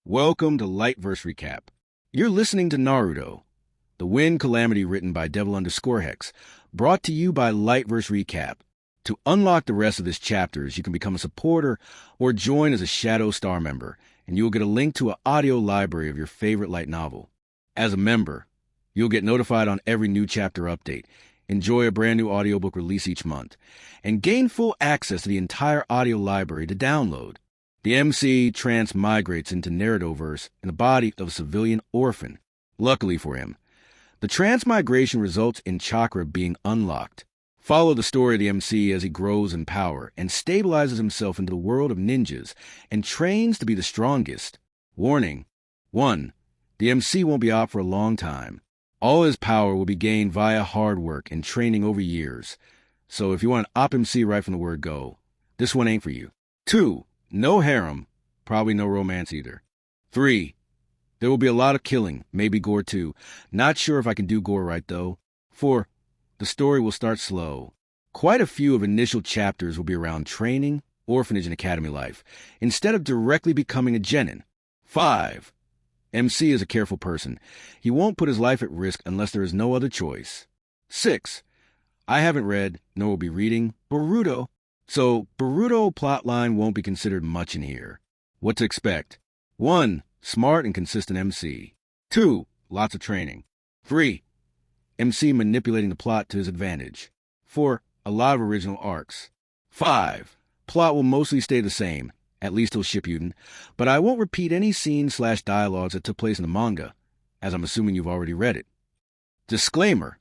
Welcome to Lightverse Recap. You're listening to Naruto, the Wind Calamity written by Devil_Hex, brought to you by Lightverse Recap. To unlock the rest of this chapters, you can become a supporter or join as a Shadow Star member, and you will get a link to an audio library of your favorite light novel. As a member, you'll get notified on every new chapter update, enjoy a brand new audiobook release each month, and gain full access to the entire audio library to download. The MC transmigrates into Narutoverse in the body of a civilian orphan. Luckily for him, the transmigration results in chakra being unlocked. Follow the story of the MC as he grows in power and stabilizes himself into the world of ninjas and trains to be the strongest. Warning: 1. The MC won't be out for a long time. All his power will be gained via hard work and training over years. So if you want an op MC right from the word go, this one ain't for you. 2. No harem, probably no romance either. 3. There will be a lot of killing, maybe gore too. Not sure if I can do gore right though. 4. The story will start slow. Quite a few of initial chapters will be around training, orphanage, and academy life, instead of directly becoming a genin. 5. MC is a careful person. He won't put his life at risk unless there is no other choice. 6. I haven't read, nor will be reading, Naruto. So, Naruto plotline won't be considered much in here. What to expect? 1. Smart and consistent MC. 2. Lots of training. 3. MC manipulating the plot to his advantage. 4. A lot of original arcs. 5. Plot will mostly stay the same, at least till Shippuden, but I won't repeat any scenes/dialogues that took place in the manga, as I'm assuming you've already read it. Disclaimer: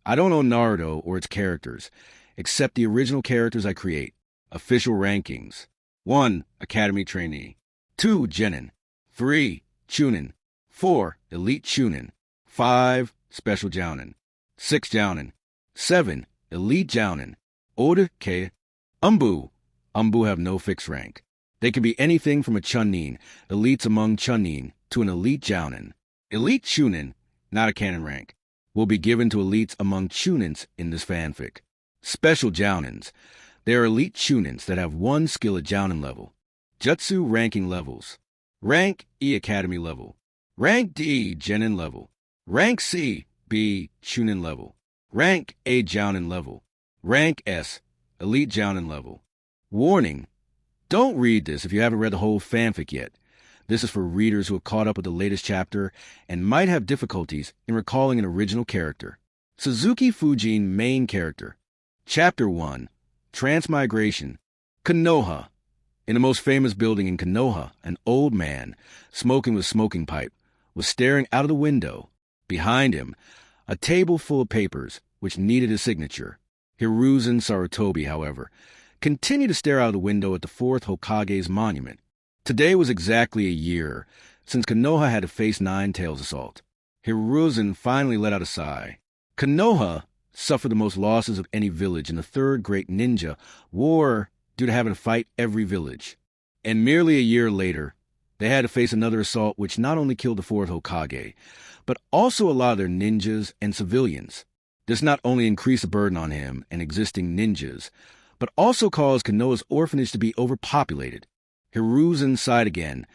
I don't know Naruto or its characters, except the original characters I create. Official rankings: 1. Academy trainee. 2. Genin. 3. Chunin. 4. Elite Chunin. 5. Special Jounin. 6. Jounin. 7. Elite Jounin. Oda K. Umbu. Umbu have no fixed rank. They can be anything from a Chunin, elites among Chunin, to an Elite Jounin. Elite Chunin, not a canon rank, will be given to elites among Chunins in this fanfic. Special Jounins. They are elite Chunins that have one skill at Jounin level. Jutsu ranking levels. Rank E Academy level. Rank D Genin level. Rank C B Chunin level. Rank A Jounin level. Rank S Elite Jounin level. Warning: don't read this if you haven't read the whole fanfic yet. This is for readers who have caught up with the latest chapter and might have difficulties in recalling an original character. Suzuki Fujin, main character. Chapter 1. Transmigration. Konoha. In the most famous building in Konoha, an old man, smoking with a smoking pipe, was staring out of the window. Behind him, a table full of papers, which needed his signature. Hiruzen Sarutobi, however, continued to stare out of the window at the 4th Hokage's monument. Today was exactly a year since Konoha had to face Nine Tails' assault. Hiruzen finally let out a sigh. Konoha suffered the most losses of any village in the Third Great Ninja War due to having to fight every village. And merely a year later, they had to face another assault which not only killed the 4th Hokage, but also a lot of their ninjas and civilians. This not only increased the burden on him and existing ninjas, but also caused Konoha's orphanage to be overpopulated. Hiruzen sighed again,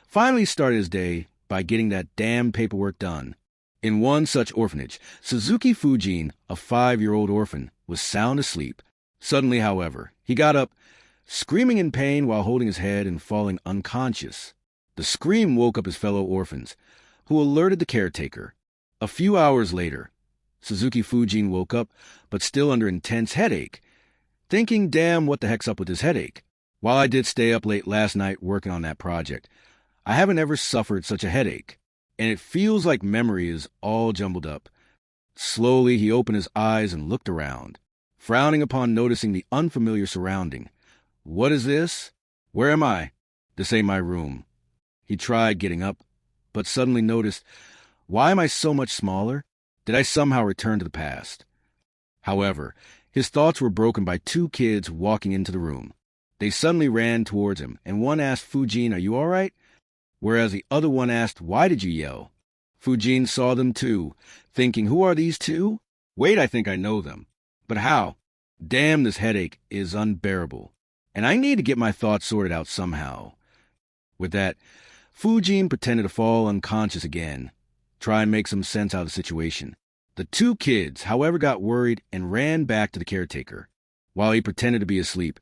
finally started his day by getting that damn paperwork done. In one such orphanage, Suzuki Fujin, a 5-year-old orphan, was sound asleep. Suddenly, however, he got up, screaming in pain while holding his head and falling unconscious. The scream woke up his fellow orphans, who alerted the caretaker. A few hours later, Suzuki Fujin woke up, but still under intense headache, thinking, damn, what the heck's up with his headache? While I did stay up late last night working on that project, I haven't ever suffered such a headache, and it feels like memory is all jumbled up. Slowly, he opened his eyes and looked around, frowning upon noticing the unfamiliar surrounding. What is this? Where am I? This ain't my room. He tried getting up, but suddenly noticed, why am I so much smaller? Did I somehow return to the past? However, his thoughts were broken by 2 kids walking into the room. They suddenly ran towards him, and one asked Fujin, "Are you all right?" Whereas the other one asked, "Why did you yell?" Fujin saw them too, thinking, who are these 2? Wait, I think I know them. But how? Damn, this headache is unbearable, and I need to get my thoughts sorted out somehow. With that, Fujin pretended to fall unconscious again, try and make some sense out of the situation. The two kids, however, got worried and ran back to the caretaker. While he pretended to be asleep,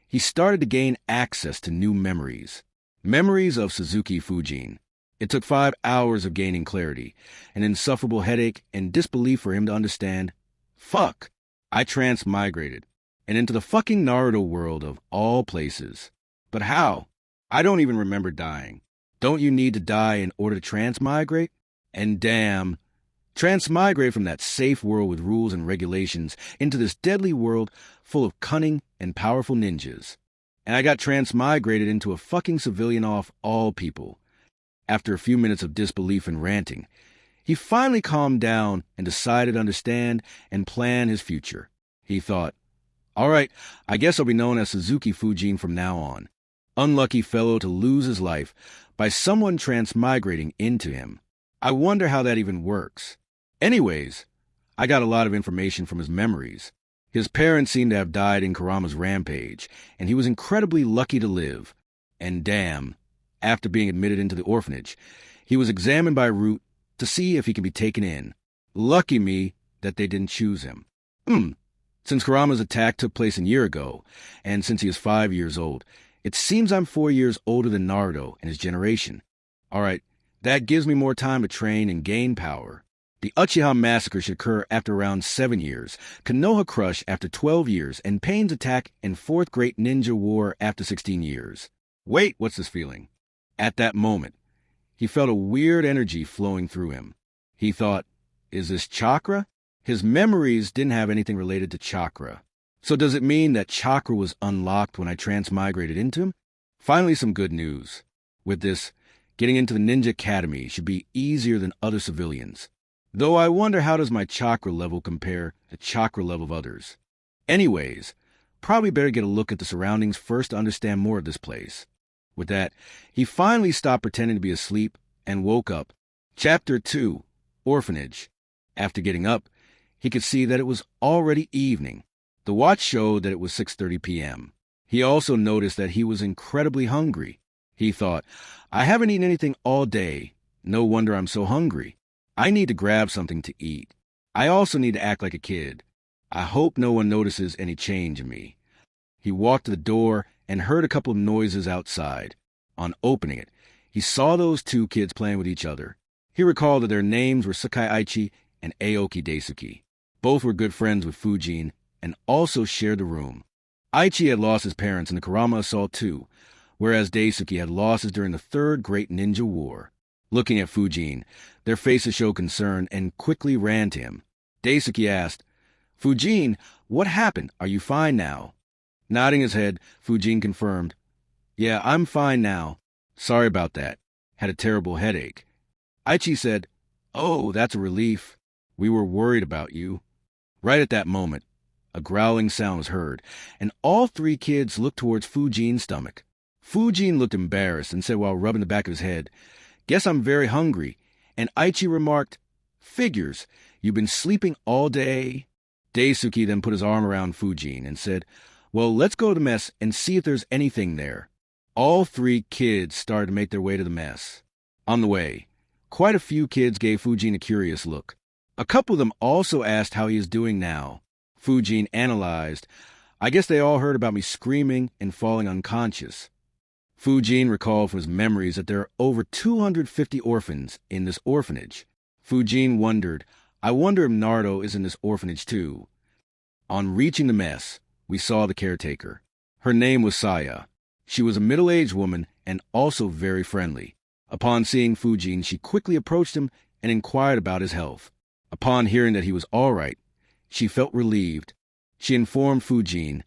he started to gain access to new memories. Memories of Suzuki Fujin. It took 5 hours of gaining clarity, an insufferable headache, and disbelief for him to understand. Fuck! I transmigrated, and into the fucking Naruto world of all places. But how? I don't even remember dying. Don't you need to die in order to transmigrate? And damn, transmigrate from that safe world with rules and regulations into this deadly world full of cunning and powerful ninjas. And I got transmigrated into a fucking civilian off all people. After a few minutes of disbelief and ranting, he finally calmed down and decided to understand and plan his future. He thought, all right, I guess I'll be known as Suzuki Fujin from now on. Unlucky fellow to lose his life by someone transmigrating into him. I wonder how that even works. Anyways, I got a lot of information from his memories. His parents seemed to have died in Kurama's rampage, and he was incredibly lucky to live. And damn, after being admitted into the orphanage, he was examined by Root to see if he could be taken in. Lucky me that they didn't choose him. Since Kurama's attack took place a year ago, and since he is 5 years old, it seems I'm 4 years older than Naruto and his generation. All right, that gives me more time to train and gain power. The Uchiha Massacre should occur after around 7 years, Konoha Crush after 12 years, and Pain's Attack and Fourth Great Ninja War after 16 years. Wait, what's this feeling? At that moment, he felt a weird energy flowing through him. He thought, is this chakra? His memories didn't have anything related to chakra. So does it mean that chakra was unlocked when I transmigrated into him? Finally, some good news. With this, getting into the Ninja Academy should be easier than other civilians. Though I wonder, how does my chakra level compare to chakra level of others? Anyways, probably better get a look at the surroundings first to understand more of this place. With that, he finally stopped pretending to be asleep and woke up. Chapter 2, Orphanage. After getting up, he could see that it was already evening. The watch showed that it was 6:30 p.m. He also noticed that he was incredibly hungry. He thought, I haven't eaten anything all day. No wonder I'm so hungry. I need to grab something to eat. I also need to act like a kid. I hope no one notices any change in me. He walked to the door and heard a couple of noises outside. On opening it, he saw those two kids playing with each other. He recalled that their names were Sakai Aichi and Aoki Daisuke. Both were good friends with Fujin and also shared the room. Aichi had lost his parents in the Kurama assault too, whereas Daisuke had losses during the Third Great Ninja War. Looking at Fujin, their faces showed concern and quickly ran to him. Daisuke asked, Fujin, what happened? Are you fine now? Nodding his head, Fujin confirmed, yeah, I'm fine now. Sorry about that. Had a terrible headache. Aichi said, oh, that's a relief. We were worried about you. Right at that moment, a growling sound was heard, and all three kids looked towards Fujin's stomach. Fujin looked embarrassed and said while rubbing the back of his head, guess I'm very hungry. And Aichi remarked, figures, you've been sleeping all day. Daisuke then put his arm around Fujin and said, well, let's go to the mess and see if there's anything there. All three kids started to make their way to the mess. On the way, quite a few kids gave Fujin a curious look. A couple of them also asked how he is doing now. Fujin analyzed, I guess they all heard about me screaming and falling unconscious. Fujin recalled from his memories that there are over 250 orphans in this orphanage. Fujin wondered, I wonder if Naruto is in this orphanage too. On reaching the mess, we saw the caretaker. Her name was Saya. She was a middle-aged woman and also very friendly. Upon seeing Fujin, she quickly approached him and inquired about his health. Upon hearing that he was all right, she felt relieved. She informed Fujin,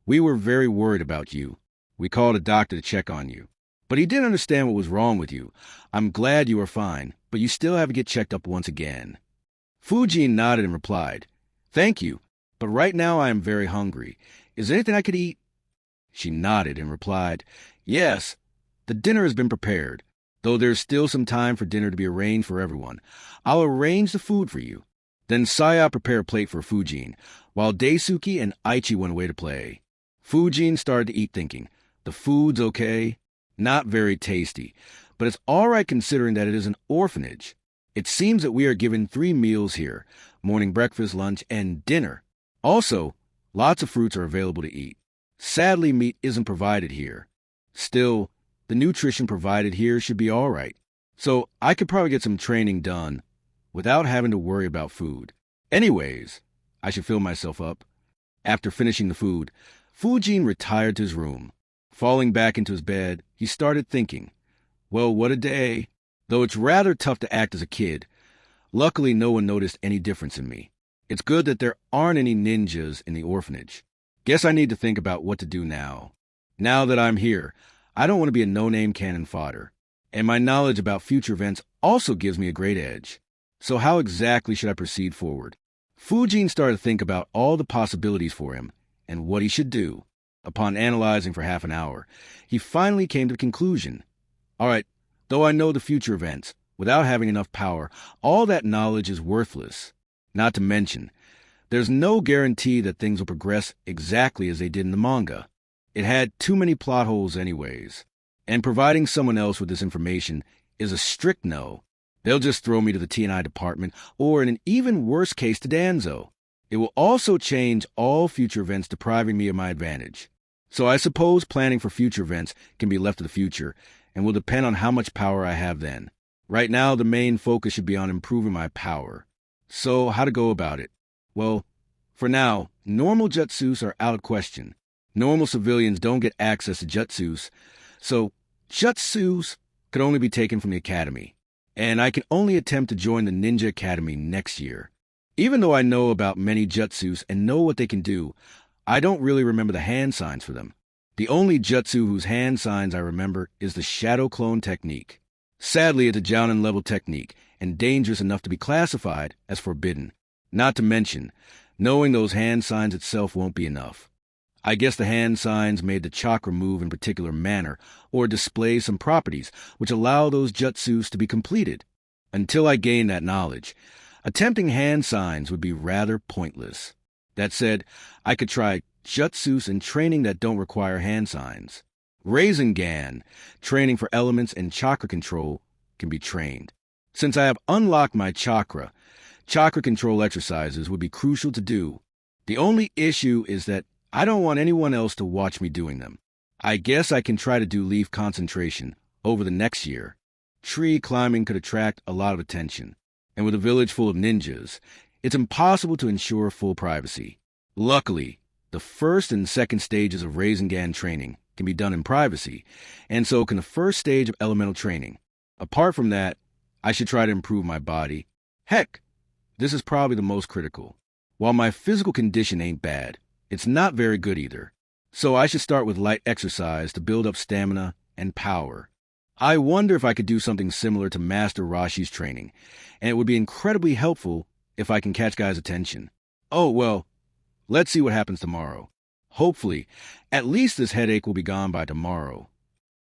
we were very worried about you. We called a doctor to check on you. But he didn't understand what was wrong with you. I'm glad you are fine, but you still have to get checked up once again. Fujin nodded and replied, thank you, but right now I am very hungry. Is there anything I could eat? She nodded and replied, yes, the dinner has been prepared. Though there's still some time for dinner to be arranged for everyone. I'll arrange the food for you. Then Saya prepared a plate for Fujin, while Daisuke and Aichi went away to play. Fujin started to eat thinking, the food's okay, not very tasty, but it's all right considering that it is an orphanage. It seems that we are given 3 meals here: morning breakfast, lunch, and dinner. Also, lots of fruits are available to eat. Sadly, meat isn't provided here. Still, the nutrition provided here should be all right. So I could probably get some training done without having to worry about food. Anyways, I should fill myself up. After finishing the food, Fujin retired to his room. Falling back into his bed, he started thinking, well, what a day. Though it's rather tough to act as a kid, luckily no one noticed any difference in me. It's good that there aren't any ninjas in the orphanage. Guess I need to think about what to do now. Now that I'm here, I don't want to be a no-name cannon fodder. And my knowledge about future events also gives me a great edge. So how exactly should I proceed forward? Fujin started to think about all the possibilities for him and what he should do. Upon analyzing for half an hour, he finally came to the conclusion. All right, though I know the future events, without having enough power, all that knowledge is worthless. Not to mention, there's no guarantee that things will progress exactly as they did in the manga. It had too many plot holes anyways. And providing someone else with this information is a strict no. They'll just throw me to the T&I department, or in an even worse case to Danzo. It will also change all future events, depriving me of my advantage. So I suppose planning for future events can be left to the future, and will depend on how much power I have then. Right now, the main focus should be on improving my power. So how to go about it? Well, for now, normal jutsus are out of question. Normal civilians don't get access to jutsus, so jutsus could only be taken from the academy. And I can only attempt to join the Ninja Academy next year. Even though I know about many jutsus and know what they can do, I don't really remember the hand signs for them. The only jutsu whose hand signs I remember is the shadow clone technique. Sadly, it's a Jounin level technique and dangerous enough to be classified as forbidden. Not to mention, knowing those hand signs itself won't be enough. I guess the hand signs made the chakra move in a particular manner or display some properties which allow those jutsus to be completed. Until I gain that knowledge, attempting hand signs would be rather pointless. That said, I could try jutsus and training that don't require hand signs. Rasengan, training for elements and chakra control, can be trained. Since I have unlocked my chakra control exercises would be crucial to do. The only issue is that I don't want anyone else to watch me doing them. I guess I can try to do leaf concentration over the next year. Tree climbing could attract a lot of attention, and with a village full of ninjas, it's impossible to ensure full privacy. Luckily, the first and second stages of Rasengan training can be done in privacy, and so can the first stage of elemental training. Apart from that, I should try to improve my body. Heck, this is probably the most critical. While my physical condition ain't bad, it's not very good either. So I should start with light exercise to build up stamina and power. I wonder if I could do something similar to Master Rashi's training, and it would be incredibly helpful if I can catch guys' attention. Oh, well, let's see what happens tomorrow. Hopefully, at least this headache will be gone by tomorrow.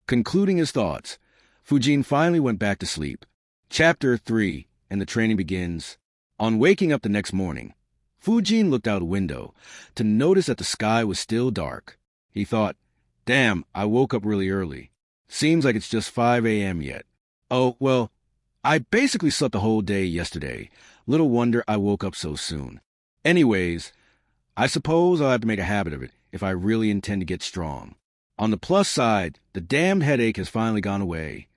Concluding his thoughts, Fujin finally went back to sleep. Chapter 3, and the training begins. On waking up the next morning, Fujin looked out a window to notice that the sky was still dark. He thought, damn, I woke up really early. Seems like it's just 5 a.m. yet. Oh, well, I basically slept the whole day yesterday. Little wonder I woke up so soon. Anyways, I suppose I'll have to make a habit of it if I really intend to get strong. On the plus side, the damned headache has finally gone away.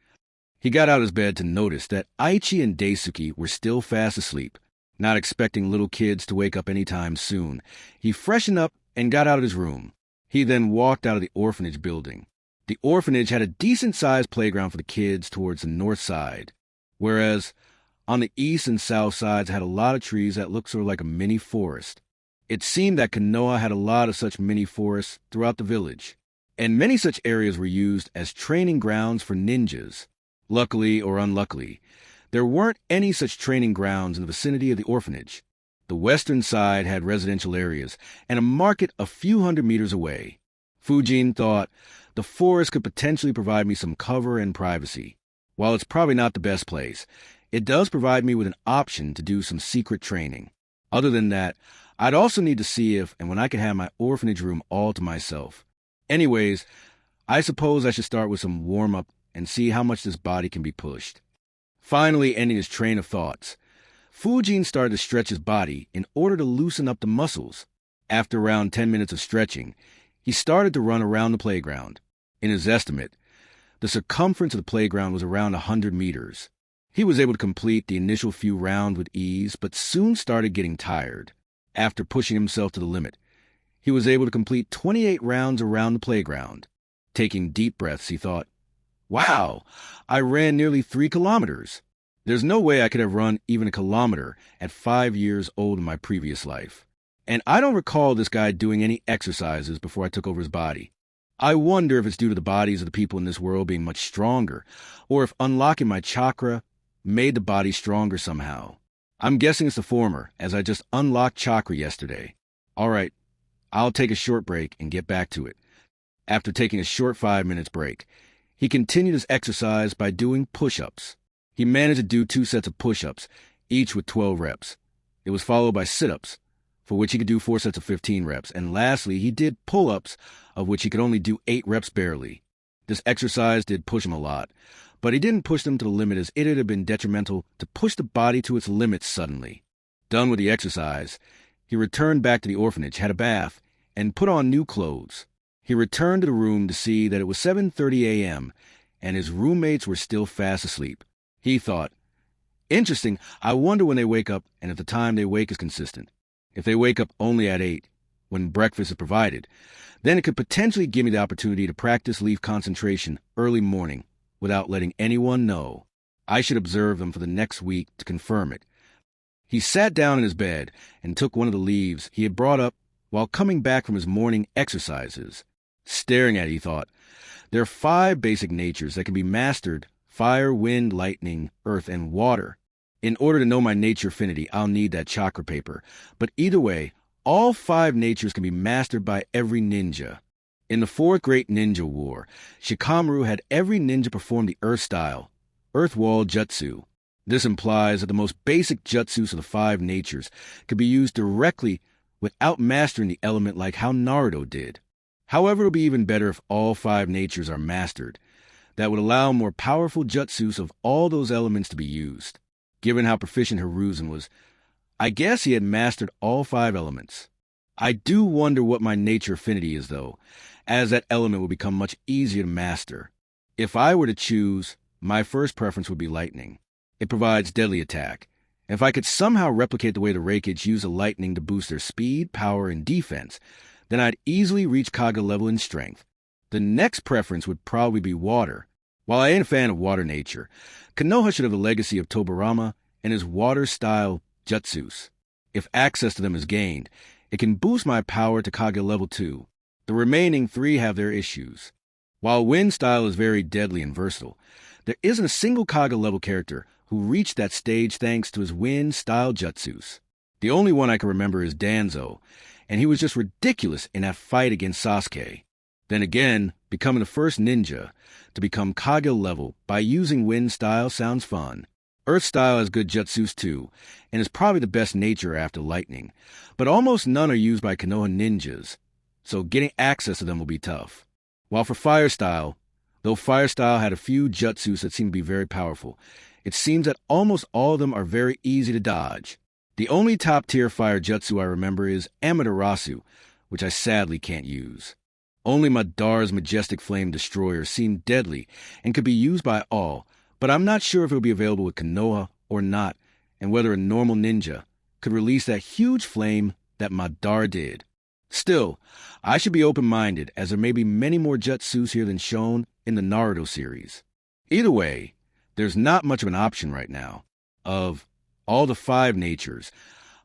He got out of his bed to notice that Aichi and Daisuke were still fast asleep. Not expecting little kids to wake up anytime soon, he freshened up and got out of his room. He then walked out of the orphanage building. The orphanage had a decent-sized playground for the kids towards the north side, whereas on the east and south sides had a lot of trees that looked sort of like a mini forest. It seemed that Konoha had a lot of such mini forests throughout the village, and many such areas were used as training grounds for ninjas. Luckily or unluckily, there weren't any such training grounds in the vicinity of the orphanage. The western side had residential areas and a market a few hundred meters away. Fujin thought the forest could potentially provide me some cover and privacy. While it's probably not the best place, it does provide me with an option to do some secret training. Other than that, I'd also need to see if and when I could have my orphanage room all to myself. Anyways, I suppose I should start with some warm-up and see how much this body can be pushed. Finally ending his train of thoughts, Fujin started to stretch his body in order to loosen up the muscles. After around 10 minutes of stretching, he started to run around the playground. In his estimate, the circumference of the playground was around 100 meters. He was able to complete the initial few rounds with ease, but soon started getting tired. After pushing himself to the limit, he was able to complete 28 rounds around the playground. Taking deep breaths, he thought, "Wow, I ran nearly 3 kilometers. There's no way I could have run even a kilometer at 5 years old in my previous life. And I don't recall this guy doing any exercises before I took over his body. I wonder if it's due to the bodies of the people in this world being much stronger, or if unlocking my chakra made the body stronger somehow. I'm guessing it's the former, as I just unlocked chakra yesterday. All right, I'll take a short break and get back to it." After taking a short 5 minutes break, he continued his exercise by doing push-ups. He managed to do 2 sets of push-ups, each with 12 reps. It was followed by sit-ups, for which he could do 4 sets of 15 reps. And lastly, he did pull-ups, of which he could only do 8 reps barely. This exercise did push him a lot, but he didn't push them to the limit, as it would have been detrimental to push the body to its limits suddenly. Done with the exercise, he returned back to the orphanage, had a bath, and put on new clothes. He returned to the room to see that it was 7:30 a.m., and his roommates were still fast asleep. He thought, "Interesting, I wonder when they wake up and if the time they wake is consistent. If they wake up only at 8, when breakfast is provided, then it could potentially give me the opportunity to practice leaf concentration early morning without letting anyone know. I should observe them for the next week to confirm it." He sat down in his bed and took one of the leaves he had brought up while coming back from his morning exercises. Staring at it, he thought, there are 5 basic natures that can be mastered: fire, wind, lightning, earth, and water. In order to know my nature affinity, I'll need that chakra paper. But either way, all 5 natures can be mastered by every ninja. In the 4th Great Ninja War, Shikamaru had every ninja perform the Earth style, Earth Wall Jutsu. This implies that the most basic jutsus of the 5 natures could be used directly without mastering the element like how Naruto did. However, it would be even better if all 5 natures are mastered. That would allow more powerful jutsus of all those elements to be used. Given how proficient Hiruzen was, I guess he had mastered all 5 elements. I do wonder what my nature affinity is, though, as that element will become much easier to master. If I were to choose, my first preference would be lightning. It provides deadly attack. If I could somehow replicate the way the Reikids use the lightning to boost their speed, power, and defense, then I'd easily reach Kaga level in strength. The next preference would probably be water. While I ain't a fan of water nature, Konoha should have the legacy of Tobirama and his water-style jutsus. If access to them is gained, it can boost my power to Kage level 2. The remaining 3 have their issues. While wind style is very deadly and versatile, there isn't a single Kage level character who reached that stage thanks to his wind style jutsus. The only one I can remember is Danzo, and he was just ridiculous in that fight against Sasuke. Then again, becoming the first ninja to become Kage level by using wind style sounds fun. Earth style has good jutsus too, and is probably the best nature after lightning, but almost none are used by Konoha ninjas, so getting access to them will be tough. While for fire style, though fire style had a few jutsus that seem to be very powerful, it seems that almost all of them are very easy to dodge. The only top-tier fire jutsu I remember is Amaterasu, which I sadly can't use. Only Madar's Majestic Flame Destroyer seemed deadly and could be used by all, but I'm not sure if it will be available with Konoha or not, and whether a normal ninja could release that huge flame that Madar did. Still, I should be open-minded, as there may be many more jutsus here than shown in the Naruto series. Either way, there's not much of an option right now. Of all the 5 natures,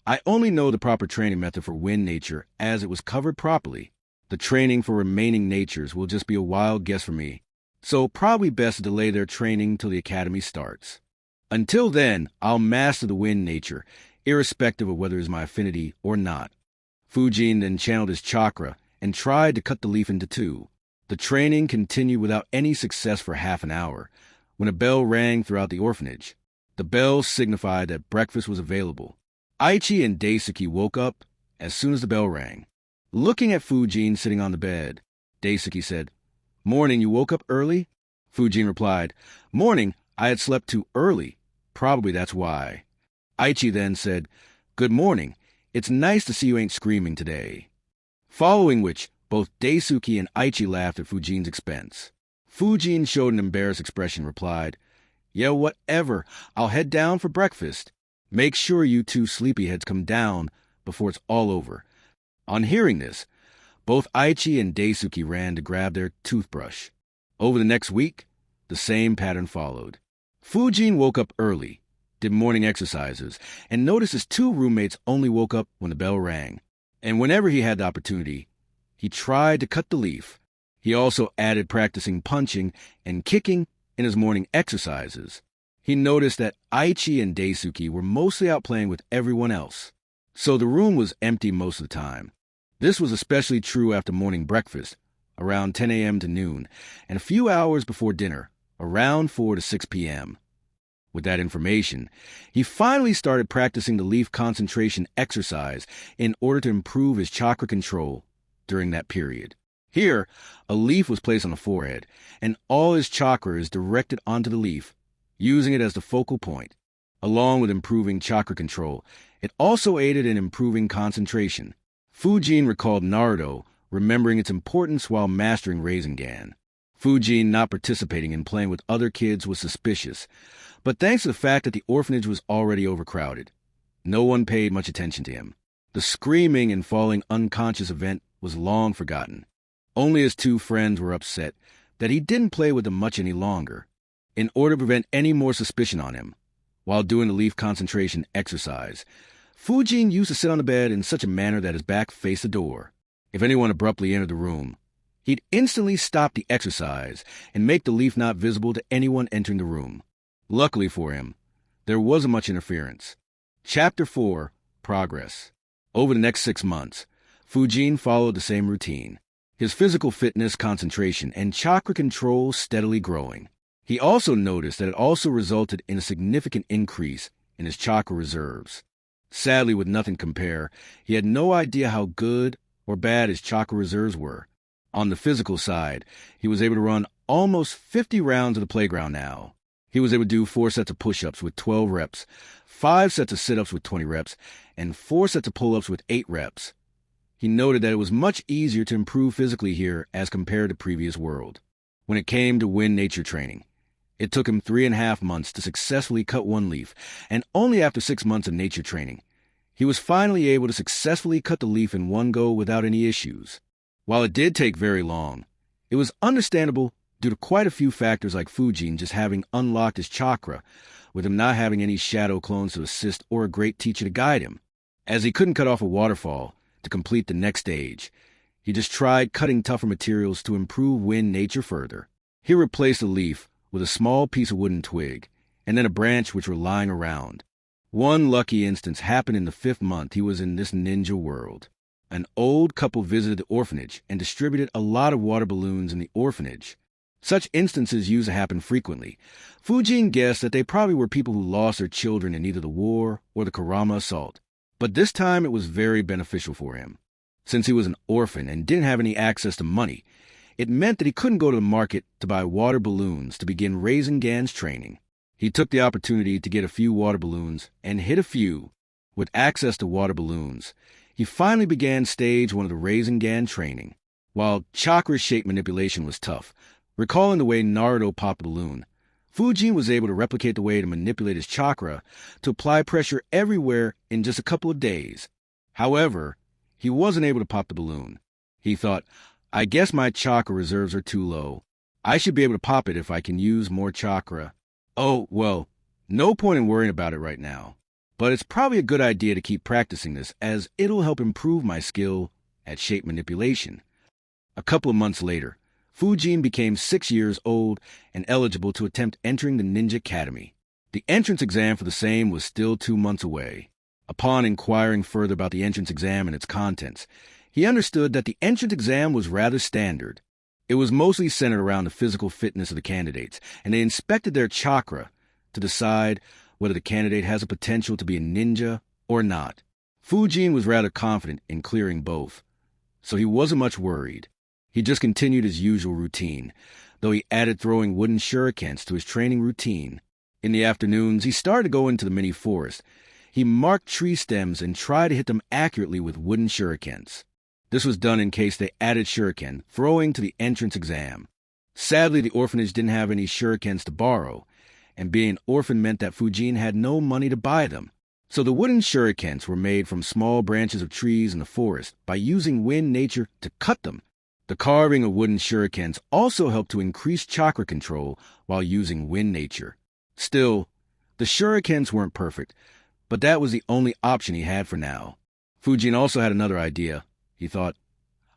I only know the proper training method for wind nature as it was covered properly. The training for remaining natures will just be a wild guess for me, so probably best to delay their training till the academy starts. Until then, I'll master the wind nature, irrespective of whether it's my affinity or not. Fujin then channeled his chakra and tried to cut the leaf into 2. The training continued without any success for half an hour, when a bell rang throughout the orphanage. The bell signified that breakfast was available. Aichi and Daisuke woke up as soon as the bell rang. Looking at Fujin sitting on the bed, Daisuke said, "Morning, you woke up early?" Fujin replied, "Morning, I had slept too early. Probably that's why." Aichi then said, "Good morning. It's nice to see you ain't screaming today." Following which, both Daisuke and Aichi laughed at Fujin's expense. Fujin showed an embarrassed expression, replied, "Yeah, whatever. I'll head down for breakfast. Make sure you two sleepyheads come down before it's all over." On hearing this, both Aichi and Daisuke ran to grab their toothbrush. Over the next week, the same pattern followed. Fujin woke up early, did morning exercises, and noticed his two roommates only woke up when the bell rang. And whenever he had the opportunity, he tried to cut the leaf. He also added practicing punching and kicking in his morning exercises. He noticed that Aichi and Daisuke were mostly out playing with everyone else, so the room was empty most of the time. This was especially true after morning breakfast, around 10 a.m. to noon, and a few hours before dinner, around 4 to 6 p.m. With that information, he finally started practicing the leaf concentration exercise in order to improve his chakra control during that period. Here, a leaf was placed on the forehead, and all his chakra is directed onto the leaf, using it as the focal point. Along with improving chakra control, it also aided in improving concentration. Fujin recalled Naruto remembering its importance while mastering Rasengan. Fujin not participating in playing with other kids was suspicious, but thanks to the fact that the orphanage was already overcrowded, no one paid much attention to him. The screaming and falling unconscious event was long forgotten. Only his two friends were upset that he didn't play with them much any longer. In order to prevent any more suspicion on him, while doing the leaf concentration exercise, Fujin used to sit on the bed in such a manner that his back faced the door. If anyone abruptly entered the room, he'd instantly stop the exercise and make the leaf not visible to anyone entering the room. Luckily for him, there wasn't much interference. Chapter 4, Progress. Over the next 6 months, Fujin followed the same routine, his physical fitness, concentration, and chakra control steadily growing. He also noticed that it also resulted in a significant increase in his chakra reserves. Sadly, with nothing to compare, he had no idea how good or bad his chakra reserves were. On the physical side, he was able to run almost 50 rounds of the playground now. He was able to do 4 sets of push-ups with 12 reps, 5 sets of sit-ups with 20 reps, and 4 sets of pull-ups with 8 reps. He noted that it was much easier to improve physically here as compared to previous world. When it came to wind nature training, it took him 3.5 months to successfully cut one leaf, and only after 6 months of nature training, he was finally able to successfully cut the leaf in one go without any issues. While it did take very long, it was understandable due to quite a few factors like Fujin just having unlocked his chakra, with him not having any shadow clones to assist or a great teacher to guide him. As he couldn't cut off a waterfall to complete the next stage, he just tried cutting tougher materials to improve wind nature further. He replaced the leaf with a small piece of wooden twig, and then a branch which were lying around. One lucky instance happened in the 5th month he was in this ninja world. An old couple visited the orphanage and distributed a lot of water balloons in the orphanage. Such instances used to happen frequently. Fujin guessed that they probably were people who lost their children in either the war or the Kurama assault. But this time it was very beneficial for him. Since he was an orphan and didn't have any access to money, it meant that he couldn't go to the market to buy water balloons to begin Rasengan's training. He took the opportunity to get a few water balloons and hit a few. With access to water balloons, he finally began stage 1 of the Rasengan training. While chakra shape manipulation was tough, recalling the way Naruto popped a balloon, Fujin was able to replicate the way to manipulate his chakra to apply pressure everywhere in just a couple of days. However, he wasn't able to pop the balloon. He thought, "I guess my chakra reserves are too low. I should be able to pop it if I can use more chakra. Oh, well, no point in worrying about it right now. But it's probably a good idea to keep practicing this, as it'll help improve my skill at shape manipulation." A couple of months later, Fujin became 6 years old and eligible to attempt entering the Ninja Academy. The entrance exam for the same was still 2 months away. Upon inquiring further about the entrance exam and its contents, he understood that the entrance exam was rather standard. It was mostly centered around the physical fitness of the candidates, and they inspected their chakra to decide whether the candidate has a potential to be a ninja or not. Fujin was rather confident in clearing both, so he wasn't much worried. He just continued his usual routine, though he added throwing wooden shurikens to his training routine. In the afternoons, he started to go into the mini forest. He marked tree stems and tried to hit them accurately with wooden shurikens. This was done in case they added shuriken, throwing to the entrance exam. Sadly, the orphanage didn't have any shurikens to borrow, and being an orphan meant that Fujin had no money to buy them. So the wooden shurikens were made from small branches of trees in the forest by using wind nature to cut them. The carving of wooden shurikens also helped to increase chakra control while using wind nature. Still, the shurikens weren't perfect, but that was the only option he had for now. Fujin also had another idea. He thought,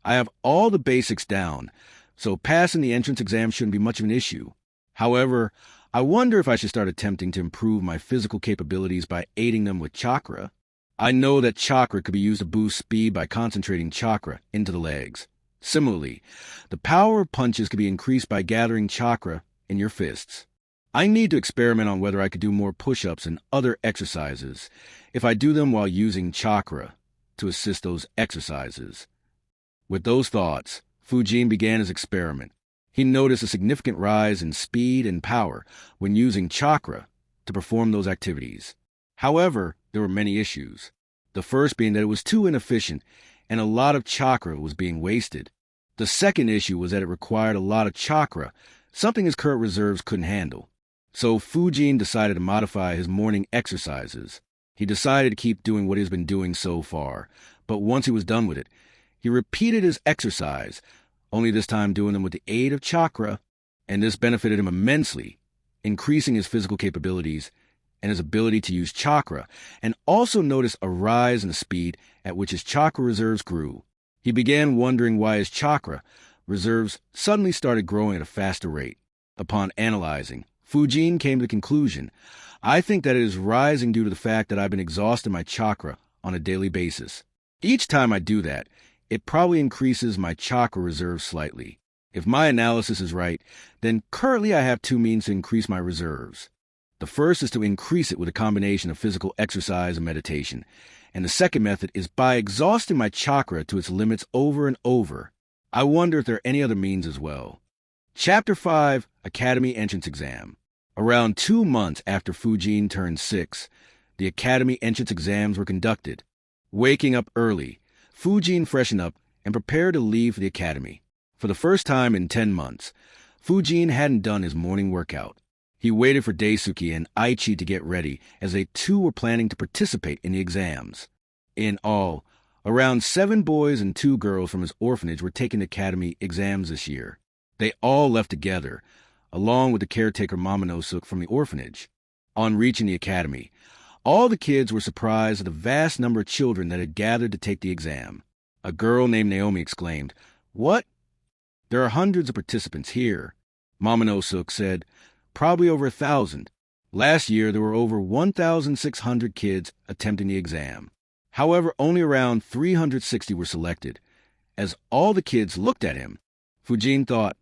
I have all the basics down, so passing the entrance exam shouldn't be much of an issue. However, I wonder if I should start attempting to improve my physical capabilities by aiding them with chakra. I know that chakra could be used to boost speed by concentrating chakra into the legs. Similarly, the power of punches could be increased by gathering chakra in your fists. I need to experiment on whether I could do more push-ups and other exercises if I do them while using chakra to assist those exercises. With those thoughts, Fujin began his experiment. He noticed a significant rise in speed and power when using chakra to perform those activities. However, there were many issues. The first being that it was too inefficient and a lot of chakra was being wasted. The second issue was that it required a lot of chakra, something his current reserves couldn't handle. So Fujin decided to modify his morning exercises. He decided to keep doing what he's been doing so far, but once he was done with it, he repeated his exercise, only this time doing them with the aid of chakra, and this benefited him immensely, increasing his physical capabilities and his ability to use chakra, and also noticed a rise in the speed at which his chakra reserves grew. He began wondering why his chakra reserves suddenly started growing at a faster rate. Upon analyzing, Fujin came to the conclusion, I think that it is rising due to the fact that I've been exhausting my chakra on a daily basis. Each time I do that, it probably increases my chakra reserve slightly. If my analysis is right, then currently I have two means to increase my reserves. The first is to increase it with a combination of physical exercise and meditation, and the second method is by exhausting my chakra to its limits over and over. I wonder if there are any other means as well. Chapter 5, Academy Entrance Exam. Around 2 months after Fujin turned 6, the Academy entrance exams were conducted. Waking up early, Fujin freshened up and prepared to leave for the academy. For the first time in 10 months, Fujin hadn't done his morning workout. He waited for Daisuke and Aichi to get ready, as they too were planning to participate in the exams. In all, around 7 boys and 2 girls from his orphanage were taking the academy exams this year. They all left together, along with the caretaker Momonosuke from the orphanage. On reaching the academy, all the kids were surprised at the vast number of children that had gathered to take the exam. A girl named Naomi exclaimed, "What? There are hundreds of participants here." Momonosuke said, "Probably over 1,000. Last year, there were over 1,600 kids attempting the exam. However, only around 360 were selected." As all the kids looked at him, Fujin thought,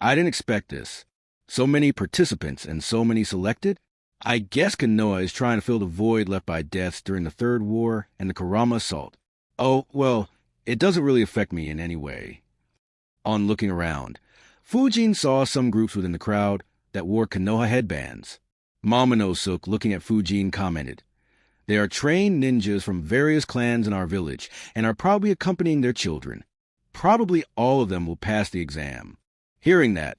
I didn't expect this. So many participants and so many selected? I guess Konoha is trying to fill the void left by deaths during the Third War and the Kurama Assault. Oh, well, it doesn't really affect me in any way. On looking around, Fujin saw some groups within the crowd that wore Konoha headbands. Momonosuke, looking at Fujin, commented, "They are trained ninjas from various clans in our village and are probably accompanying their children. Probably all of them will pass the exam." Hearing that,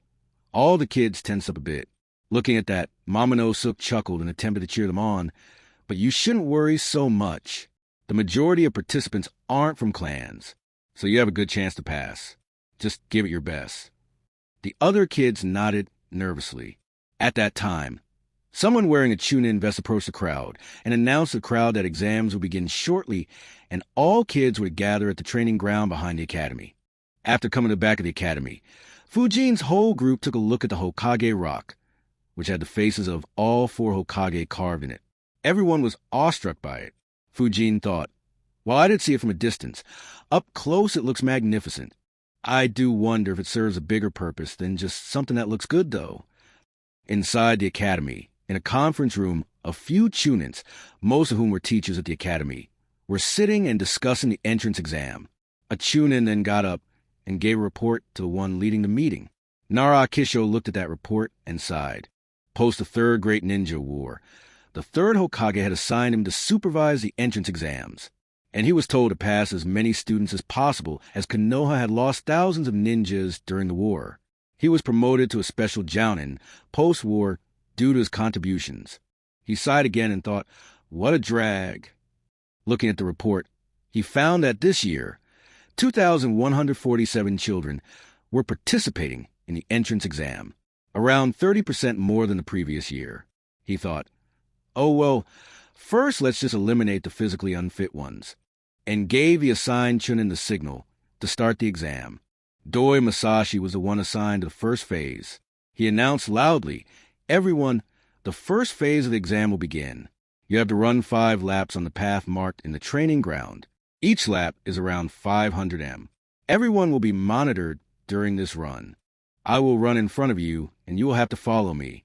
all the kids tensed up a bit. Looking at that, Momonosuke chuckled and attempted to cheer them on, but you shouldn't worry so much. The majority of participants aren't from clans, so you have a good chance to pass. Just give it your best. The other kids nodded nervously. At that time, someone wearing a Chunin vest approached the crowd and announced to the crowd that exams would begin shortly and all kids would gather at the training ground behind the academy. After coming to the back of the academy, Fujin's whole group took a look at the Hokage rock, which had the faces of all 4 Hokage carved in it. Everyone was awestruck by it. Fujin thought, while I did see it from a distance, up close it looks magnificent. I do wonder if it serves a bigger purpose than just something that looks good, though. Inside the academy, in a conference room, a few Chunins, most of whom were teachers at the academy, were sitting and discussing the entrance exam. A Chunin then got up and gave a report to the one leading the meeting. Naruto looked at that report and sighed. Post the third Great Ninja War, the third Hokage had assigned him to supervise the entrance exams, and he was told to pass as many students as possible as Konoha had lost thousands of ninjas during the war. He was promoted to a special jounin post-war due to his contributions. He sighed again and thought, what a drag. Looking at the report, he found that this year, 2,147 children were participating in the entrance exam, around 30% more than the previous year. He thought, oh well, first let's just eliminate the physically unfit ones, and gave the assigned Chunin the signal to start the exam. Doi Masashi was the one assigned to the first phase. He announced loudly, everyone, the first phase of the exam will begin. You have to run 5 laps on the path marked in the training ground. Each lap is around 500 m. Everyone will be monitored during this run. I will run in front of you, and you will have to follow me.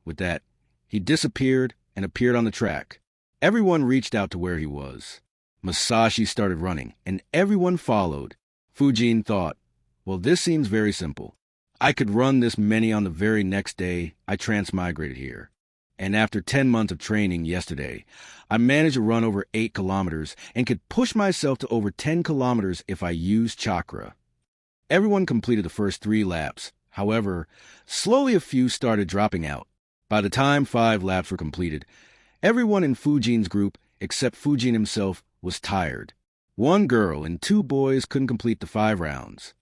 With that, he disappeared and appeared on the track. Everyone reached out to where he was. Masashi started running, and everyone followed. Fujin thought, well, this seems very simple. I could run this many on the very next day I transmigrated here. And after 10 months of training yesterday, I managed to run over 8 kilometers and could push myself to over 10 kilometers if I used chakra. Everyone completed the first 3 laps. However, slowly a few started dropping out. By the time 5 laps were completed, everyone in Fujin's group, except Fujin himself, was tired. 1 girl and 2 boys couldn't complete the 5 rounds.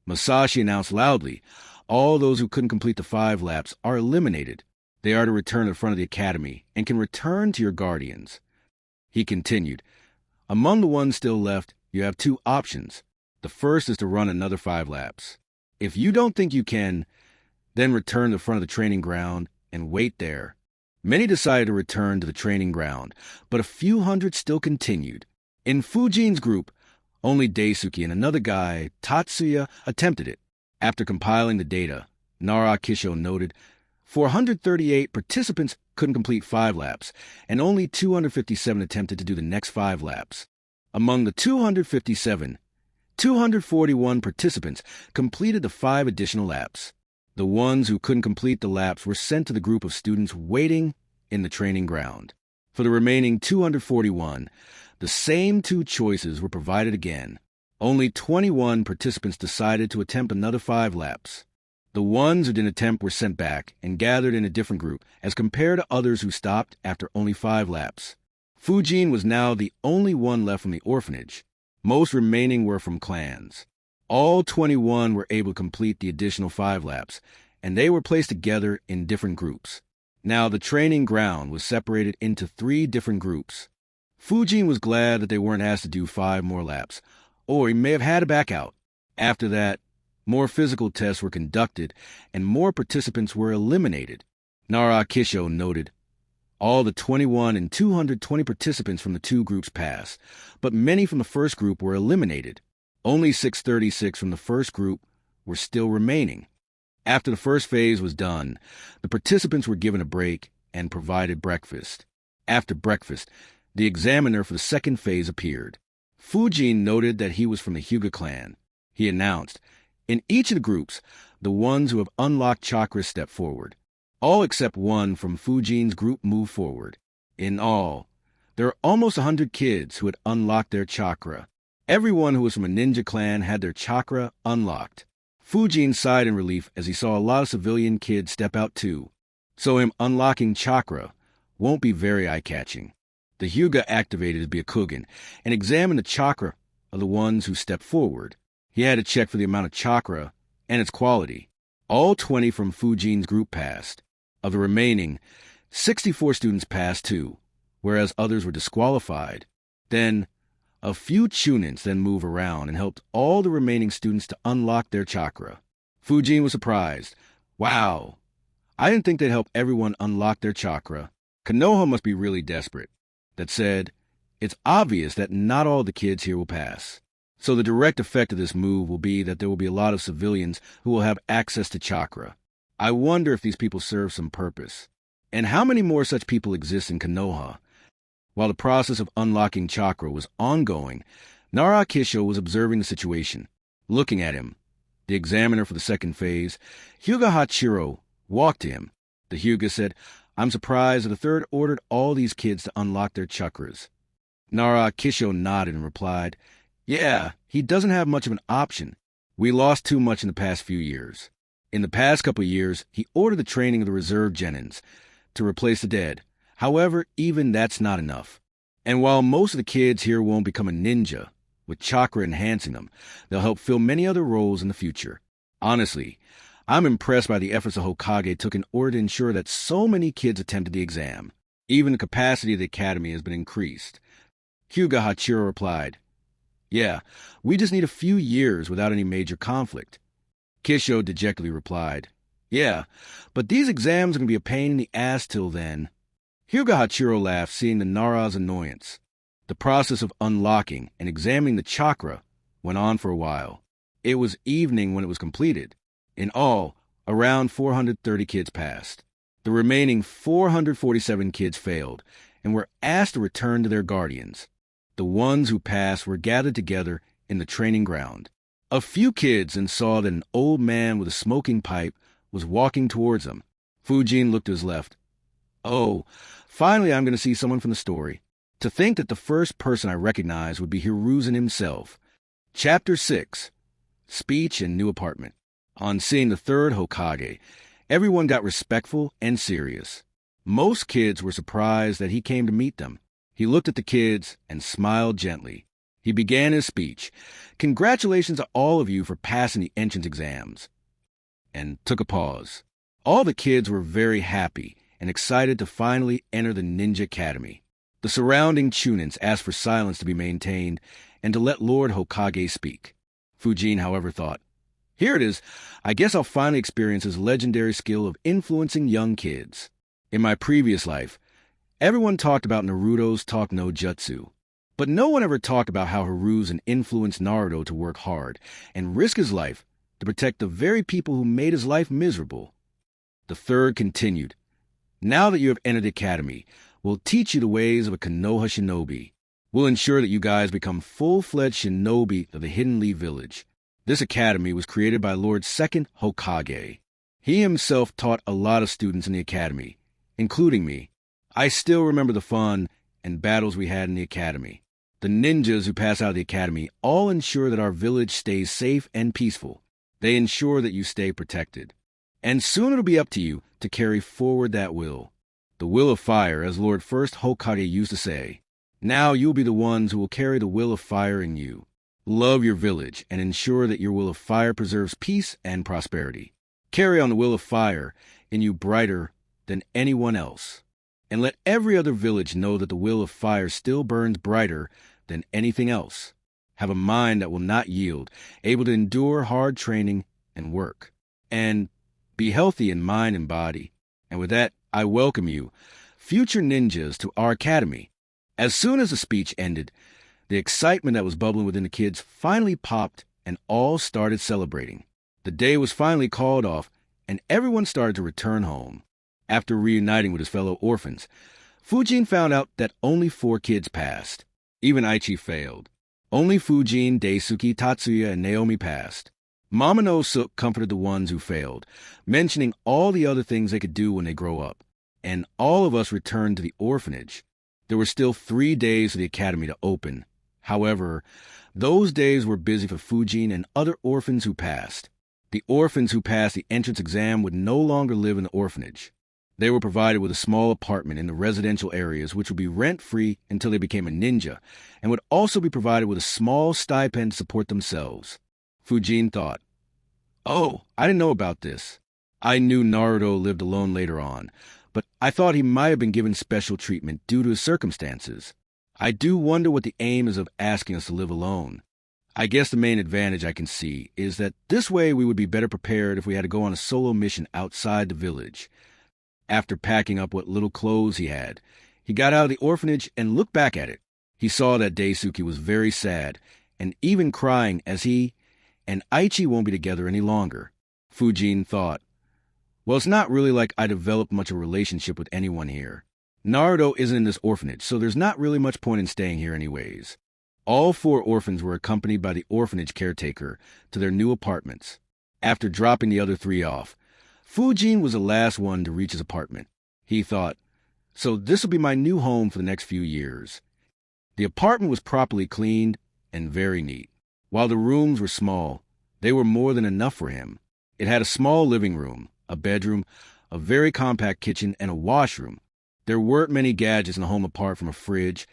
Masashi announced loudly, all those who couldn't complete the 5 laps are eliminated. They are to return to the front of the academy and can return to your guardians. He continued, among the ones still left, you have 2 options. The first is to run another 5 laps. If you don't think you can, then return to the front of the training ground and wait there. Many decided to return to the training ground, but a few hundred still continued. In Fujin's group, only Daisuke and another guy, Tatsuya, attempted it. After compiling the data, Naruto noted 438 participants couldn't complete 5 laps, and only 257 attempted to do the next 5 laps. Among the 257, 241 participants completed the 5 additional laps. The ones who couldn't complete the laps were sent to the group of students waiting in the training ground. For the remaining 241, the same 2 choices were provided again. Only 21 participants decided to attempt another 5 laps. The ones who didn't attempt were sent back and gathered in a different group as compared to others who stopped after only 5 laps. Fujin was now the only one left from the orphanage. Most remaining were from clans. All 21 were able to complete the additional 5 laps, and they were placed together in different groups. Now the training ground was separated into 3 different groups. Fujin was glad that they weren't asked to do 5 more laps, or he may have had to back out. After that, more physical tests were conducted, and more participants were eliminated. Naruto noted, all the 21 and 220 participants from the 2 groups passed, but many from the first group were eliminated. Only 636 from the first group were still remaining. After the first phase was done, the participants were given a break and provided breakfast. After breakfast, the examiner for the second phase appeared. Fujin noted that he was from the Hyuga clan. He announced, in each of the groups, the ones who have unlocked chakra step forward. All except one from Fujin's group moved forward. In all, there are almost 100 kids who had unlocked their chakra. Everyone who was from a ninja clan had their chakra unlocked. Fujin sighed in relief as he saw a lot of civilian kids step out too. So him unlocking chakra won't be very eye-catching. The Hyuga activated his Byakugan and examined the chakra of the ones who stepped forward. He had to check for the amount of chakra and its quality. All 20 from Fujin's group passed. Of the remaining, 64 students passed too, whereas others were disqualified. Then, a few Chunins then moved around and helped all the remaining students to unlock their chakra. Fujin was surprised. Wow! I didn't think they'd help everyone unlock their chakra. Konoha must be really desperate. That said, it's obvious that not all the kids here will pass. So the direct effect of this move will be that there will be a lot of civilians who will have access to chakra. I wonder if these people serve some purpose. And how many more such people exist in Konoha? While the process of unlocking chakra was ongoing, Naruto was observing the situation. Looking at him, The examiner for the second phase, Hyuga Hachiro, walked to him. The Hyuga said, "I'm surprised that the third ordered all these kids to unlock their chakras." Nara Kisho nodded and replied, "Yeah, he doesn't have much of an option. We lost too much in the past few years. In the past couple of years, he ordered the training of the reserve genins to replace the dead. However, even that's not enough. And while most of the kids here won't become a ninja, with chakra enhancing them, they'll help fill many other roles in the future. Honestly, I'm impressed by the efforts the Hokage took in order to ensure that so many kids attempted the exam. Even the capacity of the academy has been increased." Hyuga Hachiro replied, "Yeah, we just need a few years without any major conflict." Kisho dejectedly replied, "Yeah, but these exams are going to be a pain in the ass till then." Hyuga Hachiro laughed, seeing the Nara's annoyance. The process of unlocking and examining the chakra went on for a while. It was evening when it was completed. In all, around 430 kids passed. The remaining 447 kids failed and were asked to return to their guardians. The ones who passed were gathered together in the training ground. A few kids then saw that an old man with a smoking pipe was walking towards them. Fujin looked to his left. "Oh, finally I'm going to see someone from the story. To think that the first person I recognized would be Hiruzen himself." Chapter 6, Speech and New Apartment. On seeing the third Hokage, everyone got respectful and serious. Most kids were surprised that he came to meet them. He looked at the kids and smiled gently. He began his speech. "Congratulations to all of you for passing the entrance exams." And took a pause. All the kids were very happy and excited to finally enter the Ninja Academy. The surrounding Chunins asked for silence to be maintained and to let Lord Hokage speak. Fujin, however, thought, "Here it is. I guess I'll finally experience his legendary skill of influencing young kids. In my previous life, everyone talked about Naruto's talk no jutsu, but no one ever talked about how Hiruzen influenced Naruto to work hard and risk his life to protect the very people who made his life miserable." The third continued, "Now that you have entered the academy, we'll teach you the ways of a Konoha shinobi. We'll ensure that you guys become full-fledged shinobi of the Hidden Leaf Village. This academy was created by Lord's second Hokage. He himself taught a lot of students in the academy, including me. I still remember the fun and battles we had in the academy. The ninjas who pass out of the academy all ensure that our village stays safe and peaceful. They ensure that you stay protected. And soon it'll be up to you to carry forward that will. The will of fire, as Lord First Hokage used to say. Now you'll be the ones who will carry the will of fire in you. Love your village and ensure that your will of fire preserves peace and prosperity. Carry on the will of fire in you brighter than anyone else. And let every other village know that the will of fire still burns brighter than anything else. Have a mind that will not yield, able to endure hard training and work. And be healthy in mind and body. And with that, I welcome you, future ninjas, to our academy." As soon as the speech ended, the excitement that was bubbling within the kids finally popped and all started celebrating. The day was finally called off and everyone started to return home. After reuniting with his fellow orphans, Fujin found out that only 4 kids passed. Even Aichi failed. Only Fujin, Daisuke, Tatsuya, and Naomi passed. Mama no Sook comforted the ones who failed, mentioning all the other things they could do when they grow up. And all of us returned to the orphanage. There were still 3 days for the academy to open. However, those days were busy for Fujin and other orphans who passed. The orphans who passed the entrance exam would no longer live in the orphanage. They were provided with a small apartment in the residential areas, which would be rent-free until they became a ninja, and would also be provided with a small stipend to support themselves. Fujin thought, "Oh, I didn't know about this. I knew Naruto lived alone later on, but I thought he might have been given special treatment due to his circumstances. I do wonder what the aim is of asking us to live alone. I guess the main advantage I can see is that this way we would be better prepared if we had to go on a solo mission outside the village." After packing up what little clothes he had, he got out of the orphanage and looked back at it. He saw that Daisuke was very sad, and even crying, as he and Aichi won't be together any longer. Fujin thought, "Well, it's not really like I developed much of a relationship with anyone here. Naruto isn't in this orphanage, so there's not really much point in staying here anyways." All 4 orphans were accompanied by the orphanage caretaker to their new apartments. after dropping the other 3 off. Fujin was the last one to reach his apartment. He thought, so this will be my new home for the next few years. The apartment was properly cleaned and very neat. While the rooms were small, they were more than enough for him. It had a small living room, a bedroom, a very compact kitchen, and a washroom. There weren't many gadgets in the home apart from a fridge,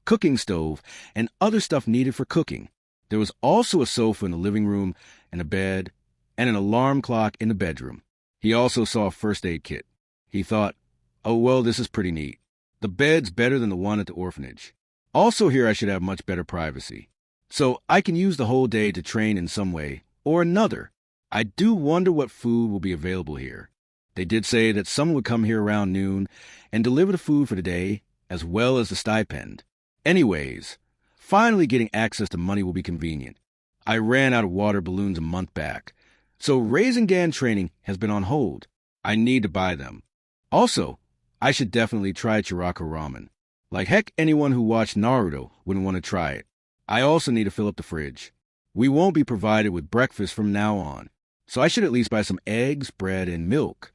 cooking stove, and other stuff needed for cooking. There was also a sofa in the living room and a bed and an alarm clock in the bedroom. He also saw a first aid kit. He thought, oh, well, this is pretty neat. The bed's better than the one at the orphanage. Also here I should have much better privacy. So I can use the whole day to train in some way or another. I do wonder what food will be available here. They did say that someone would come here around noon and deliver the food for the day as well as the stipend. Anyways, finally getting access to money will be convenient. I ran out of water balloons a month back, so Rasengan training has been on hold. I need to buy them. Also, I should definitely try Chiraka ramen. Like heck, anyone who watched Naruto wouldn't want to try it. I also need to fill up the fridge. We won't be provided with breakfast from now on, so I should at least buy some eggs, bread, and milk.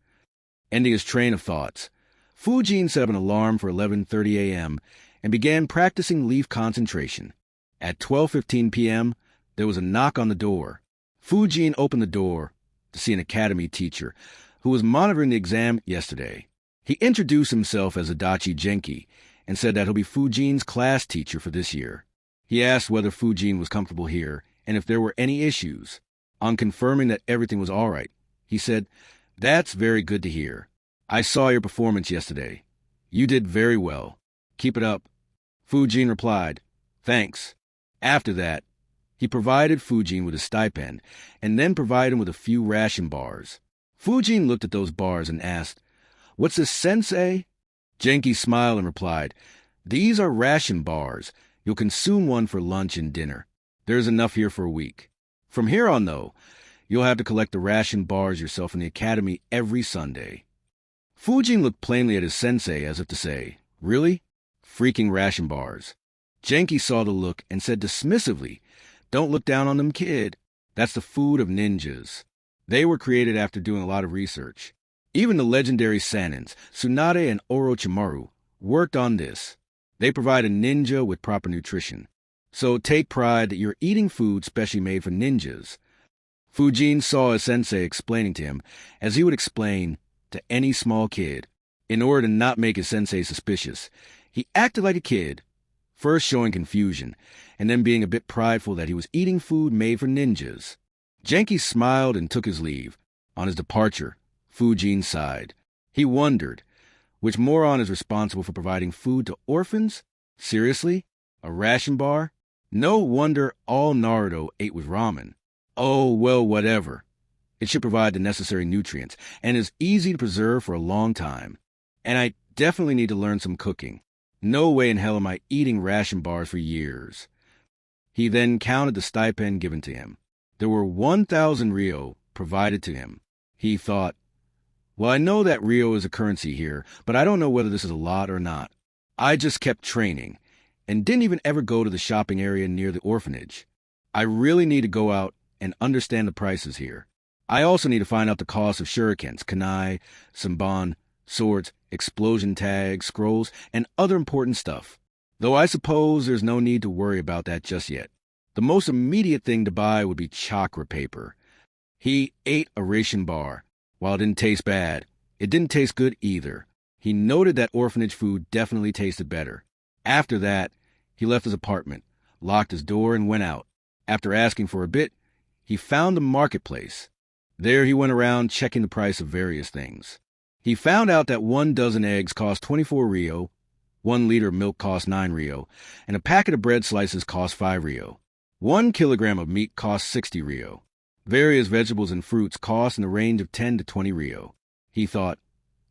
Ending his train of thoughts, Fujin set up an alarm for 11:30 a.m. and began practicing leaf concentration. At 12:15 p.m., there was a knock on the door. Fujin opened the door to see an academy teacher who was monitoring the exam yesterday. He introduced himself as Adachi Genki and said that he'll be Fujin's class teacher for this year. He asked whether Fujin was comfortable here and if there were any issues. On confirming that everything was all right, he said, "That's very good to hear. I saw your performance yesterday. You did very well. Keep it up." Fujin replied, "Thanks." After that, he provided Fujin with a stipend and then provided him with a few ration bars. Fujin looked at those bars and asked, "What's this, sensei?" Genki smiled and replied, "These are ration bars. You'll consume one for lunch and dinner. There's enough here for a week. From here on, though, you'll have to collect the ration bars yourself in the academy every Sunday." Fujin looked plainly at his sensei as if to say, "Really? Freaking ration bars." Genki saw the look and said dismissively, "Don't look down on them, kid. That's the food of ninjas. They were created after doing a lot of research. Even the legendary Sanins, Tsunade and Orochimaru, worked on this. They provide a ninja with proper nutrition. So take pride that you're eating food specially made for ninjas." Fujin saw his sensei explaining to him as he would explain to any small kid. In order to not make his sensei suspicious, he acted like a kid, first showing confusion, and then being a bit prideful that he was eating food made for ninjas. Genki smiled and took his leave. On his departure, Fujin sighed. He wondered, which moron is responsible for providing food to orphans? Seriously? A ration bar? No wonder all Naruto ate was ramen. Oh, well, whatever. It should provide the necessary nutrients, and is easy to preserve for a long time. And I definitely need to learn some cooking. No way in hell am I eating ration bars for years. He then counted the stipend given to him. There were 1,000 ryo provided to him. He thought, well, I know that ryo is a currency here, but I don't know whether this is a lot or not. I just kept training, and didn't even ever go to the shopping area near the orphanage. I really need to go out and understand the prices here. I also need to find out the cost of shurikens, kunai, senbon, swords, explosion tags, scrolls, and other important stuff. Though I suppose there's no need to worry about that just yet. The most immediate thing to buy would be chakra paper. He ate a ration bar. While it didn't taste bad, it didn't taste good either. He noted that orphanage food definitely tasted better. After that, he left his apartment, locked his door, and went out. After asking for a bit, he found the marketplace. There he went around checking the price of various things. He found out that 1 dozen eggs cost 24 ryo, 1 liter of milk cost 9 ryo, and a packet of bread slices cost 5 ryo. 1 kilogram of meat cost 60 ryo. Various vegetables and fruits cost in the range of 10 to 20 ryo. He thought,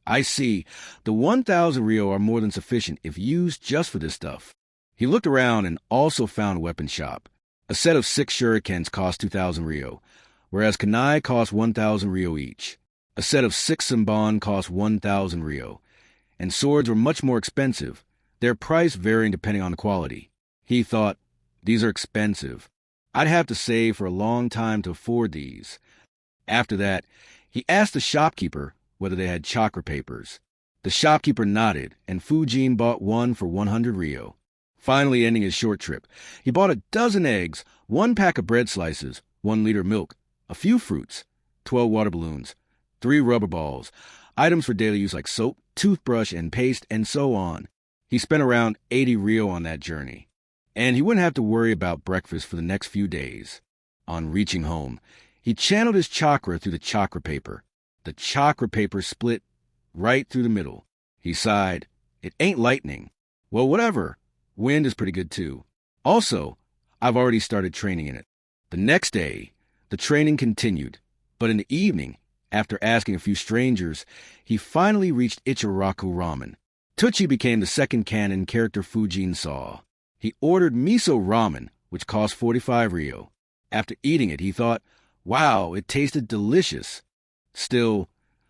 I see, the 1,000 ryo are more than sufficient if used just for this stuff. He looked around and also found a weapon shop. A set of 6 shurikens cost 2,000 ryo, whereas kunai cost 1,000 ryo each. A set of 6 senbon cost 1,000 ryo, and swords were much more expensive, their price varying depending on the quality. He thought, these are expensive. I'd have to save for a long time to afford these. After that, he asked the shopkeeper whether they had chakra papers. The shopkeeper nodded, and Fujin bought one for 100 ryo. Finally ending his short trip, he bought a dozen eggs, 1 pack of bread slices, 1 liter milk, a few fruits, 12 water balloons, 3 rubber balls, items for daily use like soap, toothbrush, and paste, and so on. He spent around 80 ryo on that journey, and he wouldn't have to worry about breakfast for the next few days. On reaching home, he channeled his chakra through the chakra paper. The chakra paper split right through the middle. He sighed. It ain't lightning. Well, whatever. Wind is pretty good too. Also, I've already started training in it. The next day, the training continued, but in the evening, after asking a few strangers, he finally reached Ichiraku Ramen. Tucci became the second canon character Fujin saw. He ordered miso ramen, which cost 45 ryo. After eating it, he thought, wow, it tasted delicious. Still,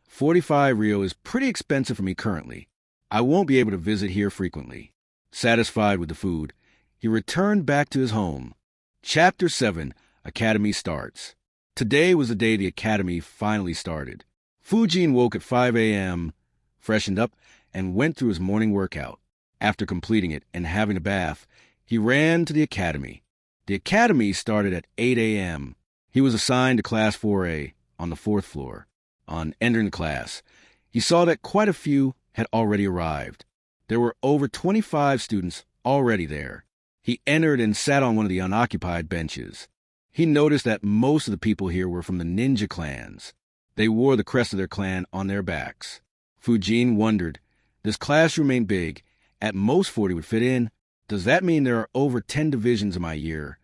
45 ryo is pretty expensive for me currently. I won't be able to visit here frequently. Satisfied with the food, he returned back to his home. Chapter 7, Academy starts. Today was the day the academy finally started. Fujin woke at 5 a.m., freshened up, and went through his morning workout. After completing it and having a bath, he ran to the academy. The academy started at 8 a.m. He was assigned to Class 4A on the 4th floor. On entering the class, he saw that quite a few had already arrived. There were over 25 students already there. He entered and sat on one of the unoccupied benches. He noticed that most of the people here were from the ninja clans. They wore the crest of their clan on their backs. Fujin wondered, this classroom ain't big. At most 40 would fit in. Does that mean there are over 10 divisions in my year?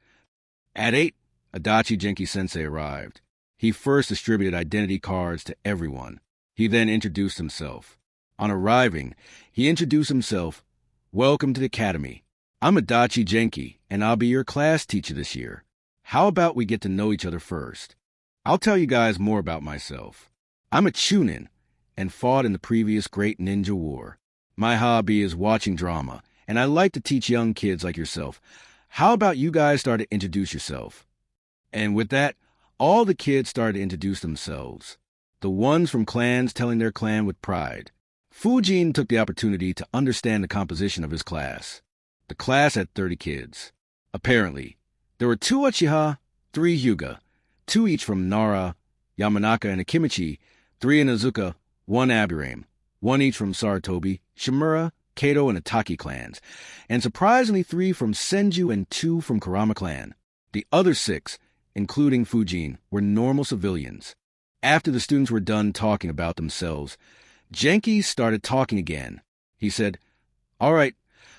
At 8, Adachi Genki-sensei arrived. He first distributed identity cards to everyone. He then introduced himself. On arriving, he introduced himself. Welcome to the academy. I'm Adachi Genki, and I'll be your class teacher this year. How about we get to know each other first? I'll tell you guys more about myself. I'm a Chunin, and fought in the previous Great Ninja War. My hobby is watching drama, and I like to teach young kids like yourself. How about you guys start to introduce yourself? And with that, all the kids started to introduce themselves. The ones from clans telling their clan with pride. Fujin took the opportunity to understand the composition of his class. The class had 30 kids. Apparently, there were 2 Uchiha, 3 Hyuga, 2 each from Nara, Yamanaka, and Akimichi, 3 Inuzuka, 1 Aburame, 1 each from Sarutobi, Shimura, Kato, and Ataki clans, and surprisingly 3 from Senju and 2 from Kurama clan. The other 6, including Fujin, were normal civilians. After the students were done talking about themselves, Genki started talking again. He said, all right,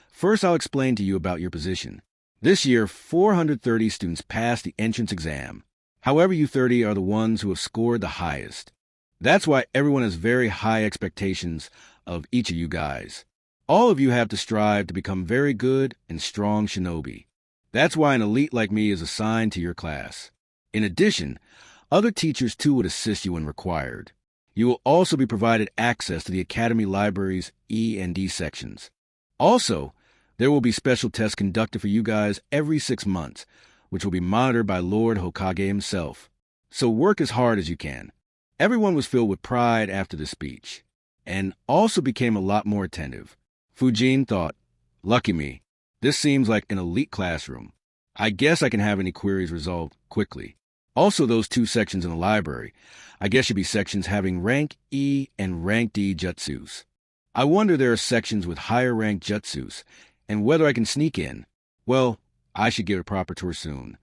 first I'll explain to you about your position. This year, 430 students passed the entrance exam. However, you 30 are the ones who have scored the highest. That's why everyone has very high expectations of each of you guys. All of you have to strive to become very good and strong shinobi. That's why an elite like me is assigned to your class. In addition, other teachers too would assist you when required. You will also be provided access to the Academy Library's E and D sections. Also, there will be special tests conducted for you guys every 6 months, which will be monitored by Lord Hokage himself. So work as hard as you can. Everyone was filled with pride after the speech, and also became a lot more attentive. Fujin thought, lucky me, this seems like an elite classroom. I guess I can have any queries resolved quickly. Also, those 2 sections in the library, I guess should be sections having rank E and rank D jutsus. I wonder there are sections with higher rank jutsus, and whether I can sneak in. Well, I should give a proper tour soon.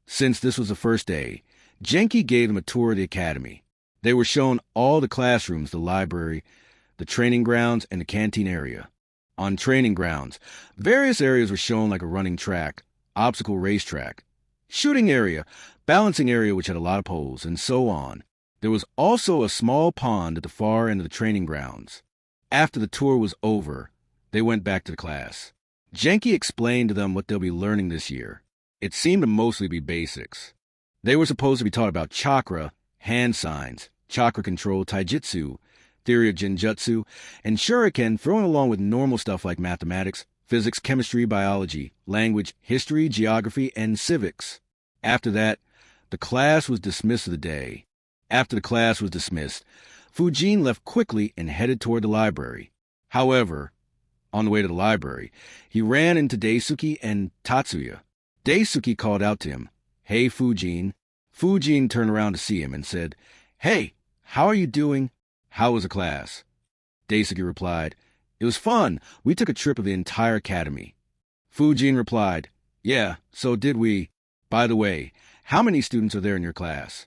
Since this was the first day, Genki gave them a tour of the academy. They were shown all the classrooms, the library, the training grounds, and the canteen area. On training grounds, various areas were shown like a running track, obstacle racetrack, shooting area, balancing area which had a lot of poles, and so on. There was also a small pond at the far end of the training grounds. After the tour was over, they went back to the class. Genki explained to them what they'll be learning this year. It seemed to mostly be basics. They were supposed to be taught about chakra, hand signs, chakra control, taijutsu, theory of genjutsu, and shuriken, thrown along with normal stuff like mathematics, physics, chemistry, biology, language, history, geography, and civics. After that, the class was dismissed for the day. After the class was dismissed, Fujin left quickly and headed toward the library. However, on the way to the library, he ran into Daisuke and Tatsuya. Daisuke called out to him, "Hey, Fujin." Fujin turned around to see him and said, "Hey, how are you doing? How was the class?" Daisuke replied, "It was fun. We took a trip of the entire academy." Fujin replied, "Yeah, so did we. By the way, how many students are there in your class?"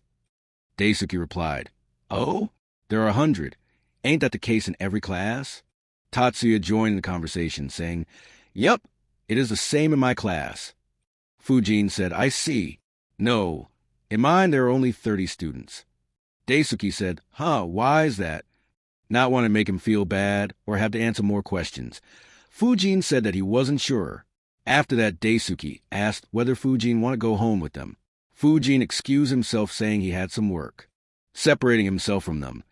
Daisuke replied, "Oh, there are 100. Ain't that the case in every class?" Tatsuya joined the conversation, saying, "Yep, it is the same in my class." Fujin said, "I see. No, in mine there are only 30 students." Daisuke said, Why is that?" Not wanting to make him feel bad or have to answer more questions. Fujin said that he wasn't sure. After that, Daisuke asked whether Fujin wanted to go home with them. Fujin excused himself, saying he had some work. Separating himself from them,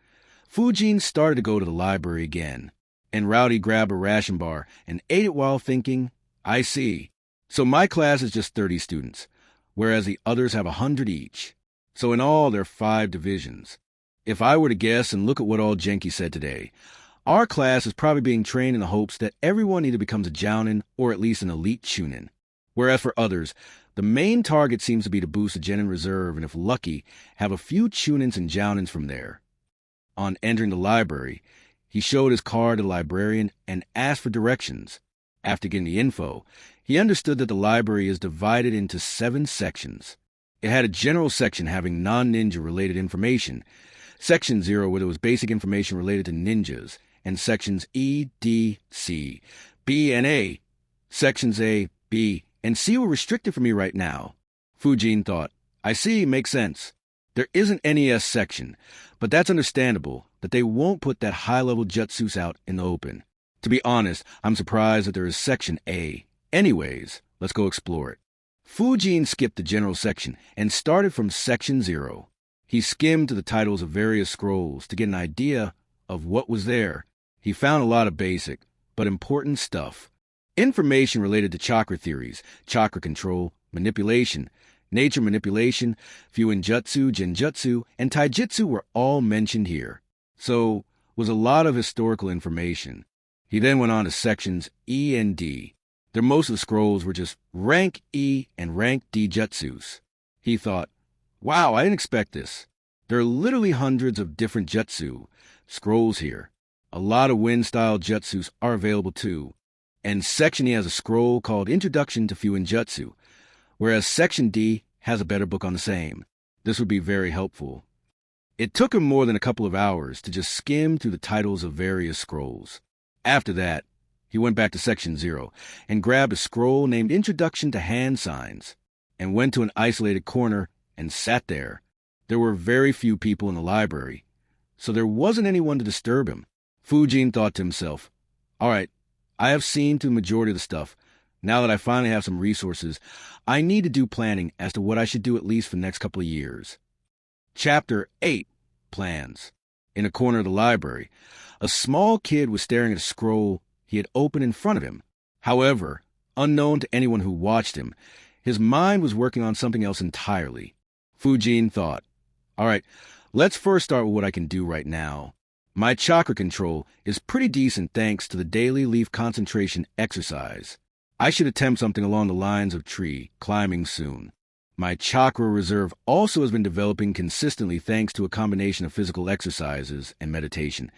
Fujin started to go to the library again, and Rowdy grabbed a ration bar and ate it while thinking, "I see. So my class is just 30 students, whereas the others have 100 each. So in all, there are 5 divisions. If I were to guess and look at what all Genki said today, our class is probably being trained in the hopes that everyone either becomes a jounin or at least an elite chunin. Whereas for others, the main target seems to be to boost the genin reserve and if lucky, have a few chunins and jounins from there." On entering the library, he showed his card to the librarian and asked for directions. After getting the info, he understood that the library is divided into 7 sections. It had a general section having non-ninja related information, Section 0 where there was basic information related to ninjas, and sections E, D, C, B, and A. Sections A, B, and C were restricted for me right now. Fujin thought, "I see, makes sense. There isn't any S section, but that's understandable that they won't put that high-level jutsus out in the open. To be honest, I'm surprised that there is Section A. Anyways, let's go explore it." Fujin skipped the general section and started from Section 0. He skimmed to the titles of various scrolls to get an idea of what was there. He found a lot of basic, but important stuff. Information related to chakra theories, chakra control, manipulation, nature manipulation, fuinjutsu, genjutsu, and taijutsu were all mentioned here. So, was a lot of historical information. He then went on to sections E and D. Most of the scrolls were just rank E and rank D jutsus. He thought, "Wow, I didn't expect this. There are literally hundreds of different jutsu scrolls here. A lot of wind-style jutsus are available too." And Section E has a scroll called Introduction to Fuinjutsu, whereas Section D has a better book on the same. This would be very helpful. It took him more than a couple of hours to just skim through the titles of various scrolls. After that, he went back to Section 0 and grabbed a scroll named Introduction to Hand Signs and went to an isolated corner and sat there. There were very few people in the library, so there wasn't anyone to disturb him. Fujin thought to himself, "All right, I have seen through the majority of the stuff. Now that I finally have some resources, I need to do planning as to what I should do at least for the next couple of years." Chapter 8, Plans. In a corner of the library, a small kid was staring at a scroll he had opened in front of him. However, unknown to anyone who watched him, his mind was working on something else entirely. Fujin thought, "All right, let's first start with what I can do right now. My chakra control is pretty decent thanks to the daily leaf concentration exercise. I should attempt something along the lines of tree climbing soon. My chakra reserve also has been developing consistently thanks to a combination of physical exercises and meditation,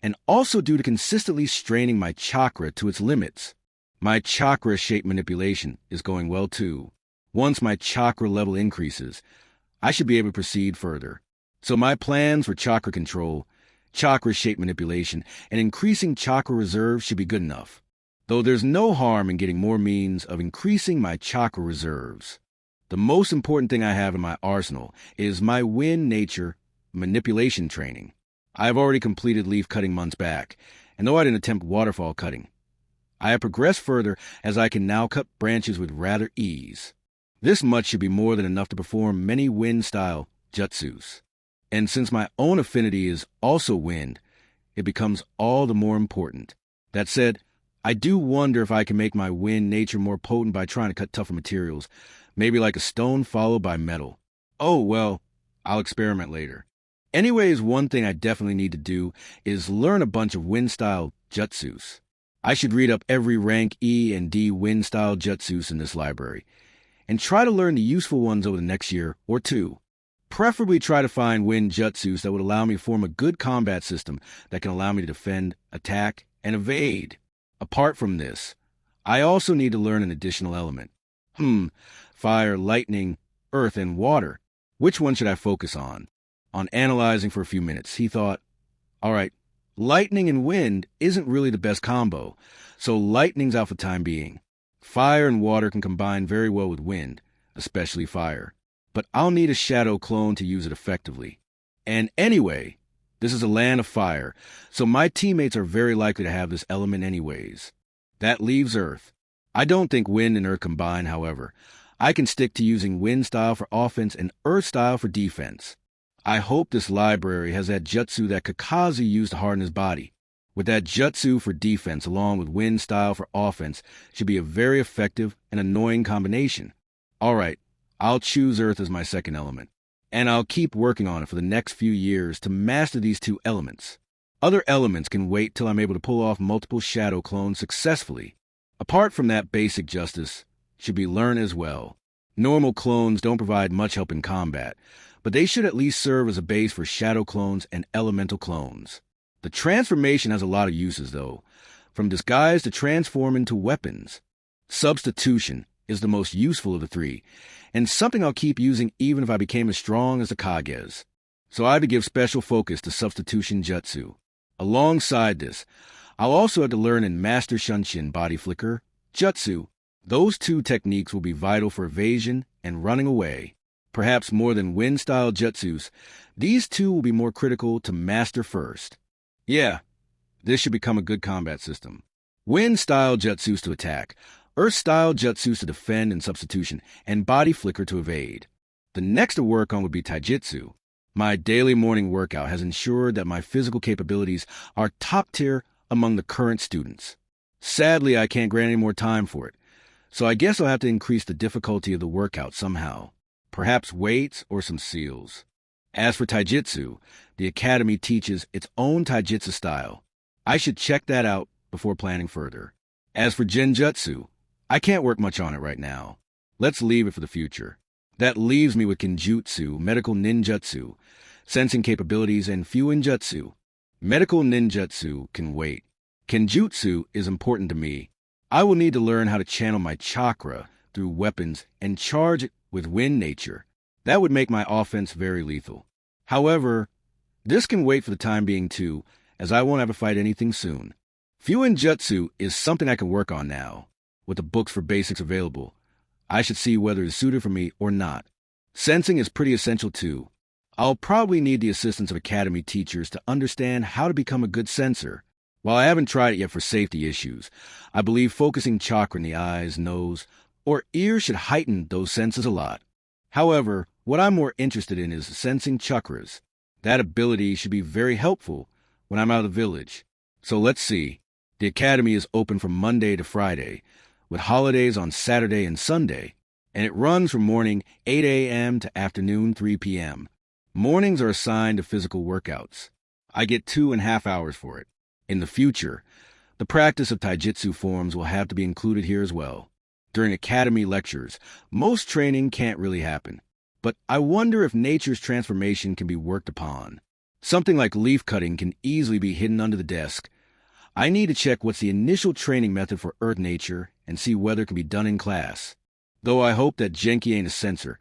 and also due to consistently straining my chakra to its limits. My chakra shape manipulation is going well too. Once my chakra level increases, I should be able to proceed further. So my plans for chakra control, chakra shape manipulation, and increasing chakra reserve should be good enough. Though there's no harm in getting more means of increasing my chakra reserves. The most important thing I have in my arsenal is my wind nature manipulation training. I have already completed leaf cutting months back, and though I didn't attempt waterfall cutting, I have progressed further as I can now cut branches with rather ease. This much should be more than enough to perform many wind-style jutsus. And since my own affinity is also wind, it becomes all the more important. That said, I do wonder if I can make my wind nature more potent by trying to cut tougher materials, maybe like a stone followed by metal. Oh, well, I'll experiment later. Anyways, one thing I definitely need to do is learn a bunch of wind-style jutsus. I should read up every rank E and D wind-style jutsus in this library, and try to learn the useful ones over the next year or two. Preferably try to find wind jutsus that would allow me to form a good combat system that can allow me to defend, attack, and evade. Apart from this, I also need to learn an additional element. Fire, lightning, earth, and water. Which one should I focus on? On analyzing for a few minutes, he thought, all right, lightning and wind isn't really the best combo, so lightning's out for the time being. Fire and water can combine very well with wind, especially fire. But I'll need a shadow clone to use it effectively. And anyway, this is a land of fire, so my teammates are very likely to have this element anyways. That leaves earth. I don't think wind and earth combine, however. I can stick to using wind style for offense and earth style for defense. I hope this library has that jutsu that Kakashi used to harden his body. With that jutsu for defense along with wind style for offense should be a very effective and annoying combination. All right, I'll choose earth as my second element, and I'll keep working on it for the next few years to master these two elements. Other elements can wait till I'm able to pull off multiple shadow clones successfully. Apart from that, basic justice should be learned as well. Normal clones don't provide much help in combat, but they should at least serve as a base for shadow clones and elemental clones. The transformation has a lot of uses, though, from disguise to transform into weapons. Substitution is the most useful of the three, and something I'll keep using even if I became as strong as the Kages. So I have to give special focus to substitution jutsu. Alongside this, I'll also have to learn and master Shunshin body flicker, jutsu. Those two techniques will be vital for evasion and running away. Perhaps more than wind-style jutsus, these two will be more critical to master first. Yeah, this should become a good combat system. Wind-style jutsus to attack, earth-style jutsus to defend and substitution, and body flicker to evade. The next to work on would be taijutsu. My daily morning workout has ensured that my physical capabilities are top tier among the current students. Sadly, I can't grant any more time for it, so I guess I'll have to increase the difficulty of the workout somehow. Perhaps weights or some seals. As for taijutsu, the academy teaches its own taijutsu style. I should check that out before planning further. As for genjutsu, I can't work much on it right now. Let's leave it for the future. That leaves me with kenjutsu, medical ninjutsu, sensing capabilities, and fuinjutsu. Medical ninjutsu can wait. Kenjutsu is important to me. I will need to learn how to channel my chakra through weapons and charge it with wind nature. That would make my offense very lethal. However, this can wait for the time being too, as I won't have to fight anything soon. Fuinjutsu is something I can work on now. With the books for basics available, I should see whether it's suited for me or not. Sensing is pretty essential too. I'll probably need the assistance of academy teachers to understand how to become a good sensor. While I haven't tried it yet for safety issues, I believe focusing chakra in the eyes, nose, or ears should heighten those senses a lot. However, what I'm more interested in is sensing chakras. That ability should be very helpful when I'm out of the village. So let's see. The academy is open from Monday to Friday, with holidays on Saturday and Sunday, and it runs from morning 8 a.m. to afternoon 3 p.m. Mornings are assigned to physical workouts. I get 2.5 hours for it. In the future, the practice of taijutsu forms will have to be included here as well. During academy lectures, most training can't really happen, but I wonder if nature's transformation can be worked upon. Something like leaf cutting can easily be hidden under the desk. I need to check what's the initial training method for earth nature and see whether it can be done in class. Though I hope that Genki ain't a censor,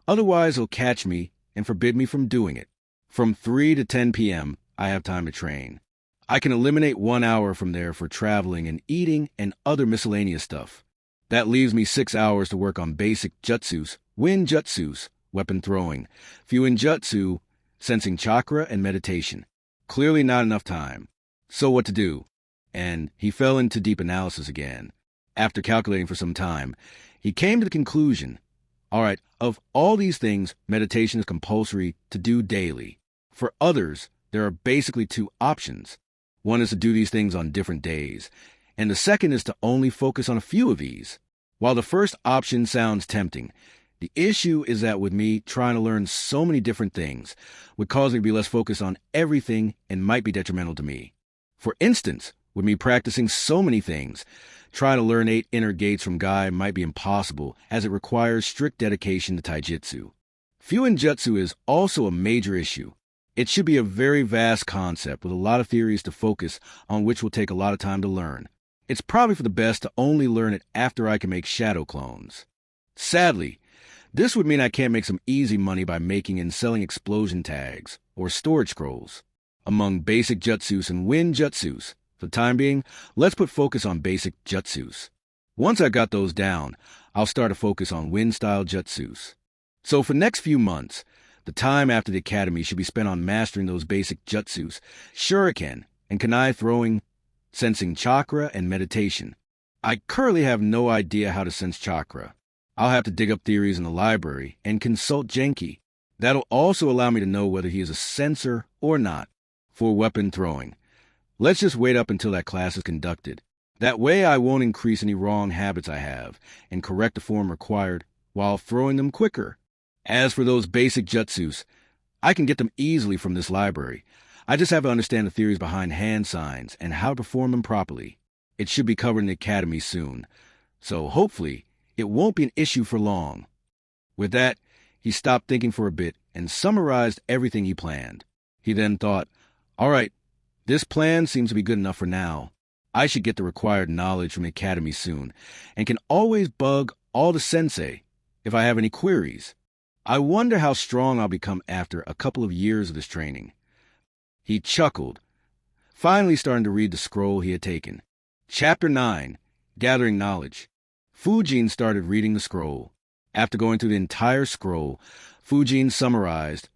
otherwise he'll catch me and forbid me from doing it. From 3 to 10 p.m., I have time to train. I can eliminate 1 hour from there for traveling and eating and other miscellaneous stuff. That leaves me 6 hours to work on basic jutsus, wind jutsus, weapon throwing, fuinjutsu, sensing chakra, and meditation. Clearly not enough time. So what to do? And he fell into deep analysis again. After calculating for some time, he came to the conclusion, all right, of all these things, meditation is compulsory to do daily. For others, there are basically two options. One is to do these things on different days, and the second is to only focus on a few of these. While the first option sounds tempting, The issue is that with me trying to learn so many different things would cause me to be less focused on everything and might be detrimental to me. For instance, with me practicing so many things, trying to learn 8 inner gates from Guy might be impossible as it requires strict dedication to taijutsu. Fuinjutsu is also a major issue. It should be a very vast concept with a lot of theories to focus on, which will take a lot of time to learn. It's probably for the best to only learn it after I can make shadow clones. Sadly, this would mean I can't make some easy money by making and selling explosion tags or storage scrolls. Among basic jutsus and wind jutsus, for the time being, let's put focus on basic jutsus. Once I got those down, I'll start to focus on wind-style jutsus. So for the next few months, the time after the academy should be spent on mastering those basic jutsus, shuriken, and kunai throwing, sensing chakra, and meditation. I currently have no idea how to sense chakra. I'll have to dig up theories in the library and consult Genki. That'll also allow me to know whether he is a sensor or not for weapon throwing. Let's just wait up until that class is conducted. That way I won't increase any wrong habits I have and correct the form required while throwing them quicker. As for those basic jutsus, I can get them easily from this library. I just have to understand the theories behind hand signs and how to perform them properly. It should be covered in the academy soon, so hopefully it won't be an issue for long. With that, he stopped thinking for a bit and summarized everything he planned. He then thought, all right, this plan seems to be good enough for now. I should get the required knowledge from the academy soon and can always bug all the sensei if I have any queries. I wonder how strong I'll become after a couple of years of this training. He chuckled, finally starting to read the scroll he had taken. Chapter 9, Gathering Knowledge. Fujin started reading the scroll. After going through the entire scroll, Fujin summarized,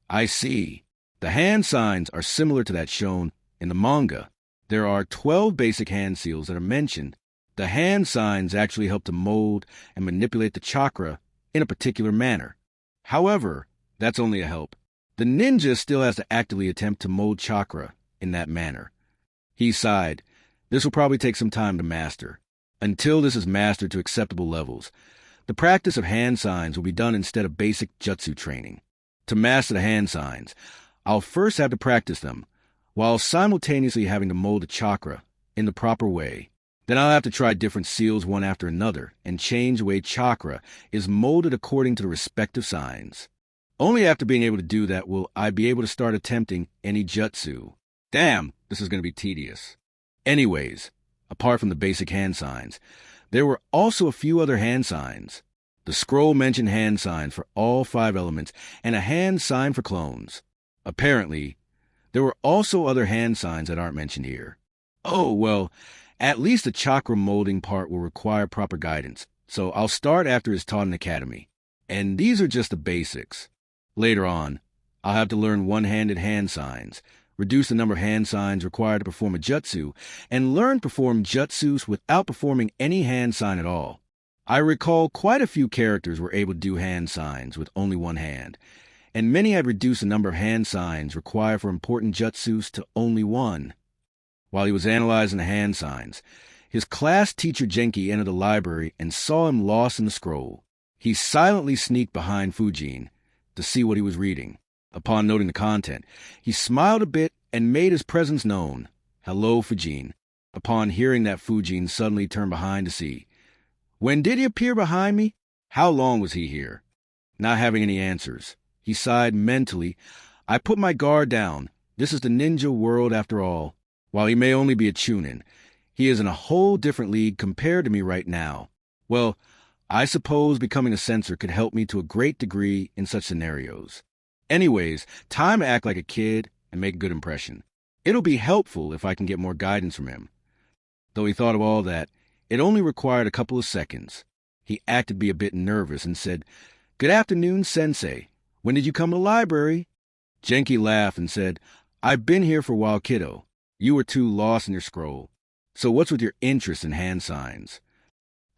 I see. The hand signs are similar to that shown in the manga. There are 12 basic hand seals that are mentioned. The hand signs actually help to mold and manipulate the chakra in a particular manner. However, that's only a help. The ninja still has to actively attempt to mold chakra in that manner. He sighed. This will probably take some time to master. Until this is mastered to acceptable levels, the practice of hand signs will be done instead of basic jutsu training. To master the hand signs, I'll first have to practice them, while simultaneously having to mold the chakra in the proper way. Then I'll have to try different seals one after another and change the way chakra is molded according to the respective signs. Only after being able to do that will I be able to start attempting any jutsu. Damn, this is going to be tedious. Anyways, apart from the basic hand signs, there were also a few other hand signs. The scroll mentioned hand signs for all 5 elements and a hand sign for clones. Apparently, there were also other hand signs that aren't mentioned here. Oh, well, at least the chakra molding part will require proper guidance, so I'll start after it's taught in academy. And these are just the basics. Later on, I'll have to learn one-handed hand signs, reduce the number of hand signs required to perform a jutsu, and learn to perform jutsus without performing any hand sign at all. I recall quite a few characters were able to do hand signs with only one hand, and many had reduced the number of hand signs required for important jutsus to only one. While he was analyzing the hand signs, his class teacher Genki entered the library and saw him lost in the scroll. He silently sneaked behind Fujin to see what he was reading. Upon noting the content, he smiled a bit and made his presence known. Hello, Fujin. Upon hearing that, Fujin suddenly turned behind to see. When did he appear behind me? How long was he here? Not having any answers, he sighed mentally. I put my guard down. This is the ninja world after all. While he may only be a chunin, he is in a whole different league compared to me right now. Well, I suppose becoming a censor could help me to a great degree in such scenarios. Anyways, time to act like a kid and make a good impression. It'll be helpful if I can get more guidance from him. Though he thought of all that, it only required a couple of seconds. He acted to be a bit nervous and said, Good afternoon, Sensei. When did you come to the library? Genki laughed and said, I've been here for a while, kiddo. You were too lost in your scroll. So what's with your interest in hand signs?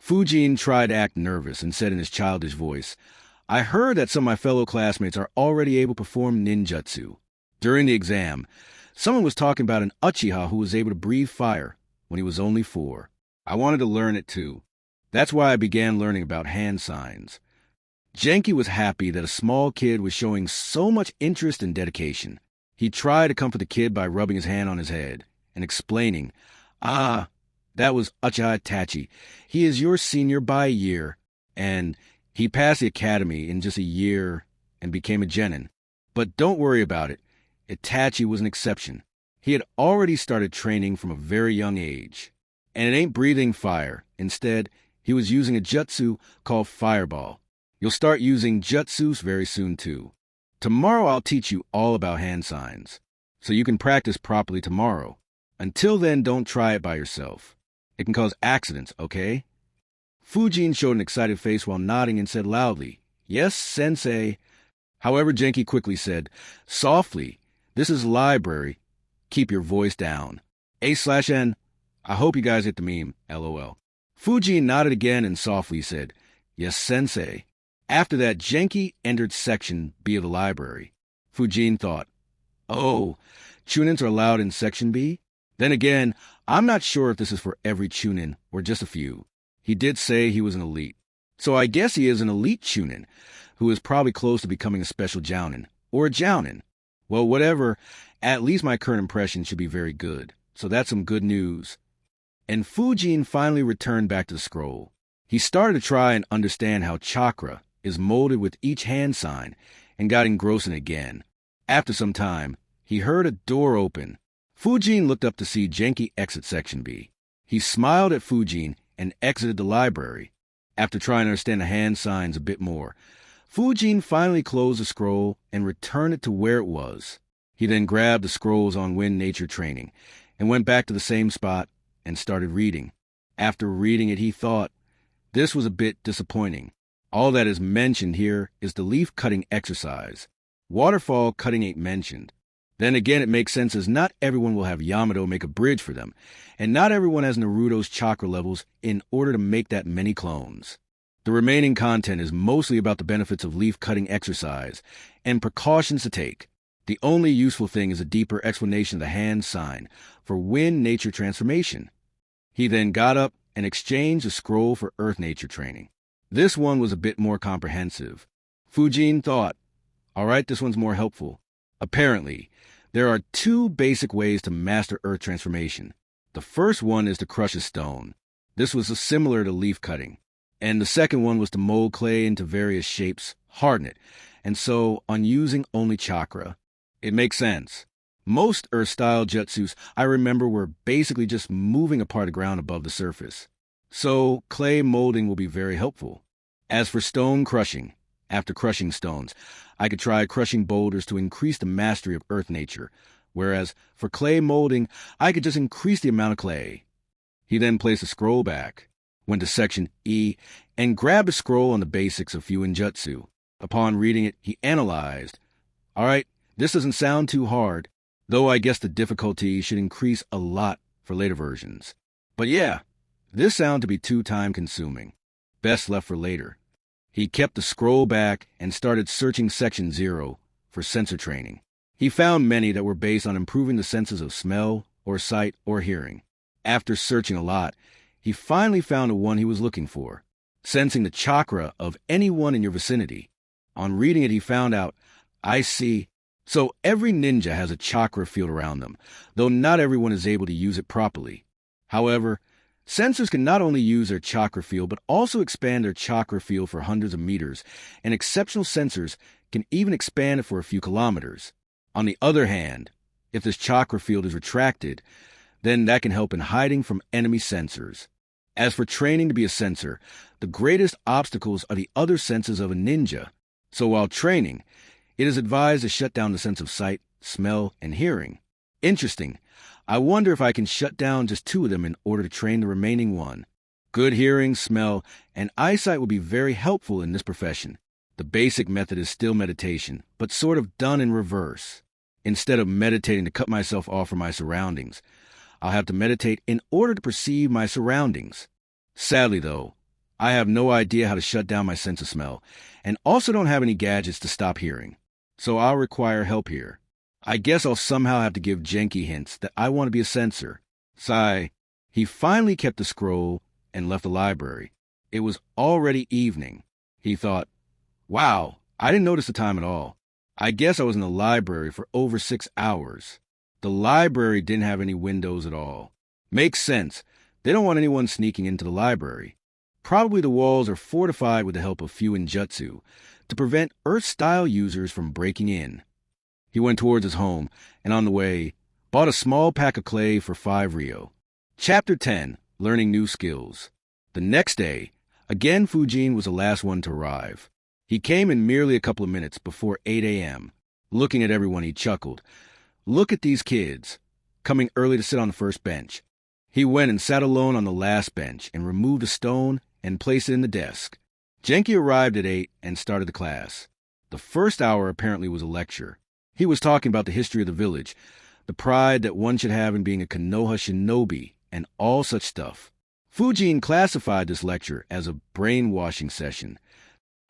Fujin tried to act nervous and said in his childish voice, I heard that some of my fellow classmates are already able to perform ninjutsu. During the exam, someone was talking about an Uchiha who was able to breathe fire when he was only 4. I wanted to learn it too. That's why I began learning about hand signs. Genki was happy that a small kid was showing so much interest and dedication. He tried to comfort the kid by rubbing his hand on his head and explaining, "Ah, that was Ch1-50. He is your senior by a year, and he passed the academy in just a year and became a genin. But don't worry about it. Itachi was an exception. He had already started training from a very young age. And it ain't breathing fire. Instead, he was using a jutsu called Fireball. You'll start using jutsus very soon, too. Tomorrow I'll teach you all about hand signs, so you can practice properly tomorrow. Until then, don't try it by yourself. It can cause accidents, okay?" Fujin showed an excited face while nodding and said loudly, "Yes, sensei." However, Genki quickly said, "Softly. This is library. Keep your voice down. A/N. I hope you guys get the meme, LOL." Fujin nodded again and softly said, "Yes, sensei." After that, Genki entered Section B of the library. Fujin thought, "Oh, Chunins are allowed in Section B? Then again, I'm not sure if this is for every Chunin or just a few. He did say he was an elite. So I guess he is an elite Chunin, who is probably close to becoming a special Jounin, or a Jounin. Well, whatever, at least my current impression should be very good. So that's some good news." And Fujin finally returned back to the scroll. He started to try and understand how chakra is molded with each hand sign and got engrossed in it again. After some time, he heard a door open. Fujin looked up to see Genki exit Section B. He smiled at Fujin and exited the library. After trying to understand the hand signs a bit more, Fujin finally closed the scroll and returned it to where it was. He then grabbed the scrolls on Wind Nature Training and went back to the same spot and started reading. After reading it, he thought, this was a bit disappointing. All that is mentioned here is the leaf cutting exercise. Waterfall cutting ain't mentioned. Then again, it makes sense as not everyone will have Yamato make a bridge for them, and not everyone has Naruto's chakra levels in order to make that many clones. The remaining content is mostly about the benefits of leaf cutting exercise and precautions to take. The only useful thing is a deeper explanation of the hand sign for Wind Nature transformation. He then got up and exchanged a scroll for Earth Nature training. This one was a bit more comprehensive. Fujin thought, all right, this one's more helpful. Apparently, there are two basic ways to master Earth transformation. The first one is to crush a stone. This was similar to leaf cutting. And the second one was to mold clay into various shapes, harden it, and so on using only chakra. It makes sense. Most Earth-style jutsus I remember were basically just moving a part of the ground above the surface. So clay molding will be very helpful. As for stone crushing, after crushing stones, I could try crushing boulders to increase the mastery of Earth Nature, whereas for clay molding, I could just increase the amount of clay. He then placed the scroll back, went to Section E, and grabbed a scroll on the basics of Fuinjutsu. Upon reading it, he analyzed. All right, this doesn't sound too hard, though I guess the difficulty should increase a lot for later versions. But yeah, this sounded to be too time-consuming. Best left for later. He kept the scroll back and started searching Section 0 for sensor training. He found many that were based on improving the senses of smell, or sight, or hearing. After searching a lot, he finally found the one he was looking for, sensing the chakra of anyone in your vicinity. On reading it, he found out, I see. So every ninja has a chakra field around them, though not everyone is able to use it properly. However, sensors can not only use their chakra field, but also expand their chakra field for hundreds of meters, and exceptional sensors can even expand it for a few kilometers. On the other hand, if this chakra field is retracted, then that can help in hiding from enemy sensors. As for training to be a sensor, the greatest obstacles are the other senses of a ninja. So while training, it is advised to shut down the sense of sight, smell, and hearing. Interesting. I wonder if I can shut down just two of them in order to train the remaining one. Good hearing, smell, and eyesight will be very helpful in this profession. The basic method is still meditation, but sort of done in reverse. Instead of meditating to cut myself off from my surroundings, I'll have to meditate in order to perceive my surroundings. Sadly, though, I have no idea how to shut down my sense of smell, and also don't have any gadgets to stop hearing. So I'll require help here. I guess I'll somehow have to give Genki hints that I want to be a censor. Sigh. He finally kept the scroll and left the library. It was already evening. He thought, Wow, I didn't notice the time at all. I guess I was in the library for over 6 hours. The library didn't have any windows at all. Makes sense. They don't want anyone sneaking into the library. Probably the walls are fortified with the help of few injutsu to prevent Earth-style users from breaking in. He went towards his home, and on the way, bought a small pack of clay for 5 Rio. Chapter 10, Learning New Skills. The next day, again Fujin was the last one to arrive. He came in merely a couple of minutes before 8 a.m. Looking at everyone, he chuckled. Look at these kids, coming early to sit on the first bench. He went and sat alone on the last bench and removed a stone and placed it in the desk. Genki arrived at 8 and started the class. The first hour apparently was a lecture. He was talking about the history of the village, the pride that one should have in being a Konoha shinobi, and all such stuff. Fujin classified this lecture as a brainwashing session.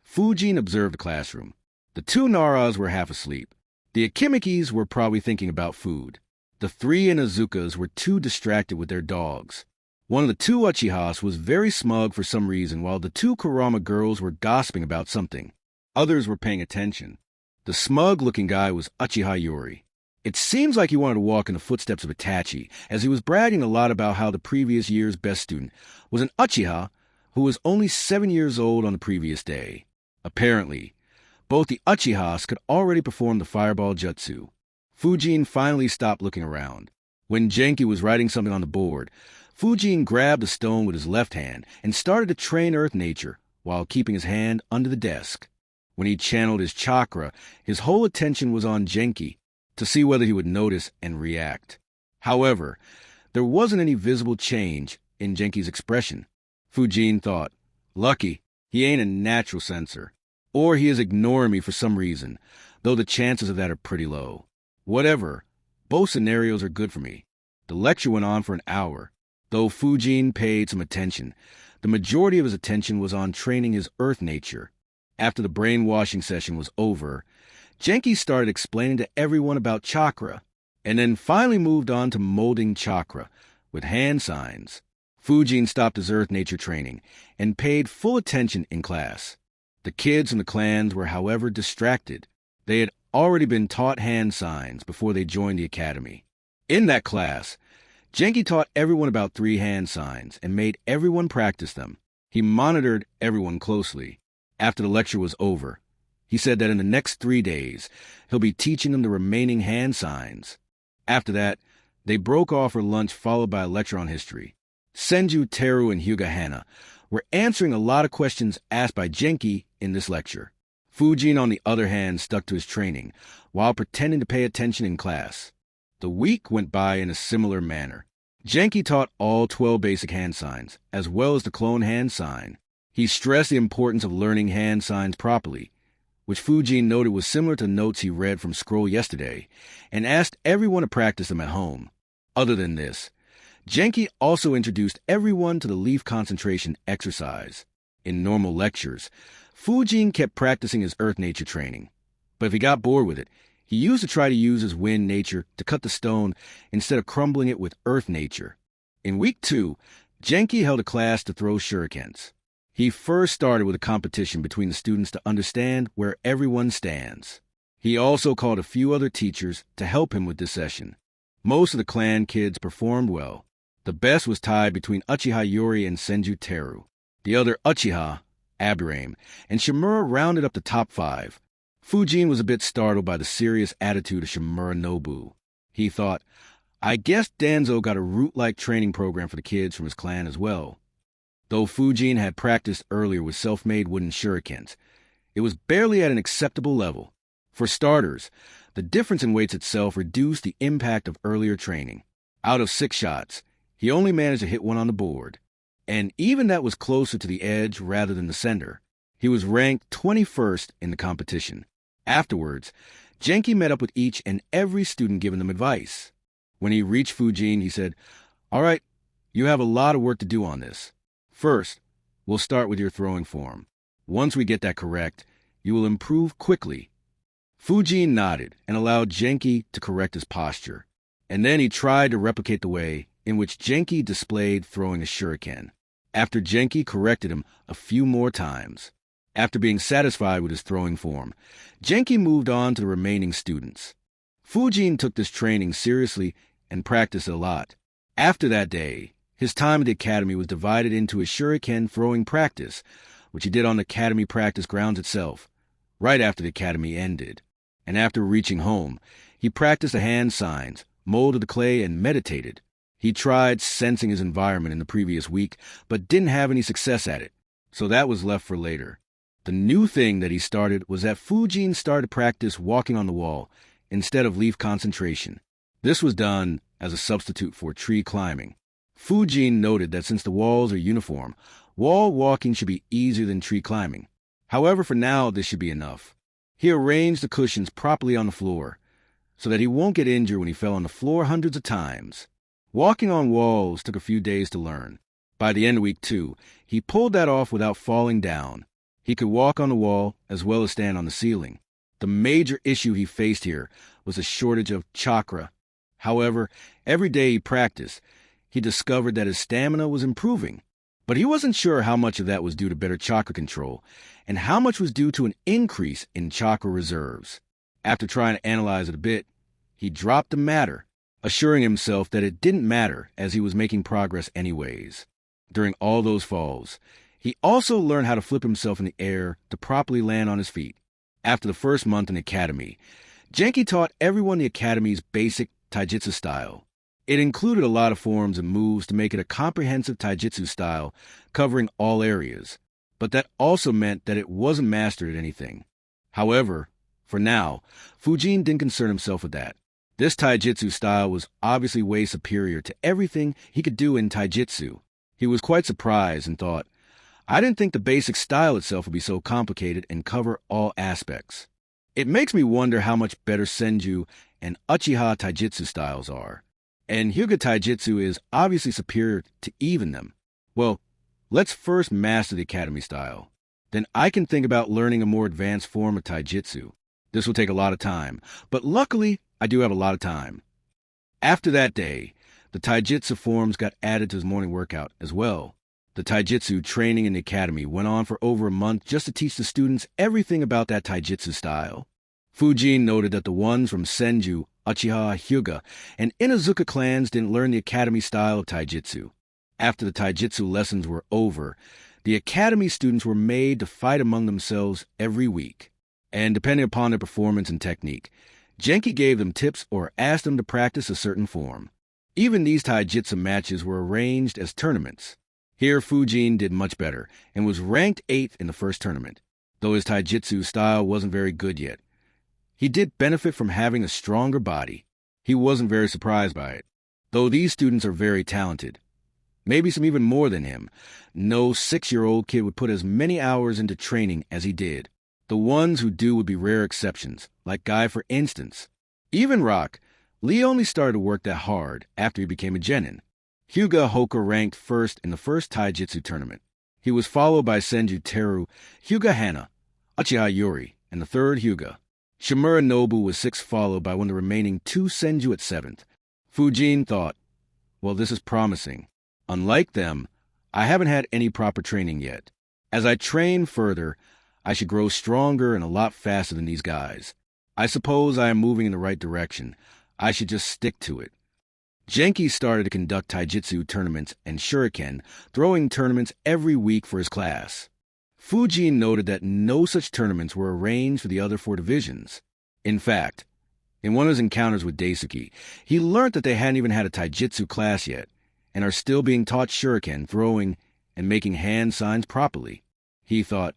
Fujin observed the classroom. The 2 Naras were half asleep. The Akimikis were probably thinking about food. The 3 Inazukas were too distracted with their dogs. One of the 2 Uchihas was very smug for some reason, while the 2 Kurama girls were gossiping about something. Others were paying attention. The smug-looking guy was Uchiha Yori. It seems like he wanted to walk in the footsteps of Itachi, as he was bragging a lot about how the previous year's best student was an Uchiha who was only 7 years old on the previous day. Apparently, both the Uchihas could already perform the fireball jutsu. Fujin finally stopped looking around. When Genki was writing something on the board, Fujin grabbed the stone with his left hand and started to train earth nature while keeping his hand under the desk. When he channeled his chakra, his whole attention was on Genki to see whether he would notice and react. However, there wasn't any visible change in Genki's expression. Fujin thought, lucky, he ain't a natural sensor. Or he is ignoring me for some reason, though the chances of that are pretty low. Whatever, both scenarios are good for me. The lecture went on for an hour. Though Fujin paid some attention, the majority of his attention was on training his earth nature. After the brainwashing session was over, Genki started explaining to everyone about chakra, and then finally moved on to molding chakra with hand signs. Fujin stopped his earth nature training and paid full attention in class. The kids in the clans were, however, distracted. They had already been taught hand signs before they joined the academy. In that class, Genki taught everyone about 3 hand signs and made everyone practice them. He monitored everyone closely. After the lecture was over, he said that in the next 3 days, he'll be teaching them the remaining hand signs. After that, they broke off for lunch, followed by a lecture on history. Senju Teru and Hyuga Hana were answering a lot of questions asked by Genki in this lecture. Fujin, on the other hand, stuck to his training, while pretending to pay attention in class. The week went by in a similar manner. Genki taught all 12 basic hand signs, as well as the clone hand sign. He stressed the importance of learning hand signs properly, which Fujin noted was similar to notes he read from Scroll yesterday, and asked everyone to practice them at home. Other than this, Genki also introduced everyone to the leaf concentration exercise. In normal lectures, Fujin kept practicing his earth nature training. But if he got bored with it, he used to try to use his wind nature to cut the stone instead of crumbling it with earth nature. In week 2, Genki held a class to throw shurikens. He first started with a competition between the students to understand where everyone stands. He also called a few other teachers to help him with this session. Most of the clan kids performed well. The best was tied between Uchiha Yori and Senju Teru. The other Uchiha, Abirame, and Shimura rounded up the top 5. Fujin was a bit startled by the serious attitude of Shimura Nobu. He thought, I guess Danzo got a root-like training program for the kids from his clan as well. Though Fujin had practiced earlier with self-made wooden shurikens, it was barely at an acceptable level. For starters, the difference in weights itself reduced the impact of earlier training. Out of 6 shots, he only managed to hit one on the board. And even that was closer to the edge rather than the center. He was ranked 21st in the competition. Afterwards, Genki met up with each and every student, giving them advice. When he reached Fujin, he said, All right, you have a lot of work to do on this. First, we'll start with your throwing form. Once we get that correct, you will improve quickly. Fujin nodded and allowed Genki to correct his posture. And then he tried to replicate the way in which Genki displayed throwing a shuriken. After Genki corrected him a few more times, After being satisfied with his throwing form, Genki moved on to the remaining students. Fujin took this training seriously and practiced a lot. After that day, his time at the academy was divided into a shuriken throwing practice, which he did on the academy practice grounds itself, right after the academy ended. And after reaching home, he practiced the hand signs, molded the clay, and meditated. He tried sensing his environment in the previous week, but didn't have any success at it, so that was left for later. The new thing that he started was that Fujin started to practice walking on the wall instead of leaf concentration. This was done as a substitute for tree climbing. Fujin noted that since the walls are uniform, wall walking should be easier than tree climbing. However, for now, this should be enough. He arranged the cushions properly on the floor so that he won't get injured when he fell on the floor hundreds of times. Walking on walls took a few days to learn. By the end of week 2, he pulled that off without falling down. He could walk on the wall as well as stand on the ceiling. The major issue he faced here was a shortage of chakra. However, every day he practiced, he discovered that his stamina was improving. But he wasn't sure how much of that was due to better chakra control and how much was due to an increase in chakra reserves. After trying to analyze it a bit, he dropped the matter, assuring himself that it didn't matter as he was making progress anyways. During all those falls, he also learned how to flip himself in the air to properly land on his feet. After the first month in the academy, Genki taught everyone the academy's basic taijutsu style. It included a lot of forms and moves to make it a comprehensive taijutsu style covering all areas, but that also meant that it wasn't mastered at anything. However, for now, Fujin didn't concern himself with that. This taijutsu style was obviously way superior to everything he could do in taijutsu. He was quite surprised and thought, I didn't think the basic style itself would be so complicated and cover all aspects. It makes me wonder how much better Senju and Uchiha taijutsu styles are. And Hyuga taijutsu is obviously superior to even them. Well, let's first master the academy style. Then I can think about learning a more advanced form of taijutsu. This will take a lot of time, but luckily I do have a lot of time. After that day, the taijutsu forms got added to his morning workout as well. The taijutsu training in the academy went on for over a month just to teach the students everything about that taijutsu style. Fujin noted that the ones from Senju, Uchiha, Hyuga, and Inazuka clans didn't learn the academy style of taijutsu. After the taijutsu lessons were over, the academy students were made to fight among themselves every week. And depending upon their performance and technique, Genki gave them tips or asked them to practice a certain form. Even these taijutsu matches were arranged as tournaments. Here Fujin did much better and was ranked 8th in the first tournament, though his taijutsu style wasn't very good yet. He did benefit from having a stronger body. He wasn't very surprised by it, though these students are very talented. Maybe some even more than him. No 6-year-old kid would put as many hours into training as he did. The ones who do would be rare exceptions, like Guy for instance. Even Rock, Lee only started to work that hard after he became a genin. Hyuga Hoka ranked first in the first taijutsu tournament. He was followed by Senju Teru, Hyuga Hana, Uchiha Yuri, and the third Hyuga. Shimura Nobu was 6th, followed by one of the remaining 2 Senju at 7th. Fujin thought, well, this is promising. Unlike them, I haven't had any proper training yet. As I train further, I should grow stronger and a lot faster than these guys. I suppose I am moving in the right direction. I should just stick to it. Genki started to conduct taijutsu tournaments and shuriken throwing tournaments every week for his class. Fujin noted that no such tournaments were arranged for the other 4 divisions. In fact, in one of his encounters with Daisuke, he learned that they hadn't even had a taijutsu class yet and are still being taught shuriken throwing and making hand signs properly. He thought,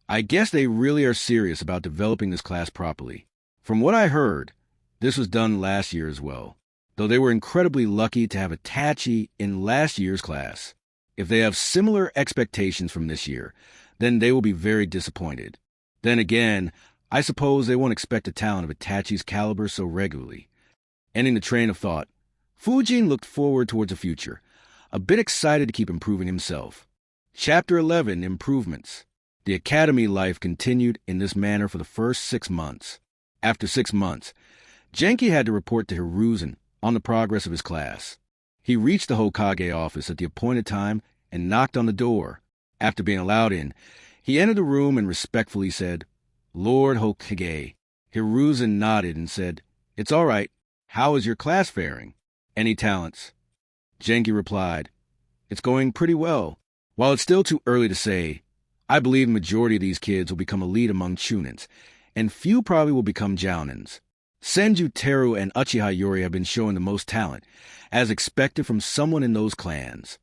I guess they really are serious about developing this class properly. From what I heard, this was done last year as well, though they were incredibly lucky to have a Tachi in last year's class. If they have similar expectations from this year, then they will be very disappointed. Then again, I suppose they won't expect the talent of a Tachi's caliber so regularly. Ending the train of thought, Fujin looked forward towards the future, a bit excited to keep improving himself. Chapter 11, Improvements. The academy life continued in this manner for the first 6 months. After 6 months, Genki had to report to Hiruzen on the progress of his class. He reached the Hokage office at the appointed time and knocked on the door. After being allowed in, He entered the room and respectfully said, "Lord Hokage." Hiruzen nodded and said, "It's all right. How is your class faring? Any talents?" Genki replied, "It's going pretty well. While it's still too early to say, I believe the majority of these kids will become elite among Chunins, and few probably will become Jounins. Senju, Teru, and Uchiha Yori have been showing the most talent, as expected from someone in those clans.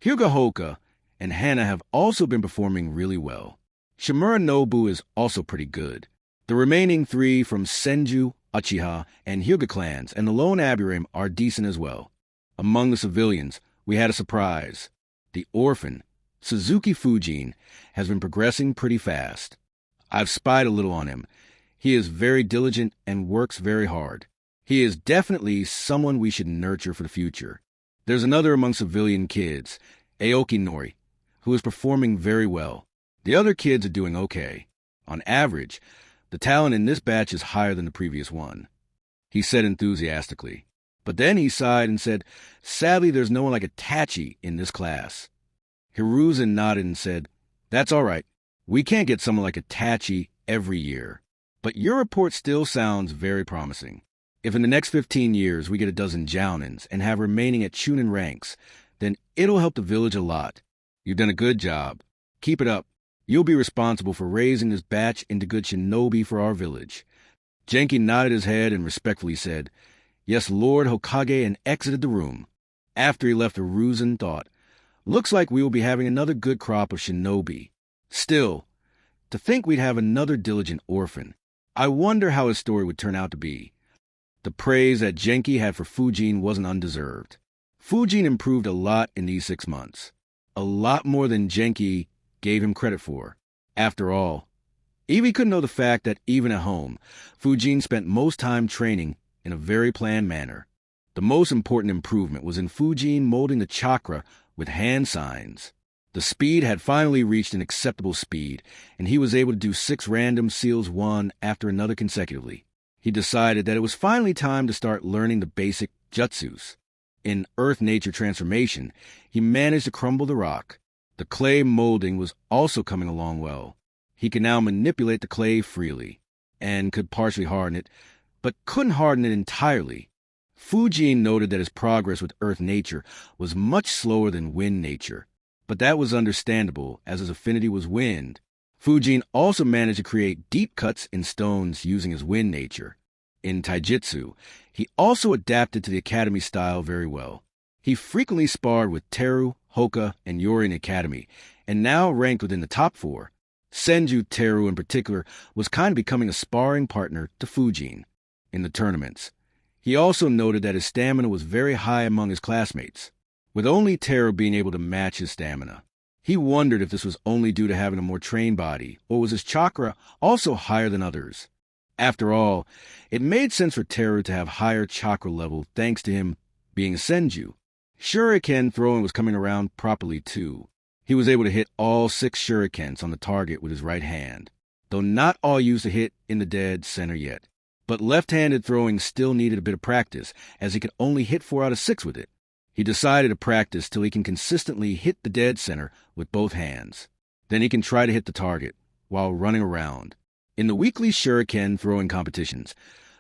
Hyuga Hoka and Hana have also been performing really well. Shimura Nobu is also pretty good. The remaining three from Senju, Uchiha, and Hyuga clans and the lone Aburame are decent as well. Among the civilians, we had a surprise. The orphan, Suzuki Fujin, has been progressing pretty fast. I've spied a little on him. He is very diligent and works very hard. He is definitely someone we should nurture for the future. There's another among civilian kids, Aoki Nori, who is performing very well. The other kids are doing okay. On average, the talent in this batch is higher than the previous one," he said enthusiastically. But then he sighed and said, "Sadly, there's no one like Itachi in this class." Hiruzen nodded and said, "That's all right. We can't get someone like Itachi every year. But your report still sounds very promising. If in the next 15 years we get a dozen Jounins and have remaining at Chunin ranks, then it'll help the village a lot. You've done a good job. Keep it up. You'll be responsible for raising this batch into good shinobi for our village." Genki nodded his head and respectfully said, "Yes, Lord Hokage," and exited the room. After he left, Hiruzen thought, "Looks like we will be having another good crop of shinobi. Still, to think we'd have another diligent orphan. I wonder how his story would turn out to be." The praise that Genki had for Fujin wasn't undeserved. Fujin improved a lot in these 6 months. A lot more than Genki gave him credit for. After all, Evie couldn't know the fact that even at home, Fujin spent most time training in a very planned manner. The most important improvement was in Fujin molding the chakra with hand signs. The speed had finally reached an acceptable speed, and he was able to do 6 random seals one after another consecutively. He decided that it was finally time to start learning the basic jutsus. In earth-nature transformation, he managed to crumble the rock. The clay molding was also coming along well. He could now manipulate the clay freely, and could partially harden it, but couldn't harden it entirely. Fujin noted that his progress with earth nature was much slower than wind nature, but that was understandable as his affinity was wind. Fujin also managed to create deep cuts in stones using his wind nature. In taijutsu, he also adapted to the academy style very well. He frequently sparred with Teru, Hoka, and Yori in the academy, and now ranked within the top 4. Senju Teru in particular was kind of becoming a sparring partner to Fujin in the tournaments. He also noted that his stamina was very high among his classmates, with only Teru being able to match his stamina. He wondered if this was only due to having a more trained body, or was his chakra also higher than others. After all, it made sense for Teru to have higher chakra level thanks to him being a Senju. Shuriken throwing was coming around properly too. He was able to hit all 6 shurikens on the target with his right hand, though not all used to hit in the dead center yet. But left-handed throwing still needed a bit of practice, as he could only hit 4 out of 6 with it. He decided to practice till he can consistently hit the dead center with both hands. Then he can try to hit the target while running around. In the weekly shuriken throwing competitions,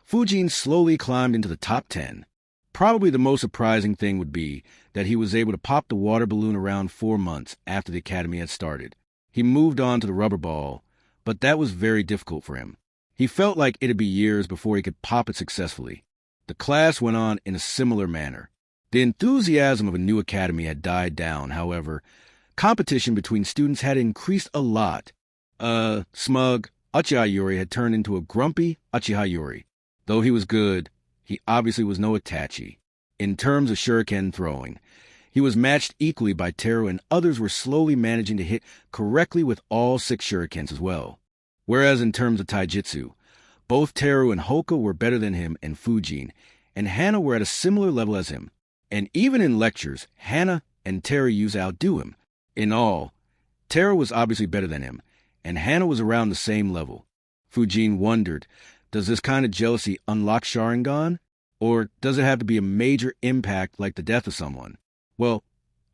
Fujin slowly climbed into the top 10. Probably the most surprising thing would be that he was able to pop the water balloon around 4 months after the academy had started. He moved on to the rubber ball, but that was very difficult for him. He felt like it'd be years before he could pop it successfully. The class went on in a similar manner. The enthusiasm of a new academy had died down, however. Competition between students had increased a lot. Smug Uchiha Yori had turned into a grumpy Uchiha Yori. Though he was good, he obviously was no Itachi. In terms of shuriken throwing, he was matched equally by Teru, and others were slowly managing to hit correctly with all 6 shurikens as well. Whereas in terms of taijutsu, both Teru and Hoka were better than him and Fujin, and Hana were at a similar level as him. And even in lectures, Hana and Teru used to outdo him. In all, Teru was obviously better than him, and Hana was around the same level. Fujin wondered, does this kind of jealousy unlock Sharingan? Or does it have to be a major impact like the death of someone? Well,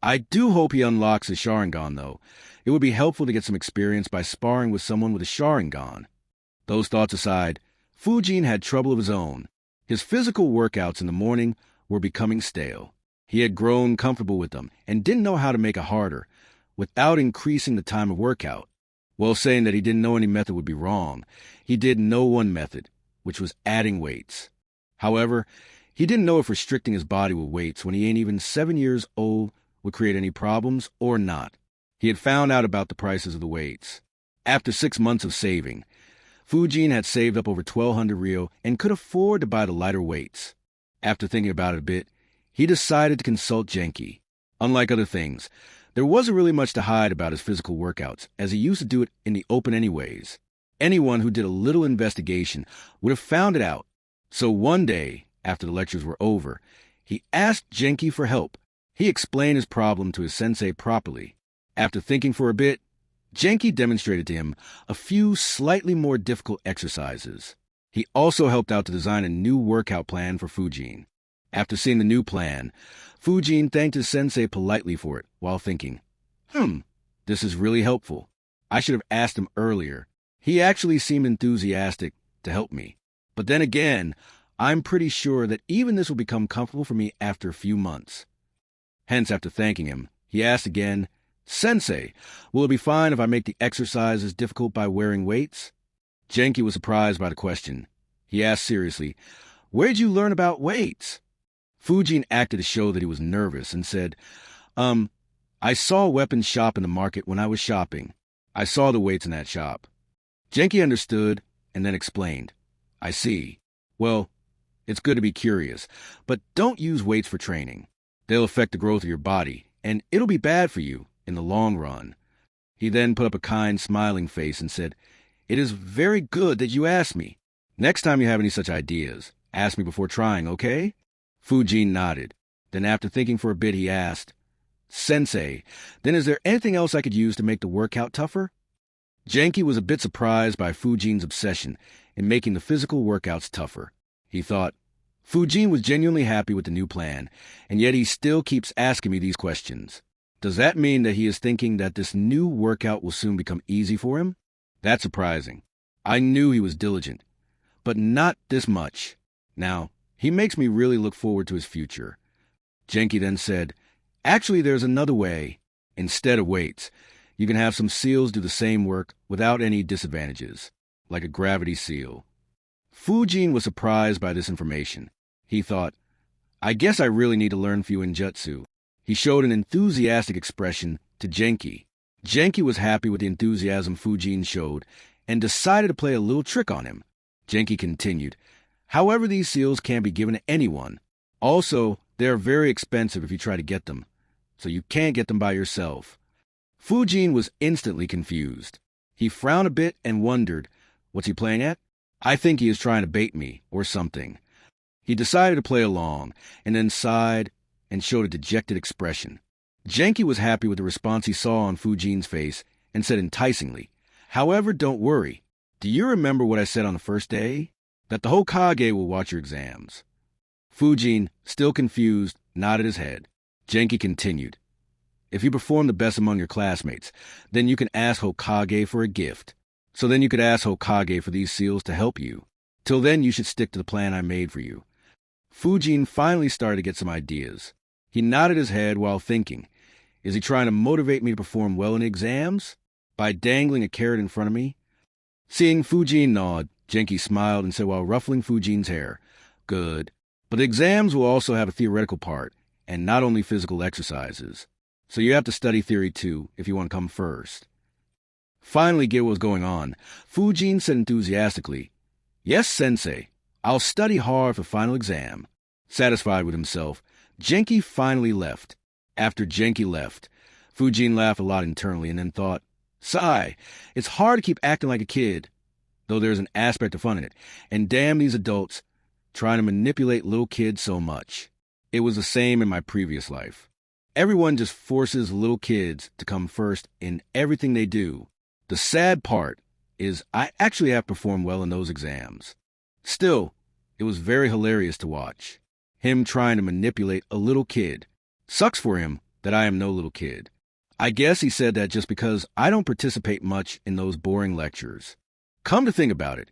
I do hope he unlocks his Sharingan, though. It would be helpful to get some experience by sparring with someone with a Sharingan. Those thoughts aside, Fujin had trouble of his own. His physical workouts in the morning were becoming stale. He had grown comfortable with them and didn't know how to make it harder without increasing the time of workout. Well, saying that he didn't know any method would be wrong. He did know one method, which was adding weights. However, he didn't know if restricting his body with weights when he ain't even 7 years old would create any problems or not. He had found out about the prices of the weights. After 6 months of saving, Fujin had saved up over 1,200 ryo and could afford to buy the lighter weights. After thinking about it a bit, he decided to consult Genki. Unlike other things, there wasn't really much to hide about his physical workouts, as he used to do it in the open anyways. Anyone who did a little investigation would have found it out. So one day, after the lectures were over, he asked Genki for help. He explained his problem to his sensei properly. After thinking for a bit, Genki demonstrated to him a few slightly more difficult exercises. He also helped out to design a new workout plan for Fujin. After seeing the new plan, Fujin thanked his sensei politely for it while thinking, this is really helpful. I should have asked him earlier. He actually seemed enthusiastic to help me. But then again, I'm pretty sure that even this will become comfortable for me after a few months. Hence, after thanking him, he asked again, Sensei, will it be fine if I make the exercises difficult by wearing weights? Genki was surprised by the question. He asked seriously, Where'd you learn about weights? Fujin acted to show that he was nervous and said, I saw a weapons shop in the market when I was shopping. I saw the weights in that shop. Genki understood and then explained. I see. Well, it's good to be curious, but don't use weights for training. They'll affect the growth of your body, and it'll be bad for you in the long run. He then put up a kind, smiling face and said, It is very good that you asked me. Next time you have any such ideas, ask me before trying, okay? Fujin nodded. Then after thinking for a bit, he asked, Sensei, then is there anything else I could use to make the workout tougher? Genki was a bit surprised by Fujin's obsession in making the physical workouts tougher. He thought, Fujin was genuinely happy with the new plan, and yet he still keeps asking me these questions. Does that mean that he is thinking that this new workout will soon become easy for him? That's surprising. I knew he was diligent, but not this much. Now, he makes me really look forward to his future. Genki then said, Actually, there's another way. Instead of weights, you can have some seals do the same work without any disadvantages, like a gravity seal. Fujin was surprised by this information. He thought, I guess I really need to learn Fuinjutsu. He showed an enthusiastic expression to Genki. Genki was happy with the enthusiasm Fujin showed and decided to play a little trick on him. Genki continued, However, these seals can't be given to anyone. Also, they are very expensive if you try to get them, so you can't get them by yourself. Fujin was instantly confused. He frowned a bit and wondered, what's he playing at? I think he is trying to bait me, or something. He decided to play along, and then sighed and showed a dejected expression. Genki was happy with the response he saw on Fujin's face and said enticingly, However, don't worry. Do you remember what I said on the first day? That the Hokage will watch your exams. Fujin, still confused, nodded his head. Genki continued, If you perform the best among your classmates, then you can ask Hokage for a gift. So then you could ask Hokage for these seals to help you. Till then, you should stick to the plan I made for you. Fujin finally started to get some ideas. He nodded his head while thinking, Is he trying to motivate me to perform well in exams? By dangling a carrot in front of me? Seeing Fujin nod, Genki smiled and said while ruffling Fujin's hair, Good. But the exams will also have a theoretical part, and not only physical exercises. So you have to study theory too, if you want to come first. Finally, get what was going on. Fujin said enthusiastically, Yes, sensei. I'll study hard for final exam. Satisfied with himself, Genki finally left. After Genki left, Fujin laughed a lot internally and then thought, Sigh, it's hard to keep acting like a kid, though there's an aspect of fun in it, and damn these adults trying to manipulate little kids so much. It was the same in my previous life. Everyone just forces little kids to come first in everything they do. The sad part is I actually have performed well in those exams. Still, it was very hilarious to watch. Him trying to manipulate a little kid. Sucks for him, that I am no little kid. I guess he said that just because I don't participate much in those boring lectures. Come to think about it,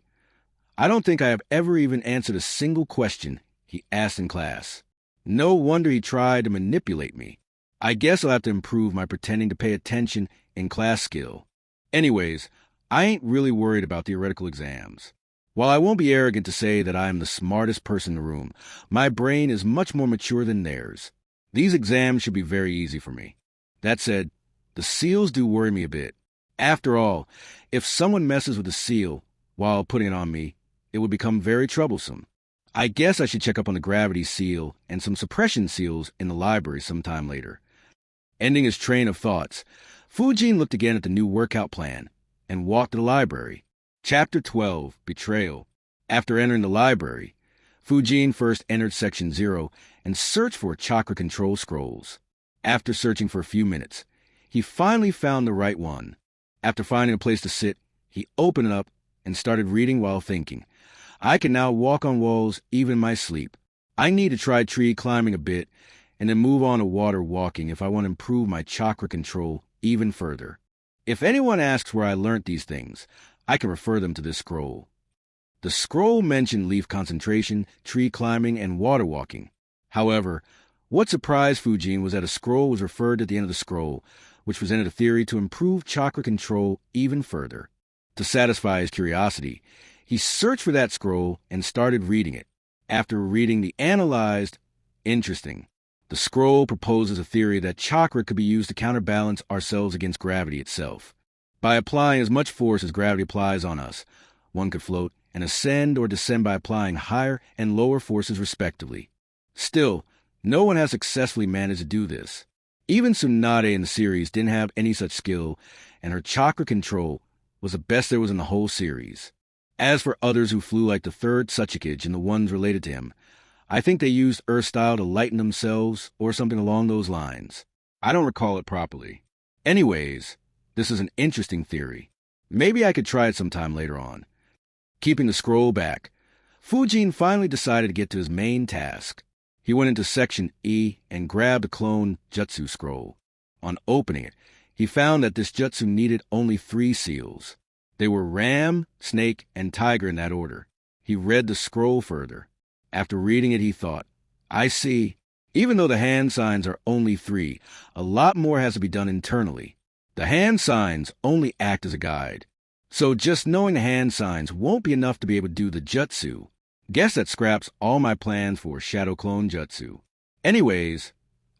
I don't think I have ever even answered a single question he asked in class. No wonder he tried to manipulate me. I guess I'll have to improve my pretending to pay attention in class skill. Anyways, I ain't really worried about theoretical exams. While I won't be arrogant to say that I am the smartest person in the room, my brain is much more mature than theirs. These exams should be very easy for me. That said, the seals do worry me a bit. After all, if someone messes with the seal while putting it on me, it would become very troublesome. I guess I should check up on the gravity seal and some suppression seals in the library sometime later. Ending his train of thoughts, Fujin looked again at the new workout plan and walked to the library. Chapter 12, Betrayal. After entering the library, Fujin first entered Section 0 and searched for chakra control scrolls. After searching for a few minutes, he finally found the right one. After finding a place to sit, he opened it up and started reading while thinking. I can now walk on walls even in my sleep. I need to try tree climbing a bit and then move on to water walking if I want to improve my chakra control even further. If anyone asks where I learnt these things, I can refer them to this scroll. The scroll mentioned leaf concentration, tree climbing, and water walking. However, what surprised Fujin was that a scroll was referred at the end of the scroll, which presented a theory to improve chakra control even further. To satisfy his curiosity, he searched for that scroll and started reading it. After reading the analyzed, interesting. The scroll proposes a theory that chakra could be used to counterbalance ourselves against gravity itself. By applying as much force as gravity applies on us, one could float and ascend or descend by applying higher and lower forces respectively. Still, no one has successfully managed to do this. Even Tsunade in the series didn't have any such skill, and her chakra control was the best there was in the whole series. As for others who flew like the third Tsuchikage and the ones related to him, I think they used Earth style to lighten themselves or something along those lines. I don't recall it properly. Anyways, this is an interesting theory. Maybe I could try it sometime later on. Keeping the scroll back, Fujin finally decided to get to his main task. He went into Section E and grabbed the clone jutsu scroll. On opening it, he found that this jutsu needed only 3 seals. They were ram, snake, and tiger in that order. He read the scroll further. After reading it, he thought, I see. Even though the hand signs are only 3, a lot more has to be done internally. The hand signs only act as a guide. So just knowing the hand signs won't be enough to be able to do the jutsu. Guess that scraps all my plans for Shadow Clone Jutsu. Anyways,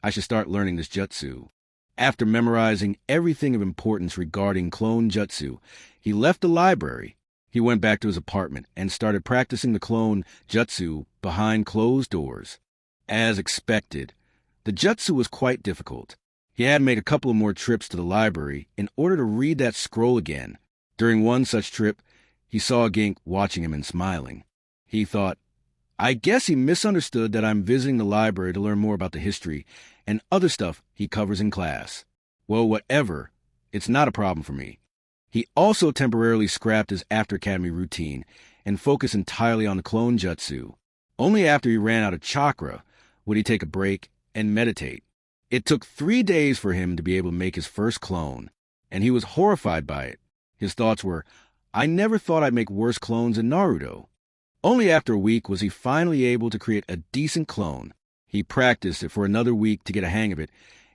I should start learning this jutsu. After memorizing everything of importance regarding clone jutsu, he left the library. He went back to his apartment and started practicing the clone jutsu behind closed doors. As expected, the jutsu was quite difficult. He had to make a couple of more trips to the library in order to read that scroll again. During one such trip, he saw a Gink watching him and smiling. He thought, I guess he misunderstood that I'm visiting the library to learn more about the history and other stuff he covers in class. Well, whatever, it's not a problem for me. He also temporarily scrapped his after-academy routine and focused entirely on the clone jutsu. Only after he ran out of chakra would he take a break and meditate. It took 3 days for him to be able to make his first clone, and he was horrified by it. His thoughts were, I never thought I'd make worse clones than Naruto. Only after a week was he finally able to create a decent clone. He practiced it for another week to get a hang of it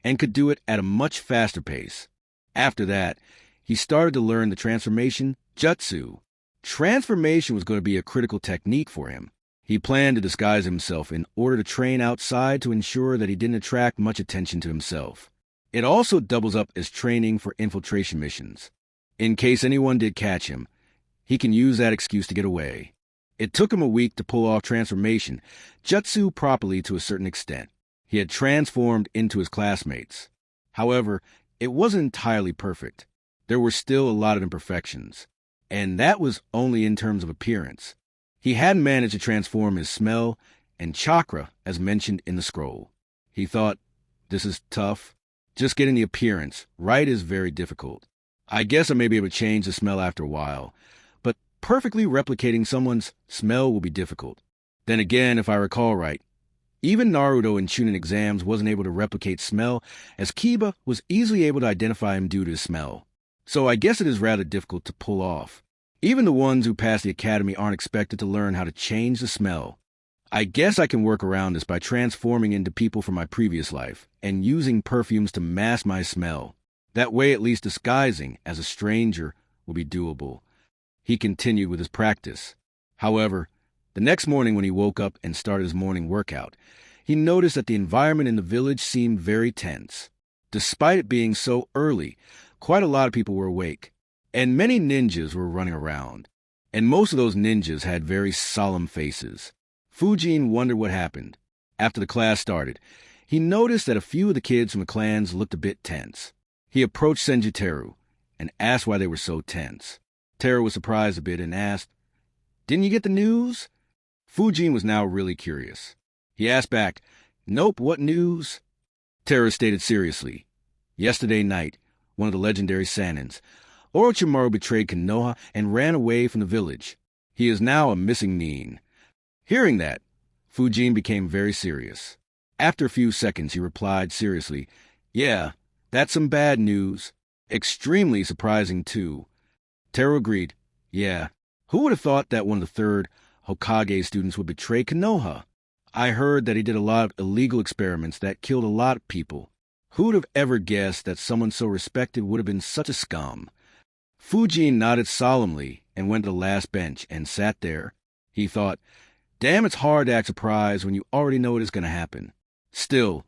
and could do it at a much faster pace. After that, he started to learn the transformation jutsu. Transformation was going to be a critical technique for him. He planned to disguise himself in order to train outside to ensure that he didn't attract much attention to himself. It also doubles up as training for infiltration missions. In case anyone did catch him, he can use that excuse to get away. It took him a week to pull off transformation jutsu properly to a certain extent. He had transformed into his classmates. However, it wasn't entirely perfect. There were still a lot of imperfections, and that was only in terms of appearance. He hadn't managed to transform his smell and chakra as mentioned in the scroll. He thought, this is tough. Just getting the appearance right is very difficult. I guess I may be able to change the smell after a while, but perfectly replicating someone's smell will be difficult. Then again, if I recall right, Even Naruto in Chunin exams wasn't able to replicate smell, as Kiba was easily able to identify him due to his smell. So I guess it is rather difficult to pull off. Even the ones who pass the academy aren't expected to learn how to change the smell. I guess I can work around this by transforming into people from my previous life and using perfumes to mask my smell. That way, at least disguising as a stranger will be doable. He continued with his practice. However, the next morning when he woke up and started his morning workout, he noticed that the environment in the village seemed very tense. Despite it being so early, quite a lot of people were awake, and many ninjas were running around. And most of those ninjas had very solemn faces. Fujin wondered what happened. After the class started, he noticed that a few of the kids from the clans looked a bit tense. He approached Senju Teru and asked why they were so tense. Teru was surprised a bit and asked, "Didn't you get the news?" Fujin was now really curious. He asked back, "Nope, what news?" Teru stated seriously, "Yesterday night, one of the legendary Sanins, Orochimaru betrayed Konoha and ran away from the village. He is now a missing nin." Hearing that, Fujin became very serious. After a few seconds, he replied seriously, "Yeah, that's some bad news. Extremely surprising, too." Teru agreed, "Yeah, who would have thought that one of the third Hokage students would betray Konoha? I heard that he did a lot of illegal experiments that killed a lot of people. Who would have ever guessed that someone so respected would have been such a scum?" Fujin nodded solemnly and went to the last bench and sat there. He thought, damn, it's hard to act surprised when you already know it is going to happen. Still,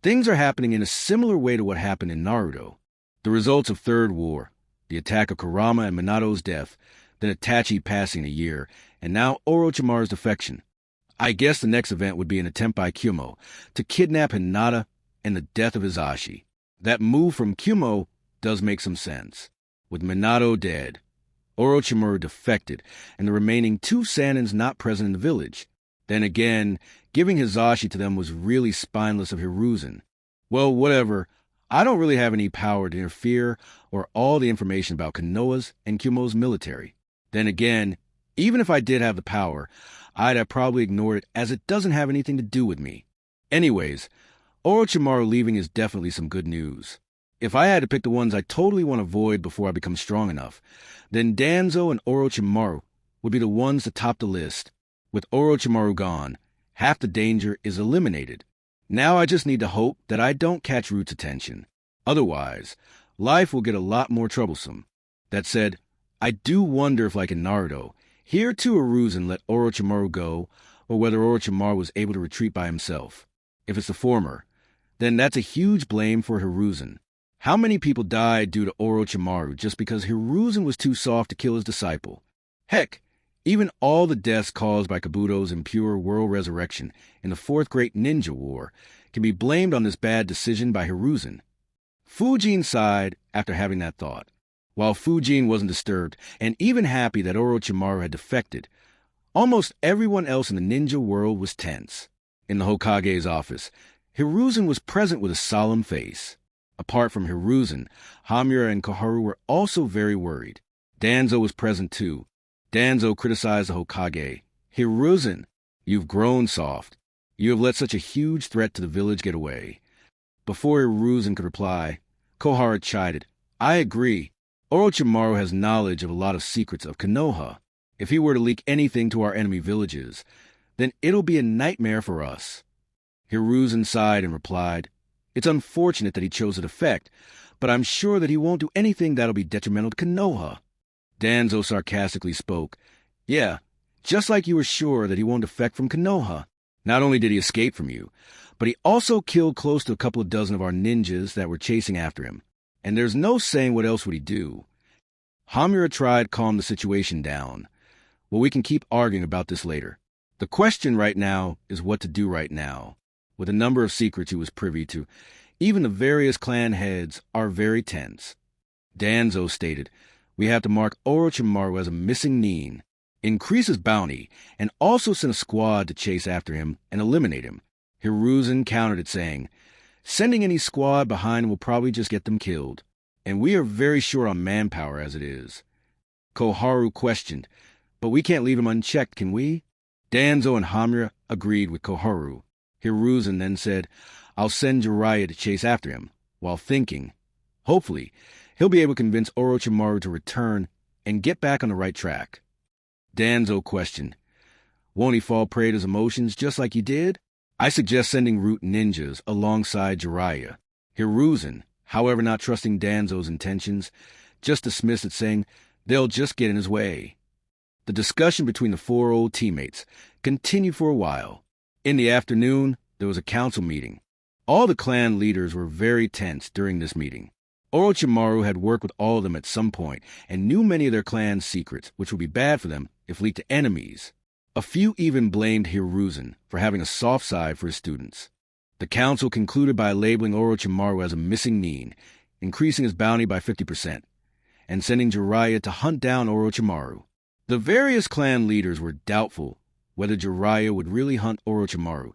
things are happening in a similar way to what happened in Naruto. The results of Third War, the attack of Kurama and Minato's death, then Itachi passing a year, and now Orochimaru's defection. I guess the next event would be an attempt by Kyumo to kidnap Hinata and the death of Hizashi. That move from Kyumo does make some sense. With Minato dead, Orochimaru defected, and the remaining two Sanins not present in the village. Then again, giving Hizashi to them was really spineless of Hiruzen. Well, whatever. I don't really have any power to interfere or all the information about Konoha's and Kyumo's military. Then again, even if I did have the power, I'd have probably ignored it as it doesn't have anything to do with me. Anyways, Orochimaru leaving is definitely some good news. If I had to pick the ones I totally want to avoid before I become strong enough, then Danzo and Orochimaru would be the ones to top the list. With Orochimaru gone, half the danger is eliminated. Now I just need to hope that I don't catch Root's attention. Otherwise, life will get a lot more troublesome. That said, I do wonder if, like in Naruto, here too Hiruzen let Orochimaru go, or whether Orochimaru was able to retreat by himself. If it's the former, then that's a huge blame for Hiruzen. How many people died due to Orochimaru just because Hiruzen was too soft to kill his disciple? Heck, even all the deaths caused by Kabuto's impure world resurrection in the Fourth Great Ninja War can be blamed on this bad decision by Hiruzen. Fujin sighed after having that thought. While Fujin wasn't disturbed and even happy that Orochimaru had defected, almost everyone else in the ninja world was tense. In the Hokage's office, Hiruzen was present with a solemn face. Apart from Hiruzen, Hamura and Koharu were also very worried. Danzo was present too. Danzo criticized the Hokage. "Hiruzen, you've grown soft. You have let such a huge threat to the village get away." Before Hiruzen could reply, Koharu chided, "I agree. Orochimaru has knowledge of a lot of secrets of Konoha. If he were to leak anything to our enemy villages, then it'll be a nightmare for us." Hiruzen sighed and replied, "It's unfortunate that he chose to defect, but I'm sure that he won't do anything that'll be detrimental to Konoha." Danzo sarcastically spoke, "Yeah, just like you were sure that he won't defect from Konoha. Not only did he escape from you, but he also killed close to a couple of dozen of our ninjas that were chasing after him. And there's no saying what else would he do." Hamura tried to calm the situation down. "Well, we can keep arguing about this later. The question right now is what to do right now. With a number of secrets he was privy to, even the various clan heads are very tense." Danzo stated, "We have to mark Orochimaru as a missing nin, increase his bounty, and also send a squad to chase after him and eliminate him." Hiruzen countered it, saying, "Sending any squad behind him will probably just get them killed, and we are very short on manpower as it is." Koharu questioned, "But we can't leave him unchecked, can we?" Danzo and Hamura agreed with Koharu. Hiruzen then said, "I'll send Jiraiya to chase after him," while thinking, hopefully, he'll be able to convince Orochimaru to return and get back on the right track. Danzo questioned, "Won't he fall prey to his emotions just like you did?" I suggest sending root ninjas alongside Jiraiya. Hiruzen, however not trusting Danzo's intentions, just dismissed it, saying they'll just get in his way. The discussion between the four old teammates continued for a while. In the afternoon, there was a council meeting. All the clan leaders were very tense during this meeting. Orochimaru had worked with all of them at some point and knew many of their clan's secrets, which would be bad for them if leaked to enemies. A few even blamed Hiruzen for having a soft side for his students. The council concluded by labeling Orochimaru as a missing nin, increasing his bounty by 50%, and sending Jiraiya to hunt down Orochimaru. The various clan leaders were doubtful whether Jiraiya would really hunt Orochimaru.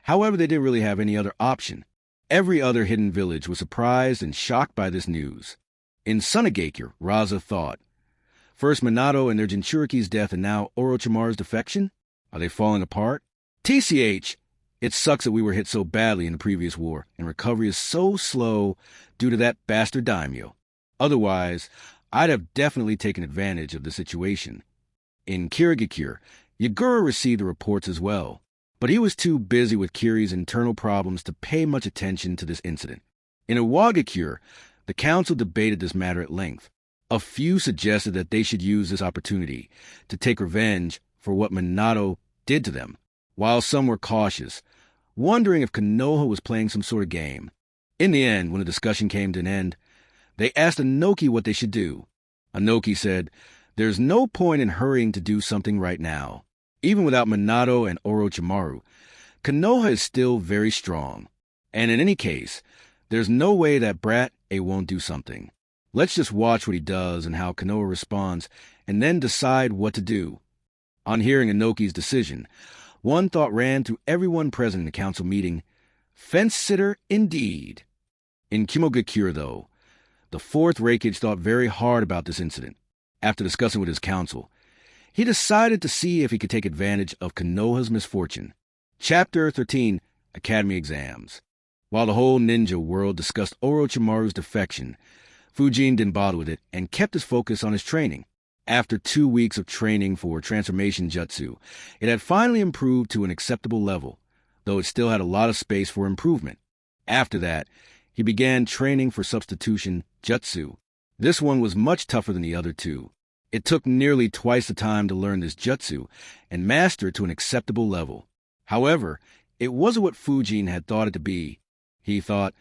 However, they didn't really have any other option. Every other hidden village was surprised and shocked by this news. In Sunagakure, Raza thought, first Minato and their Jinchuriki's death and now Orochimaru's defection? Are they falling apart? TCH, it sucks that we were hit so badly in the previous war, and recovery is so slow due to that bastard daimyo. Otherwise, I'd have definitely taken advantage of the situation. In Kirigakure, Yagura received the reports as well, but he was too busy with Kiri's internal problems to pay much attention to this incident. In Iwagakure, the council debated this matter at length. A few suggested that they should use this opportunity to take revenge for what Minato did to them, while some were cautious, wondering if Konoha was playing some sort of game. In the end, when the discussion came to an end, they asked Inoki what they should do. Inoki said, "There's no point in hurrying to do something right now. Even without Minato and Orochimaru, Konoha is still very strong. And in any case, there's no way that Brat A won't do something. Let's just watch what he does and how Konoha responds, and then decide what to do." On hearing Inoki's decision, one thought ran through everyone present in the council meeting: fence-sitter indeed. In Kimogakure, though, the fourth Reikage thought very hard about this incident. After discussing with his council, he decided to see if he could take advantage of Konoha's misfortune. Chapter 13, Academy Exams. While the whole ninja world discussed Orochimaru's defection, Fujin didn't bother with it and kept his focus on his training. After 2 weeks of training for transformation jutsu, it had finally improved to an acceptable level, though it still had a lot of space for improvement. After that, he began training for substitution jutsu. This one was much tougher than the other two. It took nearly twice the time to learn this jutsu and master it to an acceptable level. However, it wasn't what Fujin had thought it to be. He thought,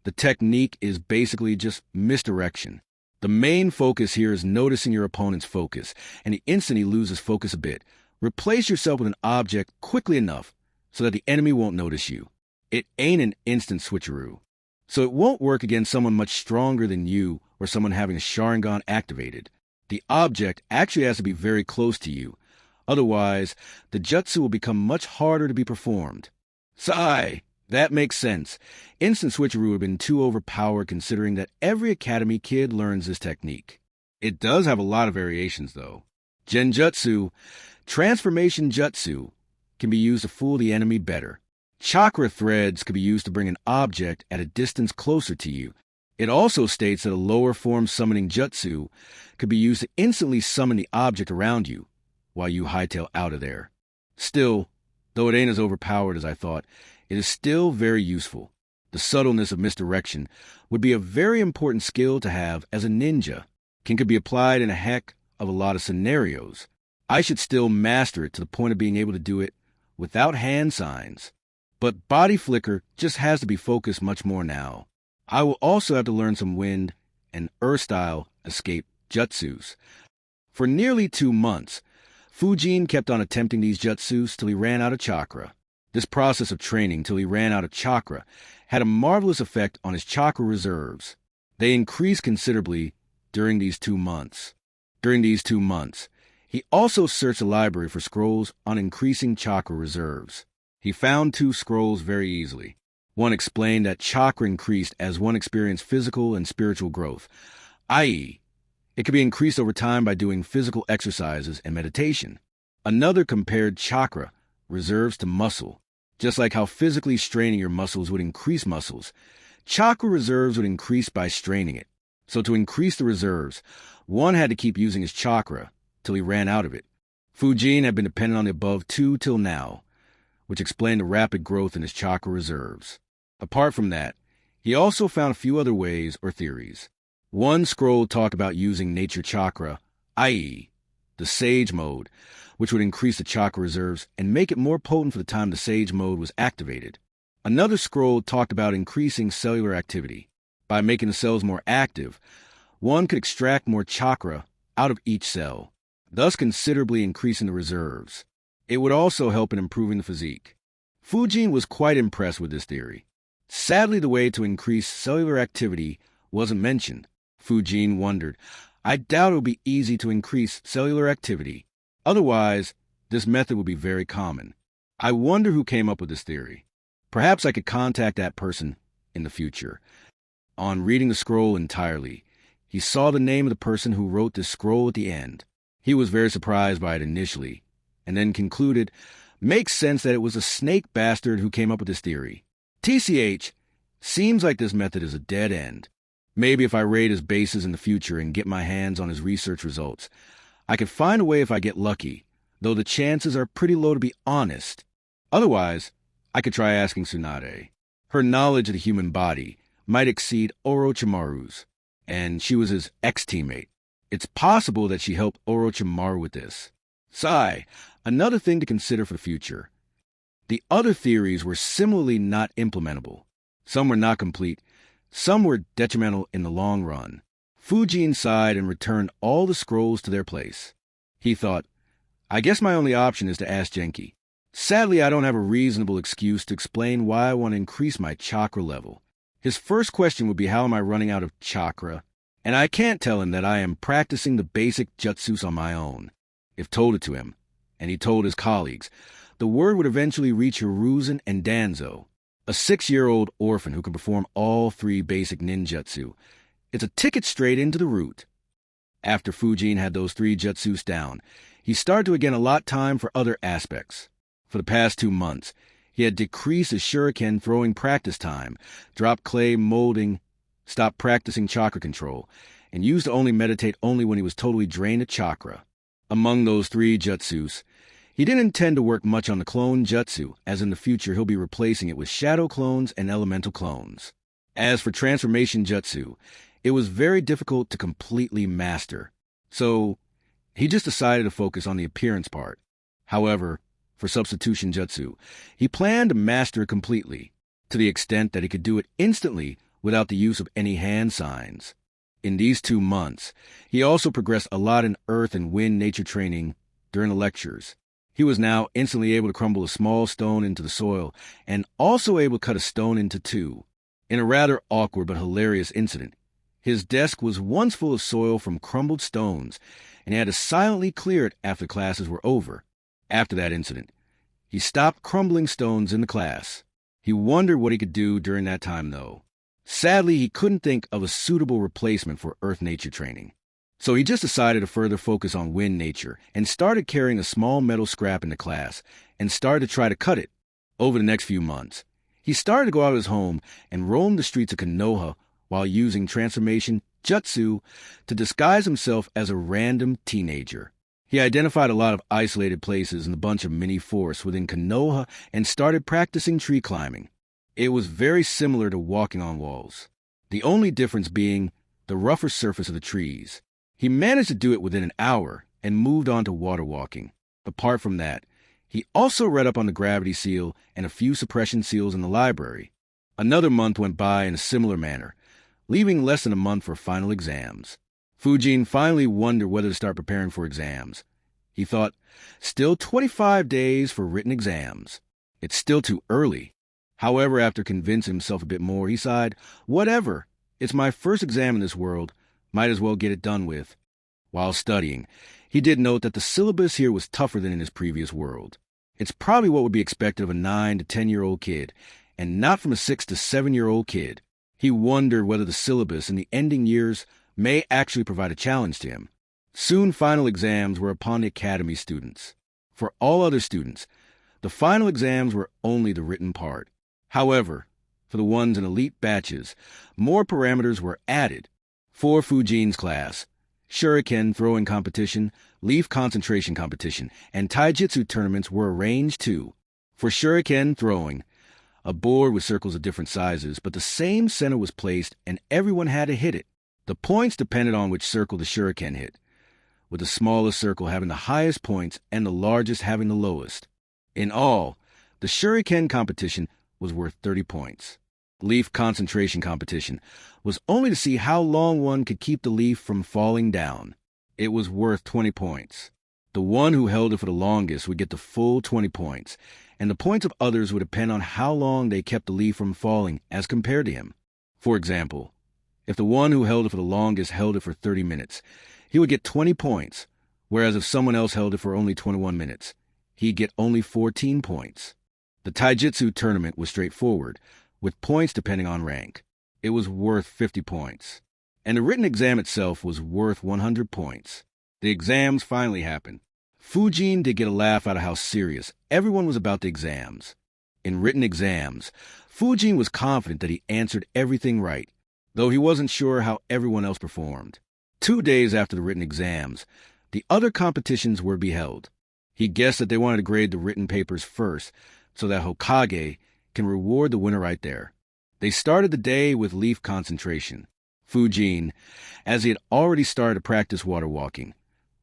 the technique is basically just misdirection. The main focus here is noticing your opponent's focus, and the instant he loses focus a bit, replace yourself with an object quickly enough so that the enemy won't notice you. It ain't an instant switcheroo, so it won't work against someone much stronger than you or someone having a Sharingan activated. The object actually has to be very close to you. Otherwise, the jutsu will become much harder to be performed. Sigh! That makes sense. Instant switcheroo would have been too overpowered considering that every academy kid learns this technique. It does have a lot of variations, though. Genjutsu, transformation jutsu, can be used to fool the enemy better. Chakra threads could be used to bring an object at a distance closer to you. It also states that a lower form summoning jutsu could be used to instantly summon the object around you while you hightail out of there. Still, though it ain't as overpowered as I thought, it is still very useful. The subtleness of misdirection would be a very important skill to have as a ninja. It could be applied in a heck of a lot of scenarios. I should still master it to the point of being able to do it without hand signs. But body flicker just has to be focused much more now. I will also have to learn some wind and earth-style escape jutsus. For nearly 2 months, Fujin kept on attempting these jutsus till he ran out of chakra. This process of training till he ran out of chakra had a marvelous effect on his chakra reserves. They increased considerably during these 2 months. He also searched the library for scrolls on increasing chakra reserves. He found 2 scrolls very easily. One explained that chakra increased as one experienced physical and spiritual growth, i.e., it could be increased over time by doing physical exercises and meditation. Another compared chakra reserves to muscle. Just like how physically straining your muscles would increase muscles, chakra reserves would increase by straining it. So to increase the reserves, one had to keep using his chakra till he ran out of it. Fujin had been dependent on the above two till now, which explained the rapid growth in his chakra reserves. Apart from that, he also found a few other ways or theories. One scroll talked about using nature chakra, i.e., the Sage mode, which would increase the chakra reserves and make it more potent for the time the Sage mode was activated. Another scroll talked about increasing cellular activity. By making the cells more active, one could extract more chakra out of each cell, thus considerably increasing the reserves. It would also help in improving the physique. Fujin was quite impressed with this theory. Sadly, the way to increase cellular activity wasn't mentioned. Fujin wondered, I doubt it would be easy to increase cellular activity. Otherwise, this method would be very common. I wonder who came up with this theory. Perhaps I could contact that person in the future. On reading the scroll entirely, he saw the name of the person who wrote this scroll at the end. He was very surprised by it initially, and then concluded, makes sense that it was a snake bastard who came up with this theory. TCH, seems like this method is a dead end. Maybe if I raid his bases in the future and get my hands on his research results, I could find a way if I get lucky, though the chances are pretty low to be honest. Otherwise, I could try asking Tsunade. Her knowledge of the human body might exceed Orochimaru's, and she was his ex-teammate. It's possible that she helped Orochimaru with this. Sigh, another thing to consider for the future. The other theories were similarly not implementable. Some were not complete, some were detrimental in the long run. Fujin sighed and returned all the scrolls to their place. He thought, I guess my only option is to ask Genki. Sadly, I don't have a reasonable excuse to explain why I want to increase my chakra level. His first question would be, how am I running out of chakra? And I can't tell him that I am practicing the basic jutsus on my own. If told it to him, and he told his colleagues, the word would eventually reach Hiruzen and Danzo, a 6-year-old orphan who can perform all 3 basic ninjutsu. It's a ticket straight into the root. After Fujin had those 3 jutsus down, he started to again allot time for other aspects. For the past 2 months, he had decreased his shuriken throwing practice time, dropped clay molding, stopped practicing chakra control, and used to only meditate only when he was totally drained of chakra. Among those 3 jutsus, he didn't intend to work much on the clone jutsu, as in the future he'll be replacing it with shadow clones and elemental clones. As for transformation jutsu, it was very difficult to completely master, so he just decided to focus on the appearance part. However, for substitution jutsu, he planned to master it completely, to the extent that he could do it instantly without the use of any hand signs. In these 2 months, he also progressed a lot in earth and wind nature training during the lectures. He was now instantly able to crumble a small stone into the soil, and also able to cut a stone into 2. In a rather awkward but hilarious incident, his desk was once full of soil from crumbled stones, and he had to silently clear it after classes were over. After that incident, he stopped crumbling stones in the class. He wondered what he could do during that time, though. Sadly, he couldn't think of a suitable replacement for earth nature training. So he just decided to further focus on wind nature and started carrying a small metal scrap into class and started to try to cut it. Over the next few months, he started to go out of his home and roam the streets of Konoha while using transformation jutsu to disguise himself as a random teenager. He identified a lot of isolated places in the bunch of mini forests within Konoha and started practicing tree climbing. It was very similar to walking on walls, the only difference being the rougher surface of the trees. He managed to do it within an hour and moved on to water walking. Apart from that, he also read up on the gravity seal and a few suppression seals in the library. Another month went by in a similar manner, leaving less than a month for final exams. Fujin finally wondered whether to start preparing for exams. He thought, still 25 days for written exams. It's still too early. However, after convincing himself a bit more, he sighed, whatever. It's my first exam in this world. Might as well get it done with. While studying, he did note that the syllabus here was tougher than in his previous world. It's probably what would be expected of a 9 to 10-year-old kid, and not from a 6 to 7-year-old kid. He wondered whether the syllabus in the ending years may actually provide a challenge to him. Soon final exams were upon the academy students. For all other students, The final exams were only the written part. However, for the ones in elite batches, more parameters were added. For Fujin's class, shuriken throwing competition, leaf concentration competition, and taijutsu tournaments were arranged too. For shuriken throwing, a board with circles of different sizes, but the same center was placed and everyone had to hit it. The points depended on which circle the shuriken hit, with the smallest circle having the highest points and the largest having the lowest. In all, the shuriken competition was worth 30 points. Leaf concentration competition was only to see how long one could keep the leaf from falling down. It was worth 20 points. The one who held it for the longest would get the full 20 points, and the points of others would depend on how long they kept the leaf from falling as compared to him. For example, if the one who held it for the longest held it for 30 minutes, he would get 20 points, whereas if someone else held it for only 21 minutes, he'd get only 14 points. The taijutsu tournament was straightforward, with points depending on rank. It was worth 50 points. And the written exam itself was worth 100 points. The exams finally happened. Fujin did get a laugh out of how serious everyone was about the exams. In written exams, Fujin was confident that he answered everything right, though he wasn't sure how everyone else performed. 2 days after the written exams, the other competitions were beheld. He guessed that they wanted to grade the written papers first, so that Hokage can reward the winner right there. They started the day with leaf concentration. Fujin, as he had already started to practice water walking,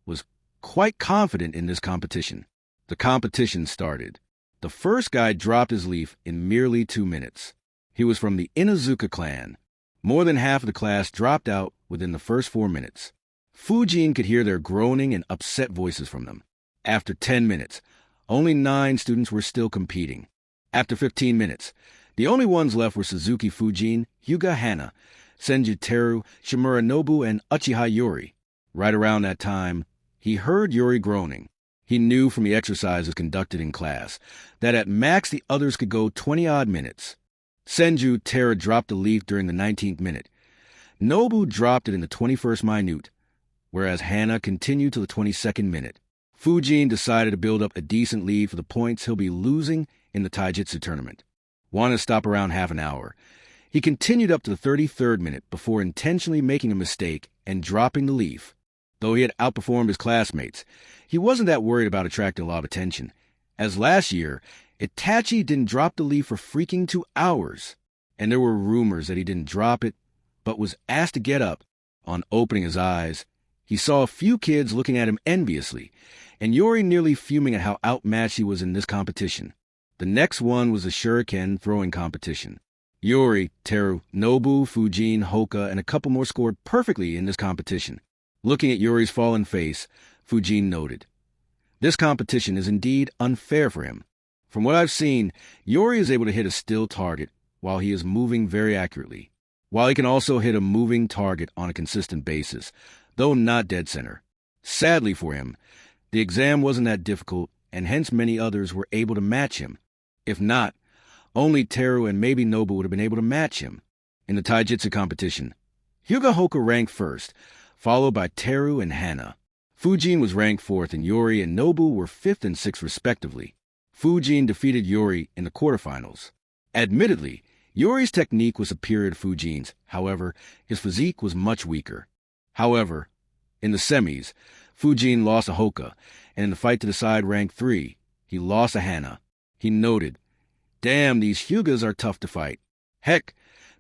was quite confident in this competition. The competition started. The first guy dropped his leaf in merely 2 minutes. He was from the Inuzuka clan. More than half of the class dropped out within the first 4 minutes. Fujin could hear their groaning and upset voices from them. After 10 minutes, only 9 students were still competing. After 15 minutes, the only ones left were Suzuki Fujin, Hyuga Hana, Senju Teru, Shimura Nobu, and Uchiha Yuri. Right around that time, he heard Yuri groaning. He knew from the exercises conducted in class that at max the others could go 20-odd minutes. Senju Teru dropped the leaf during the 19th minute. Nobu dropped it in the 21st minute, whereas Hana continued to the 22nd minute. Fujin decided to build up a decent lead for the points he'll be losing in the taijutsu tournament. Wanted to stop around half an hour. He continued up to the 33rd minute before intentionally making a mistake and dropping the leaf. Though he had outperformed his classmates, he wasn't that worried about attracting a lot of attention, as last year, Itachi didn't drop the leaf for freaking 2 hours, and there were rumors that he didn't drop it, but was asked to get up. On opening his eyes, he saw a few kids looking at him enviously, and Yuri nearly fuming at how outmatched he was in this competition. The next one was the shuriken throwing competition. Yuri, Teru, Nobu, Fujin, Hoka, and a couple more scored perfectly in this competition. Looking at Yuri's fallen face, Fujin noted, "This competition is indeed unfair for him. From what I've seen, Yuri is able to hit a still target while he is moving very accurately, while he can also hit a moving target on a consistent basis, though not dead center. Sadly for him, the exam wasn't that difficult, and hence many others were able to match him. If not, only Teru and maybe Nobu would have been able to match him." In the taijutsu competition, Hyuga Hoka ranked first, followed by Teru and Hana. Fujin was ranked 4th, and Yuri and Nobu were 5th and 6th respectively. Fujin defeated Yuri in the quarterfinals. Admittedly, Yuri's technique was superior to Fujin's. However, his physique was much weaker. However, in the semis, Fujin lost to Hoka, and in the fight to decide rank 3, he lost to Hana. He noted, "Damn, these Hyugas are tough to fight. Heck,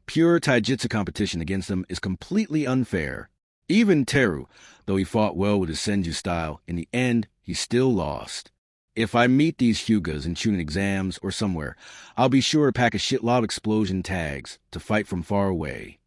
pure taijutsu competition against them is completely unfair." Even Teru, though he fought well with his Senju style, in the end, he still lost. "If I meet these Hyugas in Chunin exams or somewhere, I'll be sure to pack a shitload of explosion tags to fight from far away."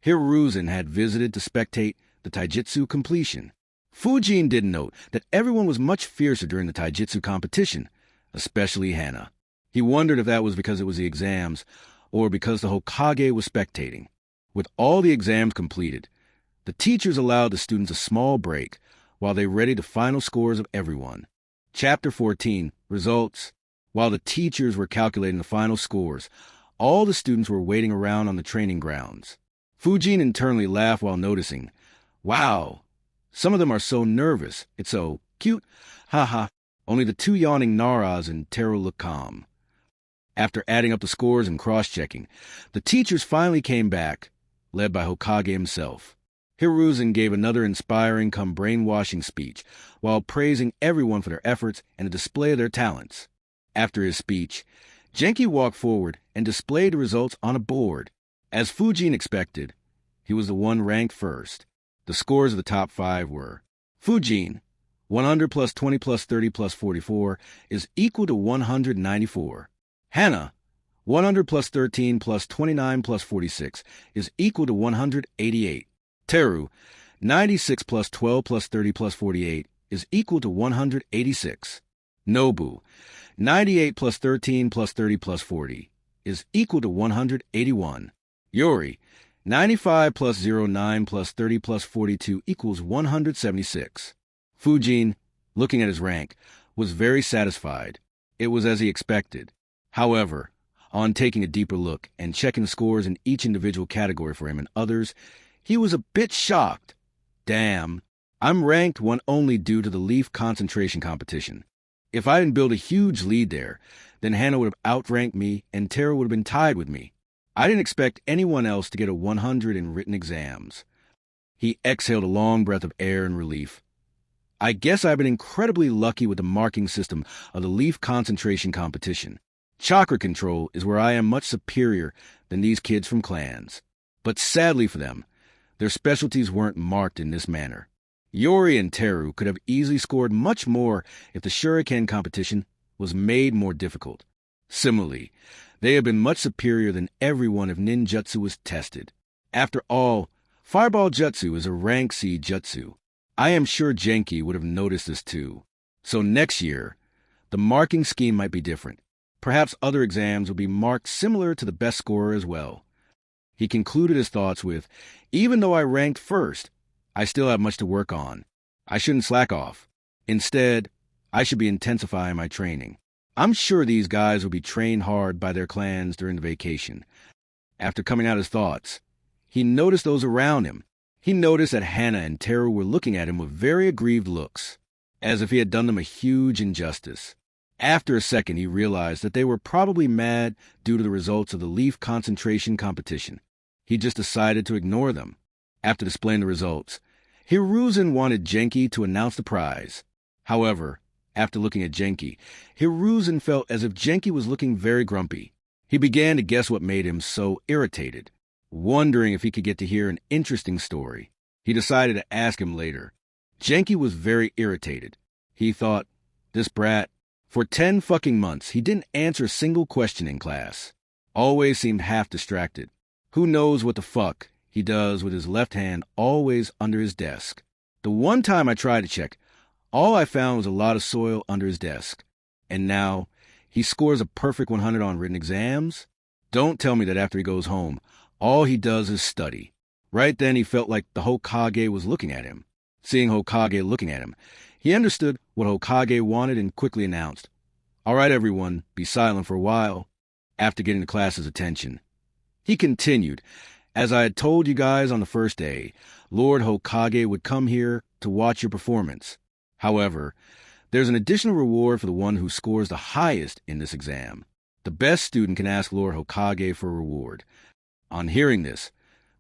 Hiruzen had visited to spectate the taijutsu completion. Fujin did note that everyone was much fiercer during the taijutsu competition, especially Hana. He wondered if that was because it was the exams, or because the Hokage was spectating. With all the exams completed, the teachers allowed the students a small break while they readied the final scores of everyone. Chapter 14, Results. While the teachers were calculating the final scores, all the students were waiting around on the training grounds. Fujin internally laughed while noticing, "Wow, some of them are so nervous. It's so cute. Haha. Only the two yawning Naras and Teru looked calm. After adding up the scores and cross-checking, the teachers finally came back, led by Hokage himself. Hiruzen gave another inspiring brainwashing speech while praising everyone for their efforts and the display of their talents. After his speech, Genki walked forward and displayed the results on a board. As Fujin expected, he was the one ranked first. The scores of the top 5 were: Fujin, 100 plus 20 plus 30 plus 44 is equal to 194. Hana, 100 plus 13 plus 29 plus 46 is equal to 188. Teru, 96 plus 12 plus 30 plus 48 is equal to 186. Nobu, 98 plus 13 plus 30 plus 40 is equal to 181. Yori, 95 plus 09 plus 30 plus 42 equals 176. Fujin, looking at his rank, was very satisfied. It was as he expected. However, on taking a deeper look and checking scores in each individual category for him and others, he was a bit shocked. Damn, I'm ranked one only due to the leaf concentration competition. If I didn't build a huge lead there, then Hana would have outranked me and Tara would have been tied with me. I didn't expect anyone else to get a 100 in written exams. He exhaled a long breath of air in relief. I guess I've been incredibly lucky with the marking system of the leaf concentration competition. Chakra control is where I am much superior than these kids from clans. But sadly for them, their specialties weren't marked in this manner. Yori and Teru could have easily scored much more if the shuriken competition was made more difficult. Similarly, they have been much superior than everyone if ninjutsu was tested. After all, Fireball Jutsu is a rank C jutsu. I am sure Genki would have noticed this too. So next year, the marking scheme might be different. Perhaps other exams will be marked similar to the best scorer as well. He concluded his thoughts with, even though I ranked first, I still have much to work on. I shouldn't slack off. Instead, I should be intensifying my training. I'm sure these guys will be trained hard by their clans during the vacation. After coming out his thoughts, he noticed those around him. He noticed that Hana and Teru were looking at him with very aggrieved looks, as if he had done them a huge injustice. After a second, he realized that they were probably mad due to the results of the leaf concentration competition. He just decided to ignore them. After displaying the results, Hiruzen wanted Genki to announce the prize. However, after looking at Genki, Hiruzen felt as if Genki was looking very grumpy. He began to guess what made him so irritated, wondering if he could get to hear an interesting story. He decided to ask him later. Genki was very irritated. He thought, this brat. For 10 fucking months, he didn't answer a single question in class. Always seemed half distracted. Who knows what the fuck he does with his left hand always under his desk. The one time I tried to check, all I found was a lot of soil under his desk. And now, he scores a perfect 100 on written exams? Don't tell me that after he goes home, all he does is study. Right then he felt like the Hokage was looking at him. Seeing Hokage looking at him, he understood what Hokage wanted and quickly announced, "All right, everyone, be silent for a while." After getting the class's attention, he continued, "As I had told you guys on the first day, Lord Hokage would come here to watch your performance. However, there's an additional reward for the one who scores the highest in this exam. The best student can ask Lord Hokage for a reward." On hearing this,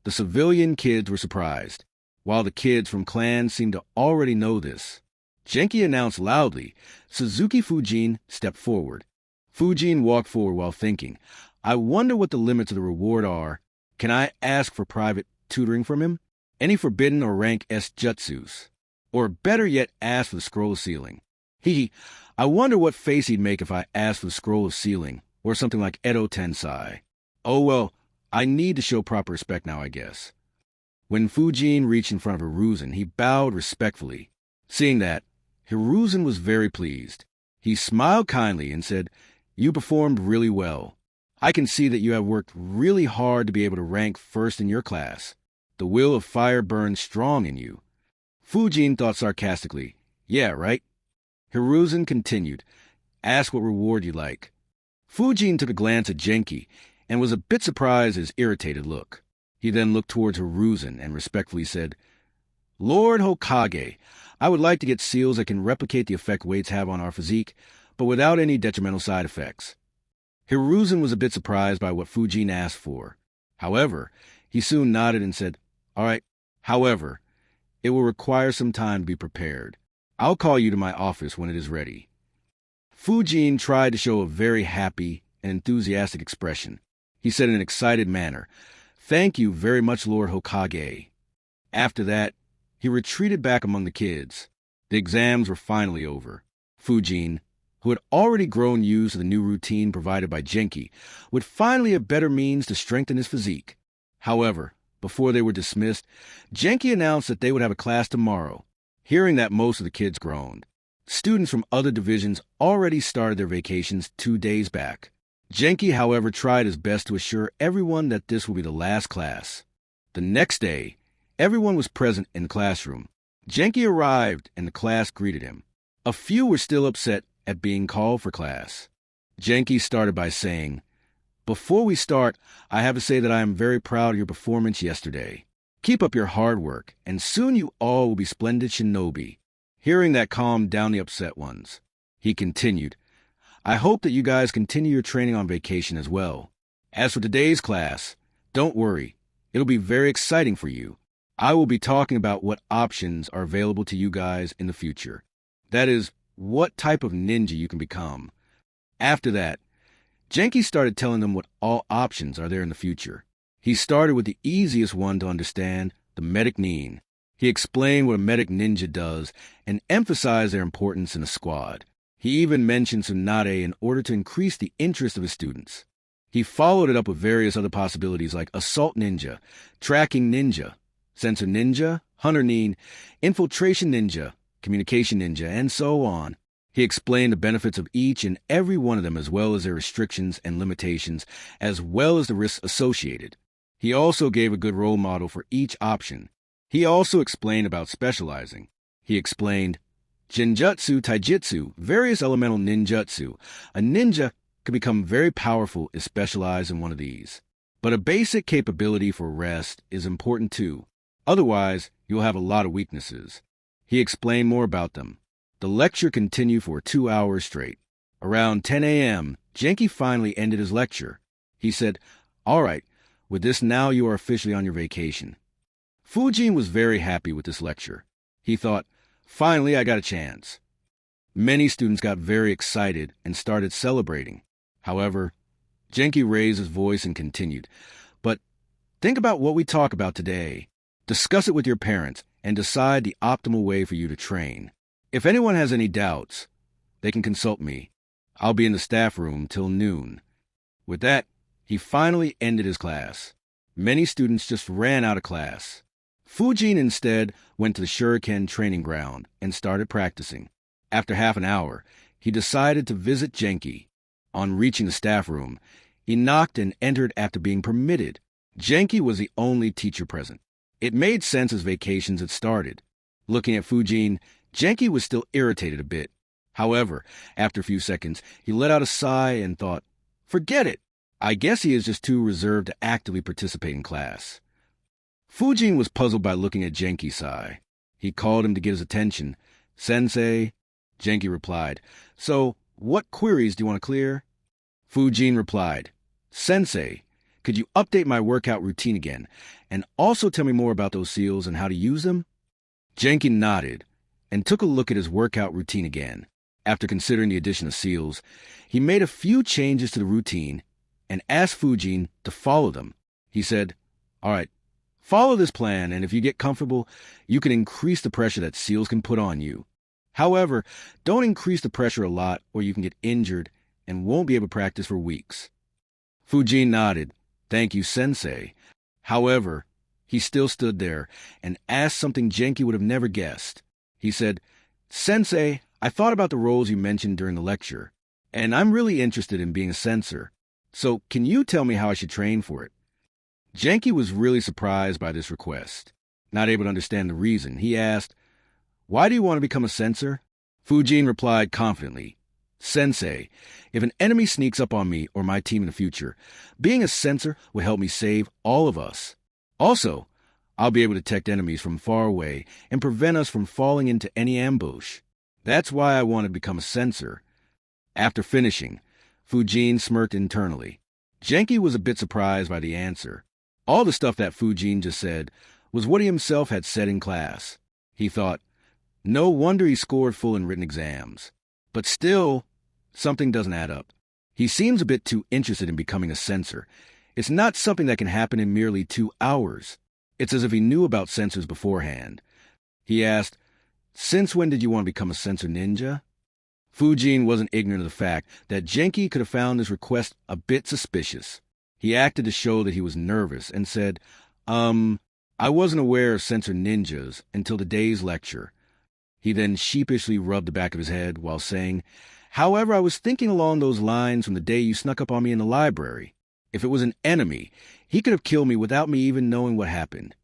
the civilian kids were surprised, while the kids from clans seemed to already know this. Genki announced loudly. Suzuki Fujin stepped forward. Fujin walked forward while thinking, I wonder what the limits of the reward are. Can I ask for private tutoring from him? Any forbidden or rank S jutsus? Or better yet, ask for the scroll of sealing. I wonder what face he'd make if I asked for the scroll of sealing, or something like Edo Tensai. Oh well, I need to show proper respect now, I guess. When Fujin reached in front of Hiruzen, he bowed respectfully. Seeing that, Hiruzen was very pleased. He smiled kindly and said, "You performed really well. I can see that you have worked really hard to be able to rank first in your class. The will of fire burns strong in you." Fujin thought sarcastically, "Yeah, right?" Hiruzen continued, "Ask what reward you like." Fujin took a glance at Genki and was a bit surprised at his irritated look. He then looked towards Hiruzen and respectfully said, Lord Hokage, I would like to get seals that can replicate the effect weights have on our physique, but without any detrimental side effects. Hiruzen was a bit surprised by what Fujin asked for. However, he soon nodded and said, "All right, however, it will require some time to be prepared. I'll call you to my office when it is ready." Fujin tried to show a very happy and enthusiastic expression. He said in an excited manner, "Thank you very much, Lord Hokage." After that, he retreated back among the kids. The exams were finally over. Fujin, who had already grown used to the new routine provided by Genki, would finally have better means to strengthen his physique. However, before they were dismissed, Genki announced that they would have a class tomorrow. Hearing that, most of the kids groaned. Students from other divisions already started their vacations 2 days back. Genki, however, tried his best to assure everyone that this would be the last class. The next day, everyone was present in the classroom. Genki arrived and the class greeted him. A few were still upset at being called for class. Genki started by saying, "Before we start, I have to say that I am very proud of your performance yesterday. Keep up your hard work, and soon you all will be splendid shinobi." Hearing that calmed down the upset ones. He continued, "I hope that you guys continue your training on vacation as well. As for today's class, don't worry. It'll be very exciting for you. I will be talking about what options are available to you guys in the future. That is, what type of ninja you can become." After that, Genki started telling them what all options are there in the future. He started with the easiest one to understand, the medic nin. He explained what a medic ninja does and emphasized their importance in the squad. He even mentioned Tsunade in order to increase the interest of his students. He followed it up with various other possibilities like assault ninja, tracking ninja, sensor ninja, hunter nin, infiltration ninja, communication ninja, and so on. He explained the benefits of each and every one of them, as well as their restrictions and limitations, as well as the risks associated. He also gave a good role model for each option. He also explained about specializing. He explained, Genjutsu, Taijutsu, various elemental ninjutsu. A ninja can become very powerful if specialized in one of these. But a basic capability for rest is important too. Otherwise, you'll have a lot of weaknesses. He explained more about them. The lecture continued for 2 hours straight. Around 10 a.m., Genki finally ended his lecture. He said, "All right, with this now you are officially on your vacation." Fujin was very happy with this lecture. He thought, "Finally, I got a chance." Many students got very excited and started celebrating. However, Genki raised his voice and continued, "But think about what we talk about today. Discuss it with your parents and decide the optimal way for you to train. If anyone has any doubts, they can consult me. I'll be in the staff room till noon." With that, he finally ended his class. Many students just ran out of class. Fujin instead went to the shuriken training ground and started practicing. After half an hour, he decided to visit Genki. On reaching the staff room, he knocked and entered after being permitted. Genki was the only teacher present. It made sense as vacations had started. Looking at Fujin, Genki was still irritated a bit. However, after a few seconds, he let out a sigh and thought, "Forget it. I guess he is just too reserved to actively participate in class." Fujin was puzzled by looking at Genki's sigh. He called him to get his attention. "Sensei," Genki replied, "So, what queries do you want to clear?" Fujin replied, "Sensei, could you update my workout routine again, and also tell me more about those seals and how to use them?" Genki nodded and took a look at his workout routine again. After considering the addition of seals, he made a few changes to the routine and asked Fujin to follow them. He said, "All right, follow this plan, and if you get comfortable, you can increase the pressure that seals can put on you. However, don't increase the pressure a lot or you can get injured and won't be able to practice for weeks." Fujin nodded. "Thank you, Sensei." However, he still stood there and asked something Genki would have never guessed. He said, "Sensei, I thought about the roles you mentioned during the lecture, and I'm really interested in being a censor. So can you tell me how I should train for it?" Genki was really surprised by this request. Not able to understand the reason, he asked, "Why do you want to become a censor?" Fujin replied confidently, "Sensei, if an enemy sneaks up on me or my team in the future, being a censor will help me save all of us. Also, I'll be able to detect enemies from far away and prevent us from falling into any ambush. That's why I want to become a censor." After finishing, Fujin smirked internally. Genki was a bit surprised by the answer. All the stuff that Fujin just said was what he himself had said in class. He thought, no wonder he scored full in written exams. But still, something doesn't add up. He seems a bit too interested in becoming a censor. It's not something that can happen in merely 2 hours. It's as if he knew about censors beforehand. He asked, "Since when did you want to become a censor ninja?" Fujin wasn't ignorant of the fact that Genki could have found his request a bit suspicious. He acted to show that he was nervous and said, I wasn't aware of censor ninjas until the day's lecture." He then sheepishly rubbed the back of his head while saying, "However, I was thinking along those lines from the day you snuck up on me in the library. If it was an enemy, he could have killed me without me even knowing what happened."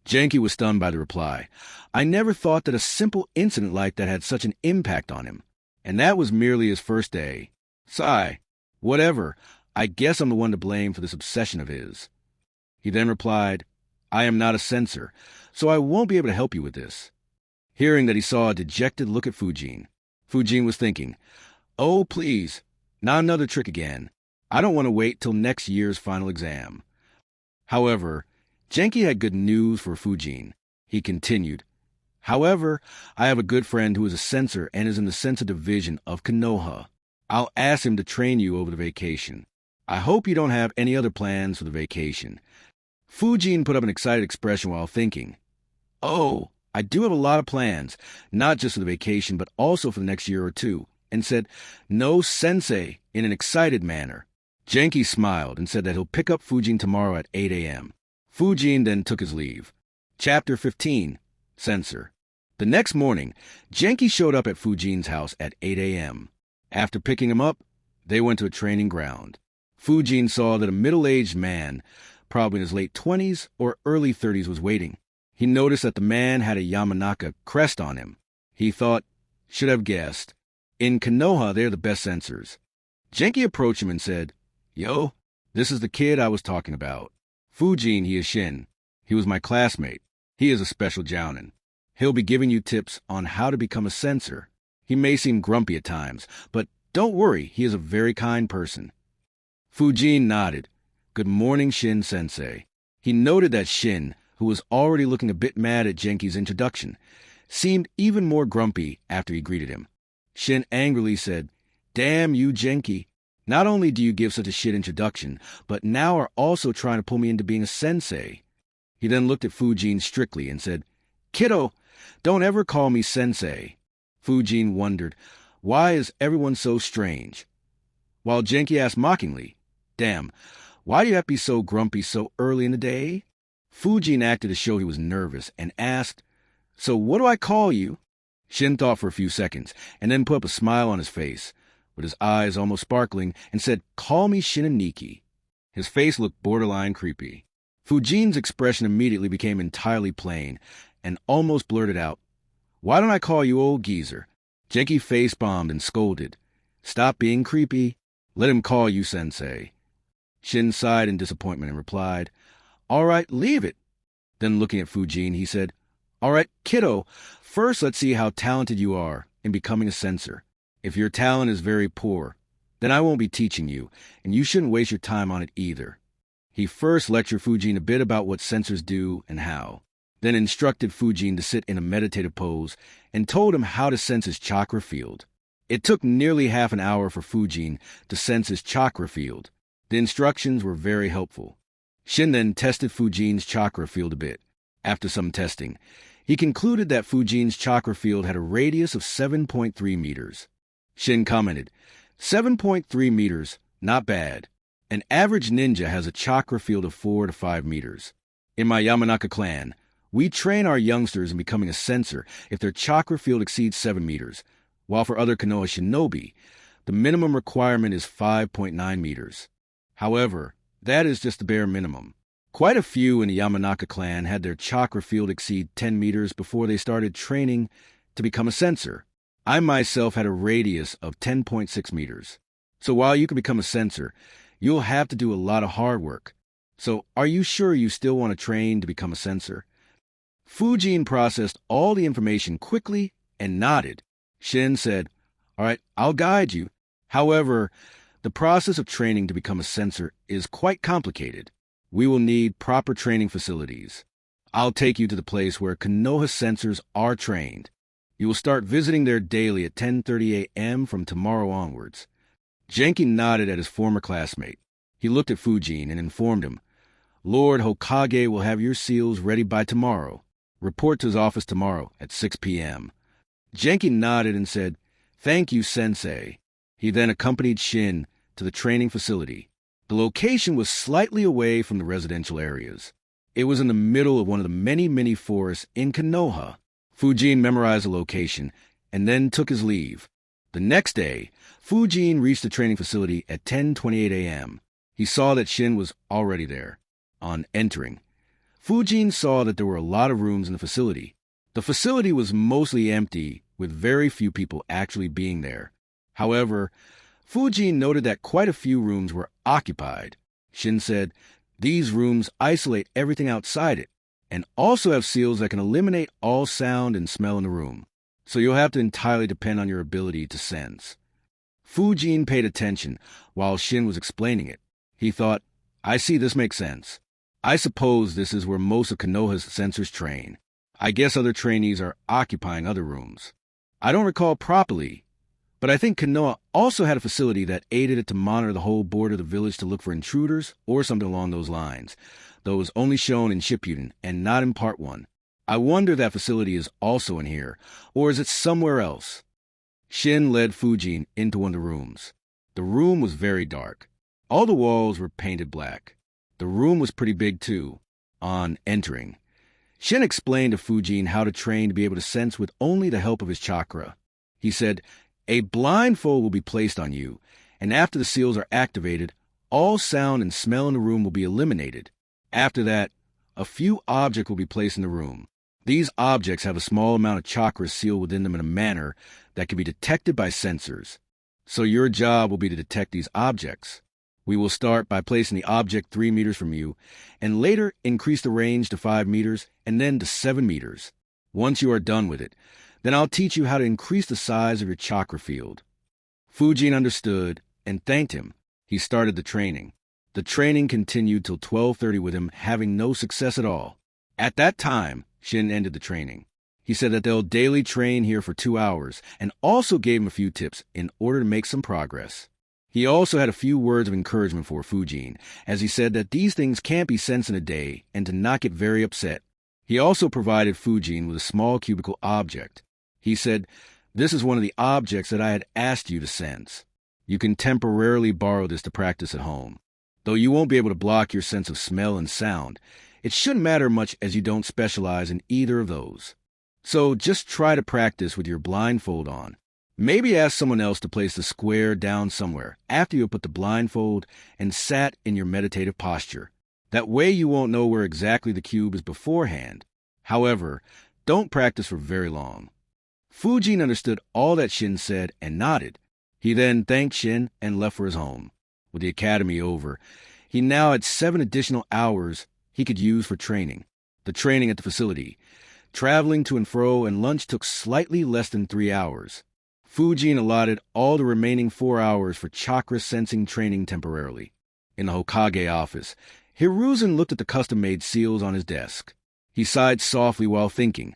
Genki was stunned by the reply. I never thought that a simple incident like that had such an impact on him. And that was merely his first day. Sigh. Whatever. I guess I'm the one to blame for this obsession of his. He then replied, "I am not a censor, so I won't be able to help you with this." Hearing that he saw a dejected look at Fujin, Fujin was thinking, "Oh, please, not another trick again. I don't want to wait till next year's final exam." However, Genki had good news for Fujin. He continued, "However, I have a good friend who is a censor and is in the censor division of Konoha. I'll ask him to train you over the vacation. I hope you don't have any other plans for the vacation." Fujin put up an excited expression while thinking, "Oh, I do have a lot of plans, not just for the vacation, but also for the next year or two," and said, "No, sensei," in an excited manner. Genki smiled and said that he'll pick up Fujin tomorrow at 8 a.m. Fujin then took his leave. Chapter 15, Censor. The next morning, Genki showed up at Fujin's house at 8 a.m. After picking him up, they went to a training ground. Fujin saw that a middle-aged man, probably in his late 20s or early 30s, was waiting. He noticed that the man had a Yamanaka crest on him. He thought, should have guessed. In Konoha, they're the best censors. Genki approached him and said, "Yo, this is the kid I was talking about. Fujin, he is Shin. He was my classmate. He is a special jounin. He'll be giving you tips on how to become a censor. He may seem grumpy at times, but don't worry, he is a very kind person." Fujin nodded. "Good morning, Shin sensei." He noted that Shin, who was already looking a bit mad at Genki's introduction, seemed even more grumpy after he greeted him. Shin angrily said, "Damn you, Genki. Not only do you give such a shit introduction, but now are also trying to pull me into being a sensei." He then looked at Fujin strictly and said, "Kiddo, don't ever call me sensei." Fujin wondered, why is everyone so strange? While Genki asked mockingly, "Damn, why do you have to be so grumpy so early in the day?" Fujin acted to show he was nervous and asked, "So what do I call you?" Shin thought for a few seconds and then put up a smile on his face, with his eyes almost sparkling, and said, "Call me Shinaniki." His face looked borderline creepy. Fujin's expression immediately became entirely plain and almost blurted out, "Why don't I call you old geezer?" Genki face-bombed and scolded, "Stop being creepy. Let him call you sensei." Shin sighed in disappointment and replied, "All right, leave it." Then looking at Fujin, he said, "All right, kiddo, first let's see how talented you are in becoming a censor. If your talent is very poor, then I won't be teaching you, and you shouldn't waste your time on it either." He first lectured Fujin a bit about what censors do and how, then instructed Fujin to sit in a meditative pose and told him how to sense his chakra field. It took nearly half an hour for Fujin to sense his chakra field. The instructions were very helpful. Shin then tested Fujin's chakra field a bit. After some testing, he concluded that Fujin's chakra field had a radius of 7.3 meters. Shin commented, 7.3 meters, not bad. An average ninja has a chakra field of 4 to 5 meters. In my Yamanaka clan, we train our youngsters in becoming a censor if their chakra field exceeds 7 meters, while for other Konoha shinobi, the minimum requirement is 5.9 meters. However, that is just the bare minimum. Quite a few in the Yamanaka clan had their chakra field exceed 10 meters before they started training to become a censor. I myself had a radius of 10.6 meters. So while you can become a censor, you'll have to do a lot of hard work. So, are you sure you still want to train to become a censor? Fujin processed all the information quickly and nodded. Shin said, "All right, I'll guide you. However, the process of training to become a censor is quite complicated. We will need proper training facilities. I'll take you to the place where Konoha censors are trained. You will start visiting there daily at 10:30 a.m. from tomorrow onwards." Genki nodded at his former classmate. He looked at Fujin and informed him, "Lord Hokage will have your seals ready by tomorrow. Report to his office tomorrow at 6 p.m. Genki nodded and said, "Thank you, Sensei." He then accompanied Shin to the training facility. The location was slightly away from the residential areas. It was in the middle of one of the many mini forests in Konoha. Fujin memorized the location and then took his leave. The next day, Fujin reached the training facility at 10:28 a.m. He saw that Shin was already there. On entering, Fujin saw that there were a lot of rooms in the facility. The facility was mostly empty, with very few people actually being there. However, Fujin noted that quite a few rooms were occupied. Shin said, "These rooms isolate everything outside it, and also have seals that can eliminate all sound and smell in the room. So you'll have to entirely depend on your ability to sense." Fujin paid attention while Shin was explaining it. He thought, "I see, this makes sense. I suppose this is where most of Konoha's censors train. I guess other trainees are occupying other rooms. I don't recall properly, but I think Konoha also had a facility that aided it to monitor the whole border of the village to look for intruders or something along those lines, though it was only shown in Shippuden and not in Part 1. I wonder if that facility is also in here, or is it somewhere else?" Shin led Fujin into one of the rooms. The room was very dark. All the walls were painted black. The room was pretty big, too. On entering, Shin explained to Fujin how to train to be able to sense with only the help of his chakra. He said, "A blindfold will be placed on you, and after the seals are activated, all sound and smell in the room will be eliminated. After that, a few objects will be placed in the room. These objects have a small amount of chakra sealed within them in a manner that can be detected by sensors. So your job will be to detect these objects. We will start by placing the object 3 meters from you, and later increase the range to 5 meters, and then to 7 meters. Once you are done with it, then I'll teach you how to increase the size of your chakra field." Fujin understood and thanked him. He started the training. The training continued till 12:30 with him having no success at all. At that time, Shin ended the training. He said that they'll daily train here for 2 hours, and also gave him a few tips in order to make some progress. He also had a few words of encouragement for Fujin, as he said that these things can't be sensed in a day and to not get very upset. He also provided Fujin with a small cubical object. He said, "This is one of the objects that I had asked you to sense. You can temporarily borrow this to practice at home. Though you won't be able to block your sense of smell and sound, it shouldn't matter much as you don't specialize in either of those. So just try to practice with your blindfold on. Maybe ask someone else to place the square down somewhere after you have put the blindfold and sat in your meditative posture. That way you won't know where exactly the cube is beforehand. However, don't practice for very long." Fujin understood all that Shin said and nodded. He then thanked Shin and left for his home. With the academy over, he now had 7 additional hours he could use for training. The training at the facility, traveling to and fro, and lunch took slightly less than 3 hours. Fujin allotted all the remaining 4 hours for chakra sensing training temporarily. In the Hokage office, Hiruzen looked at the custom-made seals on his desk. He sighed softly while thinking.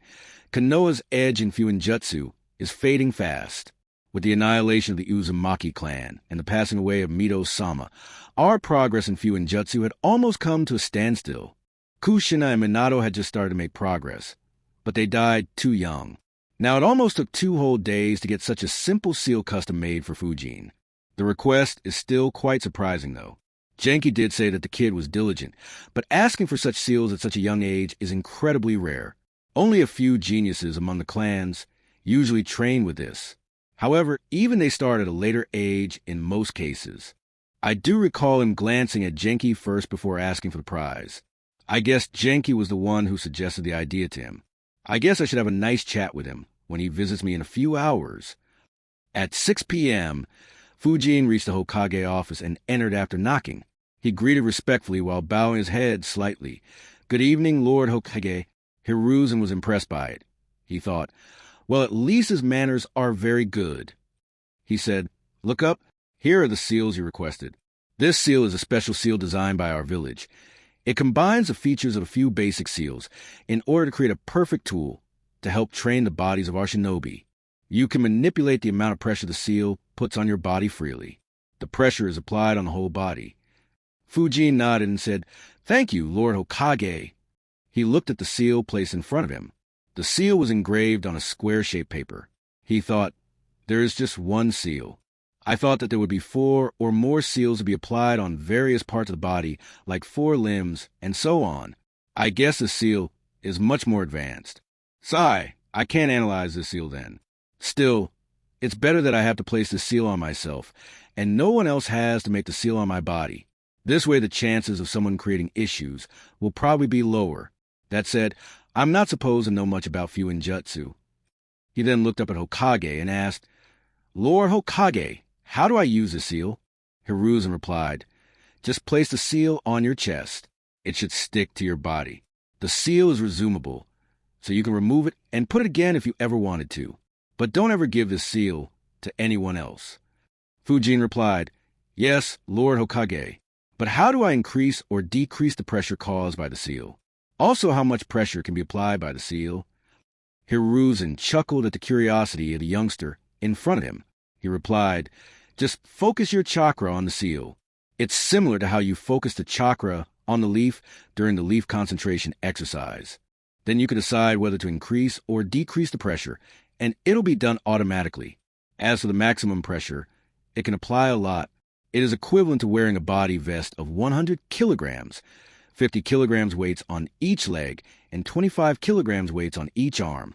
Konoha's edge in Fuinjutsu is fading fast. With the annihilation of the Uzumaki clan and the passing away of Mito-sama, our progress in Fuinjutsu had almost come to a standstill. Kushina and Minato had just started to make progress, but they died too young. Now it almost took 2 whole days to get such a simple seal custom made for Fujin. The request is still quite surprising, though. Genki did say that the kid was diligent, but asking for such seals at such a young age is incredibly rare. Only a few geniuses among the clans usually train with this. However, even they start at a later age in most cases. I do recall him glancing at Genki first before asking for the prize. I guess Genki was the one who suggested the idea to him. I guess I should have a nice chat with him when he visits me in a few hours. At 6 p.m., Fujin reached the Hokage office and entered after knocking. He greeted respectfully while bowing his head slightly. "Good evening, Lord Hokage." Hiruzen was impressed by it. He thought, well, at least his manners are very good. He said, "Look up. Here are the seals you requested. This seal is a special seal designed by our village. It combines the features of a few basic seals in order to create a perfect tool to help train the bodies of our shinobi. You can manipulate the amount of pressure the seal puts on your body freely. The pressure is applied on the whole body." Fujin nodded and said, "Thank you, Lord Hokage." He looked at the seal placed in front of him. The seal was engraved on a square-shaped paper. He thought, there is just one seal. I thought that there would be 4 or more seals to be applied on various parts of the body, like 4 limbs, and so on. I guess the seal is much more advanced. Sigh, I can't analyze this seal then. Still, it's better that I have to place the seal on myself, and no one else has to make the seal on my body. This way the chances of someone creating issues will probably be lower. That said, I'm not supposed to know much about Fuinjutsu. He then looked up at Hokage and asked, "Lord Hokage, how do I use the seal?" Hiruzen replied, "Just place the seal on your chest. It should stick to your body. The seal is resumable, so you can remove it and put it again if you ever wanted to. But don't ever give the seal to anyone else." Fujin replied, "Yes, Lord Hokage. But how do I increase or decrease the pressure caused by the seal? Also, how much pressure can be applied by the seal?" Hiruzen chuckled at the curiosity of the youngster in front of him. He replied, "Just focus your chakra on the seal. It's similar to how you focus the chakra on the leaf during the leaf concentration exercise. Then you can decide whether to increase or decrease the pressure, and it'll be done automatically. As for the maximum pressure, it can apply a lot. It is equivalent to wearing a body vest of 100 kilograms, 50 kilograms weights on each leg, and 25 kilograms weights on each arm."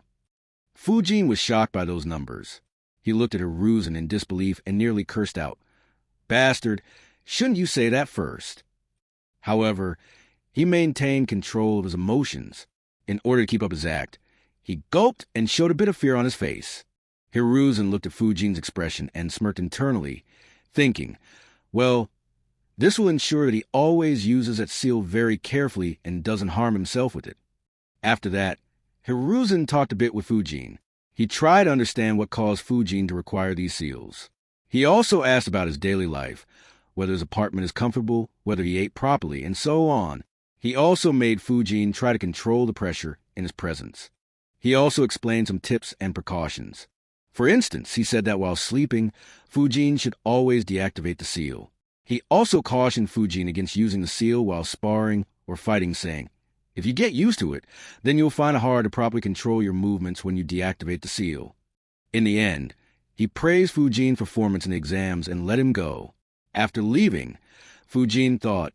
Fujin was shocked by those numbers. He looked at Hiruzen in disbelief and nearly cursed out, "Bastard, shouldn't you say that first?" However, he maintained control of his emotions. In order to keep up his act, he gulped and showed a bit of fear on his face. Hiruzen looked at Fujin's expression and smirked internally, thinking, well, this will ensure that he always uses that seal very carefully and doesn't harm himself with it. After that, Hiruzen talked a bit with Fujin. He tried to understand what caused Fujin to require these seals. He also asked about his daily life, whether his apartment is comfortable, whether he ate properly, and so on. He also made Fujin try to control the pressure in his presence. He also explained some tips and precautions. For instance, he said that while sleeping, Fujin should always deactivate the seal. He also cautioned Fujin against using the seal while sparring or fighting, saying, "If you get used to it, then you'll find it hard to properly control your movements when you deactivate the seal." In the end, he praised Fujin's performance in the exams and let him go. After leaving, Fujin thought,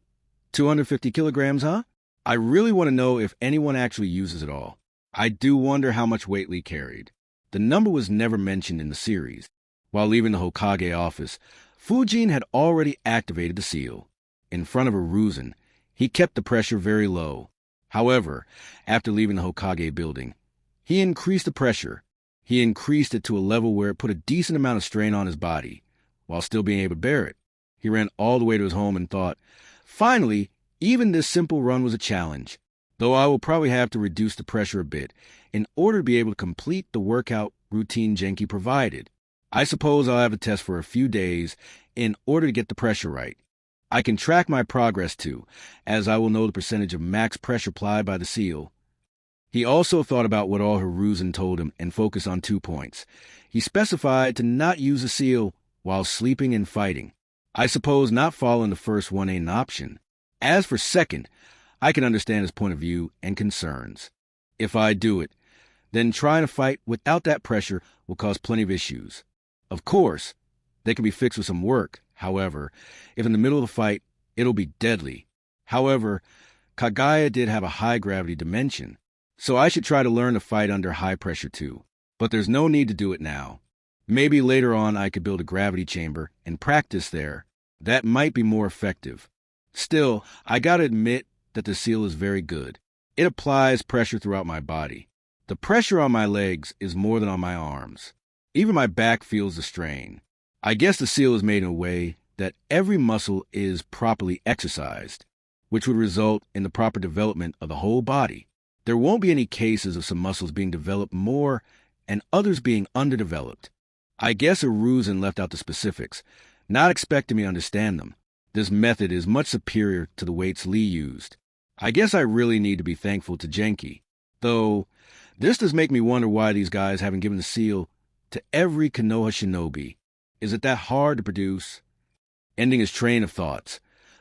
250 kilograms, huh? I really want to know if anyone actually uses it all. I do wonder how much weight Lee carried. The number was never mentioned in the series. While leaving the Hokage office, Fujin had already activated the seal. In front of Hiruzen, he kept the pressure very low. However, after leaving the Hokage building, he increased the pressure. He increased it to a level where it put a decent amount of strain on his body, while still being able to bear it. He ran all the way to his home and thought, finally, even this simple run was a challenge, though I will probably have to reduce the pressure a bit in order to be able to complete the workout routine Genki provided. I suppose I'll have a test for a few days in order to get the pressure right. I can track my progress too, as I will know the percentage of max pressure applied by the seal. He also thought about what all Hiruzen told him and focused on 2 points. He specified to not use the seal while sleeping and fighting. I suppose not following the first one ain't an option. As for second, I can understand his point of view and concerns. If I do it, then trying to fight without that pressure will cause plenty of issues. Of course, they can be fixed with some work. However, if in the middle of the fight, it'll be deadly. However, Kagaya did have a high-gravity dimension, so I should try to learn to fight under high pressure too. But there's no need to do it now. Maybe later on I could build a gravity chamber and practice there. That might be more effective. Still, I gotta admit that the seal is very good. It applies pressure throughout my body. The pressure on my legs is more than on my arms. Even my back feels the strain. I guess the seal is made in a way that every muscle is properly exercised, which would result in the proper development of the whole body. There won't be any cases of some muscles being developed more and others being underdeveloped. I guess Aruzen left out the specifics, not expecting me to understand them. This method is much superior to the weights Lee used. I guess I really need to be thankful to Genki. Though, this does make me wonder why these guys haven't given the seal to every Konoha shinobi. Is it that hard to produce? Ending his train of thoughts,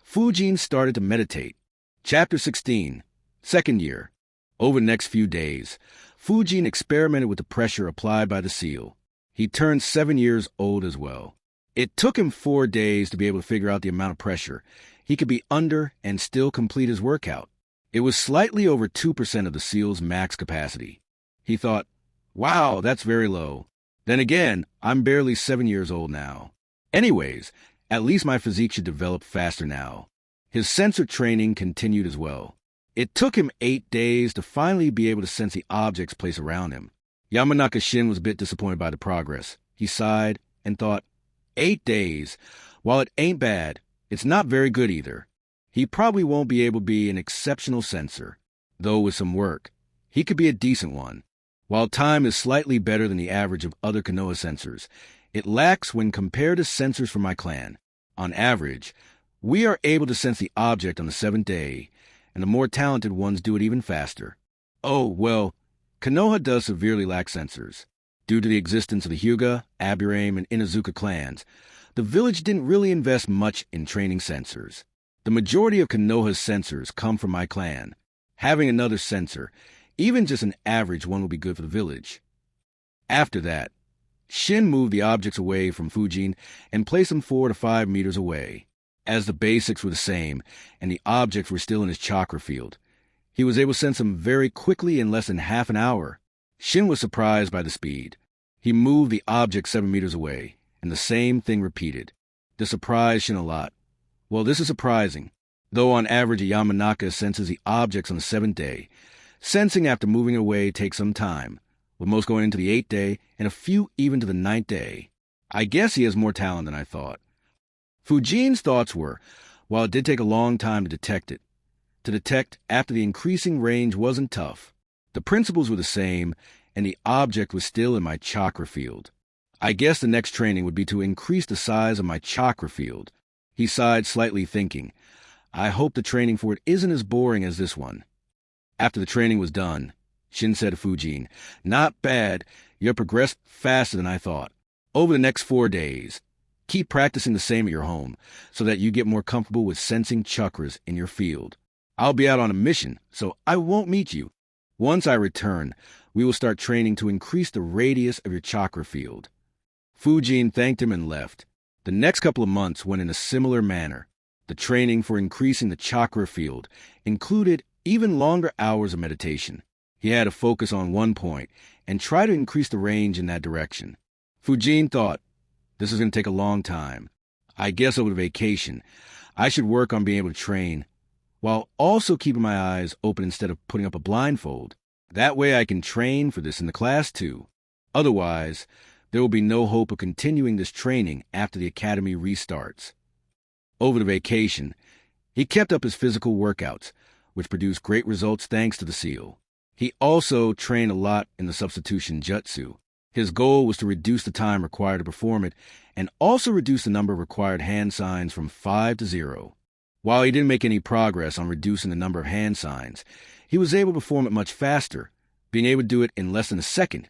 Fujin started to meditate. Chapter 16, Second Year. Over the next few days, Fujin experimented with the pressure applied by the seal. He turned 7 years old as well. It took him 4 days to be able to figure out the amount of pressure he could be under and still complete his workout. It was slightly over 2% of the seal's max capacity. He thought, wow, that's very low. Then again, I'm barely 7 years old now. Anyways, at least my physique should develop faster now. His sensor training continued as well. It took him 8 days to finally be able to sense the objects placed around him. Yamanaka Shin was a bit disappointed by the progress. He sighed and thought, 8 days. While it ain't bad, it's not very good either. He probably won't be able to be an exceptional sensor, though with some work, he could be a decent one. While time is slightly better than the average of other Konoha sensors, it lacks when compared to sensors from my clan. On average, we are able to sense the object on the 7th day, and the more talented ones do it even faster. Oh, well, Konoha does severely lack sensors. Due to the existence of the Hyuga, Aburame, and Inazuka clans, the village didn't really invest much in training sensors. The majority of Konoha's sensors come from my clan. Having another sensor, even just an average one, will be good for the village. After that, Shin moved the objects away from Fujin and placed them 4 to 5 meters away. As the basics were the same and the objects were still in his chakra field, he was able to sense them very quickly in less than half an hour. Shin was surprised by the speed. He moved the object 7 meters away, and the same thing repeated. This surprised Shin a lot. Well, this is surprising. Though on average a Yamanaka senses the objects on the 7th day, sensing after moving away takes some time, with most going into the 8th day and a few even to the 9th day. I guess he has more talent than I thought. Fujin's thoughts were, while it did take a long time to detect after the increasing range wasn't tough. The principles were the same, and the object was still in my chakra field. I guess the next training would be to increase the size of my chakra field. He sighed slightly, thinking, I hope the training for it isn't as boring as this one. After the training was done, Shin said to Fujin, not bad, you have progressed faster than I thought. Over the next 4 days, keep practicing the same at your home, so that you get more comfortable with sensing chakras in your field. I'll be out on a mission, so I won't meet you. Once I return, we will start training to increase the radius of your chakra field. Fujin thanked him and left. The next couple of months went in a similar manner. The training for increasing the chakra field included even longer hours of meditation. He had to focus on one point and try to increase the range in that direction. Fujin thought, this is going to take a long time. I guess over the vacation, I should work on being able to train, while also keeping my eyes open instead of putting up a blindfold. That way I can train for this in the class too. Otherwise, there will be no hope of continuing this training after the academy restarts. Over the vacation, he kept up his physical workouts, which produced great results thanks to the seal. He also trained a lot in the substitution jutsu. His goal was to reduce the time required to perform it and also reduce the number of required hand signs from 5 to 0. While he didn't make any progress on reducing the number of hand signs, he was able to perform it much faster, being able to do it in less than a second,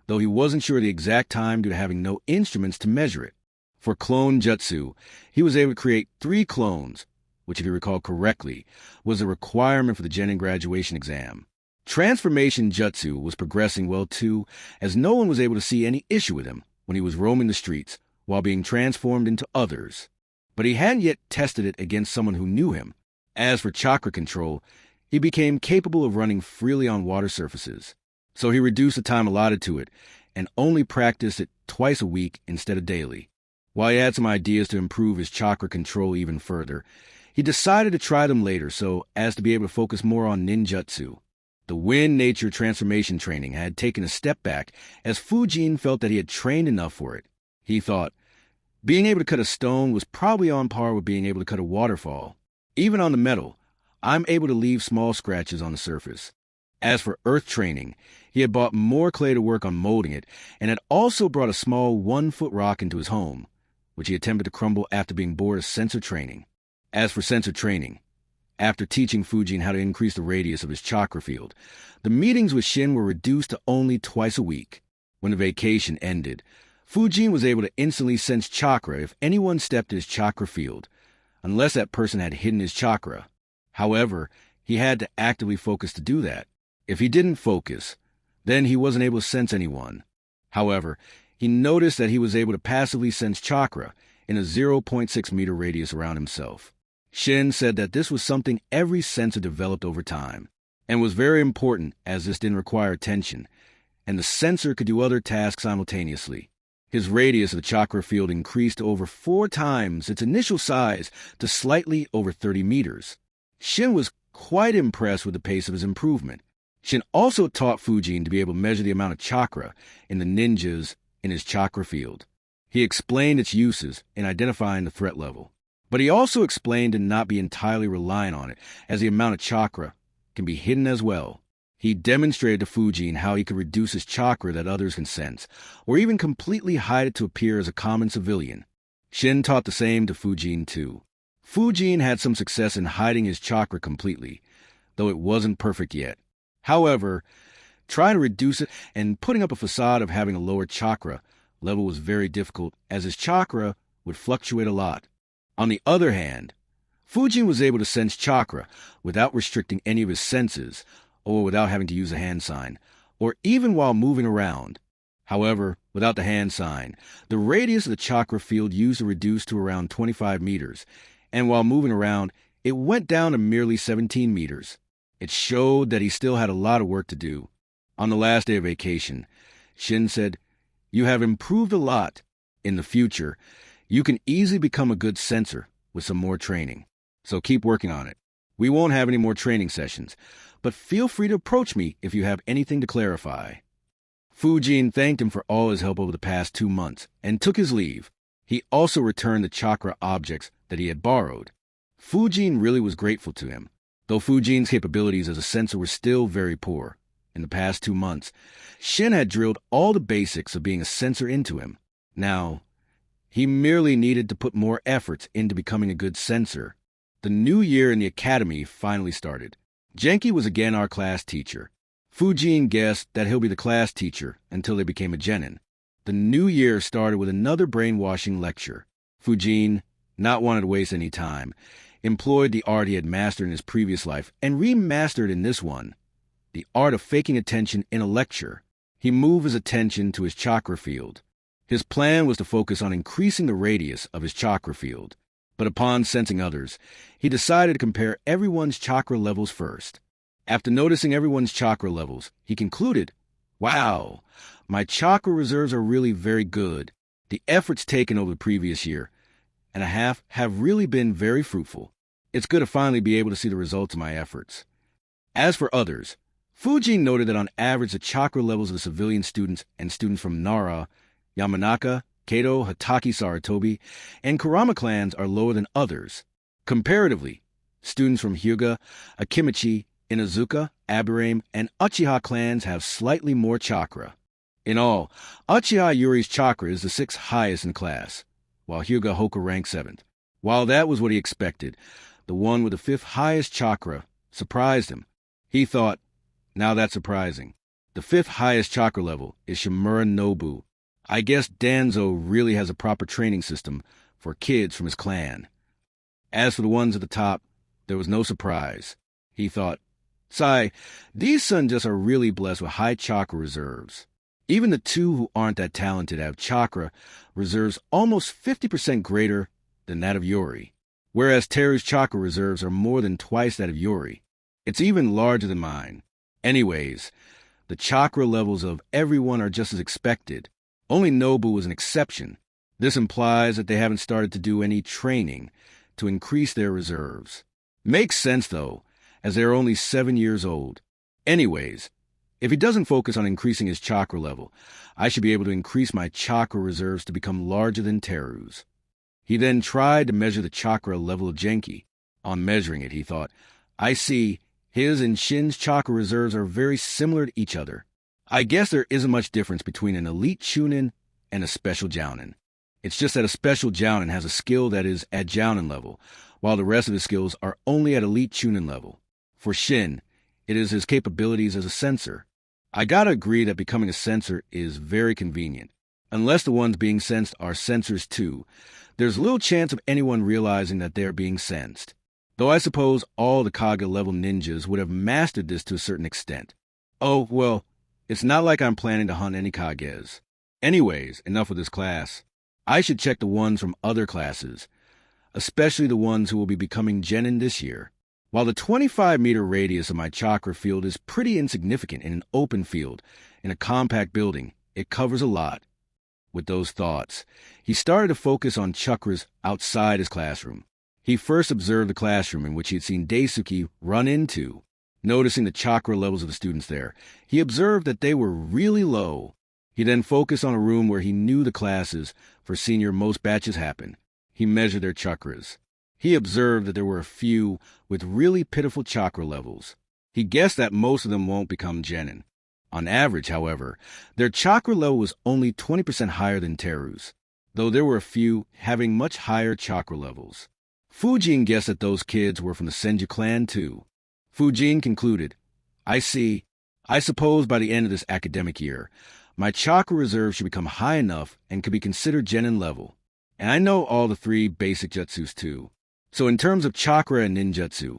though he wasn't sure the exact time due to having no instruments to measure it. For clone jutsu, he was able to create 3 clones, which, if you recall correctly, was a requirement for the Genin graduation exam. Transformation jutsu was progressing well too, as no one was able to see any issue with him when he was roaming the streets while being transformed into others. But he hadn't yet tested it against someone who knew him. As for chakra control, he became capable of running freely on water surfaces. So he reduced the time allotted to it and only practiced it twice a week instead of daily. While he had some ideas to improve his chakra control even further, he decided to try them later so as to be able to focus more on ninjutsu. The wind nature transformation training had taken a step back as Fujin felt that he had trained enough for it. He thought, Being able to cut a stone was probably on par with being able to cut a waterfall. Even on the metal, I'm able to leave small scratches on the surface. As for earth training, he had bought more clay to work on molding it, and had also brought a small 1-foot rock into his home, which he attempted to crumble after being bored of sensor training. As for sensor training, after teaching Fujin how to increase the radius of his chakra field, the meetings with Shin were reduced to only twice a week. When the vacation ended, Fujin was able to instantly sense chakra if anyone stepped in his chakra field, unless that person had hidden his chakra. However, he had to actively focus to do that. If he didn't focus, then he wasn't able to sense anyone. However, he noticed that he was able to passively sense chakra in a 0.6 meter radius around himself. Shin said that this was something every sensor developed over time, and was very important as this didn't require attention, and the sensor could do other tasks simultaneously. His radius of the chakra field increased to over 4 times its initial size to slightly over 30 meters. Shin was quite impressed with the pace of his improvement. Shin also taught Fujin to be able to measure the amount of chakra in the ninjas in his chakra field. He explained its uses in identifying the threat level, but he also explained to not be entirely reliant on it, as the amount of chakra can be hidden as well. He demonstrated to Fujin how he could reduce his chakra that others can sense, or even completely hide it to appear as a common civilian. Shin taught the same to Fujin too. Fujin had some success in hiding his chakra completely, though it wasn't perfect yet. However, trying to reduce it and putting up a facade of having a lower chakra level was very difficult, as his chakra would fluctuate a lot. On the other hand, Fujin was able to sense chakra without restricting any of his senses, or without having to use a hand sign, or even while moving around. However, without the hand sign, the radius of the chakra field used to reduce to around 25 meters, and while moving around, it went down to merely 17 meters. It showed that he still had a lot of work to do. On the last day of vacation, Shin said, "You have improved a lot. In the future, you can easily become a good sensor with some more training. So keep working on it. We won't have any more training sessions, but feel free to approach me if you have anything to clarify." Fujin thanked him for all his help over the past 2 months and took his leave. He also returned the chakra objects that he had borrowed. Fujin really was grateful to him, though Fujin's capabilities as a sensor were still very poor. In the past 2 months, Shin had drilled all the basics of being a sensor into him. Now, he merely needed to put more efforts into becoming a good sensor. The new year in the academy finally started. Genki was again our class teacher. Fujin guessed that he'll be the class teacher until they became a genin. The new year started with another brainwashing lecture. Fujin, not wanting to waste any time, employed the art he had mastered in his previous life and remastered in this one, the art of faking attention in a lecture. He moved his attention to his chakra field. His plan was to focus on increasing the radius of his chakra field, but upon sensing others, he decided to compare everyone's chakra levels first. After noticing everyone's chakra levels, he concluded, "Wow, my chakra reserves are really very good. The efforts taken over the previous year and a half have really been very fruitful. It's good to finally be able to see the results of my efforts." As for others, Fujin noted that on average the chakra levels of the civilian students and students from Nara, Yamanaka, Kato, Hataki Saratobi, and Kurama clans are lower than others. Comparatively, students from Hyuga, Akimichi, Inazuka, Aburame, and Uchiha clans have slightly more chakra. In all, Uchiha Yuri's chakra is the 6th highest in class, while Hyuga Hoka ranks 7th. While that was what he expected, the one with the 5th highest chakra surprised him. He thought, now that's surprising. The 5th highest chakra level is Shimura Nobu. I guess Danzo really has a proper training system for kids from his clan. As for the ones at the top, there was no surprise. He thought, "Sai, these Sanjas are really blessed with high chakra reserves. Even the 2 who aren't that talented have chakra reserves almost 50% greater than that of Yuri, whereas Teru's chakra reserves are more than twice that of Yuri. It's even larger than mine. Anyways, the chakra levels of everyone are just as expected. Only Nobu was an exception. This implies that they haven't started to do any training to increase their reserves. Makes sense, though, as they are only 7 years old. Anyways, if he doesn't focus on increasing his chakra level, I should be able to increase my chakra reserves to become larger than Teru's." He then tried to measure the chakra level of Genki. On measuring it, he thought, I see, his and Shin's chakra reserves are very similar to each other. I guess there isn't much difference between an elite Chunin and a special Jounin. It's just that a special Jounin has a skill that is at Jounin level, while the rest of his skills are only at elite Chunin level. For Shin, it is his capabilities as a sensor. I gotta agree that becoming a sensor is very convenient. Unless the ones being sensed are sensors too, there's little chance of anyone realizing that they are being sensed. Though I suppose all the Kage-level ninjas would have mastered this to a certain extent. Oh, well, it's not like I'm planning to hunt any Kages. Anyways, enough of this class. I should check the ones from other classes, especially the ones who will be becoming genin this year. While the 25-meter radius of my chakra field is pretty insignificant in an open field, in a compact building, it covers a lot. With those thoughts, he started to focus on chakras outside his classroom. He first observed the classroom in which he had seen Daisuke run into. Noticing the chakra levels of the students there, he observed that they were really low. He then focused on a room where he knew the classes for senior most batches happen. He measured their chakras. He observed that there were a few with really pitiful chakra levels. He guessed that most of them won't become genin. On average, however, their chakra level was only 20% higher than Teru's, though there were a few having much higher chakra levels. Fujin guessed that those kids were from the Senju clan too. Fujin concluded, I see. I suppose by the end of this academic year, my chakra reserve should become high enough and could be considered genin level. And I know all the 3 basic jutsus too. So in terms of chakra and ninjutsu,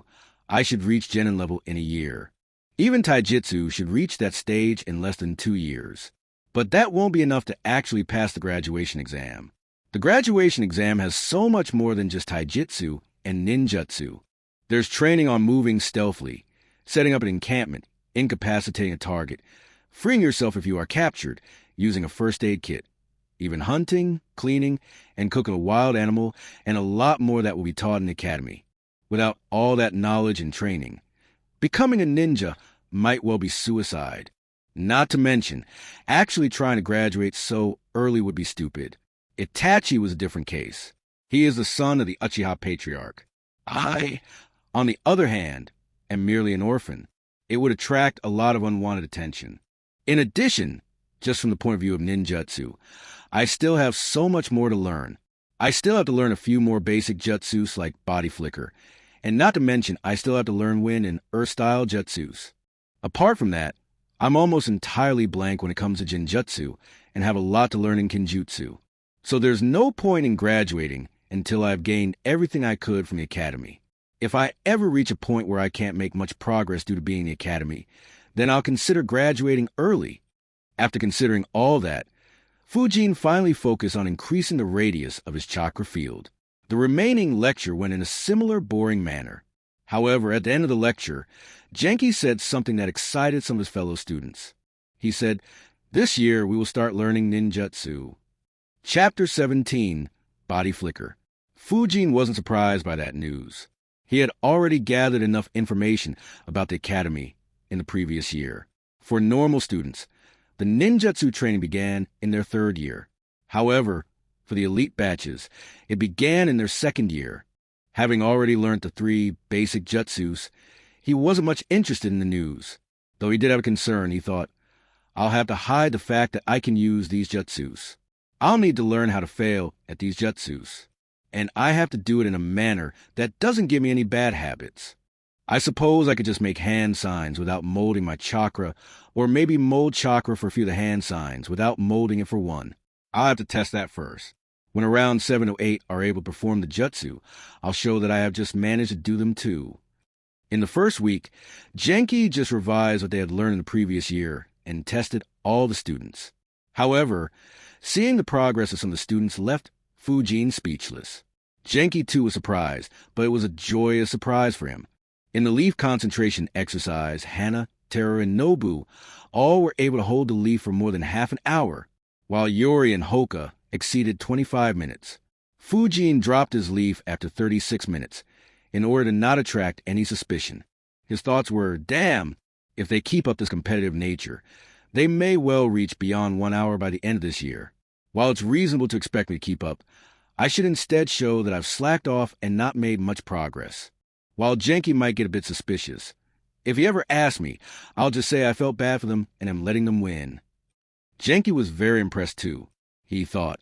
I should reach genin level in a year. Even taijutsu should reach that stage in less than 2 years. But that won't be enough to actually pass the graduation exam. The graduation exam has so much more than just taijutsu and ninjutsu. There's training on moving stealthily, setting up an encampment, incapacitating a target, freeing yourself if you are captured, using a first aid kit, even hunting, cleaning, and cooking a wild animal, and a lot more that will be taught in the academy. Without all that knowledge and training, becoming a ninja might well be suicide. Not to mention, actually trying to graduate so early would be stupid. Itachi was a different case. He is the son of the Uchiha patriarch. I, on the other hand, am merely an orphan. It would attract a lot of unwanted attention. In addition, just from the point of view of ninjutsu, I still have so much more to learn. I still have to learn a few more basic jutsus like body flicker, and not to mention I still have to learn wind and earth-style jutsus. Apart from that, I'm almost entirely blank when it comes to genjutsu and have a lot to learn in kenjutsu. So there's no point in graduating until I've gained everything I could from the academy. If I ever reach a point where I can't make much progress due to being in the academy, then I'll consider graduating early. After considering all that, Fujin finally focused on increasing the radius of his chakra field. The remaining lecture went in a similar boring manner. However, at the end of the lecture, Genki said something that excited some of his fellow students. He said, "This year we will start learning ninjutsu." Chapter 17, Body Flicker. Fujin wasn't surprised by that news. He had already gathered enough information about the academy in the previous year. For normal students, the ninjutsu training began in their 3rd year. However, for the elite batches, it began in their 2nd year. Having already learned the 3 basic jutsus, he wasn't much interested in the news. Though he did have a concern, he thought, I'll have to hide the fact that I can use these jutsus. I'll need to learn how to fail at these jutsus. And I have to do it in a manner that doesn't give me any bad habits. I suppose I could just make hand signs without molding my chakra, or maybe mold chakra for a few of the hand signs without molding it for one. I'll have to test that first. When around 7 or 8 are able to perform the jutsu, I'll show that I have just managed to do them too. In the first week, Genki just revised what they had learned in the previous year and tested all the students. However, seeing the progress of some of the students left Fujin speechless. Genki too was surprised, but it was a joyous surprise for him. In the leaf concentration exercise, Hana, Teru, and Nobu all were able to hold the leaf for more than half an hour, while Yori and Hoka exceeded 25 minutes. Fujin dropped his leaf after 36 minutes, in order to not attract any suspicion. His thoughts were, damn, if they keep up this competitive nature, they may well reach beyond 1 hour by the end of this year. While it's reasonable to expect me to keep up, I should instead show that I've slacked off and not made much progress. While Genki might get a bit suspicious, if he ever asks me, I'll just say I felt bad for them and am letting them win. Genki was very impressed too. He thought,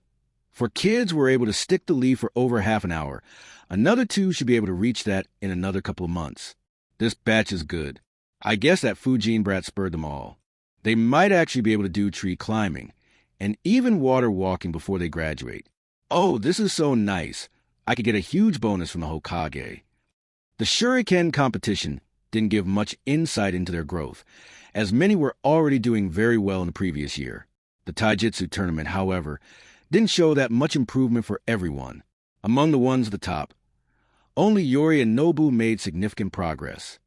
for kids who were able to stick the leaf for over half an hour, another two should be able to reach that in another couple of months. This batch is good. I guess that Fujin brat spurred them all. They might actually be able to do tree climbing, and even water walking before they graduate. Oh, this is so nice. I could get a huge bonus from the Hokage. The Shuriken competition didn't give much insight into their growth, as many were already doing very well in the previous year. The Taijutsu tournament, however, didn't show that much improvement for everyone. Among the ones at the top, only Yori and Nobu made significant progress.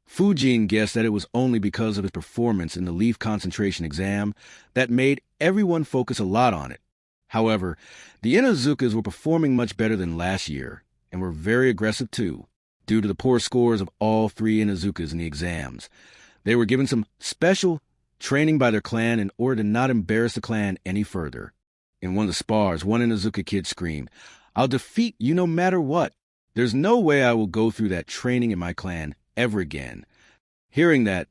Fujin guessed that it was only because of his performance in the leaf concentration exam that made everyone focus a lot on it. However, the Inazukas were performing much better than last year, and were very aggressive too, due to the poor scores of all three Inazukas in the exams. They were given some special training by their clan in order to not embarrass the clan any further. In one of the spars, one Inazuka kid screamed, "I'll defeat you no matter what. There's no way I will go through that training in my clan ever again." Hearing that,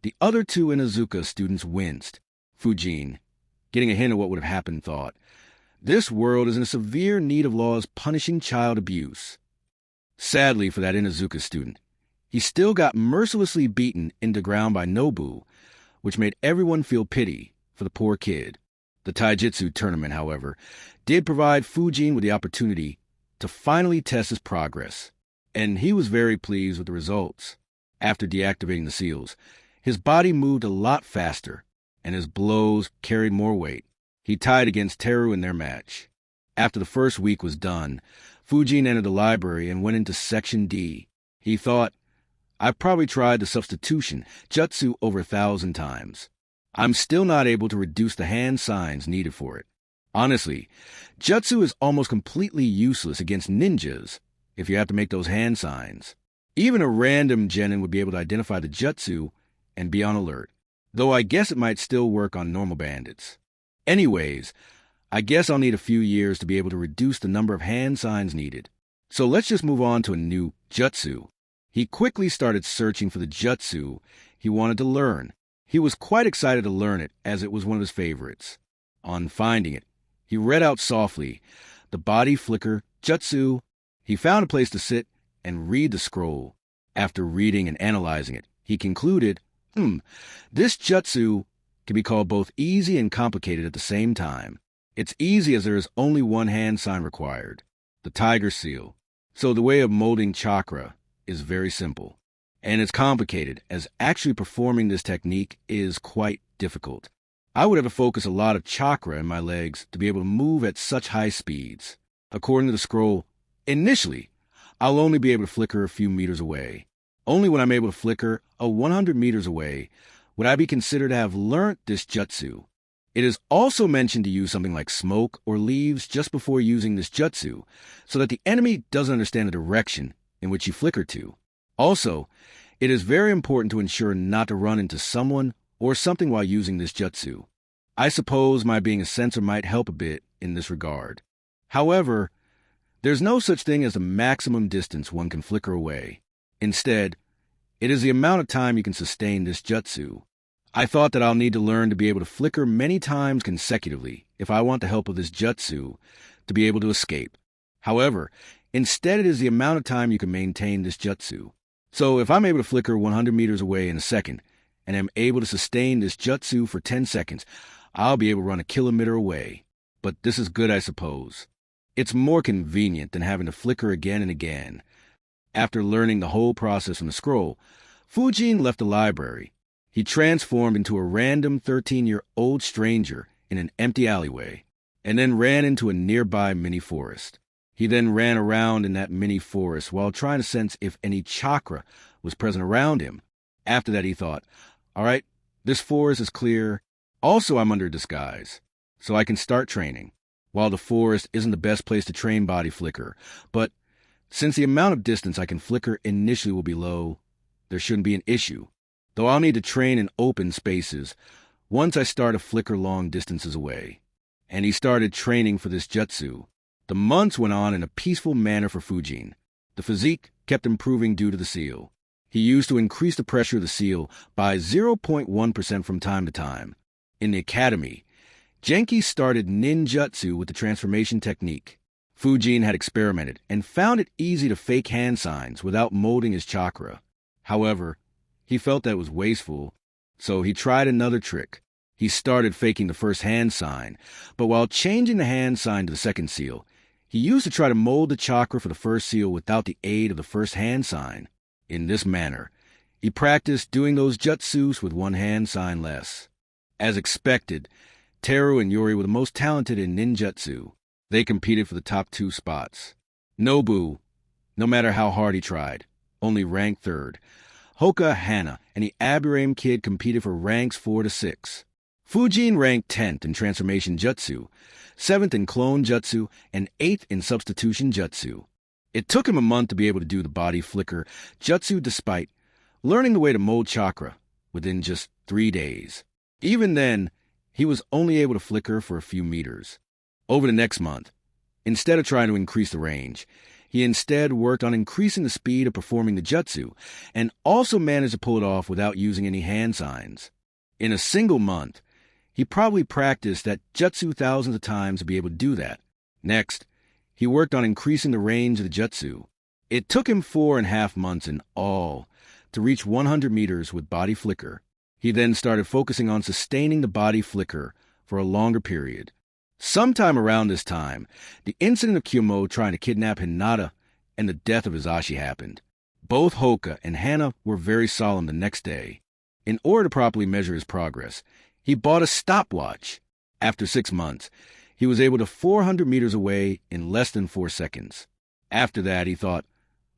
the other two Inazuka students winced. Fujin, getting a hint of what would have happened, thought, this world is in severe need of laws punishing child abuse. Sadly for that Inazuka student, he still got mercilessly beaten into ground by Nobu, which made everyone feel pity for the poor kid. The Taijutsu tournament, however, did provide Fujin with the opportunity to finally test his progress, and he was very pleased with the results. After deactivating the seals, his body moved a lot faster, and his blows carried more weight. He tied against Teru in their match. After the first week was done, Fujin entered the library and went into Section D. He thought, I've probably tried the substitution, jutsu, over 1,000 times. I'm still not able to reduce the hand signs needed for it. Honestly, jutsu is almost completely useless against ninjas if you have to make those hand signs. Even a random genin would be able to identify the jutsu and be on alert, though I guess it might still work on normal bandits. Anyways, I guess I'll need a few years to be able to reduce the number of hand signs needed. So let's just move on to a new jutsu. He quickly started searching for the jutsu he wanted to learn. He was quite excited to learn it, as it was one of his favorites. On finding it, he read out softly, the body flicker jutsu. He found a place to sit and read the scroll. After reading and analyzing it, he concluded, this jutsu can be called both easy and complicated at the same time. It's easy as there is only one hand sign required, the tiger seal. So the way of molding chakra is very simple. And it's complicated, as actually performing this technique is quite difficult. I would have to focus a lot of chakra in my legs to be able to move at such high speeds. According to the scroll, initially, I'll only be able to flicker a few meters away. Only when I'm able to flicker 100 meters away would I be considered to have learnt this jutsu. It is also mentioned to use something like smoke or leaves just before using this jutsu, so that the enemy doesn't understand the direction in which you flicker to. Also, it is very important to ensure not to run into someone or something while using this jutsu. I suppose my being a sensor might help a bit in this regard. However, there's no such thing as the maximum distance one can flicker away. Instead, it is the amount of time you can sustain this jutsu. I thought that I'll need to learn to be able to flicker many times consecutively if I want the help of this jutsu to be able to escape. However, instead it is the amount of time you can maintain this jutsu. So if I'm able to flicker 100 meters away in a second, and am able to sustain this jutsu for 10 seconds, I'll be able to run a kilometer away. But this is good, I suppose. It's more convenient than having to flicker again and again. After learning the whole process from the scroll, Fujin left the library. He transformed into a random 13-year-old stranger in an empty alleyway, and then ran into a nearby mini-forest. He then ran around in that mini-forest while trying to sense if any chakra was present around him. After that, he thought, all right, this forest is clear. Also, I'm under disguise, so I can start training. While the forest isn't the best place to train body flicker, but since the amount of distance I can flicker initially will be low, there shouldn't be an issue. Though I'll need to train in open spaces once I start to flicker long distances away. And he started training for this jutsu. The months went on in a peaceful manner for Fujin. The physique kept improving due to the seal. He used to increase the pressure of the seal by 0.1% from time to time. In the academy, Genki started ninjutsu with the transformation technique. Fujin had experimented and found it easy to fake hand signs without molding his chakra. However, he felt that was wasteful, so he tried another trick. He started faking the first hand sign, but while changing the hand sign to the second seal, he used to try to mold the chakra for the first seal without the aid of the first hand sign. In this manner, he practiced doing those jutsus with one hand sign less. As expected, Teru and Yuri were the most talented in ninjutsu. They competed for the top 2 spots. Nobu, no matter how hard he tried, only ranked 3rd. Hoka, Hana, and the Aburame kid competed for ranks 4 to 6. Fujin ranked 10th in transformation jutsu, 7th in clone jutsu, and 8th in substitution jutsu. It took him a month to be able to do the body flicker jutsu despite learning the way to mold chakra within just 3 days. Even then, he was only able to flicker for a few meters. Over the next month, instead of trying to increase the range, he instead worked on increasing the speed of performing the jutsu and also managed to pull it off without using any hand signs. In a single month, he probably practiced that jutsu thousands of times to be able to do that. Next, he worked on increasing the range of the jutsu. It took him 4.5 months in all to reach 100 meters with body flicker. He then started focusing on sustaining the body flicker for a longer period. Sometime around this time, the incident of Kyomo trying to kidnap Hinata and the death of Hisashi happened. Both Hoka and Hana were very solemn the next day. In order to properly measure his progress, he bought a stopwatch. After 6 months, he was able to 400 meters away in less than 4 seconds. After that, he thought,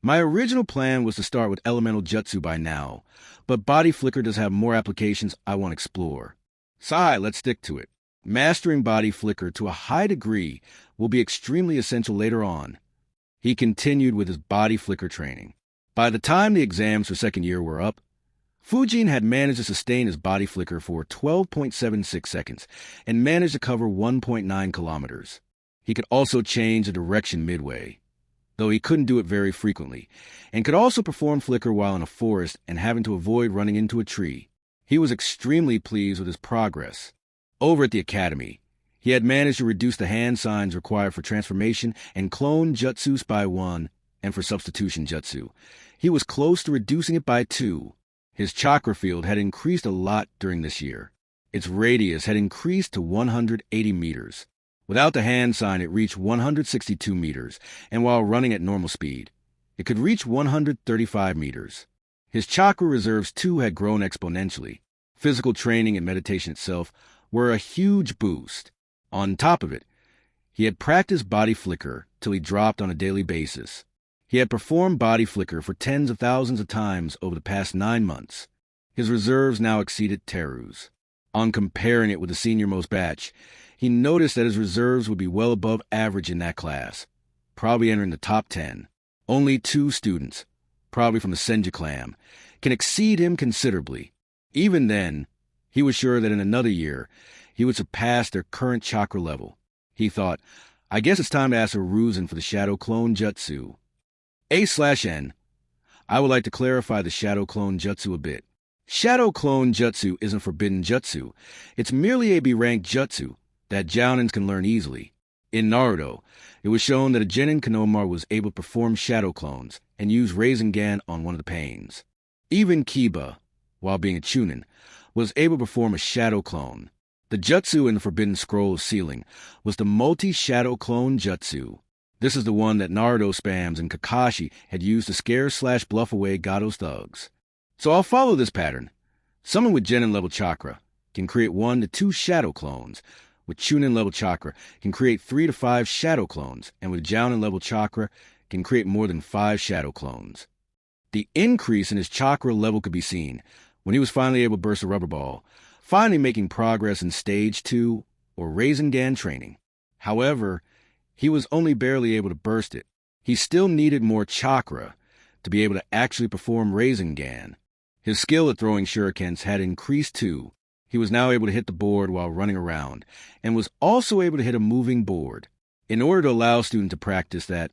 my original plan was to start with elemental jutsu by now, but body flicker does have more applications I want to explore. Sigh, let's stick to it. Mastering body flicker to a high degree will be extremely essential later on. He continued with his body flicker training. By the time the exams for second year were up, Fujin had managed to sustain his body flicker for 12.76 seconds and managed to cover 1.9 kilometers. He could also change the direction midway, though he couldn't do it very frequently, and could also perform flicker while in a forest and having to avoid running into a tree. He was extremely pleased with his progress. Over at the academy, he had managed to reduce the hand signs required for transformation and clone jutsus by 1, and for substitution jutsu. He was close to reducing it by 2. His chakra field had increased a lot during this year. Its radius had increased to 180 meters. Without the hand sign, it reached 162 meters, and while running at normal speed, it could reach 135 meters. His chakra reserves, too, had grown exponentially. Physical training and meditation itself were a huge boost. On top of it, he had practiced body flicker till he dropped on a daily basis. He had performed body flicker for tens of thousands of times over the past 9 months. His reserves now exceeded Teru's. On comparing it with the senior-most batch, he noticed that his reserves would be well above average in that class, probably entering the top 10. Only 2 students, probably from the Senju clan, can exceed him considerably. Even then, he was sure that in another year, he would surpass their current chakra level. He thought, I guess it's time to ask Hiruzen for the Shadow Clone Jutsu. A/N. I would like to clarify the Shadow Clone Jutsu a bit. Shadow Clone Jutsu isn't forbidden jutsu. It's merely a B-ranked jutsu that jounins can learn easily. In Naruto, it was shown that a genin Konohamaru was able to perform shadow clones and use Rasengan on one of the pains. Even Kiba, while being a chunin, was able to perform a shadow clone. The jutsu in the Forbidden Scroll of Sealing was the multi-shadow clone jutsu. This is the one that Naruto spams and Kakashi had used to scare/bluff away Gado's thugs. So I'll follow this pattern. Someone with genin level chakra can create 1 to 2 shadow clones. With chunin level chakra can create 3 to 5 shadow clones, and with jounin level chakra can create more than 5 shadow clones. The increase in his chakra level could be seen when he was finally able to burst a rubber ball, finally making progress in stage 2 or Rasengan training. However, he was only barely able to burst it. He still needed more chakra to be able to actually perform Rasengan. His skill at throwing shurikens had increased too. He was now able to hit the board while running around, and was also able to hit a moving board. In order to allow students to practice that,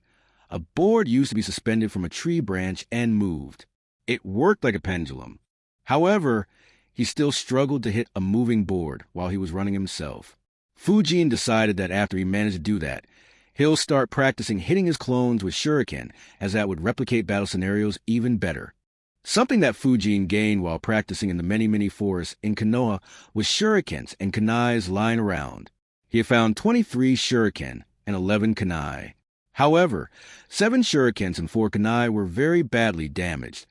a board used to be suspended from a tree branch and moved. It worked like a pendulum. However, he still struggled to hit a moving board while he was running himself. Fujin decided that after he managed to do that, he'll start practicing hitting his clones with shuriken, as that would replicate battle scenarios even better. Something that Fujin gained while practicing in the many forests in Konoha was shurikens and kunais lying around. He had found 23 shuriken and 11 kunai. However, 7 shurikens and 4 kunai were very badly damaged,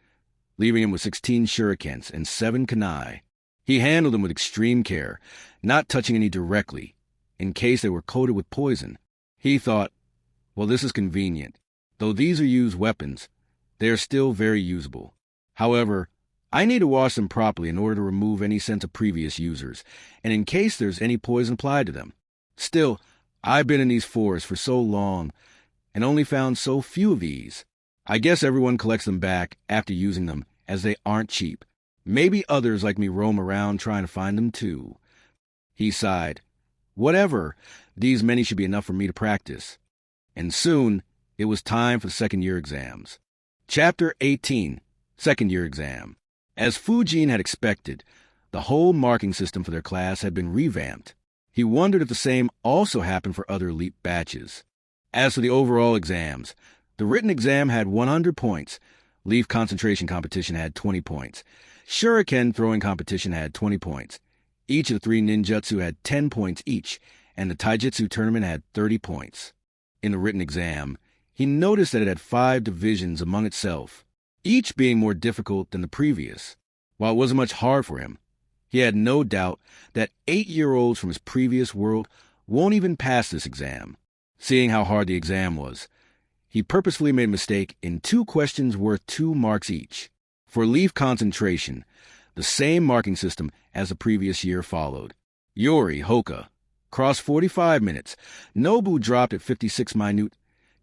leaving him with 16 shurikens and 7 kunai. He handled them with extreme care, not touching any directly, in case they were coated with poison. He thought, well, this is convenient. Though these are used weapons, they are still very usable. However, I need to wash them properly in order to remove any sense of previous users, and in case there's any poison applied to them. Still, I've been in these forests for so long, and only found so few of these. I guess everyone collects them back after using them, as they aren't cheap. Maybe others like me roam around trying to find them too. He sighed. Whatever, these many should be enough for me to practice. And soon, it was time for the second-year exams. Chapter 18, Second-Year Exam. As Fujin had expected, the whole marking system for their class had been revamped. He wondered if the same also happened for other elite batches. As for the overall exams, the written exam had 100 points, leaf concentration competition had 20 points, shuriken throwing competition had 20 points, each of the 3 ninjutsu had 10 points each, and the taijutsu tournament had 30 points. In the written exam, he noticed that it had 5 divisions among itself, each being more difficult than the previous. While it wasn't much hard for him, he had no doubt that 8-year-olds from his previous world won't even pass this exam. Seeing how hard the exam was, he purposefully made a mistake in 2 questions worth 2 marks each. For leaf concentration, the same marking system as the previous year followed. Yori, Hoka, crossed 45 minutes. Nobu dropped at 56 minute.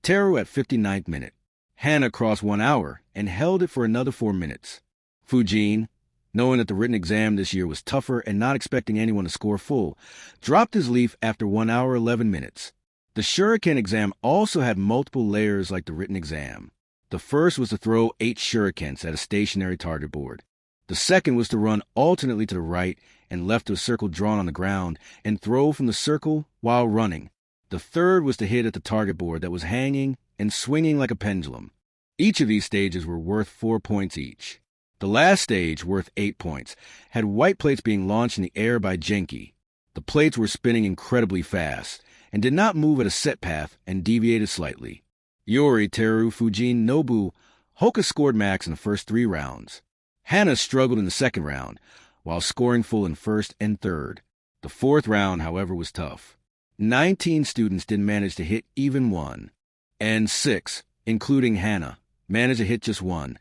Teru at 59th minute. Hana crossed 1 hour and held it for another 4 minutes. Fujin, knowing that the written exam this year was tougher and not expecting anyone to score full, dropped his leaf after 1 hour 11 minutes. The shuriken exam also had multiple layers like the written exam. The first was to throw 8 shurikens at a stationary target board. The second was to run alternately to the right and left to a circle drawn on the ground and throw from the circle while running. The third was to hit at the target board that was hanging and swinging like a pendulum. Each of these stages were worth 4 points each. The last stage, worth 8 points, had white plates being launched in the air by Genki. The plates were spinning incredibly fast and did not move at a set path and deviated slightly. Yori, Teru, Fujin, Nobu, Hoka scored max in the first 3 rounds. Hana struggled in the second round, while scoring full in first and third. The 4th round, however, was tough. 19 students didn't manage to hit even 1, and 6, including Hana, managed to hit just 1.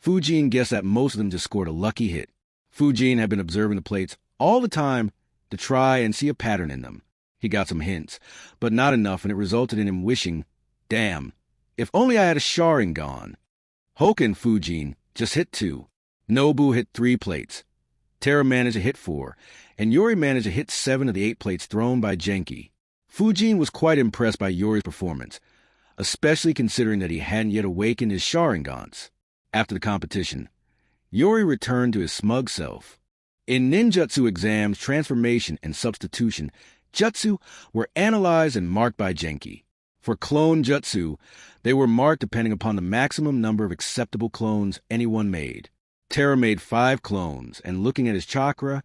Fujin guessed that most of them just scored a lucky hit. Fujin had been observing the plates all the time to try and see a pattern in them. He got some hints, but not enough, and it resulted in him wishing, damn, if only I had a Sharingan. Hoka and Fujin just hit 2. Nobu hit 3 plates. Teru managed to hit 4, and Yori managed to hit 7 of the 8 plates thrown by Genki. Fujin was quite impressed by Yori's performance, especially considering that he hadn't yet awakened his Sharingans. After the competition, Yori returned to his smug self. In ninjutsu exams, transformation and substitution, jutsu were analyzed and marked by Genki. For clone jutsu, they were marked depending upon the maximum number of acceptable clones anyone made. Teru made 5 clones, and looking at his chakra,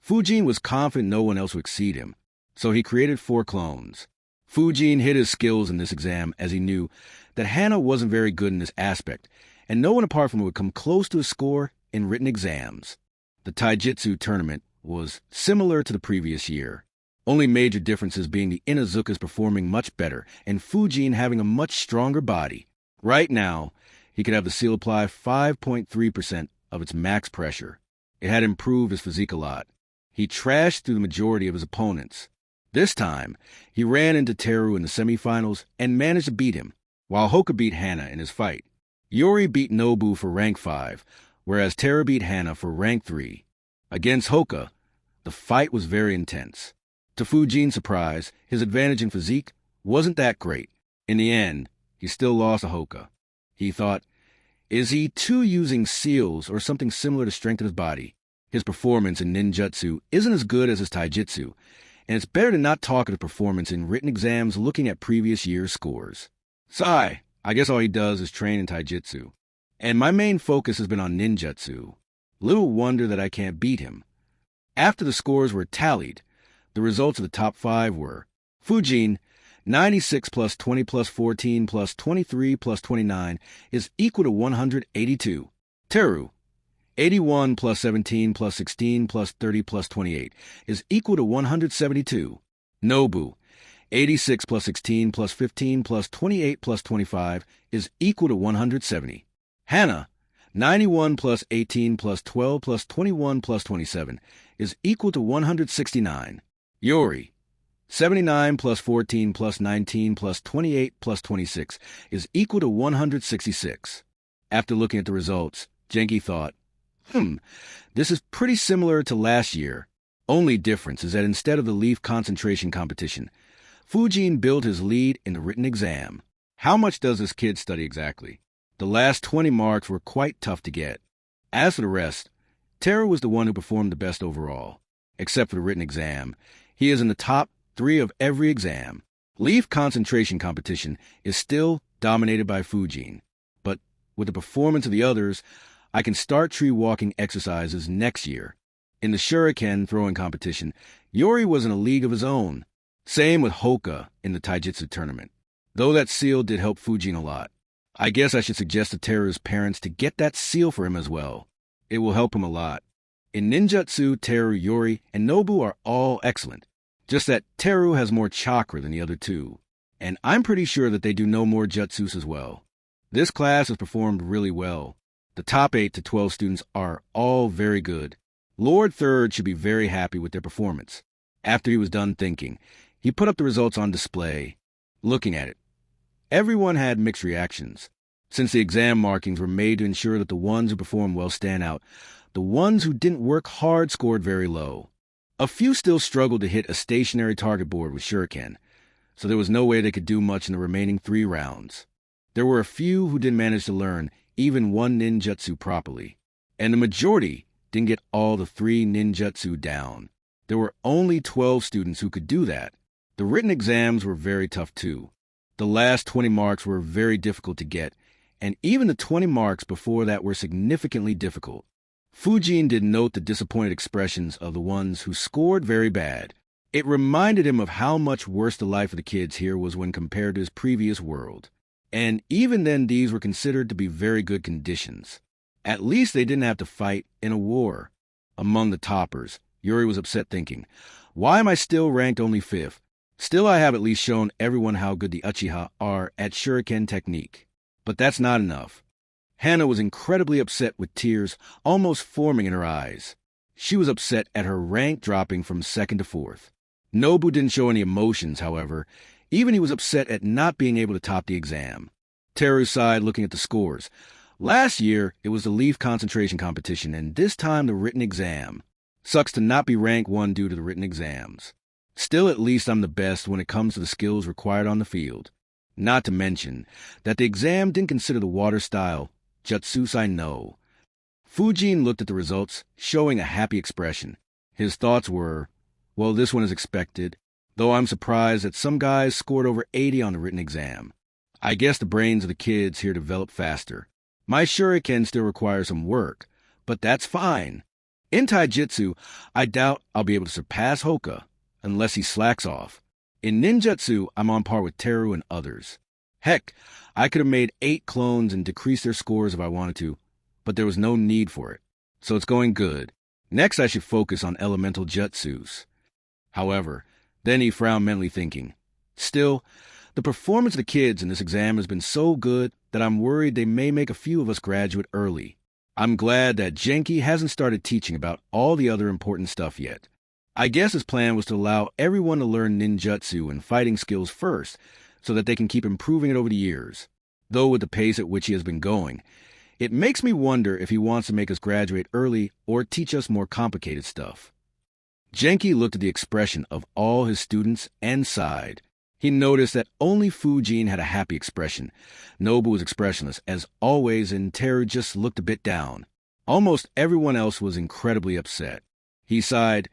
Fujin was confident no one else would exceed him, so he created 4 clones. Fujin hid his skills in this exam as he knew that Hana wasn't very good in this aspect, and no one apart from him would come close to a score in written exams. The taijutsu tournament was similar to the previous year, only major differences being the Inazukas performing much better and Fujin having a much stronger body. Right now, he could have the seal apply 5.3% of its max pressure. It had improved his physique a lot. He trashed through the majority of his opponents. This time, he ran into Teru in the semifinals and managed to beat him, while Hoka beat Hana in his fight. Yori beat Nobu for rank 5, whereas Teru beat Hana for rank 3. Against Hoka, the fight was very intense. To Fujin's surprise, his advantage in physique wasn't that great. In the end, he still lost to Hoka. He thought, is he too using seals or something similar to strengthen his body? His performance in ninjutsu isn't as good as his taijutsu, and it's better to not talk of his performance in written exams looking at previous year's scores. Sigh, I guess all he does is train in taijutsu. And my main focus has been on ninjutsu. Little wonder that I can't beat him. After the scores were tallied, the results of the top 5 were Fujin, 96 plus 20 plus 14 plus 23 plus 29 is equal to 182. Teru, 81 plus 17 plus 16 plus 30 plus 28 is equal to 172. Nobu, 86 plus 16 plus 15 plus 28 plus 25 is equal to 170. Hana, 91 plus 18 plus 12 plus 21 plus 27 is equal to 169. Yori, 79 plus 14 plus 19 plus 28 plus 26 is equal to 166. After looking at the results, Genki thought, this is pretty similar to last year. Only difference is that instead of the leaf concentration competition, Fujin built his lead in the written exam. How much does this kid study exactly? The last 20 marks were quite tough to get. As for the rest, Teru was the one who performed the best overall. Except for the written exam, he is in the top 3 of every exam. Leaf concentration competition is still dominated by Fujin, but with the performance of the others, I can start tree walking exercises next year. In the shuriken throwing competition, Yori was in a league of his own. Same with Hoka in the taijutsu tournament. Though that seal did help Fujin a lot. I guess I should suggest to Teru's parents to get that seal for him as well. It will help him a lot. In ninjutsu, Teru, Yori, and Nobu are all excellent. Just that Teru has more chakra than the other two. And I'm pretty sure that they do no more jutsus as well. This class has performed really well. The top 8 to 12 students are all very good. Lord Third should be very happy with their performance. After he was done thinking, he put up the results on display. Looking at it, everyone had mixed reactions. Since the exam markings were made to ensure that the ones who performed well stand out, the ones who didn't work hard scored very low. A few still struggled to hit a stationary target board with shuriken, so there was no way they could do much in the remaining 3 rounds. There were a few who didn't manage to learn even one ninjutsu properly, and the majority didn't get all the 3 ninjutsu down. There were only 12 students who could do that. The written exams were very tough too. The last 20 marks were very difficult to get, and even the 20 marks before that were significantly difficult. Fujin did note the disappointed expressions of the ones who scored very bad. It reminded him of how much worse the life of the kids here was when compared to his previous world. And even then, these were considered to be very good conditions. At least they didn't have to fight in a war. Among the toppers, Yuri was upset thinking, why am I still ranked only 5th? Still, I have at least shown everyone how good the Uchiha are at shuriken technique. But that's not enough. Hana was incredibly upset with tears almost forming in her eyes. She was upset at her rank dropping from 2nd to 4th. Nobu didn't show any emotions, however. Even he was upset at not being able to top the exam. Teru sighed looking at the scores. Last year, it was the leaf concentration competition, and this time the written exam. Sucks to not be rank 1 due to the written exams. Still, at least I'm the best when it comes to the skills required on the field. Not to mention that the exam didn't consider the water style, jutsus I know. Fujin looked at the results, showing a happy expression. His thoughts were, well, this one is expected, though I'm surprised that some guys scored over 80 on the written exam. I guess the brains of the kids here develop faster. My shuriken still requires some work, but that's fine. In taijutsu, I doubt I'll be able to surpass Hoka, unless he slacks off. In ninjutsu, I'm on par with Teru and others. Heck, I could have made 8 clones and decreased their scores if I wanted to, but there was no need for it. So it's going good. Next, I should focus on elemental jutsus. However, then he frowned mentally thinking, still, the performance of the kids in this exam has been so good that I'm worried they may make a few of us graduate early. I'm glad that Genki hasn't started teaching about all the other important stuff yet. I guess his plan was to allow everyone to learn ninjutsu and fighting skills first, so that they can keep improving it over the years. Though with the pace at which he has been going, it makes me wonder if he wants to make us graduate early or teach us more complicated stuff. Genki looked at the expression of all his students and sighed. He noticed that only Fujin had a happy expression. Nobu was expressionless, as always, and Teru just looked a bit down. Almost everyone else was incredibly upset. He sighed,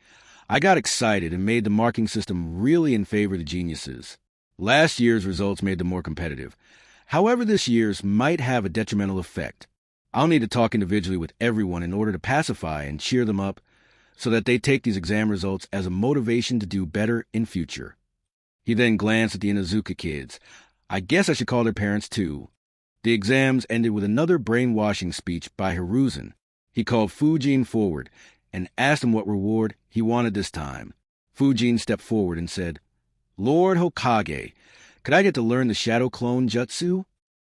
"I got excited and made the marking system really in favor of the geniuses. Last year's results made them more competitive. However, this year's might have a detrimental effect. I'll need to talk individually with everyone in order to pacify and cheer them up so that they take these exam results as a motivation to do better in future." He then glanced at the Inuzuka kids. I guess I should call their parents too. The exams ended with another brainwashing speech by Hiruzen. He called Fujin forward and asked him what reward he wanted this time. Fujin stepped forward and said, "Lord Hokage, could I get to learn the Shadow Clone Jutsu?"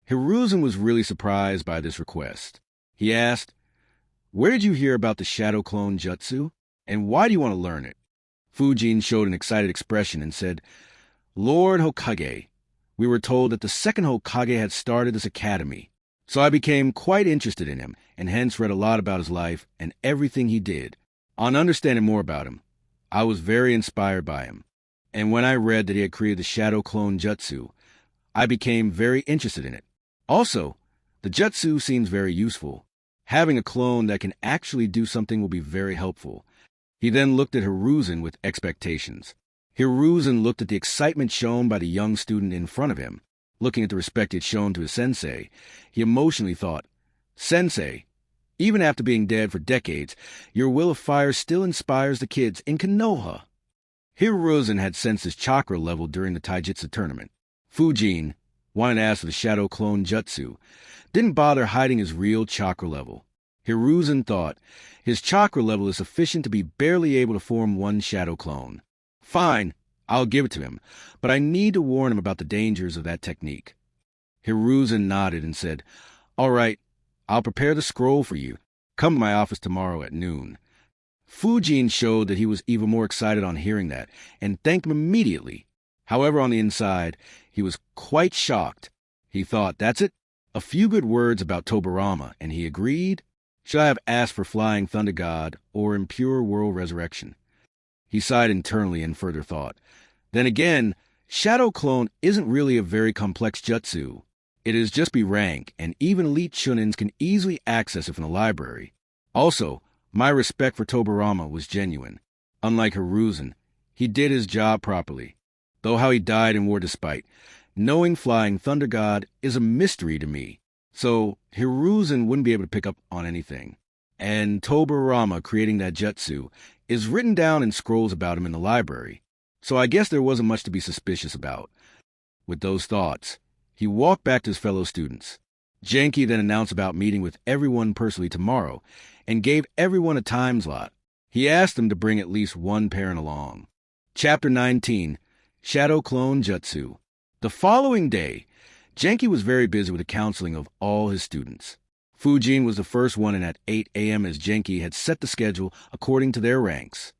Hiruzen was really surprised by this request. He asked, "Where did you hear about the Shadow Clone Jutsu, and why do you want to learn it?" Fujin showed an excited expression and said, "Lord Hokage, we were told that the second Hokage had started this academy, so I became quite interested in him, and hence read a lot about his life and everything he did. On understanding more about him, I was very inspired by him, and when I read that he had created the Shadow Clone Jutsu, I became very interested in it. Also, the Jutsu seems very useful. Having a clone that can actually do something will be very helpful." He then looked at Hiruzen with expectations. Hiruzen looked at the excitement shown by the young student in front of him. Looking at the respect he had shown to his sensei, he emotionally thought, "Sensei, even after being dead for decades, your will of fire still inspires the kids in Konoha." Hiruzen had sensed his chakra level during the Taijutsu tournament. Fujin, wanting to ask for the Shadow Clone Jutsu, didn't bother hiding his real chakra level. Hiruzen thought, his chakra level is sufficient to be barely able to form one shadow clone. Fine, I'll give it to him, but I need to warn him about the dangers of that technique. Hiruzen nodded and said, "All right, I'll prepare the scroll for you. Come to my office tomorrow at noon." Fujin showed that he was even more excited on hearing that, and thanked him immediately. However, on the inside, he was quite shocked. He thought, that's it? A few good words about Tobarama, and he agreed? Should I have asked for Flying Thunder God or Impure World Resurrection? He sighed internally in further thought. Then again, Shadow Clone isn't really a very complex jutsu. It is just B-rank, and even elite shunins can easily access it from the library. Also, my respect for Tobarama was genuine. Unlike Hiruzen, he did his job properly. Though how he died in war despite, knowing Flying Thunder God is a mystery to me. So Hiruzen wouldn't be able to pick up on anything. And Tobarama creating that jutsu is written down in scrolls about him in the library. So I guess there wasn't much to be suspicious about. With those thoughts, he walked back to his fellow students. Genki then announced about meeting with everyone personally tomorrow and gave everyone a time slot. He asked them to bring at least one parent along. Chapter 19, Shadow Clone Jutsu. The following day, Genki was very busy with the counseling of all his students. Fujin was the first one in at 8 a.m. as Genki had set the schedule according to their ranks.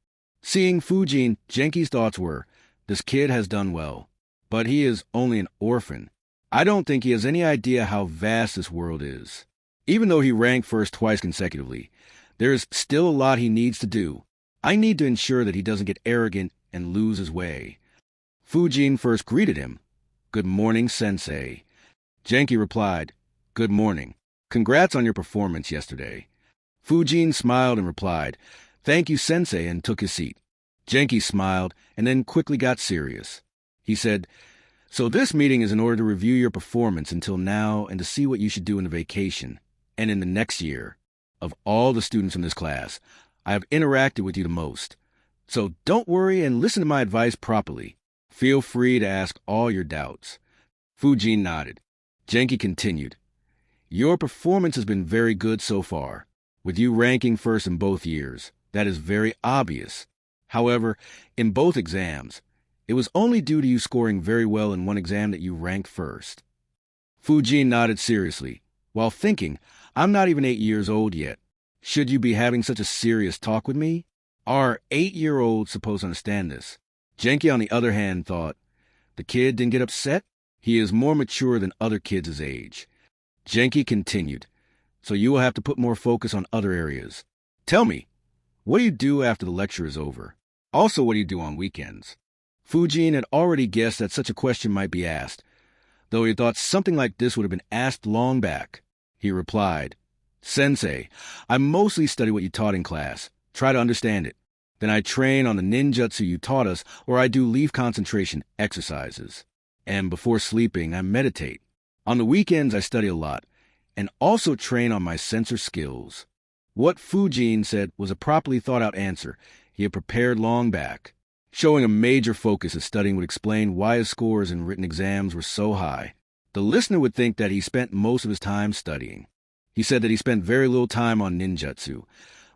Seeing Fujin, Genki's thoughts were, this kid has done well, but he is only an orphan. I don't think he has any idea how vast this world is. Even though he ranked first twice consecutively, there is still a lot he needs to do. I need to ensure that he doesn't get arrogant and lose his way. Fujin first greeted him. "Good morning, Sensei." Genki replied, "Good morning. Congrats on your performance yesterday." Fujin smiled and replied, "Thank you, Sensei," and took his seat. Genki smiled and then quickly got serious. He said, "So this meeting is in order to review your performance until now and to see what you should do in the vacation and in the next year. Of all the students in this class, I have interacted with you the most. So don't worry and listen to my advice properly. Feel free to ask all your doubts." Fujin nodded. Genki continued, "Your performance has been very good so far, with you ranking first in both years. That is very obvious. However, in both exams, it was only due to you scoring very well in one exam that you ranked first." Fujin nodded seriously, while thinking, I'm not even 8 years old yet. Should you be having such a serious talk with me? Are 8-year-olds supposed to understand this? Genki, on the other hand, thought, the kid didn't get upset? He is more mature than other kids his age. Genki continued, so you will have to put more focus on other areas. Tell me, what do you do after the lecture is over? Also, what do you do on weekends? Fujin had already guessed that such a question might be asked, though he thought something like this would have been asked long back. He replied, "Sensei, I mostly study what you taught in class, try to understand it. Then I train on the ninjutsu you taught us, or I do leaf concentration exercises. And before sleeping, I meditate. On the weekends, I study a lot, and also train on my sensor skills." What Fujin said was a properly thought-out answer he had prepared long back. Showing a major focus as studying would explain why his scores in written exams were so high. The listener would think that he spent most of his time studying. He said that he spent very little time on ninjutsu,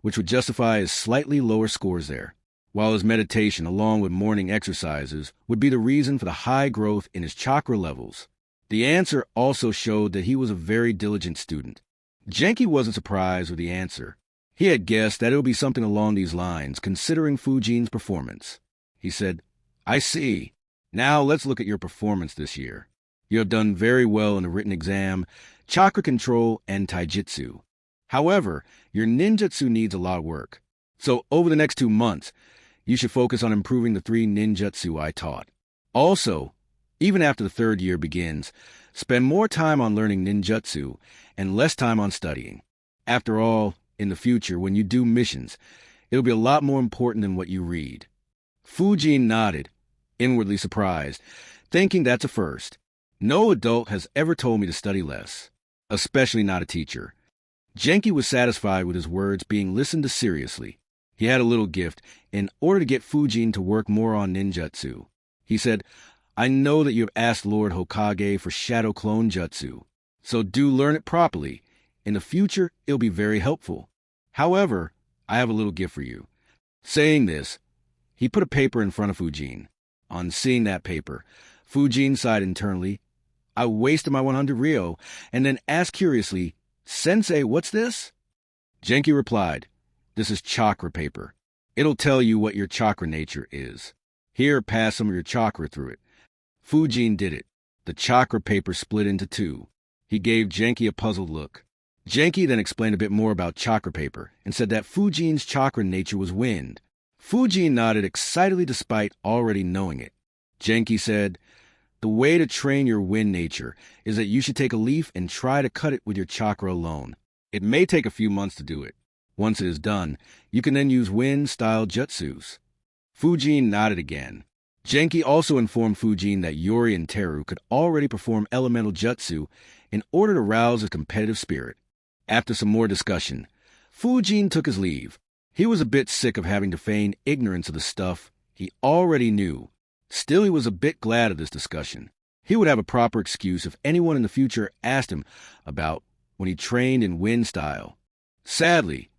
which would justify his slightly lower scores there, while his meditation along with morning exercises would be the reason for the high growth in his chakra levels. The answer also showed that he was a very diligent student. Genki wasn't surprised with the answer. He had guessed that it would be something along these lines, considering Fujin's performance. He said, "I see. Now let's look at your performance this year. You have done very well in the written exam, chakra control, and taijutsu. However, your ninjutsu needs a lot of work. So over the next 2 months, you should focus on improving the 3 ninjutsu I taught. Also, even after the 3rd year begins, spend more time on learning ninjutsu and less time on studying. After all, in the future, when you do missions, it'll be a lot more important than what you read." Fujin nodded, inwardly surprised, thinking that's a first. No adult has ever told me to study less, especially not a teacher. Genki was satisfied with his words being listened to seriously. He had a little gift in order to get Fujin to work more on ninjutsu. He said, "I know that you have asked Lord Hokage for shadow clone jutsu, so do learn it properly. In the future, it'll be very helpful. However, I have a little gift for you." Saying this, he put a paper in front of Fujin. On seeing that paper, Fujin sighed internally. "I wasted my 100 ryo," and then asked curiously, "Sensei, what's this?" Genki replied, "This is chakra paper. It'll tell you what your chakra nature is. Here, pass some of your chakra through it." Fujin did it. The chakra paper split into 2. He gave Genki a puzzled look. Genki then explained a bit more about chakra paper and said that Fujin's chakra nature was wind. Fujin nodded excitedly despite already knowing it. Genki said, "The way to train your wind nature is that you should take a leaf and try to cut it with your chakra alone. It may take a few months to do it. Once it is done, you can then use wind-style jutsus." Fujin nodded again. Genki also informed Fujin that Yori and Teru could already perform elemental jutsu in order to rouse his competitive spirit. After some more discussion, Fujin took his leave. He was a bit sick of having to feign ignorance of the stuff he already knew. Still, he was a bit glad of this discussion. He would have a proper excuse if anyone in the future asked him about when he trained in wind style. Sadly,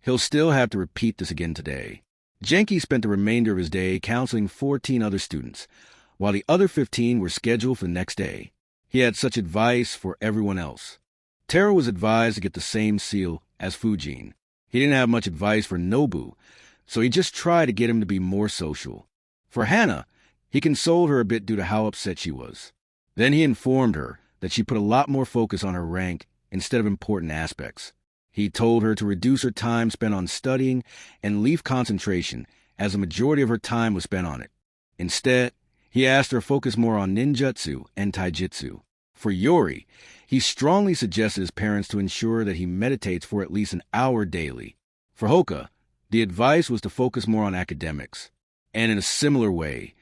he'll still have to repeat this again today. Genki spent the remainder of his day counseling 14 other students, while the other 15 were scheduled for the next day. He had such advice for everyone else. Teru was advised to get the same seal as Fujin. He didn't have much advice for Nobu, so he just tried to get him to be more social. For Hana, he consoled her a bit due to how upset she was. Then he informed her that she put a lot more focus on her rank instead of important aspects. He told her to reduce her time spent on studying and leaf concentration, as the majority of her time was spent on it. Instead, he asked her to focus more on ninjutsu and taijutsu. For Yori, he strongly suggested his parents to ensure that he meditates for at least an hour daily. For Hoka, the advice was to focus more on academics. And in a similar way,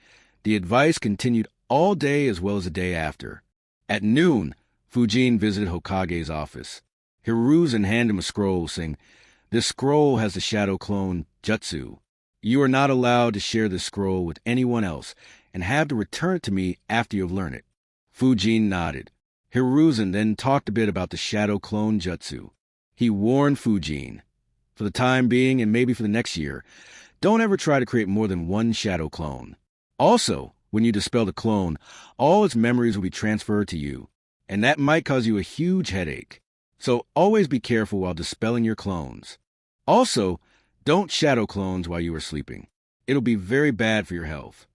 the advice continued all day as well as the day after. At noon, Fujin visited Hokage's office. Hiruzen handed him a scroll, saying, "This scroll has the shadow clone jutsu. You are not allowed to share this scroll with anyone else and have to return it to me after you have learned it." Fujin nodded. Hiruzen then talked a bit about the shadow clone jutsu. He warned Fujin, for the time being and maybe for the next year, don't ever try to create more than 1 shadow clone. Also, when you dispel the clone, all its memories will be transferred to you, and that might cause you a huge headache. So always be careful while dispelling your clones. Also, don't shadow clones while you are sleeping. It'll be very bad for your health.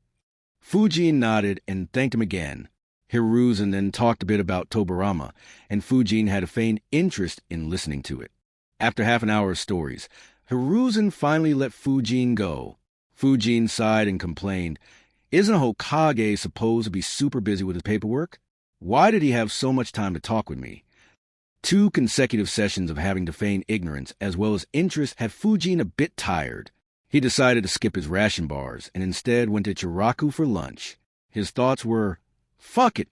Fujin nodded and thanked him again. Hiruzen then talked a bit about Tobarama, and Fujin had a feigned interest in listening to it. After half an hour of stories, Hiruzen finally let Fujin go. Fujin sighed and complained, Isn't a Hokage supposed to be super busy with his paperwork? Why did he have so much time to talk with me? 2 consecutive sessions of having to feign ignorance as well as interest had Fujin a bit tired. He decided to skip his ration bars and instead went to Chiraku for lunch. His thoughts were, fuck it,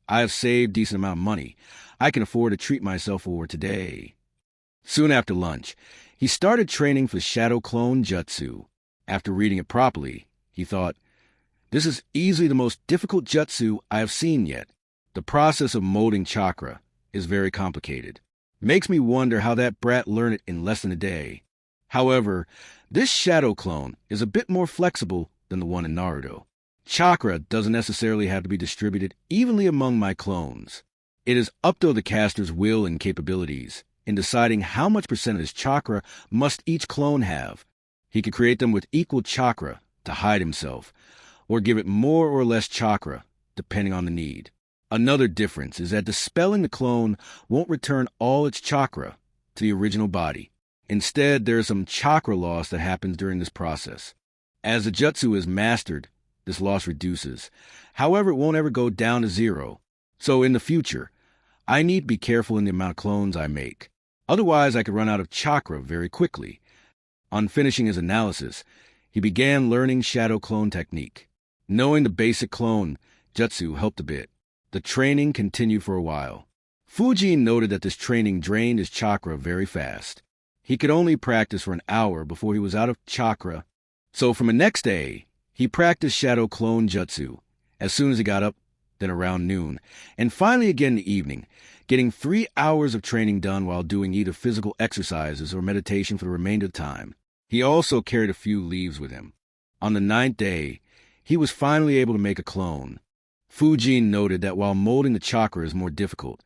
I have saved a decent amount of money. I can afford to treat myself for today. Soon after lunch, he started training for the Shadow Clone Jutsu. After reading it properly, he thought, this is easily the most difficult jutsu I have seen yet. The process of molding chakra is very complicated. Makes me wonder how that brat learned it in less than a day. However, this shadow clone is a bit more flexible than the one in Naruto. Chakra doesn't necessarily have to be distributed evenly among my clones. It is up to the caster's will and capabilities in deciding how much percentage chakra must each clone have. He could create them with equal chakra to hide himself, or give it more or less chakra, depending on the need. Another difference is that dispelling the clone won't return all its chakra to the original body. Instead, there is some chakra loss that happens during this process. As the jutsu is mastered, this loss reduces. However, it won't ever go down to 0. So in the future, I need to be careful in the amount of clones I make. Otherwise, I could run out of chakra very quickly. On finishing his analysis, he began learning shadow clone technique. Knowing the basic clone jutsu helped a bit. The training continued for a while. Fujin noted that this training drained his chakra very fast. He could only practice for an hour before he was out of chakra. So from the next day, he practiced shadow clone jutsu as soon as he got up, then around noon, and finally again in the evening, getting 3 hours of training done while doing either physical exercises or meditation for the remainder of the time. He also carried a few leaves with him. On the 9th day, he was finally able to make a clone. Fujin noted that while molding the chakra is more difficult,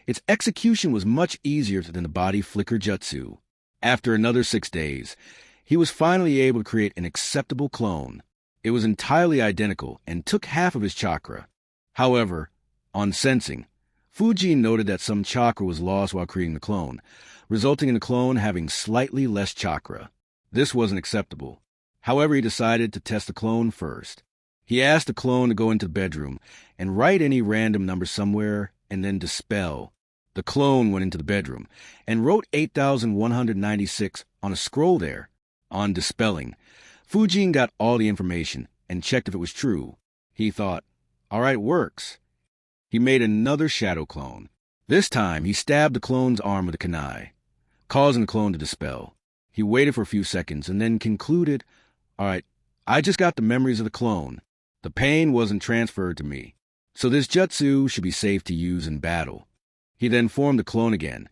its execution was much easier than the body flicker jutsu. After another 6 days, he was finally able to create an acceptable clone. It was entirely identical and took half of his chakra. However, on sensing, Fujin noted that some chakra was lost while creating the clone, resulting in the clone having slightly less chakra. This wasn't acceptable. However, he decided to test the clone first. He asked the clone to go into the bedroom and write any random number somewhere and then dispel. The clone went into the bedroom and wrote 8,196 on a scroll there. On dispelling, Fujin got all the information and checked if it was true. He thought, all right, works. He made another shadow clone. This time, he stabbed the clone's arm with a kunai, causing the clone to dispel. He waited for a few seconds and then concluded, all right, I just got the memories of the clone. The pain wasn't transferred to me, so this jutsu should be safe to use in battle. He then formed the clone again,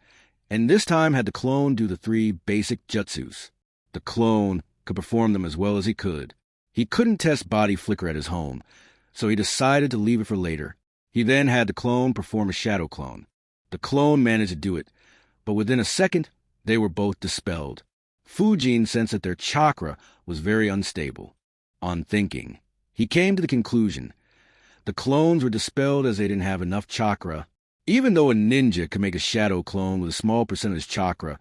and this time had the clone do the 3 basic jutsus. The clone could perform them as well as he could. He couldn't test body flicker at his home, so he decided to leave it for later. He then had the clone perform a shadow clone. The clone managed to do it, but within a second, they were both dispelled. Fujin sensed that their chakra was very unstable. On thinking, he came to the conclusion the clones were dispelled as they didn't have enough chakra. Even though a ninja can make a shadow clone with a small percentage chakra,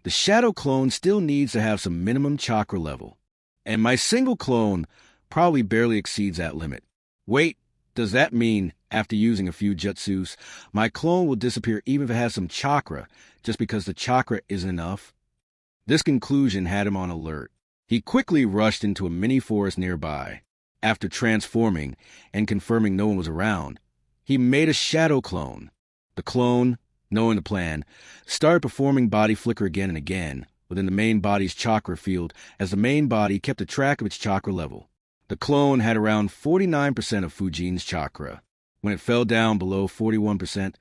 the shadow clone still needs to have some minimum chakra level. And my single clone probably barely exceeds that limit. Wait, does that mean after using a few jutsus, my clone will disappear even if it has some chakra, just because the chakra isn't enough? This conclusion had him on alert. He quickly rushed into a mini forest nearby. After transforming and confirming no one was around, he made a shadow clone. The clone, knowing the plan, started performing body flicker again and again within the main body's chakra field as the main body kept a track of its chakra level. The clone had around 49% of Fujin's chakra. When it fell down below 41%,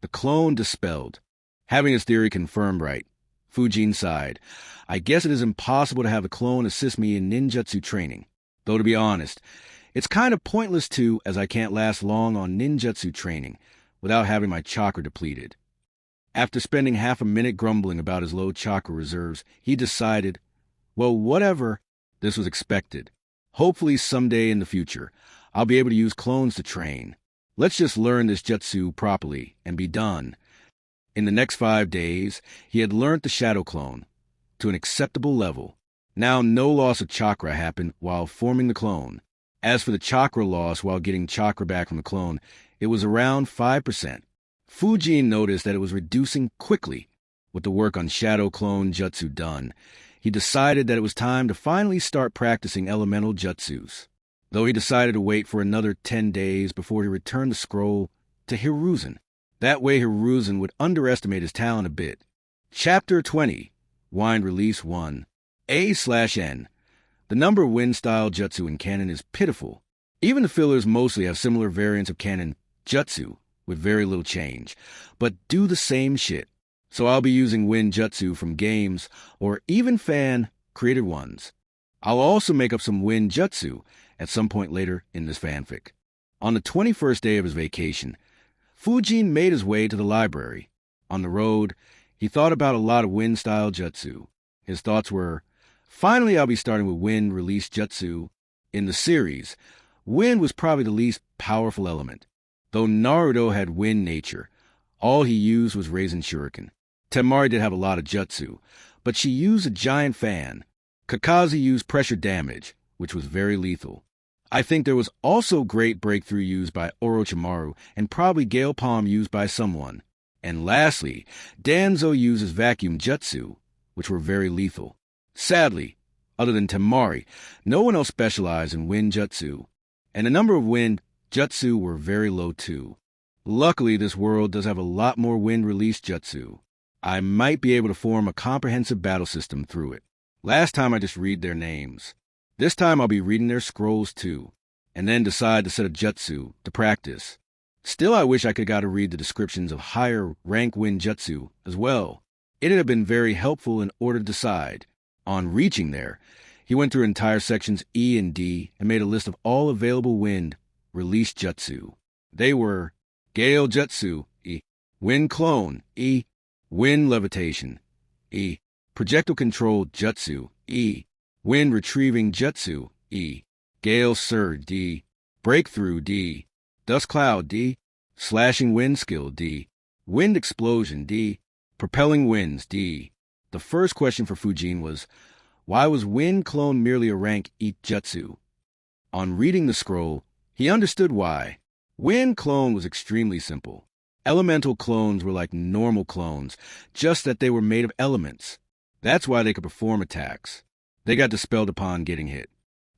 the clone dispelled. Having his theory confirmed right, Fujin sighed. I guess it is impossible to have a clone assist me in ninjutsu training. Though to be honest, it's kind of pointless too, as I can't last long on ninjutsu training without having my chakra depleted. After spending half a minute grumbling about his low chakra reserves, he decided, well, whatever, this was expected. Hopefully someday in the future, I'll be able to use clones to train. Let's just learn this jutsu properly and be done. In the next 5 days, he had learned the shadow clone to an acceptable level. Now no loss of chakra happened while forming the clone. As for the chakra loss while getting chakra back from the clone, it was around 5%. Fujin noticed that it was reducing quickly. With the work on shadow clone jutsu done, he decided that it was time to finally start practicing elemental jutsus, though he decided to wait for another 10 days before he returned the scroll to Hiruzen. That way Hiruzen would underestimate his talent a bit. Chapter 20, Wind Release 1, A/N. The number of wind-style jutsu in canon is pitiful. Even the fillers mostly have similar variants of canon jutsu, with very little change, but do the same shit. So I'll be using wind jutsu from games, or even fan-created ones. I'll also make up some wind jutsu at some point later in this fanfic. On the 21st day of his vacation, Fujin made his way to the library. On the road, he thought about a lot of wind-style jutsu. His thoughts were, finally I'll be starting with wind release jutsu. In the series, wind was probably the least powerful element. Though Naruto had wind nature, all he used was Raisin Shuriken. Temari did have a lot of jutsu, but she used a giant fan. Kakashi used pressure damage, which was very lethal. I think there was also great breakthrough used by Orochimaru and probably Gale Palm used by someone. And lastly, Danzo uses vacuum jutsu, which were very lethal. Sadly, other than Temari, no one else specialized in wind jutsu, and the number of wind jutsu were very low too. Luckily, this world does have a lot more wind release jutsu. I might be able to form a comprehensive battle system through it. Last time I just read their names. This time I'll be reading their scrolls too, and then decide the set of jutsu to practice. Still, I wish I could got to read the descriptions of higher rank wind jutsu as well. It'd have been very helpful in order to decide. On reaching there, he went through entire sections E and D and made a list of all available wind release jutsu. They were Gale Jutsu, E. Wind Clone, E. Wind Levitation, E. Projectile Control Jutsu, E. Wind Retrieving Jutsu, E. Gale Surge, D. Breakthrough, D. Dust Cloud, D. Slashing Wind Skill, D. Wind Explosion, D. Propelling Winds, D. The first question for Fujin was, why was Wind Clone merely a rank E jutsu? On reading the scroll, he understood why. Wind Clone was extremely simple. Elemental clones were like normal clones, just that they were made of elements. That's why they could perform attacks. They got dispelled upon getting hit.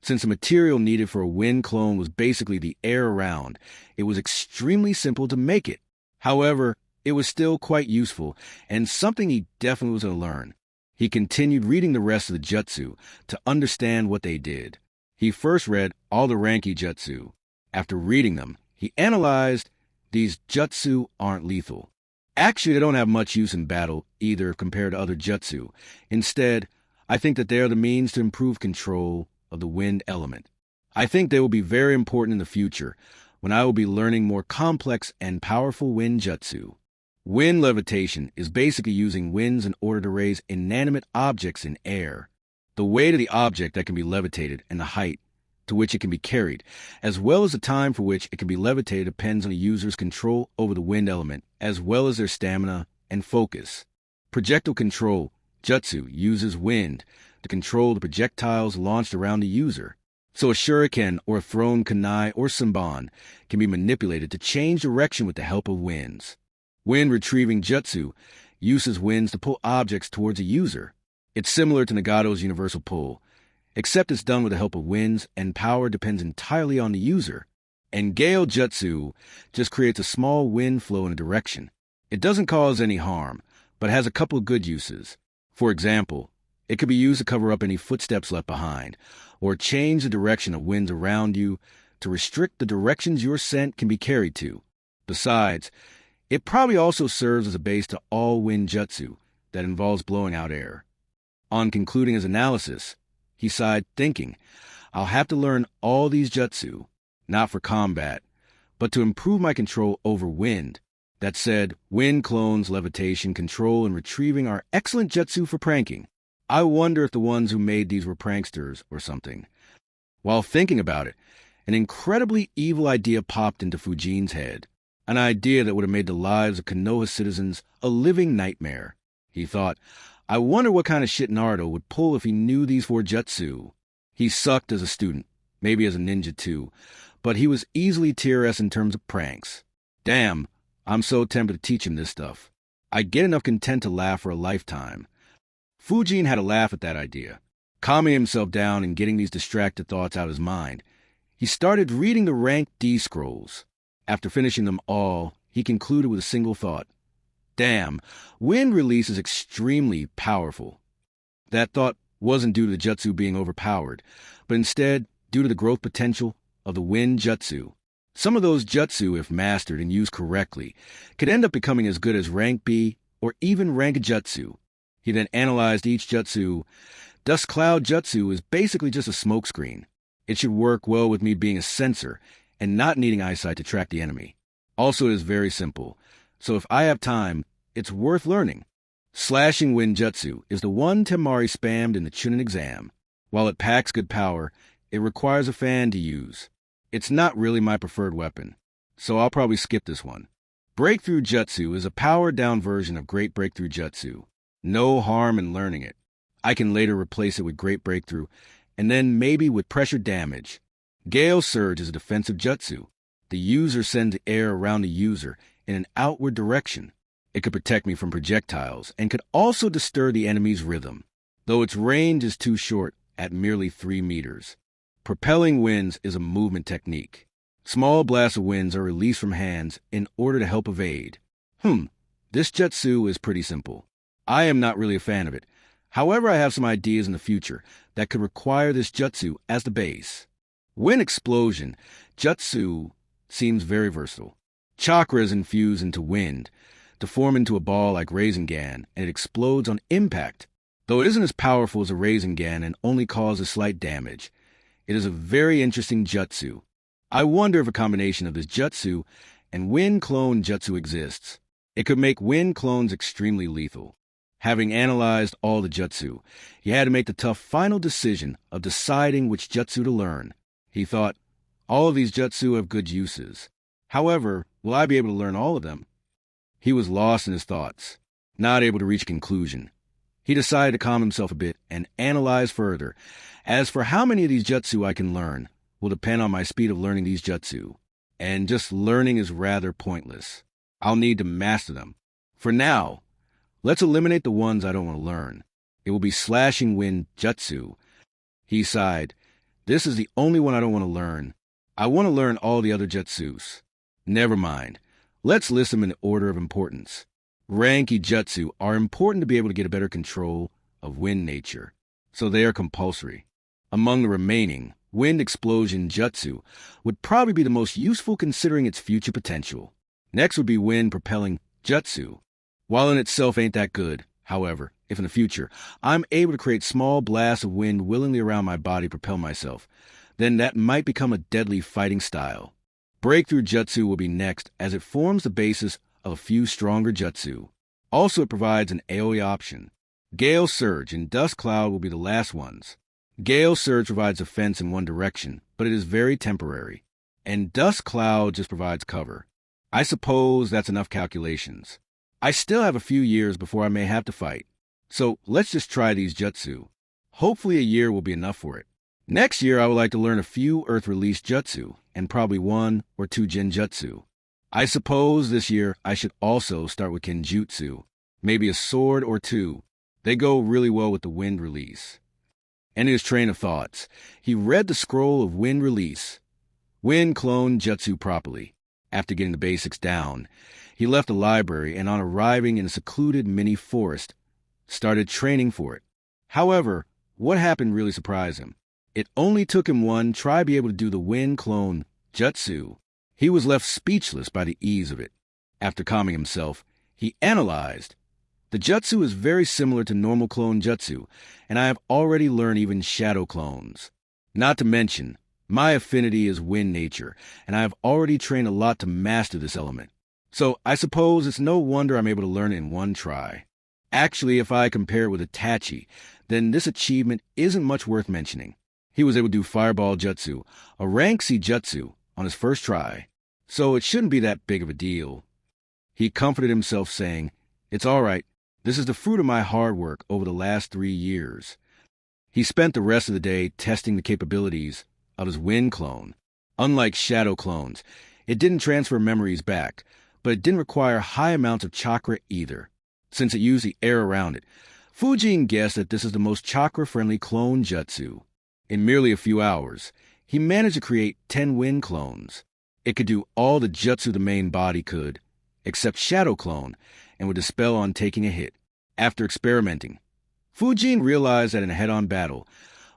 Since the material needed for a wind clone was basically the air around, it was extremely simple to make it. However, it was still quite useful, and something he definitely was going to learn. He continued reading the rest of the jutsu to understand what they did. He first read all the Ranki jutsu. After reading them, he analyzed these jutsu aren't lethal. Actually, they don't have much use in battle either compared to other jutsu. Instead, I think that they are the means to improve control of the wind element. I think they will be very important in the future when I will be learning more complex and powerful wind jutsu. Wind levitation is basically using winds in order to raise inanimate objects in air. The weight of the object that can be levitated and the height to which it can be carried, as well as the time for which it can be levitated, depends on the user's control over the wind element, as well as their stamina and focus. Projectile control jutsu uses wind to control the projectiles launched around the user. So a shuriken or a thrown kunai or senbon can be manipulated to change direction with the help of winds. Wind retrieving jutsu uses winds to pull objects towards a user. It's similar to Nagato's universal pull, except it's done with the help of winds, and power depends entirely on the user. And Gale Jutsu just creates a small wind flow in a direction. It doesn't cause any harm, but has a couple of good uses. For example, it could be used to cover up any footsteps left behind, or change the direction of winds around you to restrict the directions your scent can be carried to. Besides, it probably also serves as a base to all wind jutsu that involves blowing out air. On concluding his analysis, he sighed, thinking, I'll have to learn all these jutsu, not for combat, but to improve my control over wind. That said, wind clones, levitation, control, and retrieving are excellent jutsu for pranking. I wonder if the ones who made these were pranksters or something. While thinking about it, an incredibly evil idea popped into Fujin's head. An idea that would have made the lives of Konoha citizens a living nightmare. He thought, I wonder what kind of shit Naruto would pull if he knew these four jutsu. He sucked as a student, maybe as a ninja too, but he was easily tier S in terms of pranks. Damn, I'm so tempted to teach him this stuff. I'd get enough content to laugh for a lifetime. Fujin had a laugh at that idea. Calming himself down and getting these distracted thoughts out of his mind, he started reading the rank D scrolls. After finishing them all, he concluded with a single thought. Damn, wind release is extremely powerful. That thought wasn't due to the jutsu being overpowered, but instead due to the growth potential of the wind jutsu. Some of those jutsu, if mastered and used correctly, could end up becoming as good as rank B or even rank jutsu. He then analyzed each jutsu. Dust Cloud Jutsu is basically just a smokescreen. It should work well with me being a sensor and not needing eyesight to track the enemy. Also, it is very simple, so if I have time, it's worth learning. Slashing Wind Jutsu is the one Temari spammed in the Chunin exam. While it packs good power, it requires a fan to use. It's not really my preferred weapon, so I'll probably skip this one. Breakthrough Jutsu is a powered-down version of Great Breakthrough Jutsu. No harm in learning it. I can later replace it with Great Breakthrough, and then maybe with Pressure Damage. Gale Surge is a defensive jutsu. The user sends air around the user in an outward direction. It could protect me from projectiles and could also disturb the enemy's rhythm, though its range is too short at merely 3 meters. Propelling winds is a movement technique. Small blasts of winds are released from hands in order to help evade. This jutsu is pretty simple. I am not really a fan of it. However, I have some ideas in the future that could require this jutsu as the base. Wind Explosion jutsu seems very versatile. Chakra is infused into wind to form into a ball like Rasengan, and it explodes on impact. Though it isn't as powerful as a Rasengan and only causes slight damage, it is a very interesting jutsu. I wonder if a combination of this jutsu and wind clone jutsu exists. It could make wind clones extremely lethal. Having analyzed all the jutsu, he had to make the tough final decision of deciding which jutsu to learn. He thought, all of these jutsu have good uses. However, will I be able to learn all of them? He was lost in his thoughts, not able to reach a conclusion. He decided to calm himself a bit and analyze further. As for how many of these jutsu I can learn will depend on my speed of learning these jutsu. And just learning is rather pointless. I'll need to master them. For now, let's eliminate the ones I don't want to learn. It will be Slashing Wind Jutsu. He sighed. This is the only one I don't want to learn. I want to learn all the other jutsus. Never mind. Let's list them in the order of importance. Ranky jutsu are important to be able to get a better control of wind nature, so they are compulsory. Among the remaining, Wind Explosion Jutsu would probably be the most useful considering its future potential. Next would be Wind Propelling Jutsu. While in itself ain't that good, however, if in the future I'm able to create small blasts of wind willingly around my body to propel myself, then that might become a deadly fighting style. Breakthrough Jutsu will be next as it forms the basis of a few stronger jutsu. Also, it provides an AoE option. Gale Surge and Dust Cloud will be the last ones. Gale Surge provides offense in one direction, but it is very temporary. And Dust Cloud just provides cover. I suppose that's enough calculations. I still have a few years before I may have to fight. So let's just try these jutsu. Hopefully a year will be enough for it. Next year I would like to learn a few Earth Release jutsu, and probably 1 or 2 Genjutsu. I suppose this year I should also start with Kenjutsu. Maybe a sword or 2. They go really well with the Wind Release. And in his train of thoughts, he read the scroll of Wind Release. Wind Clone Jutsu properly. After getting the basics down, he left the library and on arriving in a secluded mini forest, started training for it. However, what happened really surprised him. It only took him one try to be able to do the Wind Clone Jutsu. He was left speechless by the ease of it. After calming himself, he analyzed. The jutsu is very similar to normal clone jutsu, and I have already learned even shadow clones. Not to mention, my affinity is wind nature, and I have already trained a lot to master this element. So I suppose it's no wonder I'm able to learn it in one try. Actually, if I compare it with Itachi, then this achievement isn't much worth mentioning. He was able to do Fireball Jutsu, a rank C jutsu, on his first try, so it shouldn't be that big of a deal. He comforted himself saying, "It's all right. This is the fruit of my hard work over the last 3 years." He spent the rest of the day testing the capabilities of his wind clone. Unlike shadow clones, it didn't transfer memories back, but it didn't require high amounts of chakra either, since it used the air around it. Fujin guessed that this is the most chakra-friendly clone jutsu. In merely a few hours, he managed to create 10 wind clones. It could do all the jutsu the main body could, except shadow clone, and would dispel on taking a hit. After experimenting, Fujin realized that in a head-on battle,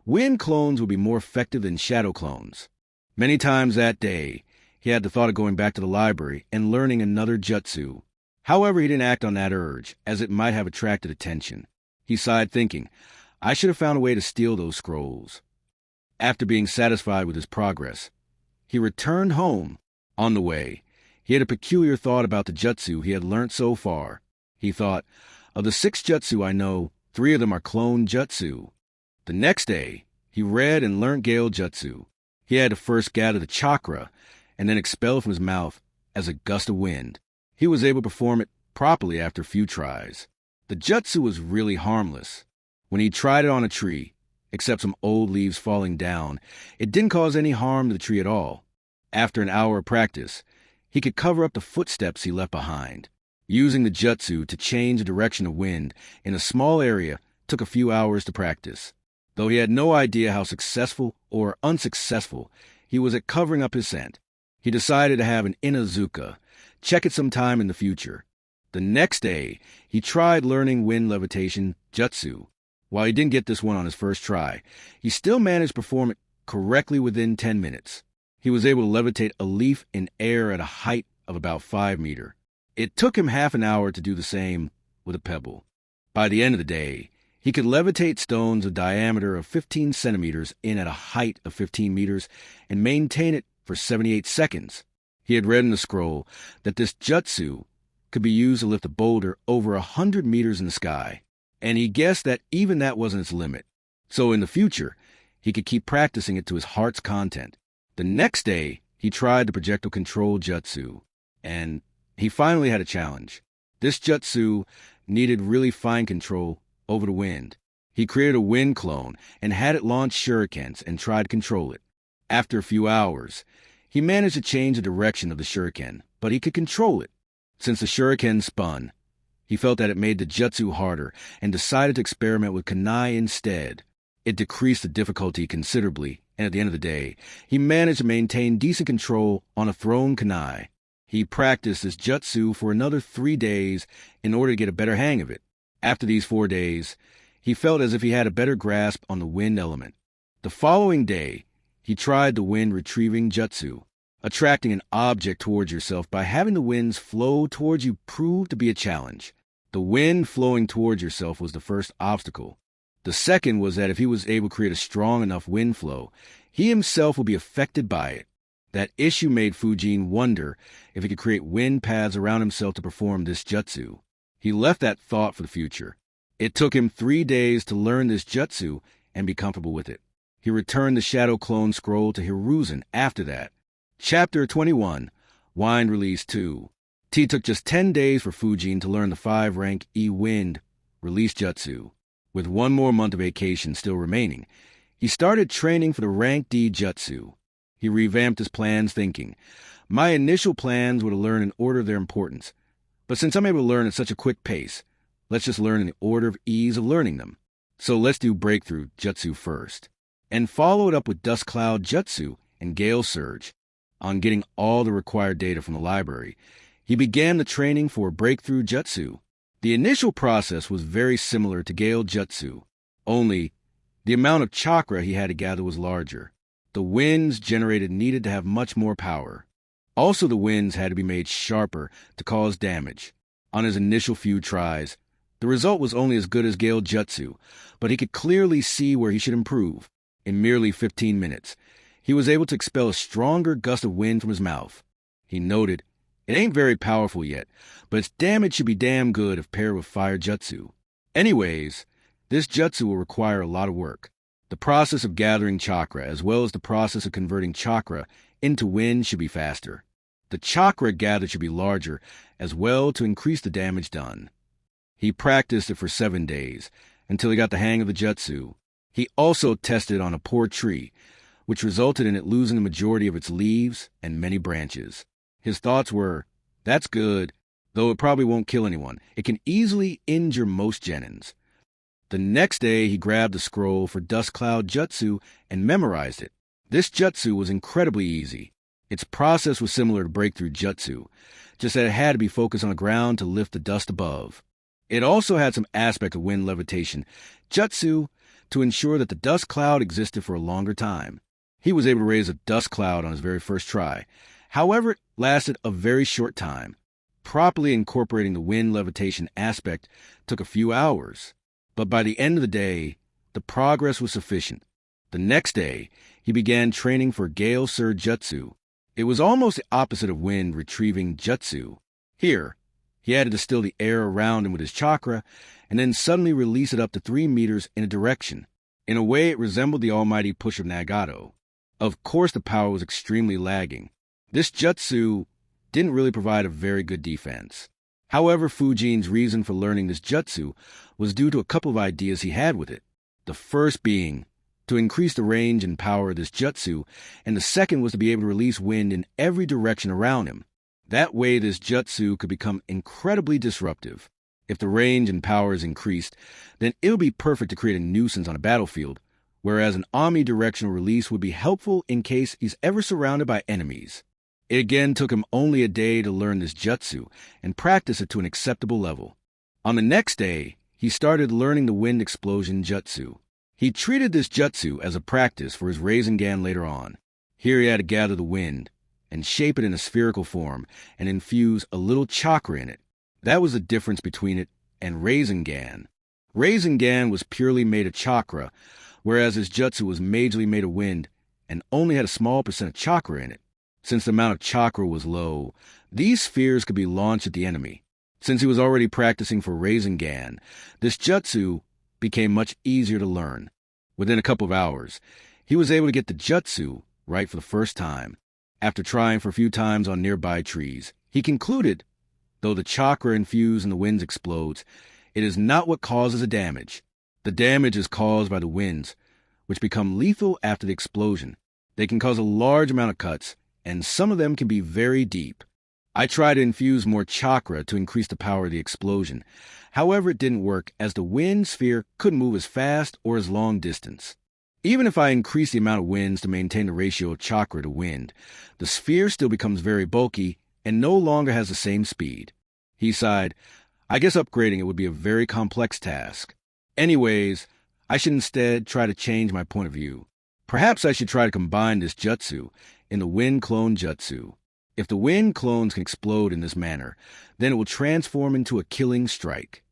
wind clones would be more effective than shadow clones. Many times that day, he had the thought of going back to the library and learning another jutsu. However, he didn't act on that urge, as it might have attracted attention. He sighed, thinking, I should have found a way to steal those scrolls. After being satisfied with his progress, he returned home. On the way, he had a peculiar thought about the jutsu he had learnt so far. He thought, of the 6 jutsu I know, 3 of them are clone jutsu. The next day, he read and learnt Gale jutsu. He had to first gather the chakra and then expel it from his mouth as a gust of wind. He was able to perform it properly after a few tries. The jutsu was really harmless. When he tried it on a tree, except some old leaves falling down, it didn't cause any harm to the tree at all. After an hour of practice, he could cover up the footsteps he left behind. Using the jutsu to change the direction of wind in a small area took a few hours to practice. Though he had no idea how successful or unsuccessful he was at covering up his scent, he decided to have an Inazuka, check it sometime in the future. The next day, he tried learning wind levitation jutsu. While he didn't get this one on his first try, he still managed to perform it correctly within 10 minutes. He was able to levitate a leaf in air at a height of about 5 meters. It took him half an hour to do the same with a pebble. By the end of the day, he could levitate stones of diameter of 15 centimeters in at a height of 15 meters and maintain it for 78 seconds. He had read in the scroll that this jutsu could be used to lift a boulder over 100 meters in the sky, and he guessed that even that wasn't its limit. So in the future, he could keep practicing it to his heart's content. The next day, he tried the projectile control jutsu, and he finally had a challenge. This jutsu needed really fine control over the wind. He created a wind clone and had it launch shurikens and tried to control it. After a few hours, he managed to change the direction of the shuriken, but he could control it. Since the shuriken spun, he felt that it made the jutsu harder and decided to experiment with kunai instead. It decreased the difficulty considerably, and at the end of the day, he managed to maintain decent control on a thrown kunai. He practiced this jutsu for another 3 days in order to get a better hang of it. After these 4 days, he felt as if he had a better grasp on the wind element. The following day, he tried the wind retrieving jutsu. Attracting an object towards yourself by having the winds flow towards you proved to be a challenge. The wind flowing towards yourself was the first obstacle. The second was that if he was able to create a strong enough wind flow, he himself would be affected by it. That issue made Fujin wonder if he could create wind paths around himself to perform this jutsu. He left that thought for the future. It took him 3 days to learn this jutsu and be comfortable with it. He returned the Shadow Clone Scroll to Hiruzen after that. Chapter 21, Wind Release 2. It took just 10 days for Fujin to learn the 5-rank E-Wind Release Jutsu. With 1 more month of vacation still remaining, he started training for the Rank D Jutsu. He revamped his plans thinking, my initial plans were to learn in order of their importance, but since I'm able to learn at such a quick pace, let's just learn in the order of ease of learning them. So let's do Breakthrough Jutsu first, and follow it up with Dust Cloud Jutsu and Gale Surge. On getting all the required data from the library, he began the training for Breakthrough Jutsu. The initial process was very similar to Gale Jutsu, only the amount of chakra he had to gather was larger. The winds generated needed to have much more power. Also, the winds had to be made sharper to cause damage. On his initial few tries, the result was only as good as Gale Jutsu, but he could clearly see where he should improve. In merely 15 minutes, he was able to expel a stronger gust of wind from his mouth. He noted, it ain't very powerful yet, but its damage should be damn good if paired with fire jutsu. Anyways, this jutsu will require a lot of work. The process of gathering chakra, as well as the process of converting chakra into wind, should be faster. The chakra gathered should be larger, as well to increase the damage done. He practiced it for 7 days, until he got the hang of the jutsu. He also tested on a poor tree, which resulted in it losing the majority of its leaves and many branches. His thoughts were, "That's good, though it probably won't kill anyone. It can easily injure most genins." The next day, he grabbed the scroll for Dust Cloud Jutsu and memorized it. This jutsu was incredibly easy. Its process was similar to Breakthrough Jutsu, just that it had to be focused on the ground to lift the dust above. It also had some aspect of wind levitation jutsu to ensure that the dust cloud existed for a longer time. He was able to raise a dust cloud on his very first try. However, it lasted a very short time. Properly incorporating the wind levitation aspect took a few hours, but by the end of the day, the progress was sufficient. The next day, he began training for Gale Sur Jutsu. It was almost the opposite of wind retrieving jutsu. Here, he had to distill the air around him with his chakra and then suddenly release it up to 3 meters in a direction. In a way, it resembled the almighty push of Nagato. Of course, the power was extremely lagging. This jutsu didn't really provide a very good defense. However, Fujin's reason for learning this jutsu was due to a couple of ideas he had with it. The first being to increase the range and power of this jutsu, and the second was to be able to release wind in every direction around him. That way, this jutsu could become incredibly disruptive. If the range and power is increased, then it'll be perfect to create a nuisance on a battlefield, whereas an omnidirectional release would be helpful in case he's ever surrounded by enemies. It again took him only a day to learn this jutsu and practice it to an acceptable level. On the next day, he started learning the wind explosion jutsu. He treated this jutsu as a practice for his Rasengan later on. Here he had to gather the wind and shape it in a spherical form and infuse a little chakra in it. That was the difference between it and Rasengan. Rasengan was purely made of chakra, whereas his jutsu was majorly made of wind and only had a small percent of chakra in it. Since the amount of chakra was low, these spheres could be launched at the enemy. Since he was already practicing for Rasengan, this jutsu became much easier to learn. Within a couple of hours, he was able to get the jutsu right for the first time. After trying for a few times on nearby trees, he concluded, though the chakra infused in the winds explodes, it is not what causes the damage. The damage is caused by the winds, which become lethal after the explosion. They can cause a large amount of cuts, and some of them can be very deep. I tried to infuse more chakra to increase the power of the explosion. However, it didn't work as the wind sphere couldn't move as fast or as long distance. Even if I increase the amount of winds to maintain the ratio of chakra to wind, the sphere still becomes very bulky and no longer has the same speed. He sighed, "I guess upgrading it would be a very complex task. Anyways, I should instead try to change my point of view. Perhaps I should try to combine this jutsu in the wind clone jutsu. If the wind clones can explode in this manner, then it will transform into a killing strike."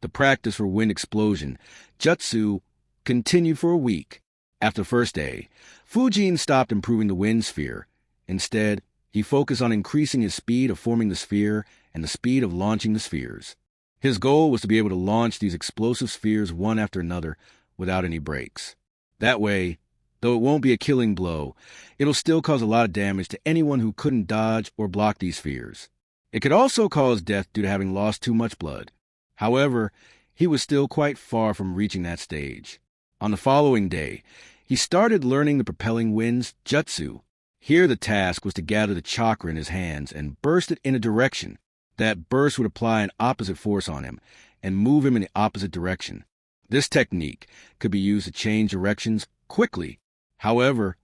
The practice for wind explosion jutsu continued for a week. After the first day, Fujin stopped improving the wind sphere. Instead, he focused on increasing his speed of forming the sphere and the speed of launching the spheres. His goal was to be able to launch these explosive spheres one after another without any breaks. That way, though it won't be a killing blow, it'll still cause a lot of damage to anyone who couldn't dodge or block these spheres. It could also cause death due to having lost too much blood. However, he was still quite far from reaching that stage. On the following day, he started learning the propelling winds jutsu. Here the task was to gather the chakra in his hands and burst it in a direction. That burst would apply an opposite force on him and move him in the opposite direction. This technique could be used to change directions quickly. However,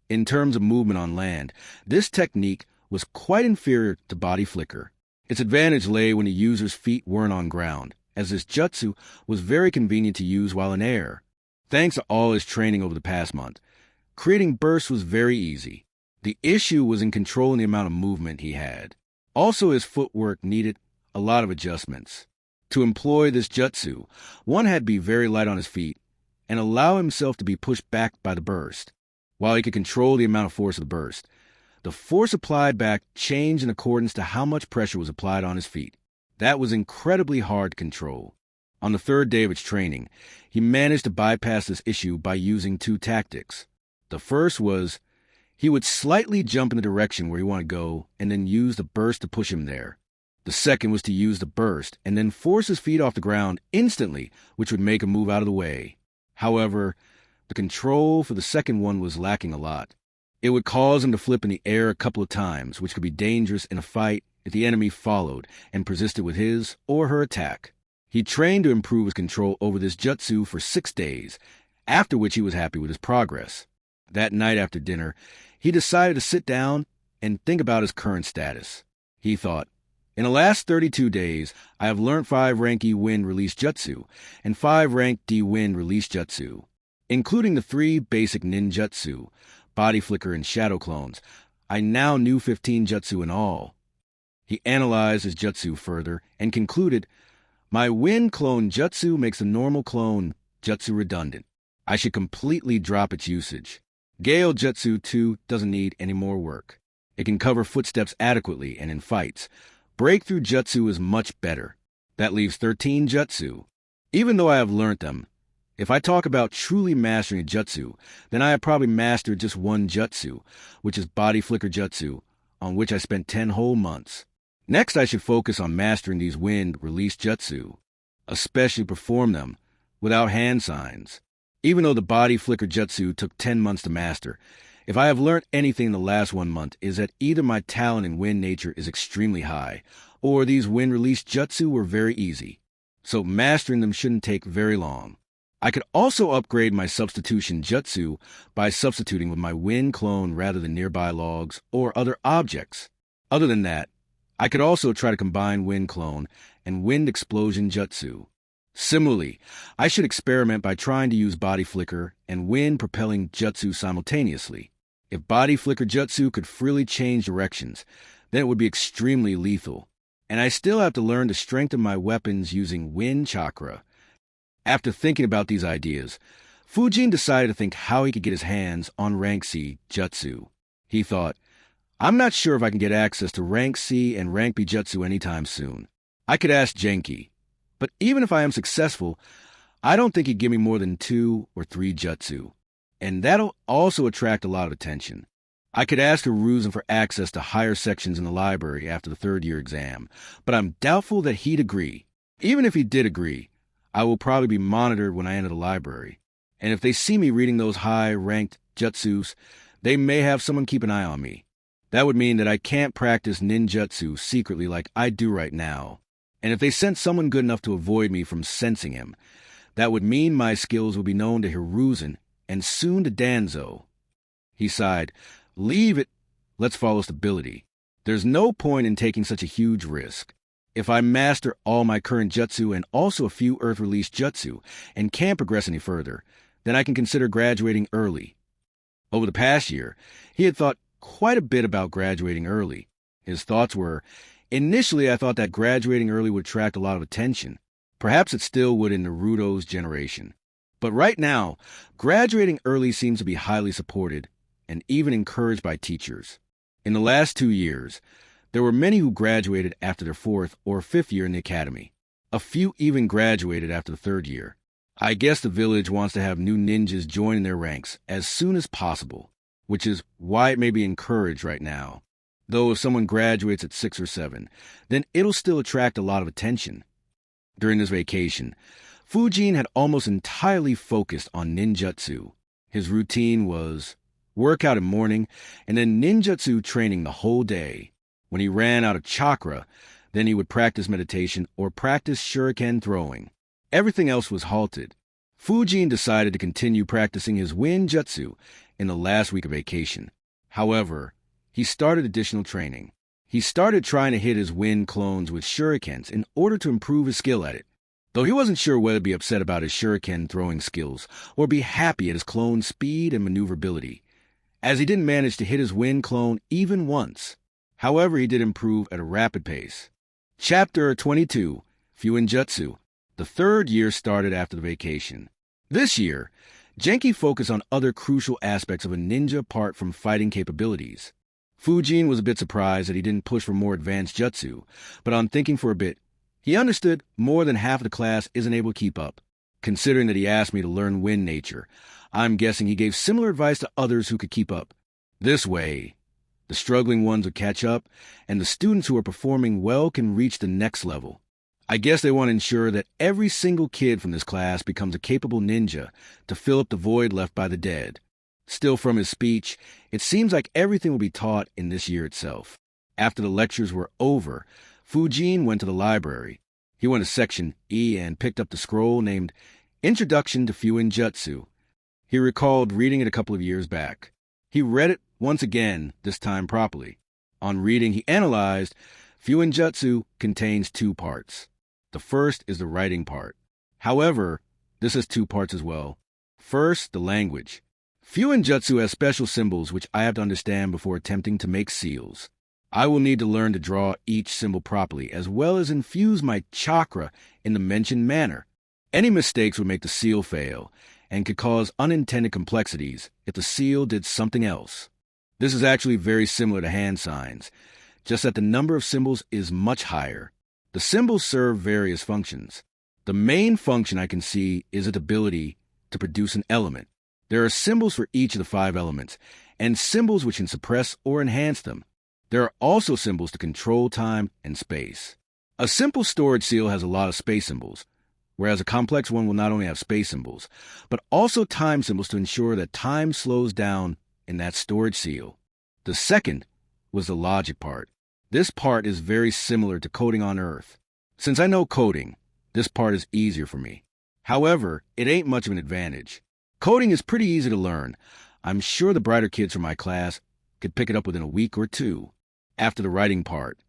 in terms of movement on land, this technique was quite inferior to body flicker. Its advantage lay when the user's feet weren't on ground, as this jutsu was very convenient to use while in air. Thanks to all his training over the past month, creating bursts was very easy. The issue was in controlling the amount of movement he had. Also, his footwork needed a lot of adjustments. To employ this jutsu, one had to be very light on his feet and allow himself to be pushed back by the burst. While he could control the amount of force of the burst, the force applied back changed in accordance to how much pressure was applied on his feet. That was incredibly hard to control. On the third day of its training, he managed to bypass this issue by using two tactics. The first was he would slightly jump in the direction where he wanted to go and then use the burst to push him there. The second was to use the burst and then force his feet off the ground instantly, which would make him move out of the way. However, The control for the second one was lacking a lot. It would cause him to flip in the air a couple of times, which could be dangerous in a fight if the enemy followed and persisted with his or her attack. He trained to improve his control over this jutsu for 6 days, after which he was happy with his progress. That night after dinner, he decided to sit down and think about his current status. He thought, in the last 32 days, I have learned 5 rank E Wind Release Jutsu and 5 rank D Wind Release Jutsu, including the 3 basic ninjutsu, body flicker and shadow clones. I now knew 15 jutsu in all. He analyzed his jutsu further and concluded, my wind clone jutsu makes a normal clone jutsu redundant. I should completely drop its usage. Gale jutsu, too, doesn't need any more work. It can cover footsteps adequately and in fights. Breakthrough jutsu is much better. That leaves 13 jutsu. Even though I have learnt them, if I talk about truly mastering a jutsu, then I have probably mastered just 1 jutsu, which is body flicker jutsu, on which I spent 10 whole months. Next, I should focus on mastering these wind release jutsu, especially perform them without hand signs. Even though the body flicker jutsu took 10 months to master, if I have learnt anything in the last 1 month is that either my talent in wind nature is extremely high, or these wind release jutsu were very easy, so mastering them shouldn't take very long. I could also upgrade my substitution jutsu by substituting with my wind clone rather than nearby logs or other objects. Other than that, I could also try to combine wind clone and wind explosion jutsu. Similarly, I should experiment by trying to use body flicker and wind propelling jutsu simultaneously. If body flicker jutsu could freely change directions, then it would be extremely lethal. And I still have to learn to strengthen my weapons using wind chakra. After thinking about these ideas, Fujin decided to think how he could get his hands on rank C jutsu. He thought, I'm not sure if I can get access to rank C and rank B jutsu anytime soon. I could ask Genki, but even if I am successful, I don't think he'd give me more than 2 or 3 jutsu, and that'll also attract a lot of attention. I could ask Hiruzen for access to higher sections in the library after the 3rd year exam, but I'm doubtful that he'd agree. Even if he did agree, I will probably be monitored when I enter the library, and if they see me reading those high-ranked jutsus, they may have someone keep an eye on me. That would mean that I can't practice ninjutsu secretly like I do right now. And if they sent someone good enough to avoid me from sensing him, that would mean my skills would be known to Hiruzen and soon to Danzo. He sighed, leave it, let's follow stability. There's no point in taking such a huge risk. If I master all my current jutsu and also a few earth-release jutsu and can't progress any further, then I can consider graduating early. Over the past year, he had thought quite a bit about graduating early. His thoughts were, initially I thought that graduating early would attract a lot of attention. Perhaps it still would in Naruto's generation. But right now, graduating early seems to be highly supported and even encouraged by teachers. In the last 2 years, there were many who graduated after their 4th or 5th year in the academy. A few even graduated after the 3rd year. I guess the village wants to have new ninjas join their ranks as soon as possible, which is why it may be encouraged right now. Though if someone graduates at 6 or 7, then it'll still attract a lot of attention. During this vacation, Fujin had almost entirely focused on ninjutsu. His routine was workout in morning and then ninjutsu training the whole day. When he ran out of chakra, then he would practice meditation or practice shuriken throwing. Everything else was halted. Fujin decided to continue practicing his wind jutsu in the last week of vacation. However, he started additional training. He started trying to hit his wind clones with shurikens in order to improve his skill at it. Though he wasn't sure whether to be upset about his shuriken throwing skills or be happy at his clone's speed and maneuverability, as he didn't manage to hit his wind clone even once. However, he did improve at a rapid pace. Chapter 22, Fuinjutsu. The 3rd year started after the vacation. This year, Genki focused on other crucial aspects of a ninja apart from fighting capabilities. Fujin was a bit surprised that he didn't push for more advanced jutsu, but on thinking for a bit, he understood more than half of the class isn't able to keep up. Considering that he asked me to learn wind nature, I'm guessing he gave similar advice to others who could keep up. This way, the struggling ones would catch up, and the students who are performing well can reach the next level. I guess they want to ensure that every single kid from this class becomes a capable ninja to fill up the void left by the dead. Still from his speech, it seems like everything will be taught in this year itself. After the lectures were over, Fujin went to the library. He went to Section E and picked up the scroll named Introduction to Fuinjutsu. He recalled reading it a couple of years back. He read it once again, this time properly. On reading, he analyzed Fuinjutsu contains two parts. The first is the writing part. However, this has two parts as well. First, the language. Fuinjutsu has special symbols which I have to understand before attempting to make seals. I will need to learn to draw each symbol properly, as well as infuse my chakra in the mentioned manner. Any mistakes would make the seal fail, and could cause unintended complexities if the seal did something else. This is actually very similar to hand signs, just that the number of symbols is much higher. The symbols serve various functions. The main function I can see is its ability to produce an element. There are symbols for each of the 5 elements, and symbols which can suppress or enhance them. There are also symbols to control time and space. A simple storage seal has a lot of space symbols, whereas a complex one will not only have space symbols, but also time symbols to ensure that time slows down in that storage seal. The second was the logic part. This part is very similar to coding on Earth. Since I know coding, this part is easier for me. However, it ain't much of an advantage. Coding is pretty easy to learn. I'm sure the brighter kids from my class could pick it up within a week or 2. After the writing part,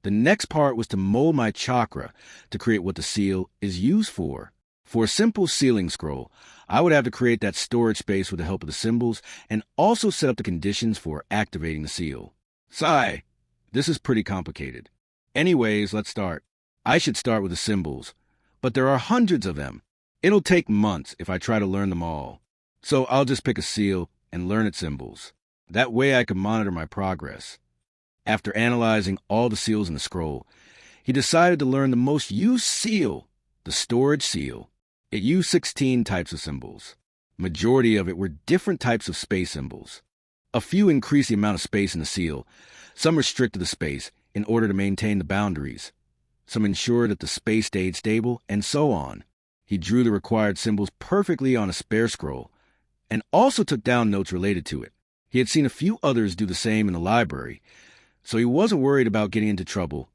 the next part was to mold my chakra to create what the seal is used for. For a simple sealing scroll, I would have to create that storage space with the help of the symbols and also set up the conditions for activating the seal. Sigh, this is pretty complicated. Anyways, let's start. I should start with the symbols, but there are hundreds of them. It'll take months if I try to learn them all. So I'll just pick a seal and learn its symbols. That way I can monitor my progress. After analyzing all the seals in the scroll, he decided to learn the most used seal, the storage seal. It used 16 types of symbols. Majority of it were different types of space symbols. A few increased the amount of space in the seal. Some restricted the space in order to maintain the boundaries. Some ensured that the space stayed stable, and so on. He drew the required symbols perfectly on a spare scroll, and also took down notes related to it. He had seen a few others do the same in the library, so he wasn't worried about getting into trouble,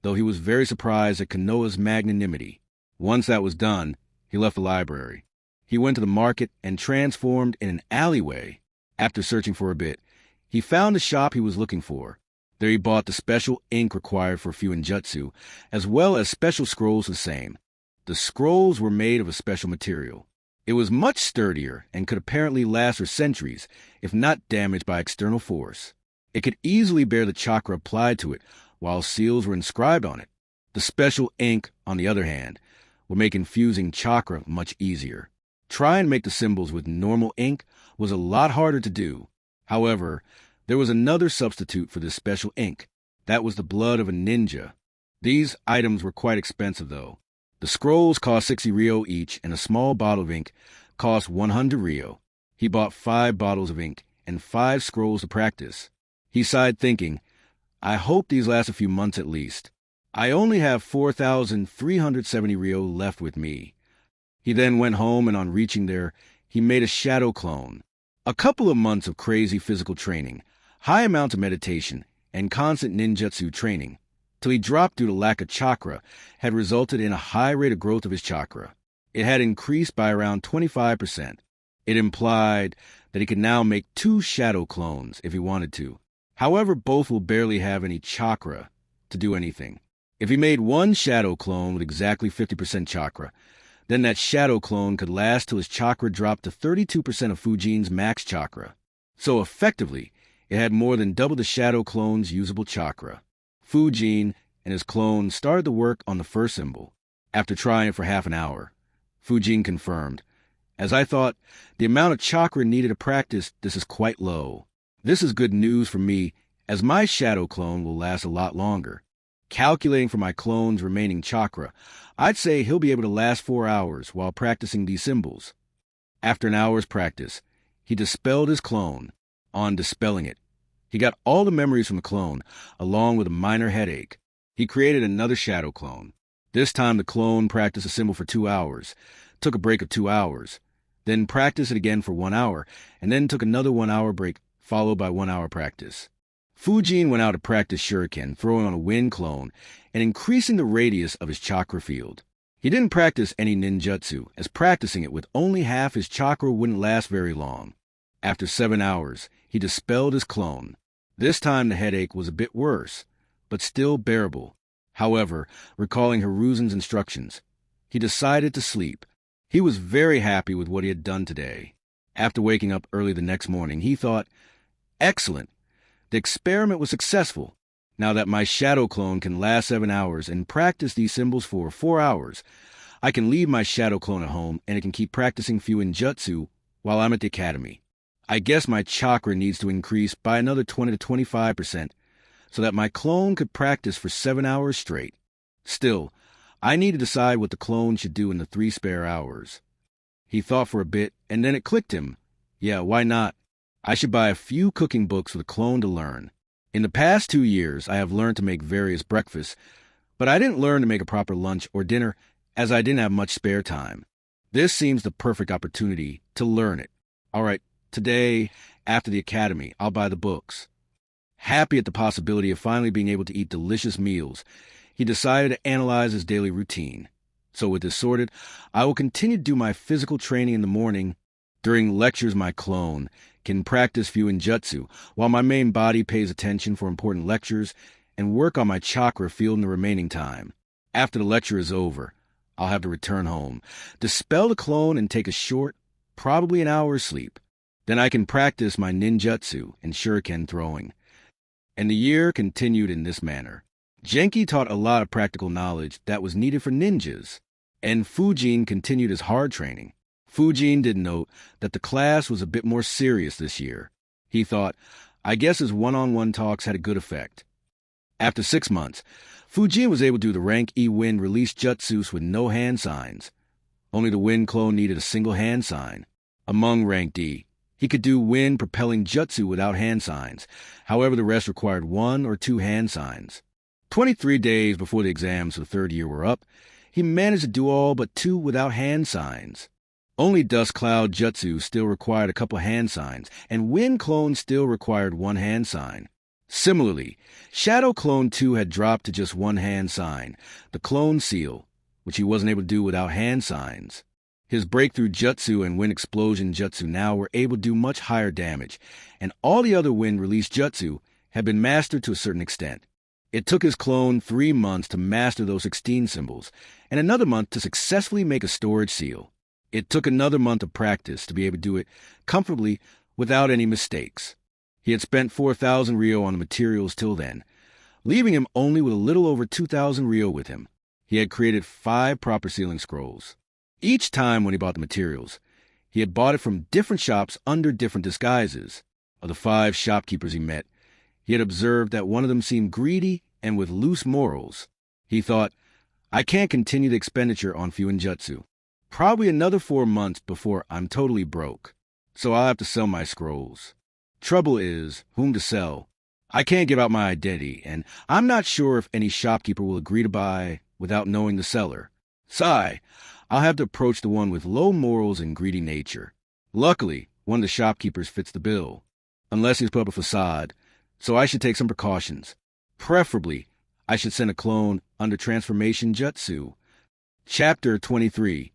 though he was very surprised at Konoha's magnanimity. Once that was done, he left the library. He went to the market and transformed in an alleyway. After searching for a bit, he found the shop he was looking for. There he bought the special ink required for Fuinjutsu, as well as special scrolls the same. The scrolls were made of a special material. It was much sturdier and could apparently last for centuries, if not damaged by external force. It could easily bear the chakra applied to it, while seals were inscribed on it. The special ink, on the other hand, would make infusing chakra much easier. Try and make the symbols with normal ink was a lot harder to do. However, there was another substitute for this special ink. That was the blood of a ninja. These items were quite expensive, though. The scrolls cost 60 ryo each, and a small bottle of ink cost 100 ryo. He bought 5 bottles of ink and 5 scrolls to practice. He sighed, thinking, I hope these last a few months at least. I only have 4,370 ryo left with me. He then went home, and on reaching there, he made a shadow clone. A couple of months of crazy physical training, high amounts of meditation, and constant ninjutsu training, till he dropped due to lack of chakra, had resulted in a high rate of growth of his chakra. It had increased by around 25%. It implied that he could now make 2 shadow clones if he wanted to. However, both will barely have any chakra to do anything. If he made 1 shadow clone with exactly 50% chakra, then that shadow clone could last till his chakra dropped to 32% of Fujin's max chakra. So effectively, it had more than double the shadow clone's usable chakra. Fujin and his clone started to work on the first symbol. After trying it for half an hour, Fujin confirmed, As I thought, the amount of chakra needed to practice this is quite low. This is good news for me, as my shadow clone will last a lot longer. Calculating for my clone's remaining chakra, I'd say he'll be able to last 4 hours while practicing these symbols. After an hour's practice, he dispelled his clone. On dispelling it, he got all the memories from the clone, along with a minor headache. He created another shadow clone. This time the clone practiced a symbol for 2 hours, took a break of 2 hours, then practiced it again for 1 hour, and then took another 1 hour break, followed by 1 hour practice. Fujin went out to practice shuriken, throwing on a wind clone, and increasing the radius of his chakra field. He didn't practice any ninjutsu, as practicing it with only half his chakra wouldn't last very long. After 7 hours, he dispelled his clone. This time the headache was a bit worse, but still bearable. However, recalling Hiruzen's instructions, he decided to sleep. He was very happy with what he had done today. After waking up early the next morning, he thought, "Excellent. The experiment was successful. Now that my shadow clone can last 7 hours and practice these symbols for 4 hours, I can leave my shadow clone at home and it can keep practicing Fuinjutsu while I'm at the academy. I guess my chakra needs to increase by another 20 to 25% so that my clone could practice for 7 hours straight. Still, I need to decide what the clone should do in the 3 spare hours." He thought for a bit, and then it clicked him. Yeah, why not? I should buy a few cooking books for the clone to learn. In the past 2 years, I have learned to make various breakfasts, but I didn't learn to make a proper lunch or dinner as I didn't have much spare time. This seems the perfect opportunity to learn it. All right, today, after the academy, I'll buy the books. Happy at the possibility of finally being able to eat delicious meals, he decided to analyze his daily routine. So with this sorted, I will continue to do my physical training in the morning. During lectures, my clone can practice Fuinjutsu, while my main body pays attention for important lectures and work on my chakra field in the remaining time. After the lecture is over, I'll have to return home, dispel the clone, and take a short, probably an hour's sleep. Then I can practice my ninjutsu and shuriken throwing. And the year continued in this manner. Genki taught a lot of practical knowledge that was needed for ninjas, and Fujin continued his hard training. Fujin did note that the class was a bit more serious this year. He thought, I guess his one-on-one talks had a good effect. After 6 months, Fujin was able to do the rank E wind release jutsus with no hand signs. Only the wind clone needed a single hand sign. Among rank D, he could do wind propelling jutsu without hand signs. However, the rest required 1 or 2 hand signs. 23 days before the exams for the 3rd year were up, he managed to do all but 2 without hand signs. Only Dust Cloud Jutsu still required a couple hand signs, and Wind Clone still required 1 hand sign. Similarly, Shadow Clone 2 had dropped to just 1 hand sign, the Clone Seal, which he wasn't able to do without hand signs. His Breakthrough Jutsu and Wind Explosion Jutsu now were able to do much higher damage, and all the other Wind Release Jutsu had been mastered to a certain extent. It took his clone 3 months to master those 16 symbols, and another month to successfully make a storage seal. It took another month of practice to be able to do it comfortably without any mistakes. He had spent 4,000 ryo on the materials till then, leaving him only with a little over 2,000 ryo with him. He had created 5 proper sealing scrolls. Each time when he bought the materials, he had bought it from different shops under different disguises. Of the 5 shopkeepers he met, he had observed that one of them seemed greedy and with loose morals. He thought, I can't continue the expenditure on Fuinjutsu. Probably another 4 months before I'm totally broke, so I'll have to sell my scrolls. Trouble is, whom to sell. I can't give out my identity, and I'm not sure if any shopkeeper will agree to buy without knowing the seller. Sigh, I'll have to approach the one with low morals and greedy nature. Luckily, one of the shopkeepers fits the bill, unless he's put up a facade, so I should take some precautions. Preferably, I should send a clone under transformation jutsu. Chapter 23.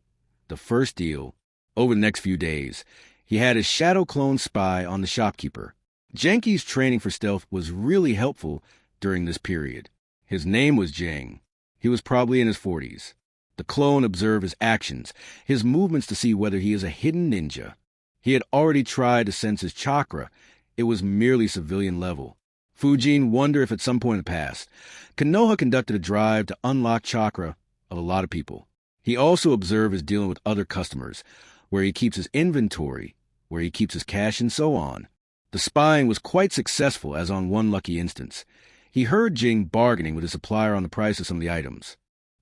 The first deal. Over the next few days, he had his shadow clone spy on the shopkeeper. Genki's training for stealth was really helpful during this period. His name was Jing. He was probably in his 40s. The clone observed his actions, his movements to see whether he is a hidden ninja. He had already tried to sense his chakra. It was merely civilian level. Fujin wondered if at some point in the past, Konoha conducted a drive to unlock chakra of a lot of people. He also observed his dealing with other customers, where he keeps his inventory, where he keeps his cash, and so on. The spying was quite successful, as on one lucky instance. He heard Jing bargaining with his supplier on the price of some of the items.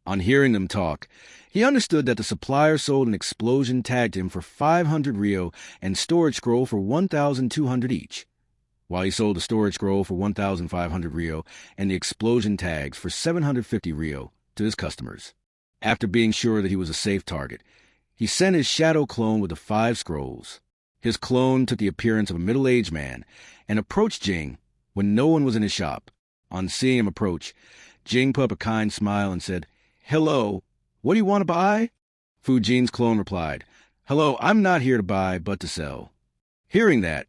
On hearing them talk, he understood that the supplier sold an explosion tag to him for 500 ryo and storage scroll for 1,200 each, while he sold the storage scroll for 1,500 ryo and the explosion tags for 750 ryo to his customers. After being sure that he was a safe target, he sent his shadow clone with the 5 scrolls. His clone took the appearance of a middle-aged man and approached Jing when no one was in his shop. On seeing him approach, Jing put up a kind smile and said, "Hello, what do you want to buy?" Fu Jin's clone replied, "Hello, I'm not here to buy, but to sell." Hearing that,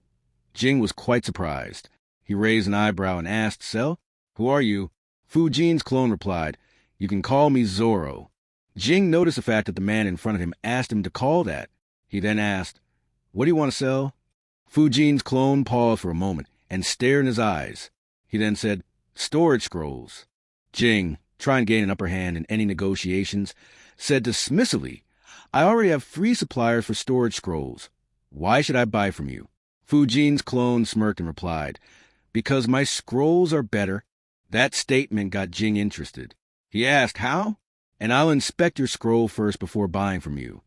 Jing was quite surprised. He raised an eyebrow and asked, "Sell? Who are you?" Fu Jin's clone replied, "You can call me Zoro." Jing noticed the fact that the man in front of him asked him to call that. He then asked, "What do you want to sell?" Fu Jin's clone paused for a moment and stared in his eyes. He then said, "Storage scrolls." Jing, trying to gain an upper hand in any negotiations, said dismissively, "I already have 3 suppliers for storage scrolls. Why should I buy from you?" Fu Jin's clone smirked and replied, "Because my scrolls are better." That statement got Jing interested. He asked, "How?" "And I'll inspect your scroll first before buying from you."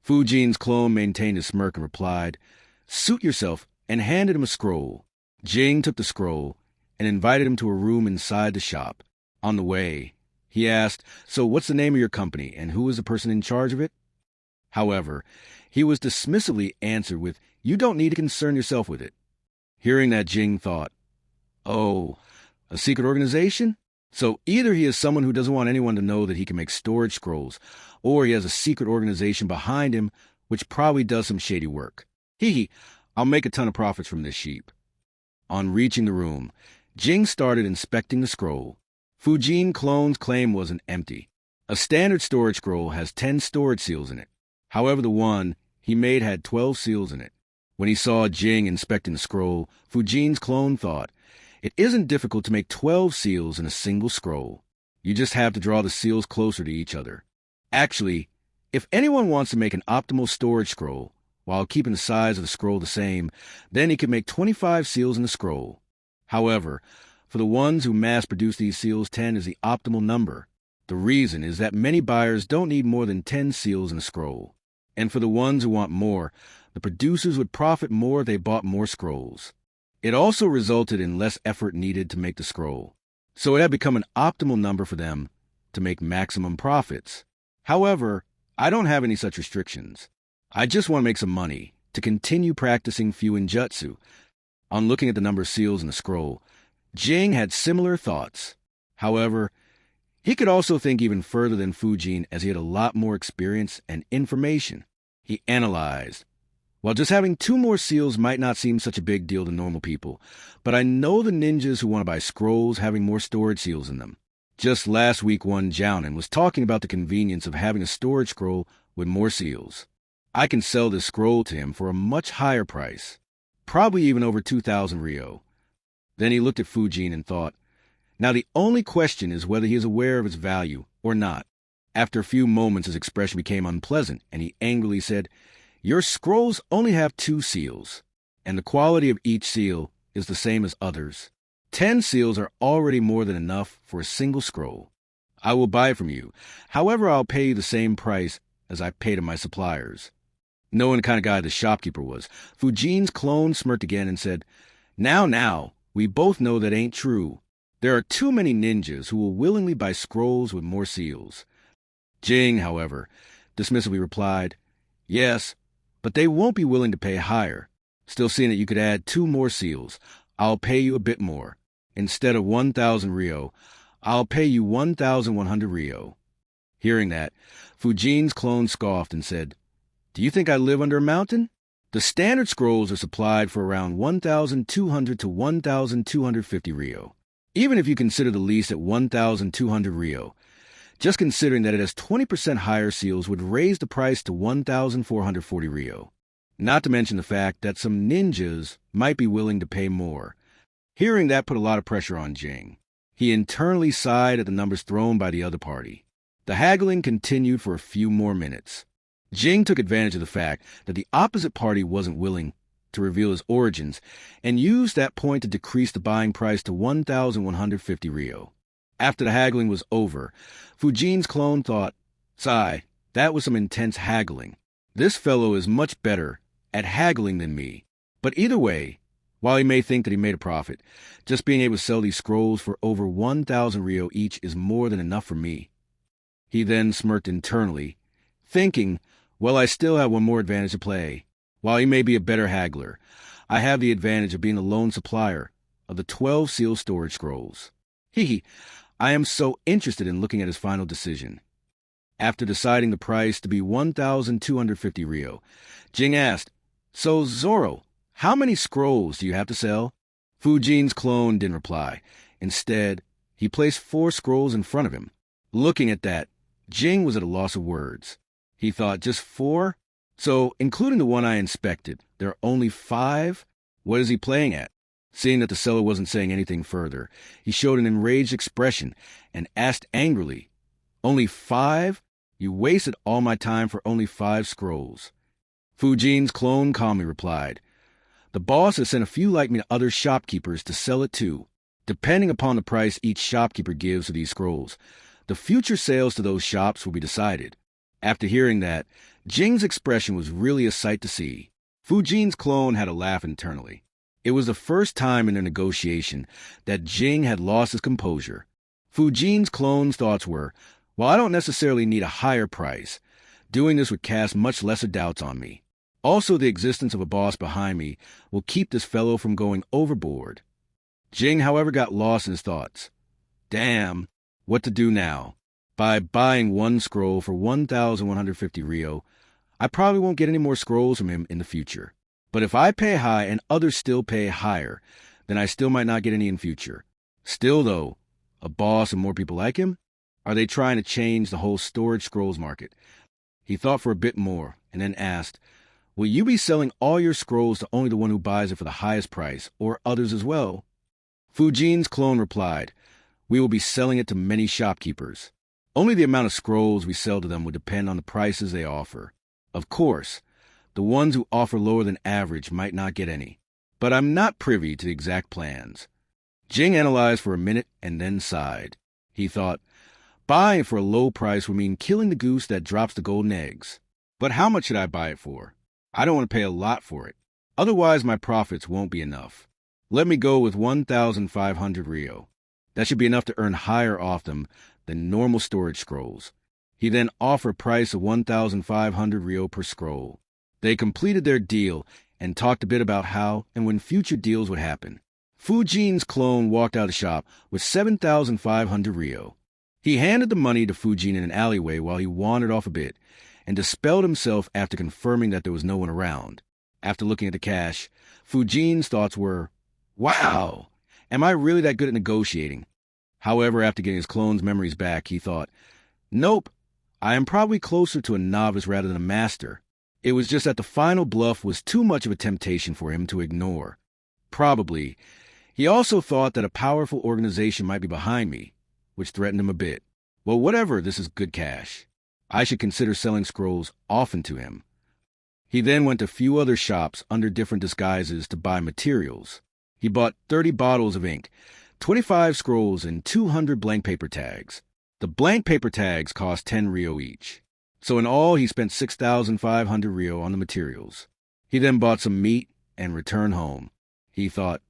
Fu Jin's clone maintained a smirk and replied, "Suit yourself," and handed him a scroll. Jing took the scroll and invited him to a room inside the shop. On the way, he asked, "So what's the name of your company, and who is the person in charge of it?" However, he was dismissively answered with, "You don't need to concern yourself with it." Hearing that, Jing thought, "Oh, a secret organization? So either he is someone who doesn't want anyone to know that he can make storage scrolls, or he has a secret organization behind him which probably does some shady work. I'll make a ton of profits from this sheep." On reaching the room, Jing started inspecting the scroll. Fu Jin's clone's claim wasn't empty. A standard storage scroll has 10 storage seals in it. However, the one he made had 12 seals in it. When he saw Jing inspecting the scroll, Fu Jin's clone thought, "It isn't difficult to make 12 seals in a single scroll. You just have to draw the seals closer to each other." Actually, if anyone wants to make an optimal storage scroll while keeping the size of the scroll the same, then he could make 25 seals in the scroll. However, for the ones who mass-produce these seals, 10 is the optimal number. The reason is that many buyers don't need more than 10 seals in a scroll. And for the ones who want more, the producers would profit more if they bought more scrolls. It also resulted in less effort needed to make the scroll. So it had become an optimal number for them to make maximum profits. However, I don't have any such restrictions. I just want to make some money to continue practicing Fuinjutsu. On looking at the number of seals in the scroll, Jing had similar thoughts. However, he could also think even further than Fu Jin, as he had a lot more experience and information. He analyzed, "While just having 2 more seals might not seem such a big deal to normal people, but I know the ninjas who want to buy scrolls having more storage seals in them. Just last week, one Jounin was talking about the convenience of having a storage scroll with more seals. I can sell this scroll to him for a much higher price, probably even over 2,000 Ryo." Then he looked at Fu Jin and thought, "Now the only question is whether he is aware of its value or not." After a few moments, his expression became unpleasant, and he angrily said, "Your scrolls only have 2 seals, and the quality of each seal is the same as others. 10 seals are already more than enough for a single scroll. I will buy from you. However, I'll pay you the same price as I pay to my suppliers." Knowing the kind of guy the shopkeeper was, Fu Jin's clone smirked again and said, Now, we both know that ain't true. There are too many ninjas who will willingly buy scrolls with more seals." Jing, however, dismissively replied, "Yes, but they won't be willing to pay higher. Still, seeing that you could add 2 more seals, I'll pay you a bit more. Instead of 1,000 Ryo, I'll pay you 1,100 Ryo." Hearing that, Fu Jin's clone scoffed and said, "Do you think I live under a mountain? The standard scrolls are supplied for around 1,200 to 1,250 Ryo. Even if you consider the lease at 1,200 Ryo, just considering that it has 20% higher seals would raise the price to 1,440 Ryo. Not to mention the fact that some ninjas might be willing to pay more." Hearing that put a lot of pressure on Jing. He internally sighed at the numbers thrown by the other party. The haggling continued for a few more minutes. Jing took advantage of the fact that the opposite party wasn't willing to reveal his origins and used that point to decrease the buying price to 1,150 Ryo. After the haggling was over, Fu Jin's clone thought, "Sigh, that was some intense haggling. This fellow is much better at haggling than me. But either way, while he may think that he made a profit, just being able to sell these scrolls for over 1,000 Ryo each is more than enough for me." He then smirked internally, thinking, well, I still have one more advantage to play. While he may be a better haggler, I have the advantage of being the lone supplier of the 12 sealed storage scrolls. I am so interested in looking at his final decision. After deciding the price to be 1,250 Rio, Jing asked, so Zoro, how many scrolls do you have to sell? Fujin's clone didn't reply. Instead, he placed 4 scrolls in front of him. Looking at that, Jing was at a loss of words. He thought, just 4? So, including the one I inspected, there are only 5? What is he playing at? Seeing that the seller wasn't saying anything further, he showed an enraged expression and asked angrily, only 5? You wasted all my time for only 5 scrolls. Fujin's clone calmly replied, the boss has sent a few like me to other shopkeepers to sell it too. Depending upon the price each shopkeeper gives for these scrolls, the future sales to those shops will be decided. After hearing that, Jing's expression was really a sight to see. Fujin's clone had a laugh internally. It was the first time in their negotiation that Jing had lost his composure. Fujin's clone's thoughts were, well, I don't necessarily need a higher price. Doing this would cast much lesser doubts on me. Also, the existence of a boss behind me will keep this fellow from going overboard. Jing, however, got lost in his thoughts. Damn, what to do now? By buying 1 scroll for 1,150 Rio, I probably won't get any more scrolls from him in the future. But if I pay high and others still pay higher, then I still might not get any in future. Still, though, a boss and more people like him? Are they trying to change the whole storage scrolls market? He thought for a bit more and then asked, will you be selling all your scrolls to only the one who buys it for the highest price, or others as well? Fujin's clone replied, we will be selling it to many shopkeepers. Only the amount of scrolls we sell to them would depend on the prices they offer. Of course, the ones who offer lower than average might not get any, but I'm not privy to the exact plans. Jing analyzed for a minute and then sighed. He thought, buying for a low price would mean killing the goose that drops the golden eggs. But how much should I buy it for? I don't want to pay a lot for it. Otherwise, my profits won't be enough. Let me go with 1,500 Rio. That should be enough to earn higher off them than normal storage scrolls. He then offered a price of 1,500 Rio per scroll. They completed their deal and talked a bit about how and when future deals would happen. Fujin's clone walked out of the shop with 7,500 Rio. He handed the money to Fujin in an alleyway while he wandered off a bit and dispelled himself after confirming that there was no one around. After looking at the cash, Fujin's thoughts were, wow, am I really that good at negotiating? However, after getting his clone's memories back, he thought, nope, I am probably closer to a novice rather than a master. It was just that the final bluff was too much of a temptation for him to ignore. Probably. He also thought that a powerful organization might be behind me, which threatened him a bit. Well, whatever, this is good cash. I should consider selling scrolls often to him. He then went to a few other shops under different disguises to buy materials. He bought 30 bottles of ink, 25 scrolls, and 200 blank paper tags. The blank paper tags cost 10 Rio each. So in all, he spent 6,500 Rio on the materials. He then bought some meat and returned home. He thought,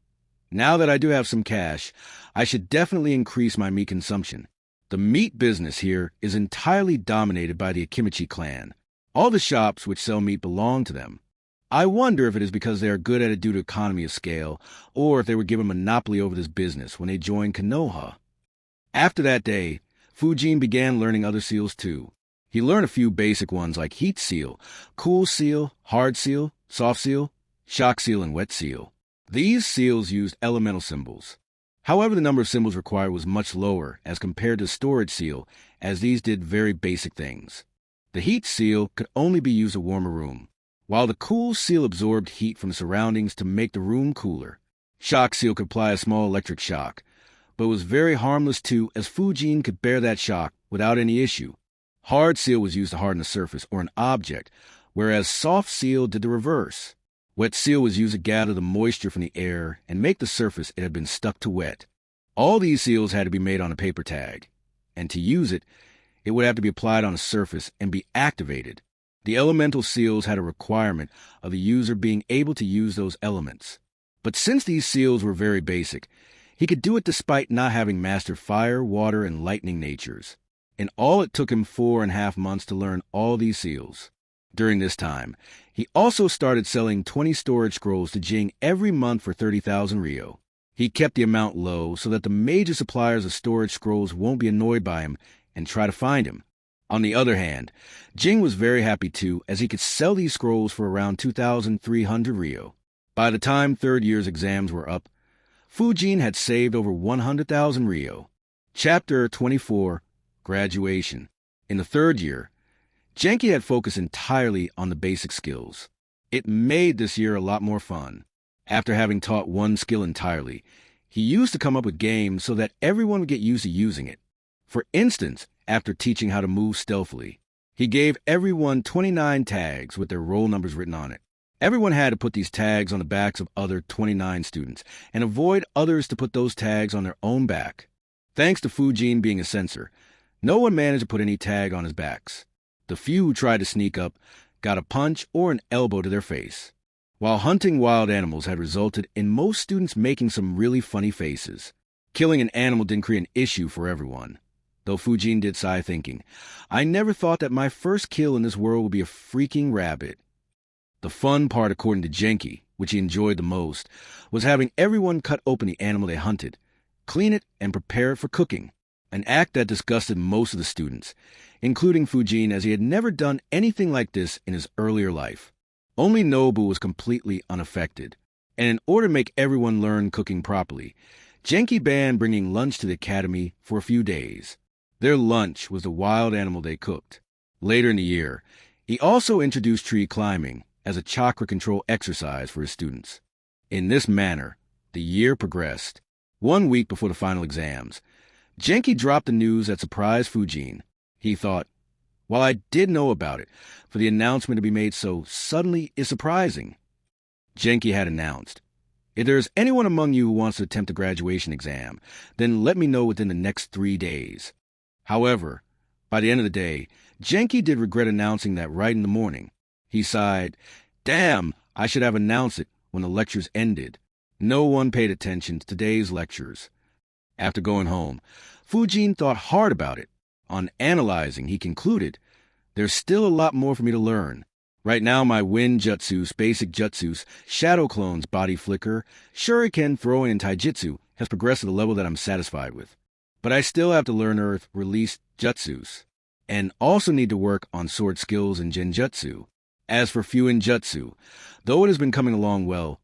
now that I do have some cash, I should definitely increase my meat consumption. The meat business here is entirely dominated by the Akimichi clan. All the shops which sell meat belong to them. I wonder if it is because they are good at it due to economy of scale, or if they were given monopoly over this business when they joined Konoha. After that day, Fujin began learning other seals too. He learned a few basic ones like heat seal, cool seal, hard seal, soft seal, shock seal, and wet seal. These seals used elemental symbols. However, the number of symbols required was much lower as compared to storage seal, as these did very basic things. The heat seal could only be used to warm a room, while the cool seal absorbed heat from surroundings to make the room cooler. Shock seal could apply a small electric shock, but was very harmless too, as Fujin could bear that shock without any issue. Hard seal was used to harden a surface or an object, whereas soft seal did the reverse. Wet seal was used to gather the moisture from the air and make the surface it had been stuck to wet. All these seals had to be made on a paper tag, and to use it, it would have to be applied on a surface and be activated. The elemental seals had a requirement of the user being able to use those elements. But since these seals were very basic, he could do it despite not having mastered fire, water, and lightning natures. In all, it took him 4.5 months to learn all these seals. During this time, he also started selling 20 storage scrolls to Jing every month for 30,000 Ryo. He kept the amount low so that the major suppliers of storage scrolls won't be annoyed by him and try to find him. On the other hand, Jing was very happy too, as he could sell these scrolls for around 2,300 Ryo. By the time third year's exams were up, Fujin had saved over 100,000 Ryo. Chapter 24, Graduation. In the third year, Genki had focused entirely on the basic skills. It made this year a lot more fun. After having taught one skill entirely, he used to come up with games so that everyone would get used to using it. For instance, after teaching how to move stealthily, he gave everyone 29 tags with their roll numbers written on it. Everyone had to put these tags on the backs of other 29 students and avoid others to put those tags on their own back. Thanks to Fujin being a censor, no one managed to put any tag on his backs. The few who tried to sneak up got a punch or an elbow to their face. While hunting wild animals had resulted in most students making some really funny faces, killing an animal didn't create an issue for everyone. Though Fujin did sigh, thinking, I never thought that my first kill in this world would be a freaking rabbit. The fun part, according to Genki, which he enjoyed the most, was having everyone cut open the animal they hunted, clean it, and prepare it for cooking, an act that disgusted most of the students, including Fujin, as he had never done anything like this in his earlier life. Only Nobu was completely unaffected, and in order to make everyone learn cooking properly, Genki banned bringing lunch to the academy for a few days. Their lunch was the wild animal they cooked. Later in the year, he also introduced tree climbing as a chakra control exercise for his students. In this manner, the year progressed. 1 week before the final exams, Genki dropped the news that surprised Fujin. He thought, while I did know about it, for the announcement to be made so suddenly is surprising. Genki had announced, if there is anyone among you who wants to attempt a graduation exam, then let me know within the next 3 days. However, by the end of the day, Genki did regret announcing that right in the morning. He sighed, damn, I should have announced it when the lectures ended. No one paid attention to today's lectures. After going home, Fujin thought hard about it. On analyzing, he concluded, there's still a lot more for me to learn. Right now, my Wind Jutsus, Basic Jutsus, Shadow Clones, Body Flicker, Shuriken Throwing, and Taijutsu has progressed to the level that I'm satisfied with. But I still have to learn Earth Release Jutsus, and also need to work on sword skills and Genjutsu. As for Fuin Jutsu, though it has been coming along well,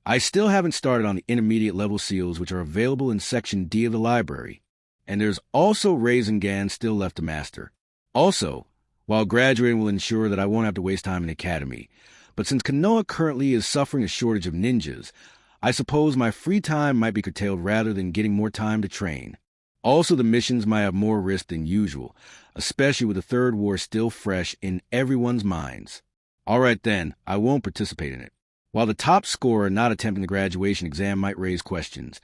I still haven't started on the intermediate level seals which are available in Section D of the library. And there's also Rasengan still left to master. Also, while graduating will ensure that I won't have to waste time in the academy, but since Konoha currently is suffering a shortage of ninjas, I suppose my free time might be curtailed rather than getting more time to train. Also, the missions might have more risk than usual, especially with the Third War still fresh in everyone's minds. All right then, I won't participate in it. While the top scorer not attempting the graduation exam might raise questions,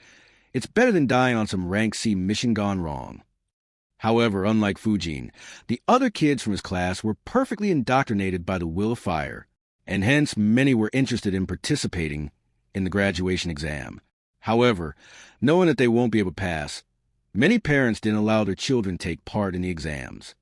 it's better than dying on some rank C mission gone wrong. However, unlike Fujin, the other kids from his class were perfectly indoctrinated by the will of fire, and hence many were interested in participating in the graduation exam. However, knowing that they won't be able to pass, many parents didn't allow their children to take part in the exams.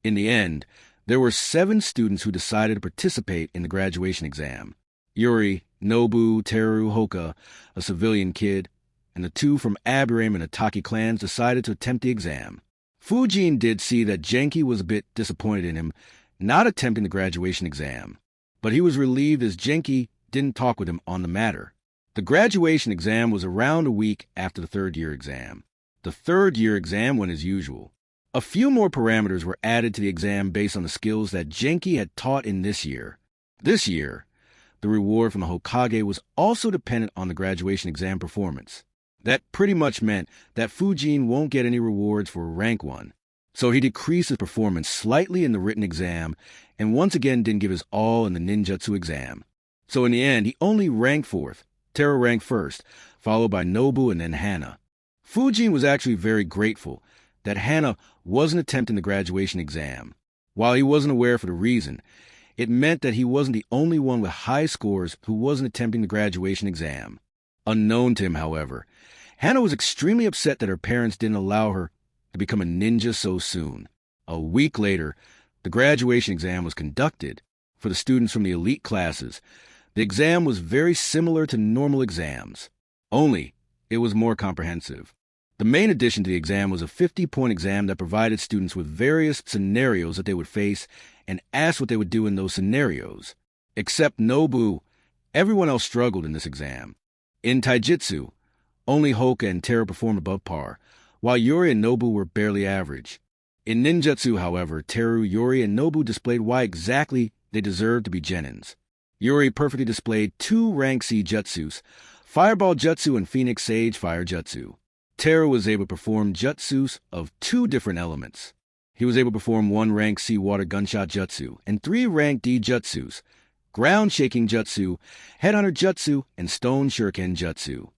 In the end, there were 7 students who decided to participate in the graduation exam. Yuri, Nobu, Teru, Hoka, a civilian kid, and the 2 from Aburame and Ataki clans decided to attempt the exam. Fujin did see that Genki was a bit disappointed in him not attempting the graduation exam, but he was relieved as Genki didn't talk with him on the matter. The graduation exam was around a week after the third-year exam. The third-year exam went as usual. A few more parameters were added to the exam based on the skills that Genki had taught in this year. This year, the reward from the Hokage was also dependent on the graduation exam performance. That pretty much meant that Fujin won't get any rewards for rank 1, so he decreased his performance slightly in the written exam and once again didn't give his all in the ninjutsu exam. So in the end, he only ranked 4th, Teru ranked 1st, followed by Nobu and then Hana. Fujin was actually very grateful that Hana wasn't attempting the graduation exam. While he wasn't aware for the reason, it meant that he wasn't the only one with high scores who wasn't attempting the graduation exam. Unknown to him, however, Hana was extremely upset that her parents didn't allow her to become a ninja so soon. A week later, the graduation exam was conducted for the students from the elite classes. The exam was very similar to normal exams, only it was more comprehensive. The main addition to the exam was a 50-point exam that provided students with various scenarios that they would face and asked what they would do in those scenarios. Except Nobu, everyone else struggled in this exam. In Taijutsu, only Hoka and Tera performed above par, while Yuri and Nobu were barely average. In ninjutsu, however, Teru, Yuri, and Nobu displayed why exactly they deserved to be genins. Yuri perfectly displayed 2 rank C jutsus, Fireball Jutsu and Phoenix Sage Fire Jutsu. Teru was able to perform jutsus of 2 different elements. He was able to perform 1 rank C Water Gunshot Jutsu and 3 rank D jutsus, Ground Shaking Jutsu, Headhunter Jutsu, and Stone Shuriken Jutsu.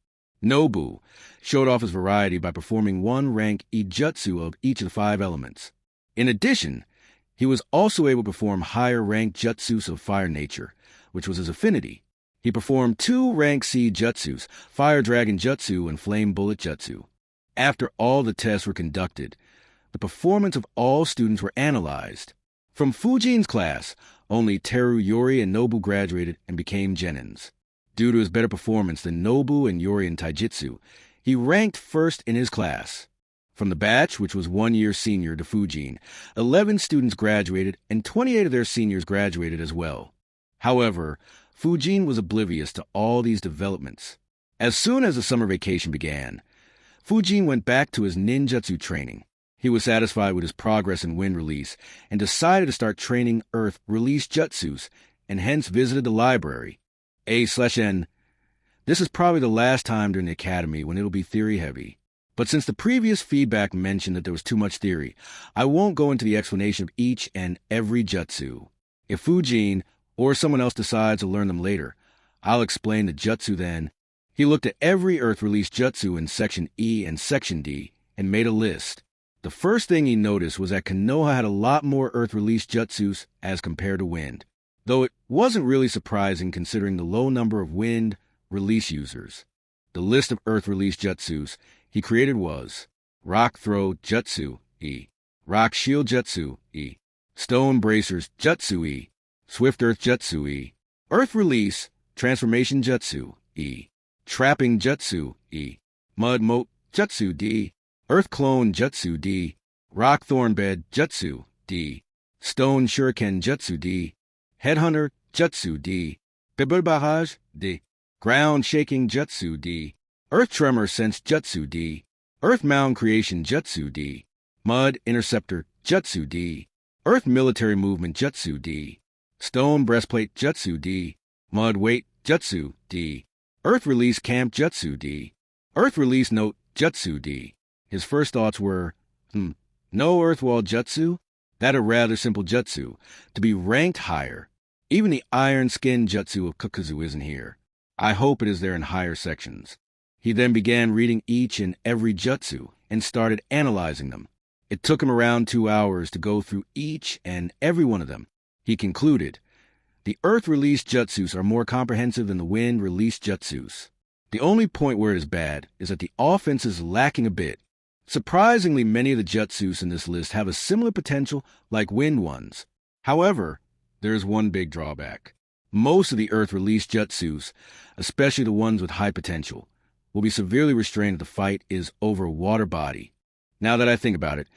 Nobu showed off his variety by performing 1 rank E jutsu of each of the 5 elements. In addition, he was also able to perform higher rank jutsus of fire nature, which was his affinity. He performed 2 rank C jutsus, Fire Dragon Jutsu and Flame Bullet Jutsu. After all the tests were conducted, the performance of all students were analyzed. From Fujin's class, only Teru, Yuri, and Nobu graduated and became genins. Due to his better performance than Nobu and Yuri in Taijutsu, he ranked first in his class. From the batch, which was 1 year senior to Fujin, 11 students graduated and 28 of their seniors graduated as well. However, Fujin was oblivious to all these developments. As soon as the summer vacation began, Fujin went back to his ninjutsu training. He was satisfied with his progress in Wind Release and decided to start training Earth Release jutsus and hence visited the library. A/N. This is probably the last time during the academy when it'll be theory heavy. But since the previous feedback mentioned that there was too much theory, I won't go into the explanation of each and every jutsu. If Fujin or someone else decides to learn them later, I'll explain the jutsu then. He looked at every Earth Release jutsu in Section E and Section D and made a list. The first thing he noticed was that Konoha had a lot more Earth Release jutsus as compared to Wind, though it wasn't really surprising considering the low number of Wind Release users. The list of Earth Release jutsus he created was Rock Throw Jutsu E, Rock Shield Jutsu E, Stone Bracers Jutsu E, Swift Earth Jutsu E, Earth Release Transformation Jutsu E, Trapping Jutsu E, Mud Moat Jutsu D, Earth Clone Jutsu D, Rock Thorn Bed Jutsu D, Stone Shuriken Jutsu D, Headhunter Jutsu D, Pebble Barrage D, Ground Shaking Jutsu D, Earth Tremor Sense Jutsu D, Earth Mound Creation Jutsu D, Mud Interceptor Jutsu D, Earth Military Movement Jutsu D, Stone Breastplate Jutsu D, Mud Weight Jutsu D, Earth Release Camp Jutsu D, Earth Release Note Jutsu D. His first thoughts were, no Earth Wall Jutsu? That a rather simple jutsu, to be ranked higher. Even the Iron Skin Jutsu of Kukuzu isn't here. I hope it is there in higher sections. He then began reading each and every jutsu and started analyzing them. It took him around 2 hours to go through each and every one of them. He concluded, the Earth Release Jutsus are more comprehensive than the Wind Release Jutsus. The only point where it is bad is that the offense is lacking a bit. Surprisingly, many of the jutsus in this list have a similar potential like Wind ones. However, there is one big drawback. Most of the Earth Release jutsus, especially the ones with high potential, will be severely restrained if the fight is over a water body. Now that I think about it,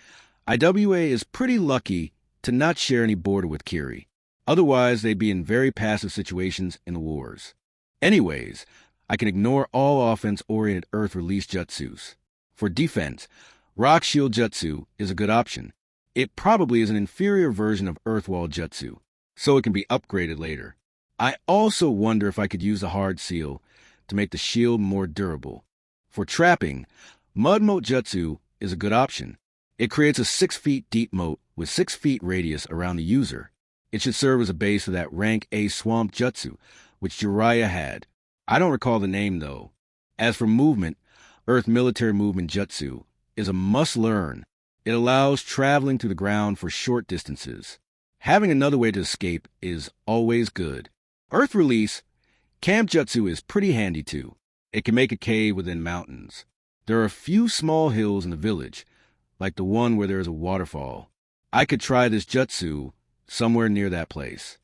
IWA is pretty lucky to not share any border with Kiri. Otherwise, they'd be in very passive situations in the wars. Anyways, I can ignore all offense-oriented Earth Release jutsus. For defense, Rock Shield Jutsu is a good option. It probably is an inferior version of Earth Wall Jutsu, so it can be upgraded later. I also wonder if I could use the Hard Seal to make the shield more durable. For trapping, Mud Moat Jutsu is a good option. It creates a 6 feet deep moat with 6 feet radius around the user. It should serve as a base for that rank A Swamp Jutsu, which Jiraiya had. I don't recall the name though. As for movement, Earth Military Movement Jutsu is a must-learn. It allows traveling through the ground for short distances. Having another way to escape is always good. Earth Release Camp Jutsu is pretty handy too. It can make a cave within mountains. There are a few small hills in the village, like the one where there is a waterfall. I could try this jutsu somewhere near that place.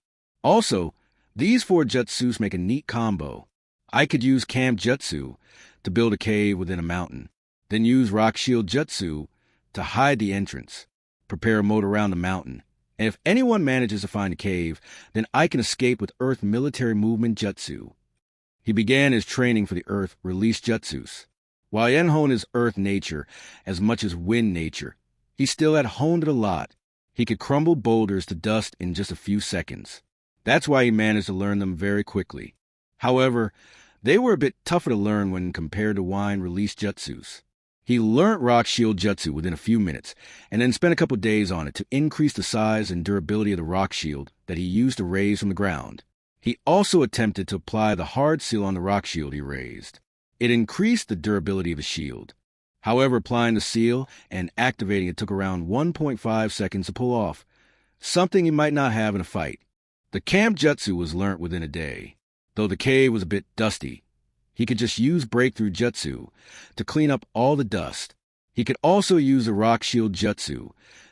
Also, these 4 jutsus make a neat combo. I could use camp jutsu to build a cave within a mountain, then use rock shield jutsu to hide the entrance, prepare a moat around the mountain, and if anyone manages to find a cave, then I can escape with Earth military movement jutsu. He began his training for the Earth release jutsus. While he hadn't honed his Earth nature as much as Wind nature, he still had honed it a lot. He could crumble boulders to dust in just a few seconds. That's why he managed to learn them very quickly. However, they were a bit tougher to learn when compared to Wind release jutsus. He learnt Rock Shield Jutsu within a few minutes, and then spent a couple days on it to increase the size and durability of the Rock Shield that he used to raise from the ground. He also attempted to apply the hard seal on the Rock Shield he raised. It increased the durability of his shield. However, applying the seal and activating it took around 1.5 seconds to pull off, something he might not have in a fight. The camp jutsu was learnt within a day. Though the cave was a bit dusty, he could just use breakthrough jutsu to clean up all the dust. He could also use the rock shield jutsu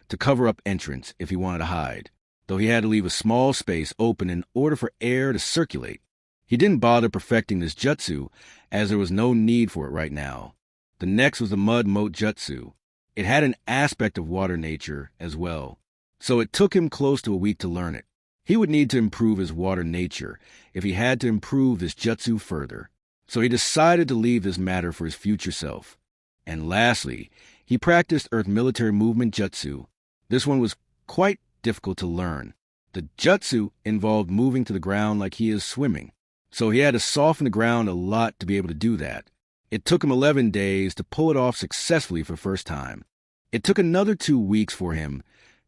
to cover up entrance if he wanted to hide, though he had to leave a small space open in order for air to circulate. He didn't bother perfecting this jutsu as there was no need for it right now. The next was the mud moat jutsu. It had an aspect of water nature as well, so it took him close to a week to learn it. He would need to improve his water nature if he had to improve this jutsu further. So he decided to leave this matter for his future self. And lastly, he practiced Earth military movement jutsu. This one was quite difficult to learn. The jutsu involved moving to the ground like he is swimming, so he had to soften the ground a lot to be able to do that. It took him 11 days to pull it off successfully for the first time. It took another 2 weeks for him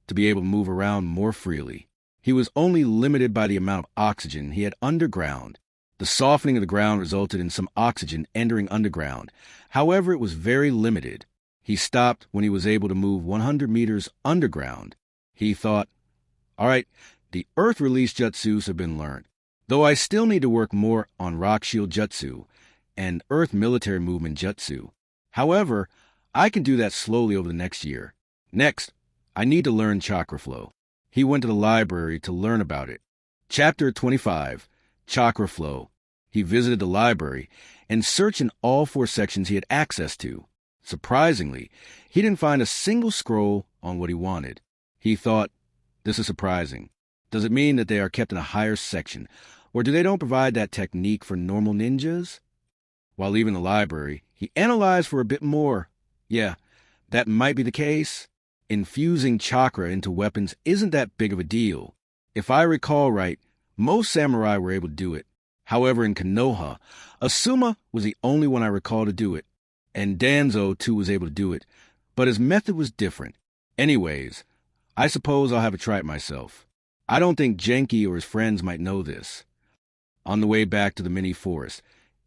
to be able to move around more freely. He was only limited by the amount of oxygen he had underground. The softening of the ground resulted in some oxygen entering underground. However, it was very limited. He stopped when he was able to move 100 meters underground. He thought, all right, the Earth release jutsus have been learned, though I still need to work more on rock shield jutsu and Earth military movement jutsu. However, I can do that slowly over the next year. Next, I need to learn chakra flow. He went to the library to learn about it. Chapter 25, Chakra Flow. He visited the library and searched in all 4 sections he had access to. Surprisingly, he didn't find a single scroll on what he wanted. He thought, this is surprising. Does it mean that they are kept in a higher section, or do they don't provide that technique for normal ninjas? While leaving the library, he analyzed for a bit more. Yeah, that might be the case. Infusing chakra into weapons isn't that big of a deal. If I recall right, most samurai were able to do it. However, in Konoha, Asuma was the only one I recall to do it, and Danzo too was able to do it, but his method was different. Anyways, I suppose I'll have to try it myself. I don't think Genki or his friends might know this. On the way back to the mini forest,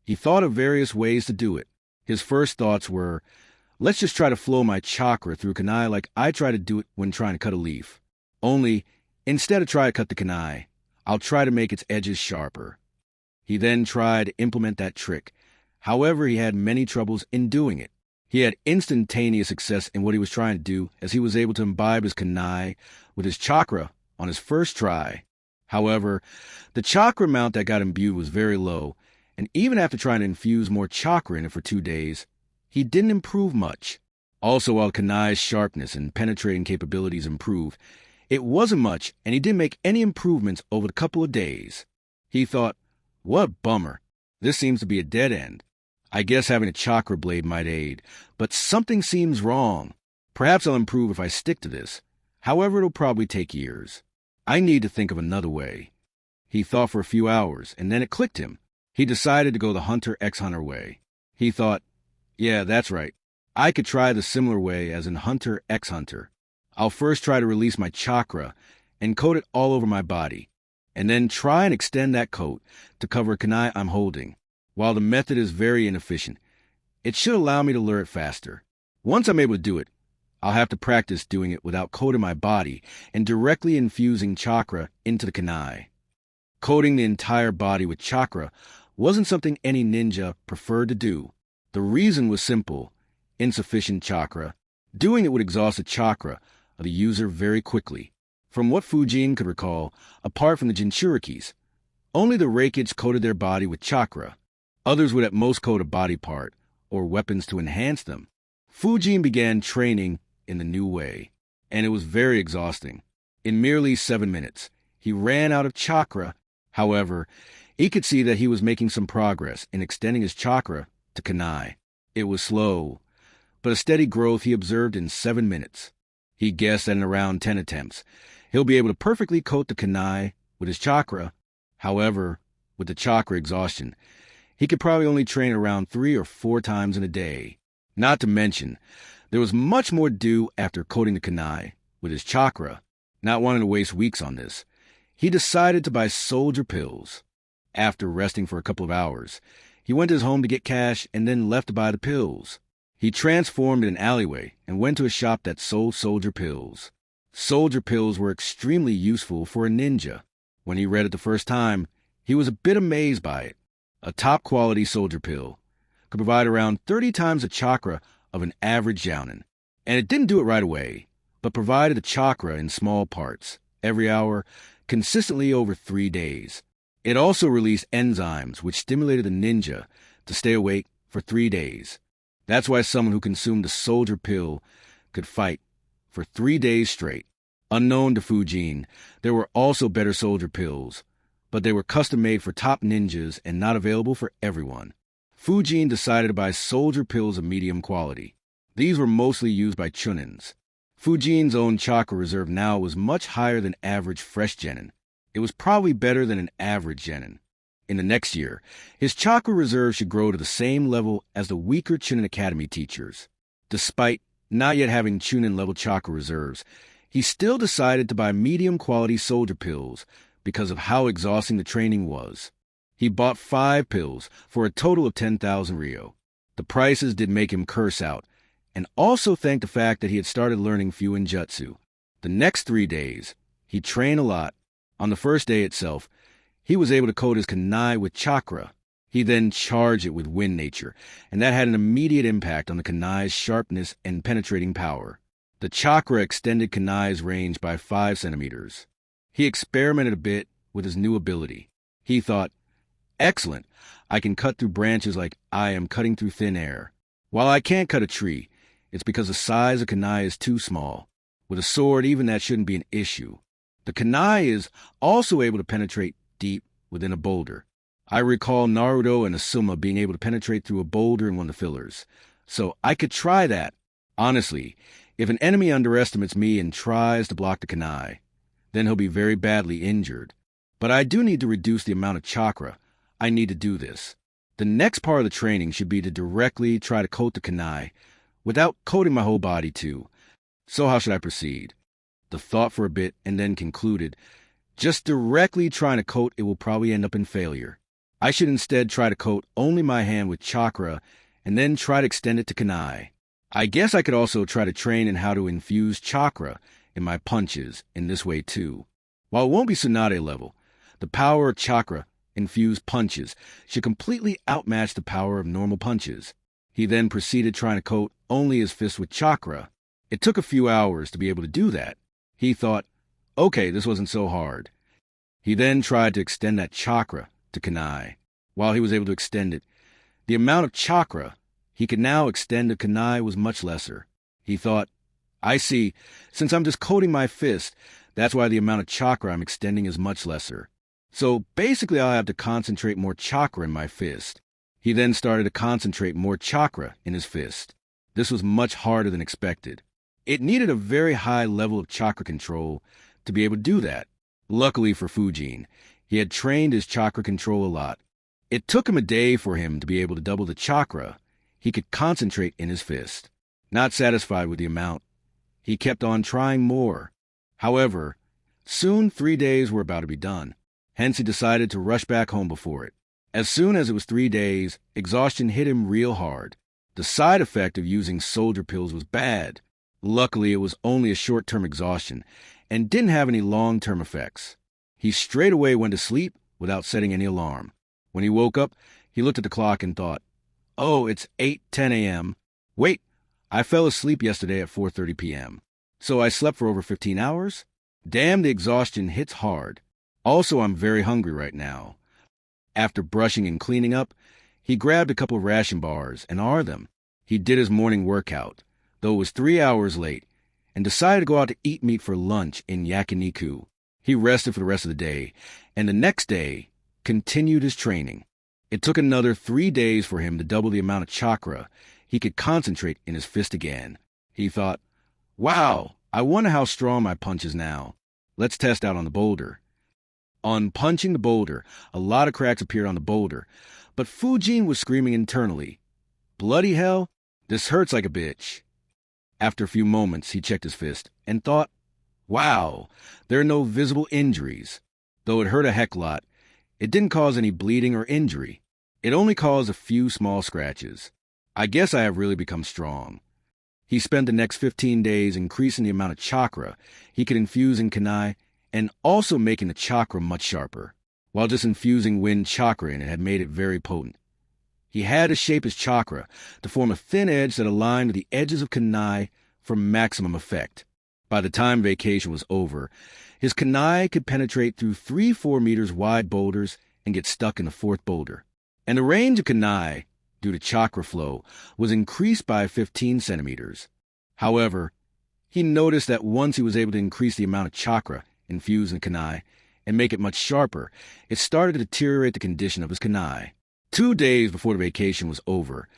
he thought of various ways to do it. His first thoughts were, let's just try to flow my chakra through kunai like I try to do it when trying to cut a leaf. Only, instead of try to cut the kunai, I'll try to make its edges sharper. He then tried to implement that trick. However, he had many troubles in doing it. He had instantaneous success in what he was trying to do, as he was able to imbibe his kunai with his chakra on his first try. However, the chakra amount that got imbued was very low, and even after trying to infuse more chakra in it for 2 days, he didn't improve much. Also, while kunai's sharpness and penetrating capabilities improved, it wasn't much, and he didn't make any improvements over the couple of days. He thought, what a bummer. This seems to be a dead end. I guess having a chakra blade might aid, but something seems wrong. Perhaps I'll improve if I stick to this. However, it'll probably take years. I need to think of another way. He thought for a few hours, and then it clicked him. He decided to go the Hunter x Hunter way. He thought, yeah, that's right. I could try the similar way as in Hunter x Hunter. I'll first try to release my chakra and coat it all over my body, and then try and extend that coat to cover a kunai I'm holding. While the method is very inefficient, it should allow me to learn it faster. Once I'm able to do it, I'll have to practice doing it without coating my body and directly infusing chakra into the kunai. Coating the entire body with chakra wasn't something any ninja preferred to do. The reason was simple: insufficient chakra. Doing it would exhaust the chakra of the user very quickly. From what Fujin could recall, apart from the Jinchurikis, only the Reikids coated their body with chakra. Others would at most coat a body part or weapons to enhance them. Fujin began training in the new way, and it was very exhausting. In merely 7 minutes, he ran out of chakra. However, he could see that he was making some progress in extending his chakra to Kanai. It was slow, but a steady growth he observed in 7 minutes. He guessed that in around 10 attempts, he'll be able to perfectly coat the Kanai with his chakra. However, with the chakra exhaustion, he could probably only train around 3 or 4 times in a day. Not to mention, there was much more to do after coating the Kanai with his chakra. Not wanting to waste weeks on this, he decided to buy soldier pills. After resting for a couple of hours, he went to his home to get cash and then left to buy the pills. He transformed in an alleyway and went to a shop that sold soldier pills. Soldier pills were extremely useful for a ninja. When he read it the first time, he was a bit amazed by it. A top-quality soldier pill could provide around 30 times the chakra of an average jounin. And it didn't do it right away, but provided the chakra in small parts, every hour, consistently over 3 days. It also released enzymes which stimulated the ninja to stay awake for 3 days. That's why someone who consumed a soldier pill could fight for 3 days straight. Unknown to Fujin, there were also better soldier pills, but they were custom-made for top ninjas and not available for everyone. Fujin decided to buy soldier pills of medium quality. These were mostly used by chunins. Fujin's own chakra reserve now was much higher than average fresh genin. It was probably better than an average genin. In the next year, his chakra reserve should grow to the same level as the weaker Chunin Academy teachers. Despite not yet having Chunin-level chakra reserves, he still decided to buy medium-quality soldier pills because of how exhausting the training was. He bought 5 pills for a total of 10,000 ryo. The prices did make him curse out, and also thank the fact that he had started learning Fuin Jutsu. The next 3 days, he trained a lot. On the first day itself, he was able to coat his Kanai with chakra. He then charged it with wind nature, and that had an immediate impact on the Kanai's sharpness and penetrating power. The chakra extended Kanai's range by 5 centimeters. He experimented a bit with his new ability. He thought, "Excellent, I can cut through branches like I am cutting through thin air. While I can't cut a tree, it's because the size of Kanai is too small. With a sword, even that shouldn't be an issue." The Kanai is also able to penetrate deep within a boulder. I recall Naruto and Asuma being able to penetrate through a boulder in one of the fillers, so I could try that. Honestly, if an enemy underestimates me and tries to block the Kanai, then he'll be very badly injured. But I do need to reduce the amount of chakra I need to do this. The next part of the training should be to directly try to coat the Kanai without coating my whole body too. So how should I proceed? The thought for a bit and then concluded, just directly trying to coat it will probably end up in failure. I should instead try to coat only my hand with chakra and then try to extend it to Kanai. I guess I could also try to train in how to infuse chakra in my punches in this way too. While it won't be Tsunade level, the power of chakra infused punches should completely outmatch the power of normal punches. He then proceeded trying to coat only his fist with chakra. It took a few hours to be able to do that. He thought, okay, this wasn't so hard. He then tried to extend that chakra to Kanai. While he was able to extend it, the amount of chakra he could now extend to Kanai was much lesser. He thought, I see, since I'm just coating my fist, that's why the amount of chakra I'm extending is much lesser. So basically I'll have to concentrate more chakra in my fist. He then started to concentrate more chakra in his fist. This was much harder than expected. It needed a very high level of chakra control to be able to do that. Luckily for Fujin, he had trained his chakra control a lot. It took him a day for him to be able to double the chakra he could concentrate in his fist. Not satisfied with the amount, he kept on trying more. However, soon 3 days were about to be done. Hence he decided to rush back home before it. As soon as it was 3 days, exhaustion hit him real hard. The side effect of using soldier pills was bad. Luckily, it was only a short-term exhaustion and didn't have any long-term effects. He straight away went to sleep without setting any alarm. When he woke up, he looked at the clock and thought, oh, it's 8:10 a.m. Wait, I fell asleep yesterday at 4:30 p.m. So I slept for over 15 hours? Damn, the exhaustion hits hard. Also, I'm very hungry right now. After brushing and cleaning up, he grabbed a couple of ration bars and ate them. He did his morning workout, though it was 3 hours late, and decided to go out to eat meat for lunch in yakiniku. He rested for the rest of the day, and the next day continued his training. It took another 3 days for him to double the amount of chakra he could concentrate in his fist again. He thought, wow, I wonder how strong my punch is now. Let's test out on the boulder. On punching the boulder, a lot of cracks appeared on the boulder, but Fujin was screaming internally, bloody hell, this hurts like a bitch. After a few moments, he checked his fist and thought, wow, there are no visible injuries. Though it hurt a heck lot, it didn't cause any bleeding or injury. It only caused a few small scratches. I guess I have really become strong. He spent the next 15 days increasing the amount of chakra he could infuse in kunai and also making the chakra much sharper, while just infusing wind chakra in it had made it very potent. He had to shape his chakra to form a thin edge that aligned with the edges of kunai for maximum effect. By the time vacation was over, his kunai could penetrate through 3-4 meters wide boulders and get stuck in the fourth boulder. And the range of kunai, due to chakra flow, was increased by 15 centimeters. However, he noticed that once he was able to increase the amount of chakra infused in kunai and make it much sharper, it started to deteriorate the condition of his kunai. 2 days before the vacation was over,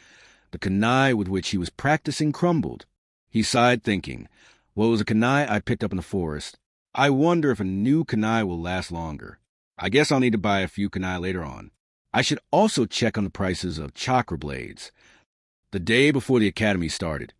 the kunai with which he was practicing crumbled. He sighed, thinking, well, it was a kunai I picked up in the forest. I wonder if a new kunai will last longer. I guess I'll need to buy a few kunai later on. I should also check on the prices of chakra blades. The day before the academy started,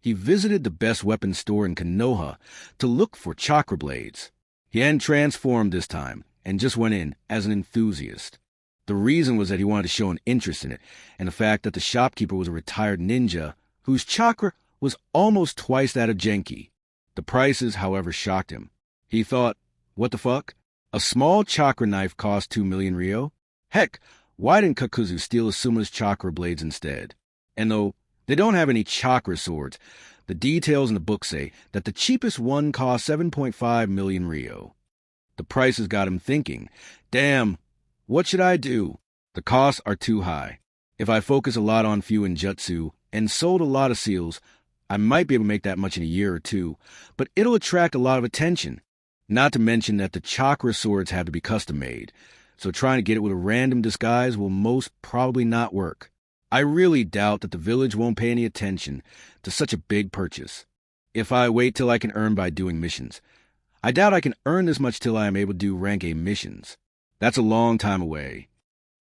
he visited the best weapons store in Konoha to look for chakra blades. He hadn't transformed this time and just went in as an enthusiast. The reason was that he wanted to show an interest in it, and the fact that the shopkeeper was a retired ninja whose chakra was almost twice that of Genki. The prices, however, shocked him. He thought, what the fuck? A small chakra knife cost 2 million ryo? Heck, why didn't Kakuzu steal Asuma's chakra blades instead? And though they don't have any chakra swords, the details in the book say that the cheapest one cost 7.5 million ryo. The prices got him thinking, damn, what should I do? The costs are too high. If I focus a lot on Fuin Jutsu and sold a lot of seals, I might be able to make that much in a year or two, but it'll attract a lot of attention. Not to mention that the chakra swords have to be custom made, so trying to get it with a random disguise will most probably not work. I really doubt that the village won't pay any attention to such a big purchase. If I wait till I can earn by doing missions, I doubt I can earn this much till I am able to do rank A missions. That's a long time away.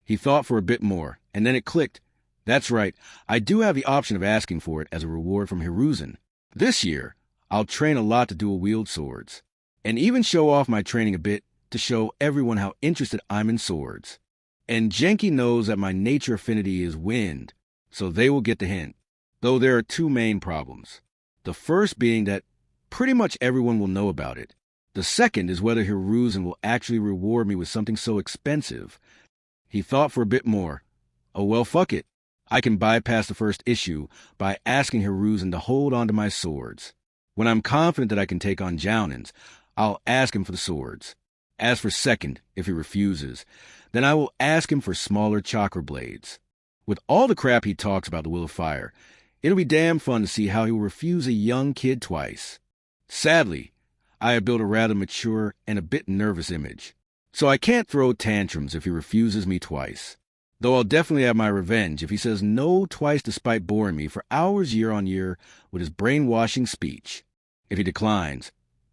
He thought for a bit more, and then it clicked. That's right, I do have the option of asking for it as a reward from Hiruzen. This year, I'll train a lot to dual-wield swords, and even show off my training a bit to show everyone how interested I'm in swords. And Genki knows that my nature affinity is wind, so they will get the hint. Though there are 2 main problems. The first being that pretty much everyone will know about it. The second is whether Hiruzen will actually reward me with something so expensive. He thought for a bit more. Oh well, fuck it. I can bypass the first issue by asking Hiruzen to hold on to my swords. When I'm confident that I can take on Jounins, I'll ask him for the swords. As for second, if he refuses, then I will ask him for smaller chakra blades. With all the crap he talks about the Will of Fire, it'll be damn fun to see how he will refuse a young kid twice. Sadly, I have built a rather mature and a bit nervous image, so I can't throw tantrums if he refuses me twice. Though I'll definitely have my revenge if he says no twice despite boring me for hours year on year with his brainwashing speech. If he declines,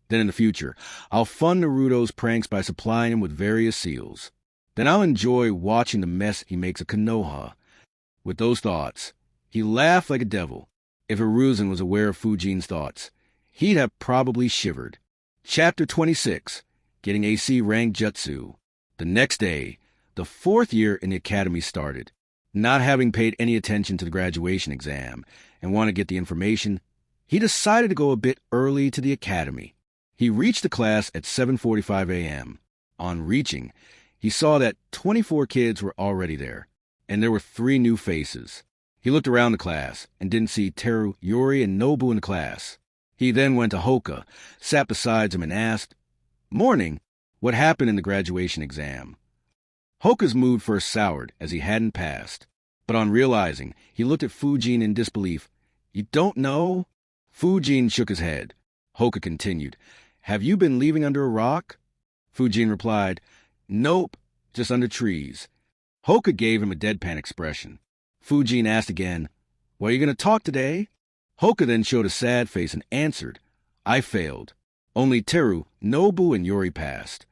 then in the future, I'll fund Naruto's pranks by supplying him with various seals. Then I'll enjoy watching the mess he makes of Konoha. With those thoughts, he laughed like a devil. If Hiruzen was aware of Fujin's thoughts, he'd have probably shivered. Chapter 26, Getting AC Rank Jutsu. The next day, the 4th year in the academy started. Not having paid any attention to the graduation exam and want to get the information, he decided to go a bit early to the academy. He reached the class at 7:45 a.m. On reaching, he saw that 24 kids were already there, and there were 3 new faces. He looked around the class and didn't see Teru, Yuri, and Nobu in the class. He then went to Hoka, sat beside him, and asked, "Morning, what happened in the graduation exam?" Hoka's mood first soured as he hadn't passed, but on realizing, he looked at Fujin in disbelief. "You don't know?" Fujin shook his head. Hoka continued, "Have you been leaving under a rock?" Fujin replied, "Nope, just under trees." Hoka gave him a deadpan expression. Fujin asked again, "Well, are you going to talk today?" Hoka then showed a sad face and answered, "I failed. Only Teru, Nobu, and Yori passed."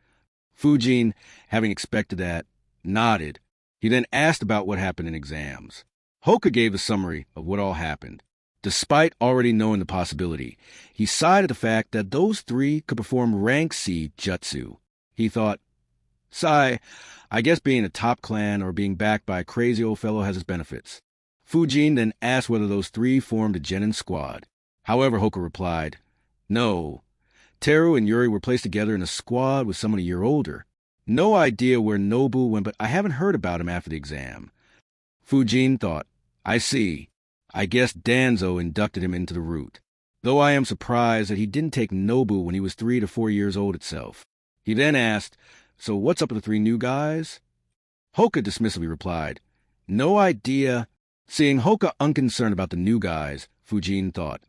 Fujin, having expected that, nodded. He then asked about what happened in exams. Hoka gave a summary of what all happened. Despite already knowing the possibility, he sighed at the fact that those three could perform rank C jutsu. He thought, "Sigh, I guess being a top clan or being backed by a crazy old fellow has its benefits." Fujin then asked whether those three formed a genin squad. However, Hoka replied, "No. Teru and Yuri were placed together in a squad with someone a year older. No idea where Nobu went, but I haven't heard about him after the exam." Fujin thought, "I see. I guess Danzo inducted him into the route. Though I am surprised that he didn't take Nobu when he was 3 to 4 years old itself." He then asked, "So what's up with the three new guys?" Hoka dismissively replied, "No idea." Seeing Hoka unconcerned about the new guys, Fujin thought,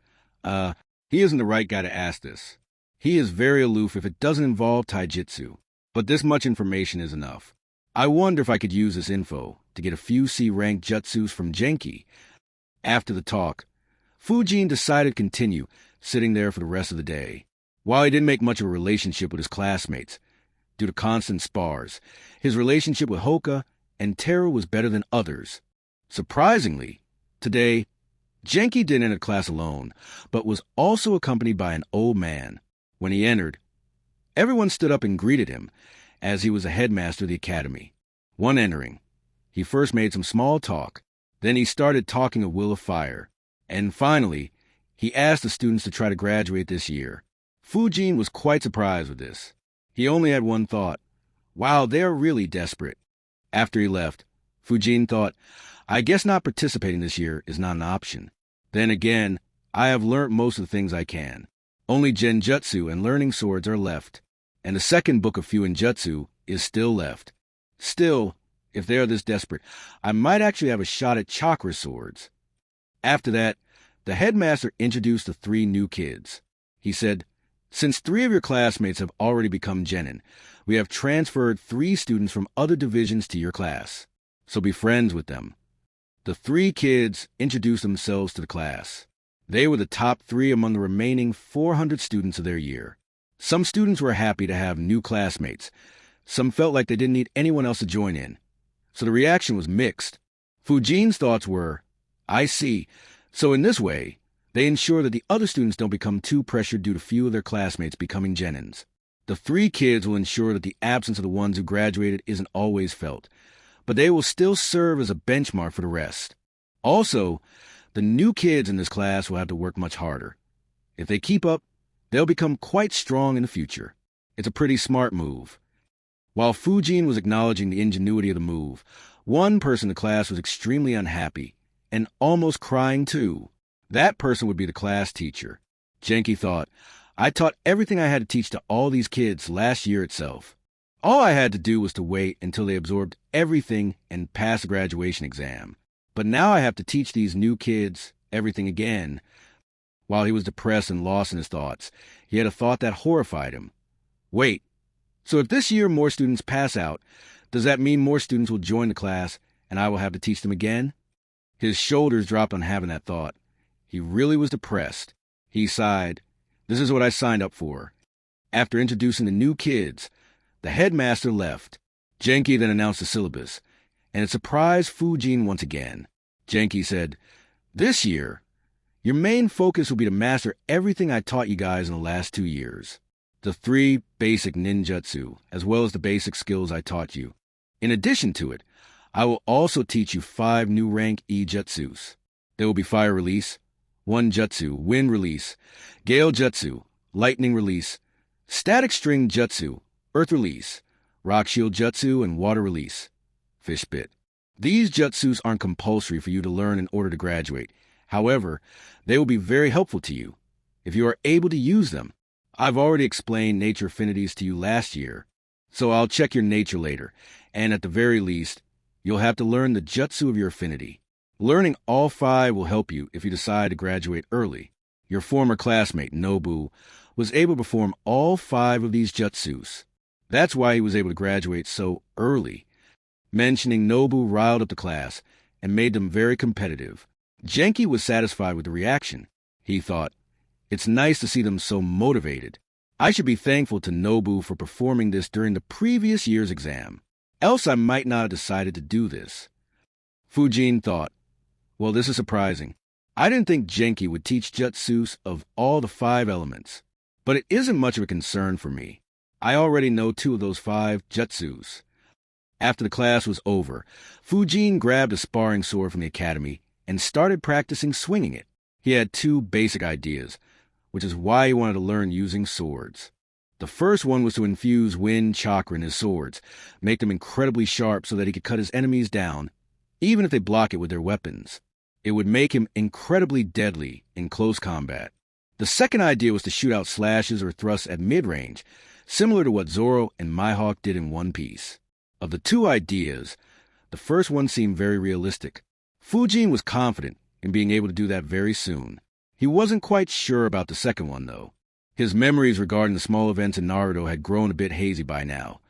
he isn't the right guy to ask this. He is very aloof if it doesn't involve taijutsu. But this much information is enough. I wonder if I could use this info to get a few C-rank jutsus from Genki. After the talk, Fujin decided to continue sitting there for the rest of the day. While he didn't make much of a relationship with his classmates, due to constant spars, his relationship with Hoka and Teru was better than others. Surprisingly, today, Genki didn't enter class alone, but was also accompanied by an old man. When he entered, everyone stood up and greeted him, as he was the headmaster of the academy. One entering, he first made some small talk, then he started talking of Will of Fire, and finally, he asked the students to try to graduate this year. Fujin was quite surprised with this. He only had one thought, "Wow, they're really desperate." After he left, Fujin thought, "I guess not participating this year is not an option. Then again, I have learnt most of the things I can. Only Genjutsu and learning swords are left, and the second book of Fuinjutsu is still left. Still, if they are this desperate, I might actually have a shot at chakra swords." After that, the headmaster introduced the three new kids. He said, "Since 3 of your classmates have already become genin, we have transferred 3 students from other divisions to your class, so be friends with them." The 3 kids introduced themselves to the class. They were the top 3 among the remaining 400 students of their year. Some students were happy to have new classmates. Some felt like they didn't need anyone else to join in. So the reaction was mixed. Fujin's thoughts were, "I see. So in this way, they ensure that the other students don't become too pressured due to few of their classmates becoming genins. The 3 kids will ensure that the absence of the ones who graduated isn't always felt, but they will still serve as a benchmark for the rest. Also, the new kids in this class will have to work much harder. If they keep up, they'll become quite strong in the future. It's a pretty smart move." While Fujin was acknowledging the ingenuity of the move, one person in the class was extremely unhappy, and almost crying too. That person would be the class teacher. Genki thought, "I taught everything I had to teach to all these kids last year itself. All I had to do was to wait until they absorbed everything and pass the graduation exam. But now I have to teach these new kids everything again." While he was depressed and lost in his thoughts, he had a thought that horrified him. "Wait, so if this year more students pass out, does that mean more students will join the class and I will have to teach them again?" His shoulders dropped on having that thought. He really was depressed. He sighed, "This is what I signed up for." After introducing the new kids, the headmaster left. Genki then announced the syllabus, and it surprised Fujin once again. Genki said, "This year, your main focus will be to master everything I taught you guys in the last 2 years. The 3 basic ninjutsu, as well as the basic skills I taught you. In addition to it, I will also teach you 5 new rank E-jutsus. There will be Fire Release, 1 Jutsu, Wind Release, Gale Jutsu, Lightning Release, Static String Jutsu, Earth Release, Rock Shield Jutsu, and Water Release, Fish Spit. These jutsus aren't compulsory for you to learn in order to graduate. However, they will be very helpful to you. if you are able to use them. I've already explained nature affinities to you last year, so I'll check your nature later, and at the very least, you'll have to learn the jutsu of your affinity. Learning all 5 will help you if you decide to graduate early. Your former classmate, Nobu, was able to perform all 5 of these jutsus. That's why he was able to graduate so early. Mentioning Nobu riled up the class and made them very competitive. Genki was satisfied with the reaction. He thought, it's nice to see them so motivated. I should be thankful to Nobu for performing this during the previous year's exam. Else I might not have decided to do this. Fujin thought, well, this is surprising. I didn't think Genki would teach jutsus of all the 5 elements, but it isn't much of a concern for me. I already know 2 of those 5 jutsus. After the class was over, Fujin grabbed a sparring sword from the academy and started practicing swinging it. He had 2 basic ideas, which is why he wanted to learn using swords. The first one was to infuse wind chakra in his swords, make them incredibly sharp so that he could cut his enemies down, even if they block it with their weapons. It would make him incredibly deadly in close combat. The second idea was to shoot out slashes or thrusts at mid-range, similar to what Zoro and Mihawk did in One Piece. Of the 2 ideas, the first one seemed very realistic. Fujin was confident in being able to do that very soon. He wasn't quite sure about the second one, though. His memories regarding the small events in Naruto had grown a bit hazy by now.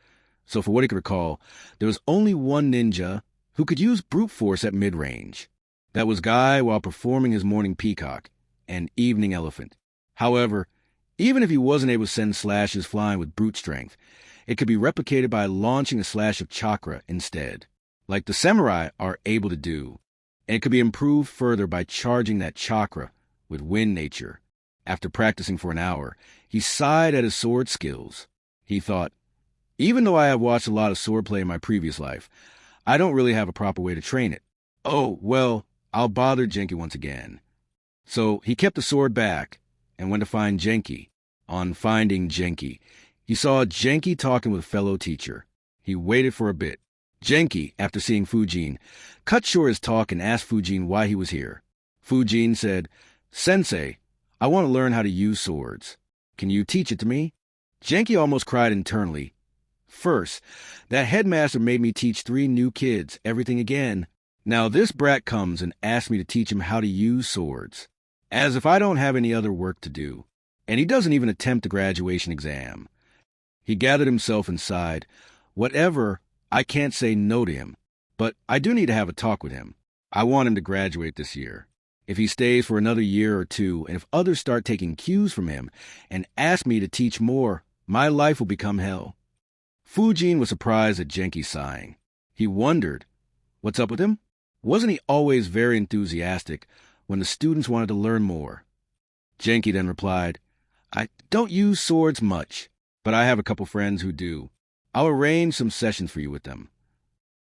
So for what he could recall, there was only one ninja who could use brute force at mid-range. That was Guy while performing his morning peacock and evening elephant. However, even if he wasn't able to send slashes flying with brute strength, it could be replicated by launching a slash of chakra instead, like the samurai are able to do, and it could be improved further by charging that chakra with wind nature. After practicing for an hour, he sighed at his sword skills. He thought, even though I have watched a lot of swordplay in my previous life, I don't really have a proper way to train it. Oh, well, I'll bother Genki once again. So he kept the sword back and went to find Genki. On finding Genki, he saw Genki talking with a fellow teacher. He waited for a bit. Genki, after seeing Fujin, cut short his talk and asked Fujin why he was here. Fujin said, Sensei, I want to learn how to use swords. Can you teach it to me? Genki almost cried internally. First, that headmaster made me teach 3 new kids everything again. Now this brat comes and asks me to teach him how to use swords, as if I don't have any other work to do. And he doesn't even attempt the graduation exam. He gathered himself and sighed. Whatever, I can't say no to him, but I do need to have a talk with him. I want him to graduate this year. If he stays for another year or 2, and if others start taking cues from him and ask me to teach more, my life will become hell. Fujin was surprised at Genki sighing. He wondered, what's up with him? Wasn't he always very enthusiastic when the students wanted to learn more? Genki then replied, I don't use swords much, but I have a couple friends who do. I'll arrange some sessions for you with them.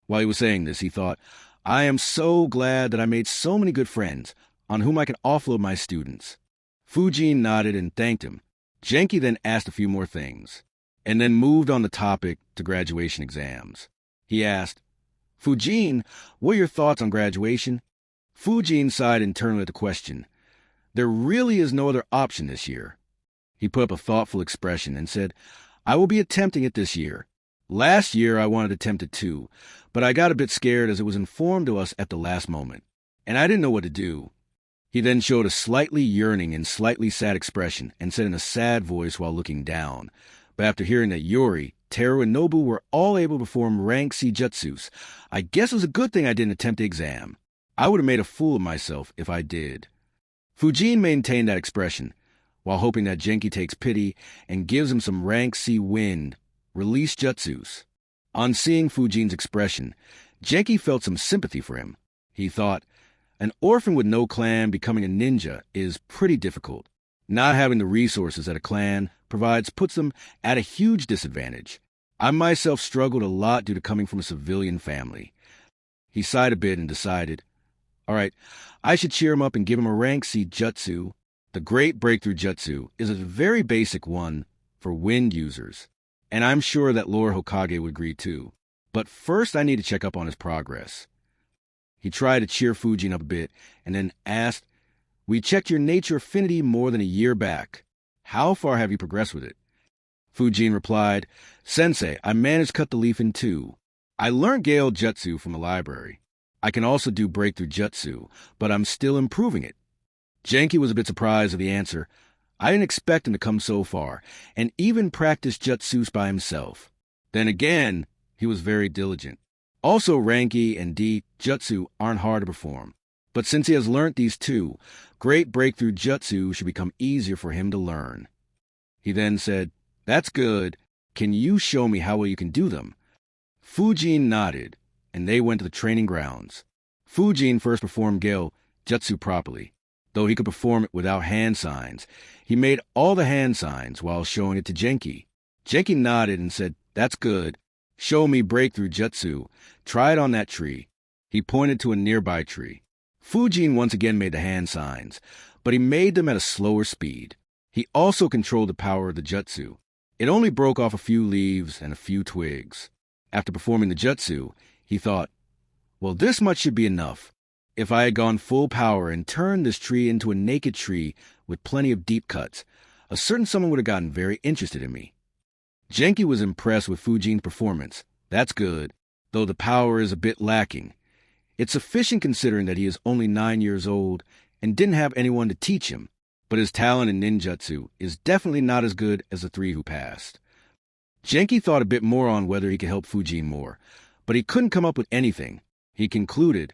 While he was saying this, he thought, I am so glad that I made so many good friends on whom I can offload my students. Fujin nodded and thanked him. Genki then asked a few more things, and then moved on the topic to graduation exams. He asked, Fujin, what are your thoughts on graduation? Fujin sighed internally at the question. There really is no other option this year. He put up a thoughtful expression and said, I will be attempting it this year. Last year I wanted to attempt it too, but I got a bit scared as it was informed to us at the last moment, and I didn't know what to do. He then showed a slightly yearning and slightly sad expression and said in a sad voice while looking down, but after hearing that Yuri, Teru, and Nobu were all able to perform rank C jutsus, I guess it was a good thing I didn't attempt the exam. I would have made a fool of myself if I did. Fujin maintained that expression, while hoping that Genki takes pity and gives him some rank C wind, release jutsus. On seeing Fujin's expression, Genki felt some sympathy for him. He thought, an orphan with no clan becoming a ninja is pretty difficult. Not having the resources that a clan provides puts them at a huge disadvantage. I myself struggled a lot due to coming from a civilian family. He sighed a bit and decided, all right, I should cheer him up and give him a rank C jutsu. The Great Breakthrough Jutsu is a very basic one for wind users, and I'm sure that Lord Hokage would agree too. But first I need to check up on his progress. He tried to cheer Fujin up a bit and then asked, We checked your nature affinity more than a year back. How far have you progressed with it? Fujin replied, Sensei, I managed to cut the leaf in two. I learned Gale Jutsu from the library. I can also do breakthrough jutsu, but I'm still improving it. Genki was a bit surprised at the answer. I didn't expect him to come so far, and even practice jutsus by himself. Then again, he was very diligent. Also, Ranki and D jutsu aren't hard to perform. But since he has learnt these two, great breakthrough jutsu should become easier for him to learn. He then said, That's good. Can you show me how well you can do them? Fujin nodded, and they went to the training grounds. Fujin first performed Gale jutsu properly. Though he could perform it without hand signs, he made all the hand signs while showing it to Genki. Genki nodded and said, That's good. Show me breakthrough jutsu. Try it on that tree. He pointed to a nearby tree. Fujin once again made the hand signs, but he made them at a slower speed. He also controlled the power of the jutsu. It only broke off a few leaves and a few twigs. After performing the jutsu, he thought, Well, this much should be enough. If I had gone full power and turned this tree into a naked tree with plenty of deep cuts, a certain someone would have gotten very interested in me. Genki was impressed with Fujin's performance. That's good, though the power is a bit lacking. It's sufficient considering that he is only 9 years old and didn't have anyone to teach him, but his talent in ninjutsu is definitely not as good as the three who passed. Genki thought a bit more on whether he could help Fujin more, but he couldn't come up with anything. He concluded,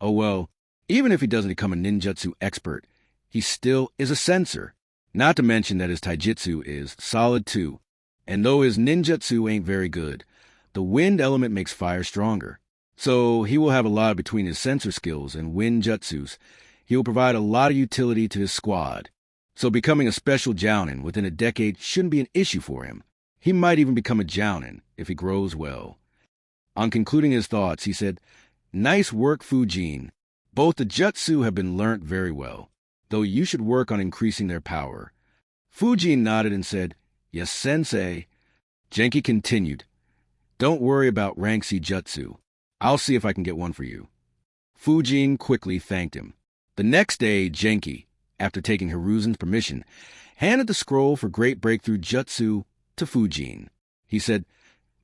Oh well, even if he doesn't become a ninjutsu expert, he still is a censor. Not to mention that his taijutsu is solid too, and though his ninjutsu ain't very good, the wind element makes fire stronger. So he will have a lot between his sensor skills and wind jutsus. He will provide a lot of utility to his squad. So becoming a special jounin within a decade shouldn't be an issue for him. He might even become a jounin if he grows well. On concluding his thoughts, he said, Nice work, Fujin. Both the jutsu have been learnt very well, though you should work on increasing their power. Fujin nodded and said, Yes, sensei. Genki continued, Don't worry about rank C jutsu. I'll see if I can get one for you. Fujin quickly thanked him. The next day, Genki, after taking Hiruzen's permission, handed the scroll for great breakthrough jutsu to Fujin. He said,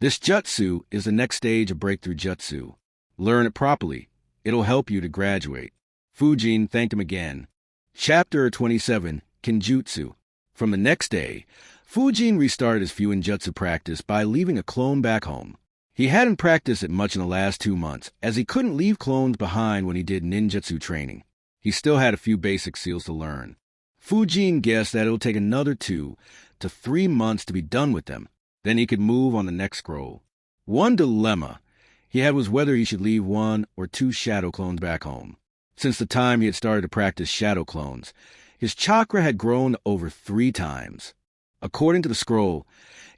This jutsu is the next stage of breakthrough jutsu. Learn it properly. It'll help you to graduate. Fujin thanked him again. Chapter 27, Kenjutsu. From the next day, Fujin restarted his Fuinjutsu practice by leaving a clone back home. He hadn't practiced it much in the last 2 months, as he couldn't leave clones behind when he did ninjutsu training. He still had a few basic skills to learn. Fujin guessed that it'll take another 2 to 3 months to be done with them. Then he could move on the next scroll. One dilemma he had was whether he should leave 1 or 2 shadow clones back home. Since the time he had started to practice shadow clones, his chakra had grown over 3 times. According to the scroll,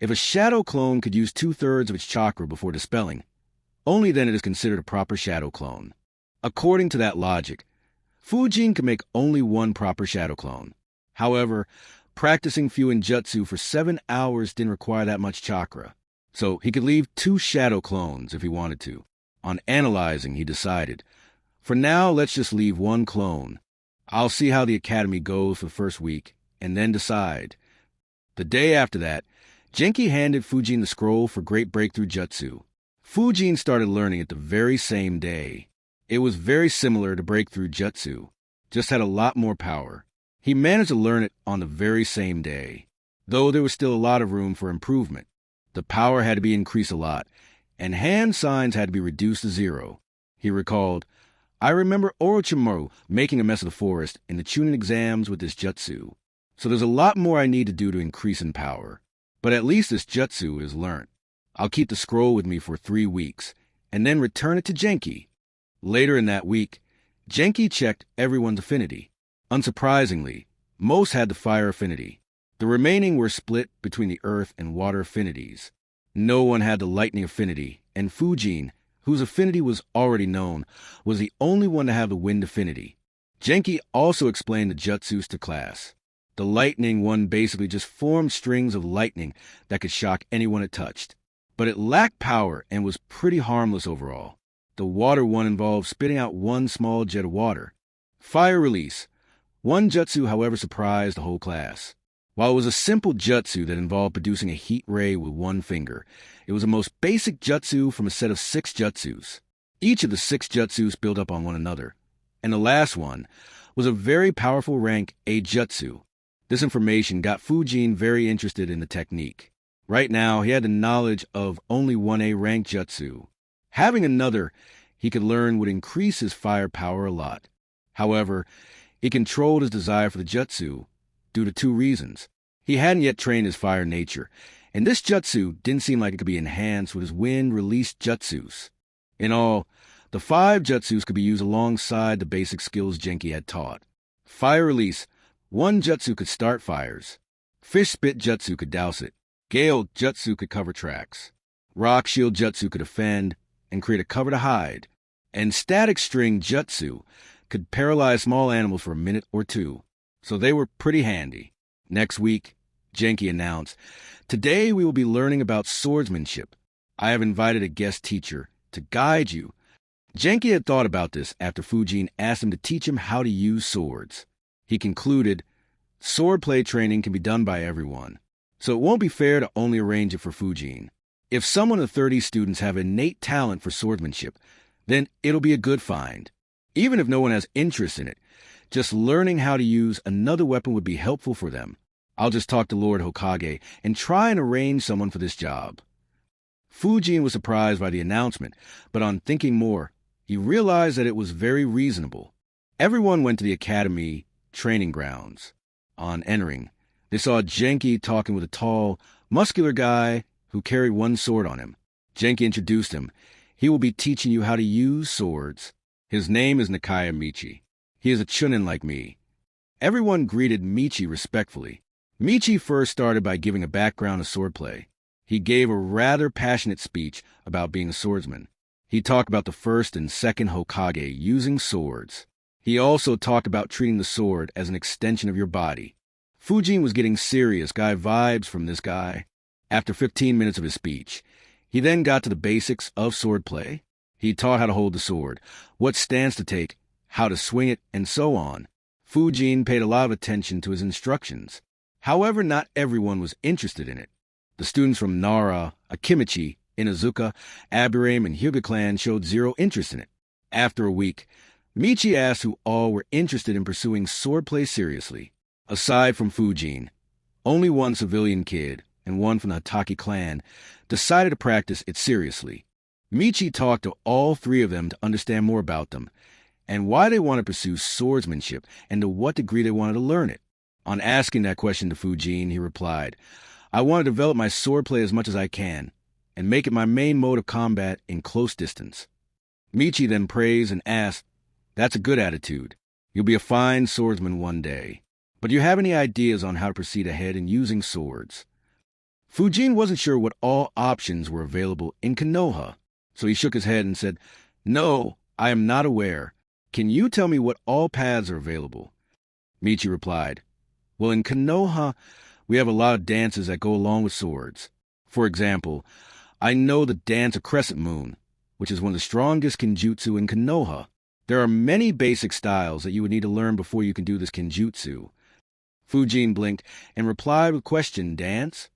if a shadow clone could use 2/3 of its chakra before dispelling, only then it is considered a proper shadow clone. According to that logic, Fujin could make only 1 proper shadow clone. However, practicing Fuinjutsu for 7 hours didn't require that much chakra, so he could leave 2 shadow clones if he wanted to. On analyzing, he decided, for now, let's just leave 1 clone. I'll see how the academy goes for the first week, and then decide. The day after that, Genki handed Fujin the scroll for great breakthrough jutsu. Fujin started learning it the very same day. It was very similar to breakthrough jutsu, just had a lot more power. He managed to learn it on the very same day, though there was still a lot of room for improvement. The power had to be increased a lot, and hand signs had to be reduced to 0. He recalled, I remember Orochimaru making a mess of the forest in the Chunin exams with this jutsu. So there's a lot more I need to do to increase in power. But at least this jutsu is learnt. I'll keep the scroll with me for 3 weeks, and then return it to Genki. Later in that week, Genki checked everyone's affinity. Unsurprisingly, most had the fire affinity. The remaining were split between the earth and water affinities. No one had the lightning affinity, and Fujin, whose affinity was already known, was the only one to have the wind affinity. Genki also explained the jutsus to class. The lightning one basically just formed strings of lightning that could shock anyone it touched. But it lacked power and was pretty harmless overall. The water one involved spitting out 1 small jet of water. Fire release. One jutsu, however, surprised the whole class. While it was a simple jutsu that involved producing a heat ray with one finger, it was the most basic jutsu from a set of 6 jutsus. Each of the 6 jutsus built up on one another, and the last one was a very powerful rank A jutsu. This information got Fujin very interested in the technique. Right now, he had the knowledge of only 1A rank jutsu. Having another he could learn would increase his fire power a lot. However, he controlled his desire for the jutsu due to 2 reasons. He hadn't yet trained his fire nature, and this jutsu didn't seem like it could be enhanced with his wind-released jutsus. In all, the 5 jutsus could be used alongside the basic skills Genki had taught. Fire release. One jutsu could start fires. Fish spit jutsu could douse it. Gale jutsu could cover tracks. Rock shield jutsu could defend and create a cover to hide. And static string jutsu could paralyze small animals for a minute or 2. So they were pretty handy. Next week, Genki announced, "Today we will be learning about swordsmanship. I have invited a guest teacher to guide you." Genki had thought about this after Fujin asked him to teach him how to use swords. He concluded, swordplay training can be done by everyone, so it won't be fair to only arrange it for Fujin. If someone of the 30 students have innate talent for swordsmanship, then it'll be a good find. Even if no one has interest in it, just learning how to use another weapon would be helpful for them. I'll just talk to Lord Hokage and try and arrange someone for this job. Fujin was surprised by the announcement, but on thinking more, he realized that it was very reasonable. Everyone went to the academy training grounds. On entering, they saw Genki talking with a tall, muscular guy who carried one sword on him. Genki introduced him. He will be teaching you how to use swords. His name is Nakaya Michi. He is a chunin like me. Everyone greeted Michi respectfully. Michi first started by giving a background of swordplay. He gave a rather passionate speech about being a swordsman. He talked about the first and second Hokage using swords. He also talked about treating the sword as an extension of your body. Fujin was getting serious guy vibes from this guy. After 15 minutes of his speech, he then got to the basics of swordplay. He taught how to hold the sword, what stance to take, how to swing it, and so on. Fujin paid a lot of attention to his instructions. However, not everyone was interested in it. The students from Nara, Akimichi, Inazuka, Aburame, and Hyuga clan showed zero interest in it. After a week, Michi asked who all were interested in pursuing swordplay seriously. Aside from Fujin, only one civilian kid and one from the Hatake clan decided to practice it seriously. Michi talked to all 3 of them to understand more about them and why they want to pursue swordsmanship and to what degree they wanted to learn it. On asking that question to Fujin, he replied, "I want to develop my swordplay as much as I can and make it my main mode of combat in close distance." Michi then praised and asked, "That's a good attitude. You'll be a fine swordsman one day. But do you have any ideas on how to proceed ahead in using swords?" Fujin wasn't sure what all options were available in Konoha, so he shook his head and said, "No, I am not aware. Can you tell me what all paths are available?" Michi replied, "Well, in Konoha, we have a lot of dances that go along with swords. For example, I know the dance of Crescent Moon, which is one of the strongest kenjutsu in Konoha. There are many basic styles that you would need to learn before you can do this kenjutsu." Fujin blinked and replied with question, "Dance?"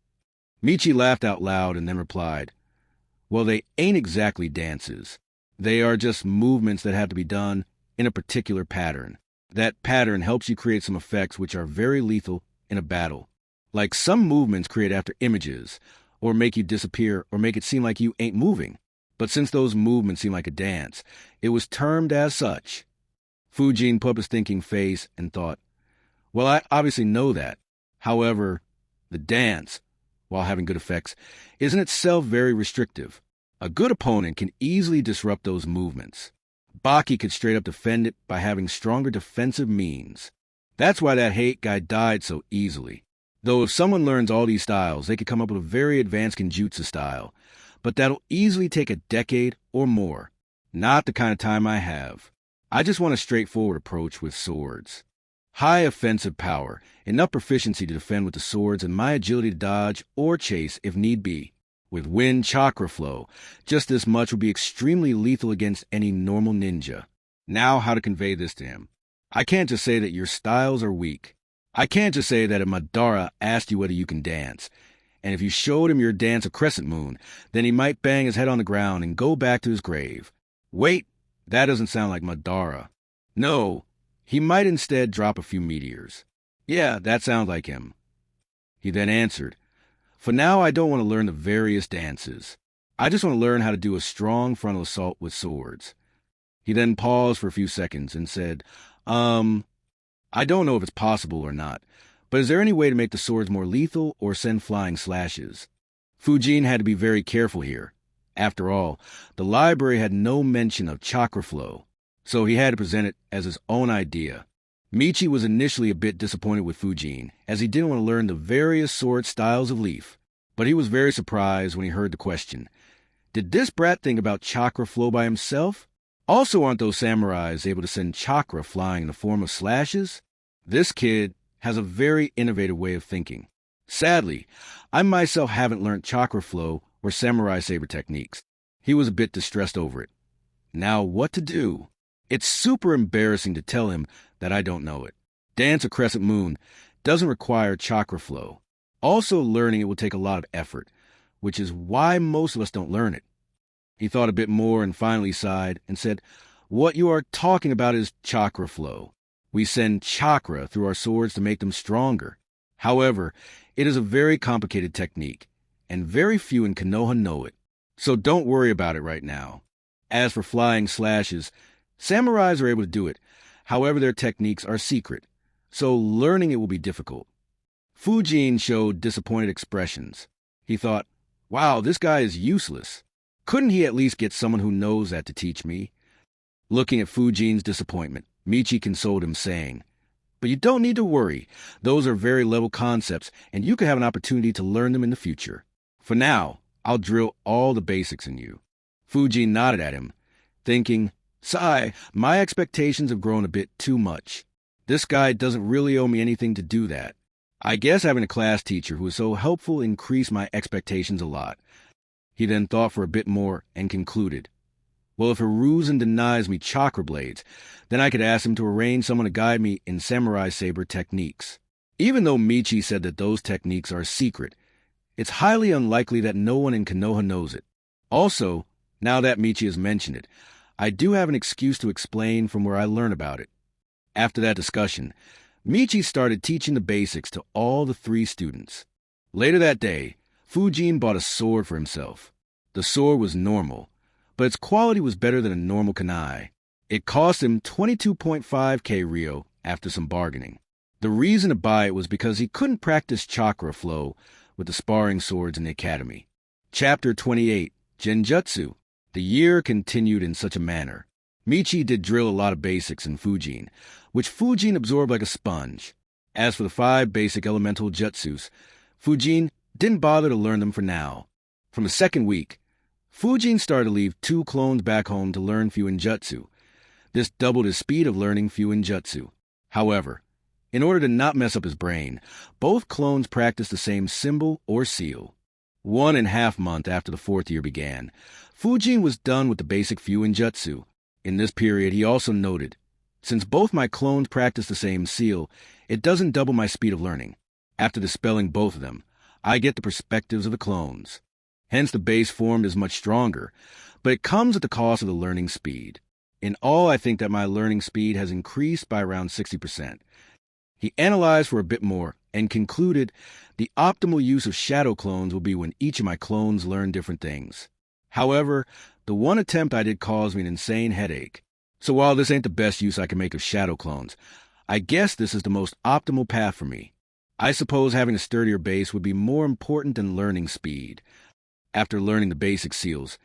Michi laughed out loud and then replied, "Well, they ain't exactly dances. They are just movements that have to be done in a particular pattern. That pattern helps you create some effects which are very lethal in a battle. Like some movements create after images, or make you disappear, or make it seem like you ain't moving. But since those movements seem like a dance, it was termed as such." Fujin put up his thinking face and thought, "Well, I obviously know that. However, the dance, while having good effects, is in itself very restrictive. A good opponent can easily disrupt those movements. Baki could straight up defend it by having stronger defensive means. That's why that hate guy died so easily. Though if someone learns all these styles, they could come up with a very advanced kenjutsu style, but that'll easily take a decade or more. Not the kind of time I have. I just want a straightforward approach with swords. High offensive power, enough proficiency to defend with the swords, and my agility to dodge or chase if need be. With wind chakra flow, just this much would be extremely lethal against any normal ninja." Now how to convey this to him. I can't just say that your styles are weak. I can't just say that if Madara asked you whether you can dance, and if you showed him your dance of Crescent Moon, then he might bang his head on the ground and go back to his grave. Wait, that doesn't sound like Madara. No, he might instead drop a few meteors. Yeah, that sounds like him. He then answered, for now I don't want to learn the various dances. I just want to learn how to do a strong frontal assault with swords. He then paused for a few seconds and said, I don't know if it's possible or not, but is there any way to make the swords more lethal or send flying slashes? Fujin had to be very careful here. After all, the library had no mention of chakra flow, so he had to present it as his own idea. Michi was initially a bit disappointed with Fujin, as he didn't want to learn the various sword styles of Leaf, but he was very surprised when he heard the question. Did this brat think about chakra flow by himself? Also, aren't those samurais able to send chakra flying in the form of slashes? This kid has a very innovative way of thinking. Sadly, I myself haven't learned chakra flow or samurai saber techniques. He was a bit distressed over it. Now, what to do? It's super embarrassing to tell him that I don't know it. Dance of Crescent Moon doesn't require chakra flow. Also, learning it will take a lot of effort, which is why most of us don't learn it. He thought a bit more and finally sighed and said, what you are talking about is chakra flow. We send chakra through our swords to make them stronger. However, it is a very complicated technique, and very few in Konoha know it. So don't worry about it right now. As for flying slashes, samurais are able to do it. However, their techniques are secret, so learning it will be difficult. Fujin showed disappointed expressions. He thought, wow, this guy is useless. Couldn't he at least get someone who knows that to teach me? Looking at Fujin's disappointment, Michi consoled him, saying, but you don't need to worry. Those are very level concepts, and you could have an opportunity to learn them in the future. For now, I'll drill all the basics in you. Fujin nodded at him, thinking, Sai, my expectations have grown a bit too much. This guy doesn't really owe me anything to do that. I guess having a class teacher who was so helpful increased my expectations a lot. He then thought for a bit more and concluded, well, if Hiruzen denies me chakra blades, then I could ask him to arrange someone to guide me in samurai saber techniques. Even though Michi said that those techniques are secret, it's highly unlikely that no one in Konoha knows it. Also, now that Michi has mentioned it, I do have an excuse to explain from where I learn about it. After that discussion, Michi started teaching the basics to all the 3 students. Later that day, Fujin bought a sword for himself. The sword was normal, but its quality was better than a normal kunai. It cost him 22.5k ryo after some bargaining. The reason to buy it was because he couldn't practice chakra flow with the sparring swords in the academy. Chapter 28, Genjutsu. The year continued in such a manner. Michi did drill a lot of basics in Fujin, which Fujin absorbed like a sponge. As for the 5 basic elemental jutsus, Fujin didn't bother to learn them for now. From the second week, Fujin started to leave 2 clones back home to learn Fuinjutsu. This doubled his speed of learning Fuinjutsu. However, in order to not mess up his brain, both clones practiced the same symbol or seal. 1.5 months after the 4th year began, Fujin was done with the basic Fuinjutsu. In this period, he also noted, since both my clones practice the same seal, it doesn't double my speed of learning. After dispelling both of them, I get the perspectives of the clones. Hence, the base form is much stronger, but it comes at the cost of the learning speed. In all, I think that my learning speed has increased by around 60%. He analyzed for a bit more and concluded the optimal use of shadow clones will be when each of my clones learn different things. However, the one attempt I did caused me an insane headache. So while this ain't the best use I can make of shadow clones, I guess this is the most optimal path for me. I suppose having a sturdier base would be more important than learning speed. After learning the basic seals,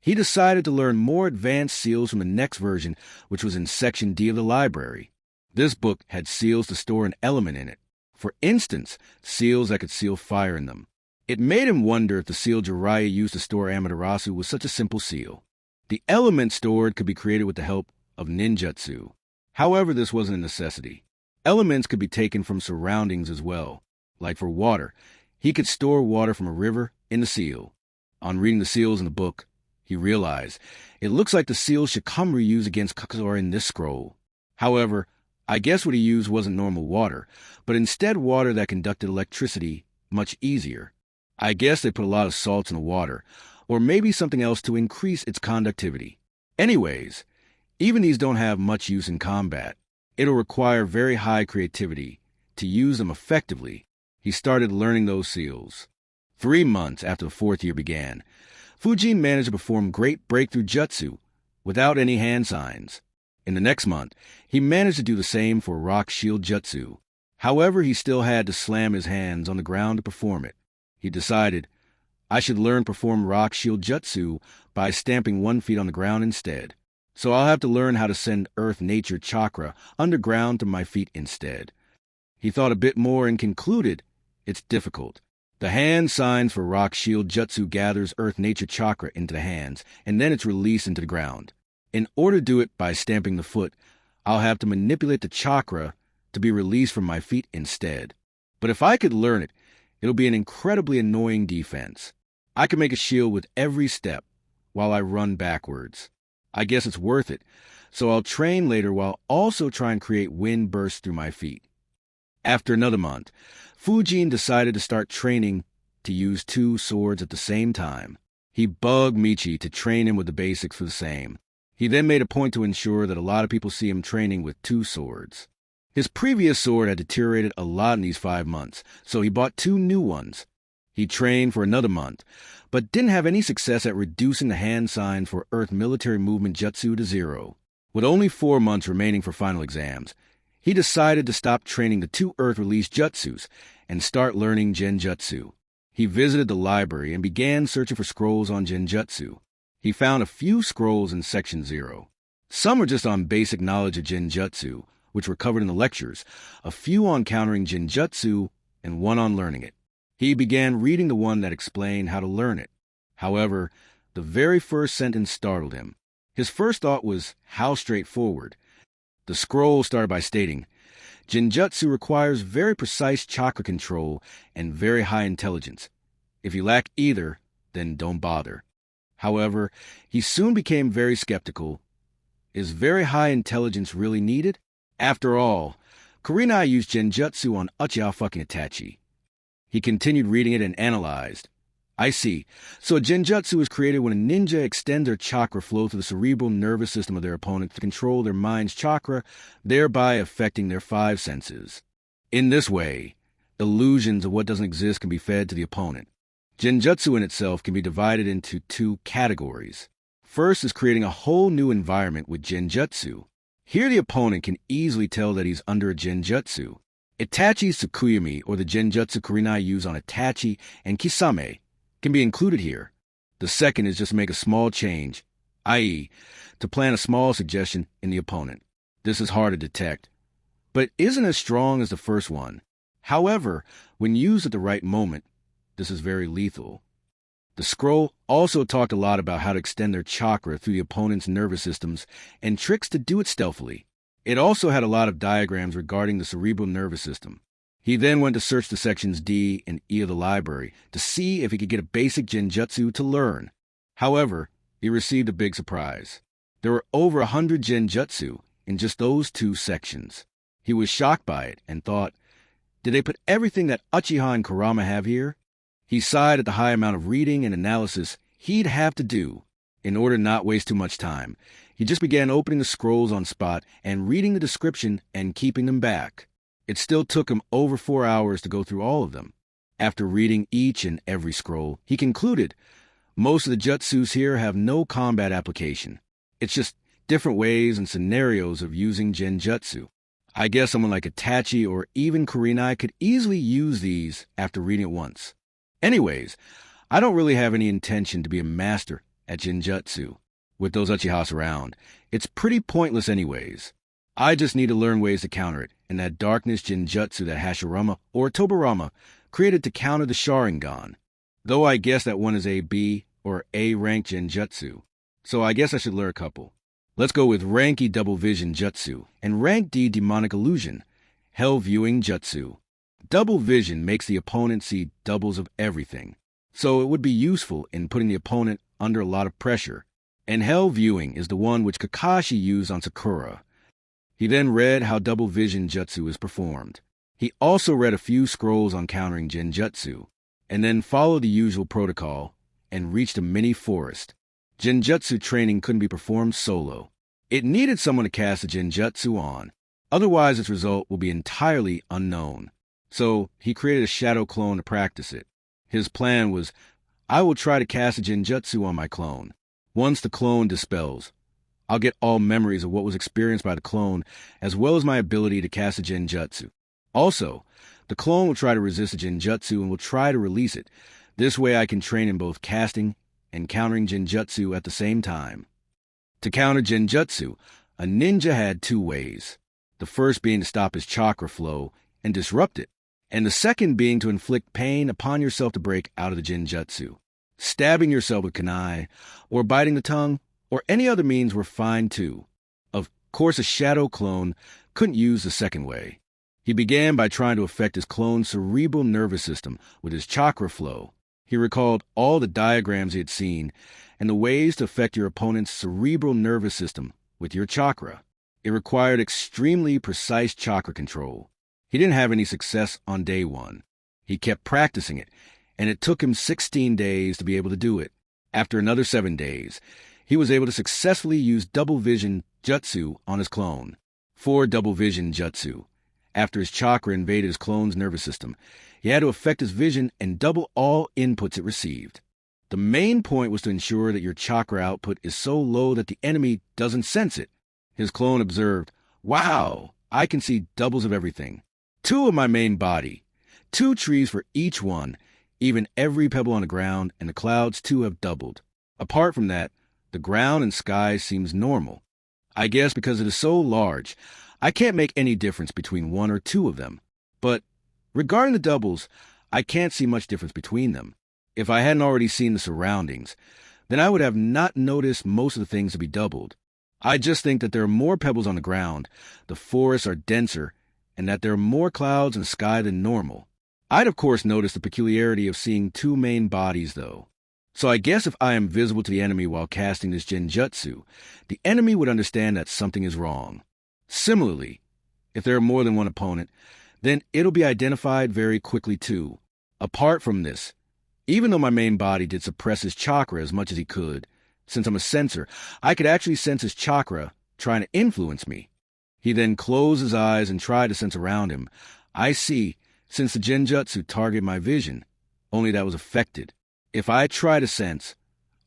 he decided to learn more advanced seals from the next version, which was in Section D of the library. This book had seals to store an element in it. For instance, seals that could seal fire in them. It made him wonder if the seal Jiraiya used to store Amaterasu was such a simple seal. The element stored could be created with the help of ninjutsu. However, this wasn't a necessity. Elements could be taken from surroundings as well. Like for water, he could store water from a river in the seal. On reading the seals in the book, he realized it looks like the seals Shikamaru used against Kakusora in this scroll. However, I guess what he used wasn't normal water, but instead water that conducted electricity much easier. I guess they put a lot of salts in the water, or maybe something else to increase its conductivity. Anyways, even these don't have much use in combat. It'll require very high creativity to use them effectively. He started learning those seals. 3 months after the 4th year began, Fujin managed to perform great breakthrough jutsu without any hand signs. In the next month, he managed to do the same for rock shield jutsu. However, he still had to slam his hands on the ground to perform it. He decided, I should learn to perform rock shield jutsu by stamping 1 foot on the ground instead. So I'll have to learn how to send earth nature chakra underground to my feet instead. He thought a bit more and concluded, it's difficult. The hand signs for rock shield jutsu gathers earth nature chakra into the hands, and then it's released into the ground. In order to do it by stamping the foot, I'll have to manipulate the chakra to be released from my feet instead. But if I could learn it, it'll be an incredibly annoying defense. I can make a shield with every step while I run backwards. I guess it's worth it, so I'll train later while also trying to create wind bursts through my feet. After another month, Fujin decided to start training to use 2 swords at the same time. He bugged Michi to train him with the basics for the same. He then made a point to ensure that a lot of people see him training with 2 swords. His previous sword had deteriorated a lot in these 5 months, so he bought 2 new ones. He trained for another month, but didn't have any success at reducing the hand sign for Earth military movement jutsu to 0. With only 4 months remaining for final exams, he decided to stop training the 2 Earth-released jutsus and start learning genjutsu. He visited the library and began searching for scrolls on genjutsu. He found a few scrolls in Section 0. Some were just on basic knowledge of genjutsu, which were covered in the lectures, a few on countering genjutsu, and 1 on learning it. He began reading the one that explained how to learn it. However, the very first sentence startled him. His first thought was, how straightforward. The scroll started by stating, genjutsu requires very precise chakra control and very high intelligence. If you lack either, then don't bother. However, he soon became very skeptical. Is very high intelligence really needed? After all, Kurenai used genjutsu on Uchiha fucking Itachi. He continued reading it and analyzed. I see. So a genjutsu is created when a ninja extends their chakra flow through the cerebral nervous system of their opponent to control their mind's chakra, thereby affecting their 5 senses. In this way, illusions of what doesn't exist can be fed to the opponent. Genjutsu in itself can be divided into 2 categories. First is creating a whole new environment with genjutsu. Here the opponent can easily tell that he's under a genjutsu. Itachi's Tsukuyomi, or the genjutsu Kurenai use on Itachi and Kisame, can be included here. The second is just to make a small change, i.e., to plant a small suggestion in the opponent. This is hard to detect, but isn't as strong as the first one. However, when used at the right moment, this is very lethal. The scroll also talked a lot about how to extend their chakra through the opponent's nervous systems and tricks to do it stealthily. It also had a lot of diagrams regarding the cerebral nervous system. He then went to search the sections D and E of the library to see if he could get a basic genjutsu to learn. However, he received a big surprise. There were over 100 genjutsu in just those 2 sections. He was shocked by it and thought, did they put everything that Uchiha and Kurama have here? He sighed at the high amount of reading and analysis he'd have to do. In order to not waste too much time, he just began opening the scrolls on spot and reading the description and keeping them back. It still took him over 4 hours to go through all of them. After reading each and every scroll, he concluded, most of the jutsus here have no combat application. It's just different ways and scenarios of using genjutsu. I guess someone like Itachi or even Kurenai could easily use these after reading it once. Anyways, I don't really have any intention to be a master at genjutsu. With those Uchihas around, it's pretty pointless anyways. I just need to learn ways to counter it, and that darkness genjutsu that Hashirama or Tobirama created to counter the Sharingan. Though I guess that one is a B or A rank genjutsu, so I guess I should learn a couple. Let's go with rank E double vision jutsu and rank D demonic illusion, hell viewing jutsu. Double vision makes the opponent see doubles of everything, so it would be useful in putting the opponent under a lot of pressure. And hell viewing is the one which Kakashi used on Sakura. He then read how double vision jutsu is performed. He also read a few scrolls on countering genjutsu, and then followed the usual protocol and reached a mini forest. Genjutsu training couldn't be performed solo. It needed someone to cast the genjutsu on, otherwise its result will be entirely unknown. So he created a shadow clone to practice it. His plan was, I will try to cast a genjutsu on my clone. Once the clone dispels, I'll get all memories of what was experienced by the clone, as well as my ability to cast a genjutsu. Also, the clone will try to resist the genjutsu and will try to release it. This way I can train in both casting and countering genjutsu at the same time. To counter genjutsu, a ninja had two ways. The first being to stop his chakra flow and disrupt it, and the second being to inflict pain upon yourself to break out of the genjutsu. Stabbing yourself with kunai, or biting the tongue, or any other means were fine too. Of course, a shadow clone couldn't use the second way. He began by trying to affect his clone's cerebral nervous system with his chakra flow. He recalled all the diagrams he had seen and the ways to affect your opponent's cerebral nervous system with your chakra. It required extremely precise chakra control. He didn't have any success on day one. He kept practicing it, and it took him 16 days to be able to do it. After another 7 days, he was able to successfully use double vision jutsu on his clone. For double vision jutsu, after his chakra invaded his clone's nervous system, he had to affect his vision and double all inputs it received. The main point was to ensure that your chakra output is so low that the enemy doesn't sense it. His clone observed, "Wow, I can see doubles of everything. 2 of my main body, 2 trees for each one, even every pebble on the ground, and the clouds too have doubled. Apart from that, the ground and sky seems normal. I guess because it is so large, I can't make any difference between 1 or 2 of them. But regarding the doubles, I can't see much difference between them. If I hadn't already seen the surroundings, then I would have not noticed most of the things to be doubled. I just think that there are more pebbles on the ground, the forests are denser, and that there are more clouds in the sky than normal. I'd of course notice the peculiarity of seeing 2 main bodies, though. So I guess if I am visible to the enemy while casting this genjutsu, the enemy would understand that something is wrong. Similarly, if there are more than one opponent, then it'll be identified very quickly too. Apart from this, even though my main body did suppress his chakra as much as he could, since I'm a sensor, I could actually sense his chakra trying to influence me. He then closed his eyes and tried to sense around him. I see, since the genjutsu targeted my vision, only that was affected. If I try to sense,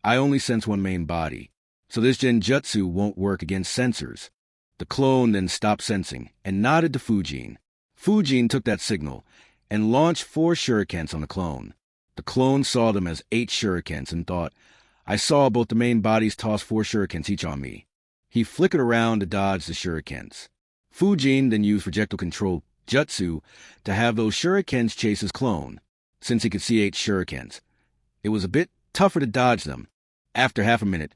I only sense one main body, so this genjutsu won't work against sensors. The clone then stopped sensing and nodded to Fujin. Fujin took that signal and launched 4 shurikens on the clone. The clone saw them as 8 shurikens and thought, I saw both the main bodies toss 4 shurikens each on me. He flickered around to dodge the shurikens. Fujin then used projectile control jutsu to have those shurikens chase his clone. Since he could see 8 shurikens, it was a bit tougher to dodge them. After half a minute,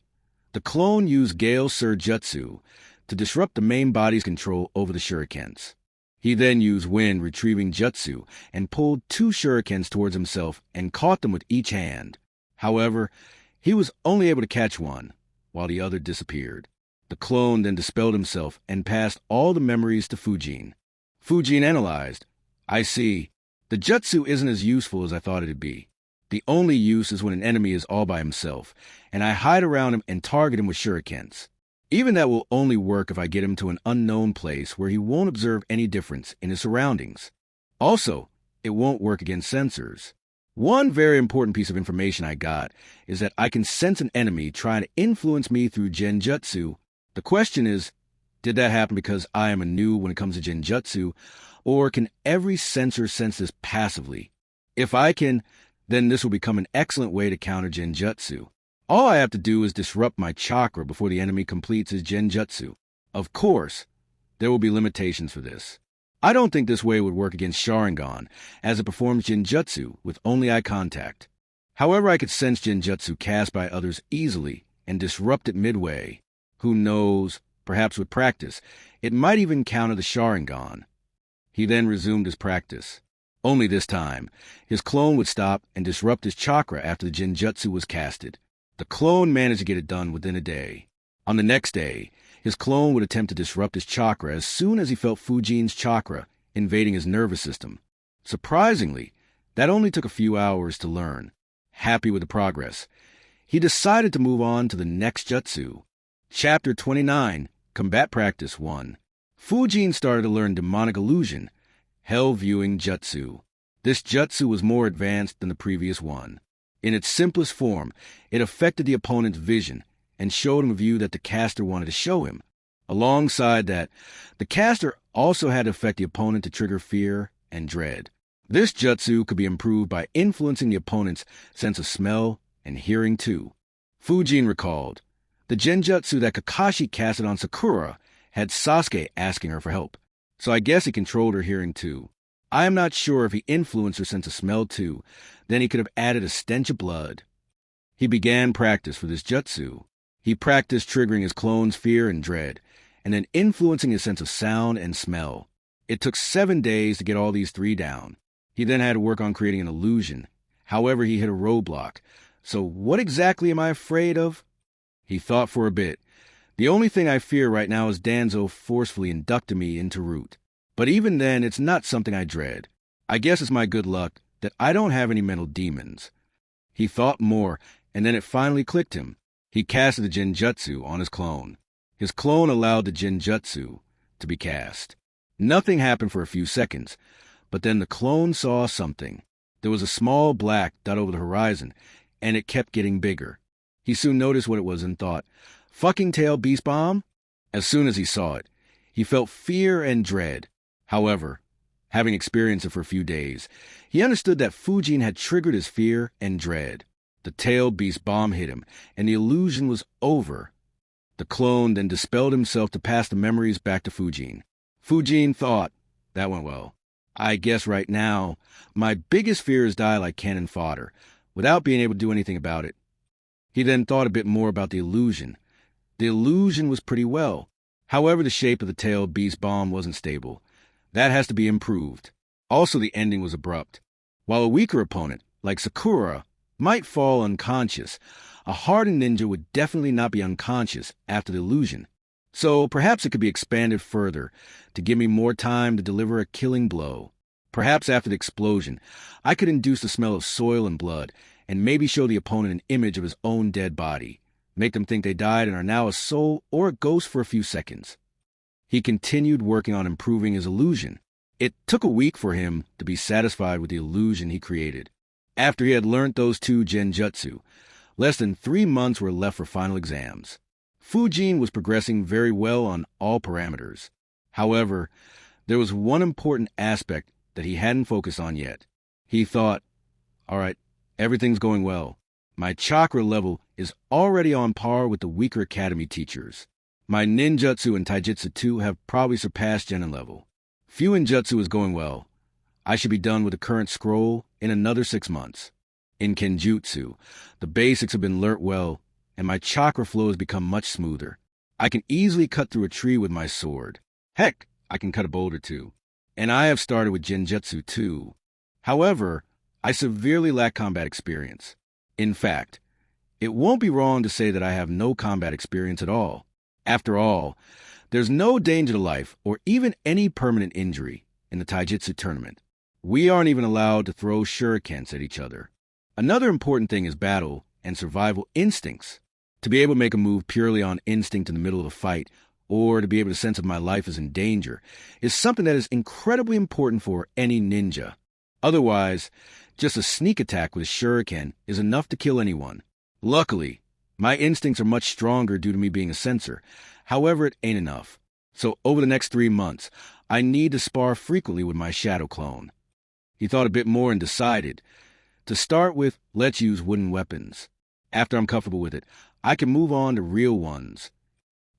the clone used Gale Sur Jutsu to disrupt the main body's control over the shurikens. He then used Wind Retrieving Jutsu and pulled 2 shurikens towards himself and caught them with each hand. However, he was only able to catch one, while the other disappeared. The clone then dispelled himself and passed all the memories to Fujin. Fujin analyzed, I see. The jutsu isn't as useful as I thought it'd be. The only use is when an enemy is all by himself, and I hide around him and target him with shurikens. Even that will only work if I get him to an unknown place where he won't observe any difference in his surroundings. Also, it won't work against sensors. One very important piece of information I got is that I can sense an enemy trying to influence me through genjutsu. The question is, did that happen because I am a noob when it comes to genjutsu, or can every sensor sense this passively? If I can, then this will become an excellent way to counter genjutsu. All I have to do is disrupt my chakra before the enemy completes his genjutsu. Of course, there will be limitations for this. I don't think this way would work against Sharingan, as it performs genjutsu with only eye contact. However, I could sense genjutsu cast by others easily and disrupt it midway. Who knows, perhaps with practice, it might even counter the Sharingan. He then resumed his practice. Only this time, his clone would stop and disrupt his chakra after the genjutsu was casted. The clone managed to get it done within a day. On the next day, His clone would attempt to disrupt his chakra as soon as he felt Fujin's chakra invading his nervous system. Surprisingly, that only took a few hours to learn. Happy with the progress, he decided to move on to the next jutsu. Chapter 29, Combat Practice 1. Fujin started to learn demonic illusion, hell-viewing jutsu. This jutsu was more advanced than the previous one. In its simplest form, it affected the opponent's vision and showed him a view that the caster wanted to show him. Alongside that, the caster also had to affect the opponent to trigger fear and dread. This jutsu could be improved by influencing the opponent's sense of smell and hearing too. Fujin recalled, the genjutsu that Kakashi casted on Sakura had Sasuke asking her for help, so I guess he controlled her hearing too. I am not sure if he influenced her sense of smell too, then he could have added a stench of blood. He began practice for this jutsu. He practiced triggering his clone's fear and dread, and then influencing his sense of sound and smell. It took 7 days to get all these 3 down. He then had to work on creating an illusion. However, he hit a roadblock. So what exactly am I afraid of? He thought for a bit. The only thing I fear right now is Danzo forcefully inducting me into root. But even then, it's not something I dread. I guess it's my good luck that I don't have any mental demons. He thought more, and then it finally clicked him. He casted the genjutsu on his clone. His clone allowed the genjutsu to be cast. Nothing happened for a few seconds, but then the clone saw something. There was a small black dot over the horizon, and it kept getting bigger. He soon noticed what it was and thought, fucking tail beast bomb? As soon as he saw it, he felt fear and dread. However, having experienced it for a few days, he understood that Fujin had triggered his fear and dread. The tail beast bomb hit him, and the illusion was over. The clone then dispelled himself to pass the memories back to Fujin. Fujin thought, that went well. I guess right now, my biggest fear is die like cannon fodder, without being able to do anything about it. He then thought a bit more about the illusion. The illusion was pretty well. However, the shape of the tail beast bomb wasn't stable. That has to be improved. Also, the ending was abrupt. While a weaker opponent, like Sakura, might fall unconscious, a hardened ninja would definitely not be unconscious after the illusion. So perhaps it could be expanded further to give me more time to deliver a killing blow. Perhaps after the explosion, I could induce the smell of soil and blood and maybe show the opponent an image of his own dead body, make them think they died and are now a soul or a ghost for a few seconds. He continued working on improving his illusion. It took a week for him to be satisfied with the illusion he created. After he had learned those 2 genjutsu, less than 3 months were left for final exams. Fujin was progressing very well on all parameters. However, there was one important aspect that he hadn't focused on yet. He thought, all right, everything's going well. My chakra level is already on par with the weaker academy teachers. My ninjutsu and taijutsu too have probably surpassed genin level. Fuinjutsu is going well. I should be done with the current scroll in another 6 months. In kenjutsu, the basics have been learnt well, and my chakra flow has become much smoother. I can easily cut through a tree with my sword. Heck, I can cut a boulder too. And I have started with genjutsu too. However, I severely lack combat experience. In fact, it won't be wrong to say that I have no combat experience at all. After all, there's no danger to life or even any permanent injury in the taijutsu tournament. We aren't even allowed to throw shurikens at each other. Another important thing is battle and survival instincts. To be able to make a move purely on instinct in the middle of a fight, or to be able to sense if my life is in danger, is something that is incredibly important for any ninja. Otherwise, just a sneak attack with a shuriken is enough to kill anyone. Luckily, my instincts are much stronger due to me being a sensor. However, it ain't enough. So over the next 3 months, I need to spar frequently with my shadow clone. He thought a bit more and decided, to start with, let's use wooden weapons. After I'm comfortable with it, I can move on to real ones.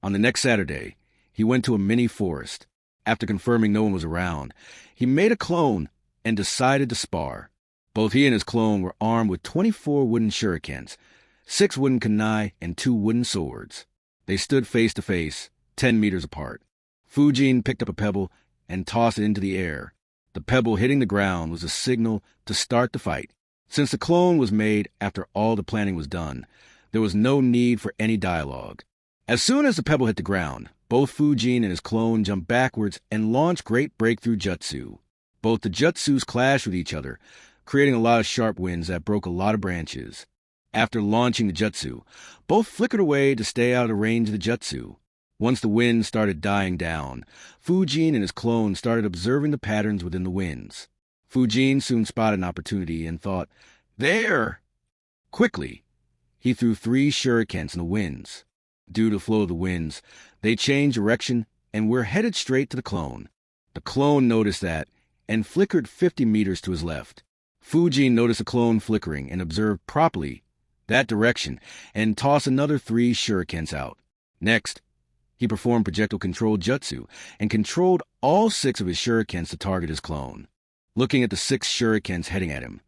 On the next Saturday, he went to a mini forest. After confirming no one was around, he made a clone and decided to spar. Both he and his clone were armed with 24 wooden shurikens, 6 wooden kunai, and 2 wooden swords. They stood face to face, 10 meters apart. Fujin picked up a pebble and tossed it into the air. The pebble hitting the ground was a signal to start the fight. Since the clone was made after all the planning was done, there was no need for any dialogue. As soon as the pebble hit the ground, Both Fujin and his clone jump backwards and launch great breakthrough jutsu. Both the jutsus clash with each other, creating a lot of sharp winds that broke a lot of branches. After launching the jutsu, both flickered away to stay out of the range of the jutsu. Once the wind started dying down, Fujin and his clone started observing the patterns within the winds. Fujin soon spotted an opportunity and thought, "There!" Quickly, he threw 3 shurikens in the winds. Due to the flow of the winds, they changed direction and were headed straight to the clone. The clone noticed that and flickered 50 meters to his left. Fujin noticed the clone flickering and observed properly that direction and tossed another 3 shurikens out. Next, he performed projectile control jutsu and controlled all 6 of his shurikens to target his clone. Looking at the 6 shurikens heading at him,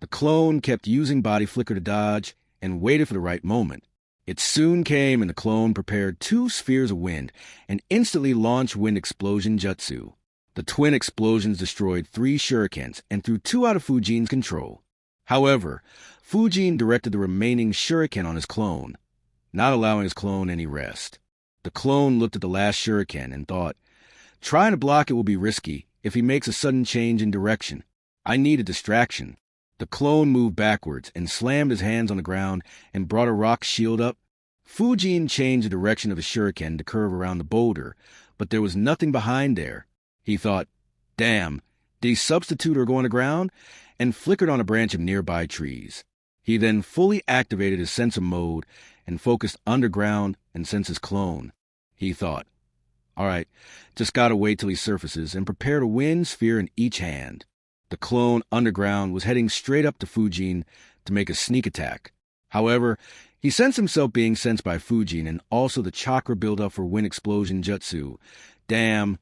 the clone kept using body flicker to dodge and waited for the right moment. It soon came and the clone prepared 2 spheres of wind and instantly launched wind explosion jutsu. The twin explosions destroyed 3 shurikens and threw 2 out of Fujin's control. However, Fujin directed the remaining shuriken on his clone, not allowing his clone any rest. The clone looked at the last shuriken and thought, "Trying to block it will be risky if he makes a sudden change in direction. I need a distraction." The clone moved backwards and slammed his hands on the ground and brought a rock shield up. Fujin changed the direction of his shuriken to curve around the boulder, but there was nothing behind there. He thought, "Damn, did he substitute or go on the ground?" and flickered on a branch of nearby trees. He then fully activated his sensor mode and focused underground and sensed his clone. He thought, "All right, just gotta wait till he surfaces," and prepared a wind sphere in each hand. The clone underground was heading straight up to Fujin to make a sneak attack. However, he sensed himself being sensed by Fujin and also the chakra buildup for wind explosion jutsu. "Damn,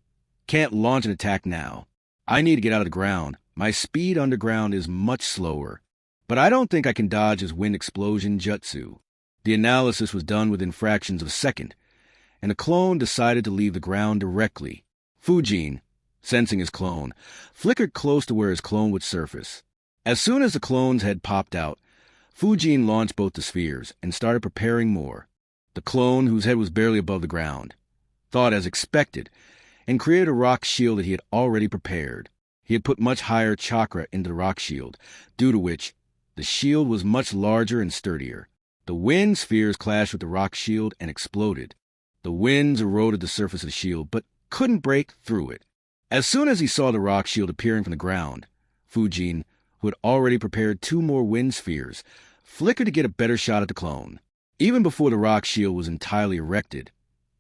can't launch an attack now. I need to get out of the ground. My speed underground is much slower. But I don't think I can dodge his wind explosion jutsu." The analysis was done within fractions of a second, and the clone decided to leave the ground directly. Fujin, sensing his clone, flickered close to where his clone would surface. As soon as the clone's head popped out, Fujin launched both the spheres and started preparing more. The clone, whose head was barely above the ground, thought as expected and created a rock shield that he had already prepared. He had put much higher chakra into the rock shield, due to which the shield was much larger and sturdier. The wind spheres clashed with the rock shield and exploded. The winds eroded the surface of the shield, but couldn't break through it. As soon as he saw the rock shield appearing from the ground, Fujin, who had already prepared 2 more wind spheres, flickered to get a better shot at the clone. Even before the rock shield was entirely erected,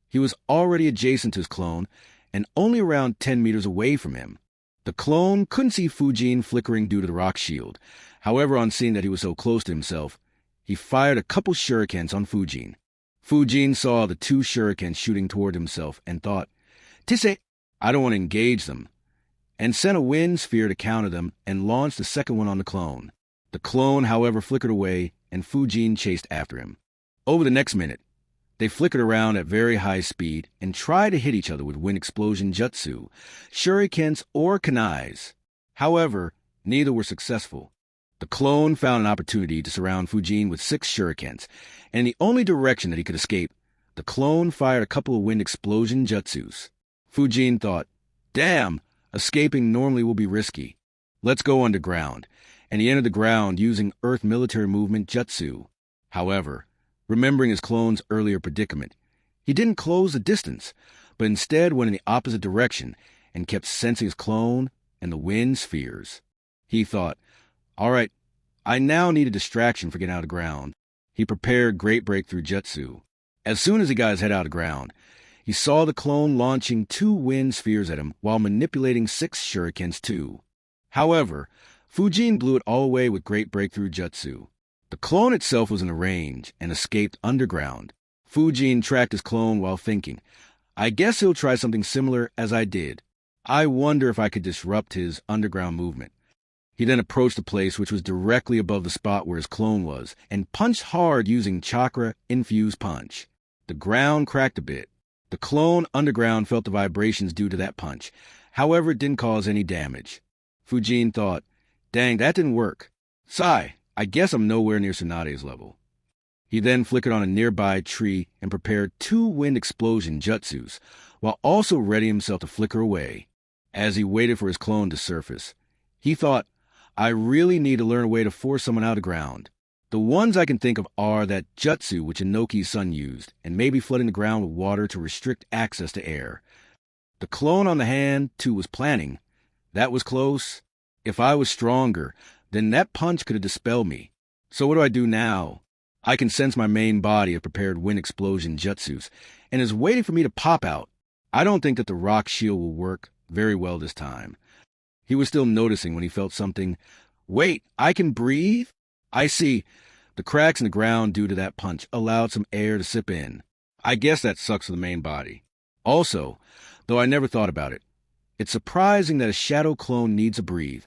he was already adjacent to his clone and only around 10 meters away from him. The clone couldn't see Fujin flickering due to the rock shield. However, on seeing that he was so close to himself, he fired a couple shurikens on Fujin. Fujin saw the 2 shurikens shooting toward himself and thought, "Tisse, I don't want to engage them," and sent a wind sphere to counter them and launched the second one on the clone. The clone, however, flickered away and Fujin chased after him. Over the next minute, they flickered around at very high speed and tried to hit each other with wind explosion jutsu, shurikens, or kunais. However, neither were successful. The clone found an opportunity to surround Fujin with 6 shurikens, and in the only direction that he could escape, the clone fired a couple of wind explosion jutsus. Fujin thought, "Damn, escaping normally will be risky. Let's go underground," and he entered the ground using Earth military movement jutsu. However, remembering his clone's earlier predicament, he didn't close the distance, but instead went in the opposite direction and kept sensing his clone and the wind spheres. He thought, "All right, I now need a distraction for getting out of the ground." He prepared great breakthrough jutsu. As soon as he got his head out of the ground, he saw the clone launching 2 wind spheres at him while manipulating 6 shurikens too. However, Fujin blew it all away with great breakthrough jutsu. The clone itself was in the range and escaped underground. Fujin tracked his clone while thinking, "I guess he'll try something similar as I did. I wonder if I could disrupt his underground movement." He then approached the place which was directly above the spot where his clone was and punched hard using chakra-infused punch. The ground cracked a bit. The clone underground felt the vibrations due to that punch. However, it didn't cause any damage. Fujin thought, "Dang, that didn't work. Sigh, I guess I'm nowhere near Tsunade's level." He then flickered on a nearby tree and prepared 2 wind explosion jutsus, while also readying himself to flicker away. As he waited for his clone to surface, he thought, I really need to learn a way to force someone out of the ground. The ones I can think of are that jutsu which Inoki's son used, and maybe flooding the ground with water to restrict access to air. The clone on the hand, too, was planning. That was close. If I was stronger, then that punch could have dispelled me. So what do I do now? I can sense my main body have prepared wind explosion jutsus, and is waiting for me to pop out. I don't think that the rock shield will work very well this time. He was still noticing when he felt something. Wait, I can breathe? I see. The cracks in the ground due to that punch allowed some air to sip in. I guess that sucks for the main body. Also, though I never thought about it, it's surprising that a shadow clone needs to breathe.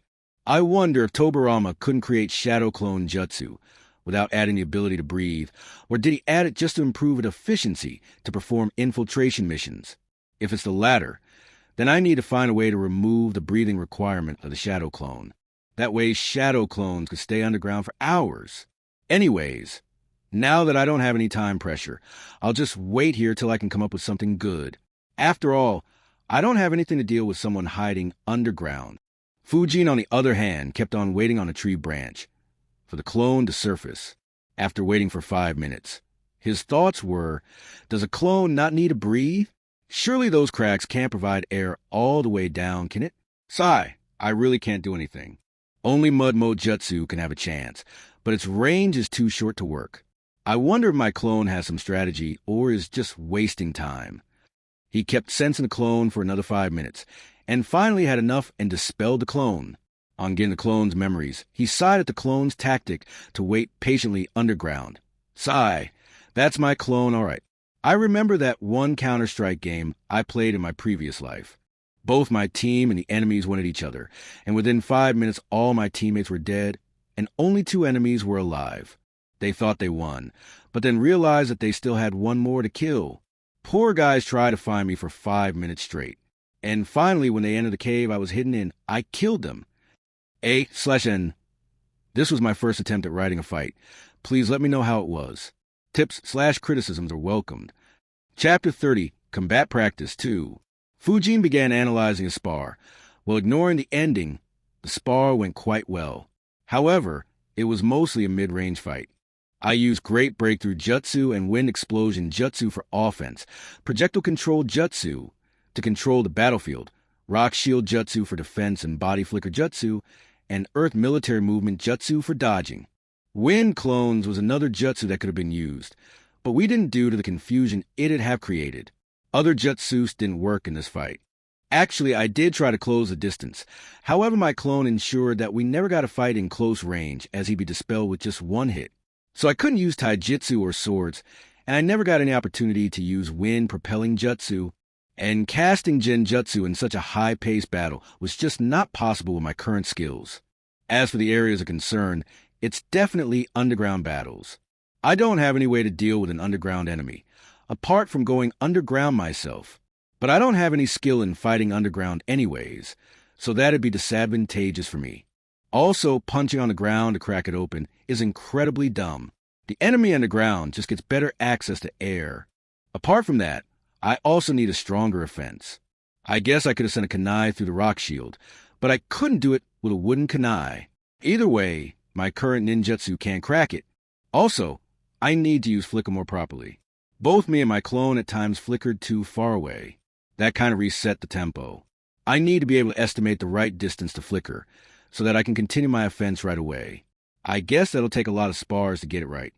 I wonder if Tobirama couldn't create shadow clone jutsu without adding the ability to breathe, or did he add it just to improve its efficiency to perform infiltration missions? If it's the latter, then I need to find a way to remove the breathing requirement of the shadow clone. That way shadow clones could stay underground for hours. Anyways, now that I don't have any time pressure, I'll just wait here till I can come up with something good. After all, I don't have anything to deal with someone hiding underground. Fujin, on the other hand, kept on waiting on a tree branch for the clone to surface. After waiting for 5 minutes, his thoughts were, does a clone not need to breathe? Surely those cracks can't provide air all the way down, can it? Sigh, I really can't do anything. Only Mud Mode Jutsu can have a chance, but its range is too short to work. I wonder if my clone has some strategy or is just wasting time. He kept sensing the clone for another 5 minutes, and finally had enough and dispelled the clone. On getting the clone's memories, he sighed at the clone's tactic to wait patiently underground. Sigh, that's my clone, all right. I remember that one Counter-Strike game I played in my previous life. Both my team and the enemies went at each other, and within 5 minutes all my teammates were dead, and only 2 enemies were alive. They thought they won, but then realized that they still had one more to kill. Poor guys tried to find me for 5 minutes straight, and finally when they entered the cave I was hidden in, I killed them. A/N. This was my first attempt at writing a fight. Please let me know how it was. Tips/criticisms are welcomed. Chapter 30, Combat Practice 2. Fujin began analyzing his spar. While ignoring the ending, the spar went quite well. However, it was mostly a mid-range fight. I used Great Breakthrough Jutsu and Wind Explosion Jutsu for offense, Projectile Control Jutsu to control the battlefield, Rock Shield Jutsu for defense and Body Flicker Jutsu, and Earth Military Movement Jutsu for dodging. Wind Clones was another jutsu that could have been used, but we didn't due to the confusion it'd have created. Other jutsus didn't work in this fight. Actually, I did try to close the distance. However, my clone ensured that we never got a fight in close range, as he'd be dispelled with just one hit. So I couldn't use taijutsu or swords, and I never got any opportunity to use wind-propelling jutsu, and casting genjutsu in such a high-paced battle was just not possible with my current skills. As for the areas of concern, it's definitely underground battles. I don't have any way to deal with an underground enemy, apart from going underground myself. But I don't have any skill in fighting underground anyways, so that'd be disadvantageous for me. Also, punching on the ground to crack it open is incredibly dumb. The enemy underground just gets better access to air. Apart from that, I also need a stronger offense. I guess I could have sent a kunai through the rock shield, but I couldn't do it with a wooden kunai. Either way, my current ninjutsu can't crack it. Also, I need to use flicker more properly. Both me and my clone at times flickered too far away. That kind of reset the tempo. I need to be able to estimate the right distance to flicker, so that I can continue my offense right away. I guess that'll take a lot of spars to get it right.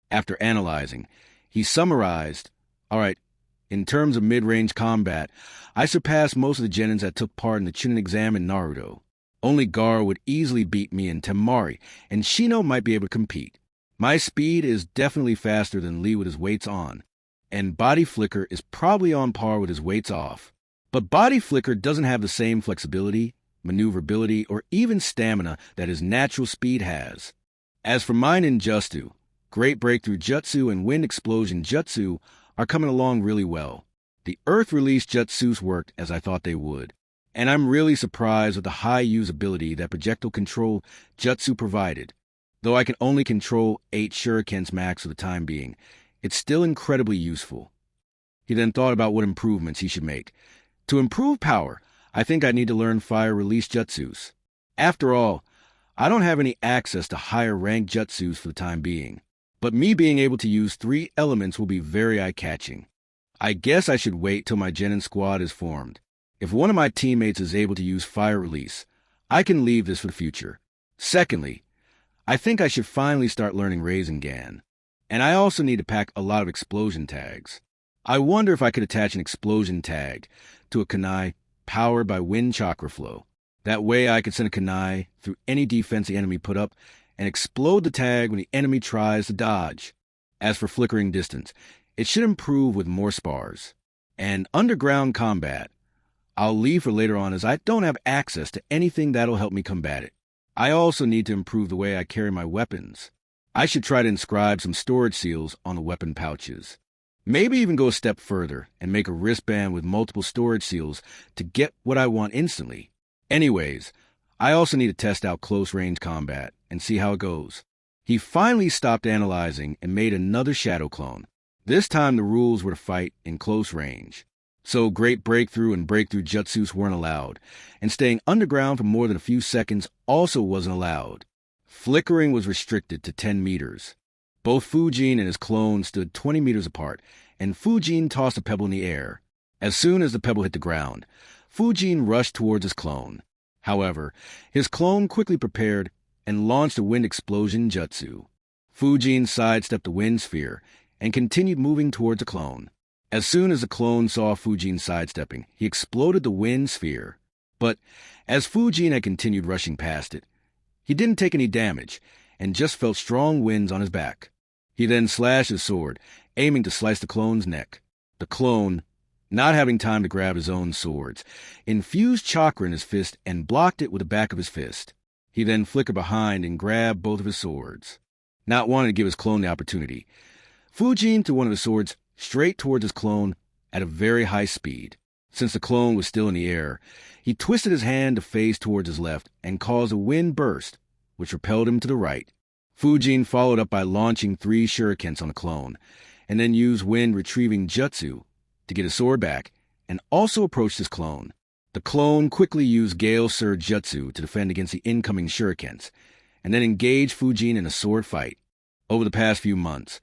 After analyzing, he summarized, alright, in terms of mid-range combat, I surpassed most of the genins that took part in the Chunin exam in Naruto. Only Gaara would easily beat me in Temari, and Shino might be able to compete. My speed is definitely faster than Lee with his weights on, and Body Flicker is probably on par with his weights off. But Body Flicker doesn't have the same flexibility, maneuverability, or even stamina that his natural speed has. As for my ninjutsu, Great Breakthrough Jutsu and Wind Explosion Jutsu are coming along really well. The Earth Release Jutsus worked as I thought they would, and I'm really surprised with the high usability that Projectile Control Jutsu provided. Though I can only control 8 shurikens max for the time being, it's still incredibly useful. He then thought about what improvements he should make. To improve power, I think I need to learn fire release jutsus. After all, I don't have any access to higher ranked jutsus for the time being. But me being able to use 3 elements will be very eye-catching. I guess I should wait till my genin squad is formed. If one of my teammates is able to use fire release, I can leave this for the future. Secondly, I think I should finally start learning Rasengan. And I also need to pack a lot of explosion tags. I wonder if I could attach an explosion tag to a kunai powered by wind chakra flow. That way I could send a kunai through any defense the enemy put up and explode the tag when the enemy tries to dodge. As for flickering distance, it should improve with more spars. And underground combat, I'll leave for later on as I don't have access to anything that'll help me combat it. I also need to improve the way I carry my weapons. I should try to inscribe some storage seals on the weapon pouches. Maybe even go a step further and make a wristband with multiple storage seals to get what I want instantly. Anyways, I also need to test out close-range combat and see how it goes. He finally stopped analyzing and made another shadow clone. This time the rules were to fight in close range. So great breakthrough and breakthrough jutsus weren't allowed, and staying underground for more than a few seconds also wasn't allowed. Flickering was restricted to 10 meters. Both Fujin and his clone stood 20 meters apart, and Fujin tossed a pebble in the air. As soon as the pebble hit the ground, Fujin rushed towards his clone. However, his clone quickly prepared and launched a wind explosion jutsu. Fujin sidestepped the wind sphere and continued moving towards the clone. As soon as the clone saw Fujin sidestepping, he exploded the wind sphere. But as Fujin had continued rushing past it, he didn't take any damage and just felt strong winds on his back. He then slashed his sword, aiming to slice the clone's neck. The clone, not having time to grab his own swords, infused chakra in his fist and blocked it with the back of his fist. He then flickered behind and grabbed both of his swords. Not wanting to give his clone the opportunity, Fujin threw one of his swords straight towards his clone at a very high speed. Since the clone was still in the air, he twisted his hand to face towards his left and caused a wind burst, which repelled him to the right. Fujin followed up by launching 3 shurikens on the clone, and then used wind retrieving jutsu to get his sword back, and also approached his clone. The clone quickly used Gale Surge jutsu to defend against the incoming shurikens, and then engaged Fujin in a sword fight. Over the past few months,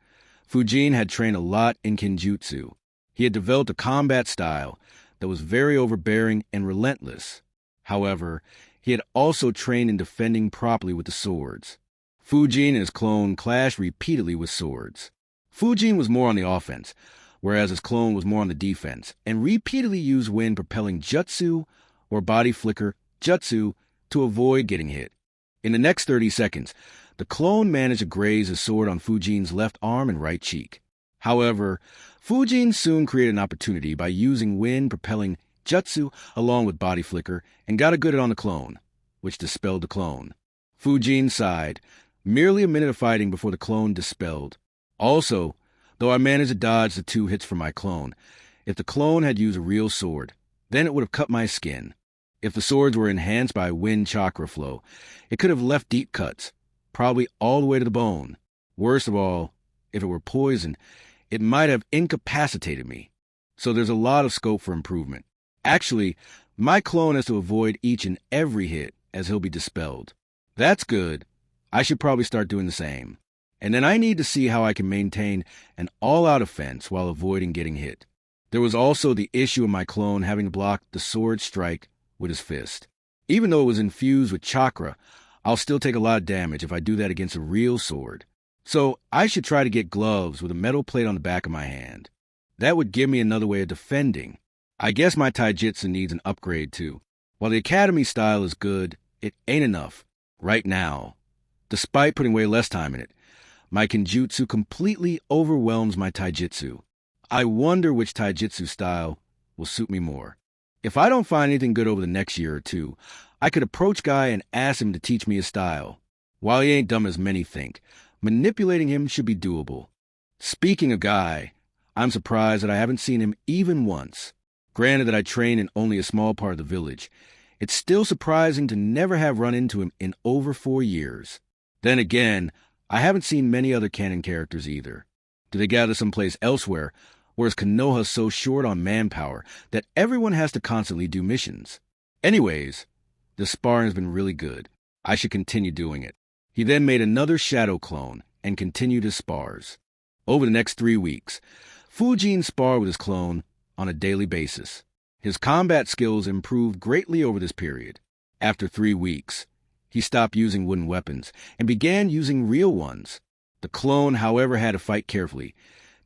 Fujin had trained a lot in kenjutsu. He had developed a combat style that was very overbearing and relentless. However, he had also trained in defending properly with the swords. Fujin and his clone clashed repeatedly with swords. Fujin was more on the offense, whereas his clone was more on the defense, and repeatedly used wind-propelling jutsu or body flicker jutsu to avoid getting hit. In the next 30 seconds, the clone managed to graze his sword on Fujin's left arm and right cheek. However, Fujin soon created an opportunity by using wind-propelling jutsu along with body flicker and got a good hit on the clone, which dispelled the clone. Fujin sighed, merely a minute of fighting before the clone dispelled. Also, though I managed to dodge the 2 hits from my clone, if the clone had used a real sword, then it would have cut my skin. If the swords were enhanced by wind chakra flow, it could have left deep cuts, probably all the way to the bone. Worst of all, if it were poison, it might have incapacitated me. So there's a lot of scope for improvement. Actually, my clone has to avoid each and every hit as he'll be dispelled. That's good. I should probably start doing the same. And then I need to see how I can maintain an all-out offense while avoiding getting hit. There was also the issue of my clone having blocked the sword strike with his fist. Even though it was infused with chakra, I'll still take a lot of damage if I do that against a real sword. So I should try to get gloves with a metal plate on the back of my hand. That would give me another way of defending. I guess my taijutsu needs an upgrade too. While the academy style is good, it ain't enough. Right now. Despite putting way less time in it, my kenjutsu completely overwhelms my taijutsu. I wonder which taijutsu style will suit me more. If I don't find anything good over the next year or two, I could approach Guy and ask him to teach me his style. While he ain't dumb as many think, manipulating him should be doable. Speaking of Guy, I'm surprised that I haven't seen him even once. Granted that I train in only a small part of the village, it's still surprising to never have run into him in over 4 years. Then again, I haven't seen many other canon characters either. Do they gather someplace elsewhere, or is Konoha so short on manpower that everyone has to constantly do missions? Anyways, the sparring has been really good. I should continue doing it. He then made another shadow clone and continued his spars. Over the next 3 weeks, Fujin sparred with his clone on a daily basis. His combat skills improved greatly over this period. After 3 weeks, he stopped using wooden weapons and began using real ones. The clone, however, had to fight carefully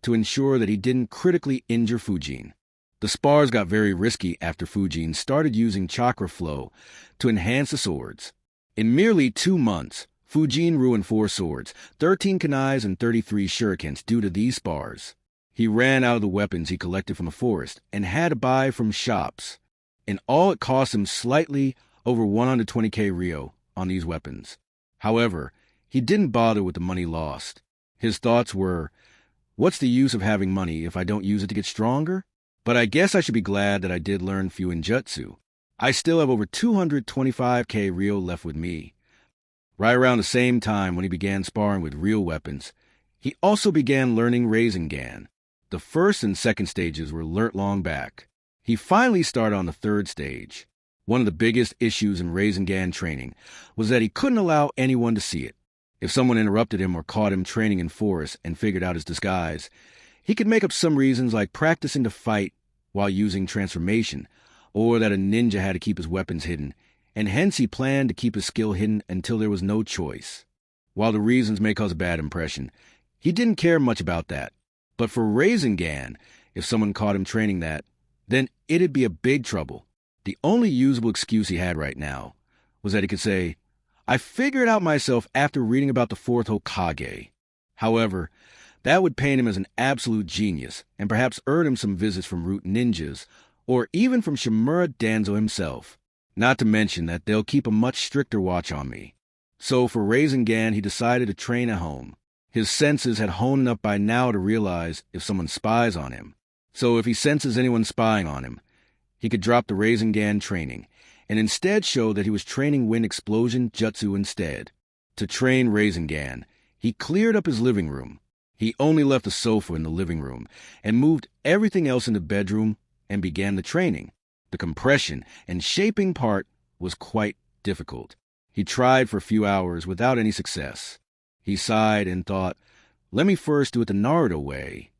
to ensure that he didn't critically injure Fujin. The spars got very risky after Fujin started using chakra flow to enhance the swords. In merely 2 months, Fujin ruined 4 swords, 13 kunais, and 33 shurikens due to these spars. He ran out of the weapons he collected from the forest and had to buy from shops. In all, it cost him slightly over 120k Ryo on these weapons. However, he didn't bother with the money lost. His thoughts were, what's the use of having money if I don't use it to get stronger? But I guess I should be glad that I did learn Fuinjutsu. I still have over 225k Ryo left with me. Right around the same time when he began sparring with real weapons, he also began learning Rasengan. The first and second stages were learnt long back. He finally started on the 3rd stage. One of the biggest issues in Rasengan training was that he couldn't allow anyone to see it. If someone interrupted him or caught him training in forest and figured out his disguise, he could make up some reasons like practicing to fight while using transformation, or that a ninja had to keep his weapons hidden, and hence he planned to keep his skill hidden until there was no choice. While the reasons may cause a bad impression, he didn't care much about that. But for Rasengan, if someone caught him training that, then it'd be a big trouble. The only usable excuse he had right now was that he could say, I figured out myself after reading about the 4th Hokage. However, that would paint him as an absolute genius and perhaps earn him some visits from root ninjas or even from Shimura Danzo himself. Not to mention that they'll keep a much stricter watch on me. So for Rasengan, he decided to train at home. His senses had honed enough by now to realize if someone spies on him. So if he senses anyone spying on him, he could drop the Rasengan training and instead show that he was training Wind Explosion Jutsu instead. To train Rasengan, he cleared up his living room. He only left the sofa in the living room and moved everything else in the bedroom and began the training. The compression and shaping part was quite difficult. He tried for a few hours without any success. He sighed and thought, let me first do it the Naruto way.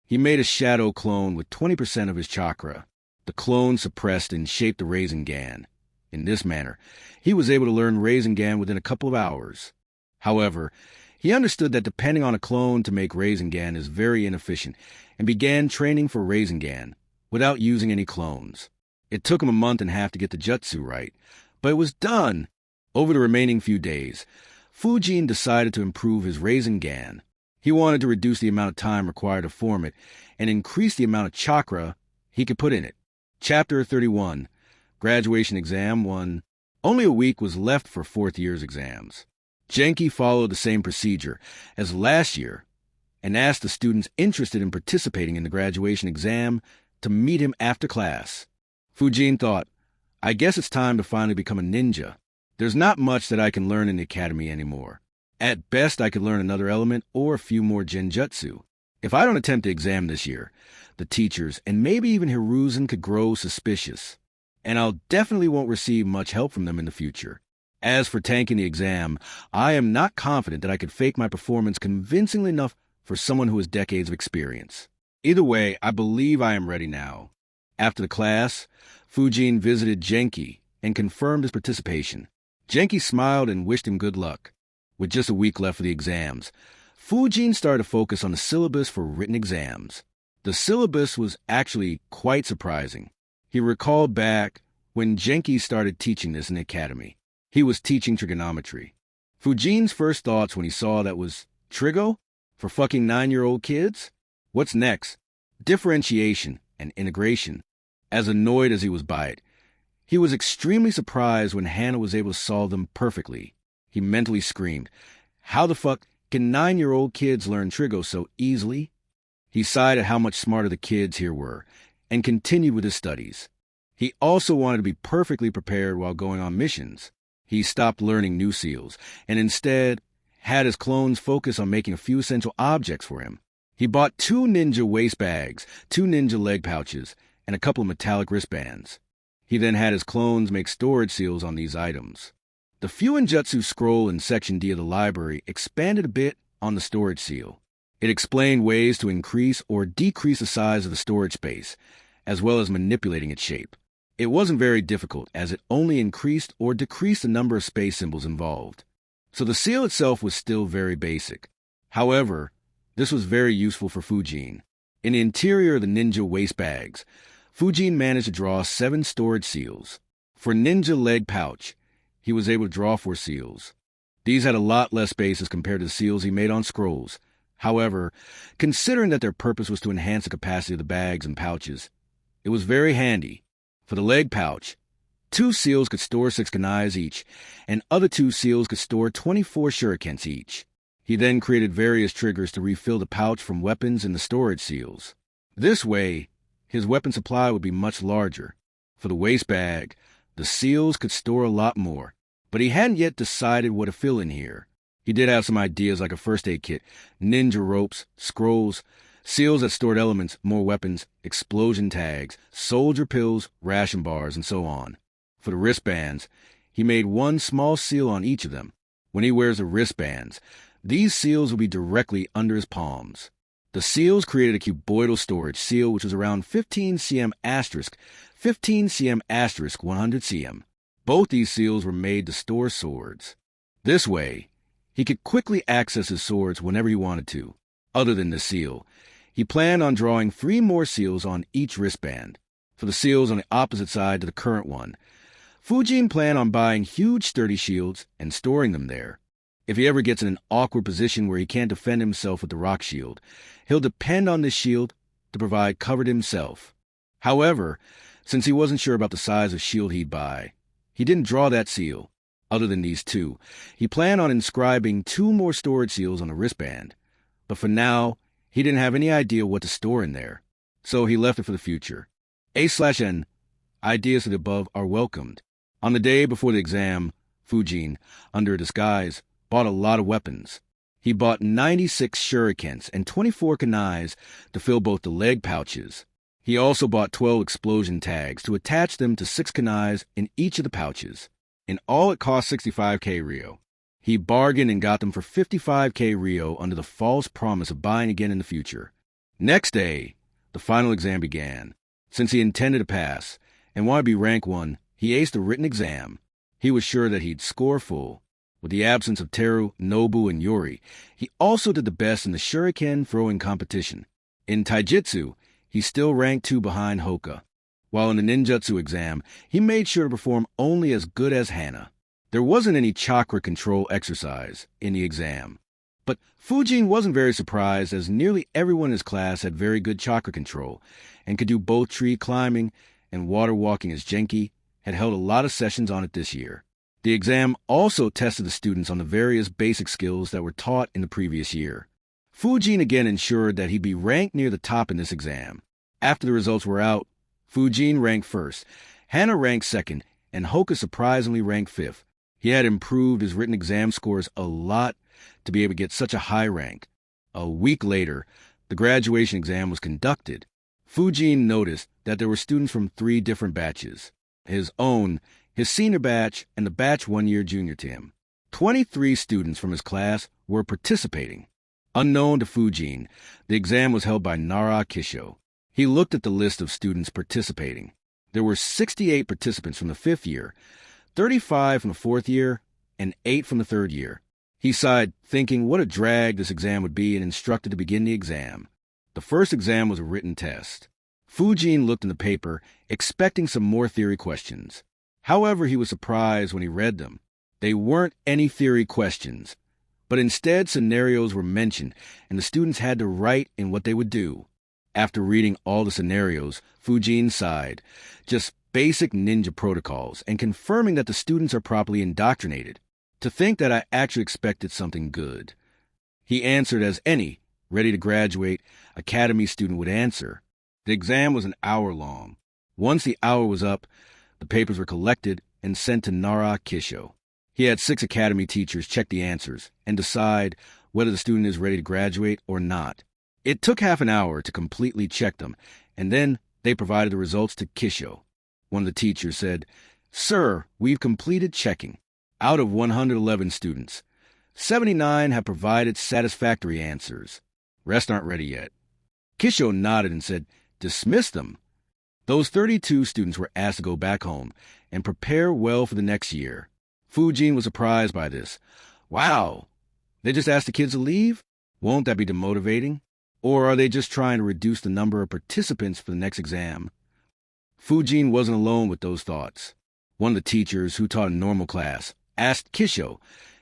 He made a shadow clone with 20% of his chakra. The clone suppressed and shaped the Rasengan. In this manner, he was able to learn Rasengan within a couple of hours. However, he understood that depending on a clone to make Rasengan is very inefficient and began training for Rasengan without using any clones. It took him a month and a half to get the jutsu right, but it was done. Over the remaining few days, Fujin decided to improve his Rasengan. He wanted to reduce the amount of time required to form it and increase the amount of chakra he could put in it. Chapter 31, Graduation Exam 1. Only a week was left for 4th year's exams. Genki followed the same procedure as last year and asked the students interested in participating in the graduation exam to meet him after class. Fujin thought, I guess it's time to finally become a ninja. There's not much that I can learn in the academy anymore. At best, I could learn another element or a few more genjutsu. If I don't attempt the exam this year, the teachers and maybe even Hiruzen could grow suspicious, and I'll definitely won't receive much help from them in the future. As for tanking the exam, I am not confident that I could fake my performance convincingly enough for someone who has decades of experience. Either way, I believe I am ready now. After the class, Fujin visited Genki and confirmed his participation. Genki smiled and wished him good luck. With just a week left for the exams, Fujin started to focus on the syllabus for written exams. The syllabus was actually quite surprising. He recalled back when Genki started teaching this in the academy. He was teaching trigonometry. Fujin's first thoughts when he saw that was, Trigo? For fucking 9-year-old kids? What's next? Differentiation and integration. As annoyed as he was by it, he was extremely surprised when Hannah was able to solve them perfectly. He mentally screamed, how the fuck can 9-year-old kids learn Trigo so easily? He sighed at how much smarter the kids here were and continued with his studies. He also wanted to be perfectly prepared while going on missions. He stopped learning new seals and instead had his clones focus on making a few essential objects for him. He bought 2 ninja waist bags, 2 ninja leg pouches, and a couple of metallic wristbands. He then had his clones make storage seals on these items. The Fuinjutsu scroll in Section D of the library expanded a bit on the storage seal. It explained ways to increase or decrease the size of the storage space, as well as manipulating its shape. It wasn't very difficult, as it only increased or decreased the number of space symbols involved. So the seal itself was still very basic. However, this was very useful for Fujin. In the interior of the ninja waist bags, Fujin managed to draw 7 storage seals. For ninja leg pouch, he was able to draw 4 seals. These had a lot less space as compared to the seals he made on scrolls. However, considering that their purpose was to enhance the capacity of the bags and pouches, it was very handy. For the leg pouch, 2 seals could store 6 kunais each, and other 2 seals could store 24 shurikens each. He then created various triggers to refill the pouch from weapons in the storage seals. This way, his weapon supply would be much larger. For the waist bag, the seals could store a lot more, but he hadn't yet decided what to fill in here. He did have some ideas like a first aid kit, ninja ropes, scrolls, seals that stored elements, more weapons, explosion tags, soldier pills, ration bars, and so on. For the wristbands, he made 1 small seal on each of them. When he wears the wristbands, these seals will be directly under his palms. The seals created a cuboidal storage seal which was around 15 cm asterisk, 15 cm asterisk 100 cm. Both these seals were made to store swords. This way, he could quickly access his swords whenever he wanted to. Other than the seal, he planned on drawing 3 more seals on each wristband. For the seals on the opposite side to the current one, Fujin planned on buying huge sturdy shields and storing them there. If he ever gets in an awkward position where he can't defend himself with the rock shield, he'll depend on this shield to provide cover to himself. However, since he wasn't sure about the size of shield he'd buy, he didn't draw that seal. Other than these 2, he planned on inscribing 2 more storage seals on the wristband. But for now, he didn't have any idea what to store in there, so he left it for the future. A/N, ideas to the above are welcomed. On the day before the exam, Fujin, under a disguise, bought a lot of weapons. He bought 96 shurikens and 24 kunais to fill both the leg pouches. He also bought 12 explosion tags to attach them to 6 kunais in each of the pouches. In all, it cost 65k Rio. He bargained and got them for 55k Rio under the false promise of buying again in the future. Next day, the final exam began. Since he intended to pass and wanted to be rank 1, he aced the written exam. He was sure that he'd score full. With the absence of Teru, Nobu, and Yuri, he also did the best in the shuriken throwing competition. In taijutsu, he still ranked 2 behind Hoka. While in the ninjutsu exam, he made sure to perform only as good as Hana. There wasn't any chakra control exercise in the exam. But Fujin wasn't very surprised, as nearly everyone in his class had very good chakra control and could do both tree climbing and water walking, as Genki had held a lot of sessions on it this year. The exam also tested the students on the various basic skills that were taught in the previous year. Fujin again ensured that he'd be ranked near the top in this exam. After the results were out, Fujin ranked 1st, Hana ranked 2nd, and Hoka surprisingly ranked 5th. He had improved his written exam scores a lot to be able to get such a high rank. A week later, the graduation exam was conducted. Fujin noticed that there were students from 3 different batches: his own, his senior batch, and the batch 1 year junior to him. 23 students from his class were participating. Unknown to Fujin, the exam was held by Nara Kisho. He looked at the list of students participating. There were 68 participants from the 5th year, 35 from the 4th year, and 8 from the 3rd year. He sighed, thinking what a drag this exam would be, and instructed to begin the exam. The first exam was a written test. Fujin looked in the paper, expecting some more theory questions. However, he was surprised when he read them. They weren't any theory questions, but instead scenarios were mentioned, and the students had to write in what they would do. After reading all the scenarios, Fujin sighed, just basic ninja protocols, and confirming that the students are properly indoctrinated. To think that I actually expected something good. He answered as any ready-to-graduate academy student would answer. The exam was an hour long. Once the hour was up, the papers were collected and sent to Nara Kisho. He had 6 academy teachers check the answers and decide whether the student is ready to graduate or not. It took half an hour to completely check them, and then they provided the results to Kisho. One of the teachers said, "Sir, we've completed checking. Out of 111 students, 79 have provided satisfactory answers. Rest aren't ready yet." Kisho nodded and said, "Dismiss them." Those 32 students were asked to go back home and prepare well for the next year. Fujin was surprised by this. Wow, they just asked the kids to leave? Won't that be demotivating? Or are they just trying to reduce the number of participants for the next exam? Fujin wasn't alone with those thoughts. One of the teachers who taught a normal class asked Kisho,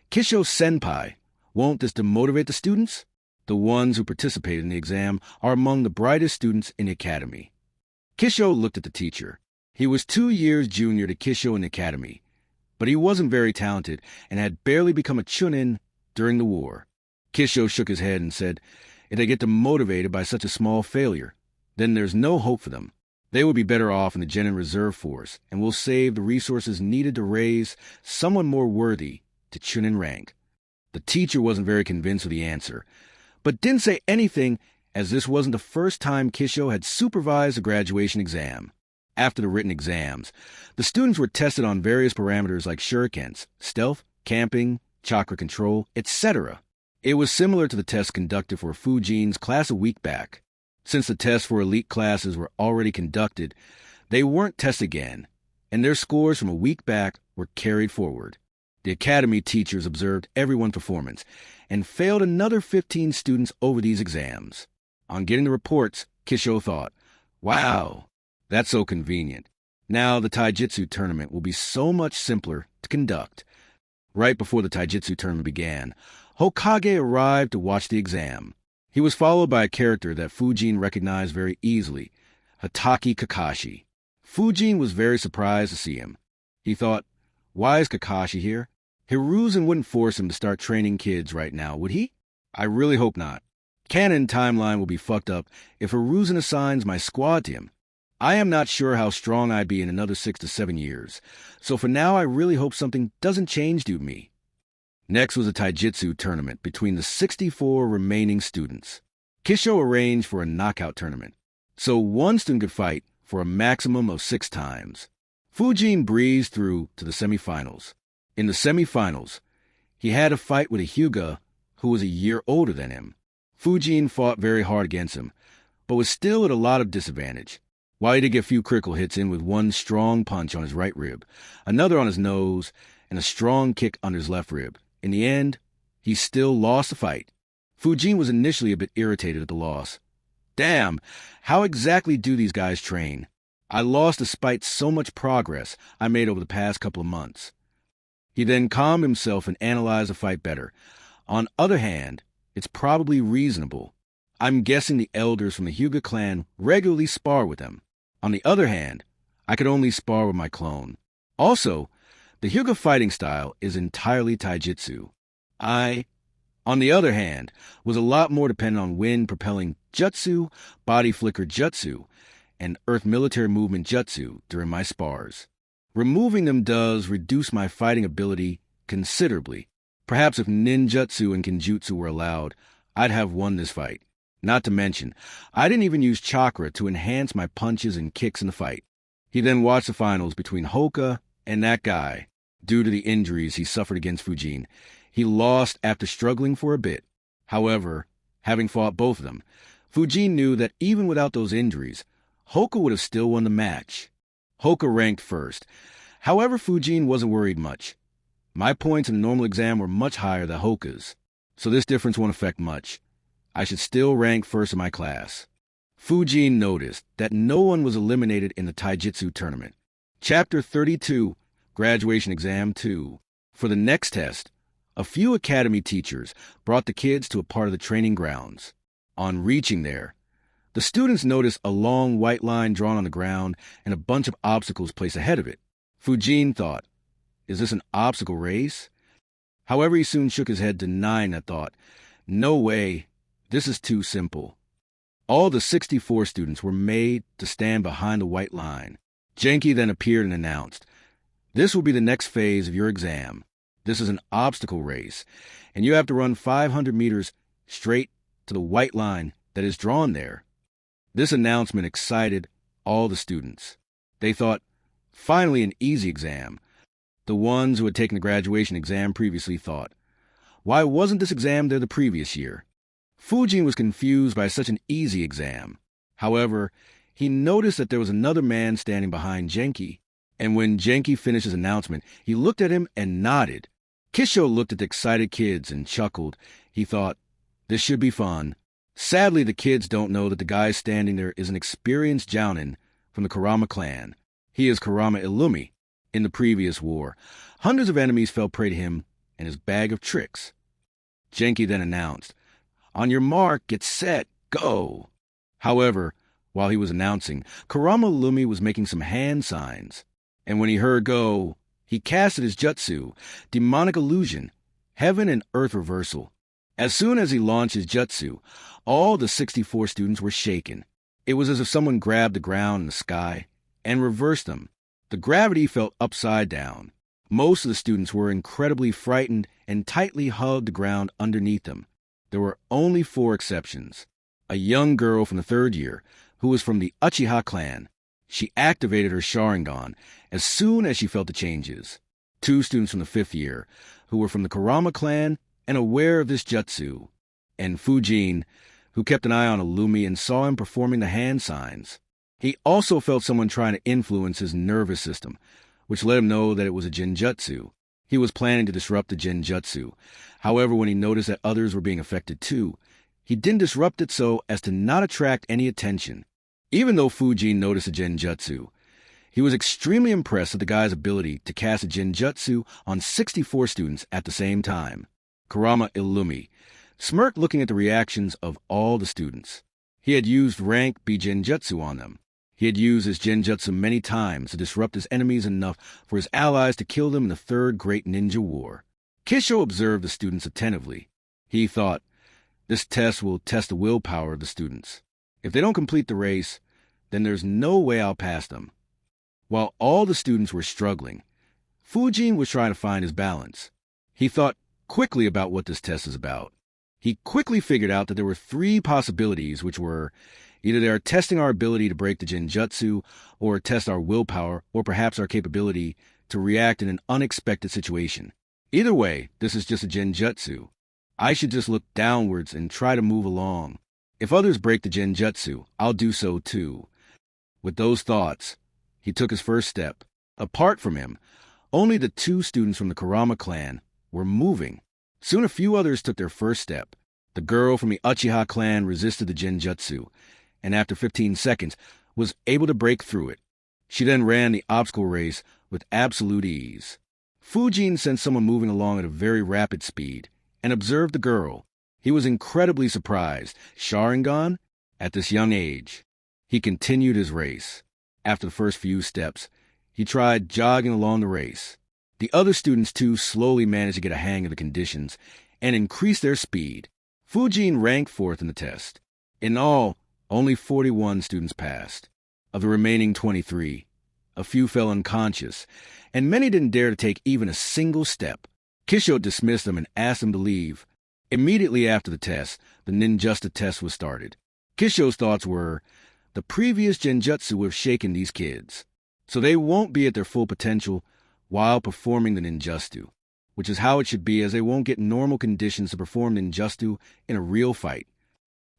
"Kisho-senpai, won't this demotivate the students? The ones who participated in the exam are among the brightest students in the academy." Kisho looked at the teacher. He was 2 years junior to Kisho in the academy, but he wasn't very talented and had barely become a chunin during the war. Kisho shook his head and said, "If they get demotivated by such a small failure, then there's no hope for them. They would be better off in the Genin Reserve Force and will save the resources needed to raise someone more worthy to chunin rank." The teacher wasn't very convinced of the answer, but didn't say anything as this wasn't the first time Kisho had supervised a graduation exam. After the written exams, the students were tested on various parameters like shurikens, stealth, camping, chakra control, etc. It was similar to the tests conducted for Fujin's class a week back. Since the tests for elite classes were already conducted, they weren't tested again, and their scores from a week back were carried forward. The academy teachers observed everyone's performance and failed another 15 students over these exams. On getting the reports, Kisho thought, "Wow, that's so convenient. Now the taijutsu tournament will be so much simpler to conduct." Right before the taijutsu tournament began, Hokage arrived to watch the exam. He was followed by a character that Fujin recognized very easily, Hatake Kakashi. Fujin was very surprised to see him. He thought, "Why is Kakashi here? Hiruzen wouldn't force him to start training kids right now, would he? I really hope not. Canon timeline will be fucked up if Hiruzen assigns my squad to him. I am not sure how strong I'd be in another 6 to 7 years, so for now I really hope something doesn't change due to me." Next was a taijutsu tournament between the 64 remaining students. Kisho arranged for a knockout tournament, so one student could fight for a maximum of 6 times. Fujin breezed through to the semifinals. In the semifinals, he had a fight with a Hyuga who was a year older than him. Fujin fought very hard against him, but was still at a lot of disadvantage. While he did get a few critical hits in with one strong punch on his right rib, another on his nose, and a strong kick under his left rib, in the end, he still lost the fight. Fujin was initially a bit irritated at the loss. Damn, how exactly do these guys train? I lost despite so much progress I made over the past couple of months. He then calmed himself and analyzed the fight better. On the other hand, it's probably reasonable. I'm guessing the elders from the Hyuga clan regularly spar with them. On the other hand, I could only spar with my clone. Also, the Hyuga fighting style is entirely taijutsu. I, on the other hand, was a lot more dependent on wind propelling jutsu, body flicker jutsu, and earth military movement jutsu during my spars. Removing them does reduce my fighting ability considerably. Perhaps if ninjutsu and kenjutsu were allowed, I'd have won this fight. Not to mention, I didn't even use chakra to enhance my punches and kicks in the fight. He then watched the finals between Hoka and that guy. Due to the injuries he suffered against Fujin, he lost after struggling for a bit. However, having fought both of them, Fujin knew that even without those injuries, Hoka would have still won the match. Hoka ranked first. However, Fujin wasn't worried much. My points in the normal exam were much higher than Hoka's, so this difference won't affect much. I should still rank first in my class. Fujin noticed that no one was eliminated in the taijutsu tournament. Chapter 32, Graduation Exam 2. For the next test, a few academy teachers brought the kids to a part of the training grounds. On reaching there, the students noticed a long white line drawn on the ground and a bunch of obstacles placed ahead of it. Fujin thought, is this an obstacle race? However, he soon shook his head denying that thought. No way. This is too simple. All the 64 students were made to stand behind the white line. Genki then appeared and announced, "This will be the next phase of your exam. This is an obstacle race, and you have to run 500 meters straight to the white line that is drawn there. This announcement excited all the students. They thought, finally an easy exam. The ones who had taken the graduation exam previously thought, why wasn't this exam there the previous year? Fujin was confused by such an easy exam. However, he noticed that there was another man standing behind Genki, and when Genki finished his announcement, he looked at him and nodded. Kisho looked at the excited kids and chuckled. He thought, this should be fun. Sadly, the kids don't know that the guy standing there is an experienced Jounin from the Kurama clan. He is Kurama Illumi. In the previous war, hundreds of enemies fell prey to him and his bag of tricks. Genki then announced, on your mark, get set, go. However, while he was announcing, Kurama Illumi was making some hand signs, and when he heard go, he casted his jutsu, demonic illusion, heaven and earth reversal. As soon as he launched his jutsu, all the 64 students were shaken. It was as if someone grabbed the ground and the sky and reversed them. The gravity felt upside down. Most of the students were incredibly frightened and tightly hugged the ground underneath them. There were only 4 exceptions. A young girl from the 3rd year, who was from the Uchiha clan. She activated her Sharingan as soon as she felt the changes. 2 students from the 5th year, who were from the Kurama clan and aware of this jutsu. And Fujin, who kept an eye on Illumi and saw him performing the hand signs. He also felt someone trying to influence his nervous system, which let him know that it was a Genjutsu. He was planning to disrupt the Genjutsu. However, when he noticed that others were being affected too, he didn't disrupt it so as to not attract any attention. Even though Fujin noticed the Genjutsu, he was extremely impressed with the guy's ability to cast a Genjutsu on 64 students at the same time. Kurama Illumi smirked looking at the reactions of all the students. He had used rank B Genjutsu on them. He had used his Genjutsu many times to disrupt his enemies enough for his allies to kill them in the 3rd Great Ninja War. Kisho observed the students attentively. He thought, this test will test the willpower of the students. If they don't complete the race, then there's no way I'll pass them. While all the students were struggling, Fujin was trying to find his balance. He thought quickly about what this test is about. He quickly figured out that there were 3 possibilities, which were either they are testing our ability to break the Genjutsu, or test our willpower, or perhaps our capability to react in an unexpected situation. Either way, this is just a Genjutsu. I should just look downwards and try to move along. If others break the Genjutsu, I'll do so too. With those thoughts, he took his first step. Apart from him, only the 2 students from the Kurama clan were moving. Soon a few others took their first step. The girl from the Uchiha clan resisted the Genjutsu, and after 15 seconds, was able to break through it. She then ran the obstacle race with absolute ease. Fujin sensed someone moving along at a very rapid speed, and observed the girl. He was incredibly surprised. Sharingan? At this young age. He continued his race. After the first few steps, he tried jogging along the race. The other students too slowly managed to get a hang of the conditions, and increased their speed. Fujin ranked 4th in the test. In all, only 41 students passed. Of the remaining 23, a few fell unconscious, and many didn't dare to take even a single step. Kisho dismissed them and asked them to leave. Immediately after the test, the ninjusta test was started. Kisho's thoughts were, the previous Genjutsu would have shaken these kids, so they won't be at their full potential while performing the ninjutsu, which is how it should be, as they won't get normal conditions to perform ninjutsu in a real fight.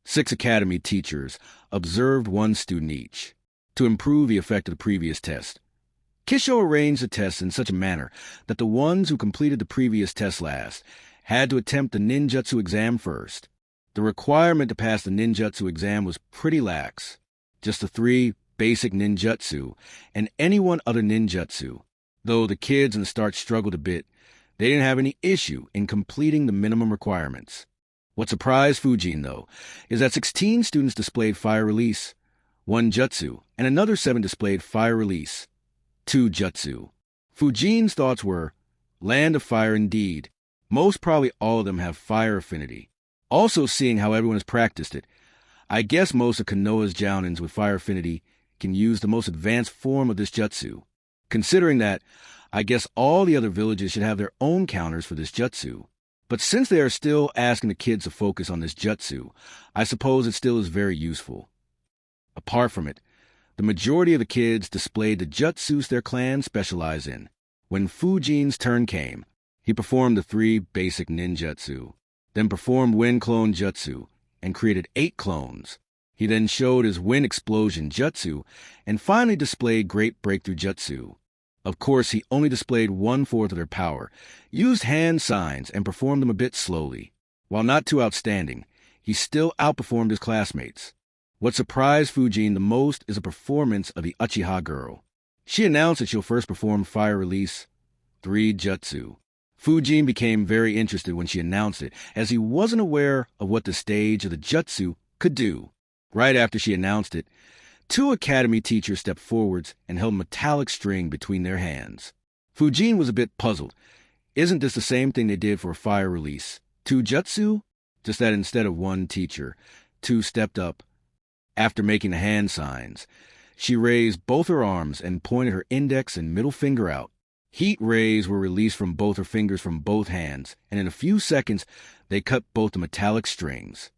6 academy teachers observed 1 student each, to improve the effect of the previous test. Kisho arranged the tests in such a manner that the ones who completed the previous test last had to attempt the ninjutsu exam first. The requirement to pass the ninjutsu exam was pretty lax. Just the 3 basic ninjutsu and any one other ninjutsu. Though the kids in the start struggled a bit, they didn't have any issue in completing the minimum requirements. What surprised Fujin, though, is that 16 students displayed fire release, 1 jutsu, and another 7 displayed fire release, 2 jutsu. Fujin's thoughts were, land of fire indeed. Most probably all of them have fire affinity. Also, seeing how everyone has practiced it, I guess most of Konoha's Jounins with fire affinity can use the most advanced form of this jutsu. Considering that, I guess all the other villages should have their own counters for this jutsu. But since they are still asking the kids to focus on this jutsu, I suppose it still is very useful. Apart from it, the majority of the kids displayed the jutsus their clan specialize in. When Fujin's turn came, he performed the 3 basic ninjutsu, then performed Wind Clone Jutsu, and created 8 clones. He then showed his Wind Explosion Jutsu, and finally displayed Great Breakthrough Jutsu. Of course, he only displayed 1/4 of their power, used hand signs, and performed them a bit slowly. While not too outstanding, he still outperformed his classmates. What surprised Fujin the most is a performance of the Uchiha girl. She announced that she'll first perform Fire Release 3 Jutsu. Fujin became very interested when she announced it, as he wasn't aware of what the stage of the jutsu could do. Right after she announced it, 2 academy teachers stepped forwards and held a metallic string between their hands. Fujin was a bit puzzled. Isn't this the same thing they did for Fire Release 2 Jutsu? Just that instead of 1 teacher, 2 stepped up. After making the hand signs, she raised both her arms and pointed her index and middle finger out. Heat rays were released from both her fingers from both hands, and in a few seconds, they cut both the metallic strings.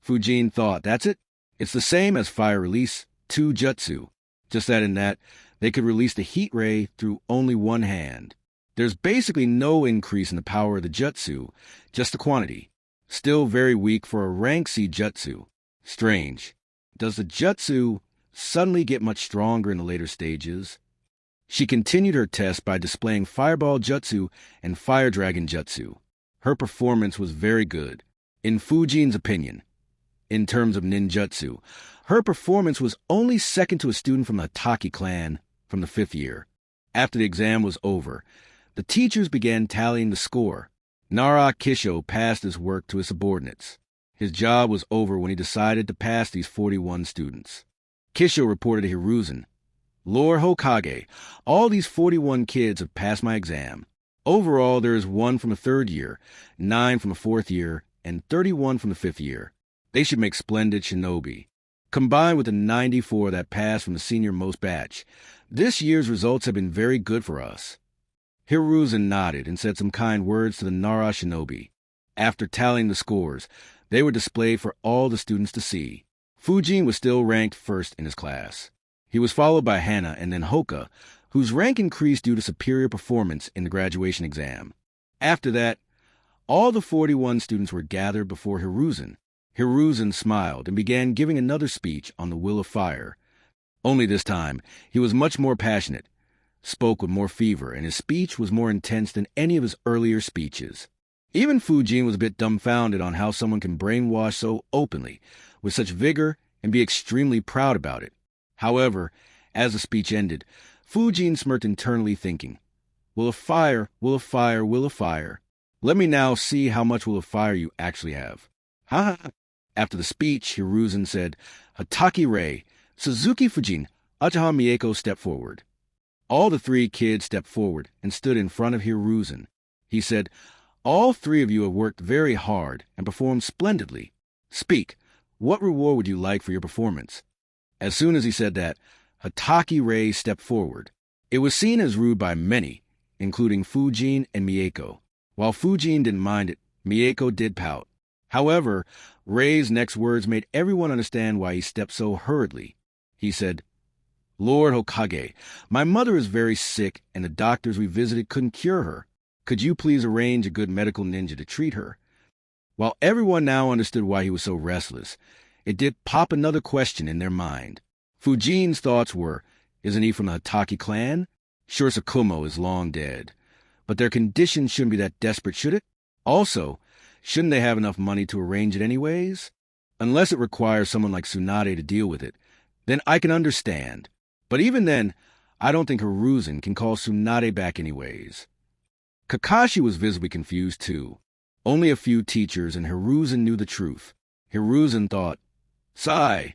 Fujin thought, that's it? It's the same as Fire Release 2 Jutsu, just that in that, they could release the heat ray through only 1 hand. There's basically no increase in the power of the jutsu, just the quantity. Still very weak for a rank C jutsu. Strange. Does the jutsu suddenly get much stronger in the later stages? She continued her test by displaying Fireball Jutsu and Fire Dragon Jutsu. Her performance was very good. In Fujin's opinion, in terms of ninjutsu, her performance was only second to a student from the Hatake clan from the 5th year. After the exam was over, the teachers began tallying the score. Nara Kisho passed his work to his subordinates. His job was over when he decided to pass these 41 students. Kisho reported to Hiruzen, Lord Hokage, all these 41 kids have passed my exam. Overall, there is 1 from the 3rd year, 9 from the 4th year, and 31 from the 5th year. They should make splendid shinobi. Combined with the 94 that passed from the senior most batch, this year's results have been very good for us. Hiruzen nodded and said some kind words to the Nara shinobi. After tallying the scores, they were displayed for all the students to see. Fujin was still ranked first in his class. He was followed by Hana and then Hoka, whose rank increased due to superior performance in the graduation exam. After that, all the 41 students were gathered before Hiruzen. Hiruzen smiled and began giving another speech on the will of fire. Only this time, he was much more passionate, spoke with more fever, and his speech was more intense than any of his earlier speeches. Even Fujin was a bit dumbfounded on how someone can brainwash so openly, with such vigor, and be extremely proud about it. However, as the speech ended, Fujin smirked internally thinking, Will of fire, will of fire, will of fire. Let me now see how much will of fire you actually have. Ha ha. After the speech, Hiruzen said, Hatake Rei, Suzuki Fujin, Uchiha Mieko stepped forward. All the 3 kids stepped forward and stood in front of Hiruzen. He said, All 3 of you have worked very hard and performed splendidly. Speak, what reward would you like for your performance? As soon as he said that, Hatake Rei stepped forward. It was seen as rude by many, including Fujin and Mieko. While Fujin didn't mind it, Mieko did pout. However, Rei's next words made everyone understand why he stepped so hurriedly. He said, Lord Hokage, my mother is very sick and the doctors we visited couldn't cure her. Could you please arrange a good medical ninja to treat her? While everyone now understood why he was so restless, it did pop another question in their mind. Fujin's thoughts were, isn't he from the Hatake clan? Sure, Sakumo is long dead. But their condition shouldn't be that desperate, should it? Also, shouldn't they have enough money to arrange it anyways? Unless it requires someone like Tsunade to deal with it, then I can understand. But even then, I don't think Hiruzen can call Tsunade back anyways. Kakashi was visibly confused too. Only a few teachers and Hiruzen knew the truth. Hiruzen thought, Sigh,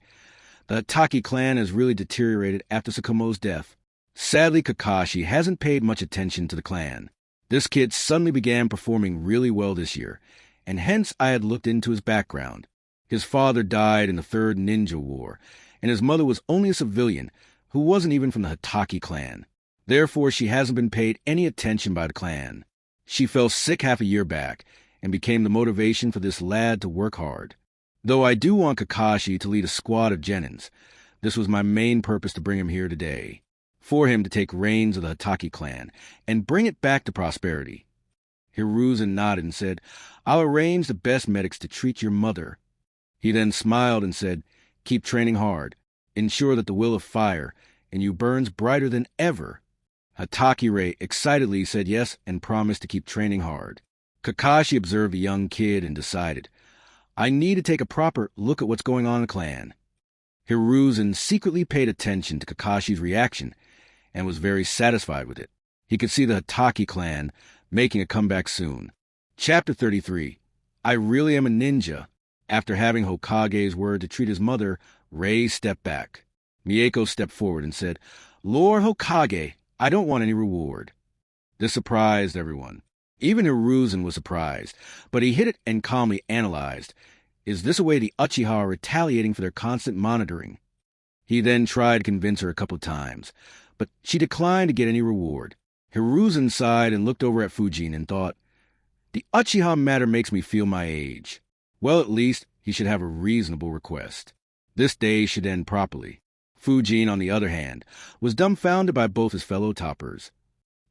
the Hatake clan has really deteriorated after Sakumo's death. Sadly, Kakashi hasn't paid much attention to the clan. This kid suddenly began performing really well this year, and hence I had looked into his background. His father died in the 3rd Ninja War, and his mother was only a civilian who wasn't even from the Hatake clan. Therefore, she hasn't been paid any attention by the clan. She fell sick half a year back and became the motivation for this lad to work hard. Though I do want Kakashi to lead a squad of genins, this was my main purpose to bring him here today, for him to take reins of the Hatake clan and bring it back to prosperity. Hiruzen nodded and said, I'll arrange the best medics to treat your mother. He then smiled and said, keep training hard. Ensure that the will of fire in you burns brighter than ever. Hatakire excitedly said yes and promised to keep training hard. Kakashi observed the young kid and decided, I need to take a proper look at what's going on in the clan. Hiruzen secretly paid attention to Kakashi's reaction and was very satisfied with it. He could see the Hatake clan making a comeback soon. Chapter 33. I really am a ninja. After having Hokage's word to treat his mother, Rei stepped back. Mieko stepped forward and said, Lord Hokage, I don't want any reward. This surprised everyone. Even Hiruzen was surprised, but he hid it and calmly analyzed, is this a way the Uchiha are retaliating for their constant monitoring? He then tried to convince her a couple of times, but she declined to get any reward. Hiruzen sighed and looked over at Fujin and thought, the Uchiha matter makes me feel my age. Well, at least he should have a reasonable request. This day should end properly. Fujin, on the other hand, was dumbfounded by both his fellow toppers.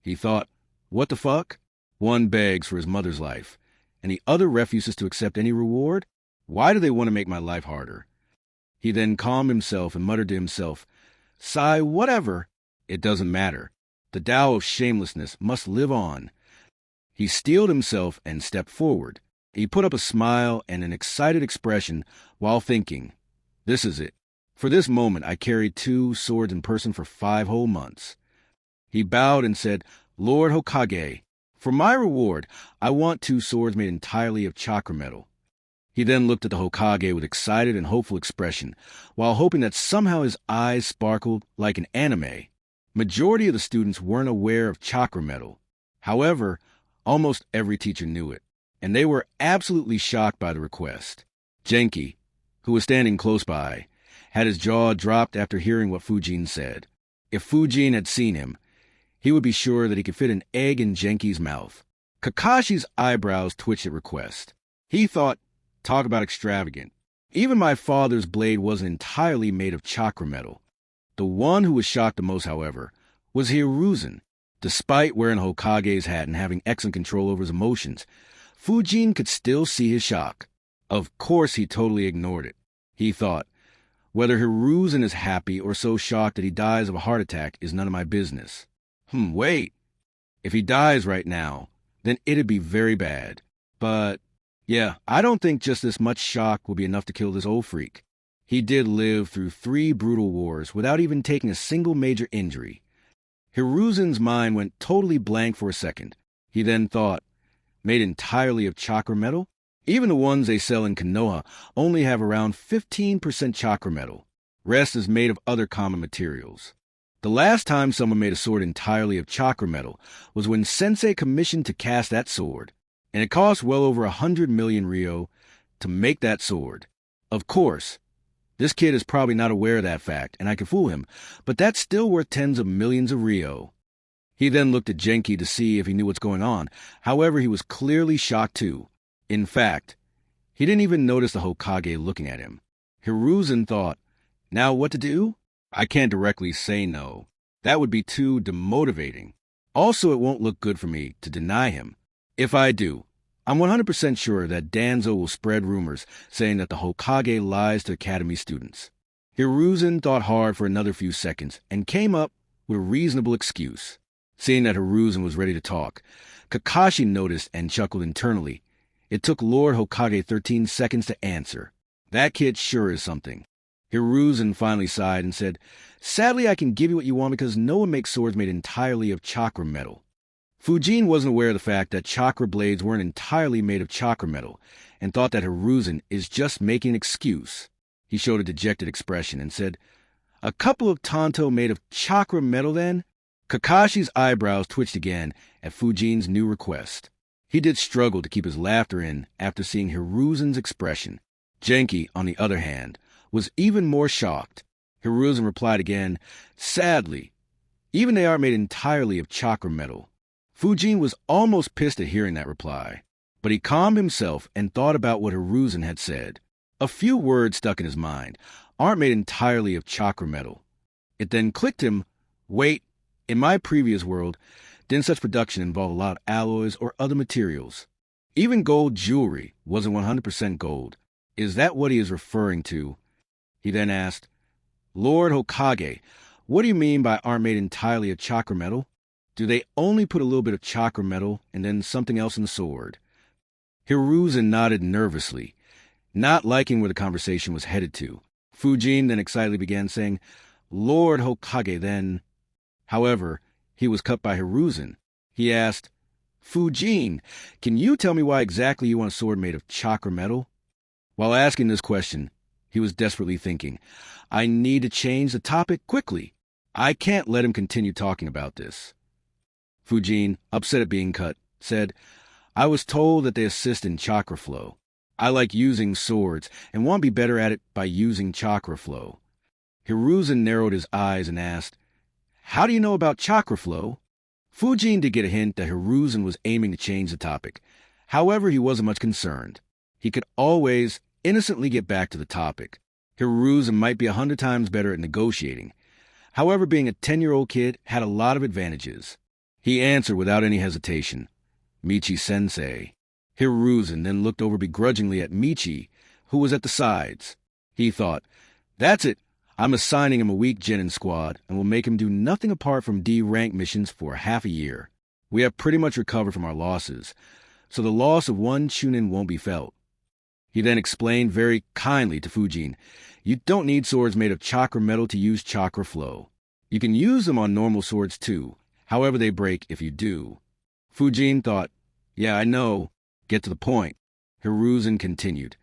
He thought, what the fuck? One begs for his mother's life, and the other refuses to accept any reward? Why do they want to make my life harder? He then calmed himself and muttered to himself, sigh, whatever. It doesn't matter. The Tao of shamelessness must live on. He steeled himself and stepped forward. He put up a smile and an excited expression while thinking, this is it. For this moment I carried 2 swords in person for 5 whole months. He bowed and said, Lord Hokage, for my reward, I want 2 swords made entirely of chakra metal. He then looked at the Hokage with excited and hopeful expression, while hoping that somehow his eyes sparkled like an anime. Majority of the students weren't aware of chakra metal. However, almost every teacher knew it, and they were absolutely shocked by the request. Genki, who was standing close by, had his jaw dropped after hearing what Fujin said. If Fujin had seen him, he would be sure that he could fit an egg in Genki's mouth. Kakashi's eyebrows twitched at request. He thought, talk about extravagant. Even my father's blade wasn't entirely made of chakra metal. The one who was shocked the most, however, was Hiruzen. Despite wearing Hokage's hat and having excellent control over his emotions, Fujin could still see his shock. Of course he totally ignored it. He thought, whether Hiruzen is happy or so shocked that he dies of a heart attack is none of my business. Wait. If he dies right now, then it'd be very bad. But, yeah, I don't think just this much shock will be enough to kill this old freak. He did live through 3 brutal wars without even taking a single major injury. Hiruzen's mind went totally blank for a second. He then thought, made entirely of chakra metal? Even the ones they sell in Konoha only have around 15% chakra metal. Rest is made of other common materials. The last time someone made a sword entirely of chakra metal was when Sensei commissioned to cast that sword, and it cost well over 100 million ryo to make that sword. Of course, this kid is probably not aware of that fact, and I can fool him, but that's still worth tens of millions of ryo. He then looked at Genki to see if he knew what's going on. However, he was clearly shocked too. In fact, he didn't even notice the Hokage looking at him. Hiruzen thought, now what to do? I can't directly say no. That would be too demotivating. Also, it won't look good for me to deny him. If I do, I'm 100% sure that Danzo will spread rumors saying that the Hokage lies to Academy students. Hiruzen thought hard for another few seconds and came up with a reasonable excuse. Seeing that Hiruzen was ready to talk, Kakashi noticed and chuckled internally. It took Lord Hokage 13 seconds to answer. That kid sure is something. Hiruzen finally sighed and said, sadly, I can give you what you want because no one makes swords made entirely of chakra metal. Fujin wasn't aware of the fact that chakra blades weren't entirely made of chakra metal and thought that Hiruzen is just making an excuse. He showed a dejected expression and said, a couple of tanto made of chakra metal then? Kakashi's eyebrows twitched again at Fujin's new request. He did struggle to keep his laughter in after seeing Hiruzen's expression. Genki, on the other hand, was even more shocked. Hiruzen replied again, sadly. Even they aren't made entirely of chakra metal. Fujin was almost pissed at hearing that reply, but he calmed himself and thought about what Hiruzen had said. A few words stuck in his mind. Aren't made entirely of chakra metal. It then clicked him, wait, in my previous world, didn't such production involve a lot of alloys or other materials? Even gold jewelry wasn't 100% gold. Is that what he is referring to? He then asked, Lord Hokage, what do you mean by aren't made entirely of chakra metal? Do they only put a little bit of chakra metal and then something else in the sword? Hiruzen nodded nervously, not liking where the conversation was headed to. Fujin then excitedly began saying, Lord Hokage, then. However, he was cut by Hiruzen. He asked, Fujin, can you tell me why exactly you want a sword made of chakra metal? While asking this question, he was desperately thinking, I need to change the topic quickly. I can't let him continue talking about this. Fujin, upset at being cut, said, I was told that they assist in chakra flow. I like using swords and want to be better at it by using chakra flow. Hiruzen narrowed his eyes and asked, How do you know about chakra flow? Fujin did get a hint that Hiruzen was aiming to change the topic. However, he wasn't much concerned. He could always innocently get back to the topic. Hiruzen might be 100 times better at negotiating. However, being a 10-year-old kid had a lot of advantages. He answered without any hesitation, Michi-sensei. Hiruzen then looked over begrudgingly at Michi, who was at the sides. He thought, That's it. I'm assigning him a weak genin squad and will make him do nothing apart from D-rank missions for half a year. We have pretty much recovered from our losses, so the loss of one Chunin won't be felt. He then explained very kindly to Fujin, You don't need swords made of chakra metal to use chakra flow. You can use them on normal swords too, however they break if you do. Fujin thought, Yeah, I know. Get to the point. Hiruzen continued.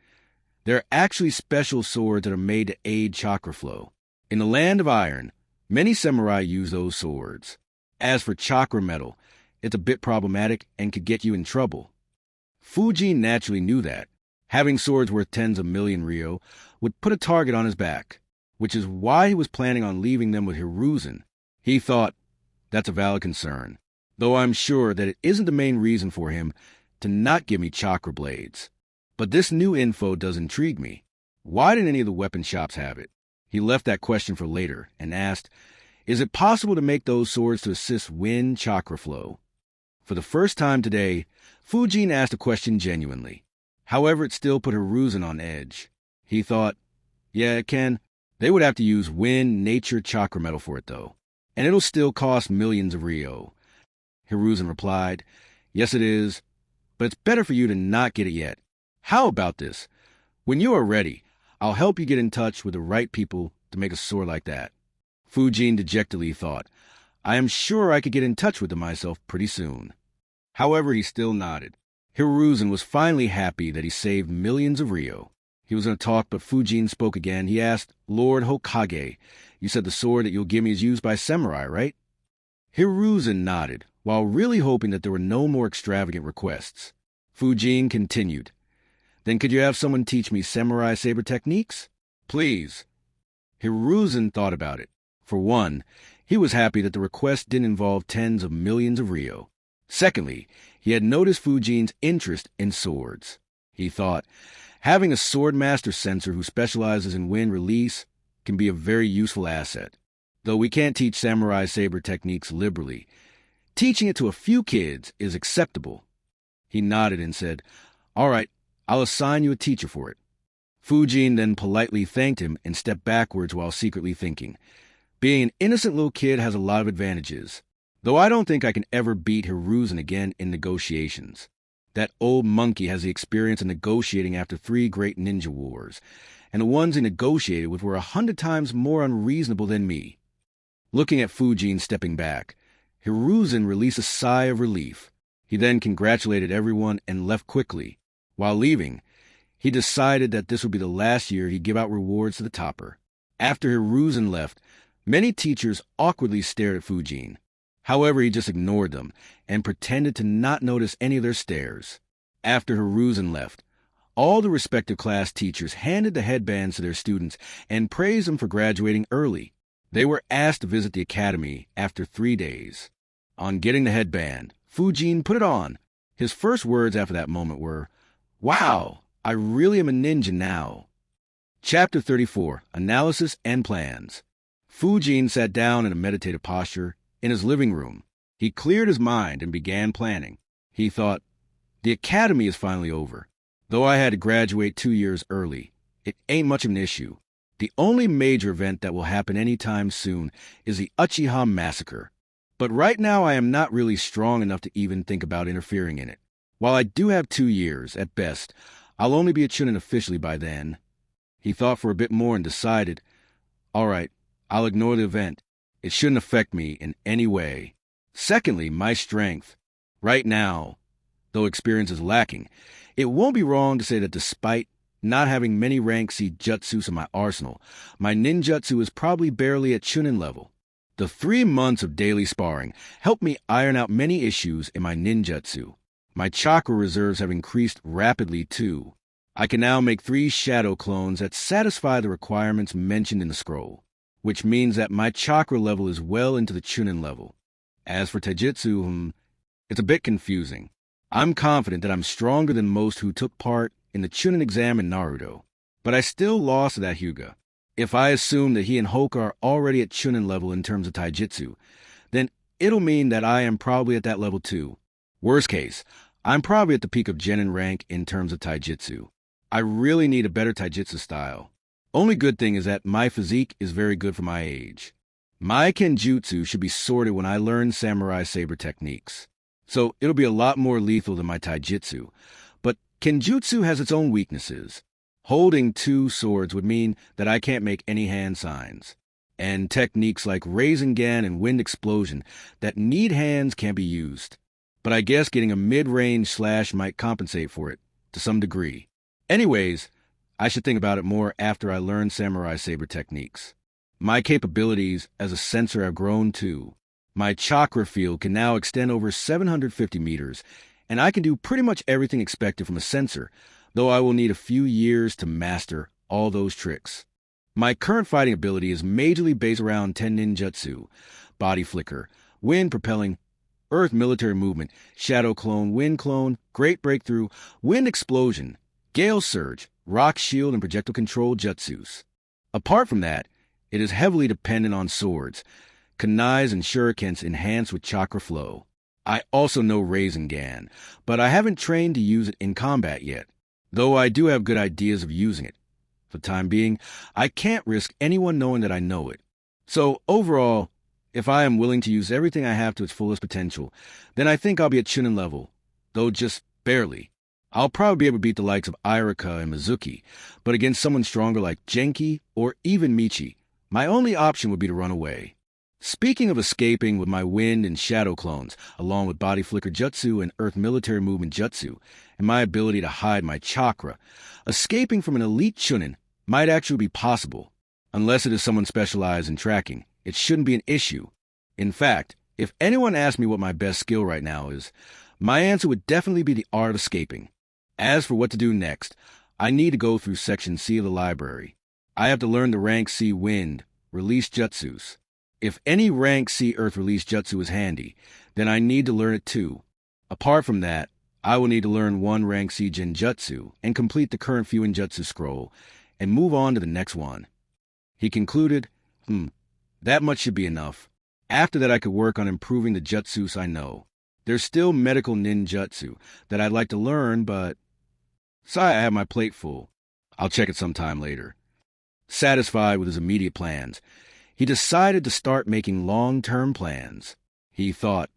There are actually special swords that are made to aid chakra flow. In the land of iron, many samurai use those swords. As for chakra metal, it's a bit problematic and could get you in trouble. Fujin naturally knew that. Having swords worth tens of million ryo would put a target on his back, which is why he was planning on leaving them with Hiruzen. He thought, That's a valid concern, though I'm sure that it isn't the main reason for him to not give me chakra blades. But this new info does intrigue me. Why didn't any of the weapon shops have it? He left that question for later and asked, Is it possible to make those swords to assist wind chakra flow? For the first time today, Fujin asked a question genuinely. However, it still put Hiruzen on edge. He thought, Yeah, it can. They would have to use wind nature chakra metal for it, though. And it'll still cost millions of ryo. Hiruzen replied, Yes, it is. But it's better for you to not get it yet. How about this? When you are ready, I'll help you get in touch with the right people to make a sword like that. Fujin dejectedly thought, I am sure I could get in touch with them myself pretty soon. However, he still nodded. Hiruzen was finally happy that he saved millions of ryo. He was going to talk, but Fujin spoke again. He asked, Lord Hokage, you said the sword that you'll give me is used by samurai, right? Hiruzen nodded, while really hoping that there were no more extravagant requests. Fujin continued, Then could you have someone teach me samurai saber techniques? Please. Hiruzen thought about it. For one, he was happy that the request didn't involve tens of millions of ryo. Secondly, he had noticed Fujin's interest in swords. He thought, having a swordmaster sensor who specializes in wind release can be a very useful asset. Though we can't teach samurai saber techniques liberally, teaching it to a few kids is acceptable. He nodded and said, All right, I'll assign you a teacher for it. Fujin then politely thanked him and stepped backwards while secretly thinking, Being an innocent little kid has a lot of advantages, though I don't think I can ever beat Hiruzen again in negotiations. That old monkey has the experience of negotiating after 3 great ninja wars, and the ones he negotiated with were 100 times more unreasonable than me. Looking at Fujin stepping back, Hiruzen released a sigh of relief. He then congratulated everyone and left quickly. While leaving, he decided that this would be the last year he'd give out rewards to the topper. After Hiruzen left, many teachers awkwardly stared at Fujin. However, he just ignored them and pretended to not notice any of their stares. After Hiruzen left, all the respective class teachers handed the headbands to their students and praised them for graduating early. They were asked to visit the academy after 3 days. On getting the headband, Fujin put it on. His first words after that moment were, "Wow, I really am a ninja now." Chapter 34, Analysis and Plans. Fujin sat down in a meditative posture in his living room. He cleared his mind and began planning. He thought, the academy is finally over. Though I had to graduate 2 years early, it ain't much of an issue. The only major event that will happen anytime soon is the Uchiha Massacre. But right now I am not really strong enough to even think about interfering in it. While I do have 2 years, at best, I'll only be a Chunin officially by then. He thought for a bit more and decided, all right, I'll ignore the event. It shouldn't affect me in any way. Secondly, my strength. Right now, though experience is lacking, it won't be wrong to say that despite not having many rank C jutsus in my arsenal, my ninjutsu is probably barely at Chunin level. The 3 months of daily sparring helped me iron out many issues in my ninjutsu. My chakra reserves have increased rapidly too. I can now make 3 shadow clones that satisfy the requirements mentioned in the scroll, which means that my chakra level is well into the Chunin level. As for taijutsu, it's a bit confusing. I'm confident that I'm stronger than most who took part in the Chunin exam in Naruto, but I still lost to that Hyuga. If I assume that he and Hoka are already at Chunin level in terms of taijutsu, then it'll mean that I am probably at that level too. Worst case, I'm probably at the peak of genin rank in terms of taijutsu. I really need a better taijutsu style. Only good thing is that my physique is very good for my age. My kenjutsu should be sorted when I learn samurai saber techniques, so it'll be a lot more lethal than my taijutsu. But kenjutsu has its own weaknesses. Holding 2 swords would mean that I can't make any hand signs. And techniques like Rasengan and Wind Explosion that need hands can't be used. But I guess getting a mid-range slash might compensate for it, to some degree. Anyways, I should think about it more after I learn samurai saber techniques. My capabilities as a sensor have grown too. My chakra field can now extend over 750 meters, and I can do pretty much everything expected from a sensor, though I will need a few years to master all those tricks. My current fighting ability is majorly based around 10 ninjutsu, body flicker, wind propelling, earth military movement, shadow clone, wind clone, great breakthrough, wind explosion, gale surge, rock shield, and projectile control jutsus. Apart from that, it is heavily dependent on swords, kunais and shurikens enhanced with chakra flow. I also know Rasengan, but I haven't trained to use it in combat yet, though I do have good ideas of using it. For the time being, I can't risk anyone knowing that I know it. So overall, if I am willing to use everything I have to its fullest potential, then I think I'll be at Chunin level, though just barely. I'll probably be able to beat the likes of Irika and Mizuki, but against someone stronger like Genki or even Michi, my only option would be to run away. Speaking of escaping with my wind and shadow clones, along with body flicker jutsu and earth military movement jutsu, and my ability to hide my chakra, escaping from an elite Chunin might actually be possible. Unless it is someone specialized in tracking, it shouldn't be an issue. In fact, if anyone asked me what my best skill right now is, my answer would definitely be the art of escaping. As for what to do next, I need to go through Section C of the library. I have to learn the rank C wind, release jutsus. If any rank C earth release jutsu is handy, then I need to learn it too. Apart from that, I will need to learn 1 rank C genjutsu and complete the current Fuinjutsu scroll and move on to the next one. He concluded, that much should be enough. After that I could work on improving the jutsus I know. There's still medical ninjutsu that I'd like to learn, but sorry, I have my plate full. I'll check it sometime later. Satisfied with his immediate plans, he decided to start making long-term plans. He thought,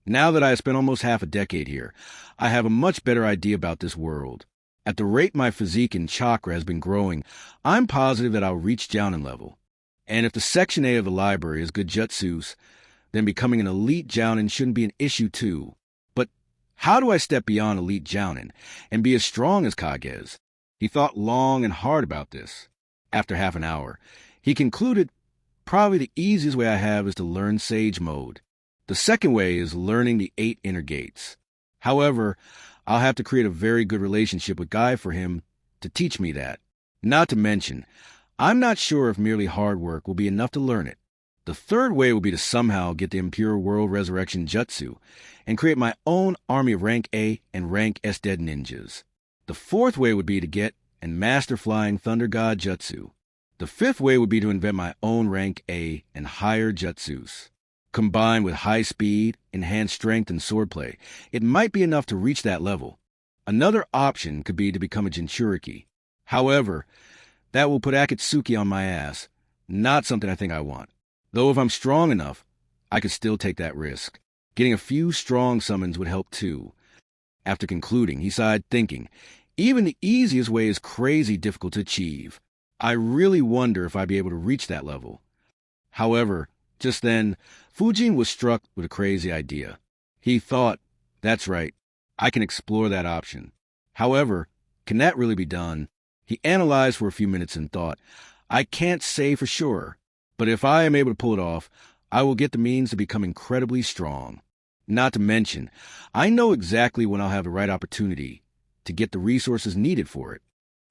now that I have spent almost half a decade here, I have a much better idea about this world. At the rate my physique and chakra has been growing, I'm positive that I'll reach Jounin level. And if the Section A of the library is good jutsus, then becoming an elite Jounin shouldn't be an issue too. But how do I step beyond elite Jounin and be as strong as Kage's? He thought long and hard about this. After half an hour, he concluded, probably the easiest way I have is to learn Sage Mode. The second way is learning the 8 inner gates. However, I'll have to create a very good relationship with Guy for him to teach me that. Not to mention, I'm not sure if merely hard work will be enough to learn it. The third way would be to somehow get the Impure World Resurrection Jutsu and create my own army of rank A and rank S dead ninjas. The fourth way would be to get and master Flying Thunder God Jutsu. The fifth way would be to invent my own rank A and higher jutsus. Combined with high speed, enhanced strength, and swordplay, it might be enough to reach that level. Another option could be to become a Jinchuriki. However, that will put Akatsuki on my ass. Not something I think I want. Though if I'm strong enough, I could still take that risk. Getting a few strong summons would help too. After concluding, he sighed, thinking, even the easiest way is crazy difficult to achieve. I really wonder if I'd be able to reach that level. However, just then, Fujin was struck with a crazy idea. He thought, that's right, I can explore that option. However, can that really be done? He analyzed for a few minutes and thought, I can't say for sure, but if I am able to pull it off, I will get the means to become incredibly strong. Not to mention, I know exactly when I'll have the right opportunity to get the resources needed for it.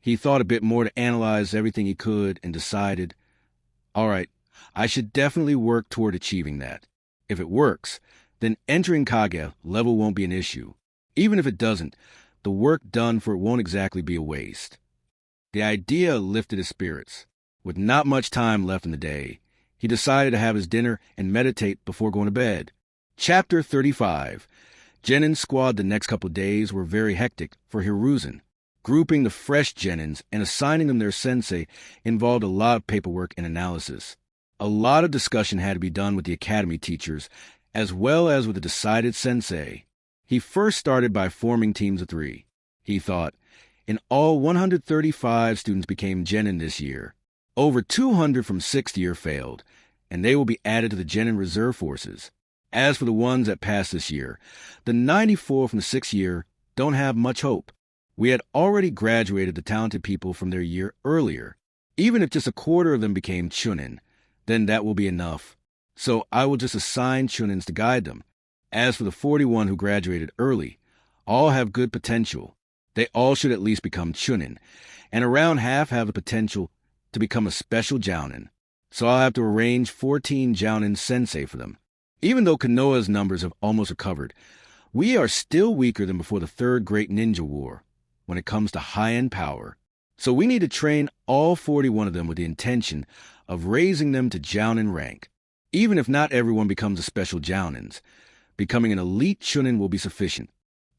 He thought a bit more to analyze everything he could and decided, all right, I should definitely work toward achieving that. If it works, then entering Kage level won't be an issue. Even if it doesn't, the work done for it won't exactly be a waste. The idea lifted his spirits. With not much time left in the day, he decided to have his dinner and meditate before going to bed. Chapter 35. Genin's squad the next couple of days were very hectic for Hiruzen. Grouping the fresh Genins and assigning them their sensei involved a lot of paperwork and analysis. A lot of discussion had to be done with the academy teachers, as well as with the decided sensei. He first started by forming teams of 3. He thought, in all 135 students became Genin this year. Over 200 from 6th year failed, and they will be added to the Genin reserve forces. As for the ones that passed this year, the 94 from the 6th year don't have much hope. We had already graduated the talented people from their year earlier. Even if just a quarter of them became Chunin, then that will be enough. So I will just assign Chunins to guide them. As for the 41 who graduated early, all have good potential. They all should at least become Chunin, and around half have the potential to become a special Jounin. So I'll have to arrange 14 Jounin sensei for them. Even though Konoha's numbers have almost recovered, we are still weaker than before the Third Great Ninja War when it comes to high-end power. So we need to train all 41 of them with the intention of raising them to Jounin rank. Even if not everyone becomes a special Jounins, becoming an elite Chunin will be sufficient.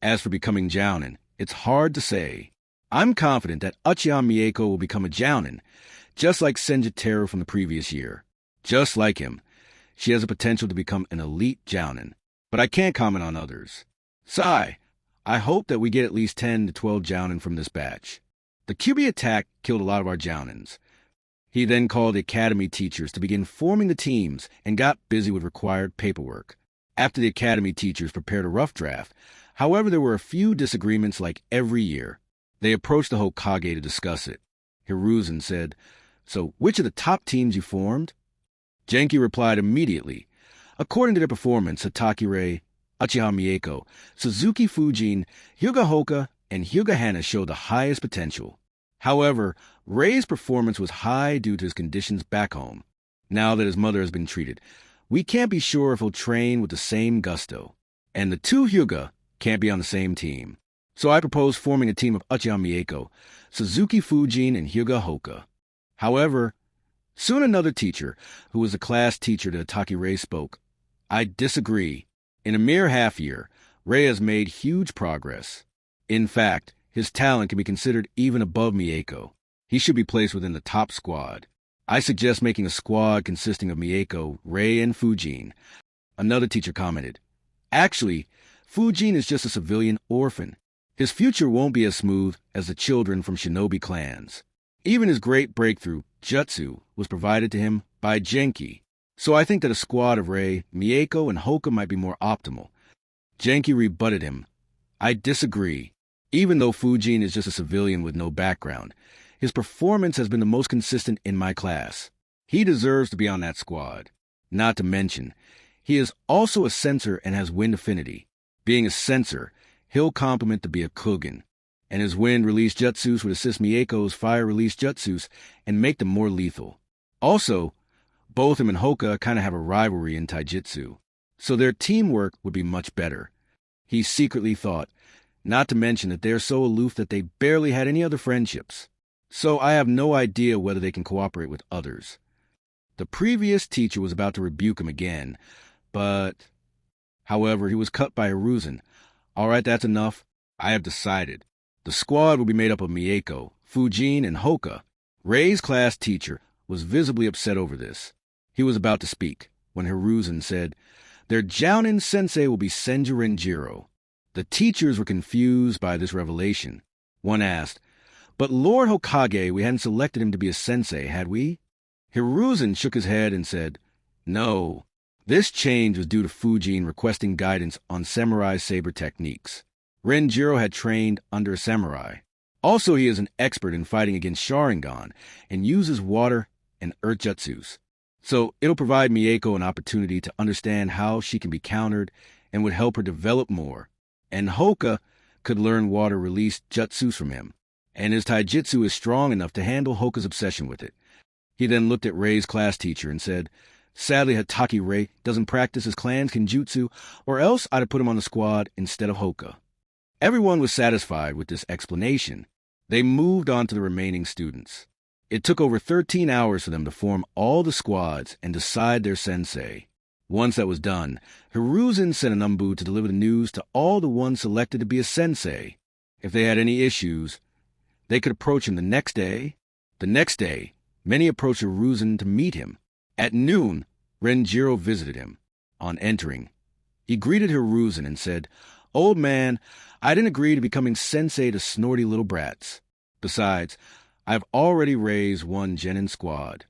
As for becoming Jounin, it's hard to say. I'm confident that Uchiha Mieko will become a Jounin, just like Senjutaro from the previous year. Just like him, she has the potential to become an elite Jounin, but I can't comment on others. Sigh, I hope that we get at least 10 to 12 Jounin from this batch. The QB attack killed a lot of our Jounins. He then called the academy teachers to begin forming the teams and got busy with required paperwork. After the academy teachers prepared a rough draft, however, there were a few disagreements like every year. They approached the Hokage to discuss it. Hiruzen said, so which of the top teams you formed? Genki replied immediately. According to their performance, Hatakire, Uchiha Mieko, Suzuki Fujin, Hyuga Hoka, and Hyuga Hana showed the highest potential. However, Rei's performance was high due to his conditions back home. Now that his mother has been treated, we can't be sure if he'll train with the same gusto. And the 2 Hyuga can't be on the same team. So I propose forming a team of Uchiha Mieko, Suzuki Fujin, and Hyuga Hoka. However, soon another teacher, who was a class teacher to Hatakire, spoke. I disagree. In a mere half year, Rei has made huge progress. In fact, his talent can be considered even above Mieko. He should be placed within the top squad. I suggest making a squad consisting of Mieko, Rei, and Fujin. Another teacher commented, actually, Fujin is just a civilian orphan. His future won't be as smooth as the children from shinobi clans. Even his great breakthrough, Jutsu, was provided to him by Genki. So I think that a squad of Rei, Mieko, and Hoka might be more optimal. Genki rebutted him. I disagree. Even though Fujin is just a civilian with no background, his performance has been the most consistent in my class. He deserves to be on that squad. Not to mention, he is also a censor and has wind affinity. Being a censor, he'll complement the Byakugan, and his wind release jutsus would assist Mieko's fire release jutsus and make them more lethal. Also, Both him and Hoka kind of have a rivalry in taijutsu, so their teamwork would be much better. He secretly thought, not to mention that they're so aloof that they barely had any other friendships. So I have no idea whether they can cooperate with others. The previous teacher was about to rebuke him again, but... However, he was cut by Hiruzen. All right, that's enough. I have decided. The squad will be made up of Mieko, Fujin, and Hoka. Rei's class teacher was visibly upset over this. He was about to speak when Hiruzen said, "Their Jounin sensei will be Senju Renjiro." The teachers were confused by this revelation. One asked, "But Lord Hokage, we hadn't selected him to be a sensei, had we?" Hiruzen shook his head and said, "No. This change was due to Fujin requesting guidance on samurai saber techniques. Renjiro had trained under a samurai. Also, he is an expert in fighting against Sharingan and uses water and earth jutsus. So it'll provide Mieko an opportunity to understand how she can be countered and would help her develop more. And Hoka could learn water release jutsus from him. And his taijutsu is strong enough to handle Hoka's obsession with it." He then looked at Rei's class teacher and said, "Sadly, Hatake Rei doesn't practice his clan's kenjutsu, or else I'd have put him on the squad instead of Hoka." Everyone was satisfied with this explanation. They moved on to the remaining students. It took over 13 hours for them to form all the squads and decide their sensei. Once that was done, Hiruzen sent a Numbu to deliver the news to all the ones selected to be a sensei. If they had any issues, they could approach him the next day. The next day, many approached Hiruzen to meet him. At noon, Renjiro visited him. On entering, he greeted Hiruzen and said, "Old man, I didn't agree to becoming sensei to snorty little brats. Besides, I've already raised one genin squad."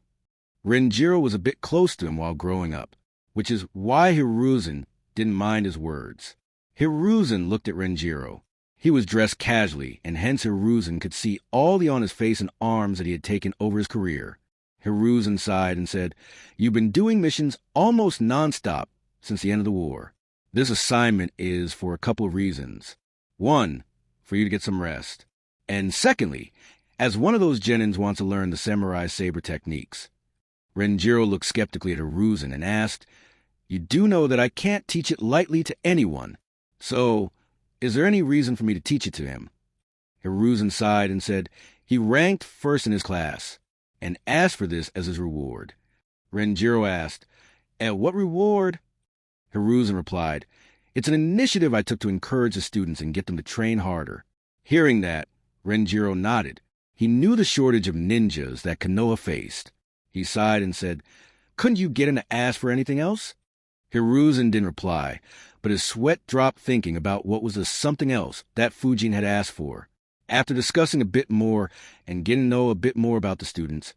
Renjiro was a bit close to him while growing up, which is why Hiruzen didn't mind his words. Hiruzen looked at Renjiro. He was dressed casually, and hence Hiruzen could see all the on his face and arms that he had taken over his career. Hiruzen sighed and said, "You've been doing missions almost nonstop since the end of the war. This assignment is for a couple of reasons. One, for you to get some rest. And secondly, as one of those genins wants to learn the samurai saber techniques." Renjiro looked skeptically at Hiruzen and asked, "You do know that I can't teach it lightly to anyone. So, is there any reason for me to teach it to him?" Hiruzen sighed and said he ranked first in his class and asked for this as his reward. Renjiro asked, "At what reward?" Hiruzen replied, "It's an initiative I took to encourage the students and get them to train harder." Hearing that, Renjiro nodded. He knew the shortage of ninjas that Konoha faced. He sighed and said, "Couldn't you get him to ask for anything else?" Hiruzen didn't reply, but his sweat dropped thinking about what was the something else that Fujin had asked for. After discussing a bit more and getting to know a bit more about the students,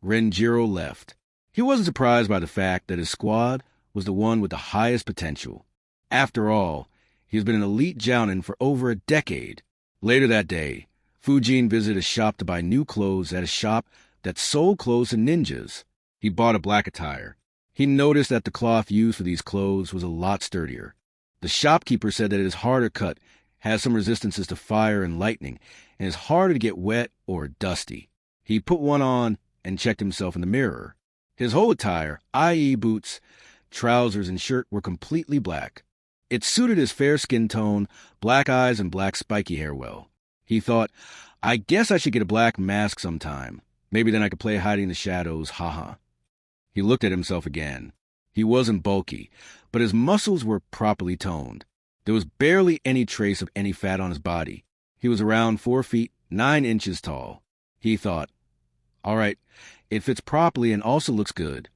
Renjiro left. He wasn't surprised by the fact that his squad was the one with the highest potential. After all, he has been an elite jounin for over a decade. Later that day, Fujin visited a shop to buy new clothes at a shop that sold clothes to ninjas. He bought a black attire. He noticed that the cloth used for these clothes was a lot sturdier. The shopkeeper said that it is harder cut, has some resistances to fire and lightning, and is harder to get wet or dusty. He put one on and checked himself in the mirror. His whole attire, i.e. boots, trousers, and shirt, were completely black. It suited his fair skin tone, black eyes, and black spiky hair well. He thought, "I guess I should get a black mask sometime. Maybe then I could play hiding in the shadows, haha." He looked at himself again. He wasn't bulky, but his muscles were properly toned. There was barely any trace of any fat on his body. He was around 4 feet, 9 inches tall. He thought, "All right, it fits properly and also looks good."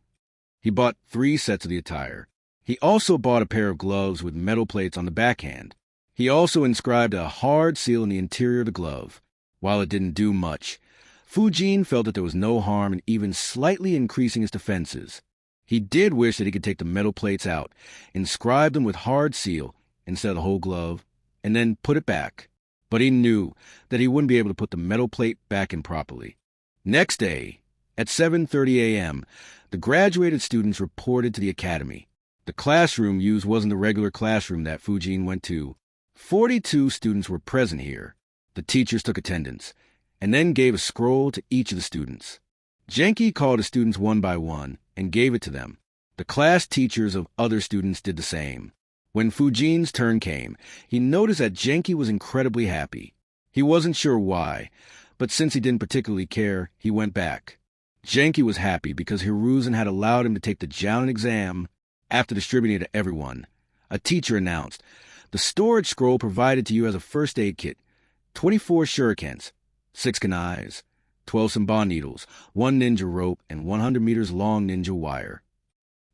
He bought 3 sets of the attire. He also bought a pair of gloves with metal plates on the backhand. He also inscribed a hard seal in the interior of the glove. While it didn't do much, Fujin felt that there was no harm in even slightly increasing his defenses. He did wish that he could take the metal plates out, inscribe them with hard seal instead of the whole glove, and then put it back. But he knew that he wouldn't be able to put the metal plate back in properly. Next day, at 7:30 a.m., the graduated students reported to the academy. The classroom used wasn't the regular classroom that Fujin went to. 42 students were present here. The teachers took attendance, and then gave a scroll to each of the students. Genki called the students one by one and gave it to them. The class teachers of other students did the same. When Fujin's turn came, he noticed that Genki was incredibly happy. He wasn't sure why, but since he didn't particularly care, he went back. Genki was happy because Hiruzen had allowed him to take the Jounin exam. After distributing it to everyone, a teacher announced, "The storage scroll provided to you as a first aid kit, 24 shurikens, 6 kunais, 12 senbon needles, 1 ninja rope, and 100 meters long ninja wire."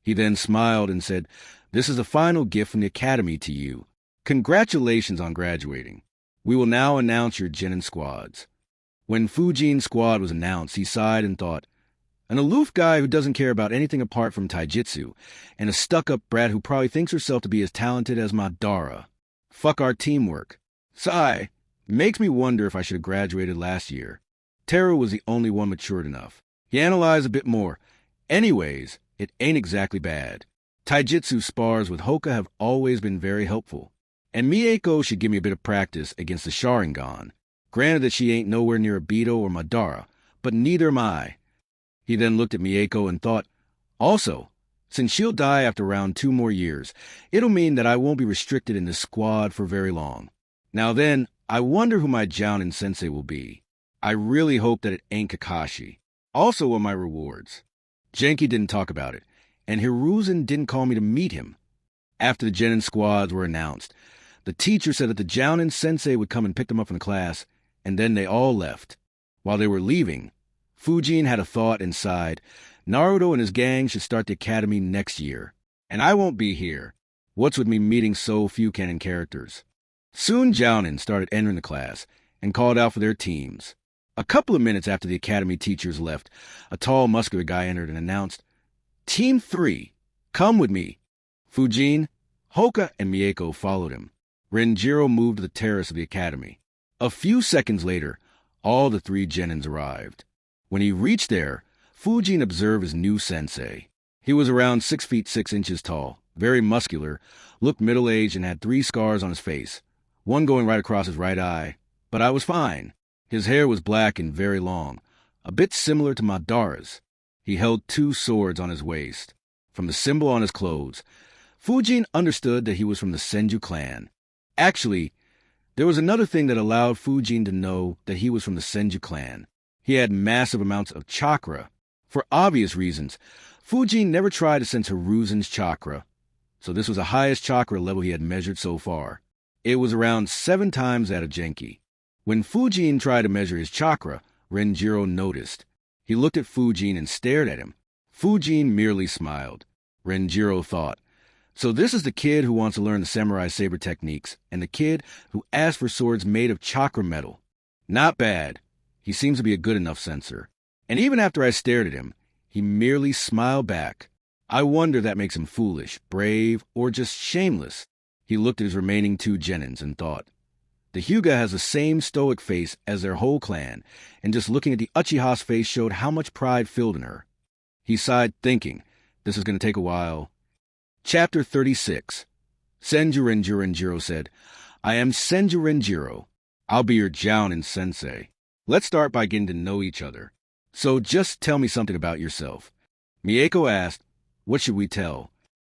He then smiled and said, "This is a final gift from the Academy to you. Congratulations on graduating. We will now announce your genin squads." When Fujin's squad was announced, he sighed and thought, "An aloof guy who doesn't care about anything apart from taijutsu, and a stuck-up brat who probably thinks herself to be as talented as Madara. Fuck our teamwork. Sigh. Makes me wonder if I should have graduated last year." Teru was the only one matured enough. He analyzed a bit more. Anyways, it ain't exactly bad. Taijutsu spars with Hoka have always been very helpful. And Mieko should give me a bit of practice against the Sharingan. Granted that she ain't nowhere near Obito or Madara, but neither am I. He then looked at Mieko and thought, also, since she'll die after around 2 more years, it'll mean that I won't be restricted in this squad for very long. Now then, I wonder who my Jounin sensei will be. I really hope that it ain't Kakashi. Also on my rewards. Genki didn't talk about it, and Hiruzen didn't call me to meet him. After the genin squads were announced, the teacher said that the Jounin sensei would come and pick them up from the class, and then they all left. While they were leaving, Fujin had a thought and sighed, "Naruto and his gang should start the academy next year, and I won't be here. What's with me meeting so few canon characters?" Soon Jounin started entering the class and called out for their teams. A couple of minutes after the academy teachers left, a tall, muscular guy entered and announced, "Team 3, come with me." Fujin, Hoka, and Mieko followed him. Renjiro moved to the terrace of the academy. A few seconds later, all the 3 genins arrived. When he reached there, Fujin observed his new sensei. He was around 6 feet 6 inches tall, very muscular, looked middle-aged, and had 3 scars on his face, one going right across his right eye. But I was fine. His hair was black and very long, a bit similar to Madara's. He held 2 swords on his waist. From the symbol on his clothes, Fujin understood that he was from the Senju clan. Actually, there was another thing that allowed Fujin to know that he was from the Senju clan. He had massive amounts of chakra. For obvious reasons, Fujin never tried to sense Hiruzen's chakra, so this was the highest chakra level he had measured so far. It was around 7 times that of Genki. When Fujin tried to measure his chakra, Renjiro noticed. He looked at Fujin and stared at him. Fujin merely smiled. Renjiro thought, so this is the kid who wants to learn the samurai saber techniques, and the kid who asked for swords made of chakra metal. Not bad. He seems to be a good enough censor. And even after I stared at him, he merely smiled back. I wonder if that makes him foolish, brave, or just shameless. He looked at his remaining 2 genins and thought, the Hyuga has the same stoic face as their whole clan, and just looking at the Uchiha's face showed how much pride filled in her. He sighed, thinking, this is going to take a while. Chapter 36. Senju Renjiro said, I am Senju Renjiro. I'll be your Jounin sensei. Let's start by getting to know each other. So just tell me something about yourself. Mieko asked, what should we tell?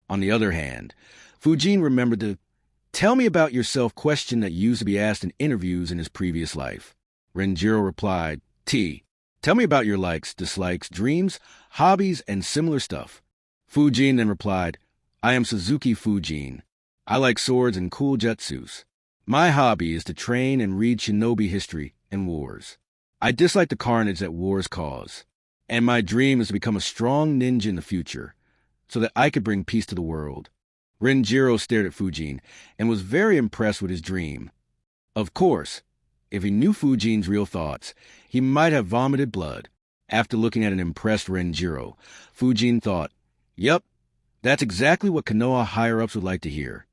On the other hand, Fujin remembered the tell me about yourself question that used to be asked in interviews in his previous life. Renjiro replied, tell me about your likes, dislikes, dreams, hobbies, and similar stuff. Fujin then replied, I am Suzuki Fujin. I like swords and cool jutsus. My hobby is to train and read shinobi history and wars. I dislike the carnage that wars cause. And my dream is to become a strong ninja in the future, so that I could bring peace to the world. Renjiro stared at Fujin and was very impressed with his dream. Of course, if he knew Fujin's real thoughts, he might have vomited blood. After looking at an impressed Renjiro, Fujin thought, Yup, that's exactly what Konoha higher-ups would like to hear.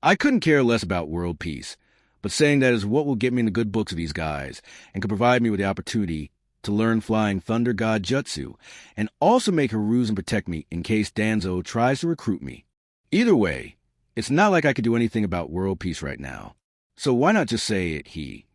I couldn't care less about world peace, but saying that is what will get me in the good books of these guys and could provide me with the opportunity to learn Flying Thunder God Jutsu and also make Hiruzen protect me in case Danzo tries to recruit me. Either way, it's not like I could do anything about world peace right now. So why not just say it he?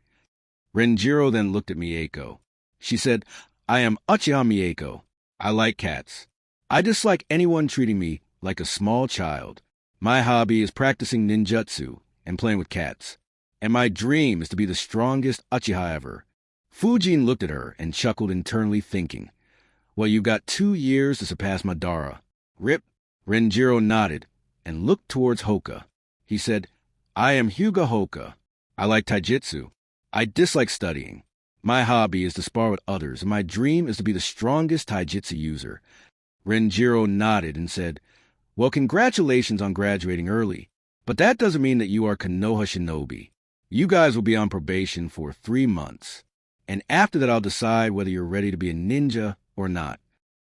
Renjiro then looked at Mieko. She said, I am Uchiha Mieko. I like cats. I dislike anyone treating me like a small child. My hobby is practicing ninjutsu and playing with cats. And my dream is to be the strongest Uchiha ever. Fujin looked at her and chuckled internally, thinking, well, you've got 2 years to surpass Madara. Rip. Renjiro nodded and looked towards Hoka. He said, I am Hyuga Hoka. I like taijutsu. I dislike studying. My hobby is to spar with others, and my dream is to be the strongest taijutsu user. Renjiro nodded and said, well, congratulations on graduating early, but that doesn't mean that you are Konoha Shinobi. You guys will be on probation for 3 months, and after that I'll decide whether you're ready to be a ninja or not.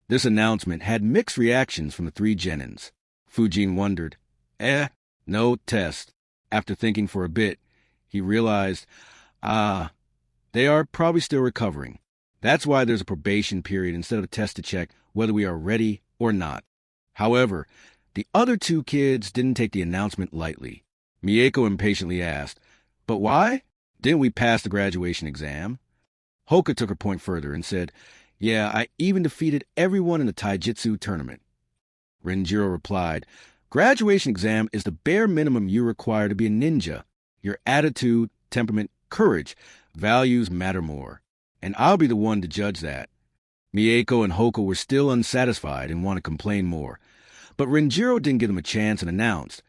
This announcement had mixed reactions from the 3 genins. Fujin wondered, no test. After thinking for a bit, he realized, they are probably still recovering. That's why there's a probation period instead of a test to check whether we are ready or not. However, the other 2 kids didn't take the announcement lightly. Mieko impatiently asked, but why? Didn't we pass the graduation exam? Hoka took her point further and said, yeah, I even defeated everyone in the taijutsu tournament. Renjiro replied, graduation exam is the bare minimum you require to be a ninja. Your attitude, temperament, courage, values matter more. And I'll be the one to judge that. Mieko and Hoka were still unsatisfied and wanted to complain more. But Renjiro didn't give them a chance and announced,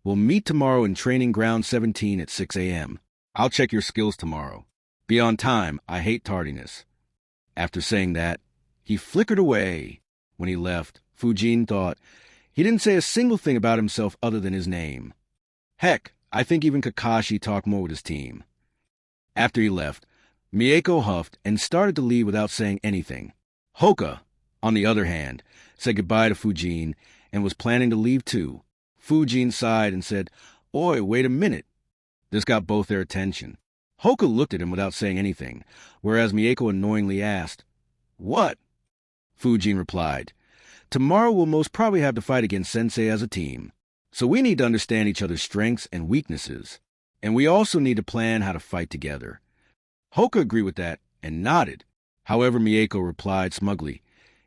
we'll meet tomorrow in Training Ground 17 at 6 a.m. I'll check your skills tomorrow. Be on time. I hate tardiness. After saying that, he flickered away. When he left, Fujin thought, he didn't say a single thing about himself other than his name. Heck, I think even Kakashi talked more with his team. After he left, Mieko huffed and started to leave without saying anything. Hoka, on the other hand, said goodbye to Fujin and was planning to leave too. Fujin sighed and said, oi, wait a minute. This got both their attention. Hoka looked at him without saying anything, whereas Mieko annoyingly asked, what? Fujin replied, tomorrow we'll most probably have to fight against Sensei as a team, so we need to understand each other's strengths and weaknesses, and we also need to plan how to fight together. Hoka agreed with that and nodded. However, Mieko replied smugly,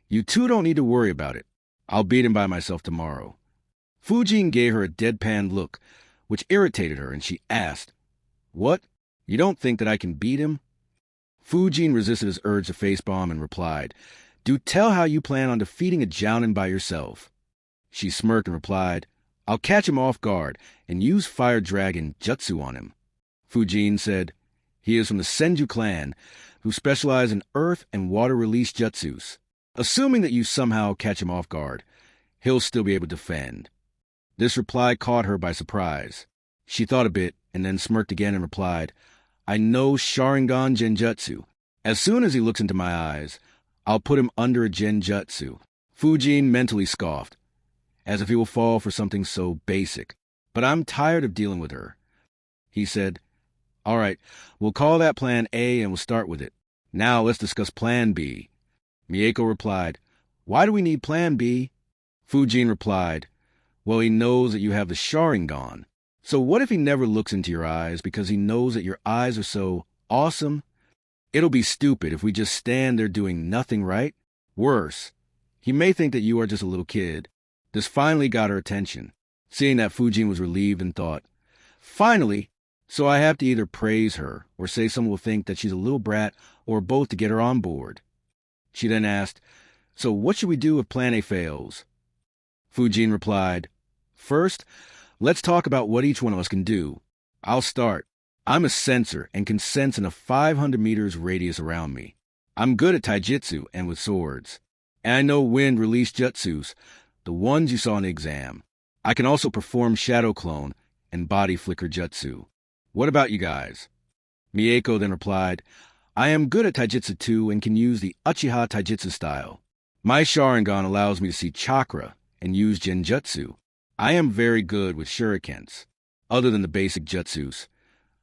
you two don't need to worry about it. I'll beat him by myself tomorrow. Fujin gave her a deadpan look, which irritated her, and she asked, what? You don't think that I can beat him? Fujin resisted his urge to face-bomb and replied, do tell how you plan on defeating a jounin by yourself. She smirked and replied, I'll catch him off guard and use Fire Dragon Jutsu on him. Fujin said, he is from the Senju clan, who specialize in earth and water release jutsus. Assuming that you somehow catch him off guard, he'll still be able to defend. This reply caught her by surprise. She thought a bit and then smirked again and replied, I know Sharingan Genjutsu. As soon as he looks into my eyes, I'll put him under a Genjutsu. Fujin mentally scoffed, as if he will fall for something so basic. But I'm tired of dealing with her. He said, all right, we'll call that plan A and we'll start with it. Now let's discuss plan B. Mieko replied, why do we need plan B? Fujin replied, well, he knows that you have the Sharingan. So what if he never looks into your eyes because he knows that your eyes are so awesome? It'll be stupid if we just stand there doing nothing, right? Worse, he may think that you are just a little kid. This finally got her attention, seeing that Fujin was relieved and thought, finally, so I have to either praise her or say someone will think that she's a little brat or both to get her on board. She then asked, so what should we do if plan A fails? Fujin replied, first, let's talk about what each one of us can do. I'll start. I'm a sensor and can sense in a 500 meters radius around me. I'm good at taijutsu and with swords. And I know wind release jutsus, the ones you saw in the exam. I can also perform shadow clone and body flicker jutsu. What about you guys? Mieko then replied, I am good at taijutsu too and can use the Uchiha taijutsu style. My Sharingan allows me to see chakra and use genjutsu. I am very good with shurikens. Other than the basic jutsus,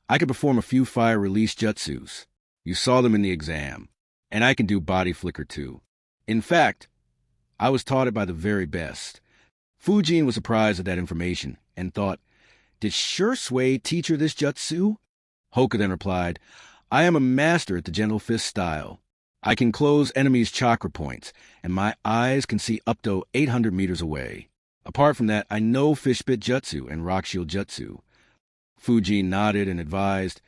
I can perform a few fire release jutsus. You saw them in the exam. And I can do body flicker too. In fact, I was taught it by the very best. Fujin was surprised at that information and thought, did Shursui teach her this jutsu? Hoka then replied, I am a master at the gentle fist style. I can close enemies' chakra points, and my eyes can see up to 800 meters away. Apart from that, I know Fish Spit Jutsu and Rock Shield Jutsu. Fujin nodded and advised,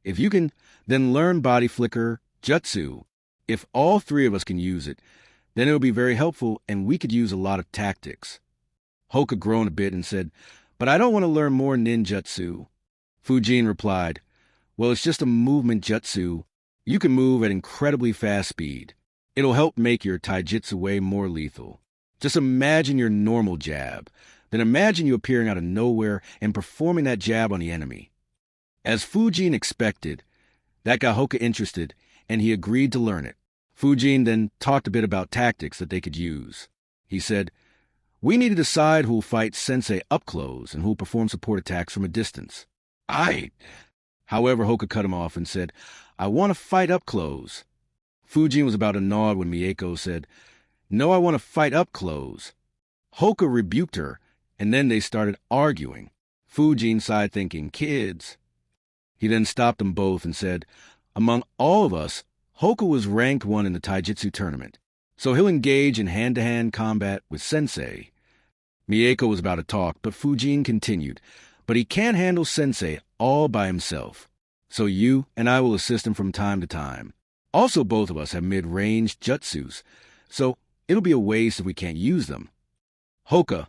if you can, then learn Body Flicker Jutsu. If all three of us can use it, then it'll be very helpful and we could use a lot of tactics. Hoka groaned a bit and said, but I don't want to learn more ninjutsu. Fujin replied, well, it's just a movement jutsu. You can move at incredibly fast speed. It'll help make your taijutsu way more lethal. Just imagine your normal jab. Then imagine you appearing out of nowhere and performing that jab on the enemy. As Fujin expected, that got Hoka interested, and he agreed to learn it. Fujin then talked a bit about tactics that they could use. He said, we need to decide who'll fight Sensei up close and who'll perform support attacks from a distance. However, Hoka cut him off and said, I want to fight up close. Fujin was about to nod when Mieko said, no, I want to fight up close. Hoka rebuked her, and then they started arguing. Fujin sighed thinking, kids. He then stopped them both and said, among all of us, Hoka was ranked 1 in the taijutsu tournament, so he'll engage in hand-to-hand combat with Sensei. Mieko was about to talk, but Fujin continued, but he can't handle Sensei all by himself, so you and I will assist him from time to time. Also, both of us have mid-range jutsus, so it'll be a waste if we can't use them. Hoka,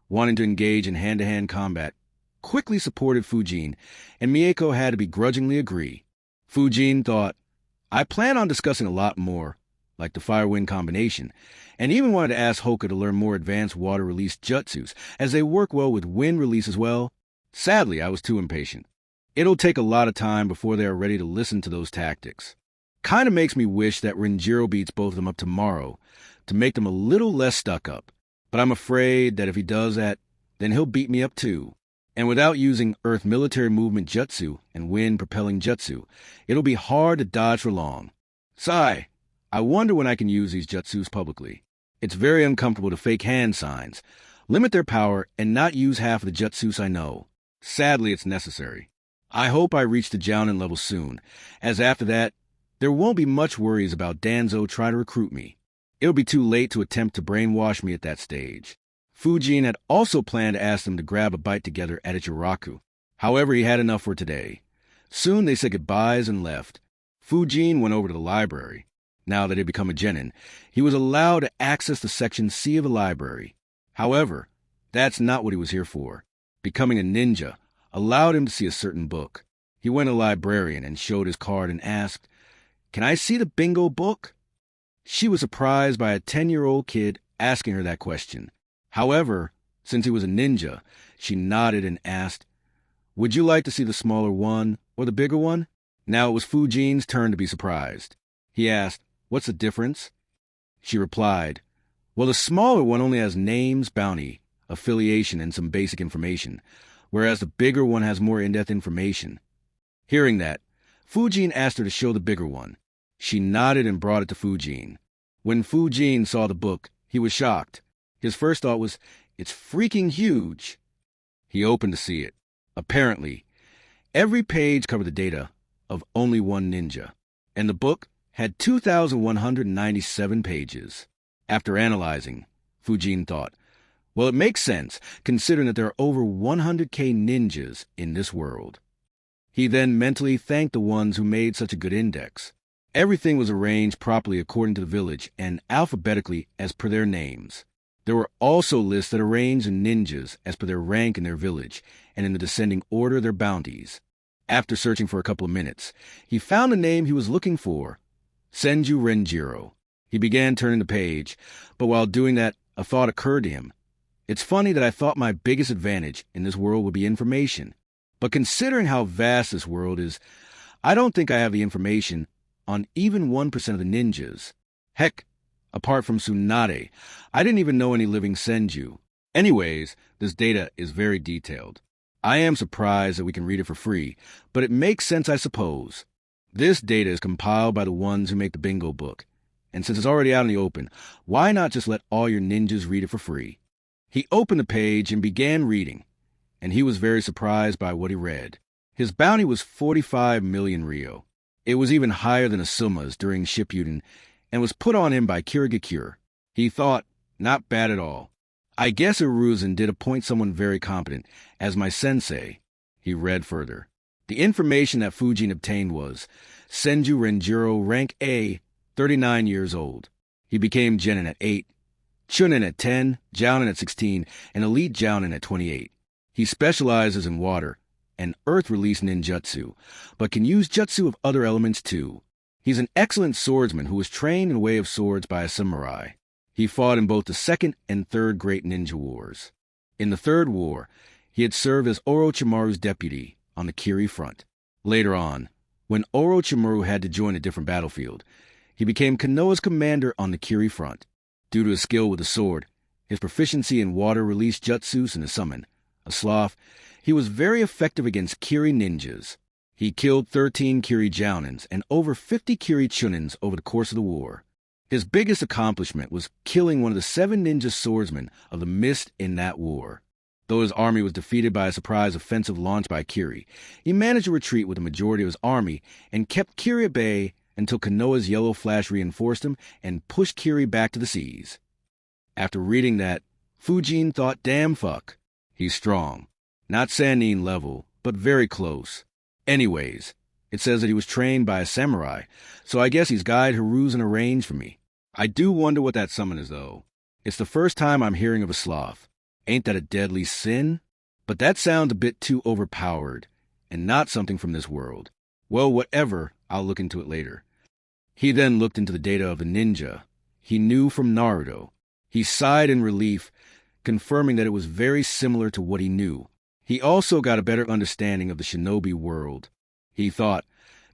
wanting to engage in hand-to-hand combat, quickly supported Fujin, and Mieko had to begrudgingly agree. Fujin thought, I plan on discussing a lot more, like the fire-wind combination, and even wanted to ask Hoka to learn more advanced water-release jutsus, as they work well with wind release as well. Sadly, I was too impatient. It'll take a lot of time before they are ready to listen to those tactics. Kinda makes me wish that Renjiro beats both of them up tomorrow, to make them a little less stuck up. But I'm afraid that if he does that, then he'll beat me up too. And without using Earth military movement jutsu and wind propelling jutsu, it'll be hard to dodge for long. Sigh, I wonder when I can use these jutsus publicly. It's very uncomfortable to fake hand signs, limit their power, and not use half of the jutsus I know. Sadly, it's necessary. I hope I reach the Jounin level soon, as after that, there won't be much worries about Danzo trying to recruit me. It'll be too late to attempt to brainwash me at that stage. Fujin had also planned to ask them to grab a bite together at Ichiraku. However, he had enough for today. Soon they said goodbyes and left. Fujin went over to the library. Now that he had become a genin, he was allowed to access the Section C of the library. However, that's not what he was here for. Becoming a ninja allowed him to see a certain book. He went to the librarian and showed his card and asked, "Can I see the bingo book?" She was surprised by a 10-year-old kid asking her that question. However, since he was a ninja, she nodded and asked, "Would you like to see the smaller one or the bigger one?" Now it was Fujin's turn to be surprised. He asked, "What's the difference?" She replied, "Well, the smaller one only has names, bounty, affiliation, and some basic information, whereas the bigger one has more in-depth information." Hearing that, Fujin asked her to show the bigger one. She nodded and brought it to Fujin. When Fujin saw the book, he was shocked. His first thought was, "It's freaking huge." He opened to see it. Apparently, every page covered the data of only one ninja, and the book had 2,197 pages. After analyzing, Fujin thought, well, it makes sense, considering that there are over 100k ninjas in this world. He then mentally thanked the ones who made such a good index. Everything was arranged properly according to the village and alphabetically as per their names. There were also lists that arranged the ninjas as per their rank in their village and in the descending order of their bounties. After searching for a couple of minutes, he found the name he was looking for, Senju Renjiro. He began turning the page, but while doing that, a thought occurred to him. It's funny that I thought my biggest advantage in this world would be information. But considering how vast this world is, I don't think I have the information on even 1% of the ninjas. Heck, apart from Tsunade, I didn't even know any living Senju. Anyways, this data is very detailed. I am surprised that we can read it for free, but it makes sense, I suppose. This data is compiled by the ones who make the bingo book, and since it's already out in the open, why not just let all your ninjas read it for free? He opened the page and began reading, and he was very surprised by what he read. His bounty was 45 million Ryo. It was even higher than Asuma's during Shippuden, and was put on him by Kirigakure. He thought, not bad at all. I guess Hiruzen did appoint someone very competent as my sensei. He read further. The information that Fujin obtained was Senju Renjiro, rank A, 39 years old. He became Genin at 8, Chunin at 10, Jounin at 16, and Elite Jounin at 28. He specializes in water and earth-release ninjutsu, but can use jutsu of other elements too. He's an excellent swordsman who was trained in Way of Swords by a samurai. He fought in both the Second and Third Great Ninja Wars. In the Third War, he had served as Orochimaru's deputy on the Kiri front. Later on, when Orochimaru had to join a different battlefield, he became Konoha's commander on the Kiri front. Due to his skill with the sword, his proficiency in water-release jutsus and a summon, a sloth, he was very effective against Kiri ninjas. He killed 13 Kiri Jounins and over 50 Kiri Chunins over the course of the war. His biggest accomplishment was killing one of the 7 ninja swordsmen of the Mist in that war. Though his army was defeated by a surprise offensive launched by Kiri, he managed to retreat with the majority of his army and kept Kiri at bay until Konoha's yellow flash reinforced him and pushed Kiri back to the seas. After reading that, Fujin thought, damn fuck. He's strong. Not Sannin level, but very close. Anyways, it says that he was trained by a samurai, so I guess he's guide Hiruzen arranged for me. I do wonder what that summon is, though. It's the first time I'm hearing of a sloth. Ain't that a deadly sin? But that sounds a bit too overpowered, and not something from this world. Well, whatever, I'll look into it later. He then looked into the data of the ninja he knew from Naruto. He sighed in relief, confirming that it was very similar to what he knew. He also got a better understanding of the shinobi world. He thought,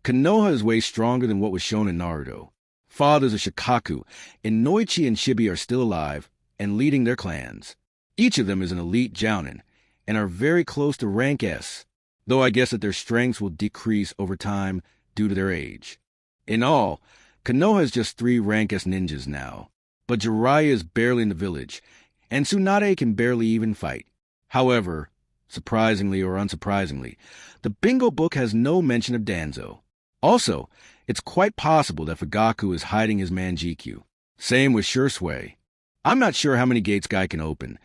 Konoha is way stronger than what was shown in Naruto. Fathers of Shikaku, Inoichi and Shibi are still alive and leading their clans. Each of them is an elite jounin and are very close to rank S, though I guess that their strengths will decrease over time due to their age. In all, Konoha has just 3 rank S ninjas now, but Jiraiya is barely in the village, and Tsunade can barely even fight. However, surprisingly or unsurprisingly, the bingo book has no mention of Danzo. Also, it's quite possible that Fugaku is hiding his Manjikyu. Same with Shursui. I'm not sure how many gates Guy can open,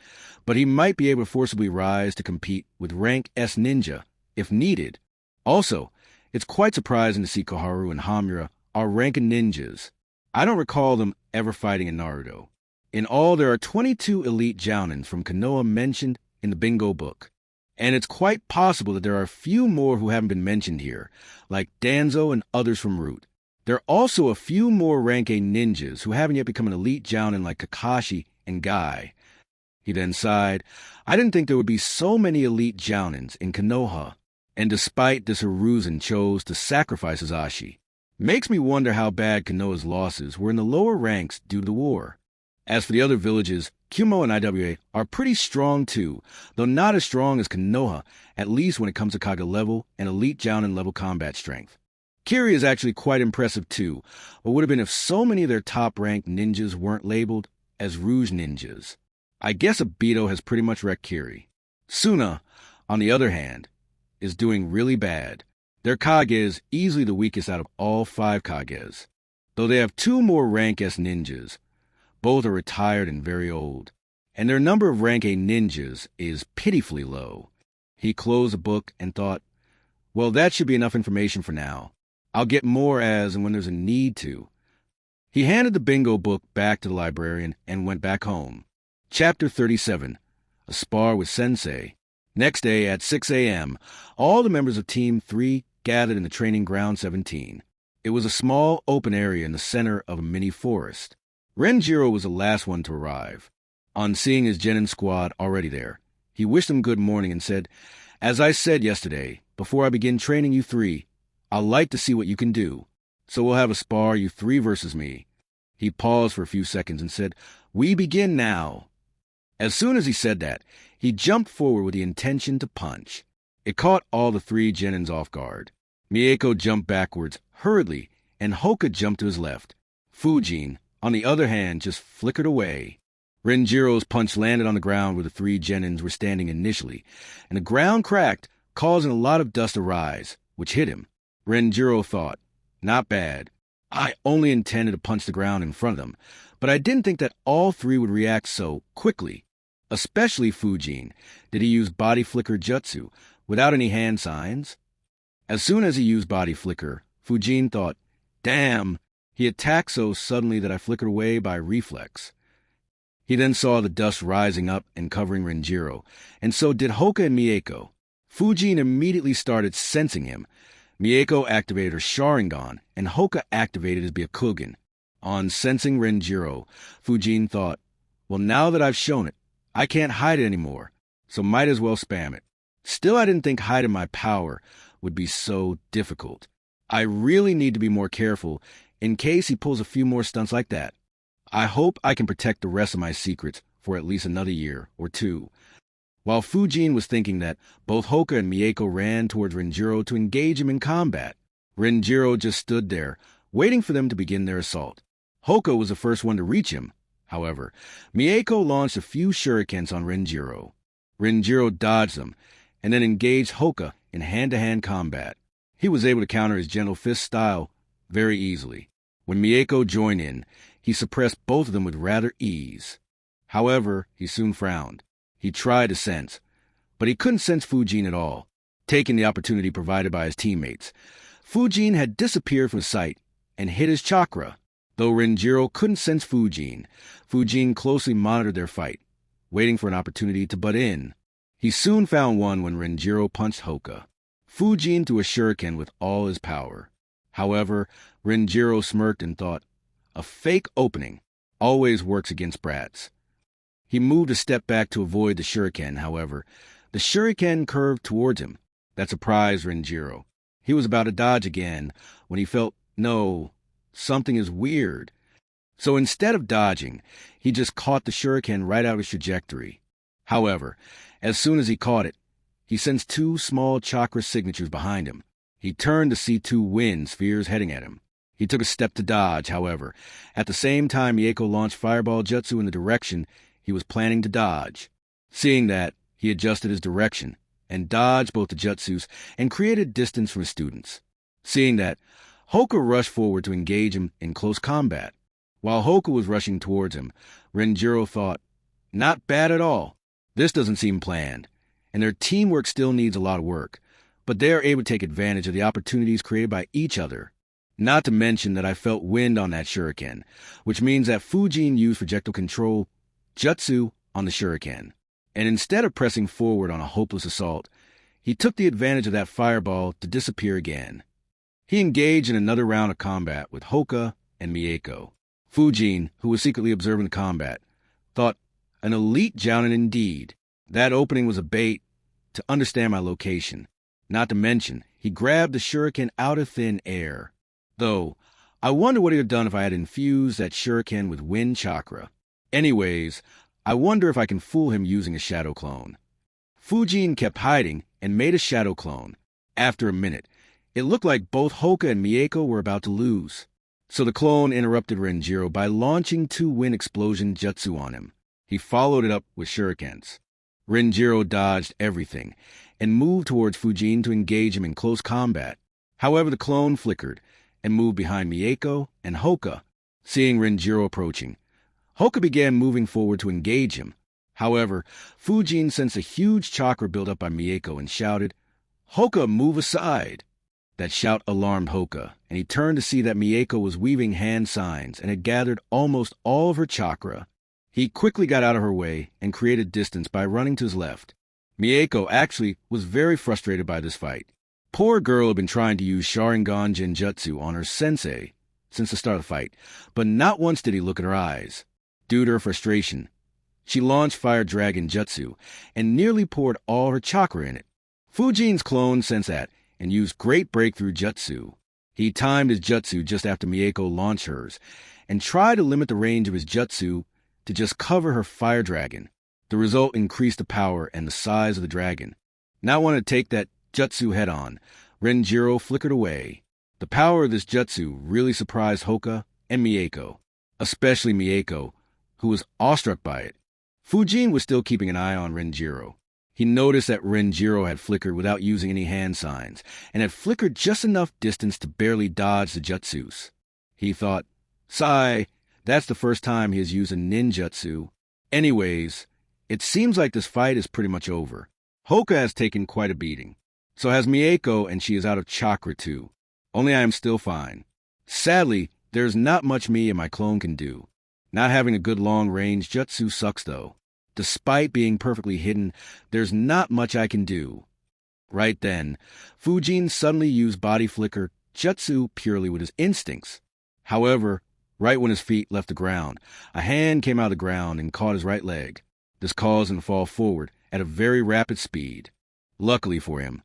but he might be able to forcibly rise to compete with rank S ninja if needed. Also, it's quite surprising to see Koharu and Hamura are ranking ninjas. I don't recall them ever fighting in Naruto. In all, there are 22 elite jounins from Konoha mentioned in the bingo book. And it's quite possible that there are a few more who haven't been mentioned here, like Danzo and others from Root. There are also a few more rank A ninjas who haven't yet become an elite jounin like Kakashi and Guy. He then sighed, I didn't think there would be so many elite jounins in Konoha. And despite this, Hiruzen chose to sacrifice Hisashi. Makes me wonder how bad Konoha's losses were in the lower ranks due to the war. As for the other villages, Kumo and IWA are pretty strong too, though not as strong as Konoha, at least when it comes to Kage level and elite jounin level combat strength. Kiri is actually quite impressive too, but would have been if so many of their top-ranked ninjas weren't labeled as Rouge ninjas. I guess Obito has pretty much wrecked Kiri. Suna, on the other hand, is doing really bad. Their Kage is easily the weakest out of all 5 Kages. Though they have 2 more rank S ninjas, both are retired and very old, and their number of rank A ninjas is pitifully low. He closed the book and thought, well, that should be enough information for now. I'll get more as and when there's a need to. He handed the bingo book back to the librarian and went back home. Chapter 37, A Spar with Sensei. Next day at 6 a.m., all the members of Team 3 gathered in the training ground 17. It was a small, open area in the center of a mini forest. Renjiro was the last one to arrive. On seeing his genin squad already there, he wished them good morning and said, as I said yesterday, before I begin training you 3, I'd like to see what you can do. So we'll have a spar, you 3 versus me. He paused for a few seconds and said, we begin now. As soon as he said that, he jumped forward with the intention to punch. It caught all the 3 genins off guard. Mieko jumped backwards, hurriedly, and Hoka jumped to his left. Fujin, on the other hand, just flickered away. Renjiro's punch landed on the ground where the 3 genins were standing initially, and the ground cracked, causing a lot of dust to rise, which hit him. Renjiro thought, not bad. I only intended to punch the ground in front of them, but I didn't think that all three would react so quickly. Especially Fujin. Did he use body flicker jutsu without any hand signs? As soon as he used body flicker, Fujin thought, "Damn!" He attacked so suddenly that I flickered away by reflex. He then saw the dust rising up and covering Renjiro, and so did Hoka and Mieko. Fujin immediately started sensing him. Mieko activated her Sharingan, and Hoka activated his Byakugan. On sensing Renjiro, Fujin thought, well, now that I've shown it, I can't hide it anymore, so might as well spam it. Still, I didn't think hiding my power would be so difficult. I really need to be more careful in case he pulls a few more stunts like that. I hope I can protect the rest of my secrets for at least another year or two. While Fujin was thinking that, both Hoka and Mieko ran towards Renjiro to engage him in combat. Renjiro just stood there, waiting for them to begin their assault. Hoka was the first one to reach him. However, Mieko launched a few shurikens on Renjiro. Renjiro dodged them, and then engaged Hoka in hand-to-hand combat. He was able to counter his gentle fist style very easily. When Mieko joined in, he suppressed both of them with rather ease. However, he soon frowned. He tried to sense, but he couldn't sense Fujin at all, taking the opportunity provided by his teammates. Fujin had disappeared from sight and hid his chakra. Though Renjiro couldn't sense Fujin closely monitored their fight, waiting for an opportunity to butt in. He soon found one when Renjiro punched Hoka. Fujin threw a shuriken with all his power. However, Renjiro smirked and thought, a fake opening always works against brats. He moved a step back to avoid the shuriken, however. The shuriken curved towards him. That surprised Renjiro. He was about to dodge again when he felt, no, something is weird. So instead of dodging, he just caught the shuriken right out of his trajectory. However, as soon as he caught it, he sensed two small chakra signatures behind him. He turned to see two wind spheres heading at him. He took a step to dodge, however. At the same time, Mieko launched Fireball Jutsu in the direction he was planning to dodge. Seeing that, he adjusted his direction and dodged both the jutsus and created distance from his students. Seeing that, Hoka rushed forward to engage him in close combat. While Hoka was rushing towards him, Renjiro thought, not bad at all. This doesn't seem planned, and their teamwork still needs a lot of work, but they are able to take advantage of the opportunities created by each other. Not to mention that I felt wind on that shuriken, which means that Fujin used projectile control jutsu on the shuriken. And instead of pressing forward on a hopeless assault, he took the advantage of that fireball to disappear again. He engaged in another round of combat with Hoka and Mieko. Fujin, who was secretly observing the combat, thought, an elite jounin indeed. That opening was a bait to understand my location. Not to mention, he grabbed the shuriken out of thin air. Though, I wonder what he would have done if I had infused that shuriken with wind chakra. Anyways, I wonder if I can fool him using a shadow clone. Fujin kept hiding and made a shadow clone. After a minute, it looked like both Hoka and Mieko were about to lose. So the clone interrupted Renjiro by launching two wind explosion jutsu on him. He followed it up with shurikens. Renjiro dodged everything and moved towards Fujin to engage him in close combat. However, the clone flickered and moved behind Mieko and Hoka. Seeing Renjiro approaching, Hoka began moving forward to engage him. However, Fujin sensed a huge chakra built up by Mieko and shouted, Hoka, move aside! That shout alarmed Hoka, and he turned to see that Mieko was weaving hand signs and had gathered almost all of her chakra. He quickly got out of her way and created distance by running to his left. Mieko actually was very frustrated by this fight. Poor girl had been trying to use Sharingan Genjutsu on her sensei since the start of the fight, but not once did he look at her eyes. Due to her frustration, she launched Fire Dragon Jutsu and nearly poured all her chakra in it. Fujin's clone sensed that and used Great Breakthrough Jutsu. He timed his jutsu just after Mieko launched hers and tried to limit the range of his jutsu to just cover her Fire Dragon. The result increased the power and the size of the dragon. Not wanting to take that jutsu head-on, Renjiro flickered away. The power of this jutsu really surprised Hoka and Mieko, especially Mieko, who was awestruck by it. Fujin was still keeping an eye on Renjiro. He noticed that Renjiro had flickered without using any hand signs, and had flickered just enough distance to barely dodge the jutsus. He thought, sigh, that's the first time he has used a ninjutsu. Anyways, it seems like this fight is pretty much over. Hoka has taken quite a beating. So has Mieko, and she is out of chakra too. Only I am still fine. Sadly, there's not much me and my clone can do. Not having a good long-range jutsu sucks though. Despite being perfectly hidden, there's not much I can do. Right then, Fujin suddenly used body flicker jutsu purely with his instincts. However, right when his feet left the ground, a hand came out of the ground and caught his right leg. This caused him to fall forward at a very rapid speed. Luckily for him,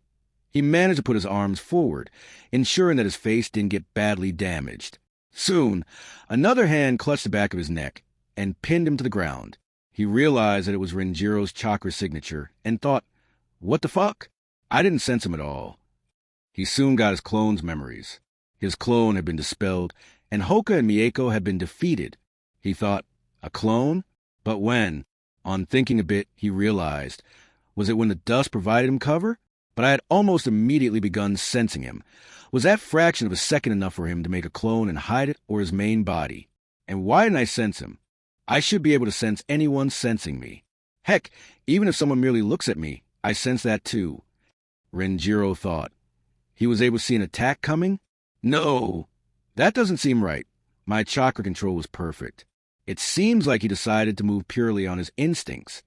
he managed to put his arms forward, ensuring that his face didn't get badly damaged. Soon, another hand clutched the back of his neck and pinned him to the ground. He realized that it was Renjiro's chakra signature and thought, what the fuck? I didn't sense him at all. He soon got his clone's memories. His clone had been dispelled, and Hoka and Mieko had been defeated. He thought, a clone? But when? On thinking a bit, he realized, was it when the dust provided him cover? But I had almost immediately begun sensing him. Was that fraction of a second enough for him to make a clone and hide it, or his main body? And why didn't I sense him? I should be able to sense anyone sensing me. Heck, even if someone merely looks at me, I sense that too. Renjiro thought. He was able to see an attack coming? No, that doesn't seem right. My chakra control was perfect. It seems like he decided to move purely on his instincts.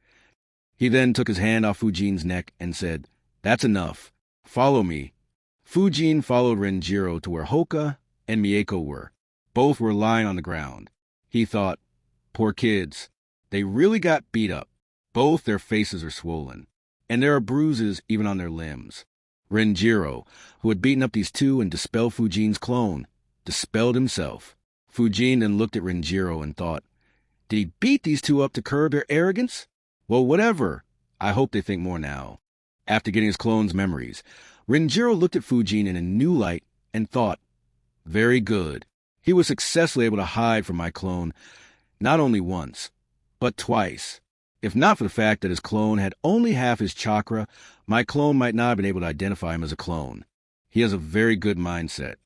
He then took his hand off Fujin's neck and said, that's enough. Follow me. Fujin followed Renjiro to where Hoka and Mieko were. Both were lying on the ground. He thought, poor kids. They really got beat up. Both their faces are swollen, and there are bruises even on their limbs. Renjiro, who had beaten up these two and dispelled Fujin's clone, dispelled himself. Fujin then looked at Renjiro and thought, did he beat these two up to curb their arrogance? Well, whatever. I hope they think more now. After getting his clone's memories, Renjiro looked at Fujin in a new light and thought, very good. He was successfully able to hide from my clone not only once, but twice. If not for the fact that his clone had only half his chakra, my clone might not have been able to identify him as a clone. He has a very good mindset.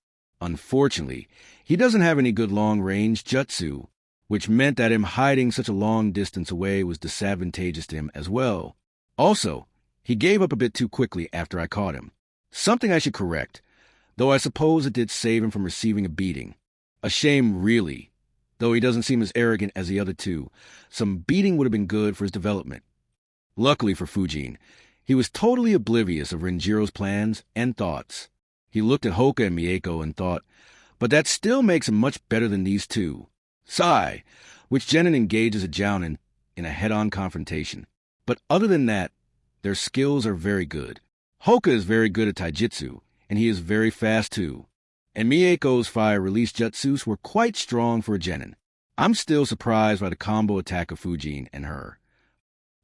Unfortunately, he doesn't have any good long-range jutsu, which meant that him hiding such a long distance away was disadvantageous to him as well. Also, he gave up a bit too quickly after I caught him. Something I should correct, though I suppose it did save him from receiving a beating. A shame, really. Though he doesn't seem as arrogant as the other two, some beating would have been good for his development. Luckily for Fujin, he was totally oblivious of Renjiro's plans and thoughts. He looked at Hoka and Mieko and thought, but that still makes him much better than these two. Sigh, which genin engages a jounin in a head-on confrontation. But other than that, their skills are very good. Hoka is very good at taijutsu, and he is very fast too. And Mieko's fire release jutsus were quite strong for a genin. I'm still surprised by the combo attack of Fujin and her.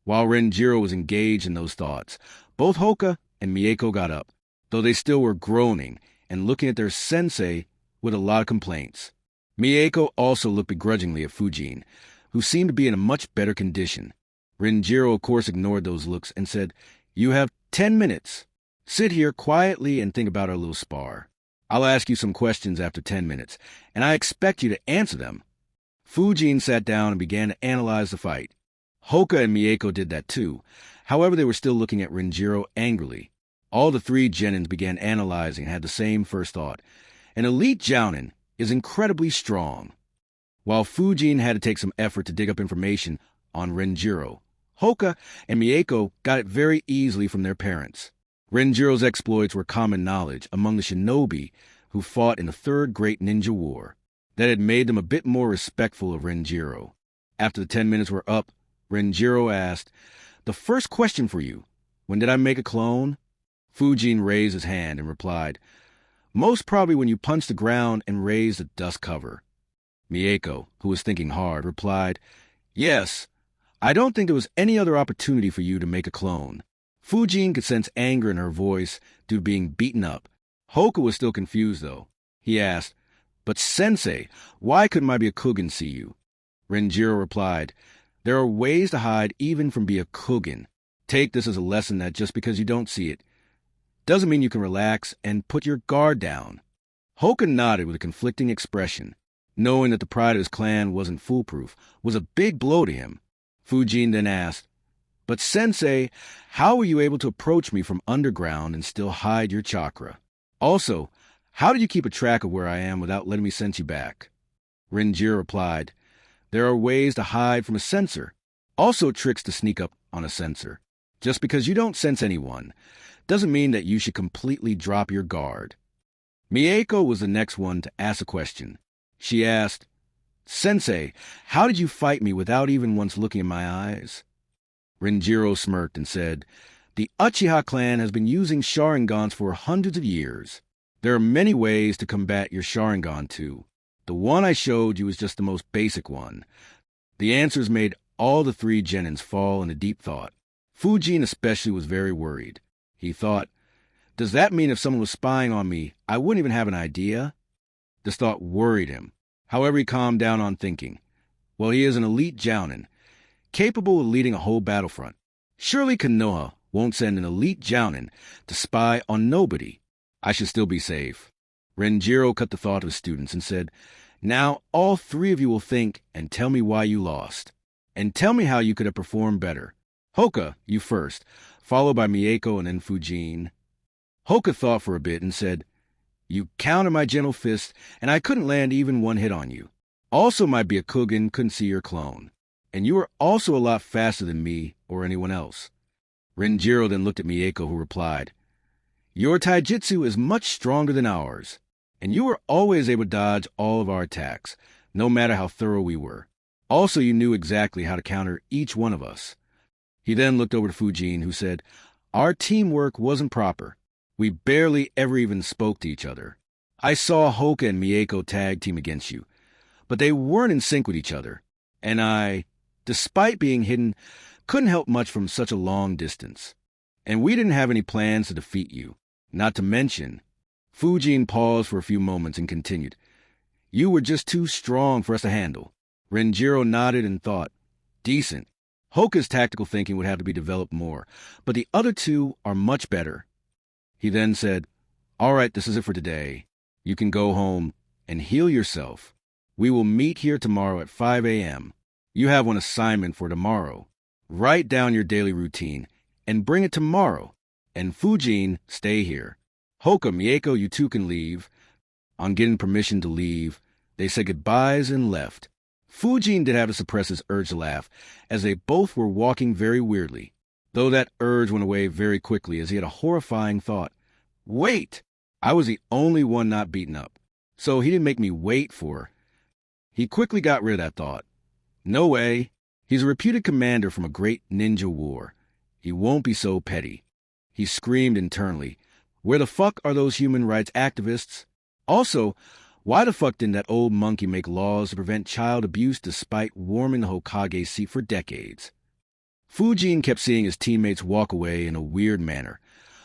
While Renjiro was engaged in those thoughts, both Hoka and Mieko got up, though they still were groaning and looking at their sensei with a lot of complaints. Mieko also looked begrudgingly at Fujin, who seemed to be in a much better condition. Renjiro, of course, ignored those looks and said, you have 10 minutes. Sit here quietly and think about our little spar. I'll ask you some questions after 10 minutes, and I expect you to answer them. Fujin sat down and began to analyze the fight. Hoka and Mieko did that too. However, they were still looking at Renjiro angrily. All the three genins began analyzing and had the same first thought. An elite jounin is incredibly strong. While Fujin had to take some effort to dig up information on Renjiro, Hoka and Mieko got it very easily from their parents. Renjiro's exploits were common knowledge among the shinobi who fought in the Third Great Ninja War. That had made them a bit more respectful of Renjiro. After the 10 minutes were up, Renjiro asked, the first question for you, when did I make a clone? Fujin raised his hand and replied, most probably when you punched the ground and raised the dust cover. Mieko, who was thinking hard, replied, yes, I don't think there was any other opportunity for you to make a clone. Fujin could sense anger in her voice due to being beaten up. Hoka was still confused, though. He asked, but sensei, why couldn't my Byakugan see you? Renjiro replied, there are ways to hide even from Byakugan. Take this as a lesson that just because you don't see it doesn't mean you can relax and put your guard down. Hoka nodded with a conflicting expression. Knowing that the pride of his clan wasn't foolproof was a big blow to him. Fujin then asked, "But Sensei, how were you able to approach me from underground and still hide your chakra? Also, how did you keep a track of where I am without letting me sense you back?" Renjiro replied, "There are ways to hide from a sensor, also tricks to sneak up on a sensor. Just because you don't sense anyone doesn't mean that you should completely drop your guard." Mieko was the next one to ask a question. She asked, "Sensei, how did you fight me without even once looking in my eyes?" Renjiro smirked and said, "The Uchiha clan has been using Sharingans for hundreds of years. There are many ways to combat your Sharingan too. The one I showed you is just the most basic one." The answers made all the three genins fall into deep thought. Fujin especially was very worried. He thought, "Does that mean if someone was spying on me, I wouldn't even have an idea?" This thought worried him. However, he calmed down on thinking, well, he is an elite Jounin, capable of leading a whole battlefront. Surely Konoha won't send an elite Jounin to spy on nobody. I should still be safe. Renjiro cut the thought of his students and said, "Now all three of you will think and tell me why you lost. And tell me how you could have performed better. Hoka, you first, followed by Mieko and then Fujin." Hoka thought for a bit and said, "You countered my gentle fist, and I couldn't land even one hit on you. Also, my Byakugan couldn't see your clone. And you were also a lot faster than me or anyone else." Renjiro then looked at Mieko, who replied, "Your taijutsu is much stronger than ours, and you were always able to dodge all of our attacks, no matter how thorough we were. Also, you knew exactly how to counter each one of us." He then looked over to Fujin, who said, "Our teamwork wasn't proper. We barely ever even spoke to each other. I saw Hoka and Mieko tag team against you, but they weren't in sync with each other, and I, despite being hidden, couldn't help much from such a long distance. And we didn't have any plans to defeat you. Not to mention..." Fujin paused for a few moments and continued, "You were just too strong for us to handle." Renjiro nodded and thought, "Decent. Hoka's tactical thinking would have to be developed more, but the other two are much better." He then said, "All right, this is it for today. You can go home and heal yourself. We will meet here tomorrow at 5 a.m. You have one assignment for tomorrow. Write down your daily routine and bring it tomorrow. And Fujin, stay here. Hoka, Mieko, you two can leave." On getting permission to leave, they said goodbyes and left. Fujin did have to suppress his urge to laugh, as they both were walking very weirdly, though that urge went away very quickly as he had a horrifying thought. Wait! I was the only one not beaten up, so he didn't make me wait for... He quickly got rid of that thought. No way. He's a reputed commander from a great ninja war. He won't be so petty. He screamed internally, "Where the fuck are those human rights activists? Also, why the fuck didn't that old monkey make laws to prevent child abuse despite warming the Hokage seat for decades?" Fujin kept seeing his teammates walk away in a weird manner,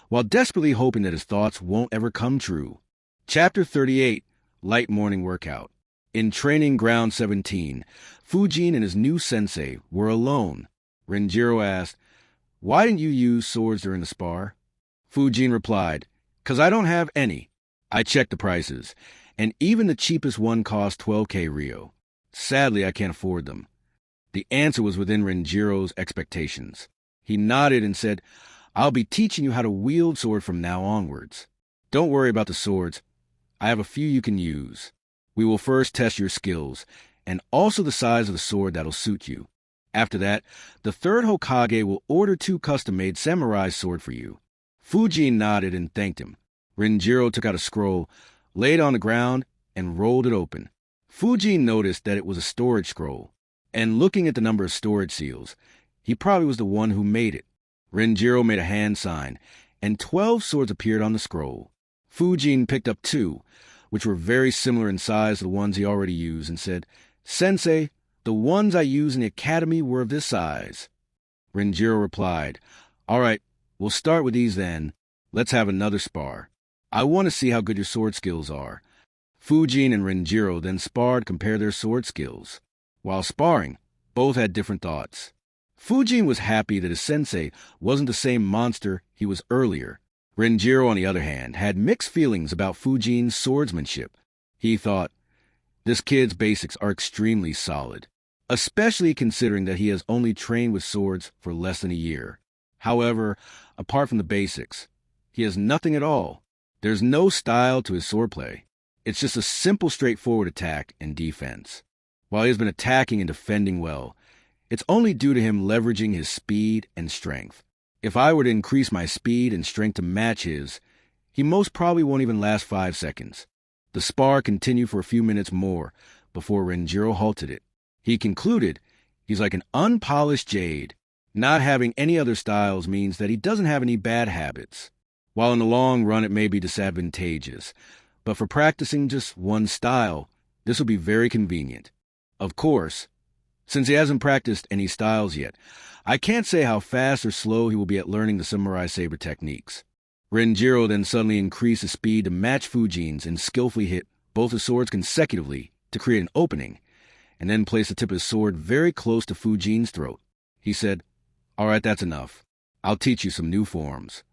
while desperately hoping that his thoughts won't ever come true. Chapter 38, Light Morning Workout. In Training Ground 17, Fujin and his new sensei were alone. Renjiro asked, "Why didn't you use swords during the spar?" Fujin replied, "'Cause I don't have any. I checked the prices, and even the cheapest one cost 12k Ryo. Sadly, I can't afford them." The answer was within Renjiro's expectations. He nodded and said, "I'll be teaching you how to wield sword from now onwards. Don't worry about the swords. I have a few you can use. We will first test your skills, and also the size of the sword that'll suit you. After that, the third Hokage will order 2 custom-made samurai swords for you." Fujin nodded and thanked him. Renjiro took out a scroll, laid it on the ground, and rolled it open. Fujin noticed that it was a storage scroll, and looking at the number of storage seals, he probably was the one who made it. Renjiro made a hand sign, and 12 swords appeared on the scroll. Fujin picked up 2, which were very similar in size to the ones he already used, and said, "Sensei, the ones I used in the academy were of this size." Renjiro replied, "All right, we'll start with these then. Let's have another spar. I want to see how good your sword skills are." Fujin and Renjiro then sparred to compare their sword skills. While sparring, both had different thoughts. Fujin was happy that his sensei wasn't the same monster he was earlier. Renjiro, on the other hand, had mixed feelings about Fujin's swordsmanship. He thought, This kid's basics are extremely solid, especially considering that he has only trained with swords for less than a year. However, apart from the basics, he has nothing at all. There's no style to his swordplay. It's just a simple, straightforward attack and defense. While he has been attacking and defending well, it's only due to him leveraging his speed and strength. If I were to increase my speed and strength to match his, he most probably won't even last 5 seconds. The spar continued for a few minutes more before Renjiro halted it. He concluded, he's like an unpolished jade. Not having any other styles means that he doesn't have any bad habits. While in the long run it may be disadvantageous, but for practicing just one style, this will be very convenient. Of course, since he hasn't practiced any styles yet, I can't say how fast or slow he will be at learning the samurai saber techniques. Renjiro then suddenly increased his speed to match Fujin's and skillfully hit both his swords consecutively to create an opening, and then placed the tip of his sword very close to Fujin's throat. He said, "All right, that's enough. I'll teach you some new forms."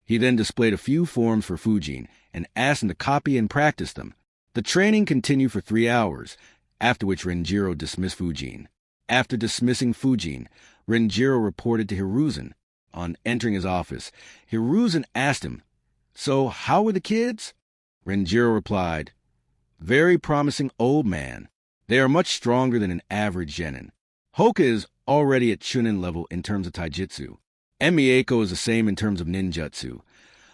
He then displayed a few forms for Fujin and asked him to copy and practice them. The training continued for 3 hours, after which Renjiro dismissed Fujin. After dismissing Fujin, Renjiro reported to Hiruzen. On entering his office, Hiruzen asked him, "So, how were the kids?" Renjiro replied, "Very promising, old man. They are much stronger than an average genin. Hoka is already at chunin level in terms of taijutsu, and Mieko is the same in terms of ninjutsu,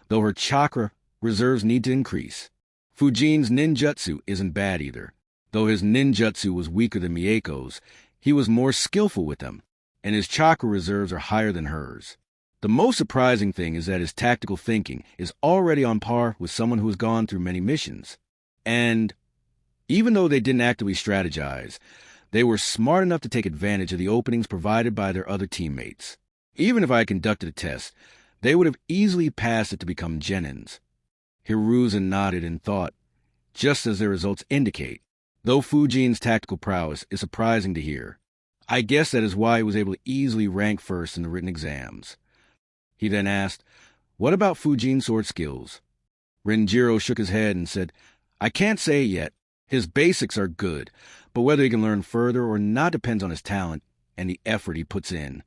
though her chakra reserves need to increase. Fujin's ninjutsu isn't bad either. Though his ninjutsu was weaker than Mieko's, he was more skillful with them, and his chakra reserves are higher than hers. The most surprising thing is that his tactical thinking is already on par with someone who has gone through many missions. And even though they didn't actively strategize, they were smart enough to take advantage of the openings provided by their other teammates. Even if I had conducted a test, they would have easily passed it to become genins." Hiruzen nodded and thought, just as their results indicate. Though Fujin's tactical prowess is surprising to hear, I guess that is why he was able to easily rank first in the written exams. He then asked, "What about Fujin's sword skills?" Renjiro shook his head and said, "I can't say yet. His basics are good, but whether he can learn further or not depends on his talent and the effort he puts in."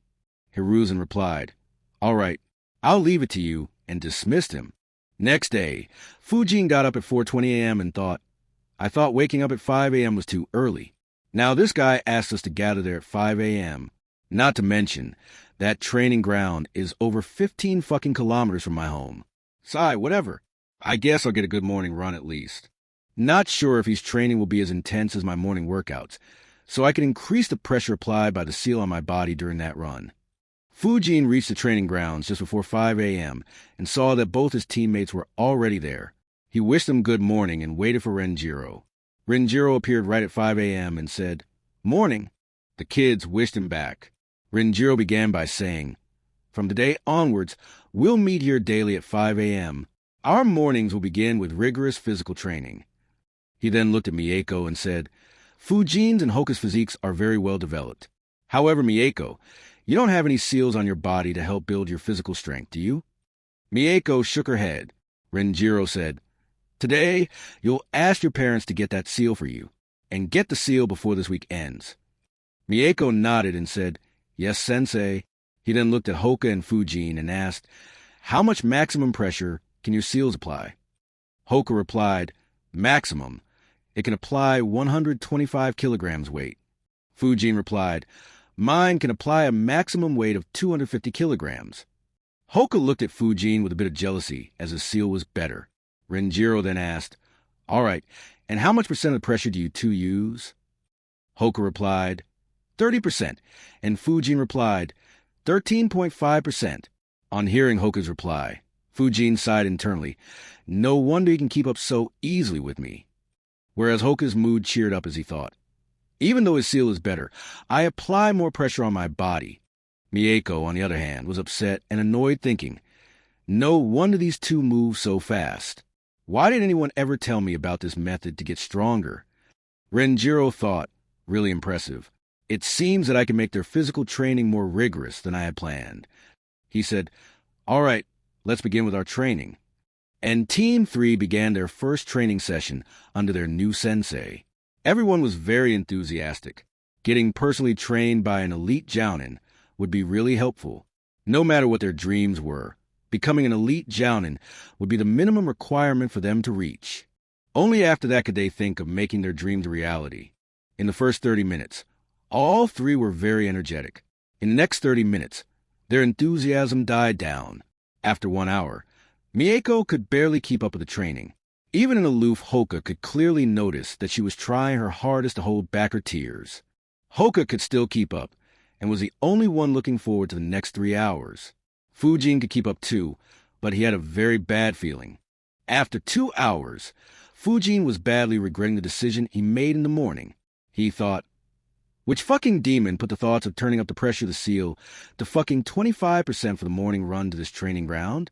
Hiruzen replied, "All right, I'll leave it to you," and dismissed him. Next day, Fujin got up at 4:20 a.m. and thought, "I thought waking up at 5 a.m. was too early. Now this guy asked us to gather there at 5 a.m. Not to mention, that training ground is over 15 fucking kilometers from my home. Sigh, whatever. I guess I'll get a good morning run at least. Not sure if his training will be as intense as my morning workouts, so I can increase the pressure applied by the seal on my body during that run." Fujin reached the training grounds just before 5 a.m. and saw that both his teammates were already there. He wished them good morning and waited for Renjiro. Renjiro appeared right at 5 a.m. and said, "Morning." The kids wished him back. Renjiro began by saying, "From today onwards, we'll meet here daily at 5 a.m. Our mornings will begin with rigorous physical training." He then looked at Mieko and said, "Fujin's and Hoka's physiques are very well developed. However, Mieko, you don't have any seals on your body to help build your physical strength, do you?" Mieko shook her head. Renjiro said, "Today, you'll ask your parents to get that seal for you, and get the seal before this week ends." Mieko nodded and said, "Yes, sensei." He then looked at Hoka and Fujin and asked, "How much maximum pressure can your seals apply?" Hoka replied, "Maximum. It can apply 125 kilograms weight." Fujin replied, "Mine can apply a maximum weight of 250 kilograms. Hoka looked at Fujin with a bit of jealousy, as his seal was better. Renjiro then asked, "All right, and how much percent of the pressure do you two use?" Hoka replied, 30%, and Fujin replied, 13.5%. On hearing Hoka's reply, Fujin sighed internally. No wonder he can keep up so easily with me. Whereas Hoka's mood cheered up as he thought, "Even though his seal is better, I apply more pressure on my body." Mieko, on the other hand, was upset and annoyed, thinking, "No wonder these two move so fast. Why didn't anyone ever tell me about this method to get stronger?" Renjiro thought, "Really impressive. It seems that I can make their physical training more rigorous than I had planned." He said, "All right, let's begin with our training." And Team 3 began their first training session under their new sensei. Everyone was very enthusiastic. Getting personally trained by an elite jounin would be really helpful. No matter what their dreams were, becoming an elite jounin would be the minimum requirement for them to reach. Only after that could they think of making their dreams a reality. In the first 30 minutes, all three were very energetic. In the next 30 minutes, their enthusiasm died down. After 1 hour, Mieko could barely keep up with the training. Even an aloof Hoka could clearly notice that she was trying her hardest to hold back her tears. Hoka could still keep up, and was the only one looking forward to the next 3 hours. Fujin could keep up too, but he had a very bad feeling. After 2 hours, Fujin was badly regretting the decision he made in the morning. He thought, which fucking demon put the thoughts of turning up the pressure of the seal to fucking 25% for the morning run to this training ground?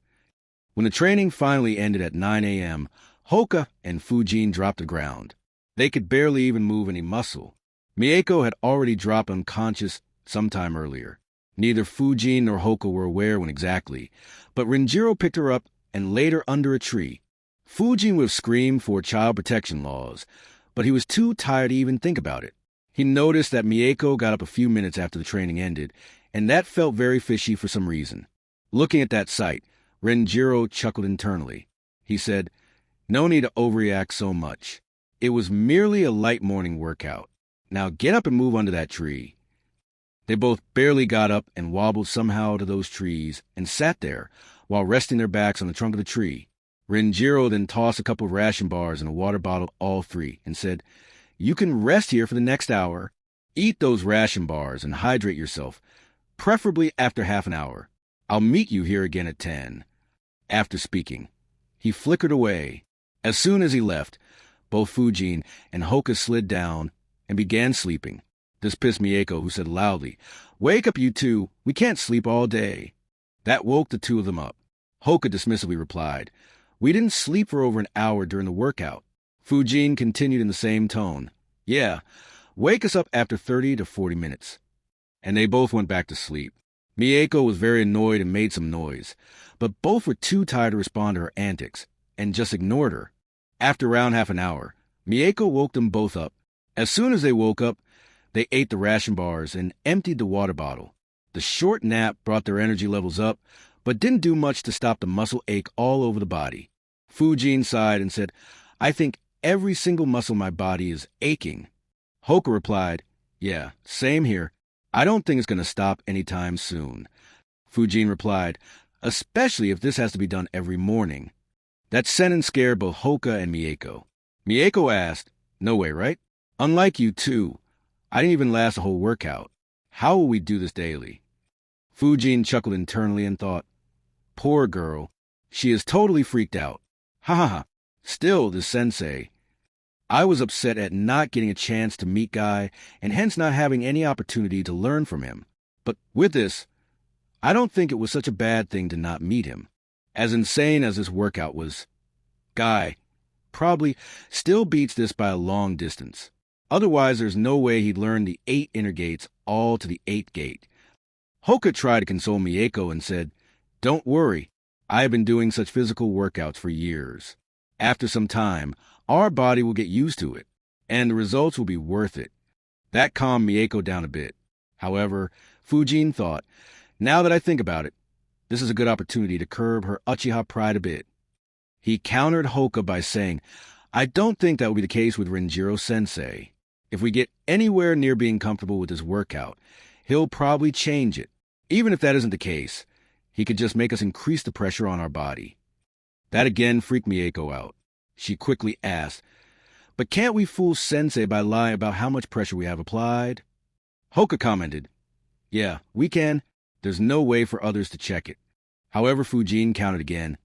When the training finally ended at 9 a.m., Hoka and Fujin dropped to the ground. They could barely even move any muscle. Mieko had already dropped unconscious sometime earlier. Neither Fujin nor Hoka were aware when exactly, but Renjiro picked her up and laid her under a tree. Fujin would have screamed for child protection laws, but he was too tired to even think about it. He noticed that Mieko got up a few minutes after the training ended, and that felt very fishy for some reason. Looking at that sight, Renjiro chuckled internally. He said, "No need to overreact so much. It was merely a light morning workout. Now get up and move under that tree." They both barely got up and wobbled somehow to those trees and sat there while resting their backs on the trunk of the tree. Renjiro then tossed a couple of ration bars and a water bottle to all three and said, "You can rest here for the next hour. Eat those ration bars and hydrate yourself, preferably after half an hour. I'll meet you here again at 10. After speaking, he flickered away. As soon as he left, both Fujin and Hoka slid down and began sleeping. This pissed Mieko, who said loudly, "Wake up, you two. We can't sleep all day." That woke the two of them up. Hoka dismissively replied, "We didn't sleep for over an hour during the workout." Fujin continued in the same tone, "Yeah, wake us up after 30 to 40 minutes. And they both went back to sleep. Mieko was very annoyed and made some noise, but both were too tired to respond to her antics, and just ignored her. After around half an hour, Mieko woke them both up. As soon as they woke up, they ate the ration bars and emptied the water bottle. The short nap brought their energy levels up, but didn't do much to stop the muscle ache all over the body. Fujin sighed and said, "I think every single muscle in my body is aching." Hoka replied, "Yeah, same here. I don't think it's going to stop anytime soon." Fujin replied, "Especially if this has to be done every morning." That sentence scared both Hoka and Mieko. Mieko asked, "No way, right? Unlike you too, I didn't even last a whole workout. How will we do this daily?" Fujin chuckled internally and thought, "Poor girl. She is totally freaked out. Ha ha ha. Still, this sensei. I was upset at not getting a chance to meet Guy and hence not having any opportunity to learn from him. But with this, I don't think it was such a bad thing to not meet him. As insane as this workout was, Guy probably still beats this by a long distance. Otherwise, there's no way he'd learn the 8 inner gates all to the 8th gate." Hoka tried to console Mieko and said, "Don't worry. I have been doing such physical workouts for years. After some time, our body will get used to it, and the results will be worth it." That calmed Mieko down a bit. However, Fujin thought, "Now that I think about it, this is a good opportunity to curb her Uchiha pride a bit." He countered Hoka by saying, "I don't think that will be the case with Renjiro-sensei. If we get anywhere near being comfortable with this workout, he'll probably change it. Even if that isn't the case, he could just make us increase the pressure on our body." That again freaked Mieko out. She quickly asked, "But can't we fool Sensei by lying about how much pressure we have applied?" Hoka commented, "Yeah, we can. There's no way for others to check it." However, Fujin countered again,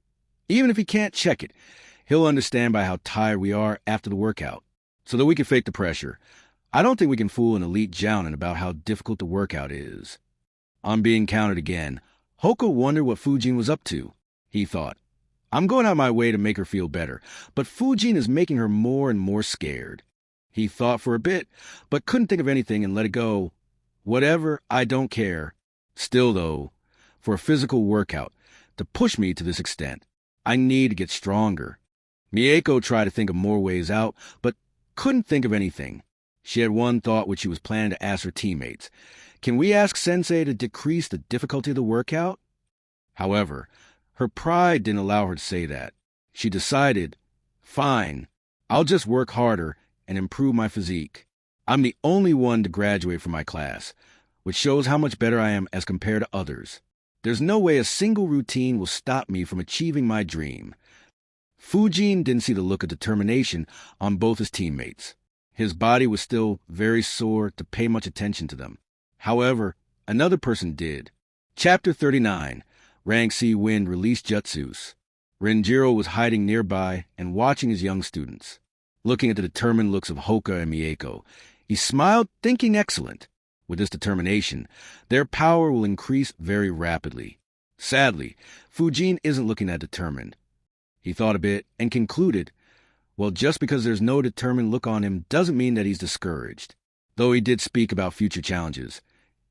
"Even if he can't check it, he'll understand by how tired we are after the workout. So that we can fake the pressure, I don't think we can fool an elite jounin about how difficult the workout is." On being countered again, Hoka wondered what Fujin was up to. He thought, "I'm going out of my way to make her feel better, but Fujin is making her more and more scared." He thought for a bit, but couldn't think of anything and let it go. "Whatever, I don't care. Still, though, for a physical workout, to push me to this extent, I need to get stronger." Mieko tried to think of more ways out, but couldn't think of anything. She had one thought which she was planning to ask her teammates. Can we ask Sensei to decrease the difficulty of the workout? However, her pride didn't allow her to say that. She decided, fine, I'll just work harder and improve my physique. I'm the only one to graduate from my class, which shows how much better I am as compared to others. There's no way a single routine will stop me from achieving my dream. Fujin didn't see the look of determination on both his teammates. His body was still very sore to pay much attention to them. However, another person did. Chapter 39, Rank C Wind released jutsus. Renjiro was hiding nearby and watching his young students. Looking at the determined looks of Hoka and Mieko, he smiled, thinking excellent. With this determination, their power will increase very rapidly. Sadly, Fujin isn't looking that determined. He thought a bit and concluded, well, just because there's no determined look on him doesn't mean that he's discouraged. Though he did speak about future challenges,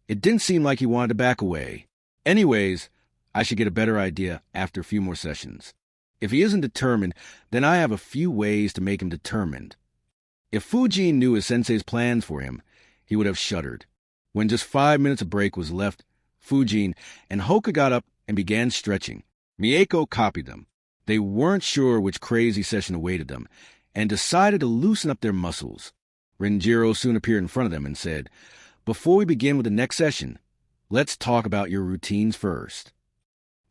it didn't seem like he wanted to back away. Anyways, I should get a better idea after a few more sessions. If he isn't determined, then I have a few ways to make him determined. If Fujin knew his sensei's plans for him, he would have shuddered. When just 5 minutes of break was left, Fujin and Hoka got up and began stretching. Mieko copied them. They weren't sure which crazy session awaited them, and decided to loosen up their muscles. Renjiro soon appeared in front of them and said, before we begin with the next session, let's talk about your routines first.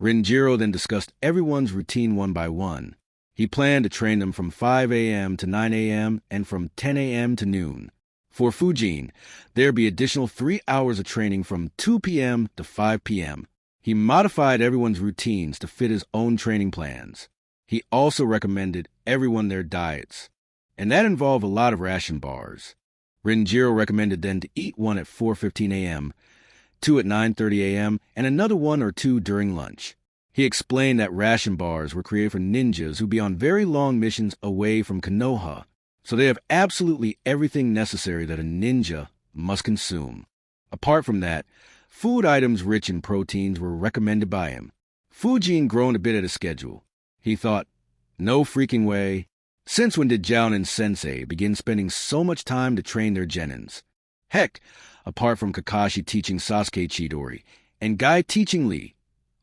Renjiro then discussed everyone's routine one by one. He planned to train them from 5 a.m. to 9 a.m. and from 10 a.m. to noon. For Fujin, there'd be additional 3 hours of training from 2 p.m. to 5 p.m. He modified everyone's routines to fit his own training plans. He also recommended everyone their diets, and that involved a lot of ration bars. Renjiro recommended them to eat one at 4:15 a.m., 2 at 9:30 a.m., and another 1 or 2 during lunch. He explained that ration bars were created for ninjas who be on very long missions away from Konoha, so they have absolutely everything necessary that a ninja must consume. Apart from that, food items rich in proteins were recommended by him. Fujin groaned a bit at his schedule. He thought, no freaking way. Since when did Jounin Sensei begin spending so much time to train their genins? Heck, apart from Kakashi teaching Sasuke Chidori and Guy teaching Lee,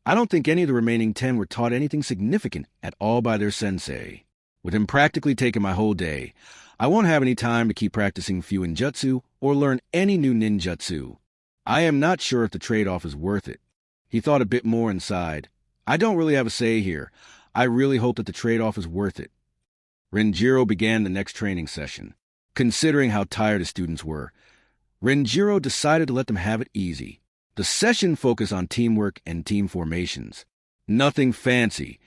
I don't think any of the remaining 10 were taught anything significant at all by their sensei. With him practically taking my whole day, I won't have any time to keep practicing Fuinjutsu or learn any new ninjutsu. I am not sure if the trade-off is worth it. He thought a bit more and sighed. I don't really have a say here. I really hope that the trade-off is worth it. Renjiro began the next training session. Considering how tired the students were, Renjiro decided to let them have it easy. The session focused on teamwork and team formations. Nothing fancy,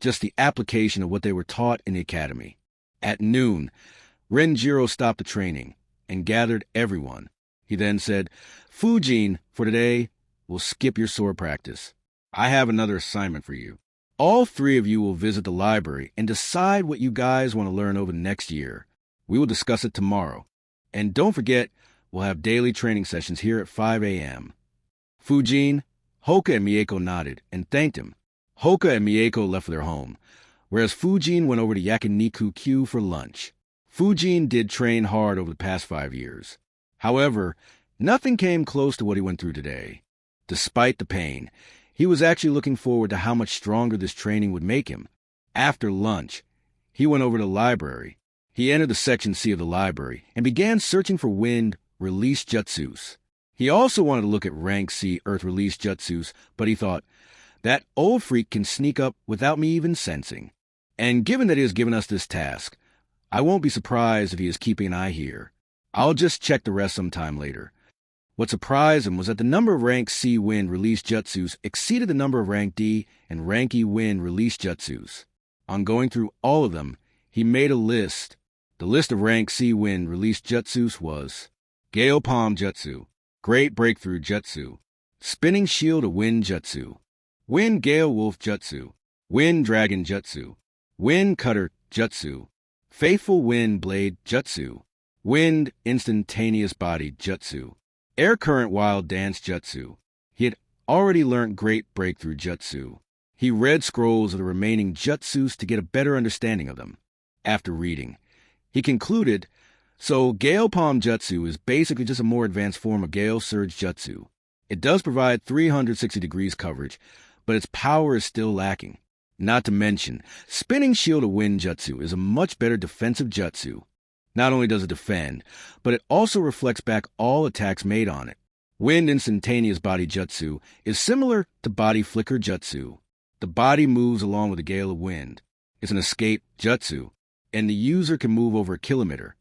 just the application of what they were taught in the academy. At noon, Renjiro stopped the training and gathered everyone. He then said, Fujin, for today, we'll skip your sword practice. I have another assignment for you. All 3 of you will visit the library and decide what you guys want to learn over the next year. We will discuss it tomorrow. And don't forget, we'll have daily training sessions here at 5 a.m. Fujin, Hoka, and Mieko nodded and thanked him. Hoka and Mieko left for their home, whereas Fujin went over to Yakiniku-Q for lunch. Fujin did train hard over the past 5 years. However, nothing came close to what he went through today. Despite the pain, he was actually looking forward to how much stronger this training would make him. After lunch, he went over to the library. He entered the Section C of the library and began searching for Wind Release Jutsus. He also wanted to look at Rank C Earth Release Jutsus, but he thought, that old freak can sneak up without me even sensing. And given that he has given us this task, I won't be surprised if he is keeping an eye here. I'll just check the rest sometime later. What surprised him was that the number of Rank C Wind Release Jutsus exceeded the number of Rank D and Rank E Wind Release Jutsus. On going through all of them, he made a list. The list of Rank C Wind Release Jutsus was Gale Palm Jutsu, Great Breakthrough Jutsu, Spinning Shield of Wind Jutsu, Wind Gale Wolf Jutsu, Wind Dragon Jutsu, Wind Cutter Jutsu, Faithful Wind Blade Jutsu, Wind Instantaneous Body Jutsu, Air Current Wild Dance Jutsu. He had already learned Great Breakthrough Jutsu. He read scrolls of the remaining jutsus to get a better understanding of them. After reading, he concluded, So Gale Palm Jutsu is basically just a more advanced form of Gale Surge Jutsu. It does provide 360 degrees coverage, but its power is still lacking. Not to mention, Spinning Shield of Wind Jutsu is a much better defensive jutsu. Not only does it defend, but it also reflects back all attacks made on it. Wind Instantaneous Body Jutsu is similar to Body Flicker Jutsu. The body moves along with a gale of wind. It's an escape jutsu, and the user can move over a kilometer.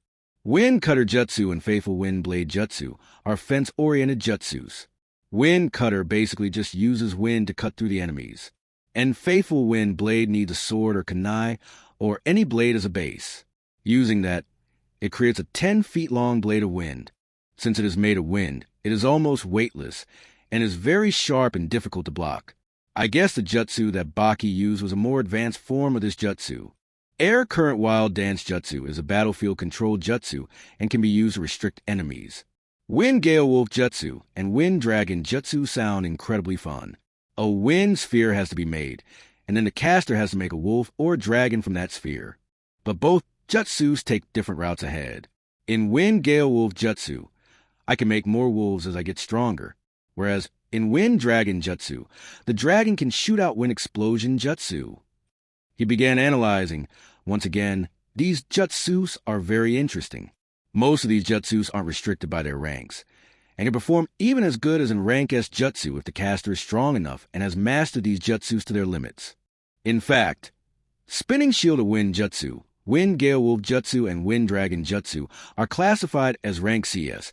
Wind Cutter Jutsu and Faithful Wind Blade Jutsu are fence-oriented jutsus. Wind Cutter basically just uses wind to cut through the enemies. And Faithful Wind Blade needs a sword or kunai, or any blade as a base. Using that, it creates a 10 feet long blade of wind. Since it is made of wind, it is almost weightless, and is very sharp and difficult to block. I guess the jutsu that Baki used was a more advanced form of this jutsu. Air Current Wild Dance Jutsu is a battlefield-controlled jutsu and can be used to restrict enemies. Wind Gale Wolf Jutsu and Wind Dragon Jutsu sound incredibly fun. A wind sphere has to be made, and then the caster has to make a wolf or a dragon from that sphere. But both jutsus take different routes ahead. In Wind Gale Wolf Jutsu, I can make more wolves as I get stronger, whereas in Wind Dragon Jutsu, the dragon can shoot out Wind Explosion Jutsu. He began analyzing. Once again, these jutsus are very interesting. Most of these jutsus aren't restricted by their ranks, and can perform even as good as in Rank S Jutsu if the caster is strong enough and has mastered these jutsus to their limits. In fact, Spinning Shield of Wind Jutsu, Wind Gale Wolf Jutsu, and Wind Dragon Jutsu are classified as Rank CS,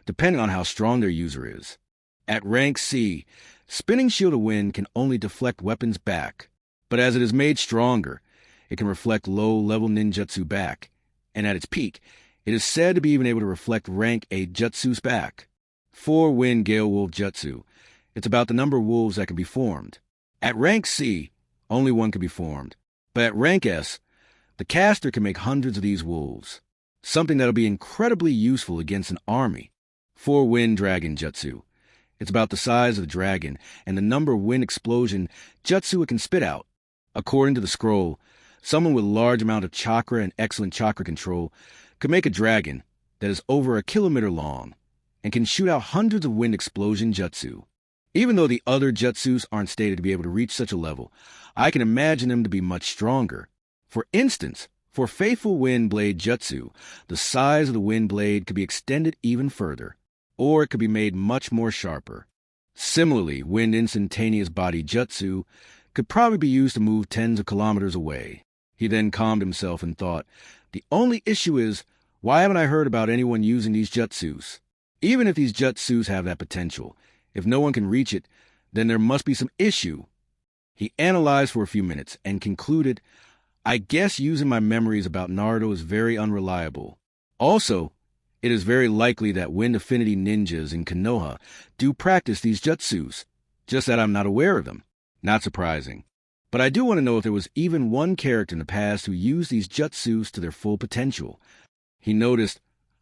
depending on how strong their user is. At Rank C, Spinning Shield of Wind can only deflect weapons back, but as it is made stronger, it can reflect low-level ninjutsu back, and at its peak, it is said to be even able to reflect Rank A jutsus back. For Wind Gale Wolf Jutsu, it's about the number of wolves that can be formed. At Rank C, only one can be formed, but at Rank S, the caster can make hundreds of these wolves, something that'll be incredibly useful against an army. For Wind Dragon Jutsu, it's about the size of the dragon and the number of wind explosion jutsu it can spit out. According to the scroll, someone with a large amount of chakra and excellent chakra control could make a dragon that is over a kilometer long and can shoot out hundreds of wind explosion jutsu. Even though the other jutsus aren't stated to be able to reach such a level, I can imagine them to be much stronger. For instance, for Faithful Wind Blade Jutsu, the size of the wind blade could be extended even further, or it could be made much more sharper. Similarly, Wind Instantaneous Body Jutsu could probably be used to move tens of kilometers away. He then calmed himself and thought, the only issue is, why haven't I heard about anyone using these jutsus? Even if these jutsus have that potential, if no one can reach it, then there must be some issue. He analyzed for a few minutes and concluded, I guess using my memories about Naruto is very unreliable. Also, it is very likely that Wind Affinity ninjas in Konoha do practice these jutsus, just that I'm not aware of them. Not surprising. But I do want to know if there was even one character in the past who used these jutsus to their full potential. He noticed,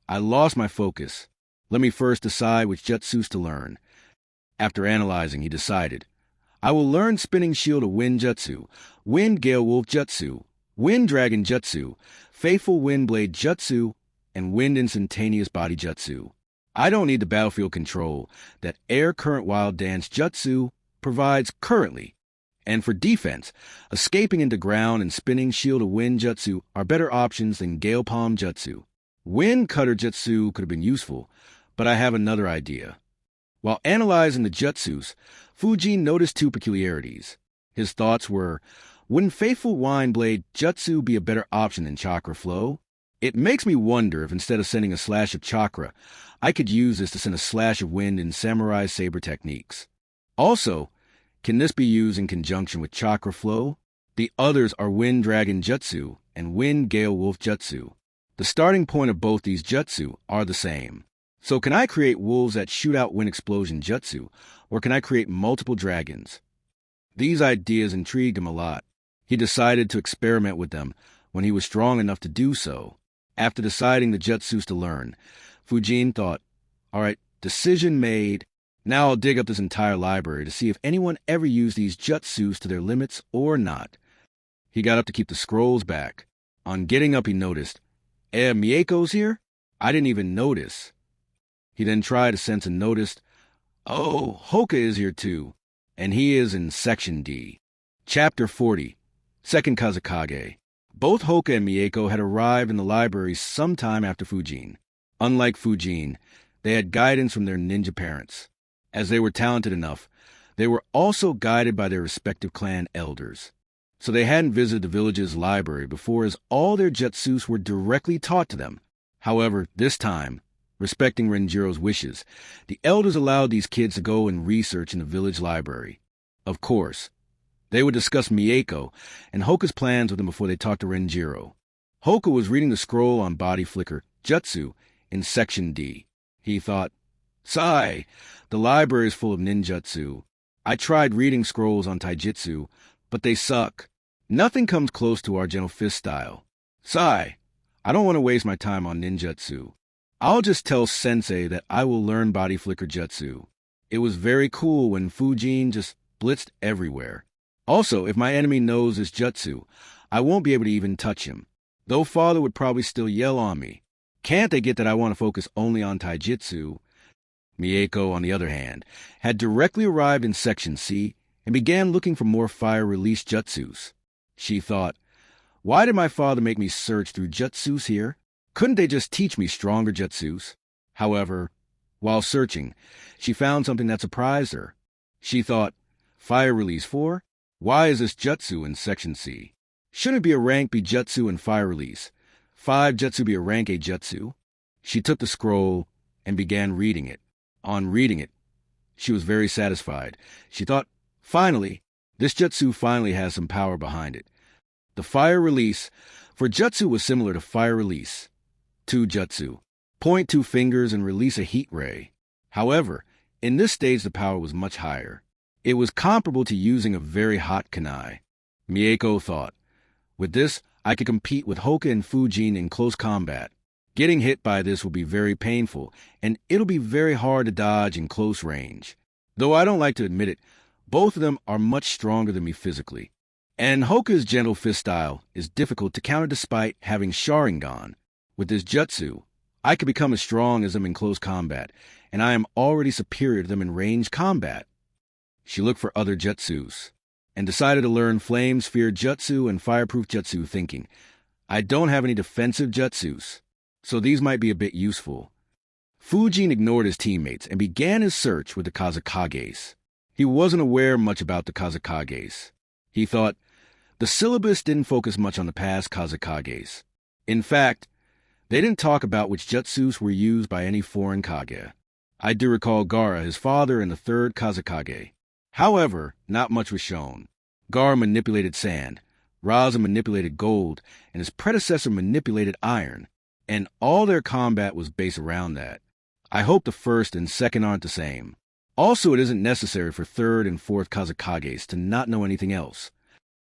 I lost my focus. Let me first decide which jutsus to learn. After analyzing, he decided, I will learn Spinning Shield of Wind Jutsu, Wind Gale Wolf Jutsu, Wind Dragon Jutsu, Faithful Wind Blade Jutsu, and Wind Instantaneous Body Jutsu. I don't need the battlefield control that Air Current Wild Dance Jutsu provides currently. And for defense, Escaping into Ground and Spinning Shield of Wind Jutsu are better options than Gale Palm Jutsu. Wind Cutter Jutsu could have been useful, but I have another idea. While analyzing the jutsus, Fujin noticed two peculiarities. His thoughts were, wouldn't Faithful Wind Blade Jutsu be a better option than Chakra Flow? It makes me wonder if instead of sending a slash of chakra, I could use this to send a slash of wind in Samurai Saber techniques. Also, can this be used in conjunction with Chakra Flow? The others are Wind Dragon Jutsu and Wind Gale Wolf Jutsu. The starting point of both these jutsu are the same. So can I create wolves that shoot out Wind Explosion Jutsu, or can I create multiple dragons? These ideas intrigued him a lot. He decided to experiment with them when he was strong enough to do so. After deciding the jutsus to learn, Fujin thought, all right, decision made. Now I'll dig up this entire library to see if anyone ever used these jutsus to their limits or not. He got up to keep the scrolls back. On getting up, he noticed, Mieko's here? I didn't even notice. He then tried to sense and noticed, oh, Hoka is here too, and he is in Section D. Chapter 40, Second Kazekage. Both Hoka and Mieko had arrived in the library sometime after Fujin. Unlike Fujin, they had guidance from their ninja parents. As they were talented enough, they were also guided by their respective clan elders. So they hadn't visited the village's library before, as all their jutsus were directly taught to them. However, this time, respecting Renjiro's wishes, the elders allowed these kids to go and research in the village library. Of course, they would discuss Mieko and Hoka's plans with them before they talked to Renjiro. Hoka was reading the scroll on body flicker, Jutsu, in Section D. He thought, Sai, the library is full of ninjutsu. I tried reading scrolls on taijutsu, but they suck. Nothing comes close to our gentle fist style. Sai, I don't want to waste my time on ninjutsu. I'll just tell Sensei that I will learn body flicker jutsu. It was very cool when Fujin just blitzed everywhere. Also, if my enemy knows this jutsu, I won't be able to even touch him. Though father would probably still yell on me. Can't they get that I want to focus only on taijutsu? Mieko, on the other hand, had directly arrived in Section C and began looking for more fire-release jutsus. She thought, why did my father make me search through jutsus here? Couldn't they just teach me stronger jutsus? However, while searching, she found something that surprised her. She thought, Fire Release 4? Why is this jutsu in Section C? Shouldn't it be a rank B jutsu in Fire Release? 5 jutsu be a rank A jutsu? She took the scroll and began reading it. On reading it, she was very satisfied. She thought, finally, this jutsu finally has some power behind it. The Fire Release for jutsu was similar to Fire Release. 2 jutsu. Point 2 fingers and release a heat ray. However, in this stage the power was much higher. It was comparable to using a very hot kunai. Mieko thought, with this, I could compete with Hoka and Fujin in close combat. Getting hit by this will be very painful, and it'll be very hard to dodge in close range. Though I don't like to admit it, both of them are much stronger than me physically. And Hoka's gentle fist style is difficult to counter despite having Sharingan. With this jutsu, I could become as strong as them in close combat, and I am already superior to them in range combat. She looked for other jutsus, and decided to learn Flame Sphere Jutsu and Fireproof Jutsu, thinking, I don't have any defensive jutsus, so these might be a bit useful. Fujin ignored his teammates and began his search with the Kazekages. He wasn't aware much about the Kazekages. He thought, the syllabus didn't focus much on the past Kazekages. In fact, they didn't talk about which jutsus were used by any foreign Kage. I do recall Gaara, his father, and the 3rd Kazekage. However, not much was shown. Gaara manipulated sand, Raza manipulated gold, and his predecessor manipulated iron, and all their combat was based around that. I hope the 1st and 2nd aren't the same. Also, it isn't necessary for 3rd and 4th Kazekages to not know anything else.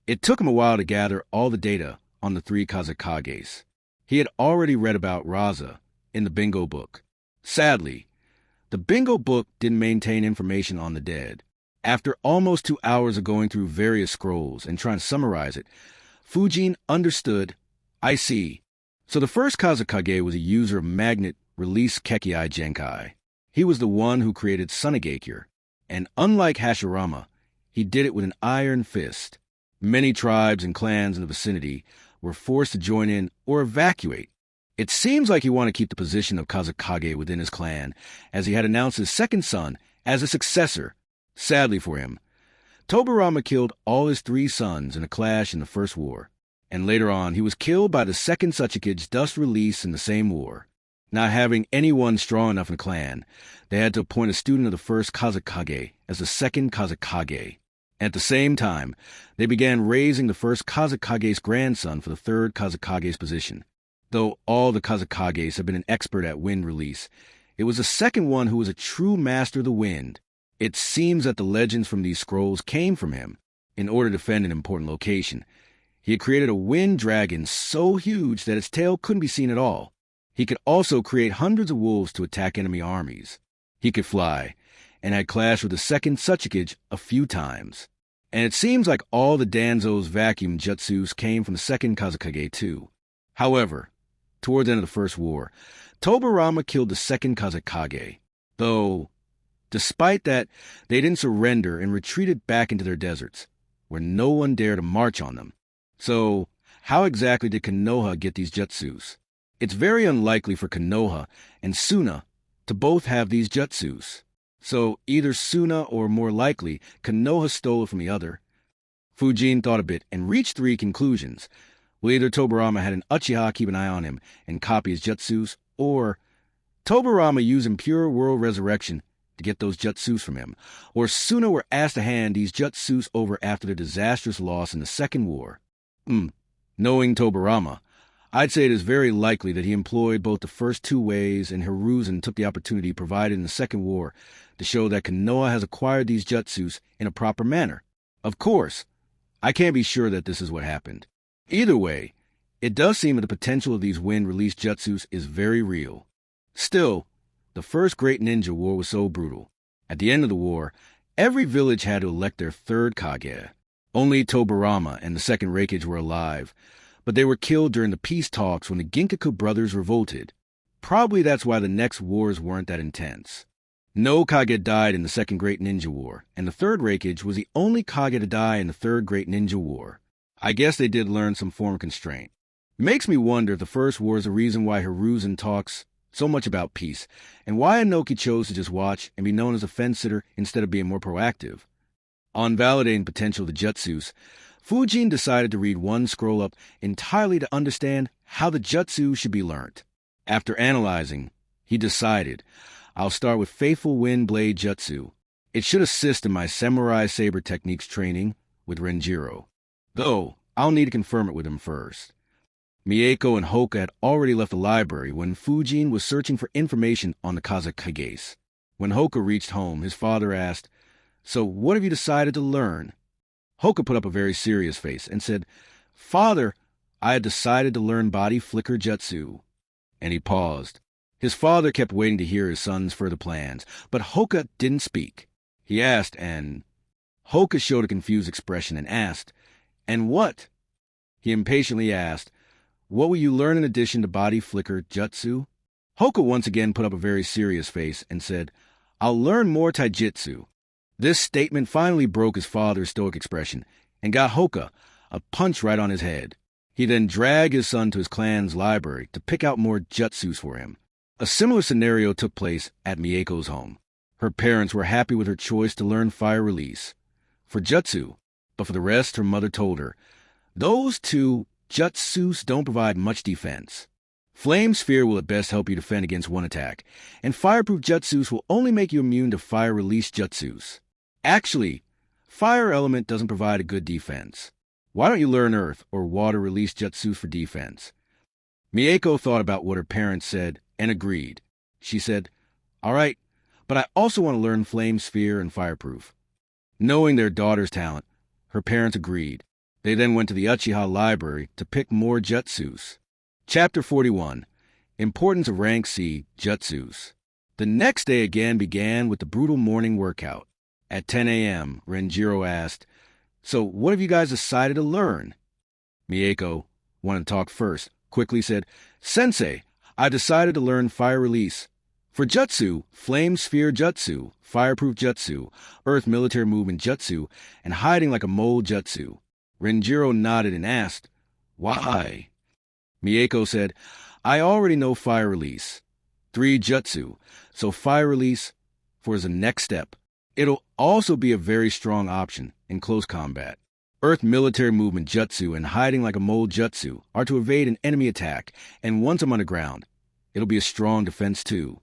It took him a while to gather all the data on the 3 Kazekages. He had already read about Raza in the bingo book. Sadly, the bingo book didn't maintain information on the dead. After almost 2 hours of going through various scrolls and trying to summarize it, Fujin understood, I see. So the 1st Kazekage was a user of Magnet Release Kekiai Genkai. He was the one who created Sunigakure, and unlike Hashirama, he did it with an iron fist. Many tribes and clans in the vicinity were forced to join in or evacuate. It seems like he wanted to keep the position of Kazekage within his clan, as he had announced his 2nd son as a successor. Sadly for him, Tobirama killed all his 3 sons in a clash in the First War, and later on he was killed by the 2nd Tsuchikige's dust release in the same war. Not having anyone strong enough in the clan, they had to appoint a student of the 1st Kazekage as the 2nd Kazekage. At the same time, they began raising the 1st Kazekage's grandson for the 3rd Kazekage's position. Though all the Kazekages had been an expert at wind release, it was the 2nd one who was a true master of the wind. It seems that the legends from these scrolls came from him. In order to defend an important location, he had created a wind dragon so huge that its tail couldn't be seen at all. He could also create hundreds of wolves to attack enemy armies. He could fly, and had clashed with the 2nd Tsuchikage a few times. And it seems like all the Danzo's vacuum jutsus came from the 2nd Kazekage too. However, toward the end of the First War, Tobarama killed the second Kazekage, though, despite that, they didn't surrender and retreated back into their deserts, where no one dared to march on them. So, how exactly did Konoha get these jutsus? It's very unlikely for Konoha and Suna to both have these jutsus. So, either Suna or, more likely, Konoha stole it from the other. Fujin thought a bit and reached three conclusions. Well, either Tobarama had an Uchiha keep an eye on him and copy his jutsus, or Tobarama used Impure World Resurrection to get those jutsus from him, or Suna were asked to hand these jutsus over after their disastrous loss in the Second War. Knowing Tobarama, I'd say it is very likely that he employed both the first two ways, and Hiruzen took the opportunity provided in the Second War to show that Konoha has acquired these jutsus in a proper manner. Of course, I can't be sure that this is what happened. Either way, it does seem that the potential of these wind-released jutsus is very real. Still, the first Great Ninja War was so brutal. At the end of the war, every village had to elect their third Kage. Only Tobarama and the second Raikage were alive, but they were killed during the peace talks when the Ginkaku brothers revolted. Probably that's why the next wars weren't that intense. No Kage died in the Second Great Ninja War, and the third Raikage was the only Kage to die in the Third Great Ninja War. I guess they did learn some form of constraint. It makes me wonder if the First War is the reason why Hiruzen talks so much about peace, and why Inoki chose to just watch and be known as a fence-sitter instead of being more proactive. On validating the potential of the jutsus, Fujin decided to read one scroll-up entirely to understand how the jutsu should be learnt. After analyzing, he decided, I'll start with Faithful Wind Blade Jutsu. It should assist in my Samurai Saber techniques training with Renjiro, though I'll need to confirm it with him first. Mieko and Hoka had already left the library when Fujin was searching for information on the Kazekages. When Hoka reached home, his father asked, So what have you decided to learn? Hoka put up a very serious face and said, Father, I had decided to learn Body Flicker Jutsu. And he paused. His father kept waiting to hear his son's further plans, but Hoka didn't speak. He asked, and Hoka showed a confused expression and asked, And what? He impatiently asked, What will you learn in addition to Body Flicker Jutsu? Hoka once again put up a very serious face and said, I'll learn more Taijutsu. This statement finally broke his father's stoic expression and got Hoka a punch right on his head. He then dragged his son to his clan's library to pick out more jutsus for him. A similar scenario took place at Mieko's home. Her parents were happy with her choice to learn Fire Release for jutsu, but for the rest, her mother told her, Those two jutsus don't provide much defense. Flame Sphere will at best help you defend against one attack, and Fireproof Jutsus will only make you immune to Fire Release Jutsus. Actually, Fire Element doesn't provide a good defense. Why don't you learn Earth or Water Release Jutsus for defense? Mieko thought about what her parents said and agreed. She said, All right, but I also want to learn Flame Sphere and Fireproof. Knowing their daughter's talent, her parents agreed. They then went to the Uchiha library to pick more jutsus. Chapter 41. Importance of Rank C Jutsus. The next day again began with the brutal morning workout. At 10 a.m., Renjiro asked, So what have you guys decided to learn? Mieko, wanting to talk first, quickly said, Sensei, I decided to learn Fire Release. For Jutsu, Flame Sphere Jutsu, Fireproof Jutsu, Earth Military Movement Jutsu, and Hiding Like a Mole Jutsu. Renjiro nodded and asked, Why? Mieko said, I already know Fire Release. 3 Jutsu, so Fire Release for the next step. It'll also be a very strong option in close combat. Earth Military Movement Jutsu and Hiding Like a Mole Jutsu are to evade an enemy attack, and once I'm underground, it'll be a strong defense too.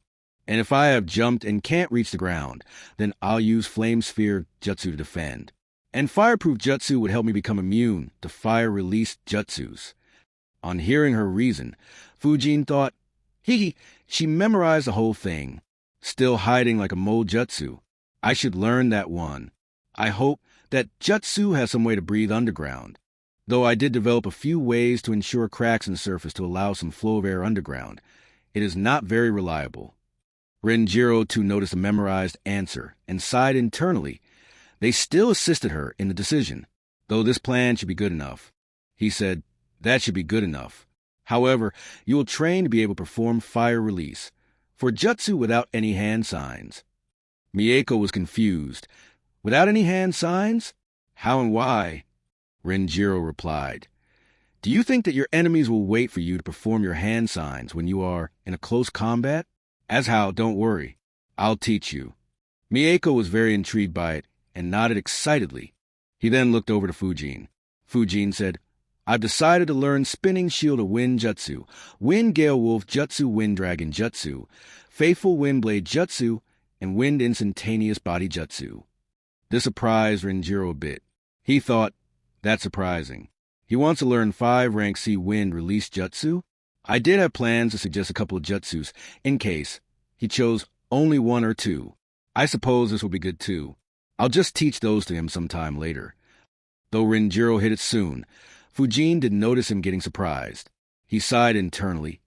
And if I have jumped and can't reach the ground, then I'll use Flame Sphere Jutsu to defend. And Fireproof Jutsu would help me become immune to Fire Release Jutsus. On hearing her reason, Fujin thought, she memorized the whole thing. Still Hiding Like a Mole Jutsu. I should learn that one. I hope that Jutsu has some way to breathe underground. Though I did develop a few ways to ensure cracks in the surface to allow some flow of air underground, it is not very reliable. Renjiro too noticed a memorized answer and sighed internally. They still assisted her in the decision, though this plan should be good enough. He said, That should be good enough. However, you will train to be able to perform fire release for jutsu without any hand signs. Mieko was confused. Without any hand signs? How and why? Renjiro replied. Do you think that your enemies will wait for you to perform your hand signs when you are in a close combat? As how, don't worry. I'll teach you. Mieko was very intrigued by it and nodded excitedly. He then looked over to Fujin. Fujin said, I've decided to learn Spinning Shield of Wind Jutsu, Wind Gale Wolf Jutsu Wind Dragon Jutsu, Faithful Wind Blade Jutsu, and Wind Instantaneous Body Jutsu. This surprised Renjiro a bit. He thought, that's surprising. He wants to learn 5 rank C wind release jutsu? I did have plans to suggest a couple of jutsus, in case he chose only 1 or 2. I suppose this will be good too. I'll just teach those to him sometime later. Though Renjiro hit it soon, Fujin didn't notice him getting surprised. He sighed internally.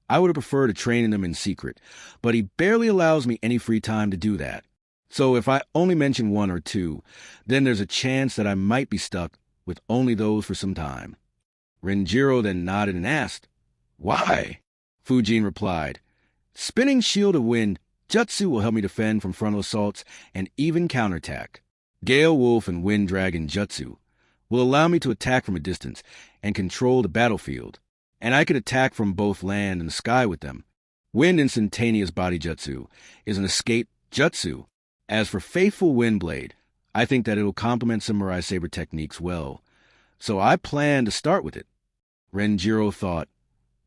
I would have preferred to train them in secret, but he barely allows me any free time to do that. So if I only mention 1 or 2, then there's a chance that I might be stuck with only those for some time. Renjiro then nodded and asked, Why? Fujin replied, Spinning Shield of Wind Jutsu will help me defend from frontal assaults and even counterattack. Gale Wolf and Wind Dragon Jutsu will allow me to attack from a distance and control the battlefield, and I could attack from both land and the sky with them. Wind Instantaneous Body Jutsu is an escape jutsu. As for Faithful Wind Blade, I think that it'll complement Samurai Saber techniques well, so I plan to start with it. Renjiro thought,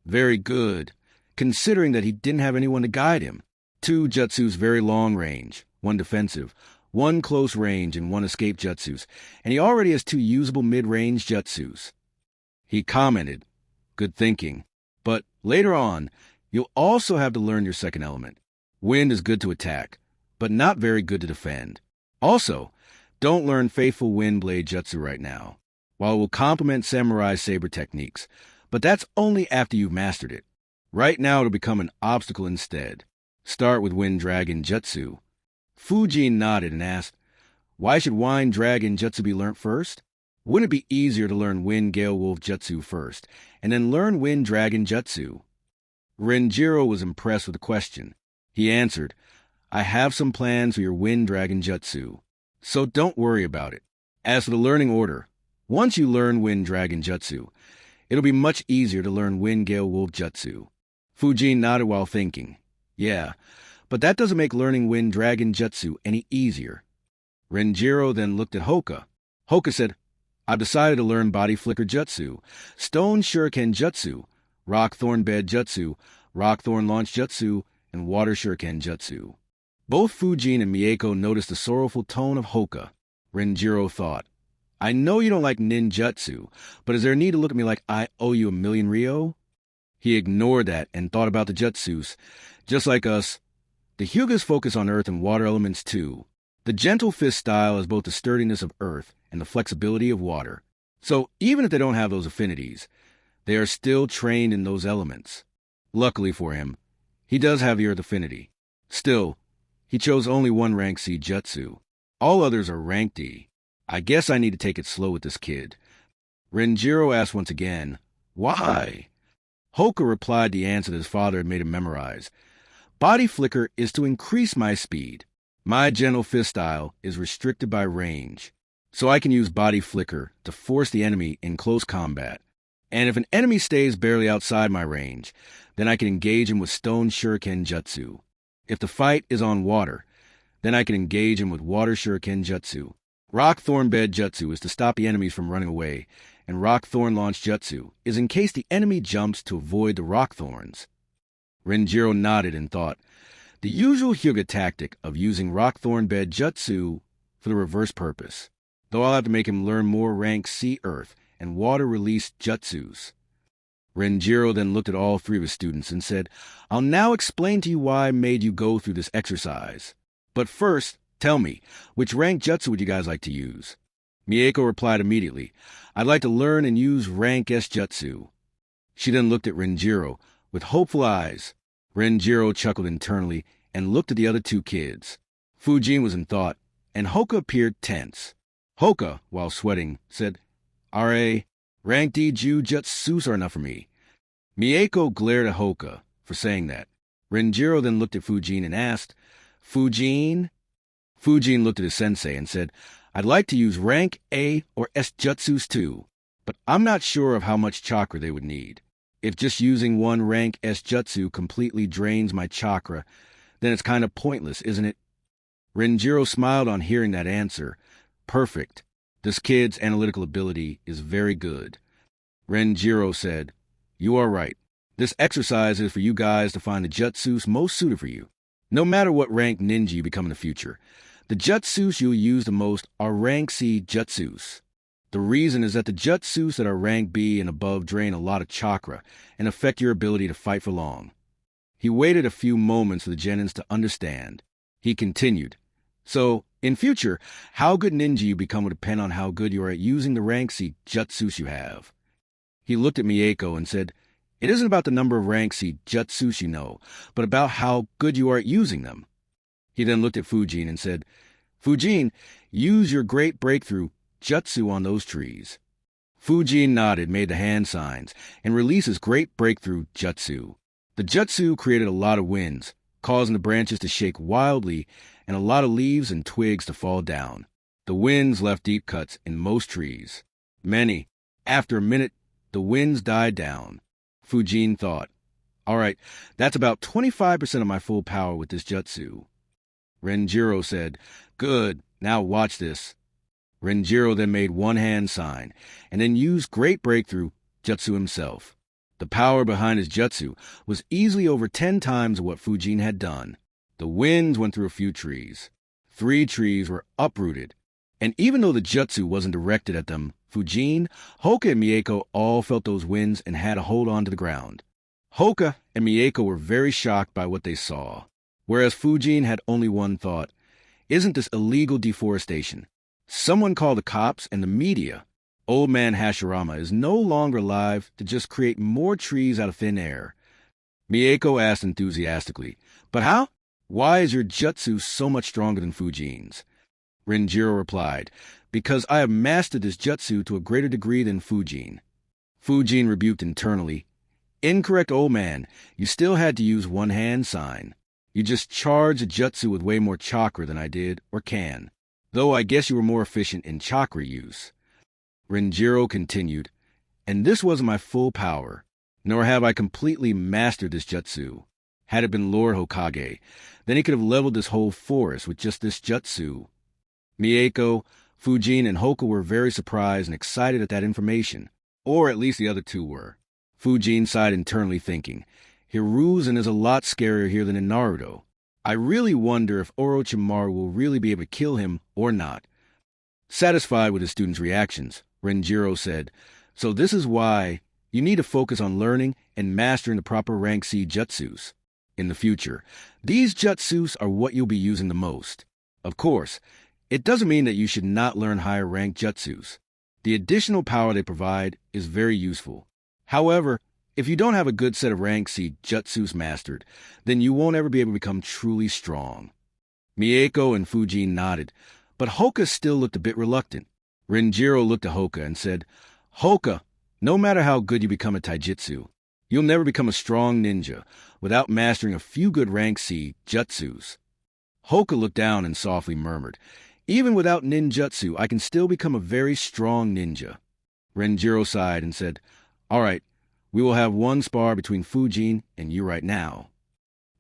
very good, considering that he didn't have anyone to guide him. 2 jutsus very long range, 1 defensive, 1 close range, and 1 escape jutsus, and he already has 2 usable mid-range jutsus. He commented, good thinking, but later on, you'll also have to learn your second element. Wind is good to attack, but not very good to defend. Also, don't learn Faithful Wind Blade Jutsu right now. While it will complement Samurai Saber techniques, but that's only after you've mastered it. Right now it'll become an obstacle instead. Start with Wind Dragon Jutsu. Fujin nodded and asked, Why should Wind Dragon Jutsu be learnt first? Wouldn't it be easier to learn Wind Gale Wolf Jutsu first, and then learn Wind Dragon Jutsu? Renjiro was impressed with the question. He answered, I have some plans for your Wind Dragon Jutsu, so don't worry about it. As for the learning order, once you learn Wind Dragon Jutsu, it'll be much easier to learn Wind Gale Wolf Jutsu. Fujin nodded while thinking. Yeah, but that doesn't make learning Wind Dragon Jutsu any easier. Renjiro then looked at Hoka. Hoka said, I've decided to learn Body Flicker Jutsu, Stone Shuriken Jutsu, Rock Thorn Bed Jutsu, Rock Thorn Launch Jutsu, and Water Shuriken Jutsu. Both Fujin and Mieko noticed the sorrowful tone of Hoka. Renjiro thought, I know you don't like ninjutsu, but is there a need to look at me like I owe you 1,000,000 ryo? He ignored that and thought about the jutsus. Just like us, the Hyugas focus on earth and water elements too. The gentle fist style has both the sturdiness of earth and the flexibility of water. So even if they don't have those affinities, they are still trained in those elements. Luckily for him, he does have the earth affinity. Still, he chose only 1 rank C jutsu. All others are rank D. I guess I need to take it slow with this kid. Renjiro asked once again, Why? Hoka replied the answer that his father had made him memorize. Body Flicker is to increase my speed. My gentle fist style is restricted by range, so I can use Body Flicker to force the enemy in close combat. And if an enemy stays barely outside my range, then I can engage him with Stone Shuriken Jutsu. If the fight is on water, then I can engage him with Water Shuriken Jutsu. Rock Thorn Bed Jutsu is to stop the enemies from running away, and Rock Thorn Launch Jutsu is in case the enemy jumps to avoid the rock thorns. Renjiro nodded and thought, the usual Hyuga tactic of using Rock Thorn Bed Jutsu for the reverse purpose, though I'll have to make him learn more rank C Earth and Water Release Jutsus. Renjiro then looked at all 3 of his students and said, I'll now explain to you why I made you go through this exercise. But first, tell me, which rank jutsu would you guys like to use? Mieko replied immediately, I'd like to learn and use rank S jutsu. She then looked at Renjiro with hopeful eyes. Renjiro chuckled internally and looked at the other 2 kids. Fujin was in thought, and Hoka appeared tense. Hoka, while sweating, said, R.A., rank D Ju jutsus are enough for me. Mieko glared at Hoka for saying that. Renjiro then looked at Fujin and asked, Fujin? Fujin looked at his sensei and said, I'd like to use rank A or S jutsus too, but I'm not sure of how much chakra they would need. If just using one rank S jutsu completely drains my chakra, then it's kind of pointless, isn't it? Renjiro smiled on hearing that answer. Perfect. This kid's analytical ability is very good. Renjiro said, You are right. This exercise is for you guys to find the jutsus most suited for you. No matter what rank ninja you become in the future, the jutsus you'll use the most are rank C jutsus. The reason is that the jutsus that are rank B and above drain a lot of chakra and affect your ability to fight for long. He waited a few moments for the genins to understand. He continued, So, in future, how good ninja you become will depend on how good you are at using the rank C jutsus you have. He looked at Mieko and said, It isn't about the number of rank C jutsus you know, but about how good you are at using them. He then looked at Fujin and said, Fujin, use your great breakthrough jutsu on those trees. Fujin nodded, made the hand signs, and released his great breakthrough jutsu. The jutsu created a lot of winds, causing the branches to shake wildly and a lot of leaves and twigs to fall down. The winds left deep cuts in most trees. Many. After a minute, the winds died down. Fujin thought, All right, that's about 25% of my full power with this jutsu. Renjiro said, Good, now watch this. Renjiro then made one hand sign, and then used Great Breakthrough Jutsu himself. The power behind his jutsu was easily over 10 times what Fujin had done. The winds went through a few trees. 3 trees were uprooted, and even though the jutsu wasn't directed at them, Fujin, Hoka, and Mieko all felt those winds and had to hold on to the ground. Hoka and Mieko were very shocked by what they saw, whereas Fujin had only one thought, Isn't this illegal deforestation? Someone call the cops and the media. Old man Hashirama is no longer alive to just create more trees out of thin air. Mieko asked enthusiastically, But how? Why is your jutsu so much stronger than Fujin's? Renjiro replied, Because I have mastered this jutsu to a greater degree than Fujin. Fujin rebuked internally, Incorrect, old man. You still had to use one hand sign. You just charged a jutsu with way more chakra than I did, or can. Though I guess you were more efficient in chakra use. Renjiro continued, And this wasn't my full power, nor have I completely mastered this jutsu. Had it been Lord Hokage, then he could have leveled this whole forest with just this jutsu. Mieko, Fujin, and Hoka were very surprised and excited at that information, or at least the other two were. Fujin sighed internally thinking, Hiruzen is a lot scarier here than in Naruto. I really wonder if Orochimaru will really be able to kill him or not. Satisfied with his students' reactions, Renjiro said, So this is why you need to focus on learning and mastering the proper rank C jutsus. In the future, these jutsus are what you'll be using the most. Of course, it doesn't mean that you should not learn higher rank jutsus. The additional power they provide is very useful. However, if you don't have a good set of rank C jutsus mastered, then you won't ever be able to become truly strong. Mieko and Fujin nodded, but Hoka still looked a bit reluctant. Renjiro looked at Hoka and said, Hoka, no matter how good you become at taijutsu, you'll never become a strong ninja without mastering a few good rank C jutsus. Hoka looked down and softly murmured, Even without ninjutsu, I can still become a very strong ninja. Renjiro sighed and said, All right, we will have one spar between Fujin and you right now.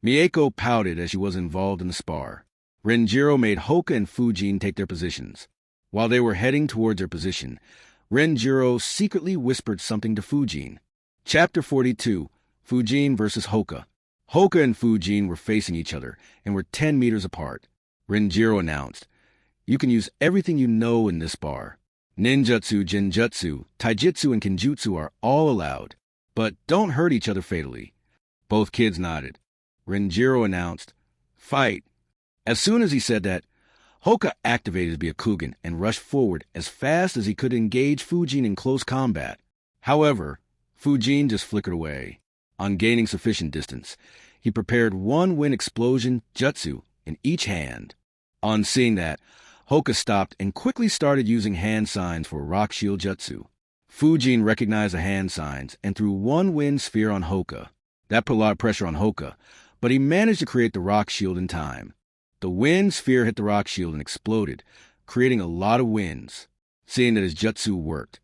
Mieko pouted as she was involved in the spar. Renjiro made Hoka and Fujin take their positions. While they were heading towards their position, Renjiro secretly whispered something to Fujin. Chapter 42, Fujin versus Hoka. Hoka and Fujin were facing each other and were 10 meters apart. Renjiro announced, You can use everything you know in this spar. Ninjutsu, genjutsu, taijutsu, and kenjutsu are all allowed. But don't hurt each other fatally. Both kids nodded. Renjiro announced, Fight. As soon as he said that, Hoka activated his Byakugan and rushed forward as fast as he could engage Fujin in close combat. However, Fujin just flickered away. On gaining sufficient distance, he prepared one wind explosion jutsu in each hand. On seeing that, Hoka stopped and quickly started using hand signs for rock shield jutsu. Fujin recognized the hand signs and threw one wind sphere on Hoka. That put a lot of pressure on Hoka, but he managed to create the rock shield in time. The wind sphere hit the rock shield and exploded, creating a lot of winds. Seeing that his jutsu worked,